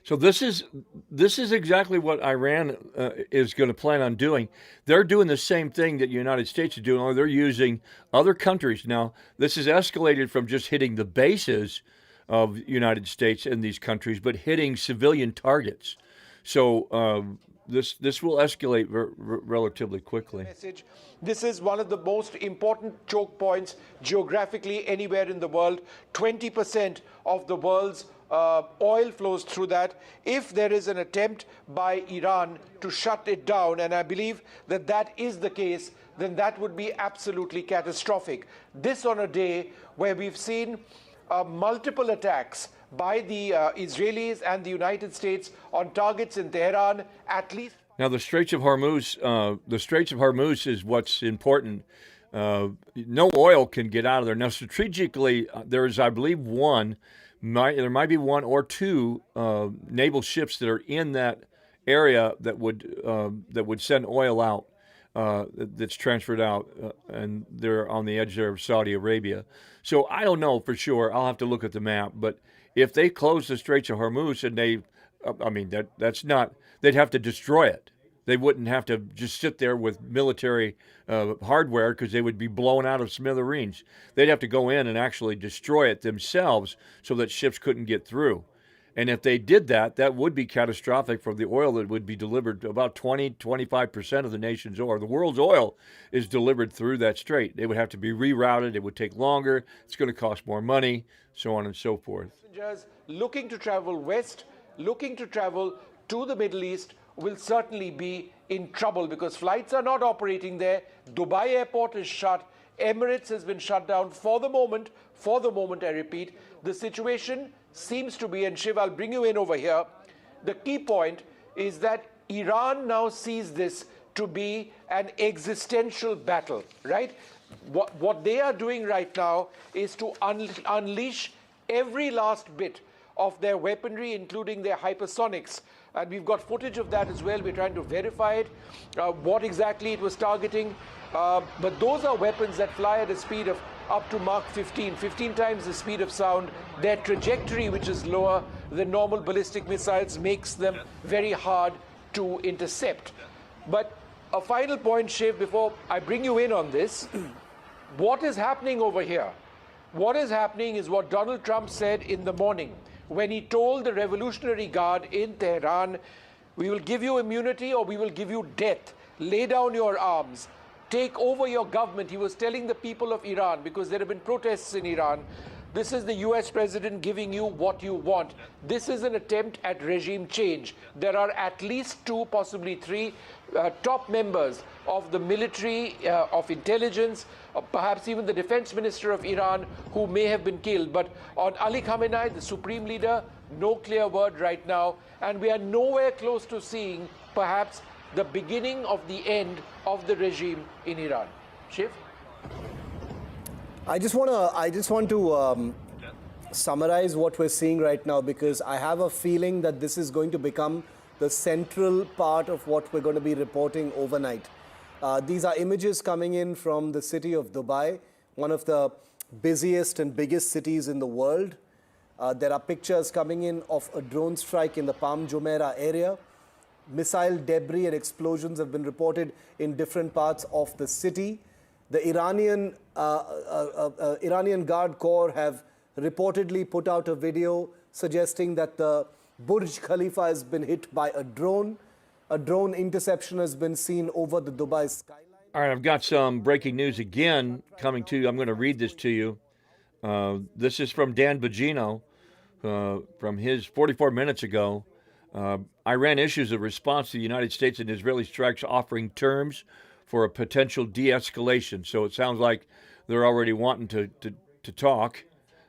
So this is exactly what Iran is going to plan on doing. They're doing the same thing that the United States is doing, only they're using other countries. Now, this has escalated from just hitting the bases of the United States in these countries, but hitting civilian targets. So this will escalate relatively quickly.
message. This is one of the most important choke points geographically anywhere in the world. 20% of the world's oil flows through that. If there is an attempt by Iran to shut it down, and I believe that that is the case, then that would be absolutely catastrophic. This on a day where we've seen multiple attacks by the Israelis and the United States on targets in Tehran, at least.
Now, the Straits of Hormuz is what's important. No oil can get out of there. Now, strategically, there's, I believe, there might be 1 or 2 naval ships that are in that area that would send oil out, that's transferred out, and they're on the edge there of Saudi Arabia. So I don't know for sure. I'll have to look at the map. But if they close the Straits of Hormuz and that's not, they'd have to destroy it. They wouldn't have to just sit there with military hardware because they would be blown out of smithereens. They'd have to go in and actually destroy it themselves so that ships couldn't get through. And if they did that, that would be catastrophic for the oil that would be delivered. About 25% of the nation's oil, the world's oil, is delivered through that strait. They would have to be rerouted. It would take longer. It's going to cost more money, so on and so forth.
Passengers looking to travel west, looking to travel to the Middle East, will certainly be in trouble because flights are not operating there. Dubai airport is shut. Emirates has been shut down for the moment, I repeat. The situation seems to be, and Shiv, I'll bring you in over here. The key point is that Iran now sees this to be an existential battle, right? What they are doing right now is to unleash every last bit of their weaponry, including their hypersonics. And we've got footage of that as well. We're trying to verify it, what exactly it was targeting. But those are weapons that fly at a speed of up to Mach 15 times the speed of sound. Their trajectory, which is lower than normal ballistic missiles, makes them very hard to intercept. But A final point, Shiv, before I bring you in on this. What is happening over here? What is happening is what Donald Trump said in the morning when he told the Revolutionary Guard in Tehran, we will give you immunity or we will give you death. Lay down your arms. Take over your government. He was telling the people of Iran, because there have been protests in Iran, this is the US president giving you what you want. This is an attempt at regime change. There are at least 2, possibly 3 top members of the military, of intelligence, perhaps even the defense minister of Iran, who may have been killed. But on Ali Khamenei, the supreme leader, no clear word right now. And we are nowhere close to seeing perhaps the beginning of the end of the regime in Iran. Shiv?
I just want to summarize what we're seeing right now, because I have a feeling that this is going to become the central part of what we're going to be reporting overnight. These are images coming in from the city of Dubai, one of the busiest and biggest cities in the world. There are pictures coming in of a drone strike in the Palm Jumeirah area. Missile debris and explosions have been reported in different parts of the city. The Iranian Guard Corps have reportedly put out a video suggesting that the Burj Khalifa has been hit by a drone. A drone interception has been seen over the Dubai skyline.
All right, I've got some breaking news again coming to you. I'm going to read this to you. This is from Dan Bongino from his 44 minutes ago. Iran issues a response to the United States and Israeli strikes offering terms for a potential de-escalation. So it sounds like they're already wanting to talk.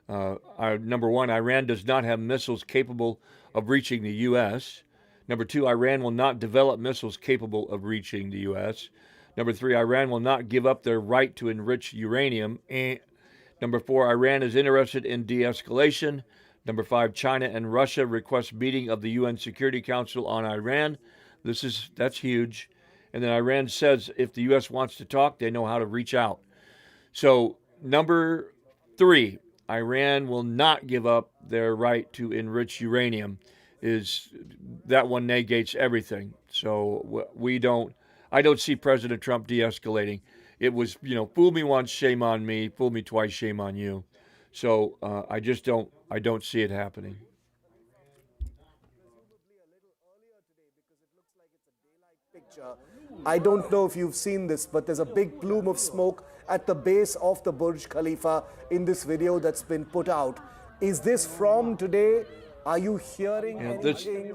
Number one, Iran does not have missiles capable of reaching the U.S. Number two, Iran will not develop missiles capable of reaching the U.S. Number three, Iran will not give up their right to enrich uranium. Number four, Iran is interested in de-escalation. Number five, China and Russia request meeting of the UN Security Council on Iran. That's huge. And then Iran says if the U.S. wants to talk, they know how to reach out. So number three, Iran will not give up their right to enrich uranium. That one negates everything. So I don't see President Trump de-escalating. It was, fool me once, shame on me. Fool me twice, shame on you. So I don't see it happening.
I don't know if you've seen this, but there's a big plume of smoke at the base of the Burj Khalifa in this video that's been put out. Is this from today? Are you hearing anything?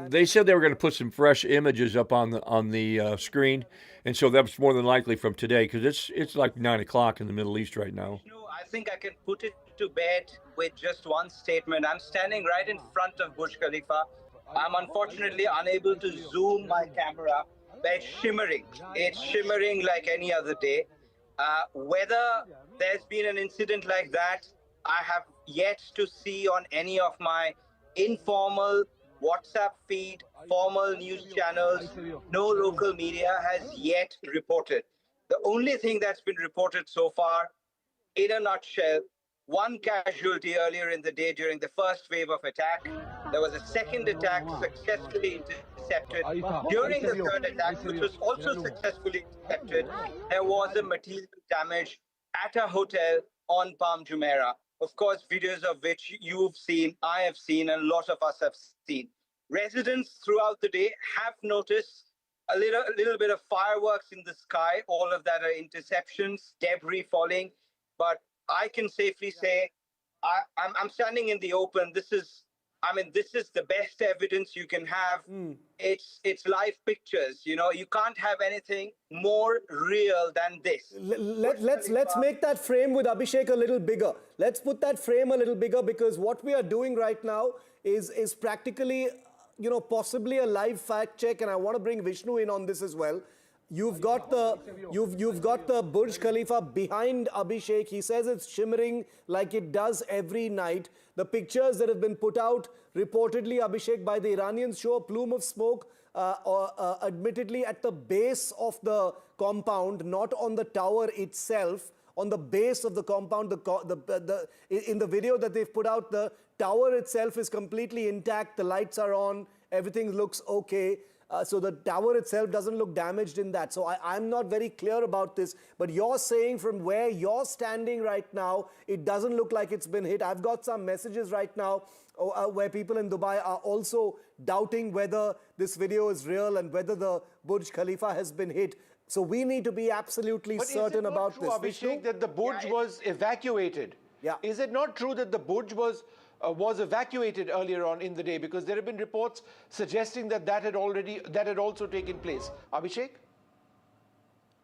They said they were going to put some fresh images up on the screen, and so that's more than likely from today, because it's like 9 o'clock in the Middle East right now.
I think I can put it to bed with just one statement. I'm standing right in front of Burj Khalifa. I'm unfortunately unable to zoom my camera, but it's shimmering. It's shimmering like any other day. Whether there's been an incident like that, I have yet to see on any of my informal WhatsApp feed, formal news channels. No local media has yet reported. The only thing that's been reported so far, in a nutshell, one casualty earlier in the day during the first wave of attack. There was a second attack successfully intercepted. During the third attack, which was also successfully intercepted, there was a material damage at a hotel on Palm Jumeirah. Of course, videos of which you've seen, I have seen, and a lot of us have seen. Residents throughout the day have noticed a little bit of fireworks in the sky. All of that are interceptions, debris falling. But I can safely say I'm standing in the open. This is the best evidence you can have. It's live pictures. You can't have anything more real than this.
Let's make that frame with Abhishek a little bigger. Let's put that frame a little bigger, because what we are doing right now is practically, possibly a live fact check, and I want to bring Vishnu in on this as well. You've got the Burj Khalifa behind Abhishek. He says it's shimmering like it does every night. The pictures that have been put out reportedly, Abhishek, by the Iranians show a plume of smoke, admittedly at the base of the compound, not on the tower itself. On the base of the compound, in the video that they've put out, the tower itself is completely intact. The lights are on. Everything looks okay. So the tower itself doesn't look damaged in that. So I'm not very clear about this. But you're saying from where you're standing right now, it doesn't look like it's been hit. I've got some messages right now where people in Dubai are also doubting whether this video is real and whether the Burj Khalifa has been hit. So we need to be absolutely certain about this.
Abhishek, that the Burj was evacuated.
Yeah.
Is it not true that the Burj was evacuated earlier on in the day? Because there have been reports suggesting that that had also taken place. Abhishek?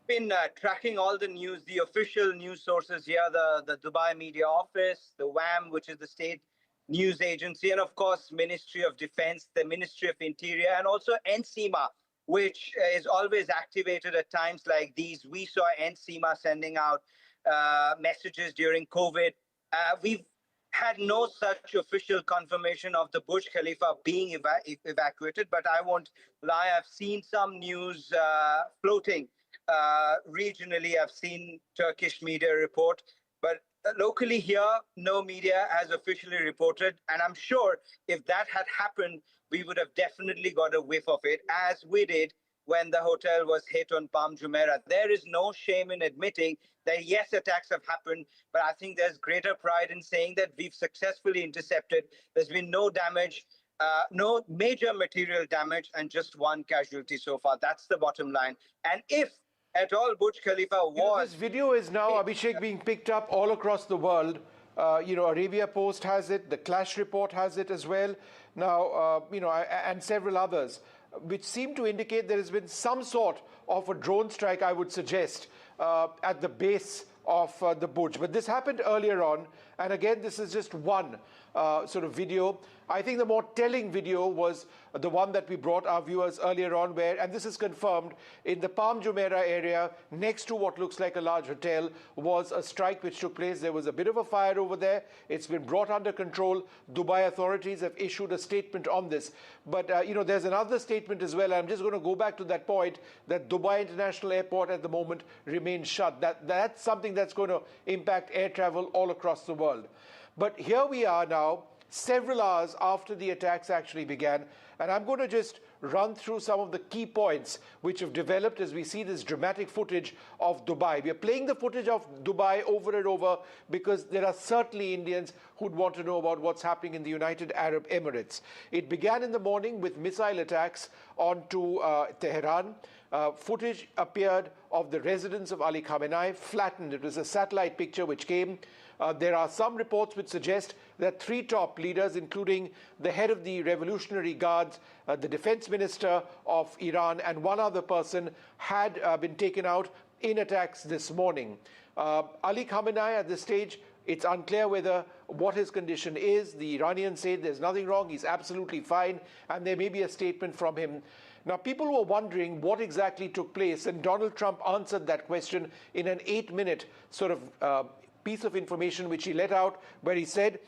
Been tracking all the news, the official news sources here, the Dubai Media Office, the WAM, which is the state news agency, and of course, Ministry of Defense, the Ministry of Interior, and also NCMA, which is always activated at times like these. We saw NCMA sending out messages during COVID. We've had no such official confirmation of the Burj Khalifa being evacuated, but I won't lie, I've seen some news floating regionally. I've seen Turkish media report, but locally here, no media has officially reported. And I'm sure if that had happened, we would have definitely got a whiff of it, as we did when the hotel was hit on Palm Jumeirah. There is no shame in admitting that, yes, attacks have happened, but I think there's greater pride in saying that we've successfully intercepted. There's been no damage, no major material damage, and just one casualty so far. That's the bottom line. And if at all Burj Khalifa was...
This video is now, Abhishek, being picked up all across the world. Arabia Post has it, the Clash Report has it as well. Now, and several others, which seem to indicate there has been some sort of a drone strike, I would suggest, at the base of the Burj. But this happened earlier on, and again, this is just one sort of video. I think the more telling video was the one that we brought our viewers earlier on, where, and this is confirmed, in the Palm Jumeirah area, next to what looks like a large hotel, was a strike which took place. There was a bit of a fire over there. It's been brought under control. Dubai authorities have issued a statement on this. But, there's another statement as well. I'm just going to go back to that point, that Dubai International Airport at the moment remains shut. That's something that's going to impact air travel all across the world. But here we are now, several hours after the attacks actually began, and I'm going to just run through some of the key points which have developed as we see this dramatic footage of Dubai. We are playing the footage of Dubai over and over because there are certainly Indians who'd want to know about what's happening in the United Arab Emirates. It began in the morning with missile attacks onto Tehran. Footage appeared of the residence of Ali Khamenei, flattened. It was a satellite picture which came. There are some reports which suggest that 3 top leaders, including the head of the Revolutionary Guards, the defense minister of Iran, and one other person, had been taken out in attacks this morning. Ali Khamenei, at this stage, it's unclear what his condition is. The Iranians say there's nothing wrong, he's absolutely fine, and there may be a statement from him. Now, people were wondering what exactly took place, and Donald Trump answered that question in an 8-minute sort of piece of information which he let out, where he said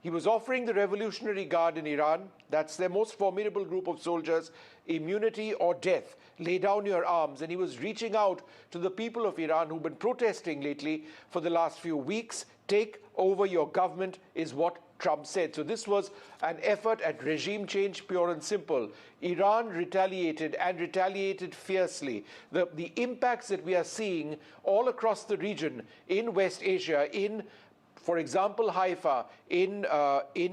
he was offering the Revolutionary Guard in Iran, that's their most formidable group of soldiers, immunity or death. Lay down your arms. And he was reaching out to the people of Iran who've been protesting lately for the last few weeks. Take over your government is what Trump said. So this was an effort at regime change, pure and simple. Iran retaliated, and retaliated fiercely. The impacts that we are seeing all across the region, in West Asia, in, for example, Haifa, in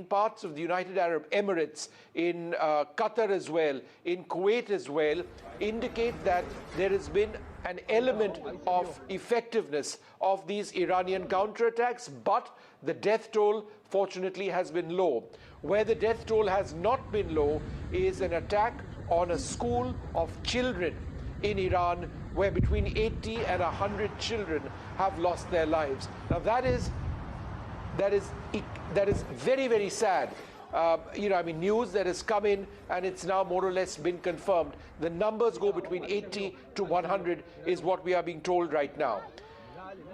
parts of the United Arab Emirates, in Qatar as well, in Kuwait as well, indicate that there has been an element of effectiveness of these Iranian counterattacks, but the death toll, fortunately, has been low. Where the death toll has not been low is an attack on a school of children in Iran, where between 80 and 100 children have lost their lives. Now that is very, very sad. News that has come in, and it's now more or less been confirmed. The numbers go between 80 to 100 is what we are being told right now.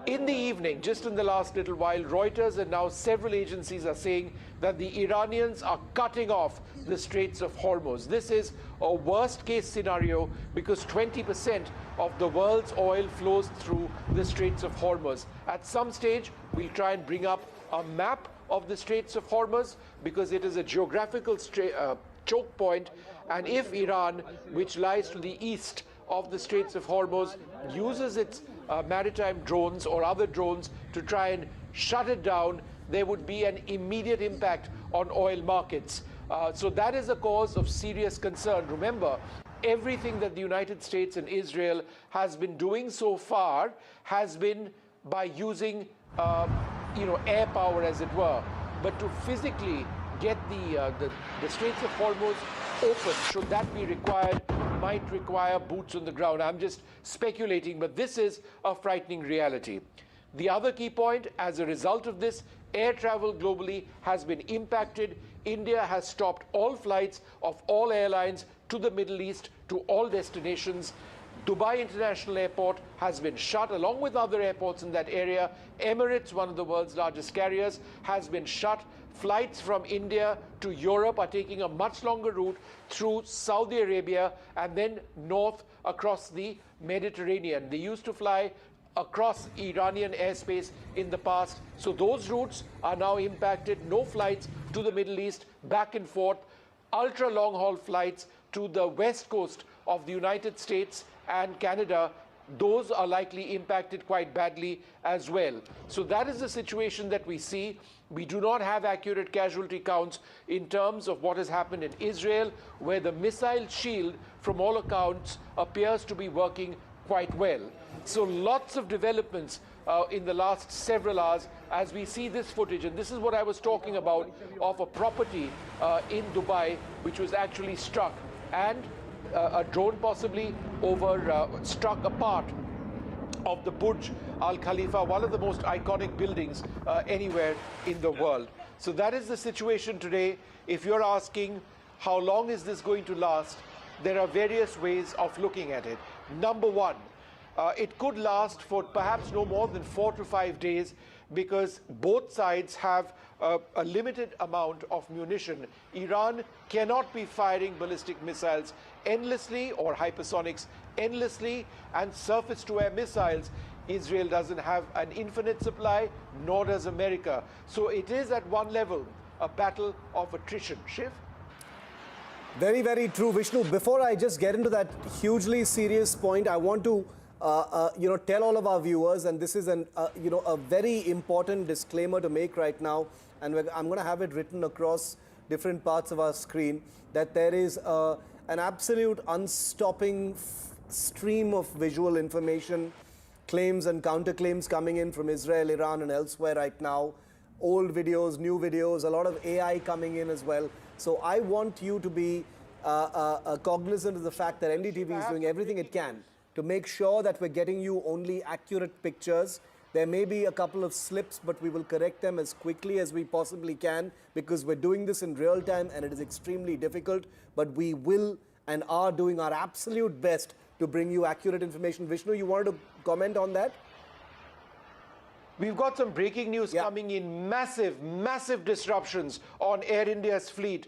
In the evening, just in the last little while, Reuters and now several agencies are saying that the Iranians are cutting off the Straits of Hormuz. This is a worst-case scenario because 20% of the world's oil flows through the Straits of Hormuz. At some stage, we'll try and bring up a map of the Straits of Hormuz because it is a geographical choke point, And if Iran, which lies to the east of the Straits of Hormuz, uses its maritime drones or other drones to try and shut it down, there would be an immediate impact on oil markets. So that is a cause of serious concern. Remember, everything that the United States and Israel has been doing so far has been by using air power, as it were. But to physically get the Straits of Hormuz open, should that be required, might require boots on the ground. I'm just speculating, but this is a frightening reality. The other key point, as a result of this, air travel globally has been impacted. India has stopped all flights of all airlines to the Middle East, to all destinations. Dubai International Airport has been shut, along with other airports in that area. Emirates, one of the world's largest carriers, has been shut. Flights from India to Europe are taking a much longer route through Saudi Arabia and then north across the Mediterranean. They used to fly across Iranian airspace in the past. So those routes are now impacted. No flights to the Middle East, back and forth. Ultra long haul flights to the west coast of the United States and Canada, those are likely impacted quite badly as well. So that is the situation that we see. We do not have accurate casualty counts in terms of what has happened in Israel, where the missile shield, from all accounts, appears to be working quite well. So lots of developments in the last several hours as we see this footage. And this is what I was talking about, of a property in Dubai which was actually struck, and a drone possibly struck a part of the Burj Al Khalifa, one of the most iconic buildings anywhere in the world. So that is the situation today. If you're asking how long is this going to last, there are various ways of looking at it. Number one, it could last for perhaps no more than 4 to 5 days, because both sides have a limited amount of munition. Iran cannot be firing ballistic missiles endlessly, or hypersonics endlessly, and surface-to-air missiles. Israel doesn't have an infinite supply, nor does America. So it is at one level a battle of attrition. Shiv?
Very, very true, Vishnu. Before I just get into that hugely serious point, I want to tell all of our viewers, and this is a very important disclaimer to make right now, and I'm going to have it written across different parts of our screen, that there is an absolute unstopping stream of visual information, claims and counterclaims coming in from Israel, Iran, and elsewhere right now. Old videos, new videos, a lot of AI coming in as well. So I want you to be cognizant of the fact that NDTV is doing everything it can to make sure that we're getting you only accurate pictures. There may be a couple of slips, but we will correct them as quickly as we possibly can, because we're doing this in real time and it is extremely difficult, but we will and are doing our absolute best to bring you accurate information. Vishnu, you wanted to comment on that?
We've got some breaking news coming in. Massive disruptions on Air India's fleet.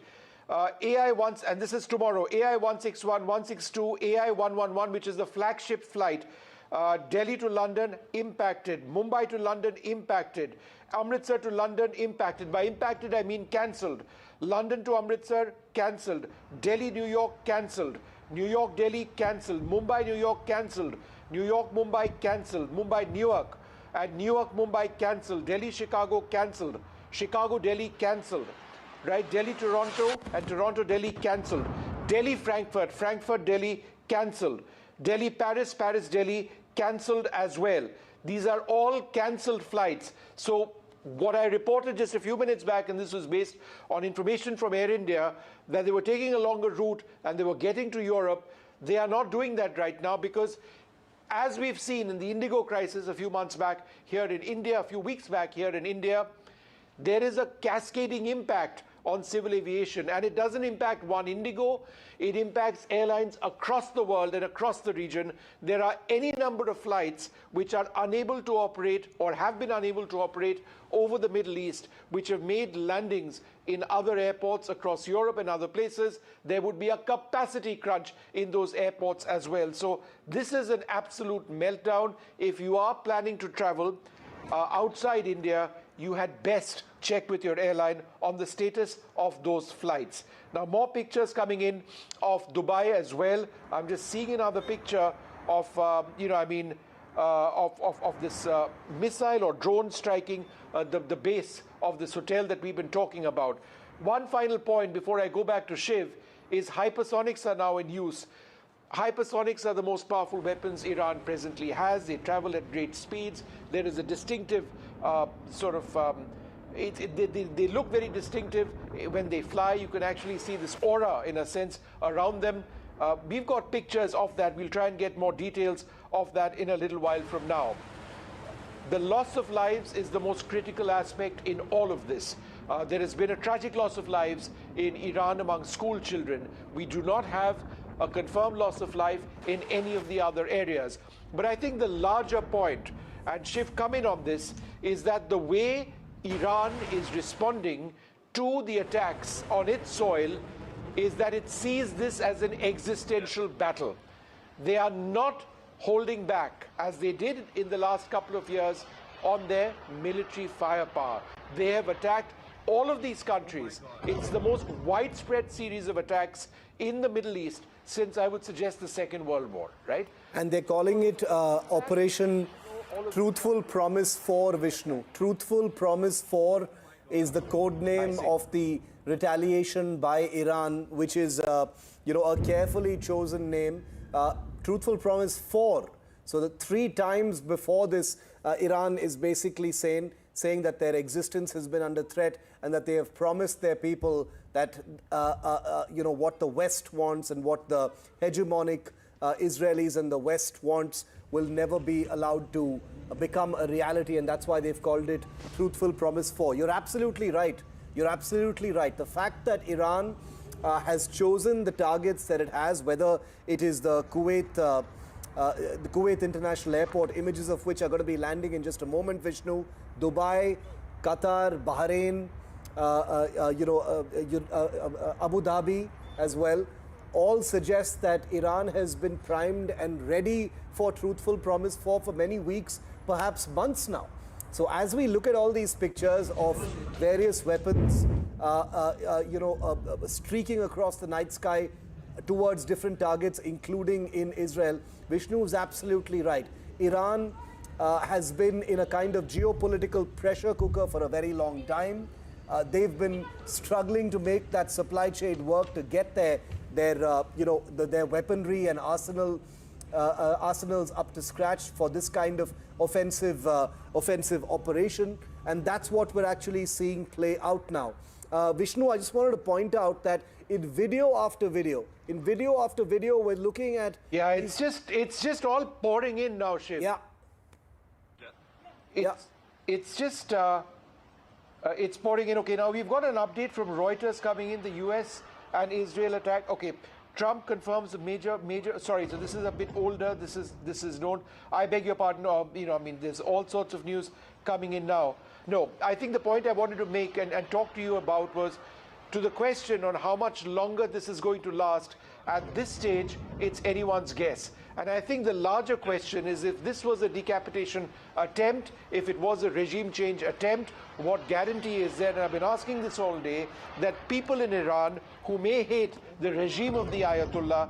AI-1, and this is tomorrow, AI-161, 162, AI-111, which is the flagship flight. Delhi to London, impacted. Mumbai to London, impacted. Amritsar to London, impacted. By impacted, I mean cancelled. London to Amritsar, cancelled. Delhi, New York, cancelled. New York, Delhi, cancelled. Mumbai, New York, cancelled. New York, Mumbai, cancelled. Mumbai, Newark. And New York, Mumbai, cancelled. Delhi, Chicago, cancelled. Chicago, Delhi, cancelled. Right? Delhi, Toronto, and Toronto, Delhi, cancelled. Delhi, Frankfurt, Frankfurt, Delhi, cancelled. Delhi, Paris, Paris, Delhi, cancelled as well. These are all cancelled flights. So what I reported just a few minutes back, and this was based on information from Air India, that they were taking a longer route and they were getting to Europe. They are not doing that right now, because as we've seen in the Indigo crisis a few months back here in India, a few weeks back here in India, there is a cascading impact on civil aviation, and it doesn't impact one Indigo, it impacts airlines across the world and across the region. There are any number of flights which are unable to operate or have been unable to operate over the Middle East, which have made landings in other airports across Europe and other places. There would be a capacity crunch in those airports as well. So this is an absolute meltdown. If you are planning to travel outside India, you had best check with your airline on the status of those flights. Now, more pictures coming in of Dubai as well. I'm just seeing another picture of, of this missile or drone striking the base of this hotel that we've been talking about. One final point before I go back to Shiv is hypersonics are now in use. Hypersonics are the most powerful weapons Iran presently has. They travel at great speeds. There is a distinctive they look very distinctive when they fly. You can actually see this aura, in a sense, around them. We've got pictures of that. We'll try and get more details of that in a little while from now. The loss of lives is the most critical aspect in all of this. There has been a tragic loss of lives in Iran among school children. We do not have a confirmed loss of life in any of the other areas. But I think the larger point, and Shiv come in on this, is that the way Iran is responding to the attacks on its soil is that it sees this as an existential battle. They are not holding back, as they did in the last couple of years, on their military firepower. They have attacked all of these countries. It's the most widespread series of attacks in the Middle East since, I would suggest, the Second World War, right?
And they're calling it Operation Truthful Promise 4, Vishnu. Truthful Promise 4 is the code name of the retaliation by Iran, which is, a carefully chosen name. Truthful Promise 4. So the 3 times before this, Iran is basically saying that their existence has been under threat and that they have promised their people that, what the West wants and what the hegemonic Israelis and the West wants will never be allowed to become a reality, and that's why they've called it Truthful Promise 4. You're absolutely right. You're absolutely right. The fact that Iran has chosen the targets that it has, whether it is the Kuwait International Airport, images of which are going to be landing in just a moment, Vishnu, Dubai, Qatar, Bahrain, Abu Dhabi as well, all suggest that Iran has been primed and ready for Truthful Promise 4 for many weeks, perhaps months now. So as we look at all these pictures of various weapons, streaking across the night sky towards different targets, including in Israel, Vishnu is absolutely right. Iran has been in a kind of geopolitical pressure cooker for a very long time. They've been struggling to make that supply chain work to get their weaponry and arsenals up to scratch for this kind of offensive operation, and that's what we're actually seeing play out now. Vishnu, I just wanted to point out that in video after video, we're looking at...
Yeah, it's just all pouring in now, Shiv.
Yeah.
It's just... it's pouring in. Okay, now we've got an update from Reuters coming in. The US and Israel attack. Okay, Trump confirms a major. Sorry, so this is a bit older. This is known. I beg your pardon. There's all sorts of news coming in now. No, I think the point I wanted to make and talk to you about was to the question on how much longer this is going to last. At this stage, it's anyone's guess. And I think the larger question is, if this was a decapitation attempt, if it was a regime change attempt, what guarantee is there? And I've been asking this all day, that people in Iran who may hate the regime of the Ayatollah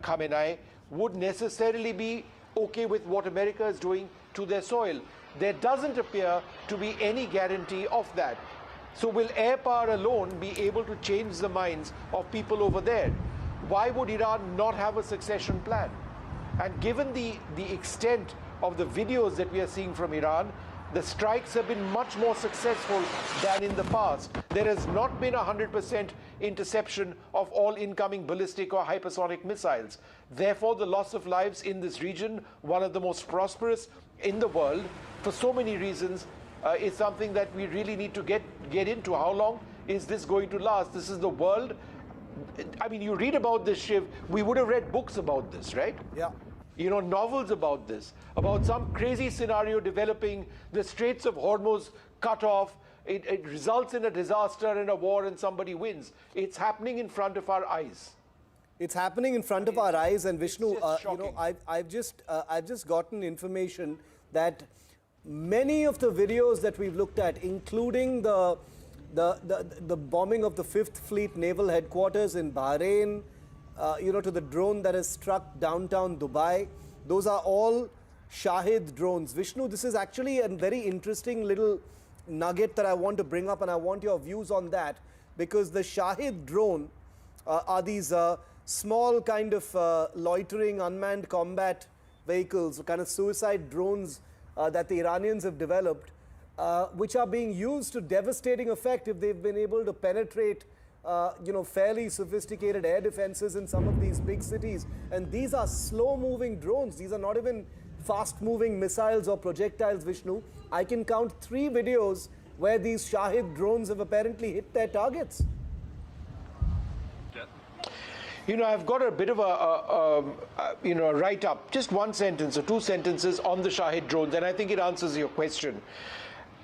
Khamenei would necessarily be okay with what America is doing to their soil. There doesn't appear to be any guarantee of that. So will air power alone be able to change the minds of people over there? Why would Iran not have a succession plan? And given the extent of the videos that we are seeing from Iran, the strikes have been much more successful than in the past. There has not been 100% interception of all incoming ballistic or hypersonic missiles. Therefore, the loss of lives in this region, one of the most prosperous in the world, for so many reasons, is something that we really need to get into. How long is this going to last? This is the world. I mean, you read about this, Shiv, we would have read books about this, right?
Yeah.
Novels about this, about some crazy scenario developing, the Straits of Hormuz cut off, it results in a disaster and a war and somebody wins. It's happening in front of our eyes.
It's happening in front of our eyes, and Vishnu, I've just gotten information that many of the videos that we've looked at, including the bombing of the 5th Fleet Naval Headquarters in Bahrain, to the drone that has struck downtown Dubai, those are all Shahid drones. Vishnu, this is actually a very interesting little nugget that I want to bring up, and I want your views on that, because the Shahid drone are these small kind of loitering unmanned combat vehicles, kind of suicide drones that the Iranians have developed, which are being used to devastating effect if they've been able to penetrate fairly sophisticated air defenses in some of these big cities. And these are slow-moving drones. These are not even fast-moving missiles or projectiles, Vishnu. I can count 3 videos where these Shahid drones have apparently hit their targets.
I've got a bit of a write-up, just one sentence or 2 sentences on the Shahid drones, and I think it answers your question.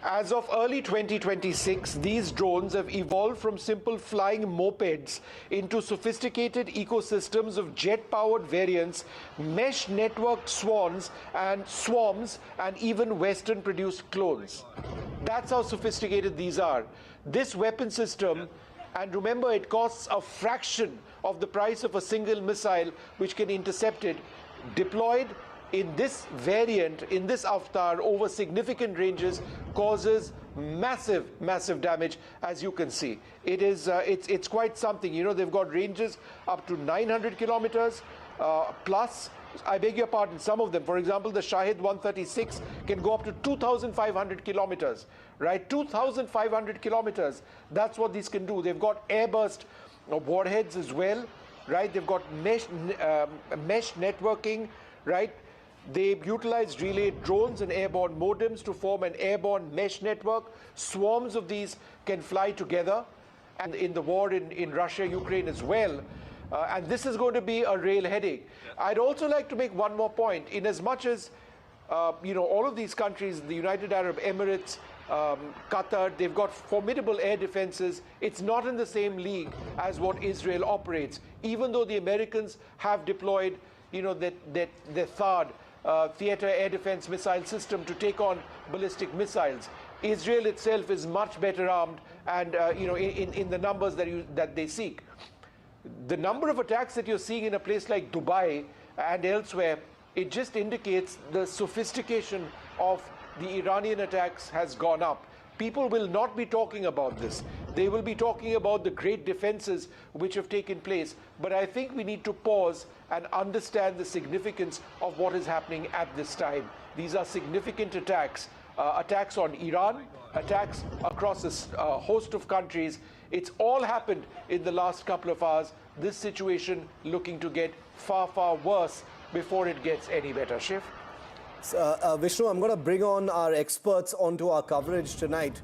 As of early 2026, these drones have evolved from simple flying mopeds into sophisticated ecosystems of jet-powered variants, mesh-networked swarms, and even Western-produced clones. That's how sophisticated these are. This weapon system, and remember, it costs a fraction of the price of a single missile which can intercept it, deployed in this variant, in this avatar, over significant ranges, causes massive damage, as you can see. It is, it's quite something. They've got ranges up to 900 kilometers plus. I beg your pardon, some of them, for example, the Shahid 136 can go up to 2,500 kilometers, right? 2,500 kilometers. That's what these can do. They've got airburst warheads as well, right? They've got mesh networking, right? They utilized relay drones and airborne modems to form an airborne mesh network. Swarms of these can fly together, and in the war in Russia, Ukraine as well. And this is going to be a real headache. I'd also like to make one more point. In as much as, all of these countries, the United Arab Emirates, Qatar, they've got formidable air defenses. It's not in the same league as what Israel operates, even though the Americans have deployed, their THAAD, theater air defense missile system, to take on ballistic missiles. Israel itself is much better armed, and in the numbers that they seek. The number of attacks that you're seeing in a place like Dubai and elsewhere, it just indicates the sophistication of the Iranian attacks has gone up. People will not be talking about this. They will be talking about the great defenses which have taken place. But I think we need to pause and understand the significance of what is happening at this time. These are significant attacks. Attacks on Iran, attacks across a host of countries. It's all happened in the last couple of hours. This situation looking to get far worse before it gets any better. Shiv?
Vishnu, I'm going to bring on our experts onto our coverage tonight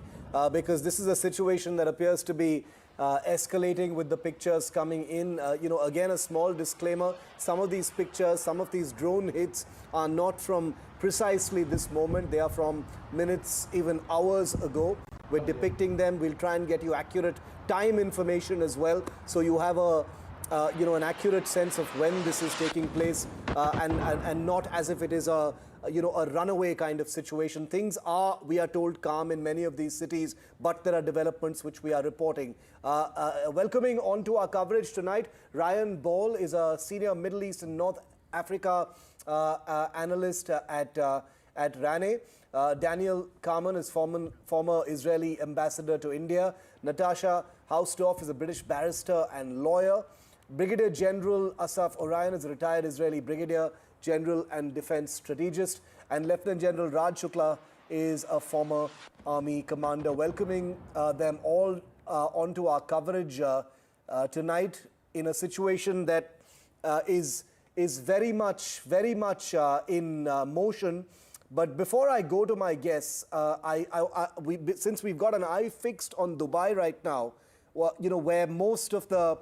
because this is a situation that appears to be escalating with the pictures coming in. Again, a small disclaimer. Some of these pictures, some of these drone hits are not from precisely this moment. They are from minutes, even hours ago. We're depicting them. We'll try and get you accurate time information as well, so you have an accurate sense of when this is taking place, and not as if it is a runaway kind of situation. Things are, we are told, calm in many of these cities, but there are developments which we are reporting. Welcoming onto our coverage tonight, Ryan Ball is a senior Middle East and North Africa analyst at RANE. Daniel Carman is former Israeli ambassador to India. Natasha Hausdorff is a British barrister and lawyer. Brigadier General Asaf Orion is a retired Israeli brigadier general and defense strategist. And Lieutenant General Raj Shukla is a former army commander. Welcoming them all onto our coverage tonight in a situation that is very much in motion. But before I go to my guests, since we've got an eye fixed on Dubai right now, where most of the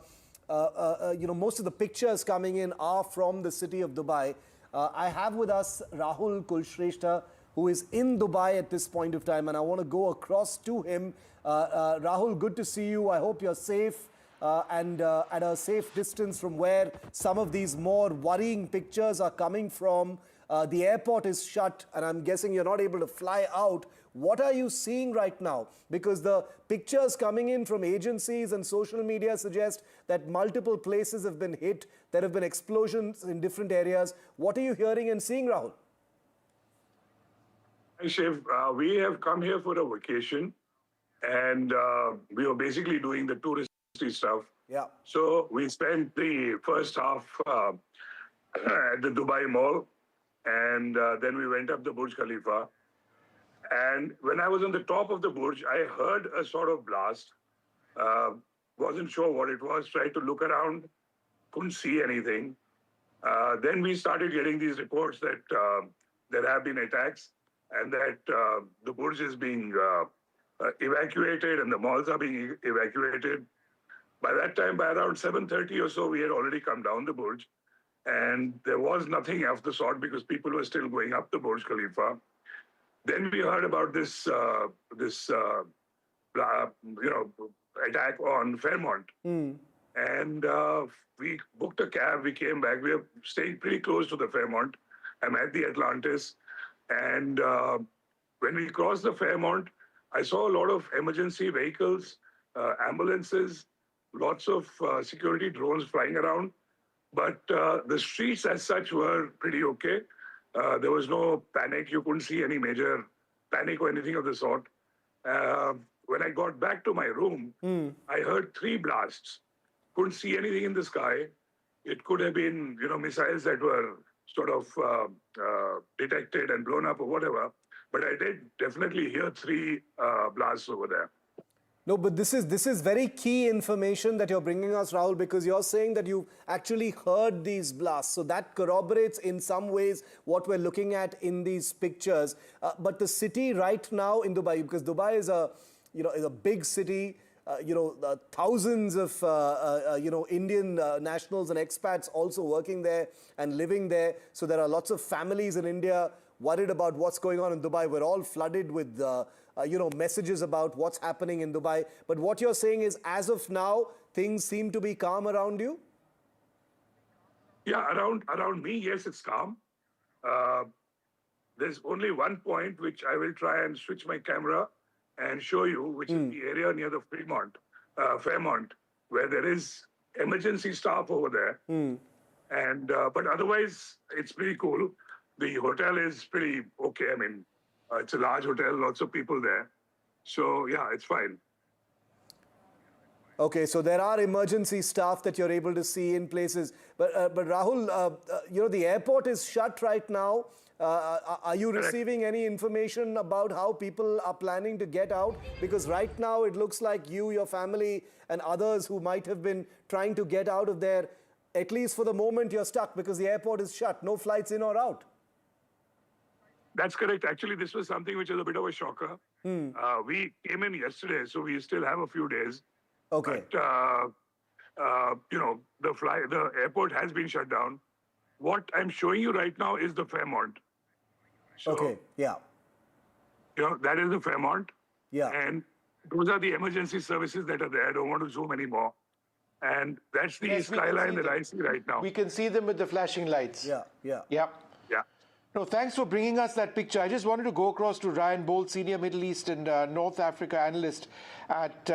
pictures coming in are from the city of Dubai, I have with us Rahul Kulshrestha, who is in Dubai at this point of time, and I want to go across to him. Rahul, good to see you. I hope you're safe and at a safe distance from where some of these more worrying pictures are coming from. The airport is shut, and I'm guessing you're not able to fly out. What are you seeing right now? Because the pictures coming in from agencies and social media suggest that multiple places have been hit. There have been explosions in different areas. What are you hearing and seeing, Rahul?
Hi, Shiv. We have come here for a vacation, and we were basically doing the touristy stuff.
Yeah.
So we spent the first half at the Dubai Mall, and then we went up the Burj Khalifa. And when I was on the top of the Burj, I heard a sort of blast. Wasn't sure what it was, tried to look around, couldn't see anything. Then we started getting these reports that there have been attacks and that the Burj is being evacuated and the malls are being evacuated. By that time, by around 7:30 or so, we had already come down the Burj, and there was nothing of the sort because people were still going up the Burj Khalifa. Then we heard about this attack on Fairmont, and we booked a cab. We came back. We are staying pretty close to the Fairmont. I'm at the Atlantis, and when we crossed the Fairmont, I saw a lot of emergency vehicles, ambulances, lots of security drones flying around. But the streets as such were pretty okay. There was no panic. You couldn't see any major panic or anything of the sort. When I got back to my room, I heard 3 blasts. Couldn't see anything in the sky. It could have been, missiles that were sort of detected and blown up or whatever. But I did definitely hear 3 blasts over there.
No, but this is very key information that you're bringing us, Rahul, because you're saying that you actually heard these blasts. So that corroborates in some ways what we're looking at in these pictures. But the city right now in Dubai, because Dubai is a big city, thousands of Indian nationals and expats also working there and living there. So there are lots of families in India worried about what's going on in Dubai. We're all flooded with messages about what's happening in Dubai. But what you're saying is, as of now, things seem to be calm around you?
Yeah, around me, yes, it's calm. There's only one point which I will try and switch my camera and show you, which is the area near the Fairmont, where there is emergency staff over there. And but otherwise, it's pretty cool. The hotel is pretty okay. I mean, it's a large hotel, lots of people there. So, yeah, it's fine.
Okay, so there are emergency staff that you're able to see in places. But Rahul, the airport is shut right now. Are you receiving any information about how people are planning to get out? Because right now it looks like you, your family, and others who might have been trying to get out of there, at least for the moment, you're stuck because the airport is shut. No flights in or out.
That's correct. Actually, this was something which is a bit of a shocker. We came in yesterday, so we still have a few days.
Okay.
But, the airport has been shut down. What I'm showing you right now is the Fairmont. So,
okay, yeah.
That is the Fairmont.
Yeah.
And those are the emergency services that are there. I don't want to zoom anymore. And that's the skyline that I see right now.
We can see them with the flashing lights.
Yeah.
Yeah.
No, thanks for bringing us that picture. I just wanted to go across to Ryan Bolt, Senior Middle East and North Africa Analyst at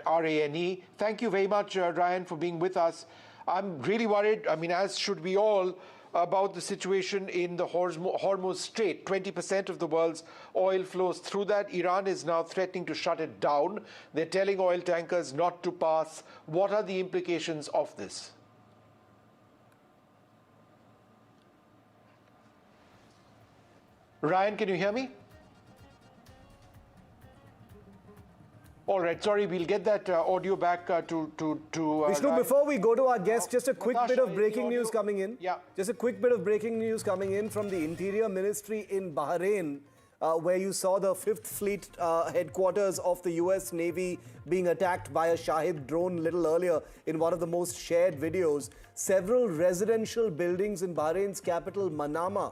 RANE. Thank you very much, Ryan, for being with us. I'm really worried, as should we all, about the situation in the Hormuz Strait. 20% of the world's oil flows through that. Iran is now threatening to shut it down. They're telling oil tankers not to pass. What are the implications of this? Ryan, can you hear me? All right, sorry, we'll get that audio back to
Vishnu, before we go to our guest, just a quick bit of breaking news coming in.
Yeah.
Just a quick bit of breaking news coming in from the Interior Ministry in Bahrain, where you saw the 5th Fleet headquarters of the US Navy being attacked by a Shahid drone a little earlier in one of the most shared videos. Several residential buildings in Bahrain's capital, Manama,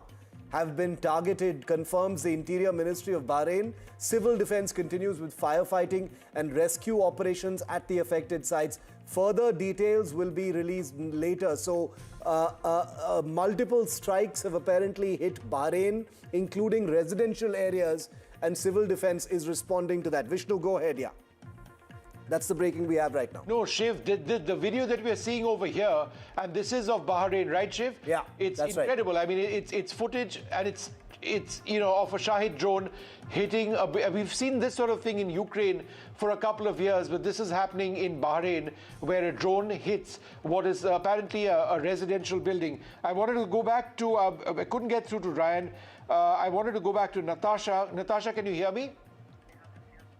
have been targeted, confirms the Interior Ministry of Bahrain. Civil defense continues with firefighting and rescue operations at the affected sites. Further details will be released later. So multiple strikes have apparently hit Bahrain, including residential areas, and civil defense is responding to that. Vishnu, go ahead, yeah. That's the breaking we have right now.
No, Shiv, the video that we're seeing over here, and this is of Bahrain, right, Shiv?
Yeah,
it's
that's
incredible.
Right.
I mean, it's footage, and it's of a Shahid drone hitting. We've seen this sort of thing in Ukraine for a couple of years, but this is happening in Bahrain, where a drone hits what is apparently a residential building. I wanted to go back to. I couldn't get through to Ryan. I wanted to go back to Natasha. Natasha, can you hear me?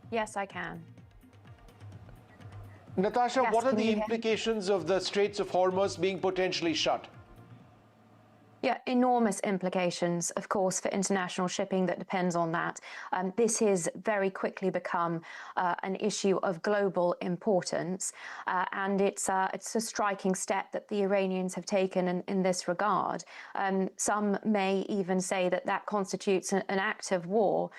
Yes, I can.
Natasha,
yes,
what are the implications of the Straits of Hormuz being potentially shut?
Yeah, enormous implications, of course, for international shipping that depends on that. This has very quickly become an issue of global importance, and it's a striking step that the Iranians have taken in this regard. Some may even say that that constitutes an act of war,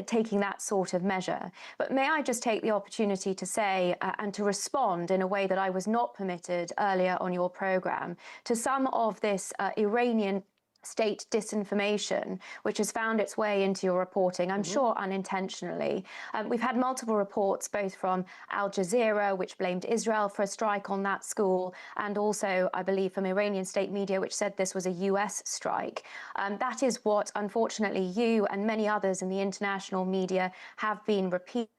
taking that sort of measure. But may I just take the opportunity to say and to respond in a way that I was not permitted earlier on your program to some of this Iranian state disinformation, which has found its way into your reporting, I'm sure unintentionally. We've had multiple reports, both from Al Jazeera, which blamed Israel for a strike on that school, and also, I believe, from Iranian state media, which said this was a US strike. That is what, unfortunately, you and many others in the international media have been repeating.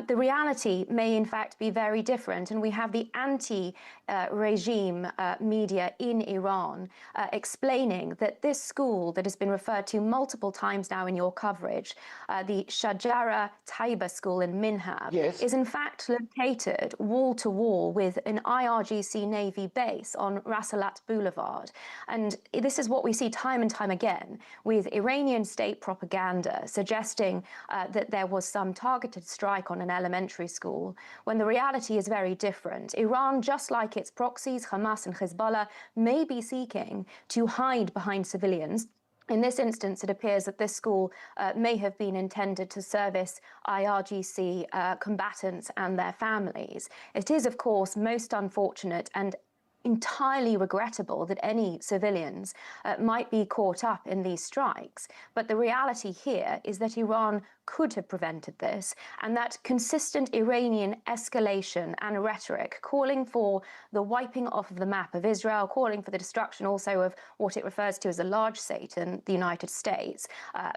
The reality may in fact be very different, and we have the anti-regime media in Iran explaining that this school that has been referred to multiple times now in your coverage, the Shajara Taiba school in Minhab, is in fact located wall to wall with an IRGC Navy base on Rasalat Boulevard. And this is what we see time and time again with Iranian state propaganda suggesting that there was some targeted strike on an elementary school, when the reality is very different. Iran, just like its proxies, Hamas and Hezbollah, may be seeking to hide behind civilians. In this instance, it appears that this school may have been intended to service IRGC combatants and their families. It is, of course, most unfortunate and entirely regrettable that any civilians might be caught up in these strikes. But the reality here is that Iran could have prevented this, and that consistent Iranian escalation and rhetoric calling for the wiping off of the map of Israel, calling for the destruction also of what it refers to as a large Satan, the United States,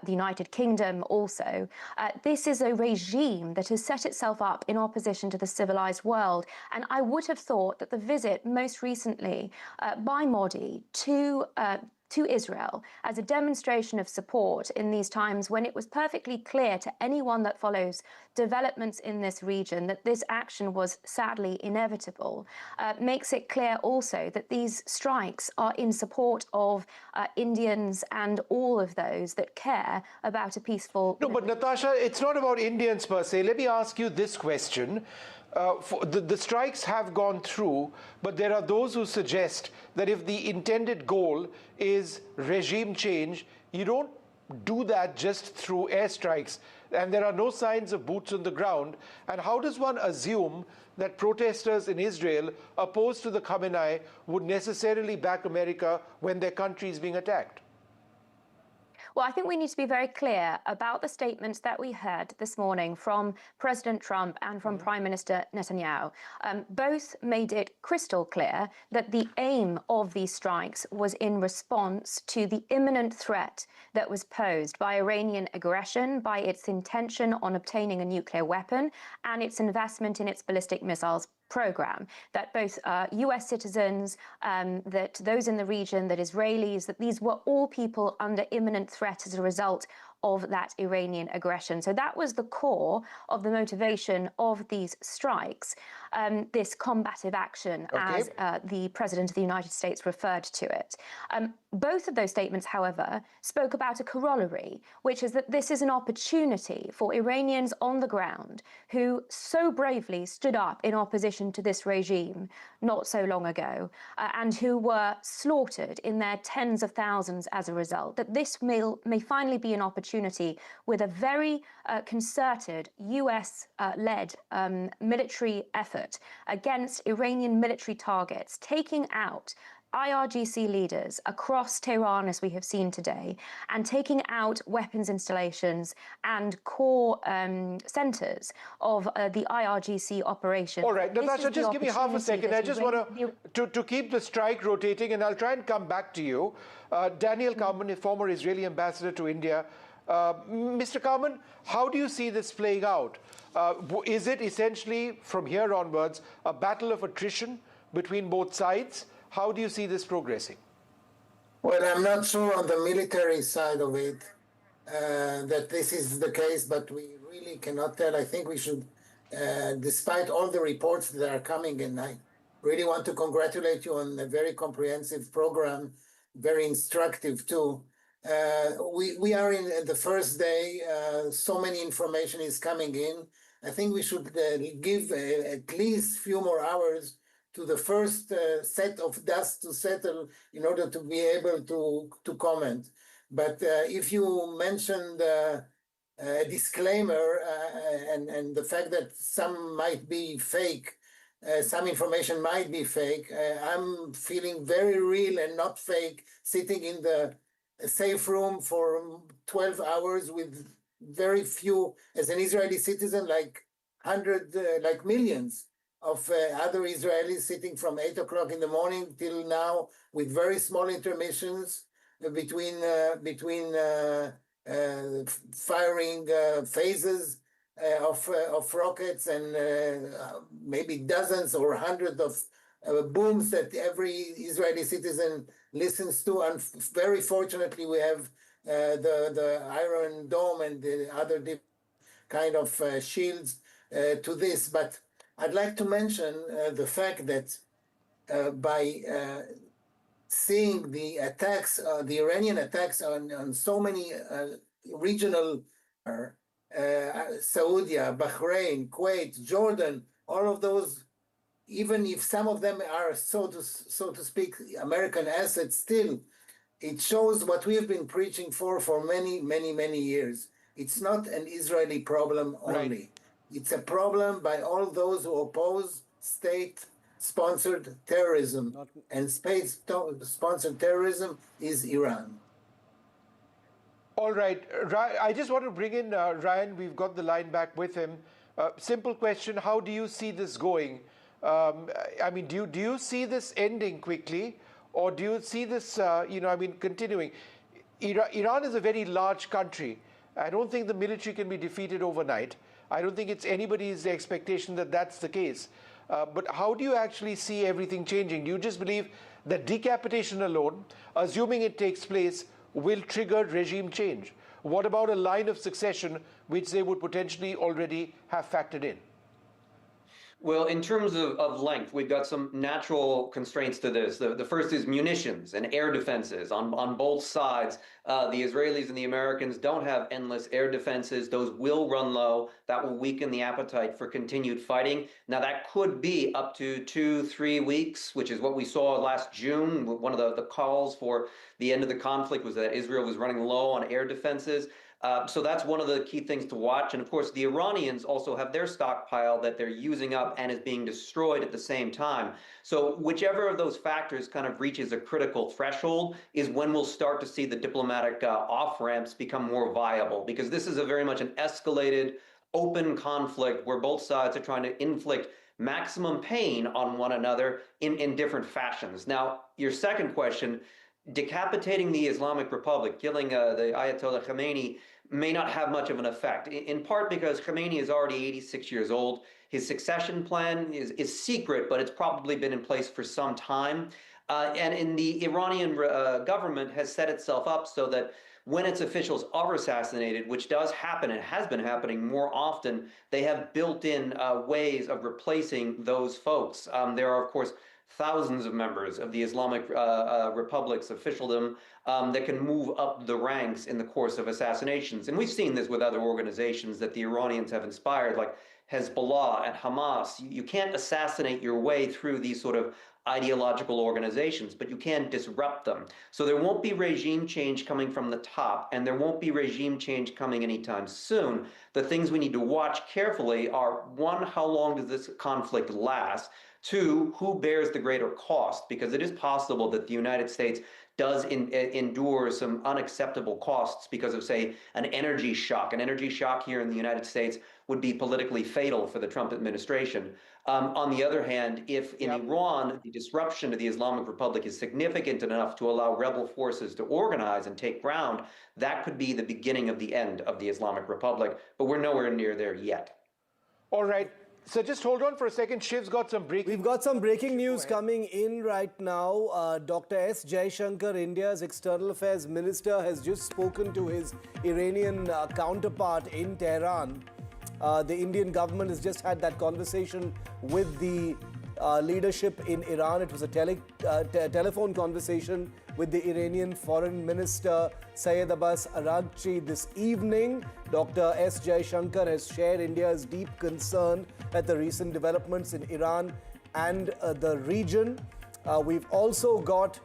the United Kingdom also. This is a regime that has set itself up in opposition to the civilized world, and I would have thought that the visit most recently by Modi to Israel as a demonstration of support in these times when it was perfectly clear to anyone that follows developments in this region that this action was sadly inevitable, makes it clear also that these strikes are in support of Indians and all of those that care about a peaceful...
No, but Natasha, it's not about Indians per se. Let me ask you this question. The strikes have gone through, but there are those who suggest that if the intended goal is regime change, you don't do that just through airstrikes, and there are no signs of boots on the ground. And how does one assume that protesters in Israel opposed to the Khamenei would necessarily back America when their country is being attacked?
Well, I think we need to be very clear about the statements that we heard this morning from President Trump and from Prime Minister Netanyahu. Both made it crystal clear that the aim of these strikes was in response to the imminent threat that was posed by Iranian aggression, by its intention on obtaining a nuclear weapon, and its investment in its ballistic missiles program, that both US citizens, that those in the region, that Israelis, that these were all people under imminent threat as a result of that Iranian aggression. So that was the core of the motivation of these strikes, this combative action, as the President of the United States referred to it. Both of those statements, however, spoke about a corollary, which is that this is an opportunity for Iranians on the ground who so bravely stood up in opposition to this regime not so long ago, and who were slaughtered in their tens of thousands as a result, that this may finally be an opportunity with a very concerted US-led military effort against Iranian military targets, taking out IRGC leaders across Tehran, as we have seen today, and taking out weapons installations and core centers of the IRGC operation.
All right, Natasha, just give me half a second. I just want to keep the strike rotating, and I'll try and come back to you. Daniel Kauman, a former Israeli ambassador to India. Mr. Kauman, how do you see this playing out? Is it essentially, from here onwards, a battle of attrition between both sides? How do you see this progressing?
Well, I'm not sure on the military side of it that this is the case, but we really cannot tell. I think we should, despite all the reports that are coming, and I really want to congratulate you on a very comprehensive program, very instructive too. We are in the first day, so many information is coming in. I think we should give at least a few more hours to the first set of dust to settle in order to be able to comment. But if you mentioned a disclaimer and the fact that some might be fake, some information might be fake, I'm feeling very real and not fake, sitting in the safe room for 12 hours with very few, as an Israeli citizen, like millions of other Israelis sitting from 8 o'clock in the morning till now with very small intermissions between firing phases of rockets and maybe dozens or hundreds of booms that every Israeli citizen listens to. And very fortunately, we have the Iron Dome and the other kind of shields to this. But I'd like to mention the fact that by seeing the attacks, the Iranian attacks on so many regional, Saudi, Bahrain, Kuwait, Jordan, all of those, even if some of them are, so to speak, American assets, still, it shows what we have been preaching for many, many, many years. It's not an Israeli problem only. Right. It's a problem by all those who oppose state-sponsored terrorism. And state-sponsored terrorism is Iran.
All right. I just want to bring in Ryan. We've got the line back with him. Simple question. How do you see this going? I mean, do you see this ending quickly? Or do you see this, continuing? Iran is a very large country. I don't think the military can be defeated overnight. I don't think it's anybody's expectation that that's the case. But how do you actually see everything changing? Do you just believe that decapitation alone, assuming it takes place, will trigger regime change? What about a line of succession which they would potentially already have factored in?
Well, in terms of length, we've got some natural constraints to this. The first is munitions and air defenses on both sides. The Israelis and the Americans don't have endless air defenses. Those will run low. That will weaken the appetite for continued fighting. Now, that could be up to 2-3 weeks, which is what we saw last June. One of the calls for the end of the conflict was that Israel was running low on air defenses. So that's one of the key things to watch. And of course, the Iranians also have their stockpile that they're using up and is being destroyed at the same time. So whichever of those factors kind of reaches a critical threshold is when we'll start to see the diplomatic off-ramps become more viable, because this is a very much an escalated, open conflict where both sides are trying to inflict maximum pain on one another in different fashions. Now, your second question, decapitating the Islamic Republic, killing the Ayatollah Khamenei, may not have much of an effect, in part because Khamenei is already 86 years old. His succession plan is secret, but it's probably been in place for some time. And the Iranian government has set itself up so that when its officials are assassinated, which does happen and has been happening more often, they have built-in ways of replacing those folks. There are, of course, thousands of members of the Islamic Republic's officialdom that can move up the ranks in the course of assassinations. And we've seen this with other organizations that the Iranians have inspired, like Hezbollah and Hamas. You can't assassinate your way through these sort of ideological organizations, but you can disrupt them. So there won't be regime change coming from the top, and there won't be regime change coming anytime soon. The things we need to watch carefully are, one, how long does this conflict last? Two, who bears the greater cost? Because it is possible that the United States does endure some unacceptable costs because of, say, an energy shock. An energy shock here in the United States would be politically fatal for the Trump administration. On the other hand, if in Iran, the disruption to the Islamic Republic is significant enough to allow rebel forces to organize and take ground, that could be the beginning of the end of the Islamic Republic. But we're nowhere near there yet.
All right. So just hold on for a second. Shiv's got some breaking.
We've got some breaking news coming in right now. Dr. S. Jaishankar, India's External Affairs Minister, has just spoken to his Iranian counterpart in Tehran. The Indian government has just had that conversation with the leadership in Iran. It was a telephone conversation with the Iranian Foreign Minister Syed Abbas Araghchi this evening. Dr. S. Jaishankar has shared India's deep concern at the recent developments in Iran and the region. We've also got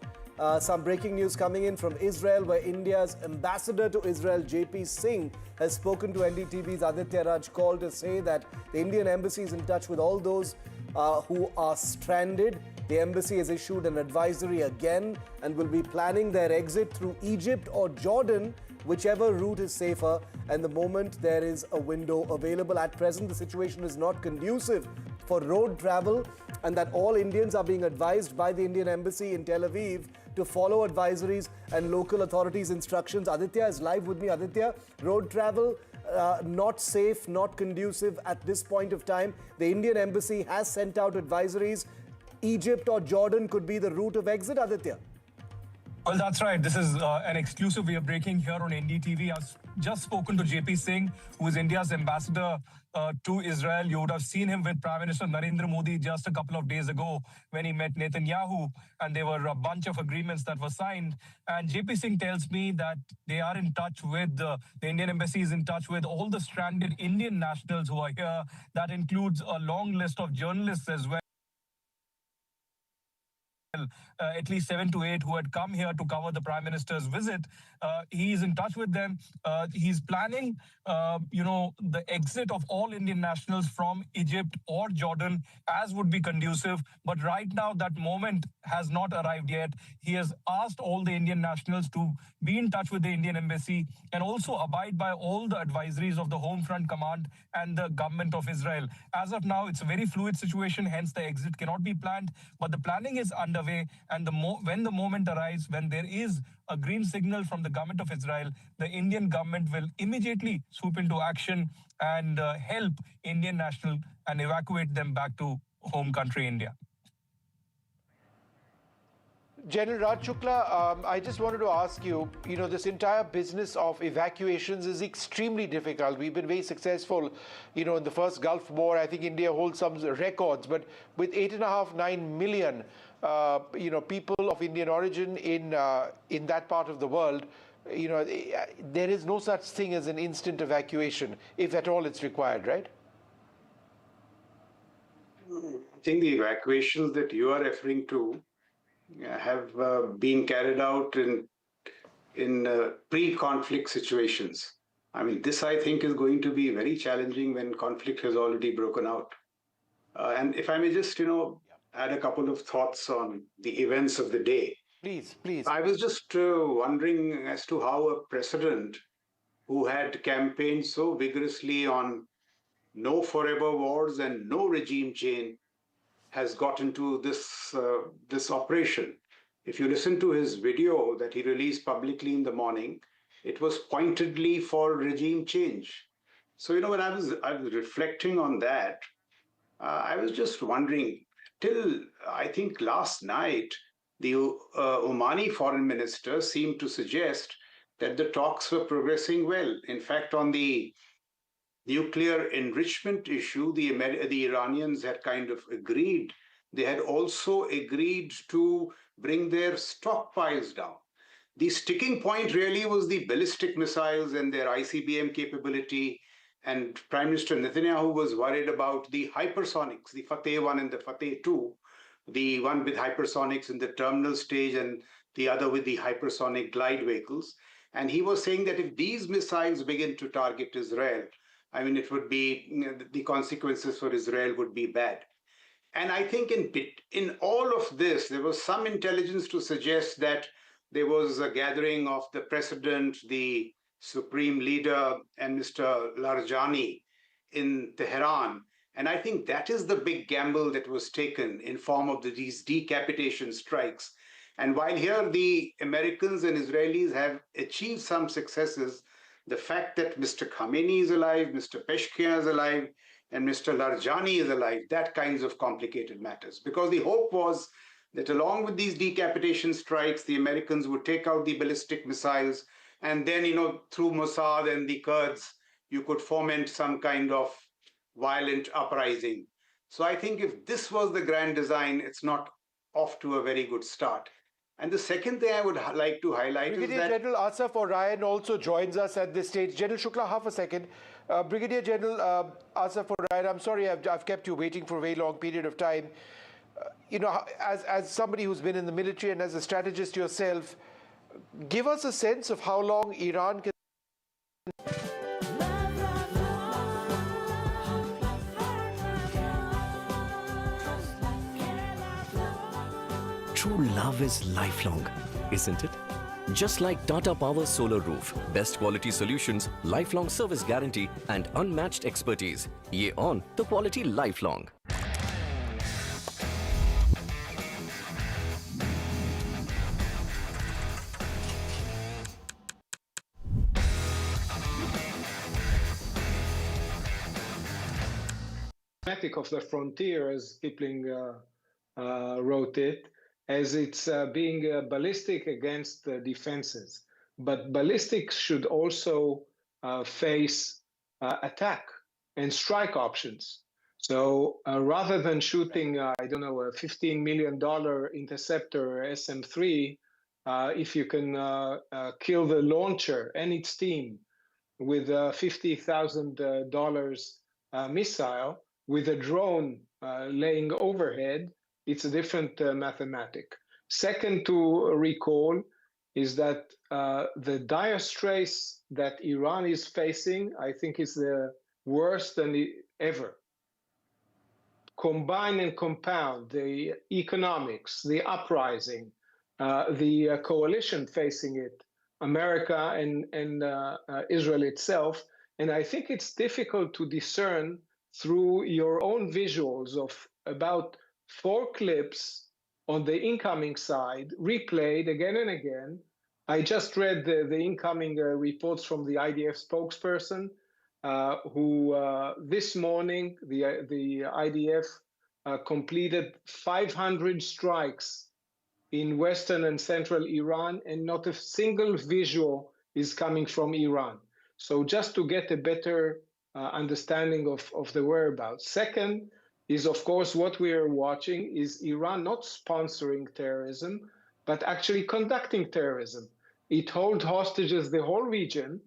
some breaking news coming in from Israel, where India's ambassador to Israel, JP Singh, has spoken to NDTV's Aditya Raj Kaul to say that the Indian embassy is in touch with all those who are stranded. The embassy has issued an advisory again and will be planning their exit through Egypt or Jordan, whichever route is safer, and the moment there is a window available. At present, the situation is not conducive for road travel, and that all Indians are being advised by the Indian embassy in Tel Aviv to follow advisories and local authorities' instructions. Aditya is live with me. Aditya, road travel not safe, not conducive at this point of time. The Indian embassy has sent out advisories. Egypt or Jordan could be the route of exit, Aditya.
Well, that's right. This is an exclusive we are breaking here on NDTV. I've just spoken to JP Singh, who is India's ambassador to Israel. You would have seen him with Prime Minister Narendra Modi just a couple of days ago when he met Netanyahu, and there were a bunch of agreements that were signed. And JP Singh tells me that they are in touch with, the Indian embassy is in touch with all the stranded Indian nationals who are here. That includes a long list of journalists as well. At least 7 to 8 who had come here to cover the Prime Minister's visit. He's in touch with them. He's planning, the exit of all Indian nationals from Egypt or Jordan as would be conducive. But right now, that moment has not arrived yet. He has asked all the Indian nationals to be in touch with the Indian embassy and also abide by all the advisories of the Home Front Command and the government of Israel. As of now, it's a very fluid situation, hence the exit cannot be planned. But the planning is underway, and when the moment arrives, when there is a green signal from the government of Israel, the Indian government will immediately swoop into action and help Indian nationals and evacuate them back to home country, India.
General Raj Shukla, I just wanted to ask you, this entire business of evacuations is extremely difficult. We've been very successful, in the first Gulf War. I think India holds some records, but with 8.5, 9 million, people of Indian origin in that part of the world, there is no such thing as an instant evacuation, if at all it's required, right?
I think the evacuations that you are referring to have been carried out in pre-conflict situations. I mean, this I think is going to be very challenging when conflict has already broken out. And if I may just, add a couple of thoughts on the events of the day.
Please.
I was just wondering as to how a president who had campaigned so vigorously on no forever wars and no regime change has got into this operation. If you listen to his video that he released publicly in the morning, it was pointedly for regime change. So, when I was reflecting on that, I was just wondering, till I think last night, the Omani foreign minister seemed to suggest that the talks were progressing well. In fact, on the nuclear enrichment issue, the Iranians had kind of agreed. They had also agreed to bring their stockpiles down. The sticking point really was the ballistic missiles and their ICBM capability. And Prime Minister Netanyahu was worried about the hypersonics, the Fateh 1 and the Fateh 2, the one with hypersonics in the terminal stage and the other with the hypersonic glide vehicles. And he was saying that if these missiles begin to target Israel, I mean, it would be, the consequences for Israel would be bad. And I think in all of this, there was some intelligence to suggest that there was a gathering of the president, the supreme leader, and Mr. Larjani in Tehran. And I think that is the big gamble that was taken in form of these decapitation strikes. And while here the Americans and Israelis have achieved some successes, the fact that Mr. Khamenei is alive, Mr. Peshkian is alive, and Mr. Larjani is alive, that kinds of complicated matters. Because the hope was that along with these decapitation strikes, the Americans would take out the ballistic missiles, and then, through Mossad and the Kurds, you could foment some kind of violent uprising. So I think if this was the grand design, it's not off to a very good start. And the second thing I would like to highlight is that...
Brigadier General Asif Orion also joins us at this stage. General Shukla, half a second. Brigadier General Asif Orion, I'm sorry I've kept you waiting for a very long period of time. As somebody who's been in the military and as a strategist yourself, give us a sense of how long Iran can...
True love is lifelong, isn't it? Just like Tata Power Solar Roof, best quality solutions, lifelong service guarantee and unmatched expertise. Ye on the quality lifelong.
Of the frontier, as Kipling wrote it, as it's being ballistic against defenses. But ballistics should also face attack and strike options. So rather than shooting, a $15 million interceptor SM-3, if you can kill the launcher and its team with a $50,000 missile, with a drone laying overhead, it's a different mathematic. Second to recall is that the dire straits that Iran is facing, I think, is the worst than ever. Combine and compound the economics, the uprising, the coalition facing it, America and Israel itself, and I think it's difficult to discern through your own visuals of about 4 clips on the incoming side, replayed again and again. I just read the incoming reports from the IDF spokesperson, who this morning, the IDF completed 500 strikes in western and central Iran, and not a single visual is coming from Iran. So just to get a better understanding of the whereabouts. Second is, of course, what we are watching is Iran not sponsoring terrorism, but actually conducting terrorism. It holds hostages the whole region,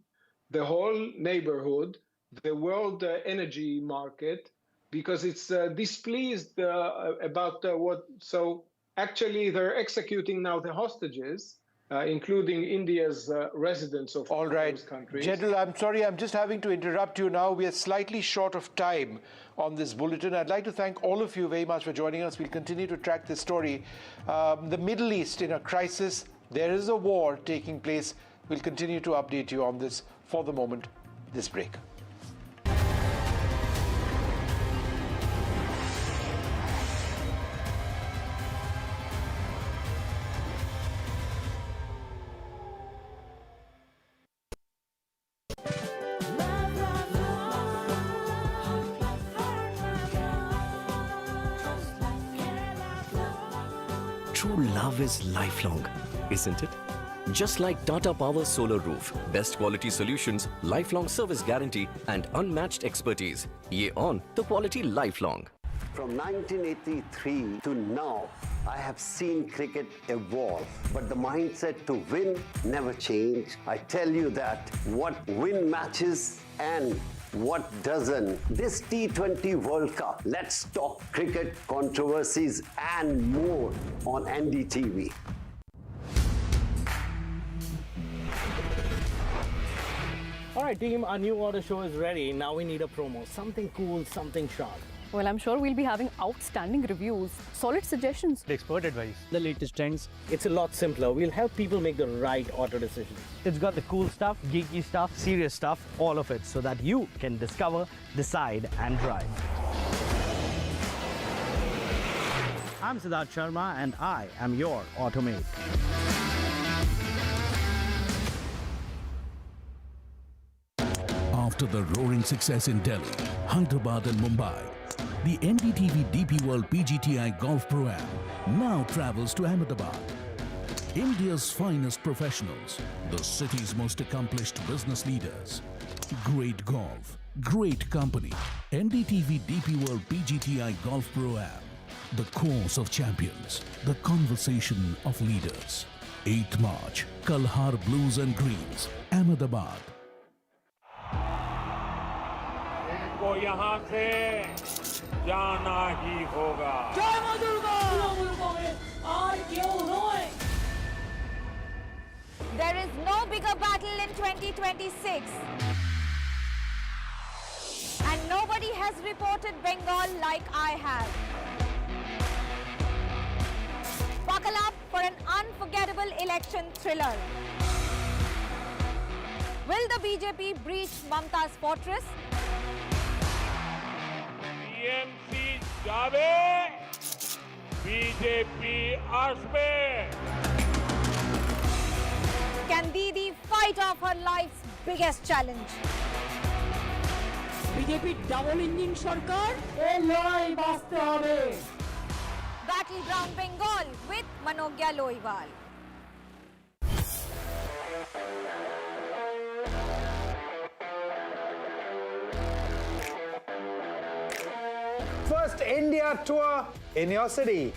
the whole neighborhood, the world energy market, because it's displeased about what. So actually, they're executing now the hostages, including India's residents of those countries.
General, I'm sorry, I'm just having to interrupt you now. We are slightly short of time on this bulletin. I'd like to thank all of you very much for joining us. We'll continue to track this story. The Middle East in a crisis. There is a war taking place. We'll continue to update you on this. For the moment, this break.
True love is lifelong, isn't it? Just like Tata Power Solar Roof, best quality solutions, lifelong service guarantee and unmatched expertise. Ye on the quality lifelong.
From 1983 to now, I have seen cricket evolve, but the mindset to win never changed. I tell you that what win matches and what doesn't. This T20 World Cup, let's talk cricket, controversies and more on NDTV.
All right, team, our new order show is ready. Now we need a promo. Something cool, something sharp.
Well, I'm sure we'll be having outstanding reviews, solid suggestions,
expert advice, the latest trends. It's a lot simpler. We'll help people make the right auto decisions. It's got the cool stuff, geeky stuff, serious stuff, all of it, so that you can discover, decide, and drive. I'm Siddharth Sharma, and I am your Automate.
After the roaring success in Delhi, Hyderabad and Mumbai, the NDTV DP World PGTI Golf Pro-Am now travels to Ahmedabad. India's finest professionals, the city's most accomplished business leaders. Great golf, great company. NDTV DP World PGTI Golf Pro-Am. The course of champions, the conversation of leaders. 8th March, Kalhar Blues and Greens, Ahmedabad.
को यहाँ से जाना ही होगा।
जय मां Durga! There is no bigger battle in 2026. And nobody has reported Bengal like I have. Buckle up for an unforgettable election thriller. Will the BJP breach Mamta's fortress?
TMC जावे, BJP आसमे.
Can Didi fight off her life's biggest challenge?
BJP double engine সরকার এই লড়াই বাঁচতে হবে.
Battleground Bengal with Manogya Loiwal.
First India tour in your city.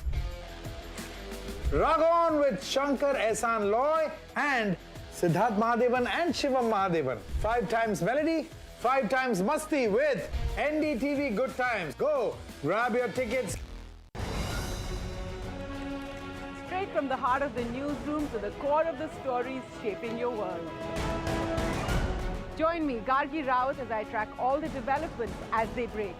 Rag on with Shankar Ehsan Loy and Siddharth Mahadevan and Shivam Mahadevan. 5 times melody, 5 times masti with NDTV Good Times. Go, grab your tickets.
Straight from the heart of the newsroom to the core of the stories shaping your world. Join me, Gargi Raut, as I track all the developments as they break.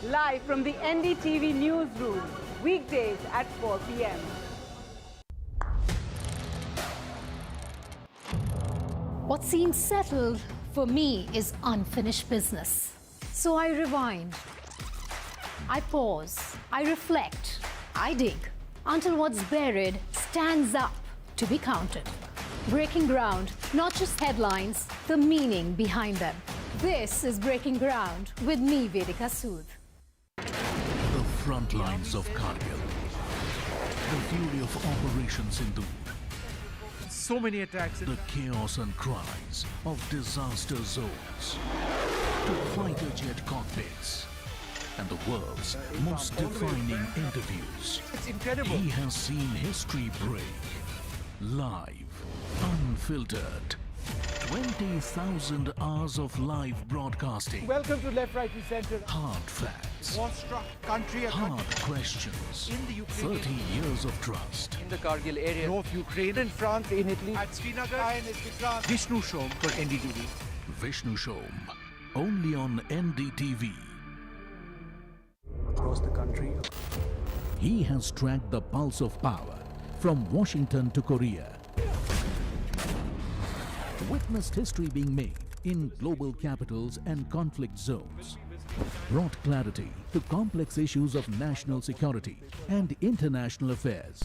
Live from the NDTV newsroom, weekdays at 4 p.m.
What seems settled for me is unfinished business. So I rewind. I pause. I reflect. I dig until what's buried stands up to be counted. Breaking ground, not just headlines, the meaning behind them. This is Breaking Ground with me, Vedika Sood.
The front lines of Kargil. The fury of Operation Sindhu.
So many attacks.
The chaos and cries of disaster zones. To fighter jet cockpits. And the world's most defining interviews.
It's incredible.
He has seen history break. Live, unfiltered. 20,000 hours of live broadcasting.
Welcome to Left, Right and Center.
Hard facts.
War-struck country.
Hard questions.
In the Ukraine.
30 years of trust.
In the Kargil area. North Ukraine and France. In Italy. At Srinagar. Vishnu Shom for NDTV.
Vishnu Shom. Only on NDTV.
Across the country.
He has tracked the pulse of power from Washington to Korea. Witnessed history being made in global capitals and conflict zones. Brought clarity to complex issues of national security and international affairs.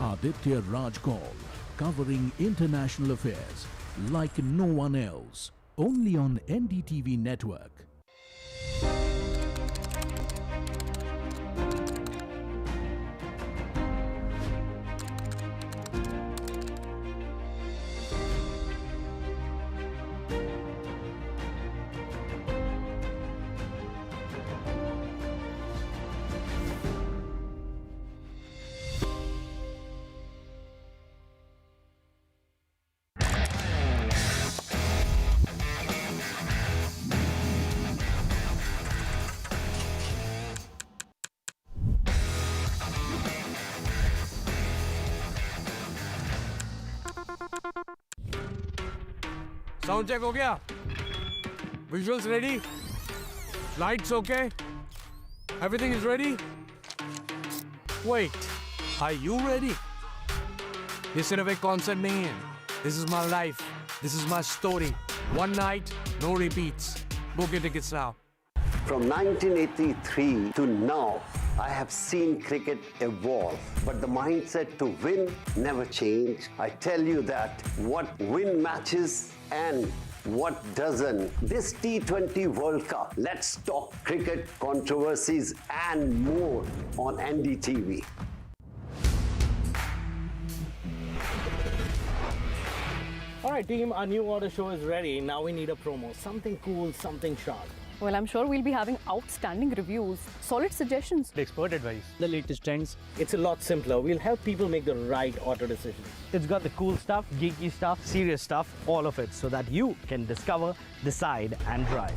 Aditya Raj Kaul, covering international affairs like no one else. Only on NDTV network.
Sound check हो गया? Visuals ready? Lights okay? Everything is ready? Wait, are you ready? ये सिर्फ एक concert नहीं है. This is my life. This is my story. One night, no repeats. Book your tickets now.
From 1983 to now, I have seen cricket evolve, but the mindset to win never changed. I tell you that what win matches and what doesn't. This T20 World Cup, let's talk cricket, controversies and more on NDTV.
All right, team, our new order show is ready. Now we need a promo. Something cool, something sharp.
Well, I'm sure we'll be having outstanding reviews, solid suggestions,
Expert advice, the latest trends. It's a lot simpler. We'll help people make the right auto decision. It's got the cool stuff, geeky stuff, serious stuff, all of it, so that you can discover, decide, and drive.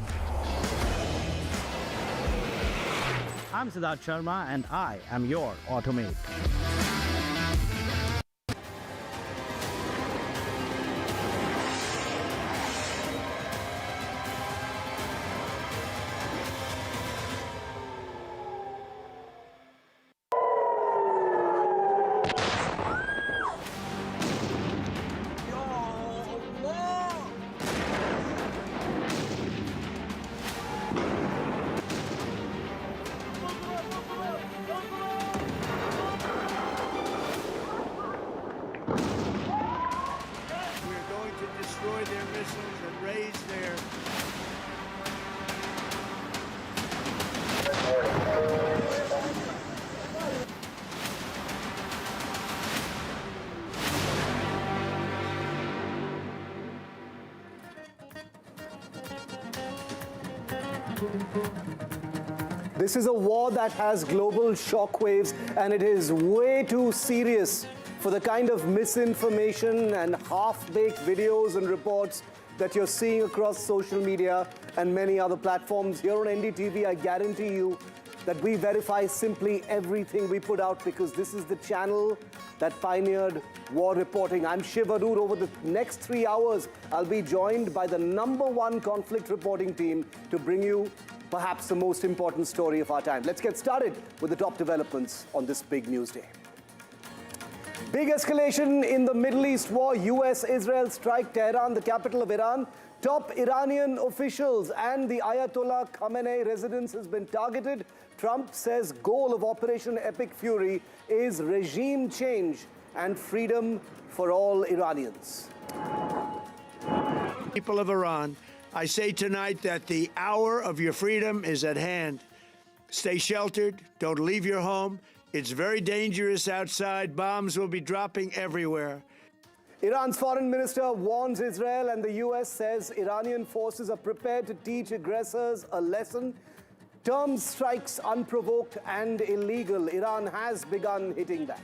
I'm Siddharth Sharma, and I am your Automate.
Destroy their missiles and raise their...
This is a war that has global shockwaves, and it is way too serious for the kind of misinformation and half-baked videos and reports that you're seeing across social media and many other platforms. Here on NDTV, I guarantee you that we verify simply everything we put out, because this is the channel that pioneered war reporting. I'm Shiv Arur. Over the next 3 hours, I'll be joined by the #1 conflict reporting team to bring you perhaps the most important story of our time. Let's get started with the top developments on this big news day. Big escalation in the Middle East war. US-Israel strike Tehran, the capital of Iran. Top Iranian officials and the Ayatollah Khamenei residence has been targeted. Trump says goal of Operation Epic Fury is regime change and freedom for all Iranians.
People of Iran, I say tonight that the hour of your freedom is at hand. Stay sheltered. Don't leave your home. It's very dangerous outside. Bombs will be dropping everywhere.
Iran's foreign minister warns Israel, and the US says Iranian forces are prepared to teach aggressors a lesson. Terms strikes unprovoked and illegal. Iran has begun hitting back.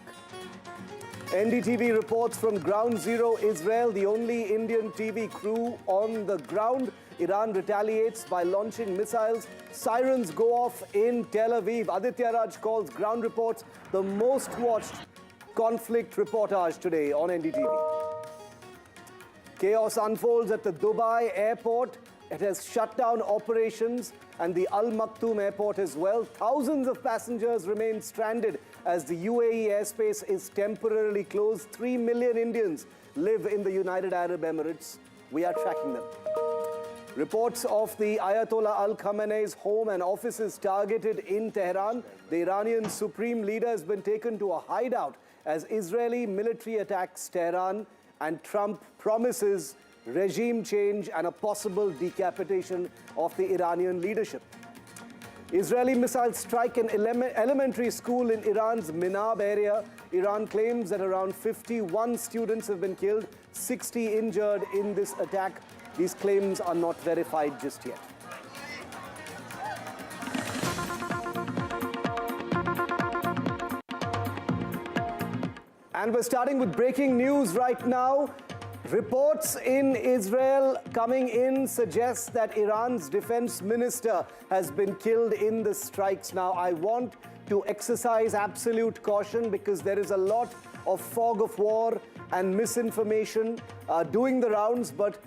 NDTV reports from Ground Zero, Israel, the only Indian TV crew on the ground. Iran retaliates by launching missiles. Sirens go off in Tel Aviv. Aditya Raj calls Ground Reports the most watched conflict reportage today on NDTV. Chaos unfolds at the Dubai airport. It has shut down operations, and the Al Maktoum airport as well. Thousands of passengers remain stranded as the UAE airspace is temporarily closed. 3 million Indians live in the United Arab Emirates. We are tracking them. Reports of the Ayatollah Al Khamenei's home and offices targeted in Tehran. The Iranian supreme leader has been taken to a hideout as Israeli military attacks Tehran, and Trump promises regime change and a possible decapitation of the Iranian leadership. Israeli missiles strike an elementary school in Iran's Minab area. Iran claims that around 51 students have been killed, 60 injured in this attack. These claims are not verified just yet. And we're starting with breaking news right now. Reports in Israel coming in suggest that Iran's defense minister has been killed in the strikes. Now, I want to exercise absolute caution because there is a lot of fog of war and misinformation doing the rounds, but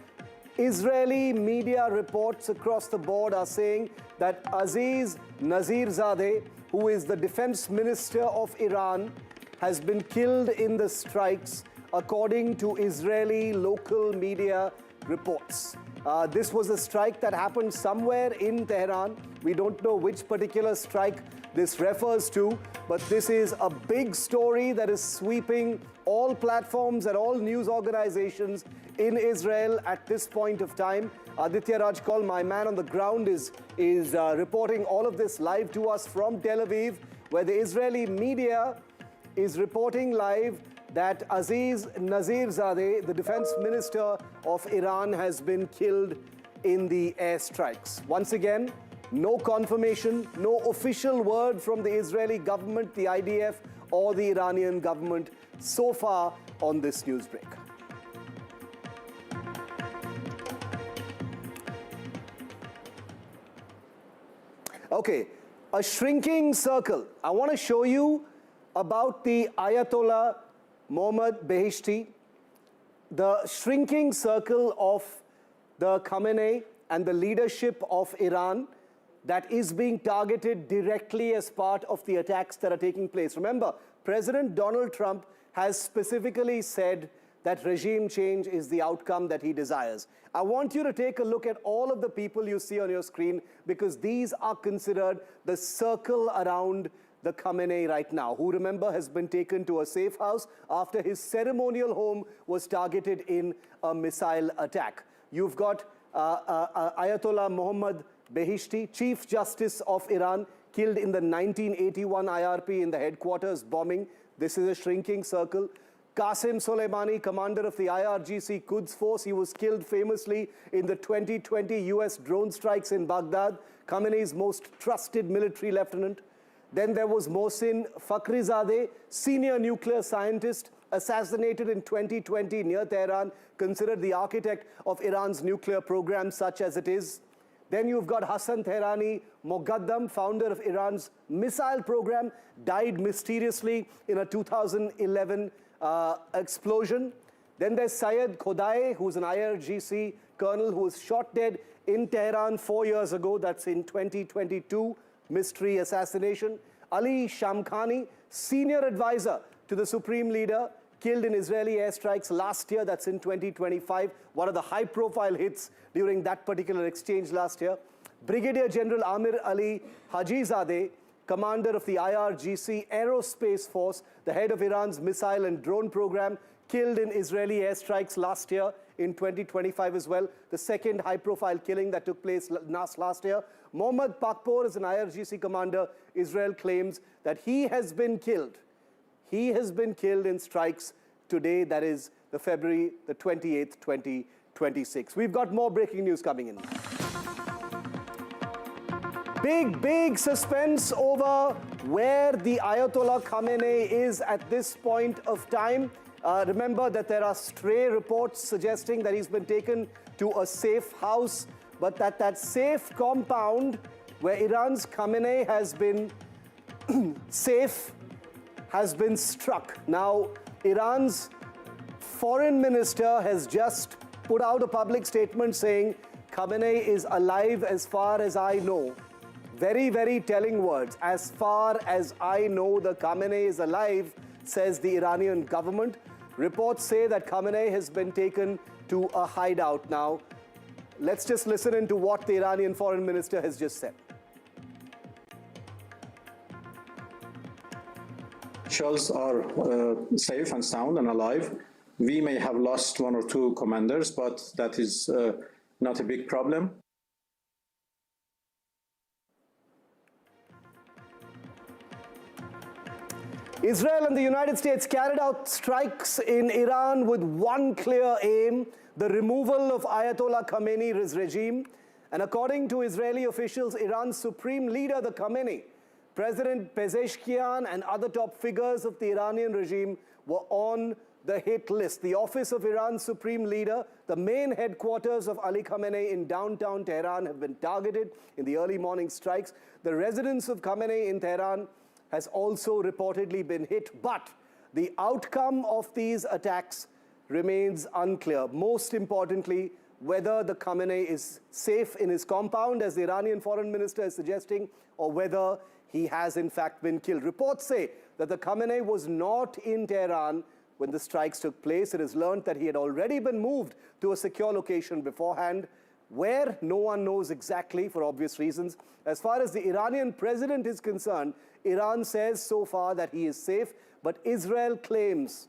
Israeli media reports across the board are saying that Aziz Nazirzadeh, who is the defense minister of Iran, has been killed in the strikes, according to Israeli local media reports. This was a strike that happened somewhere in Tehran. We don't know which particular strike this refers to, but this is a big story that is sweeping all platforms and all news organizations in Israel at this point of time. Aditya Rajkol, my man on the ground, is reporting all of this live to us from Tel Aviv, where the Israeli media is reporting live that Aziz Nazirzadeh, the defense minister of Iran, has been killed in the airstrikes. Once again, no confirmation, no official word from the Israeli government, the IDF, or the Iranian government so far on this news break. Okay, a shrinking circle. I want to show you about the Ayatollah Mohammad Beheshti, the shrinking circle of the Khamenei and the leadership of Iran that is being targeted directly as part of the attacks that are taking place. Remember, President Donald Trump has specifically said that regime change is the outcome that he desires. I want you to take a look at all of the people you see on your screen, because these are considered the circle around the Khamenei right now, who, remember, has been taken to a safe house after his ceremonial home was targeted in a missile attack. You've got Ayatollah Mohammad Beheshti, Chief Justice of Iran, killed in the 1981 IRP in the headquarters bombing. This is a shrinking circle. Qasem Soleimani, commander of the IRGC Quds Force, he was killed famously in the 2020 US drone strikes in Baghdad, Khamenei's most trusted military lieutenant. Then there was Mohsin Fakhrizadeh, senior nuclear scientist, assassinated in 2020 near Tehran, considered the architect of Iran's nuclear program such as it is. Then you've got Hassan Tehrani Moghaddam, founder of Iran's missile program, died mysteriously in a 2011 explosion. Then there's Syed Khodai, who's an IRGC colonel who was shot dead in Tehran 4 years ago. That's in 2022. Mystery assassination. Ali Shamkhani, senior advisor to the supreme leader, killed in Israeli airstrikes last year. That's in 2025. One of the high-profile hits during that particular exchange last year. Brigadier General Amir Ali Hajizadeh, commander of the IRGC Aerospace Force, the head of Iran's missile and drone program, killed in Israeli airstrikes last year in 2025 as well. The second high-profile killing that took place last year. Mohammad Pakpour is an IRGC commander. Israel claims that he has been killed. He has been killed in strikes today, that is the February the 28th, 2026. We've got more breaking news coming in. Big suspense over where the Ayatollah Khamenei is at this point of time. Remember that there are stray reports suggesting that he's been taken to a safe house, but that safe compound where Iran's Khamenei has been safe has been struck. Now, Iran's foreign minister has just put out a public statement saying Khamenei is alive as far as I know. Very, very telling words. As far as I know, the Khamenei is alive, says the Iranian government. Reports say that Khamenei has been taken to a hideout now. Let's just listen into what the Iranian foreign minister has just said.
Officials are safe and sound and alive. We may have lost one or two commanders, but that is not a big problem.
Israel and the United States carried out strikes in Iran with one clear aim: the removal of Ayatollah Khamenei's regime. And according to Israeli officials, Iran's supreme leader, the Khamenei, President Pezeshkian, and other top figures of the Iranian regime were on the hit list. The office of Iran's supreme leader, the main headquarters of Ali Khamenei in downtown Tehran, have been targeted in the early morning strikes. The residence of Khamenei in Tehran has also reportedly been hit, but the outcome of these attacks remains unclear. Most importantly, whether the Khamenei is safe in his compound, as the Iranian foreign minister is suggesting, or whether he has in fact been killed. Reports say that the Khamenei was not in Tehran when the strikes took place. It is learned that he had already been moved to a secure location beforehand, where no one knows exactly for obvious reasons. As far as the Iranian president is concerned, Iran says so far that he is safe, but Israel claims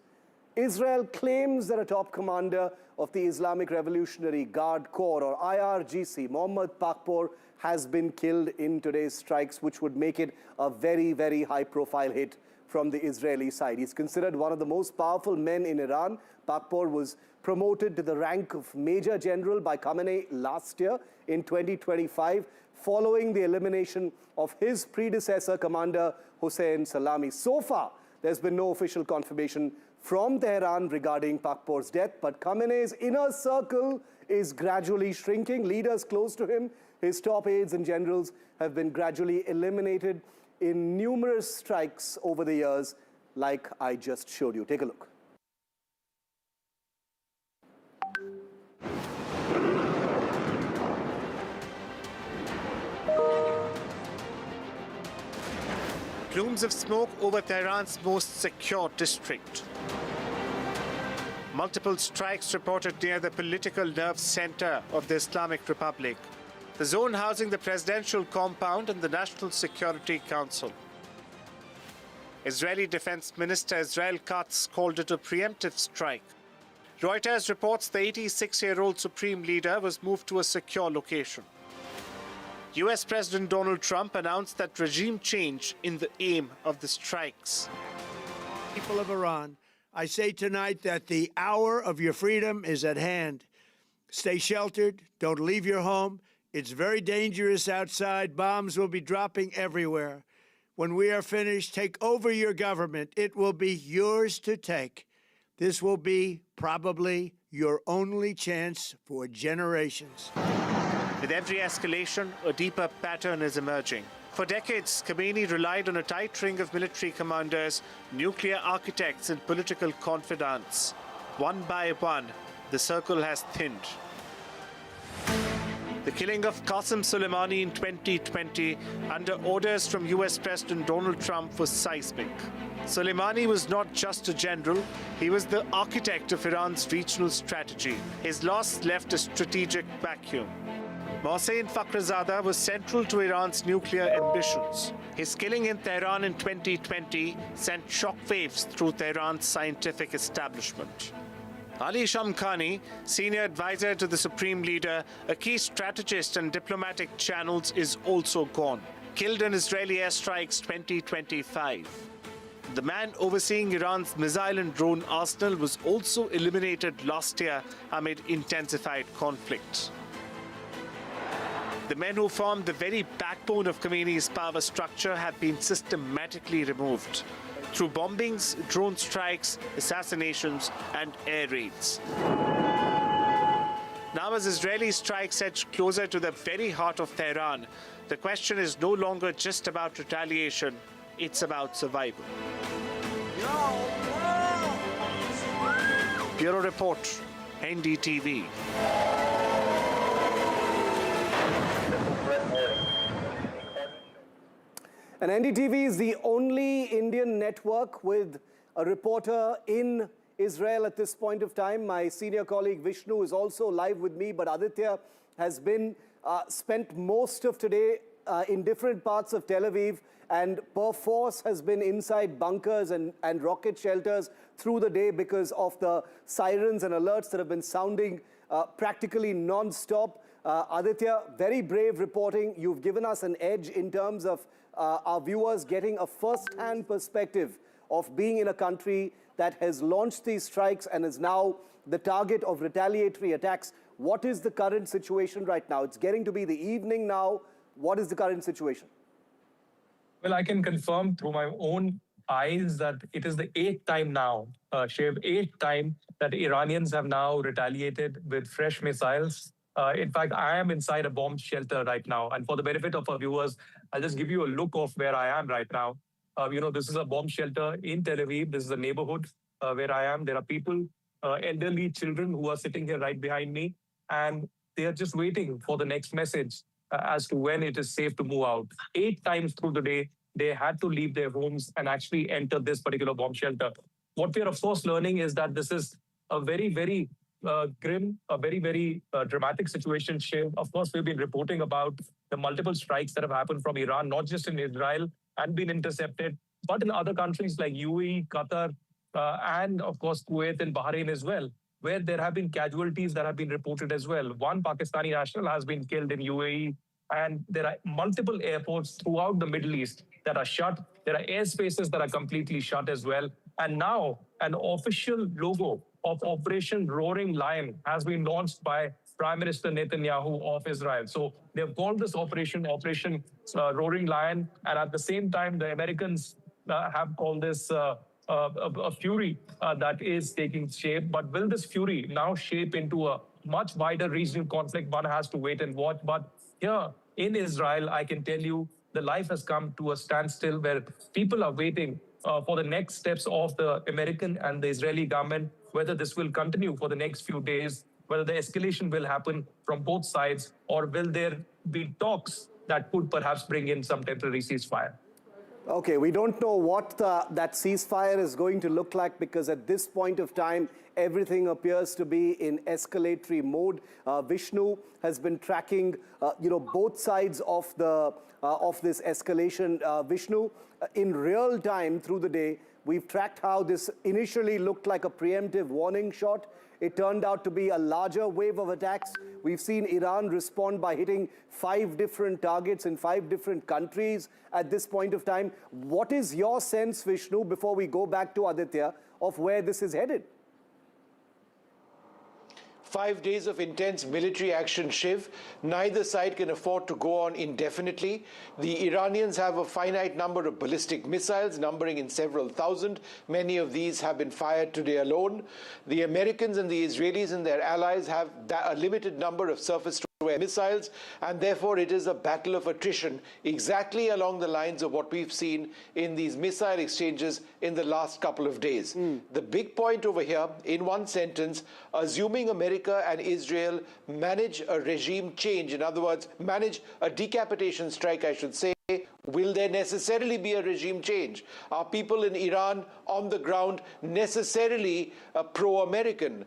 that a top commander of the Islamic Revolutionary Guard Corps, or IRGC, Mohammad Pakpour, has been killed in today's strikes, which would make it a very, very high-profile hit from the Israeli side. He's considered one of the most powerful men in Iran. Pakpour was promoted to the rank of Major General by Khamenei last year in 2025, following the elimination of his predecessor, Commander Hossein Salami. So far, there's been no official confirmation from Tehran regarding Pakpour's death, but Khamenei's inner circle is gradually shrinking. Leaders close to him, his top aides and generals, have been gradually eliminated in numerous strikes over the years, like I just showed you. Take a look.
Plumes of smoke over Tehran's most secure district. Multiple strikes reported near the political nerve center of the Islamic Republic, the zone housing the presidential compound and the National Security Council. Israeli Defense Minister Israel Katz called it a preemptive strike. Reuters reports the 86-year-old Supreme Leader was moved to a secure location. US President Donald Trump announced that regime change in the aim of the strikes.
People of Iran, I say tonight that the hour of your freedom is at hand. Stay sheltered. Don't leave your home. It's very dangerous outside. Bombs will be dropping everywhere. When we are finished, take over your government. It will be yours to take. This will be probably your only chance for generations.
With every escalation, a deeper pattern is emerging. For decades, Khomeini relied on a tight ring of military commanders, nuclear architects, and political confidants. One by one, the circle has thinned. The killing of Qasem Soleimani in 2020, under orders from US President Donald Trump, was seismic. Soleimani was not just a general, he was the architect of Iran's regional strategy. His loss left a strategic vacuum. Mohsen Fakhrizadeh was central to Iran's nuclear ambitions. His killing in Tehran in 2020 sent shockwaves through Tehran's scientific establishment. Ali Shamkhani, senior advisor to the Supreme Leader, a key strategist and diplomatic channels, is also gone, killed in Israeli airstrikes 2025. The man overseeing Iran's missile and drone arsenal was also eliminated last year amid intensified conflict. The men who formed the very backbone of Khomeini's power structure have been systematically removed through bombings, drone strikes, assassinations, and air raids. Now, as Israeli strikes edge closer to the very heart of Tehran, the question is no longer just about retaliation, it's about survival. Bureau Report, NDTV.
And NDTV is the only Indian network with a reporter in Israel at this point of time. My senior colleague Vishnu is also live with me, but Aditya has been spent most of today in different parts of Tel Aviv and perforce has been inside bunkers and rocket shelters through the day because of the sirens and alerts that have been sounding practically non-stop. Aditya, very brave reporting. You've given us an edge in terms of our viewers getting a first-hand perspective of being in a country that has launched these strikes and is now the target of retaliatory attacks. What is the current situation right now? It's getting to be the evening now. What is the current situation?
Well, I can confirm through my own eyes that it is the 8th time now, Shiv, 8th time that Iranians have now retaliated with fresh missiles. In fact, I am inside a bomb shelter right now. And for the benefit of our viewers, I'll just give you a look of where I am right now. This is a bomb shelter in Tel Aviv. This is a neighborhood where I am. There are people, elderly children who are sitting here right behind me. and they are just waiting for the next message as to when it is safe to move out. 8 times through the day, they had to leave their homes and actually enter this particular bomb shelter. What we are, of course, learning is that this is a very, very grim, a very, very dramatic situation. Shiv, of course, we've been reporting about the multiple strikes that have happened from Iran, not just in Israel, and been intercepted, but in other countries like UAE, Qatar, and of course, Kuwait and Bahrain as well, where there have been casualties that have been reported as well. One Pakistani national has been killed in UAE, and there are multiple airports throughout the Middle East that are shut. There are airspaces that are completely shut as well. And now an official logo of Operation Roaring Lion has been launched by Prime Minister Netanyahu of Israel. So they've called this Operation Roaring Lion. And at the same time, the Americans have called this a fury that is taking shape. But will this fury now shape into a much wider regional conflict? One has to wait and watch. But here in Israel, I can tell you, the life has come to a standstill where people are waiting for the next steps of the American and the Israeli government, whether this will continue for the next few days, whether the escalation will happen from both sides, or will there be talks that could perhaps bring in some temporary ceasefire.
Okay, we don't know what that ceasefire is going to look like, because at this point of time, everything appears to be in escalatory mode. Vishnu has been tracking, both sides of this escalation. Vishnu, in real time through the day, we've tracked how this initially looked like a preemptive warning shot. It turned out to be a larger wave of attacks. We've seen Iran respond by hitting 5 different targets in 5 different countries at this point of time. What is your sense, Vishnu, before we go back to Aditya, of where this is headed?
5 days of intense military action, Shiv. Neither side can afford to go on indefinitely. The Iranians have a finite number of ballistic missiles, numbering in several thousand. Many of these have been fired today alone. The Americans and the Israelis and their allies have a limited number of surface-to-air missiles, and therefore it is a battle of attrition, exactly along the lines of what we've seen in these missile exchanges in the last couple of days. The big point over here, in one sentence, assuming America and Israel manage a regime change, in other words, manage a decapitation strike, I should say, will there necessarily be a regime change? Are people in Iran on the ground necessarily pro-American?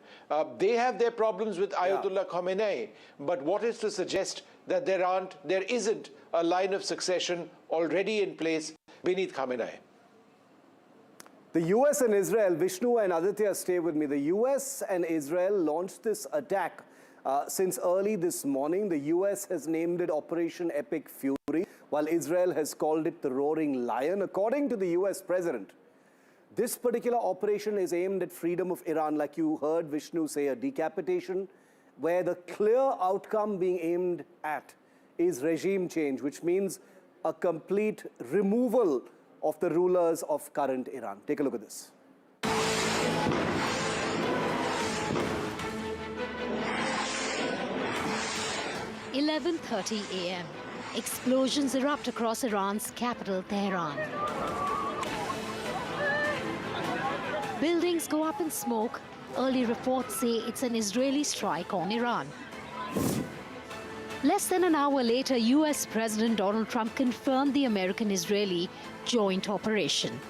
They have their problems with Ayatollah Khamenei, but what is to suggest that there isn't a line of succession already in place beneath Khamenei?
The US and Israel, Vishnu and Aditya, stay with me. The US and Israel launched this attack since early this morning. The US has named it Operation Epic Fury, while Israel has called it the Roaring Lion. According to the US president, this particular operation is aimed at freedom of Iran, like you heard Vishnu say, a decapitation, where the clear outcome being aimed at is regime change, which means a complete removal of the rulers of current Iran. Take a look at this.
11:30 a.m. Explosions erupt across Iran's capital, Tehran. Buildings go up in smoke. Early reports say it's an Israeli strike on Iran. Less than an hour later, US President Donald Trump confirmed the American-Israeli joint operation.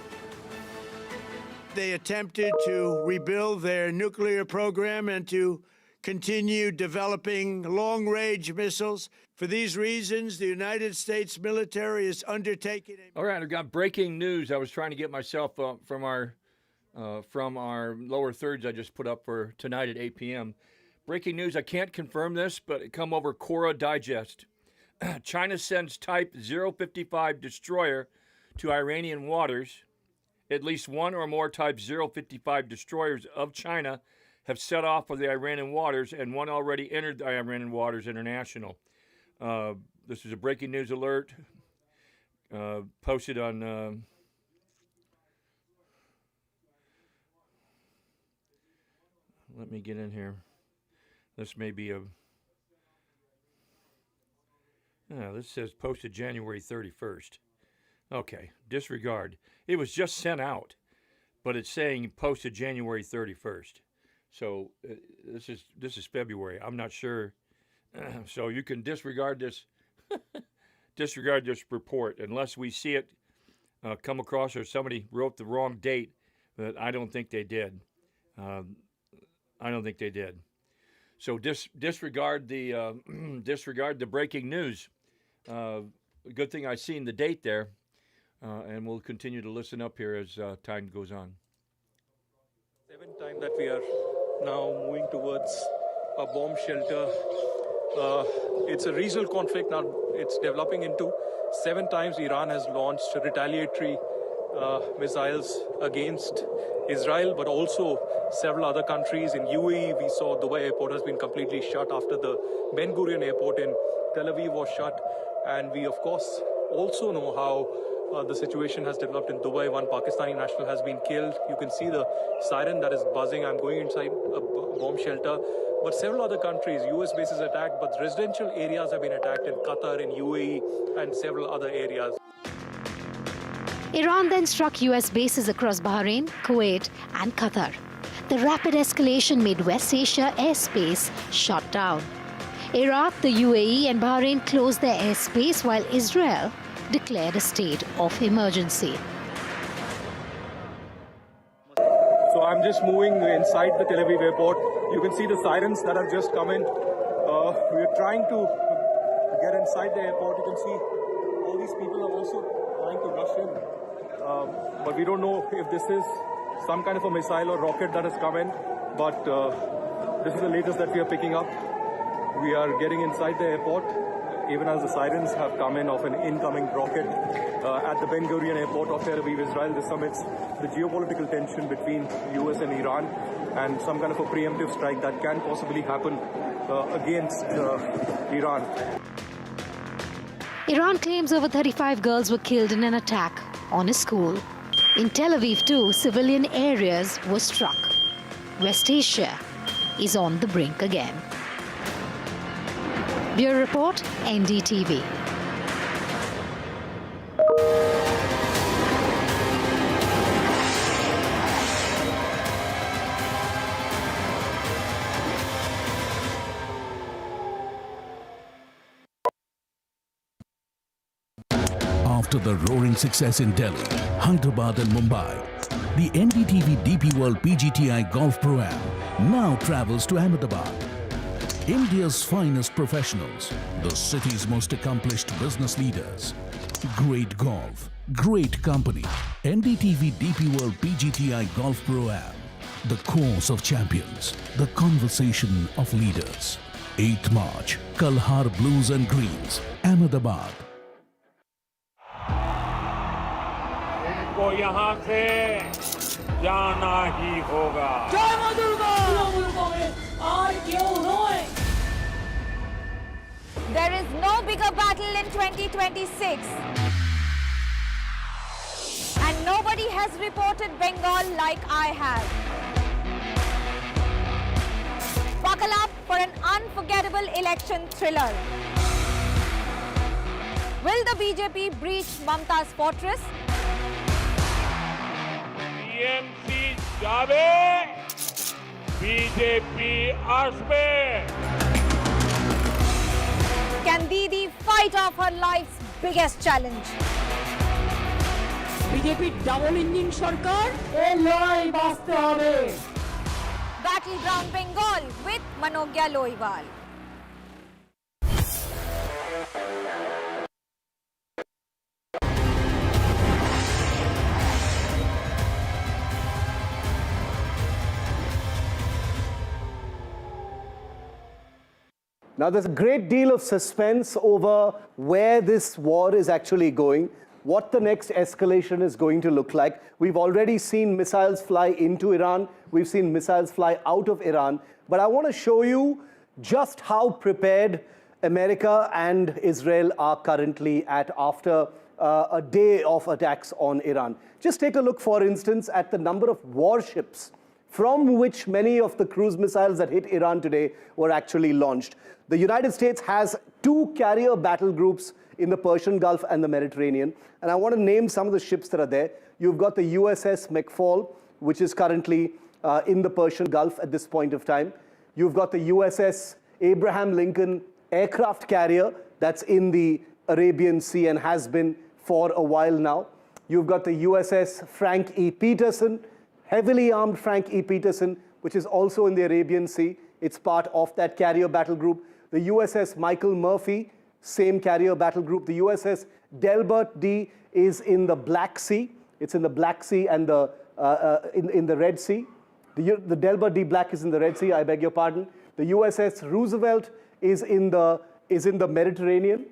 They attempted to rebuild their nuclear program and to continue developing long-range missiles. For these reasons, the United States military is undertaking
All right, I've got breaking news. I was trying to get myself from our lower thirds I just put up for tonight at 8 p.m. Breaking news, I can't confirm this, but it come over Quora Digest. China sends Type 055 destroyer to Iranian waters. At least one or more Type 055 destroyers of China have set off for the Iranian waters, and one already entered the Iranian waters international. This is a breaking news alert posted on... let me get in here. This may be a... this says posted January 31st. Okay, disregard. It was just sent out, but it's saying posted January 31st. So this is February. I'm not sure. So you can disregard this report unless we see it come across or somebody wrote the wrong date. But I don't think they did. I don't think they did. So disregard the disregard the breaking news. Good thing I seen the date there, and we'll continue to listen up here as time goes on.
Seventh time that we are now moving towards a bomb shelter. It's a regional conflict now. It's developing into 7 times Iran has launched retaliatory missiles against Israel, but also several other countries. In UAE, we saw Dubai airport has been completely shut after the Ben Gurion airport in Tel Aviv was shut. And we, of course, also know how the situation has developed in Dubai. One Pakistani national has been killed. You can see the siren that is buzzing. I'm going inside a bomb shelter. But several other countries, US bases attacked, but residential areas have been attacked in Qatar, in UAE, and several other areas.
Iran then struck US bases across Bahrain, Kuwait, and Qatar. The rapid escalation made West Asia airspace shut down. Iraq, the UAE, and Bahrain closed their airspace while Israel declared a state of emergency.
So I'm just moving inside the Tel Aviv airport. You can see the sirens that have just come in. We're trying to get inside the airport. You can see all these people are also trying to rush in. But we don't know if this is some kind of a missile or rocket that has come in. But this is the latest that we are picking up. We are getting inside the airport, even as the sirens have come in of an incoming rocket at the Ben Gurion airport of Tel Aviv, Israel. This amidst the geopolitical tension between US and Iran and some kind of a preemptive strike that can possibly happen against Iran.
Iran claims over 35 girls were killed in an attack on a school. In Tel Aviv too, civilian areas were struck. West Asia is on the brink again. Bureau Report, NDTV.
After the roaring success in Delhi, Hyderabad and Mumbai, the NDTV DP World PGTI Golf Pro-Am now travels to Ahmedabad. India's finest professionals, the city's most accomplished business leaders. Great golf, great company. NDTV DP World PGTI Golf Pro-Am. The course of champions, the conversation of leaders. 8th March, Kalhar Blues and Greens, Ahmedabad.
इनको यहाँ से जाना ही होगा।
जय मां Durga!
There is no bigger battle in 2026. And nobody has reported Bengal like I have. Buckle up for an unforgettable election thriller. Will the BJP breach Mamta's fortress?
TMC जावे, BJP आसपे.
Can Didi fight off her life's biggest challenge?
BJP double engine সরকার এই লড়াই বাঁচতে হবে।
Battleground Bengal with Manogya Loiwal.
Now, there's a great deal of suspense over where this war is actually going, what the next escalation is going to look like. We've already seen missiles fly into Iran. We've seen missiles fly out of Iran. But I want to show you just how prepared America and Israel are currently at after a day of attacks on Iran. Just take a look, for instance, at the number of warships from which many of the cruise missiles that hit Iran today were actually launched. The United States has 2 carrier battle groups in the Persian Gulf and the Mediterranean. And I want to name some of the ships that are there. You've got the USS McFaul, which is currently in the Persian Gulf at this point of time. You've got the USS Abraham Lincoln aircraft carrier that's in the Arabian Sea and has been for a while now. You've got the USS Frank E. Peterson, heavily armed Frank E. Peterson, which is also in the Arabian Sea. It's part of that carrier battle group. The USS Michael Murphy, same carrier battle group. The USS Delbert D is in the Black Sea. It's in the Black Sea and in the Red Sea. The Delbert D Black is in the Red Sea, I beg your pardon. The USS Roosevelt is in the Mediterranean.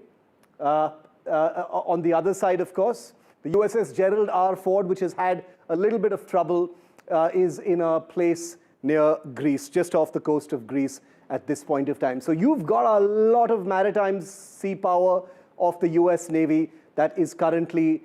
On the other side, of course, the USS Gerald R. Ford, which has had a little bit of trouble, is in a place near Greece, just off the coast of Greece at this point of time. So you've got a lot of maritime sea power of the US Navy that is currently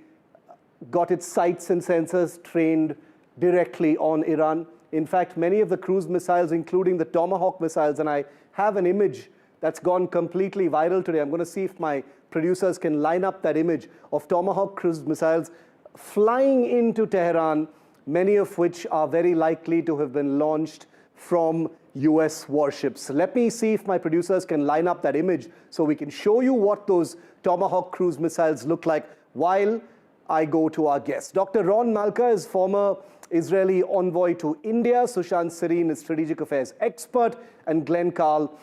got its sights and sensors trained directly on Iran. In fact, many of the cruise missiles, including the Tomahawk missiles, and I have an image that's gone completely viral today. I'm going to see if my producers can line up that image of Tomahawk cruise missiles flying into Tehran, many of which are very likely to have been launched from US warships. Let me see if my producers can line up that image so we can show you what those Tomahawk cruise missiles look like while I go to our guest. Dr. Ron Malka is former Israeli envoy to India. Sushant Serene is strategic affairs expert. And Glenn Carl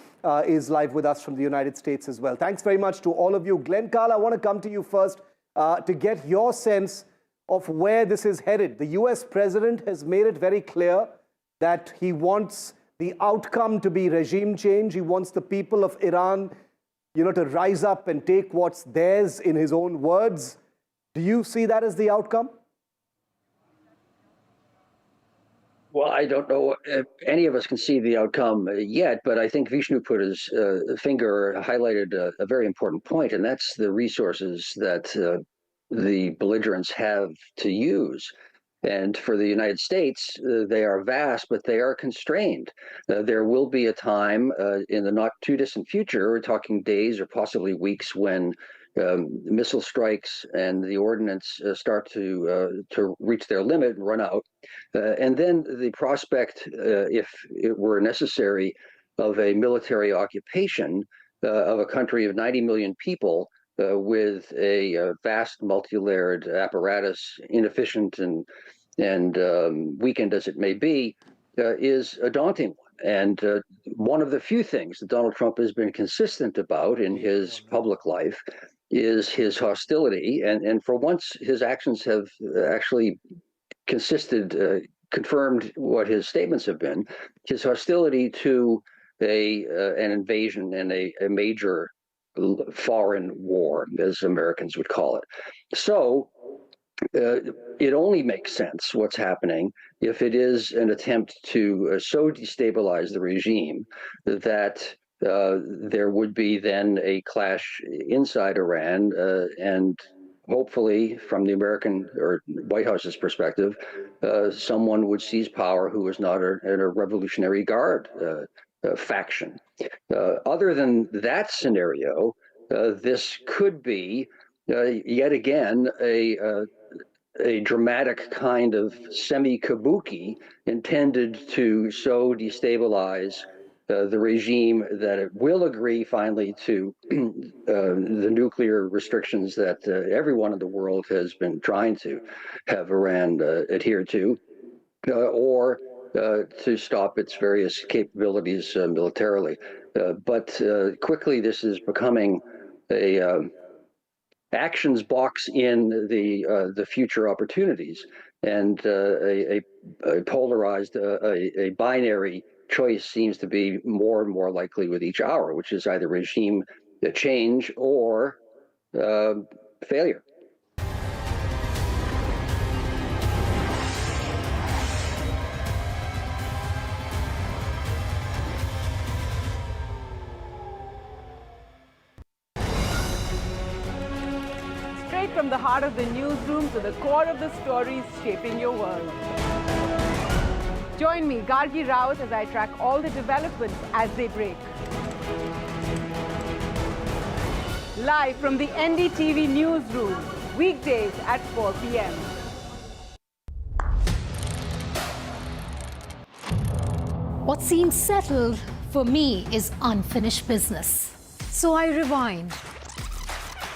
is live with us from the United States as well. Thanks very much to all of you. Glenn Carl, I want to come to you first to get your sense of where this is headed. The US president has made it very clear that he wants the outcome to be regime change. He wants the people of Iran, to rise up and take what's theirs, in his own words. Do you see that as the outcome?
Well, I don't know if any of us can see the outcome yet, but I think Vishnu put his highlighted a very important point, and that's the resources that the belligerents have to use. And for the United States, they are vast, but they are constrained. There will be a time in the not too distant future, we're talking days or possibly weeks, when missile strikes and the ordnance start to reach their limit and run out. And then the prospect, if it were necessary, of a military occupation of a country of 90 million people with a vast multi-layered apparatus, inefficient and weakened as it may be, is a daunting one. And one of the few things that Donald Trump has been consistent about in his public life is his hostility. And for once, his actions have actually confirmed what his statements have been, his hostility to an invasion and a major foreign war, as Americans would call it. So it only makes sense what's happening if it is an attempt to so destabilize the regime that there would be then a clash inside Iran, and hopefully, from the American or White House's perspective, someone would seize power who was not in a Revolutionary Guard faction. Other than that scenario, this could be yet again a dramatic kind of semi-kabuki intended to so destabilize the regime that it will agree finally to the nuclear restrictions that everyone in the world has been trying to have Iran adhere to, or to stop its various capabilities militarily. But quickly this is becoming a actions box in the future opportunities, and a polarized, a binary choice seems to be more and more likely with each hour, which is either regime change or failure.
From the heart of the newsroom to the core of the stories shaping your world. Join me, Gargi Raut, as I track all the developments as they break. Live from the NDTV newsroom, weekdays at 4 p.m.
What seems settled for me is unfinished business. So I rewind,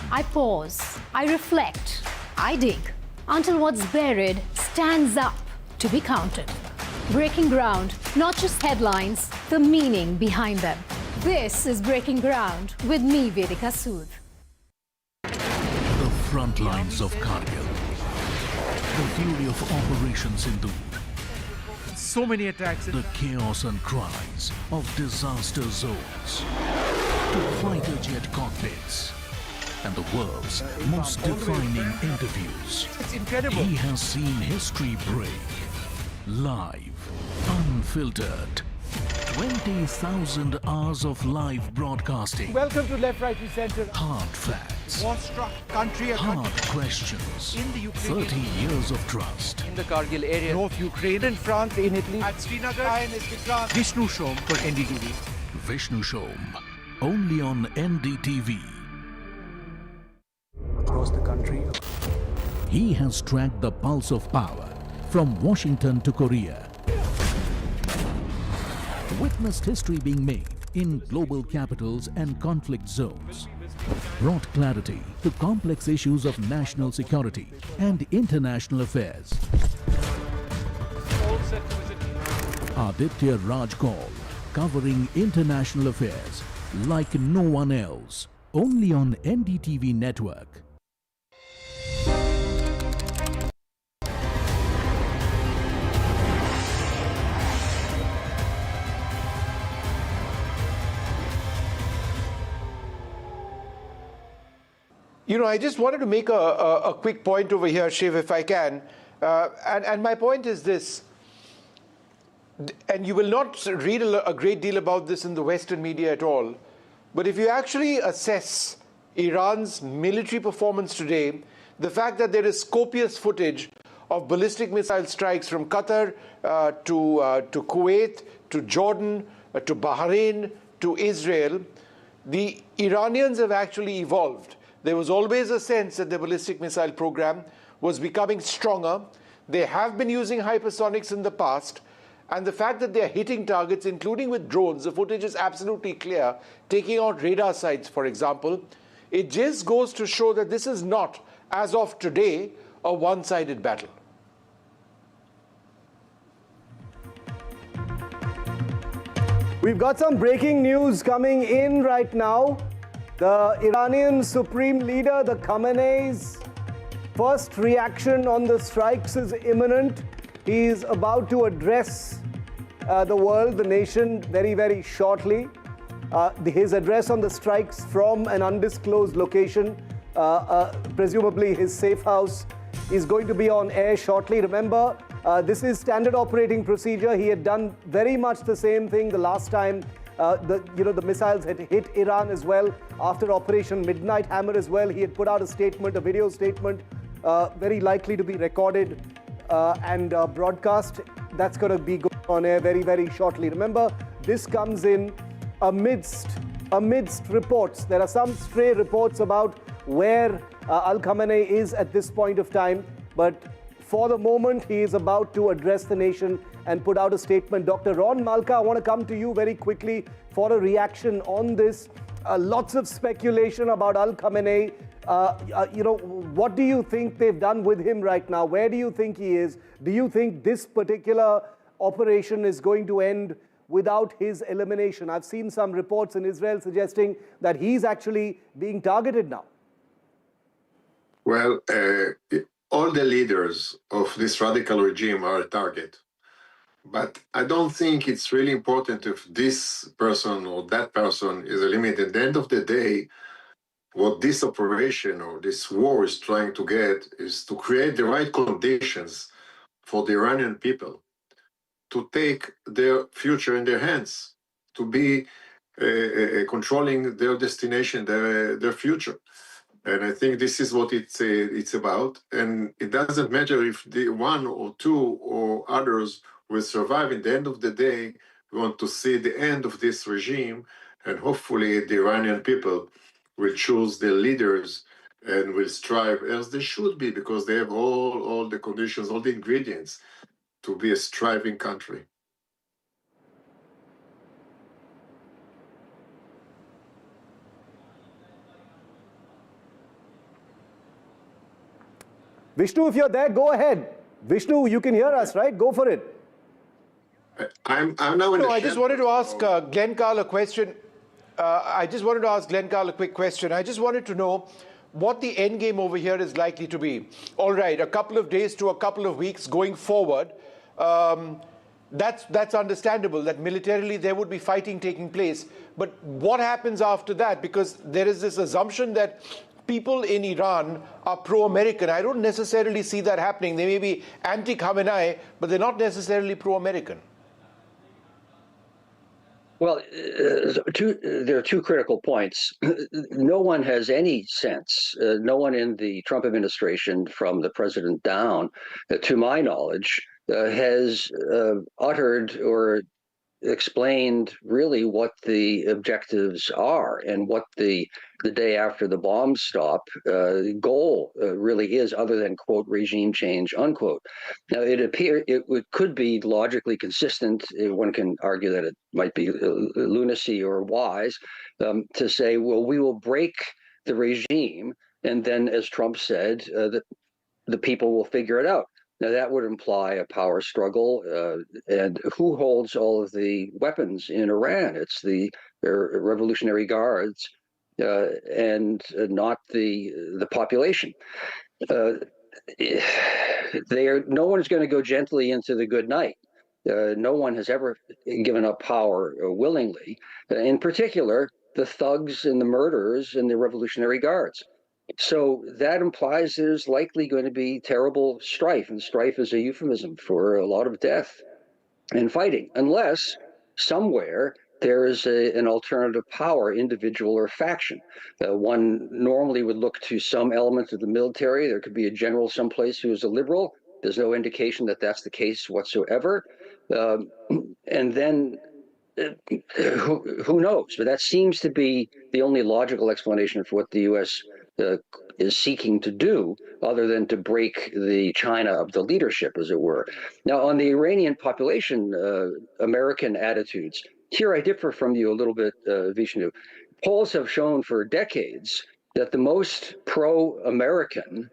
I pause, I reflect, I dig until what's buried stands up to be counted. Breaking ground, not just headlines, the meaning behind them. This is Breaking Ground with me, Vedika Sood.
The front lines of Kargil. The fury of Operation Sindoor.
So many attacks.
The chaos and cries of disaster zones. To fighter jet cockpits. And the world's most defining interviews.
It's incredible.
He has seen history break. Live, unfiltered. 20,000 hours of live broadcasting.
Welcome to Left, Right, Center.
Hard facts.
War-struck country.
Hard questions.
In the Ukraine.
30 years of trust.
In the Kargil area. North Ukraine. In France. In Italy. At Srinagar. Vishnu Shom for NDTV.
Vishnu Shom. Only on NDTV.
Across the country.
He has tracked the pulse of power from Washington to Korea. Witnessed history being made in global capitals and conflict zones. Brought clarity to complex issues of national security and international affairs. Aditya Rajkal, covering international affairs like no one else. Only on NDTV network.
You know, I just wanted to make a quick point over here, Shiv, if I can. And my point is this, and you will not read a great deal about this in the Western media at all, but if you actually assess Iran's military performance today, the fact that there is copious footage of ballistic missile strikes from Qatar to Kuwait, to Jordan, to Bahrain, to Israel, the Iranians have actually evolved. There was always a sense that the ballistic missile program was becoming stronger. They have been using hypersonics in the past. And the fact that they're hitting targets, including with drones, the footage is absolutely clear, taking out radar sites, for example. It just goes to show that this is not, as of today, a one-sided battle.
We've got some breaking news coming in right now. The Iranian Supreme Leader, the Khamenei's first reaction on the strikes is imminent. He's about to address the world, the nation, very, very shortly. His address on the strikes from an undisclosed location, presumably his safe house, is going to be on air shortly. Remember, this is standard operating procedure. He had done very much the same thing the last time. The missiles had hit Iran as well. After Operation Midnight Hammer as well, he had put out a statement, a video statement, very likely to be recorded and broadcast. That's going to be going on air very, very shortly. Remember, this comes in amidst reports. There are some stray reports about where Al-Khamenei is at this point of time, but for the moment, he is about to address the nation and put out a statement. Dr. Ron Malka, I want to come to you very quickly for a reaction on this. Lots of speculation about Al-Khamenei. What do you think they've done with him right now? Where do you think he is? Do you think this particular operation is going to end without his elimination? I've seen some reports in Israel suggesting that he's actually being targeted now.
Well, all the leaders of this radical regime are a target. But I don't think it's really important if this person or that person is eliminated. At the end of the day, what this operation or this war is trying to get is to create the right conditions for the Iranian people to take their future in their hands, to be controlling their destination, their future. And I think this is what it's about. And it doesn't matter if the one or two or others will survive. In the end of the day, we want to see the end of this regime, and hopefully the Iranian people will choose their leaders and will strive as they should be, because they have all the conditions, all the ingredients to be a striving country.
Vishnu, if you're there, go ahead. Vishnu, you can hear us, right? Go for it.
I'm now in
No,
the
I just
shed.
wanted to ask Glenn Carl a question. I just wanted to ask Glenn Carl a quick question. I just wanted to know what the end game over here is likely to be. All right, a couple of days to a couple of weeks going forward. That's understandable that militarily there would be fighting taking place. But what happens after that? Because there is this assumption that people in Iran are pro-American. I don't necessarily see that happening. They may be anti-Khamenei, but they're not necessarily pro-American.
Well, there are two critical points. No one has any sense, no one in the Trump administration, from the president down, to my knowledge, has uttered or explained really what the objectives are and what the day after the bomb stop goal really is, other than, quote, regime change, unquote. Now, it could be logically consistent. One can argue that it might be lunacy or wise to say, well, we will break the regime, and then, as Trump said, the people will figure it out. Now, that would imply a power struggle. And who holds all of the weapons in Iran? It's the Revolutionary Guards and not the population. No one is going to go gently into the good night. No one has ever given up power willingly. In particular, the thugs and the murderers and the Revolutionary Guards. So that implies there's likely going to be terrible strife, and strife is a euphemism for a lot of death and fighting, unless somewhere there is an alternative power, individual or faction. One normally would look to some element of the military. There could be a general someplace who is a liberal. There's no indication that that's the case whatsoever. And then who knows? But that seems to be the only logical explanation for what the U.S. Is seeking to do, other than to break the China of the leadership, as it were. Now, on the Iranian population, American attitudes, here I differ from you a little bit, Vishnu. Polls have shown for decades that the most pro-American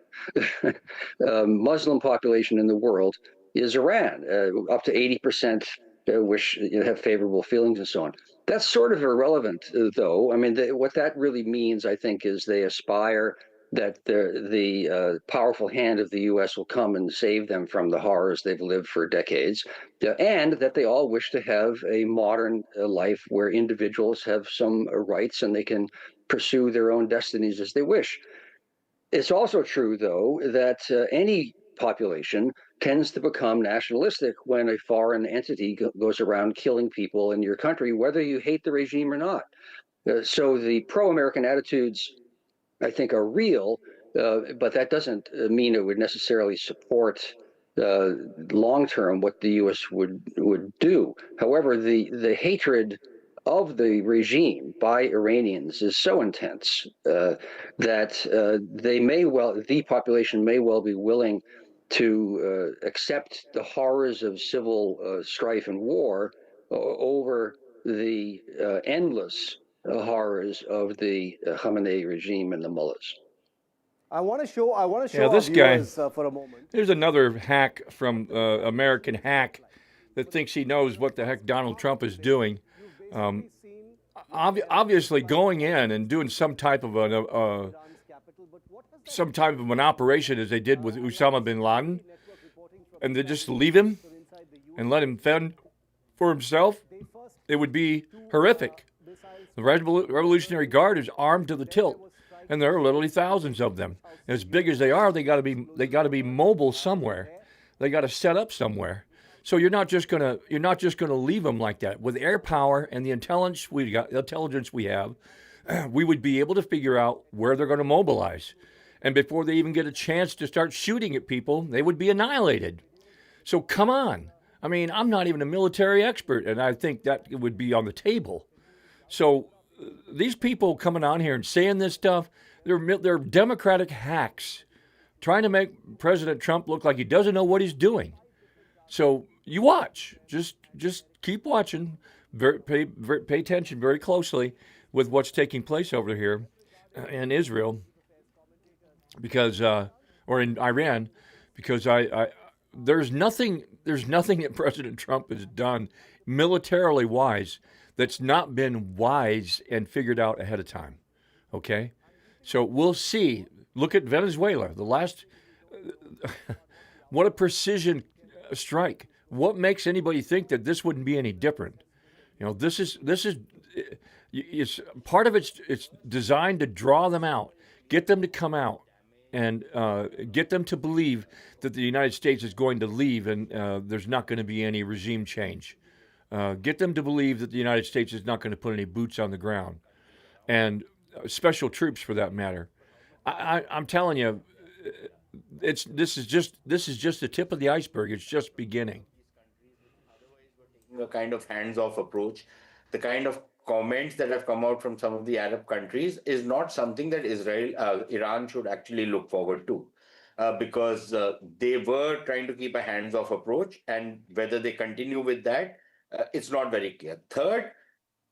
Muslim population in the world is Iran, up to 80%. Which have favorable feelings and so on. That's sort of irrelevant, though. I mean, what that really means, I think, is they aspire that the powerful hand of the U.S. will come and save them from the horrors they've lived for decades, and that they all wish to have a modern life where individuals have some rights and they can pursue their own destinies as they wish. It's also true, though, that any population tends to become nationalistic when a foreign entity goes around killing people in your country, whether you hate the regime or not. So the pro-American attitudes, I think, are real, but that doesn't mean it would necessarily support long-term what the U.S. would do. However, the hatred of the regime by Iranians is so intense that the population may well be willing to accept the horrors of civil strife and war over the endless horrors of the Khamenei regime and the mullahs.
I want to show
this
our
guy,
viewers for a moment.
There's another hack from American Hack that thinks he knows what the heck Donald Trump is doing. Obviously, going in and doing some type of an operation as they did with Osama bin Laden, and they just leave him and let him fend for himself, it would be horrific. The Revolutionary Guard is armed to the tilt, and there are literally thousands of them. As big as they are, they got to be mobile somewhere. They got to set up somewhere. So you're not just gonna leave them like that. With air power and the intelligence we have, we would be able to figure out where they're going to mobilize, and before they even get a chance to start shooting at people, they would be annihilated. So come on. I mean, I'm not even a military expert, and I think that it would be on the table. So these people coming on here and saying this stuff, they're Democratic hacks trying to make President Trump look like he doesn't know what he's doing. So you watch, just keep watching, pay attention very closely with what's taking place over here in Israel, because or in Iran, because there's nothing that President Trump has done militarily wise that's not been wise and figured out ahead of time. Okay, so we'll see. Look at Venezuela. The last, what a precision strike. What makes anybody think that this wouldn't be any different? You know, this is it's part of it's designed to draw them out, get them to come out, and get them to believe that the United States is going to leave and there's not going to be any regime change. Get them to believe that the United States is not going to put any boots on the ground, and special troops for that matter. I'm telling you, this is just the tip of the iceberg. It's just beginning.
A kind of hands-off approach, the kind of comments that have come out from some of the Arab countries is not something that Iran should actually look forward to, because they were trying to keep a hands-off approach, and whether they continue with that, it's not very clear. Third,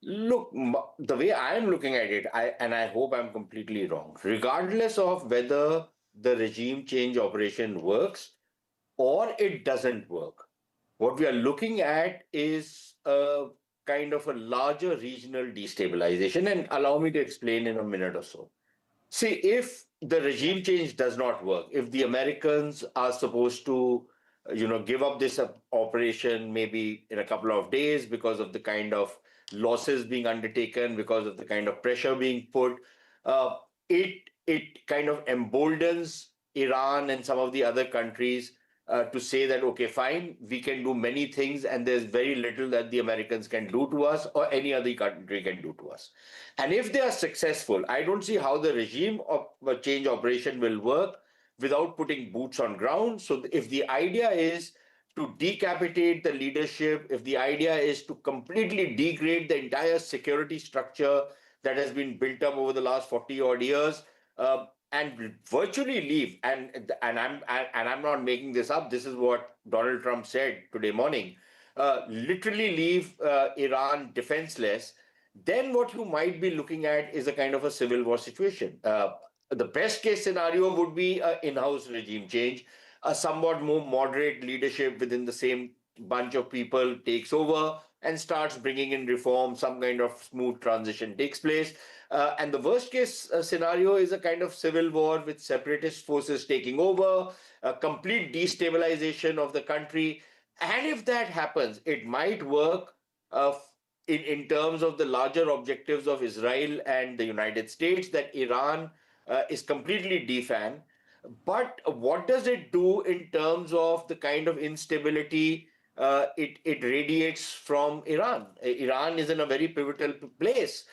look, the way I am looking at it, and I hope I'm completely wrong, regardless of whether the regime change operation works or it doesn't work, what we are looking at is a kind of a larger regional destabilization. And allow me to explain in a minute or so. See, if the regime change does not work, if the Americans are supposed to, give up this operation maybe in a couple of days because of the kind of losses being undertaken, because of the kind of pressure being put, it kind of emboldens Iran and some of the other countries to say that, okay, fine, we can do many things and there's very little that the Americans can do to us or any other country can do to us. And if they are successful, I don't see how the regime of change operation will work without putting boots on ground. So if the idea is to decapitate the leadership, if the idea is to completely degrade the entire security structure that has been built up over the last 40 odd years, and virtually leave, and I'm not making this up. This is what Donald Trump said today morning. Literally leave Iran defenseless. Then what you might be looking at is a kind of a civil war situation. The best case scenario would be an in-house regime change. A somewhat more moderate leadership within the same bunch of people takes over and starts bringing in reform. Some kind of smooth transition takes place. And the worst case scenario is a kind of civil war with separatist forces taking over, a complete destabilization of the country. And if that happens, it might work in terms of the larger objectives of Israel and the United States, that Iran is completely defanged. But what does it do in terms of the kind of instability it radiates from Iran? Iran is in a very pivotal place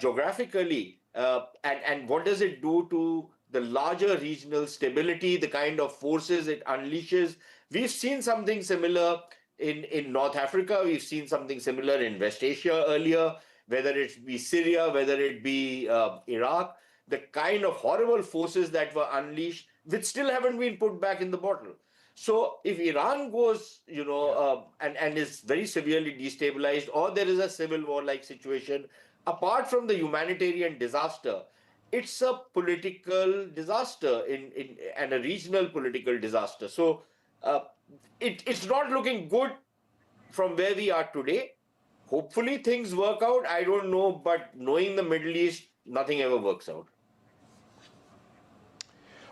geographically. And what does it do to the larger regional stability, the kind of forces it unleashes? We've seen something similar in North Africa. We've seen something similar in West Asia earlier, whether it be Syria, whether it be Iraq. The kind of horrible forces that were unleashed, which still haven't been put back in the bottle. So if Iran goes, and is very severely destabilized, or there is a civil war-like situation, apart from the humanitarian disaster, it's a political disaster and a regional political disaster. So it's not looking good from where we are today. Hopefully things work out. I don't know, but knowing the Middle East, nothing ever works out.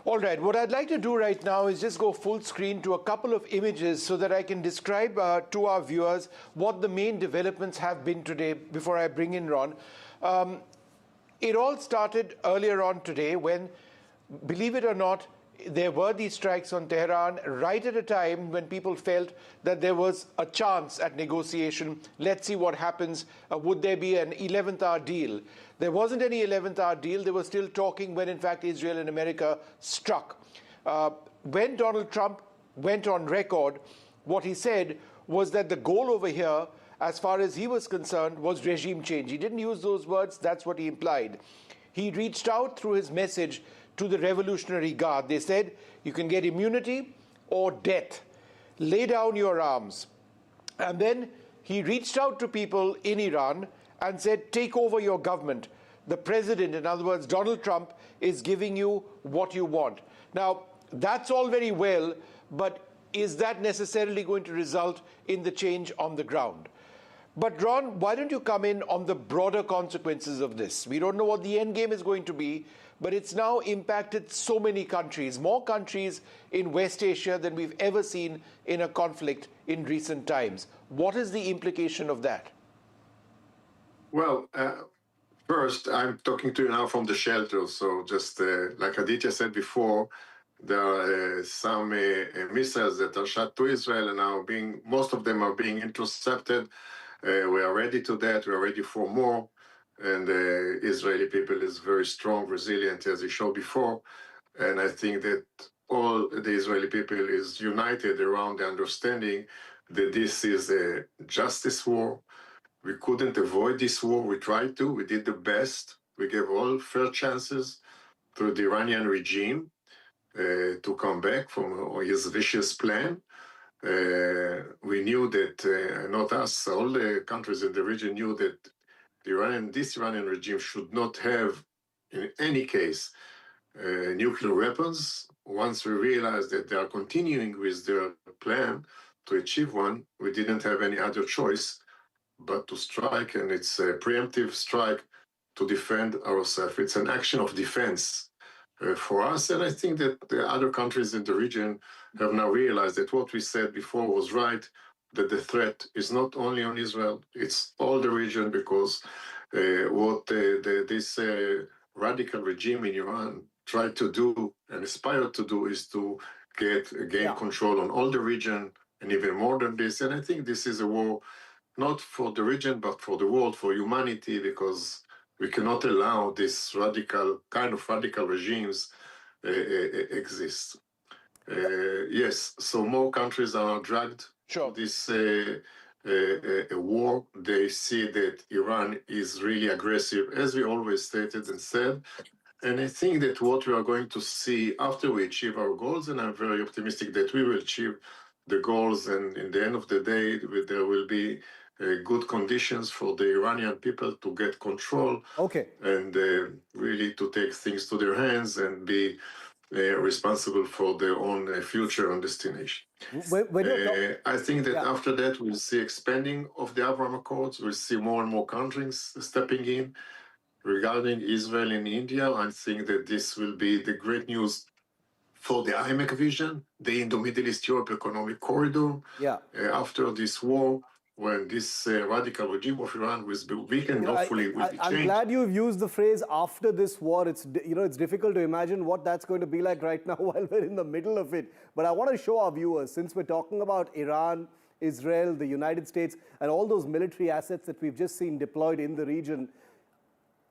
All right, what I'd like to do right now is just go full screen to a couple of images so that I can describe to our viewers what the main developments have been today before I bring in Ron. It all started earlier on today when, believe it or not, there were these strikes on Tehran right at a time when people felt that there was a chance at negotiation. Let's see what happens. Would there be an 11th hour deal? There wasn't any 11th hour deal. They were still talking when, in fact, Israel and America struck. When Donald Trump went on record, what he said was that the goal over here, as far as he was concerned, was regime change. He didn't use those words. That's what he implied. He reached out through his message to the Revolutionary Guard. They said, you can get immunity or death. Lay down your arms. And then he reached out to people in Iran and said, take over your government. The president, in other words, Donald Trump, is giving you what you want. Now, That's all very well, but is that necessarily going to result in the change on the ground? But Ron, why don't you come in on the broader consequences of this? We don't know what the end game is going to be, but it's now impacted so many countries, more countries in West Asia than we've ever seen in a conflict in recent times. What is the implication of that?
Well, first, I'm talking to you now from the shelter. So just like Aditya said before, there are some missiles that are shot to Israel and now most of them are being intercepted. We are ready to that. We are ready for more. And the Israeli people is very strong, resilient, as you showed before. And I think that all the Israeli people is united around the understanding that this is a justice war. We couldn't avoid this war. We tried to. We did the best. We gave all fair chances to the Iranian regime to come back from his vicious plan. We knew that, not us, all the countries in the region knew that this Iranian regime should not have, in any case, nuclear weapons. Once we realized that they are continuing with their plan to achieve one, we didn't have any other choice but to strike, and it's a preemptive strike to defend ourselves. It's an action of defense for us, and I think that the other countries in the region have now realized that what we said before was right, that the threat is not only on Israel, it's all the region, because what this radical regime in Iran tried to do and aspired to do is to gain control on all the region, and even more than this. And I think this is a war not for the region, but for the world, for humanity, because we cannot allow this kind of radical regimes exist. Yes, so more countries are dragged to this war. They see that Iran is really aggressive, as we always stated and said. And I think that what we are going to see after we achieve our goals, and I'm very optimistic that we will achieve the goals, and in the end of the day, there will be good conditions for the Iranian people to get control and really to take things to their hands and be responsible for their own future and destination. I think that after that, we'll see expanding of the Abraham Accords. We'll see more and more countries stepping in. Regarding Israel and India, I think that this will be the great news for the IMEC vision, the Indo-Middle East Europe Economic Corridor. After this war, when this radical regime of Iran will be weakened, hopefully will be changed.
I'm glad you've used the phrase "after this war." It's difficult to imagine what that's going to be like right now while we're in the middle of it. But I want to show our viewers, since we're talking about Iran, Israel, the United States, and all those military assets that we've just seen deployed in the region,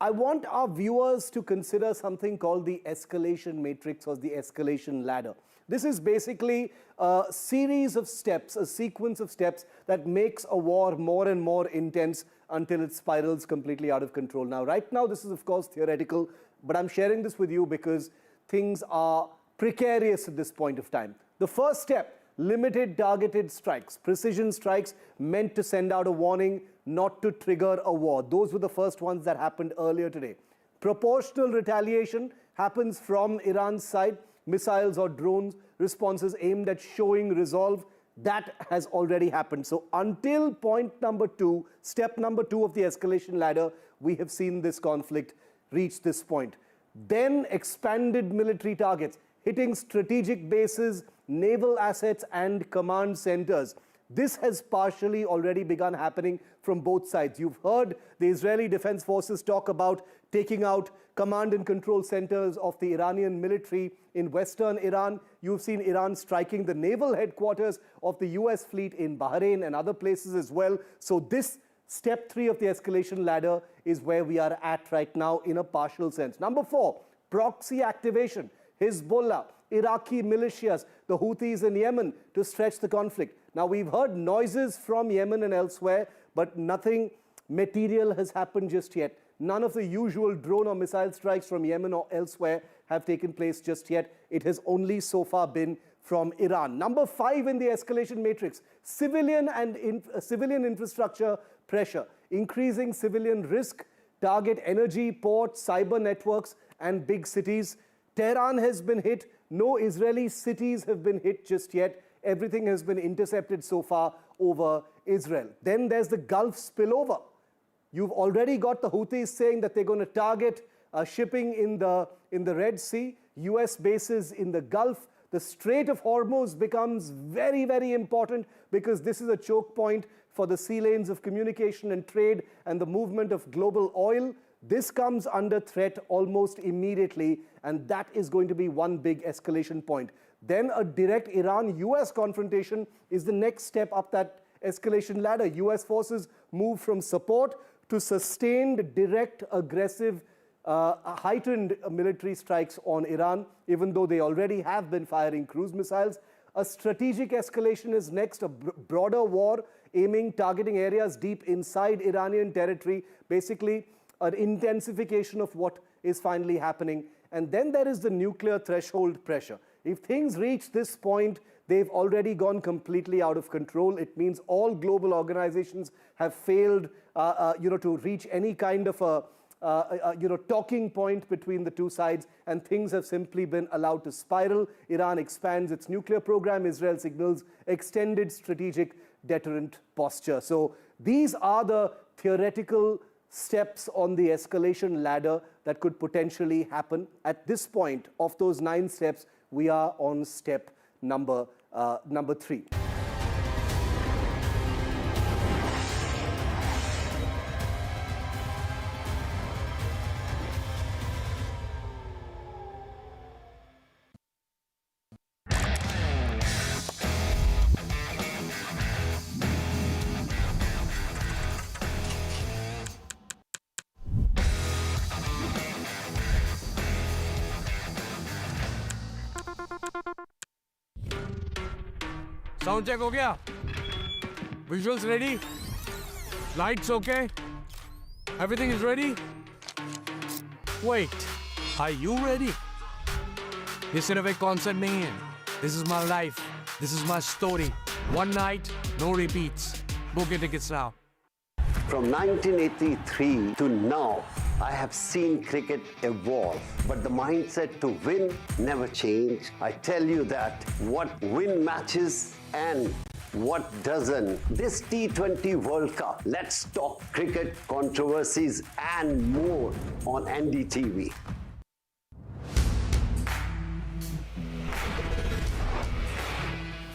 I want our viewers to consider something called the escalation matrix or the escalation ladder. This is basically a series of steps, a sequence of steps that makes a war more and more intense until it spirals completely out of control. Now, right now, this is, of course, theoretical, but I'm sharing this with you because things are precarious at this point of time. The first step, limited targeted strikes, precision strikes meant to send out a warning, not to trigger a war. Those were the first ones that happened earlier today. Proportional retaliation happens from Iran's side, missiles or drones, responses aimed at showing resolve. That has already happened. So until point number 2, step number 2 of the escalation ladder, we have seen this conflict reach this point. Then expanded military targets, hitting strategic bases, naval assets and command centers. This has partially already begun happening from both sides. You've heard the Israeli Defense Forces talk about taking out command and control centers of the Iranian military in western Iran. You've seen Iran striking the naval headquarters of the US fleet in Bahrain and other places as well. So this step 3 of the escalation ladder is where we are at right now in a partial sense. Number 4, proxy activation. Hezbollah, Iraqi militias, the Houthis in Yemen to stretch the conflict. Now, we've heard noises from Yemen and elsewhere, but nothing material has happened just yet. None of the usual drone or missile strikes from Yemen or elsewhere have taken place just yet. It has only so far been from Iran. Number 5 in the escalation matrix, civilian infrastructure pressure, increasing civilian risk, target energy, ports, cyber networks, and big cities. Tehran has been hit, No Israeli cities have been hit just yet. Everything has been intercepted so far over Israel. Then there's the Gulf spillover. You've already got the Houthis saying that they're going to target shipping in the Red Sea, US bases in the Gulf. The Strait of Hormuz becomes very, very important because this is a choke point for the sea lanes of communication and trade and the movement of global oil. This comes under threat almost immediately, and that is going to be one big escalation point. Then a direct Iran-US confrontation is the next step up that escalation ladder. US forces move from support to sustained, direct, aggressive, heightened military strikes on Iran, even though they already have been firing cruise missiles. A strategic escalation is next, a broader war targeting areas deep inside Iranian territory, basically an intensification of what is finally happening. And then there is the nuclear threshold pressure. If things reach this point, they've already gone completely out of control. It means all global organizations have failed to reach any kind of a talking point between the two sides, and things have simply been allowed to spiral. Iran expands its nuclear program. Israel signals extended strategic deterrent posture. So these are the theoretical steps on the escalation ladder that could potentially happen. At this point of those 9 steps, we are on step number 3.
Sound check हो गया? Visuals ready? Lights okay? Everything is ready? Wait, are you ready? ये सिर्फ एक concert नहीं है. This is my life. This is my story. One night, no repeats. Book your tickets now.
From 1983 to now, I have seen cricket evolve, but the mindset to win never changed. I tell you that what win matches and what doesn't. This T20 World Cup, let's talk cricket, controversies and more on NDTV.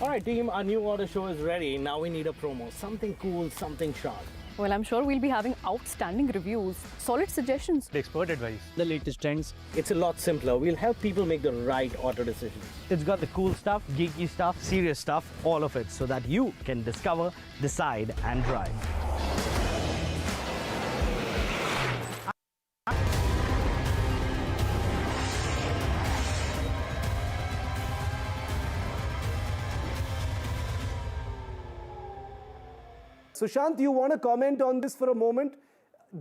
All right, team, our new order show is ready. Now we need a promo. Something cool, something sharp.
Well, I'm sure we'll be having outstanding reviews, solid suggestions,
expert advice,
the latest trends. It's a lot simpler. We'll help people make the right auto decisions. It's got the cool stuff, geeky stuff, serious stuff, all of it, so that you can discover, decide, and drive.
Sushant, do you want to comment on this for a moment?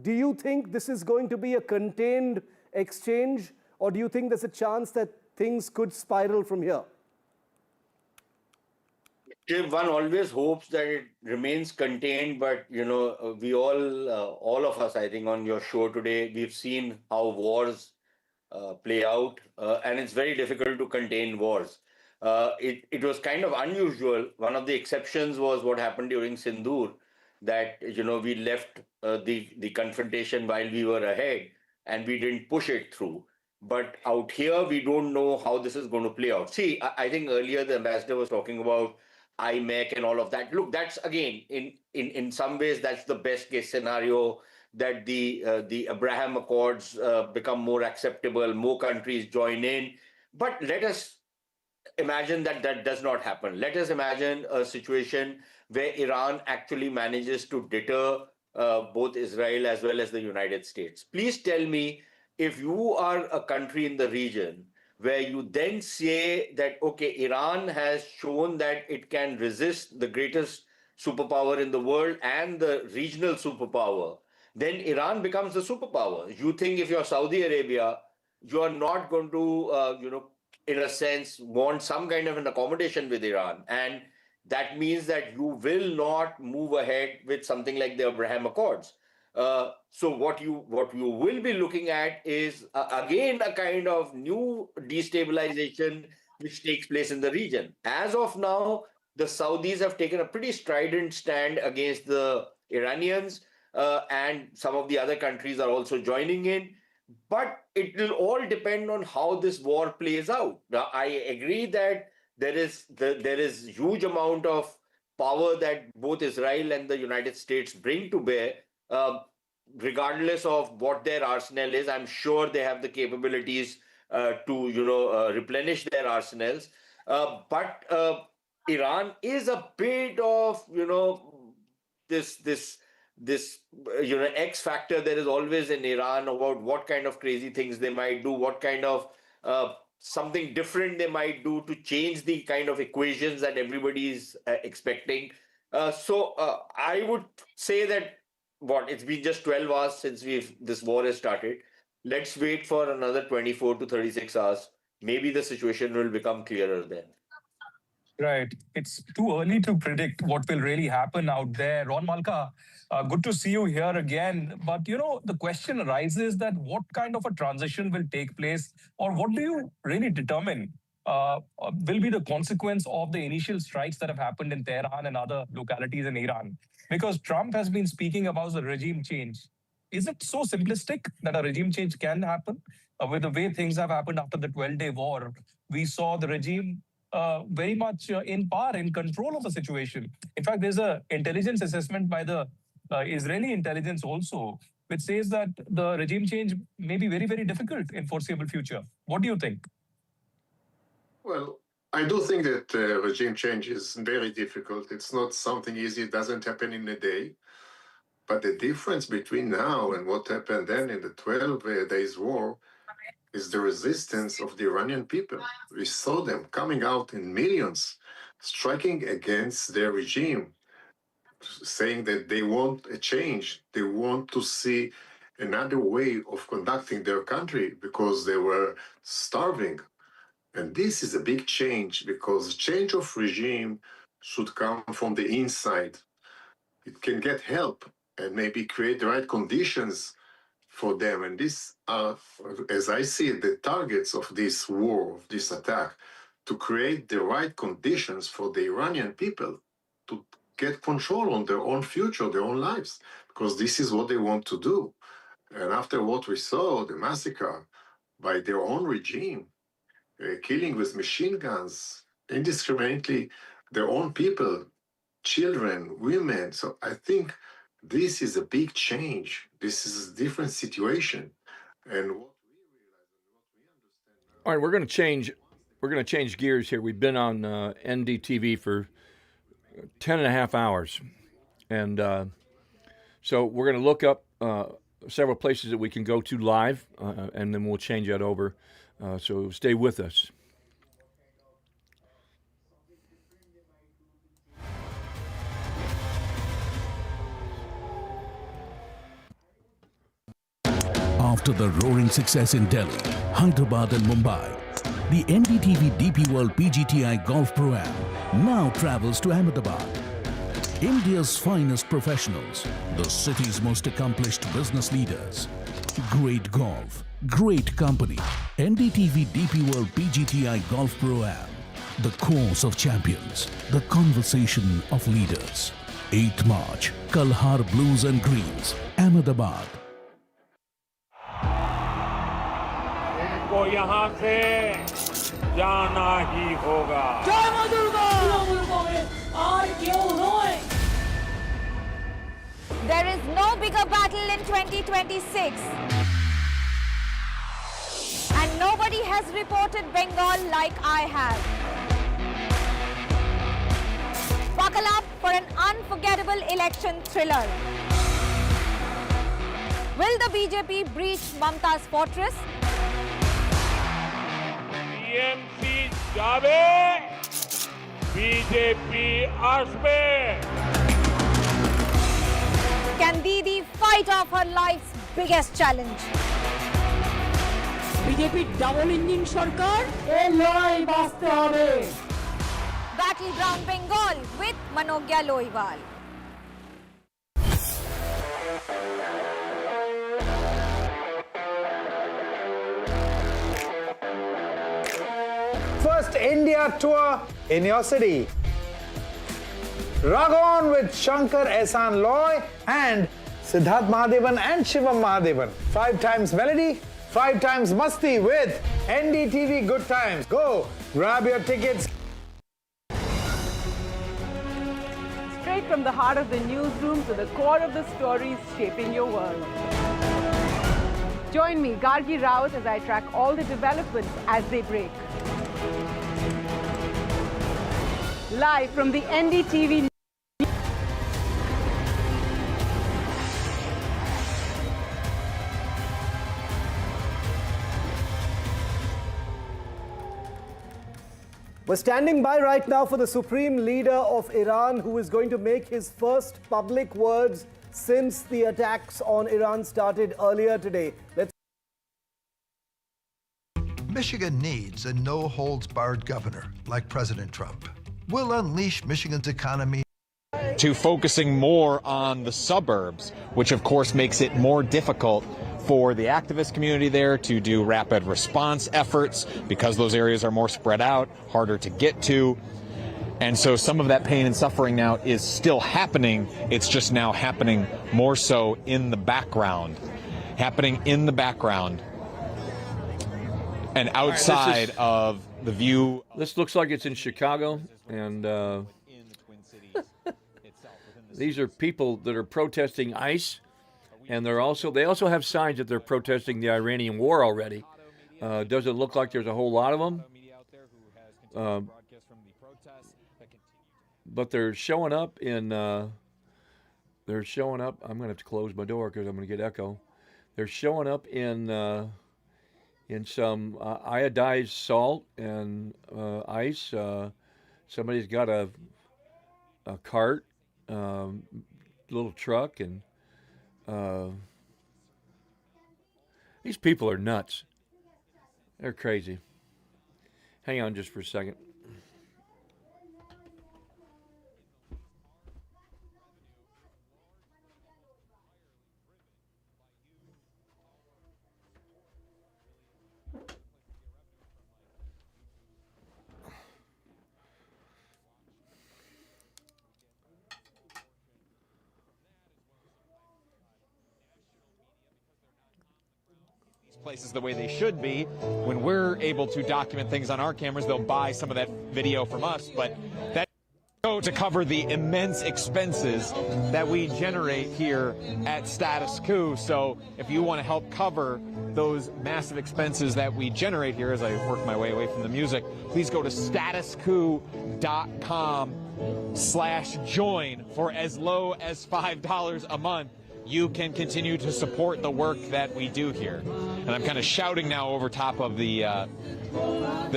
Do you think this is going to be a contained exchange, or do you think there's a chance that things could spiral from here?
One always hopes that it remains contained, but we all of us, I think, on your show today, we've seen how wars play out, and it's very difficult to contain wars. It was kind of unusual. One of the exceptions was what happened during Sindoor, that we left the confrontation while we were ahead and we didn't push it through. But out here, we don't know how this is going to play out. See, I think earlier the ambassador was talking about IMEC and all of that. Look, that's again, in some ways, that's the best case scenario, that the Abraham Accords become more acceptable, more countries join in. But let us imagine that that does not happen. Let us imagine a situation where Iran actually manages to deter both Israel as well as the United States. Please tell me, if you are a country in the region where you then say that, okay, Iran has shown that it can resist the greatest superpower in the world and the regional superpower, then Iran becomes the superpower. You think if you're Saudi Arabia, you are not going to, in a sense, want some kind of an accommodation with Iran. And that means that you will not move ahead with something like the Abraham Accords. So what you will be looking at is, again, a kind of new destabilization which takes place in the region. As of now, the Saudis have taken a pretty strident stand against the Iranians, and some of the other countries are also joining in. But it will all depend on how this war plays out. Now, I agree that there is huge amount of power that both Israel and the United States bring to bear. Regardless of what their arsenal is, I'm sure they have the capabilities to replenish their arsenals. But Iran is a bit of this X factor there is always in Iran about what kind of crazy things they might do, what kind of something different they might do to change the kind of equations that everybody is expecting. So I would say that it's been just 12 hours since this war has started. Let's wait for another 24 to 36 hours. Maybe the situation will become clearer then.
Right. It's too early to predict what will really happen out there. Ron Malka, good to see you here again. But, the question arises that what kind of a transition will take place, or what do you really determine will be the consequence of the initial strikes that have happened in Tehran and other localities in Iran? Because Trump has been speaking about the regime change. Is it so simplistic that a regime change can happen? With the way things have happened after the 12-day war, we saw the regime very much in power, in control of the situation. In fact, there's an intelligence assessment by the Israeli intelligence also, which says that the regime change may be very, very difficult in foreseeable future. What do you think?
Well, I do think that regime change is very difficult. It's not something easy. It doesn't happen in a day. But the difference between now and what happened then in the 12 days war is the resistance of the Iranian people. We saw them coming out in millions, striking against their regime, saying that they want a change. They want to see another way of conducting their country because they were starving. And this is a big change because change of regime should come from the inside. It can get help and maybe create the right conditions for them. And these are, as I see it, the targets of this war, of this attack, to create the right conditions for the Iranian people to get control on their own future, their own lives, because this is what they want to do. And after what we saw, the massacre by their own regime, killing with machine guns indiscriminately their own people, children, women. So I think this is a big change. This is a different situation. And what
all right, we're going to change. We're going to change gears here. We've been on NDTV for 10 and a half hours. And so we're going to look up several places that we can go to live, and then we'll change that over. So stay with us.
After the roaring success in Delhi, Hyderabad and Mumbai, the NDTV DP World PGTI Golf Pro-Am now travels to Ahmedabad. India's finest professionals, the city's most accomplished business leaders. Great golf, great company. NDTV DP World PGTI Golf Pro-Am. The course of champions, the conversation of leaders. 8th March, Kalhar Blues and Greens, Ahmedabad.
को यहाँ से जाना ही होगा।
जय मां Durga! There is no bigger battle in 2026. And nobody has reported Bengal like I have. Buckle up for an unforgettable election thriller. Will the BJP breach Mamta's fortress?
TMC जावे, BJP आसमे.
Can Didi fight off her life's biggest challenge?
BJP double engine সরকার এই লড়াই বাঁচতে হবে.
Battleground Bengal with Manogya Loiwal.
first India tour in your city. Ragon with Shankar Ehsaan Loy and Siddharth Mahadevan and Shivam Mahadevan. 5 times melody, 5 times masti with NDTV Good Times. Go, grab your tickets.
Straight from the heart of the newsroom to the core of the stories shaping your world. Join me, Gargi Raut, as I track all the developments as they break. Live from the NDTV.
We're standing by right now for the Supreme Leader of Iran, who is going to make his first public words since the attacks on Iran started earlier today.
Michigan needs a no-holds-barred governor like President Trump. We'll unleash Michigan's economy
to focusing more on the suburbs, which of course makes it more difficult for the activist community there to do rapid response efforts because those areas are more spread out, harder to get to. And so some of that pain and suffering now is still happening. It's just now happening more so in the background. And outside of the view.
This looks like it's in Chicago, and these are people that are protesting ICE, and they also have signs that they're protesting the Iranian war already. Doesn't look like there's a whole lot of them, but they're showing up in. They're showing up. I'm going to have to close my door because I'm going to get echo. They're showing up in some iodized salt and ice. Somebody's got a cart, little truck, and these people are nuts. They're crazy. Hang on just for a second.
Places the way they should be. When we're able to document things on our cameras, they'll buy some of that video from us, but that go to cover the immense expenses that we generate here at Status Quo. So if you want to help cover those massive expenses that we generate here as I work my way away from the music, please go to statusquo.com/join for as low as $5 a month. You can continue to support the work that we do here. And I'm kind of shouting now over top of the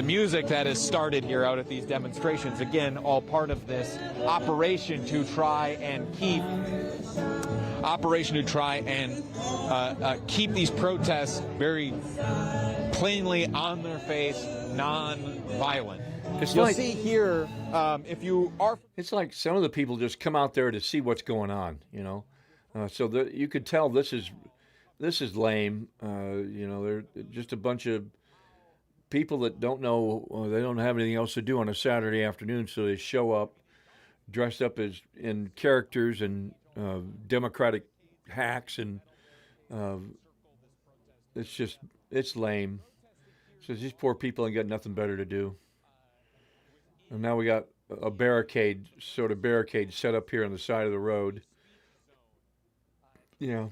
music that has started here out at these demonstrations. Again, all part of this operation to try and keep these protests very plainly on their face, non-violent. You'll see here, if you are...
It's like some of the people just come out there to see what's going on, you know. So you could tell this is lame. You know, they're just a bunch of people that don't know, they don't have anything else to do on a Saturday afternoon, so they show up dressed up as in characters and Democratic hacks, and it's lame. So these poor people ain't got nothing better to do. And now we got a barricade set up here on the side of the road. Yeah,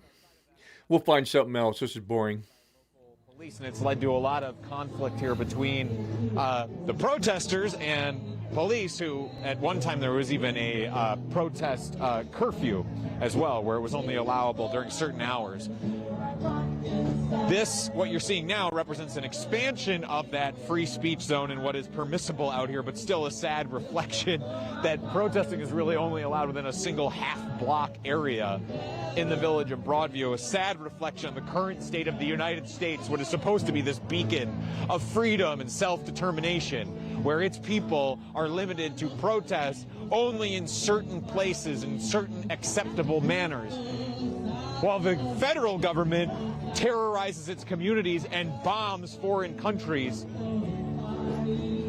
we'll find something else. This is boring.
Police, and it's led to a lot of conflict here between the protesters and police, who at one time there was even a protest curfew as well, where it was only allowable during certain hours. This, what you're seeing now, represents an expansion of that free speech zone and what is permissible out here, but still a sad reflection that protesting is really only allowed within a single half-block area in the village of Broadview. A sad reflection of the current state of the United States, what is supposed to be this beacon of freedom and self-determination, where its people are limited to protest only in certain places, in certain acceptable manners, while the federal government terrorizes its communities and bombs foreign countries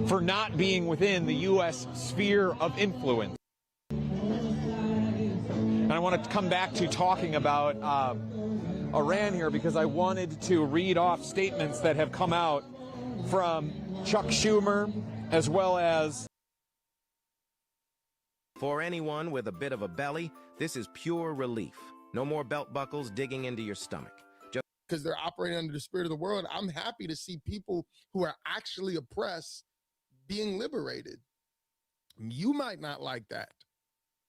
for not being within the U.S. sphere of influence. And I want to come back to talking about Iran here because I wanted to read off statements that have come out from Chuck Schumer as well as...
For anyone with a bit of a belly, this is pure relief. No more belt buckles digging into your stomach.
Because they're operating under the spirit of the world, I'm happy to see people who are actually oppressed being liberated. You might not like that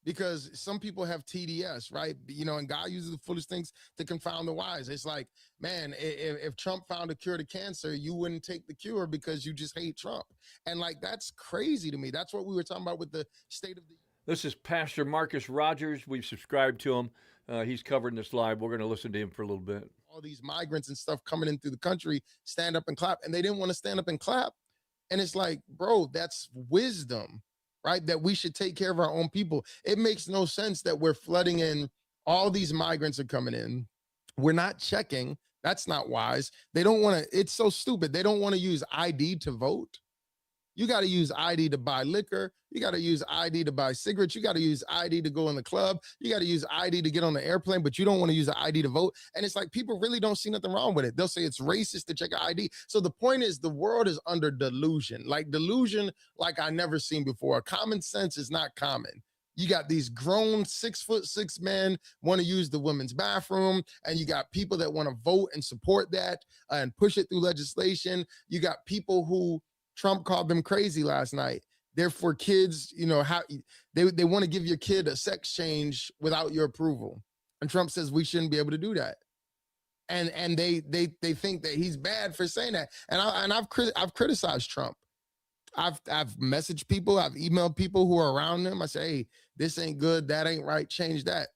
because some people have TDS, right? You know, and God uses the foolish things to confound the wise. It's like, man, if Trump found a cure to cancer, you wouldn't take the cure because you just hate Trump. And like, that's crazy to me. That's what we were talking about with the state of the...
This is Pastor Marcus Rogers. We've subscribed to him. He's covering this live. We're going to listen to him for a little bit.
All these migrants and stuff coming in through the country, stand up and clap. And they didn't want to stand up and clap. And it's like, bro, that's wisdom, right? That we should take care of our own people. It makes no sense that we're flooding in. All these migrants are coming in. We're not checking. That's not wise. They don't want to, it's so stupid. They don't want to use ID to vote. You got to use ID to buy liquor. You got to use ID to buy cigarettes. You got to use ID to go in the club. You got to use ID to get on the airplane, but you don't want to use the ID to vote. And it's like, people really don't see nothing wrong with it. They'll say it's racist to check an ID. So the point is, the world is under delusion like I never seen before. Common sense is not common. You got these grown 6'6" men want to use the women's bathroom, and you got people that want to vote and support that and push it through legislation. You got people who Trump called them crazy last night. They're for kids, you know, how they want to give your kid a sex change without your approval. And Trump says we shouldn't be able to do that. And they think that he's bad for saying that. And I've criticized Trump. I've messaged people, I've emailed people who are around him. I say, hey, this ain't good, that ain't right, change that.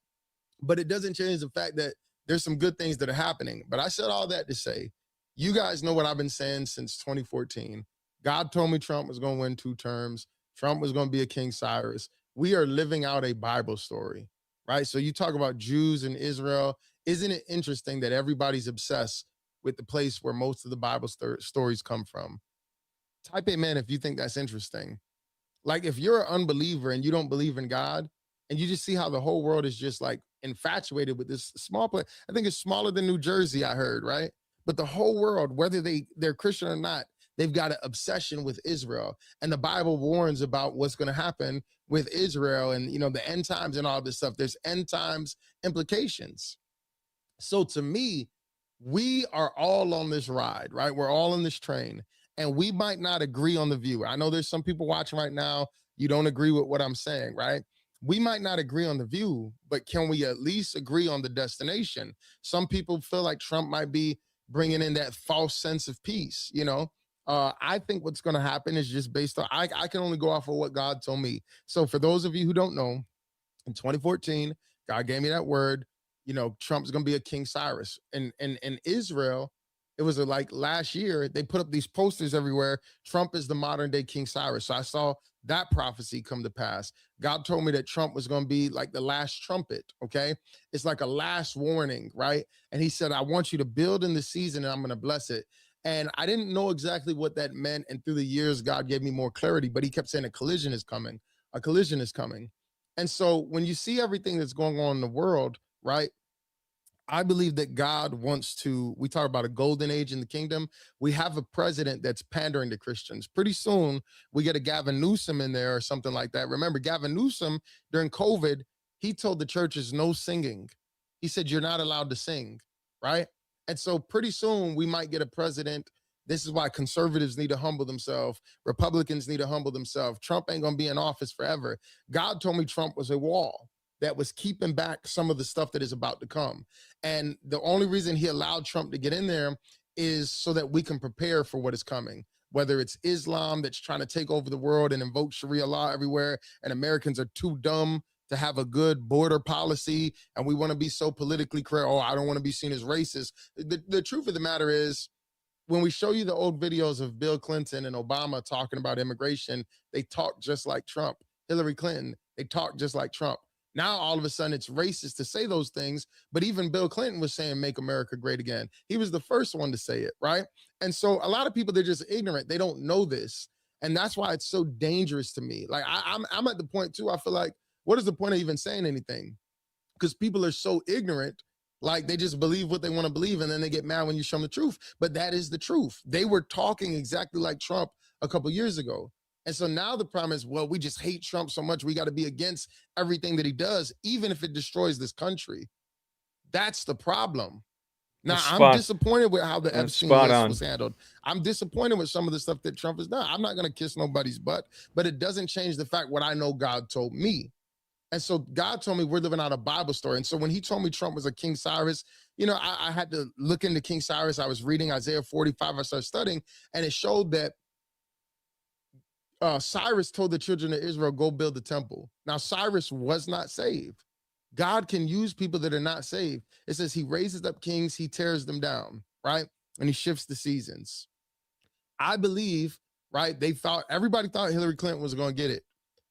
But it doesn't change the fact that there's some good things that are happening. But I said all that to say, you guys know what I've been saying since 2014. God told me Trump was going to win 2 terms. Trump was going to be a King Cyrus. We are living out a Bible story, right? So you talk about Jews and Israel. Isn't it interesting that everybody's obsessed with the place where most of the Bible stories come from? Type amen if you think that's interesting. Like, if you're an unbeliever and you don't believe in God, and you just see how the whole world is just like infatuated with this small place. I think it's smaller than New Jersey, I heard, right? But the whole world, whether they're Christian or not, they've got an obsession with Israel. And the Bible warns about what's going to happen with Israel and, you know, the end times and all this stuff. There's end times implications. So to me, we are all on this ride, right? We're all in this train, and we might not agree on the view. I know there's some people watching right now. You don't agree with what I'm saying, right? We might not agree on the view, but can we at least agree on the destination? Some people feel like Trump might be bringing in that false sense of peace, you know? I think what's going to happen is just based on, I can only go off of what God told me. So for those of you who don't know, in 2014, God gave me that word, you know, Trump's going to be a King Cyrus. And in Israel, it was like last year, they put up these posters everywhere. Trump is the modern day King Cyrus. So I saw that prophecy come to pass. God told me that Trump was going to be like the last trumpet. Okay. It's like a last warning, right? And he said, I want you to build in the season and I'm going to bless it. And I didn't know exactly what that meant. And through the years, God gave me more clarity, but he kept saying a collision is coming. A collision is coming. And so when you see everything that's going on in the world, right? I believe that God wants to, we talk about a golden age in the kingdom. We have a president that's pandering to Christians. Pretty soon we get a Gavin Newsom in there or something like that. Remember, Gavin Newsom during COVID, he told the churches no singing. He said, you're not allowed to sing, right? And so pretty soon we might get a president. This is why conservatives need to humble themselves. Republicans need to humble themselves. Trump ain't going to be in office forever. God told me Trump was a wall that was keeping back some of the stuff that is about to come. And the only reason he allowed Trump to get in there is so that we can prepare for what is coming, whether it's Islam that's trying to take over the world and invoke Sharia law everywhere, and Americans are too dumb to have a good border policy, and we want to be so politically correct. Oh, I don't want to be seen as racist. The truth of the matter is, when we show you the old videos of Bill Clinton and Obama talking about immigration, they talk just like Trump. Hillary Clinton, they talk just like Trump. Now, all of a sudden, it's racist to say those things, but even Bill Clinton was saying, make America great again. He was the first one to say it, right? And so a lot of people, they're just ignorant. They don't know this. And that's why it's so dangerous to me. Like I'm at the point too, I feel like, what is the point of even saying anything? Because people are so ignorant, like they just believe what they want to believe, and then they get mad when you show them the truth. But that is the truth. They were talking exactly like Trump a couple years ago. And so now the problem is, well, we just hate Trump so much, we got to be against everything that he does, even if it destroys this country. That's the problem. Now, I'm disappointed with how the Epstein list was handled. I'm disappointed with some of the stuff that Trump has done. I'm not going to kiss nobody's butt, but it doesn't change the fact what I know God told me. And so God told me we're living out a Bible story. And so when he told me Trump was a King Cyrus, you know, I had to look into King Cyrus. I was reading Isaiah 45. I started studying, and it showed that Cyrus told the children of Israel, go build the temple. Now, Cyrus was not saved. God can use people that are not saved. It says he raises up kings, he tears them down, right? And he shifts the seasons. I believe, right, everybody thought Hillary Clinton was going to get it.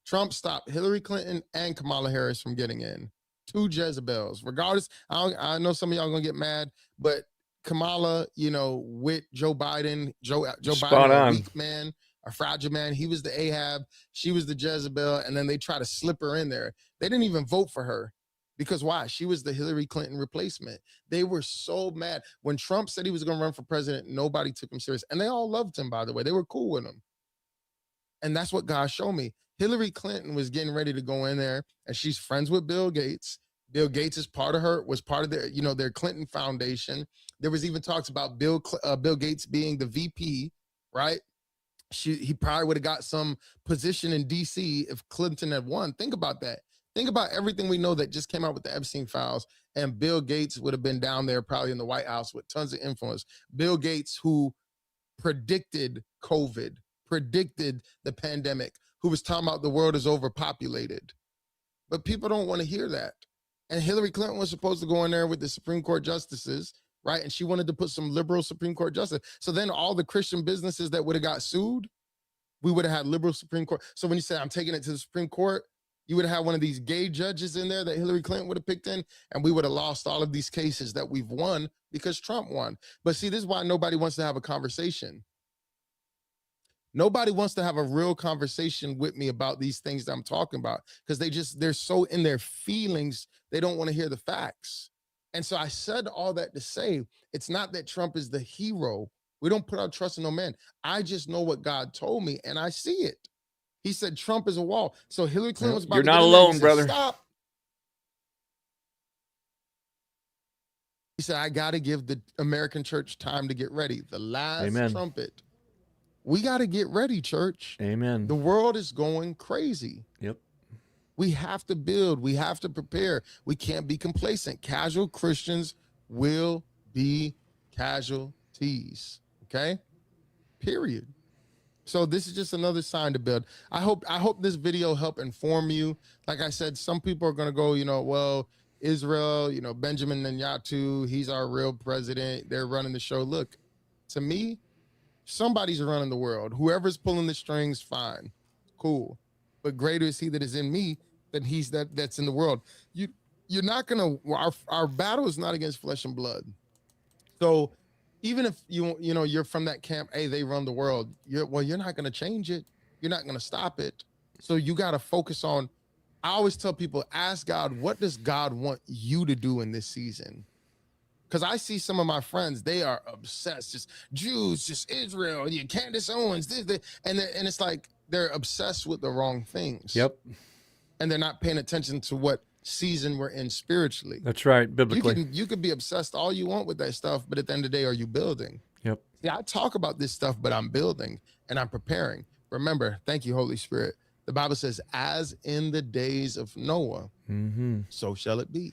Trump stopped Hillary Clinton and Kamala Harris from getting in. 2 Jezebels. Regardless, I know some of y'all going to get mad, but Kamala, you know, with Joe Biden, Joe Biden, a weak man, a fragile man. He was the Ahab. She was the Jezebel. And then they try to slip her in there. They didn't even vote for her. Because why? She was the Hillary Clinton replacement. They were so mad. When Trump said he was going to run for president, nobody took him serious. And they all loved him, by the way. They were cool with him. And that's what God showed me. Hillary Clinton was getting ready to go in there, and she's friends with Bill Gates. Bill Gates was part of their, you know, their Clinton Foundation. There was even talks about Bill Gates being the VP, right? He probably would have got some position in DC if Clinton had won. Think about that. Think about everything we know that just came out with the Epstein files, and Bill Gates would have been down there probably in the White House with tons of influence. Bill Gates, who predicted COVID, predicted the pandemic, who was talking about the world is overpopulated. But people don't want to hear that. And Hillary Clinton was supposed to go in there with the Supreme Court justices, right? And she wanted to put some liberal Supreme Court justice. So then all the Christian businesses that would have got sued, we would have had liberal Supreme Court. So when you say I'm taking it to the Supreme Court, you would have had one of these gay judges in there that Hillary Clinton would have picked in, and we would have lost all of these cases that we've won because Trump won. But see, this is why nobody wants to have a conversation. Nobody wants to have a real conversation with me about these things that I'm talking about, because they're so in their feelings, they don't want to hear the facts. And so I said all that to say, it's not that Trump is the hero. We don't put our trust in no man. I just know what God told me, and I see it. He said Trump is a wall. So Hillary Clinton was about
You're
to
not
get in there.
alone,
He said,
brother.
Stop. He said, I got to give the American church time to get ready. The last trumpet. We got to get ready, church.
Amen.
The world is going crazy.
Yep.
We have to build. We have to prepare. We can't be complacent. Casual Christians will be casualties. Okay? Period. So this is just another sign to build. I hope this video helped inform you. Like I said, some people are going to go, you know, well, Israel, you know, Benjamin Netanyahu, he's our real president. They're running the show. Look, to me, somebody's running the world. Whoever's pulling the strings, fine, cool. But greater is he that is in me than he's that's in the world. You're not going to, our battle is not against flesh and blood. So even if you're from that camp, hey, they run the world, you're not going to change it. You're not going to stop it. So you got to focus on, I always tell people, ask God, what does God want you to do in this season? Because I see some of my friends, they are obsessed, just Jews, just Israel, and Candace Owens, and it's like they're obsessed with the wrong things.
Yep.
And they're not paying attention to what season we're in spiritually.
That's right, biblically.
You could be obsessed all you want with that stuff, but at the end of the day, are you building?
Yep.
Yeah, I talk about this stuff, but I'm building and I'm preparing. Remember, thank you, Holy Spirit. The Bible says, as in the days of Noah, so shall it be.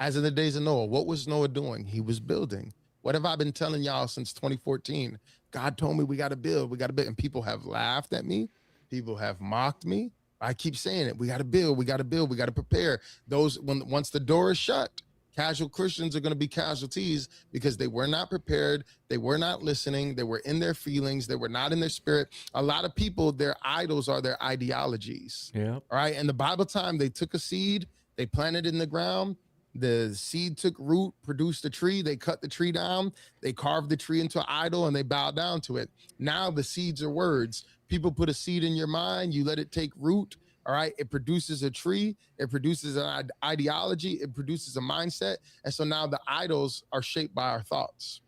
As in the days of Noah, what was Noah doing? He was building. What have I been telling y'all since 2014? God told me we got to build. And people have laughed at me. People have mocked me. I keep saying it. We got to build. We got to build. We got to prepare. Once the door is shut, casual Christians are going to be casualties because they were not prepared. They were not listening. They were in their feelings. They were not in their spirit. A lot of people, their idols are their ideologies.
Yeah.
All right. In the Bible time, they took a seed, they planted it in the ground, The seed took root, produced a tree. They cut the tree down. They carved the tree into an idol and they bowed down to it. Now the seeds are words. People put a seed in your mind. You let it take root. All right. It produces a tree. It produces an ideology. It produces a mindset. And so now the idols are shaped by our thoughts.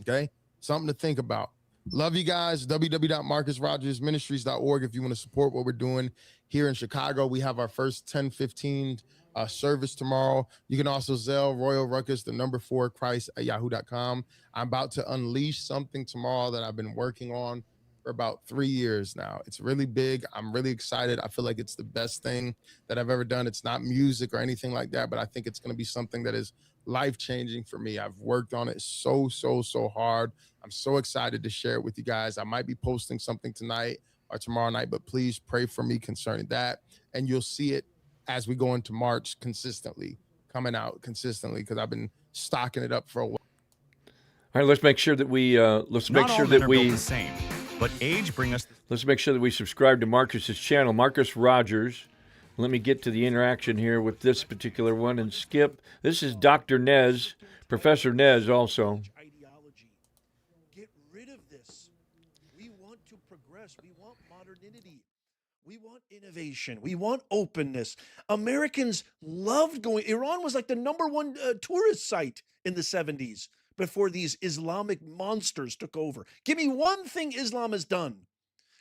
Okay. Something to think about. Love you guys. www.marcusrogersministries.org if you want to support what we're doing here in Chicago. We have our first 10:15 service tomorrow. You can also Zelle Royal Ruckus, the number 4 Christ at yahoo.com. I'm about to unleash something tomorrow that I've been working on for about 3 years now. It's really big. I'm really excited. I feel like it's the best thing that I've ever done. It's not music or anything like that, but I think it's going to be something that is life-changing for me. I've worked on it so hard. I'm so excited to share it with you guys. I might be posting something tonight or tomorrow night, but please pray for me concerning that. And you'll see it as we go into March consistently, coming out consistently, because I've been stocking it up for a while.
All right, let's make sure that we the
same, but age bring us.
Let's make sure that we subscribe to Marcus's channel, Marcus Rogers. Let me get to the interaction here with this particular one and skip. This is Dr. Nez, Professor Nez also.
Get rid of this. We want to progress. We want modernity. We want innovation. We want openness. Americans loved going. Iran was like the #1 tourist site in the 70s before these Islamic monsters took over. Give me one thing Islam has done.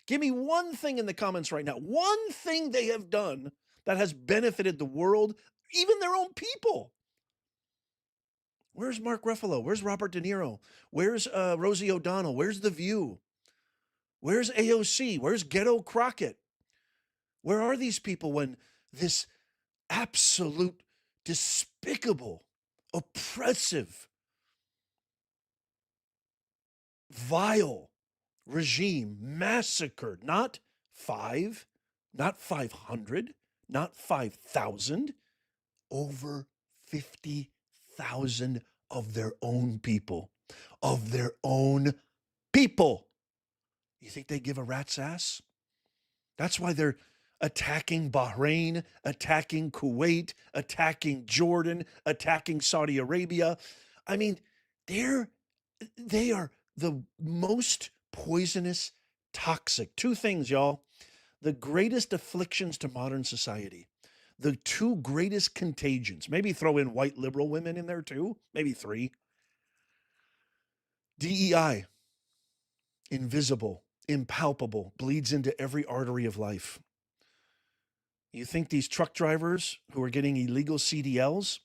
Give me one thing in the comments right now. One thing they have done that has benefited the world, even their own people. Where's Mark Ruffalo? Where's Robert De Niro? Where's Rosie O'Donnell? Where's The View? Where's AOC? Where's Ghetto Crockett? Where are these people when this absolute, despicable, oppressive, vile regime massacred not 5, not 500, not 5,000, over 50,000 of their own people, You think they give a rat's ass? That's why they're attacking Bahrain, attacking Kuwait, attacking Jordan, attacking Saudi Arabia. I mean, they are the most poisonous, toxic. 2 things, y'all. The greatest afflictions to modern society. The 2 greatest contagions. Maybe throw in white liberal women in there too. Maybe 3. DEI. Invisible, impalpable, bleeds into every artery of life. You think these truck drivers who are getting illegal CDLs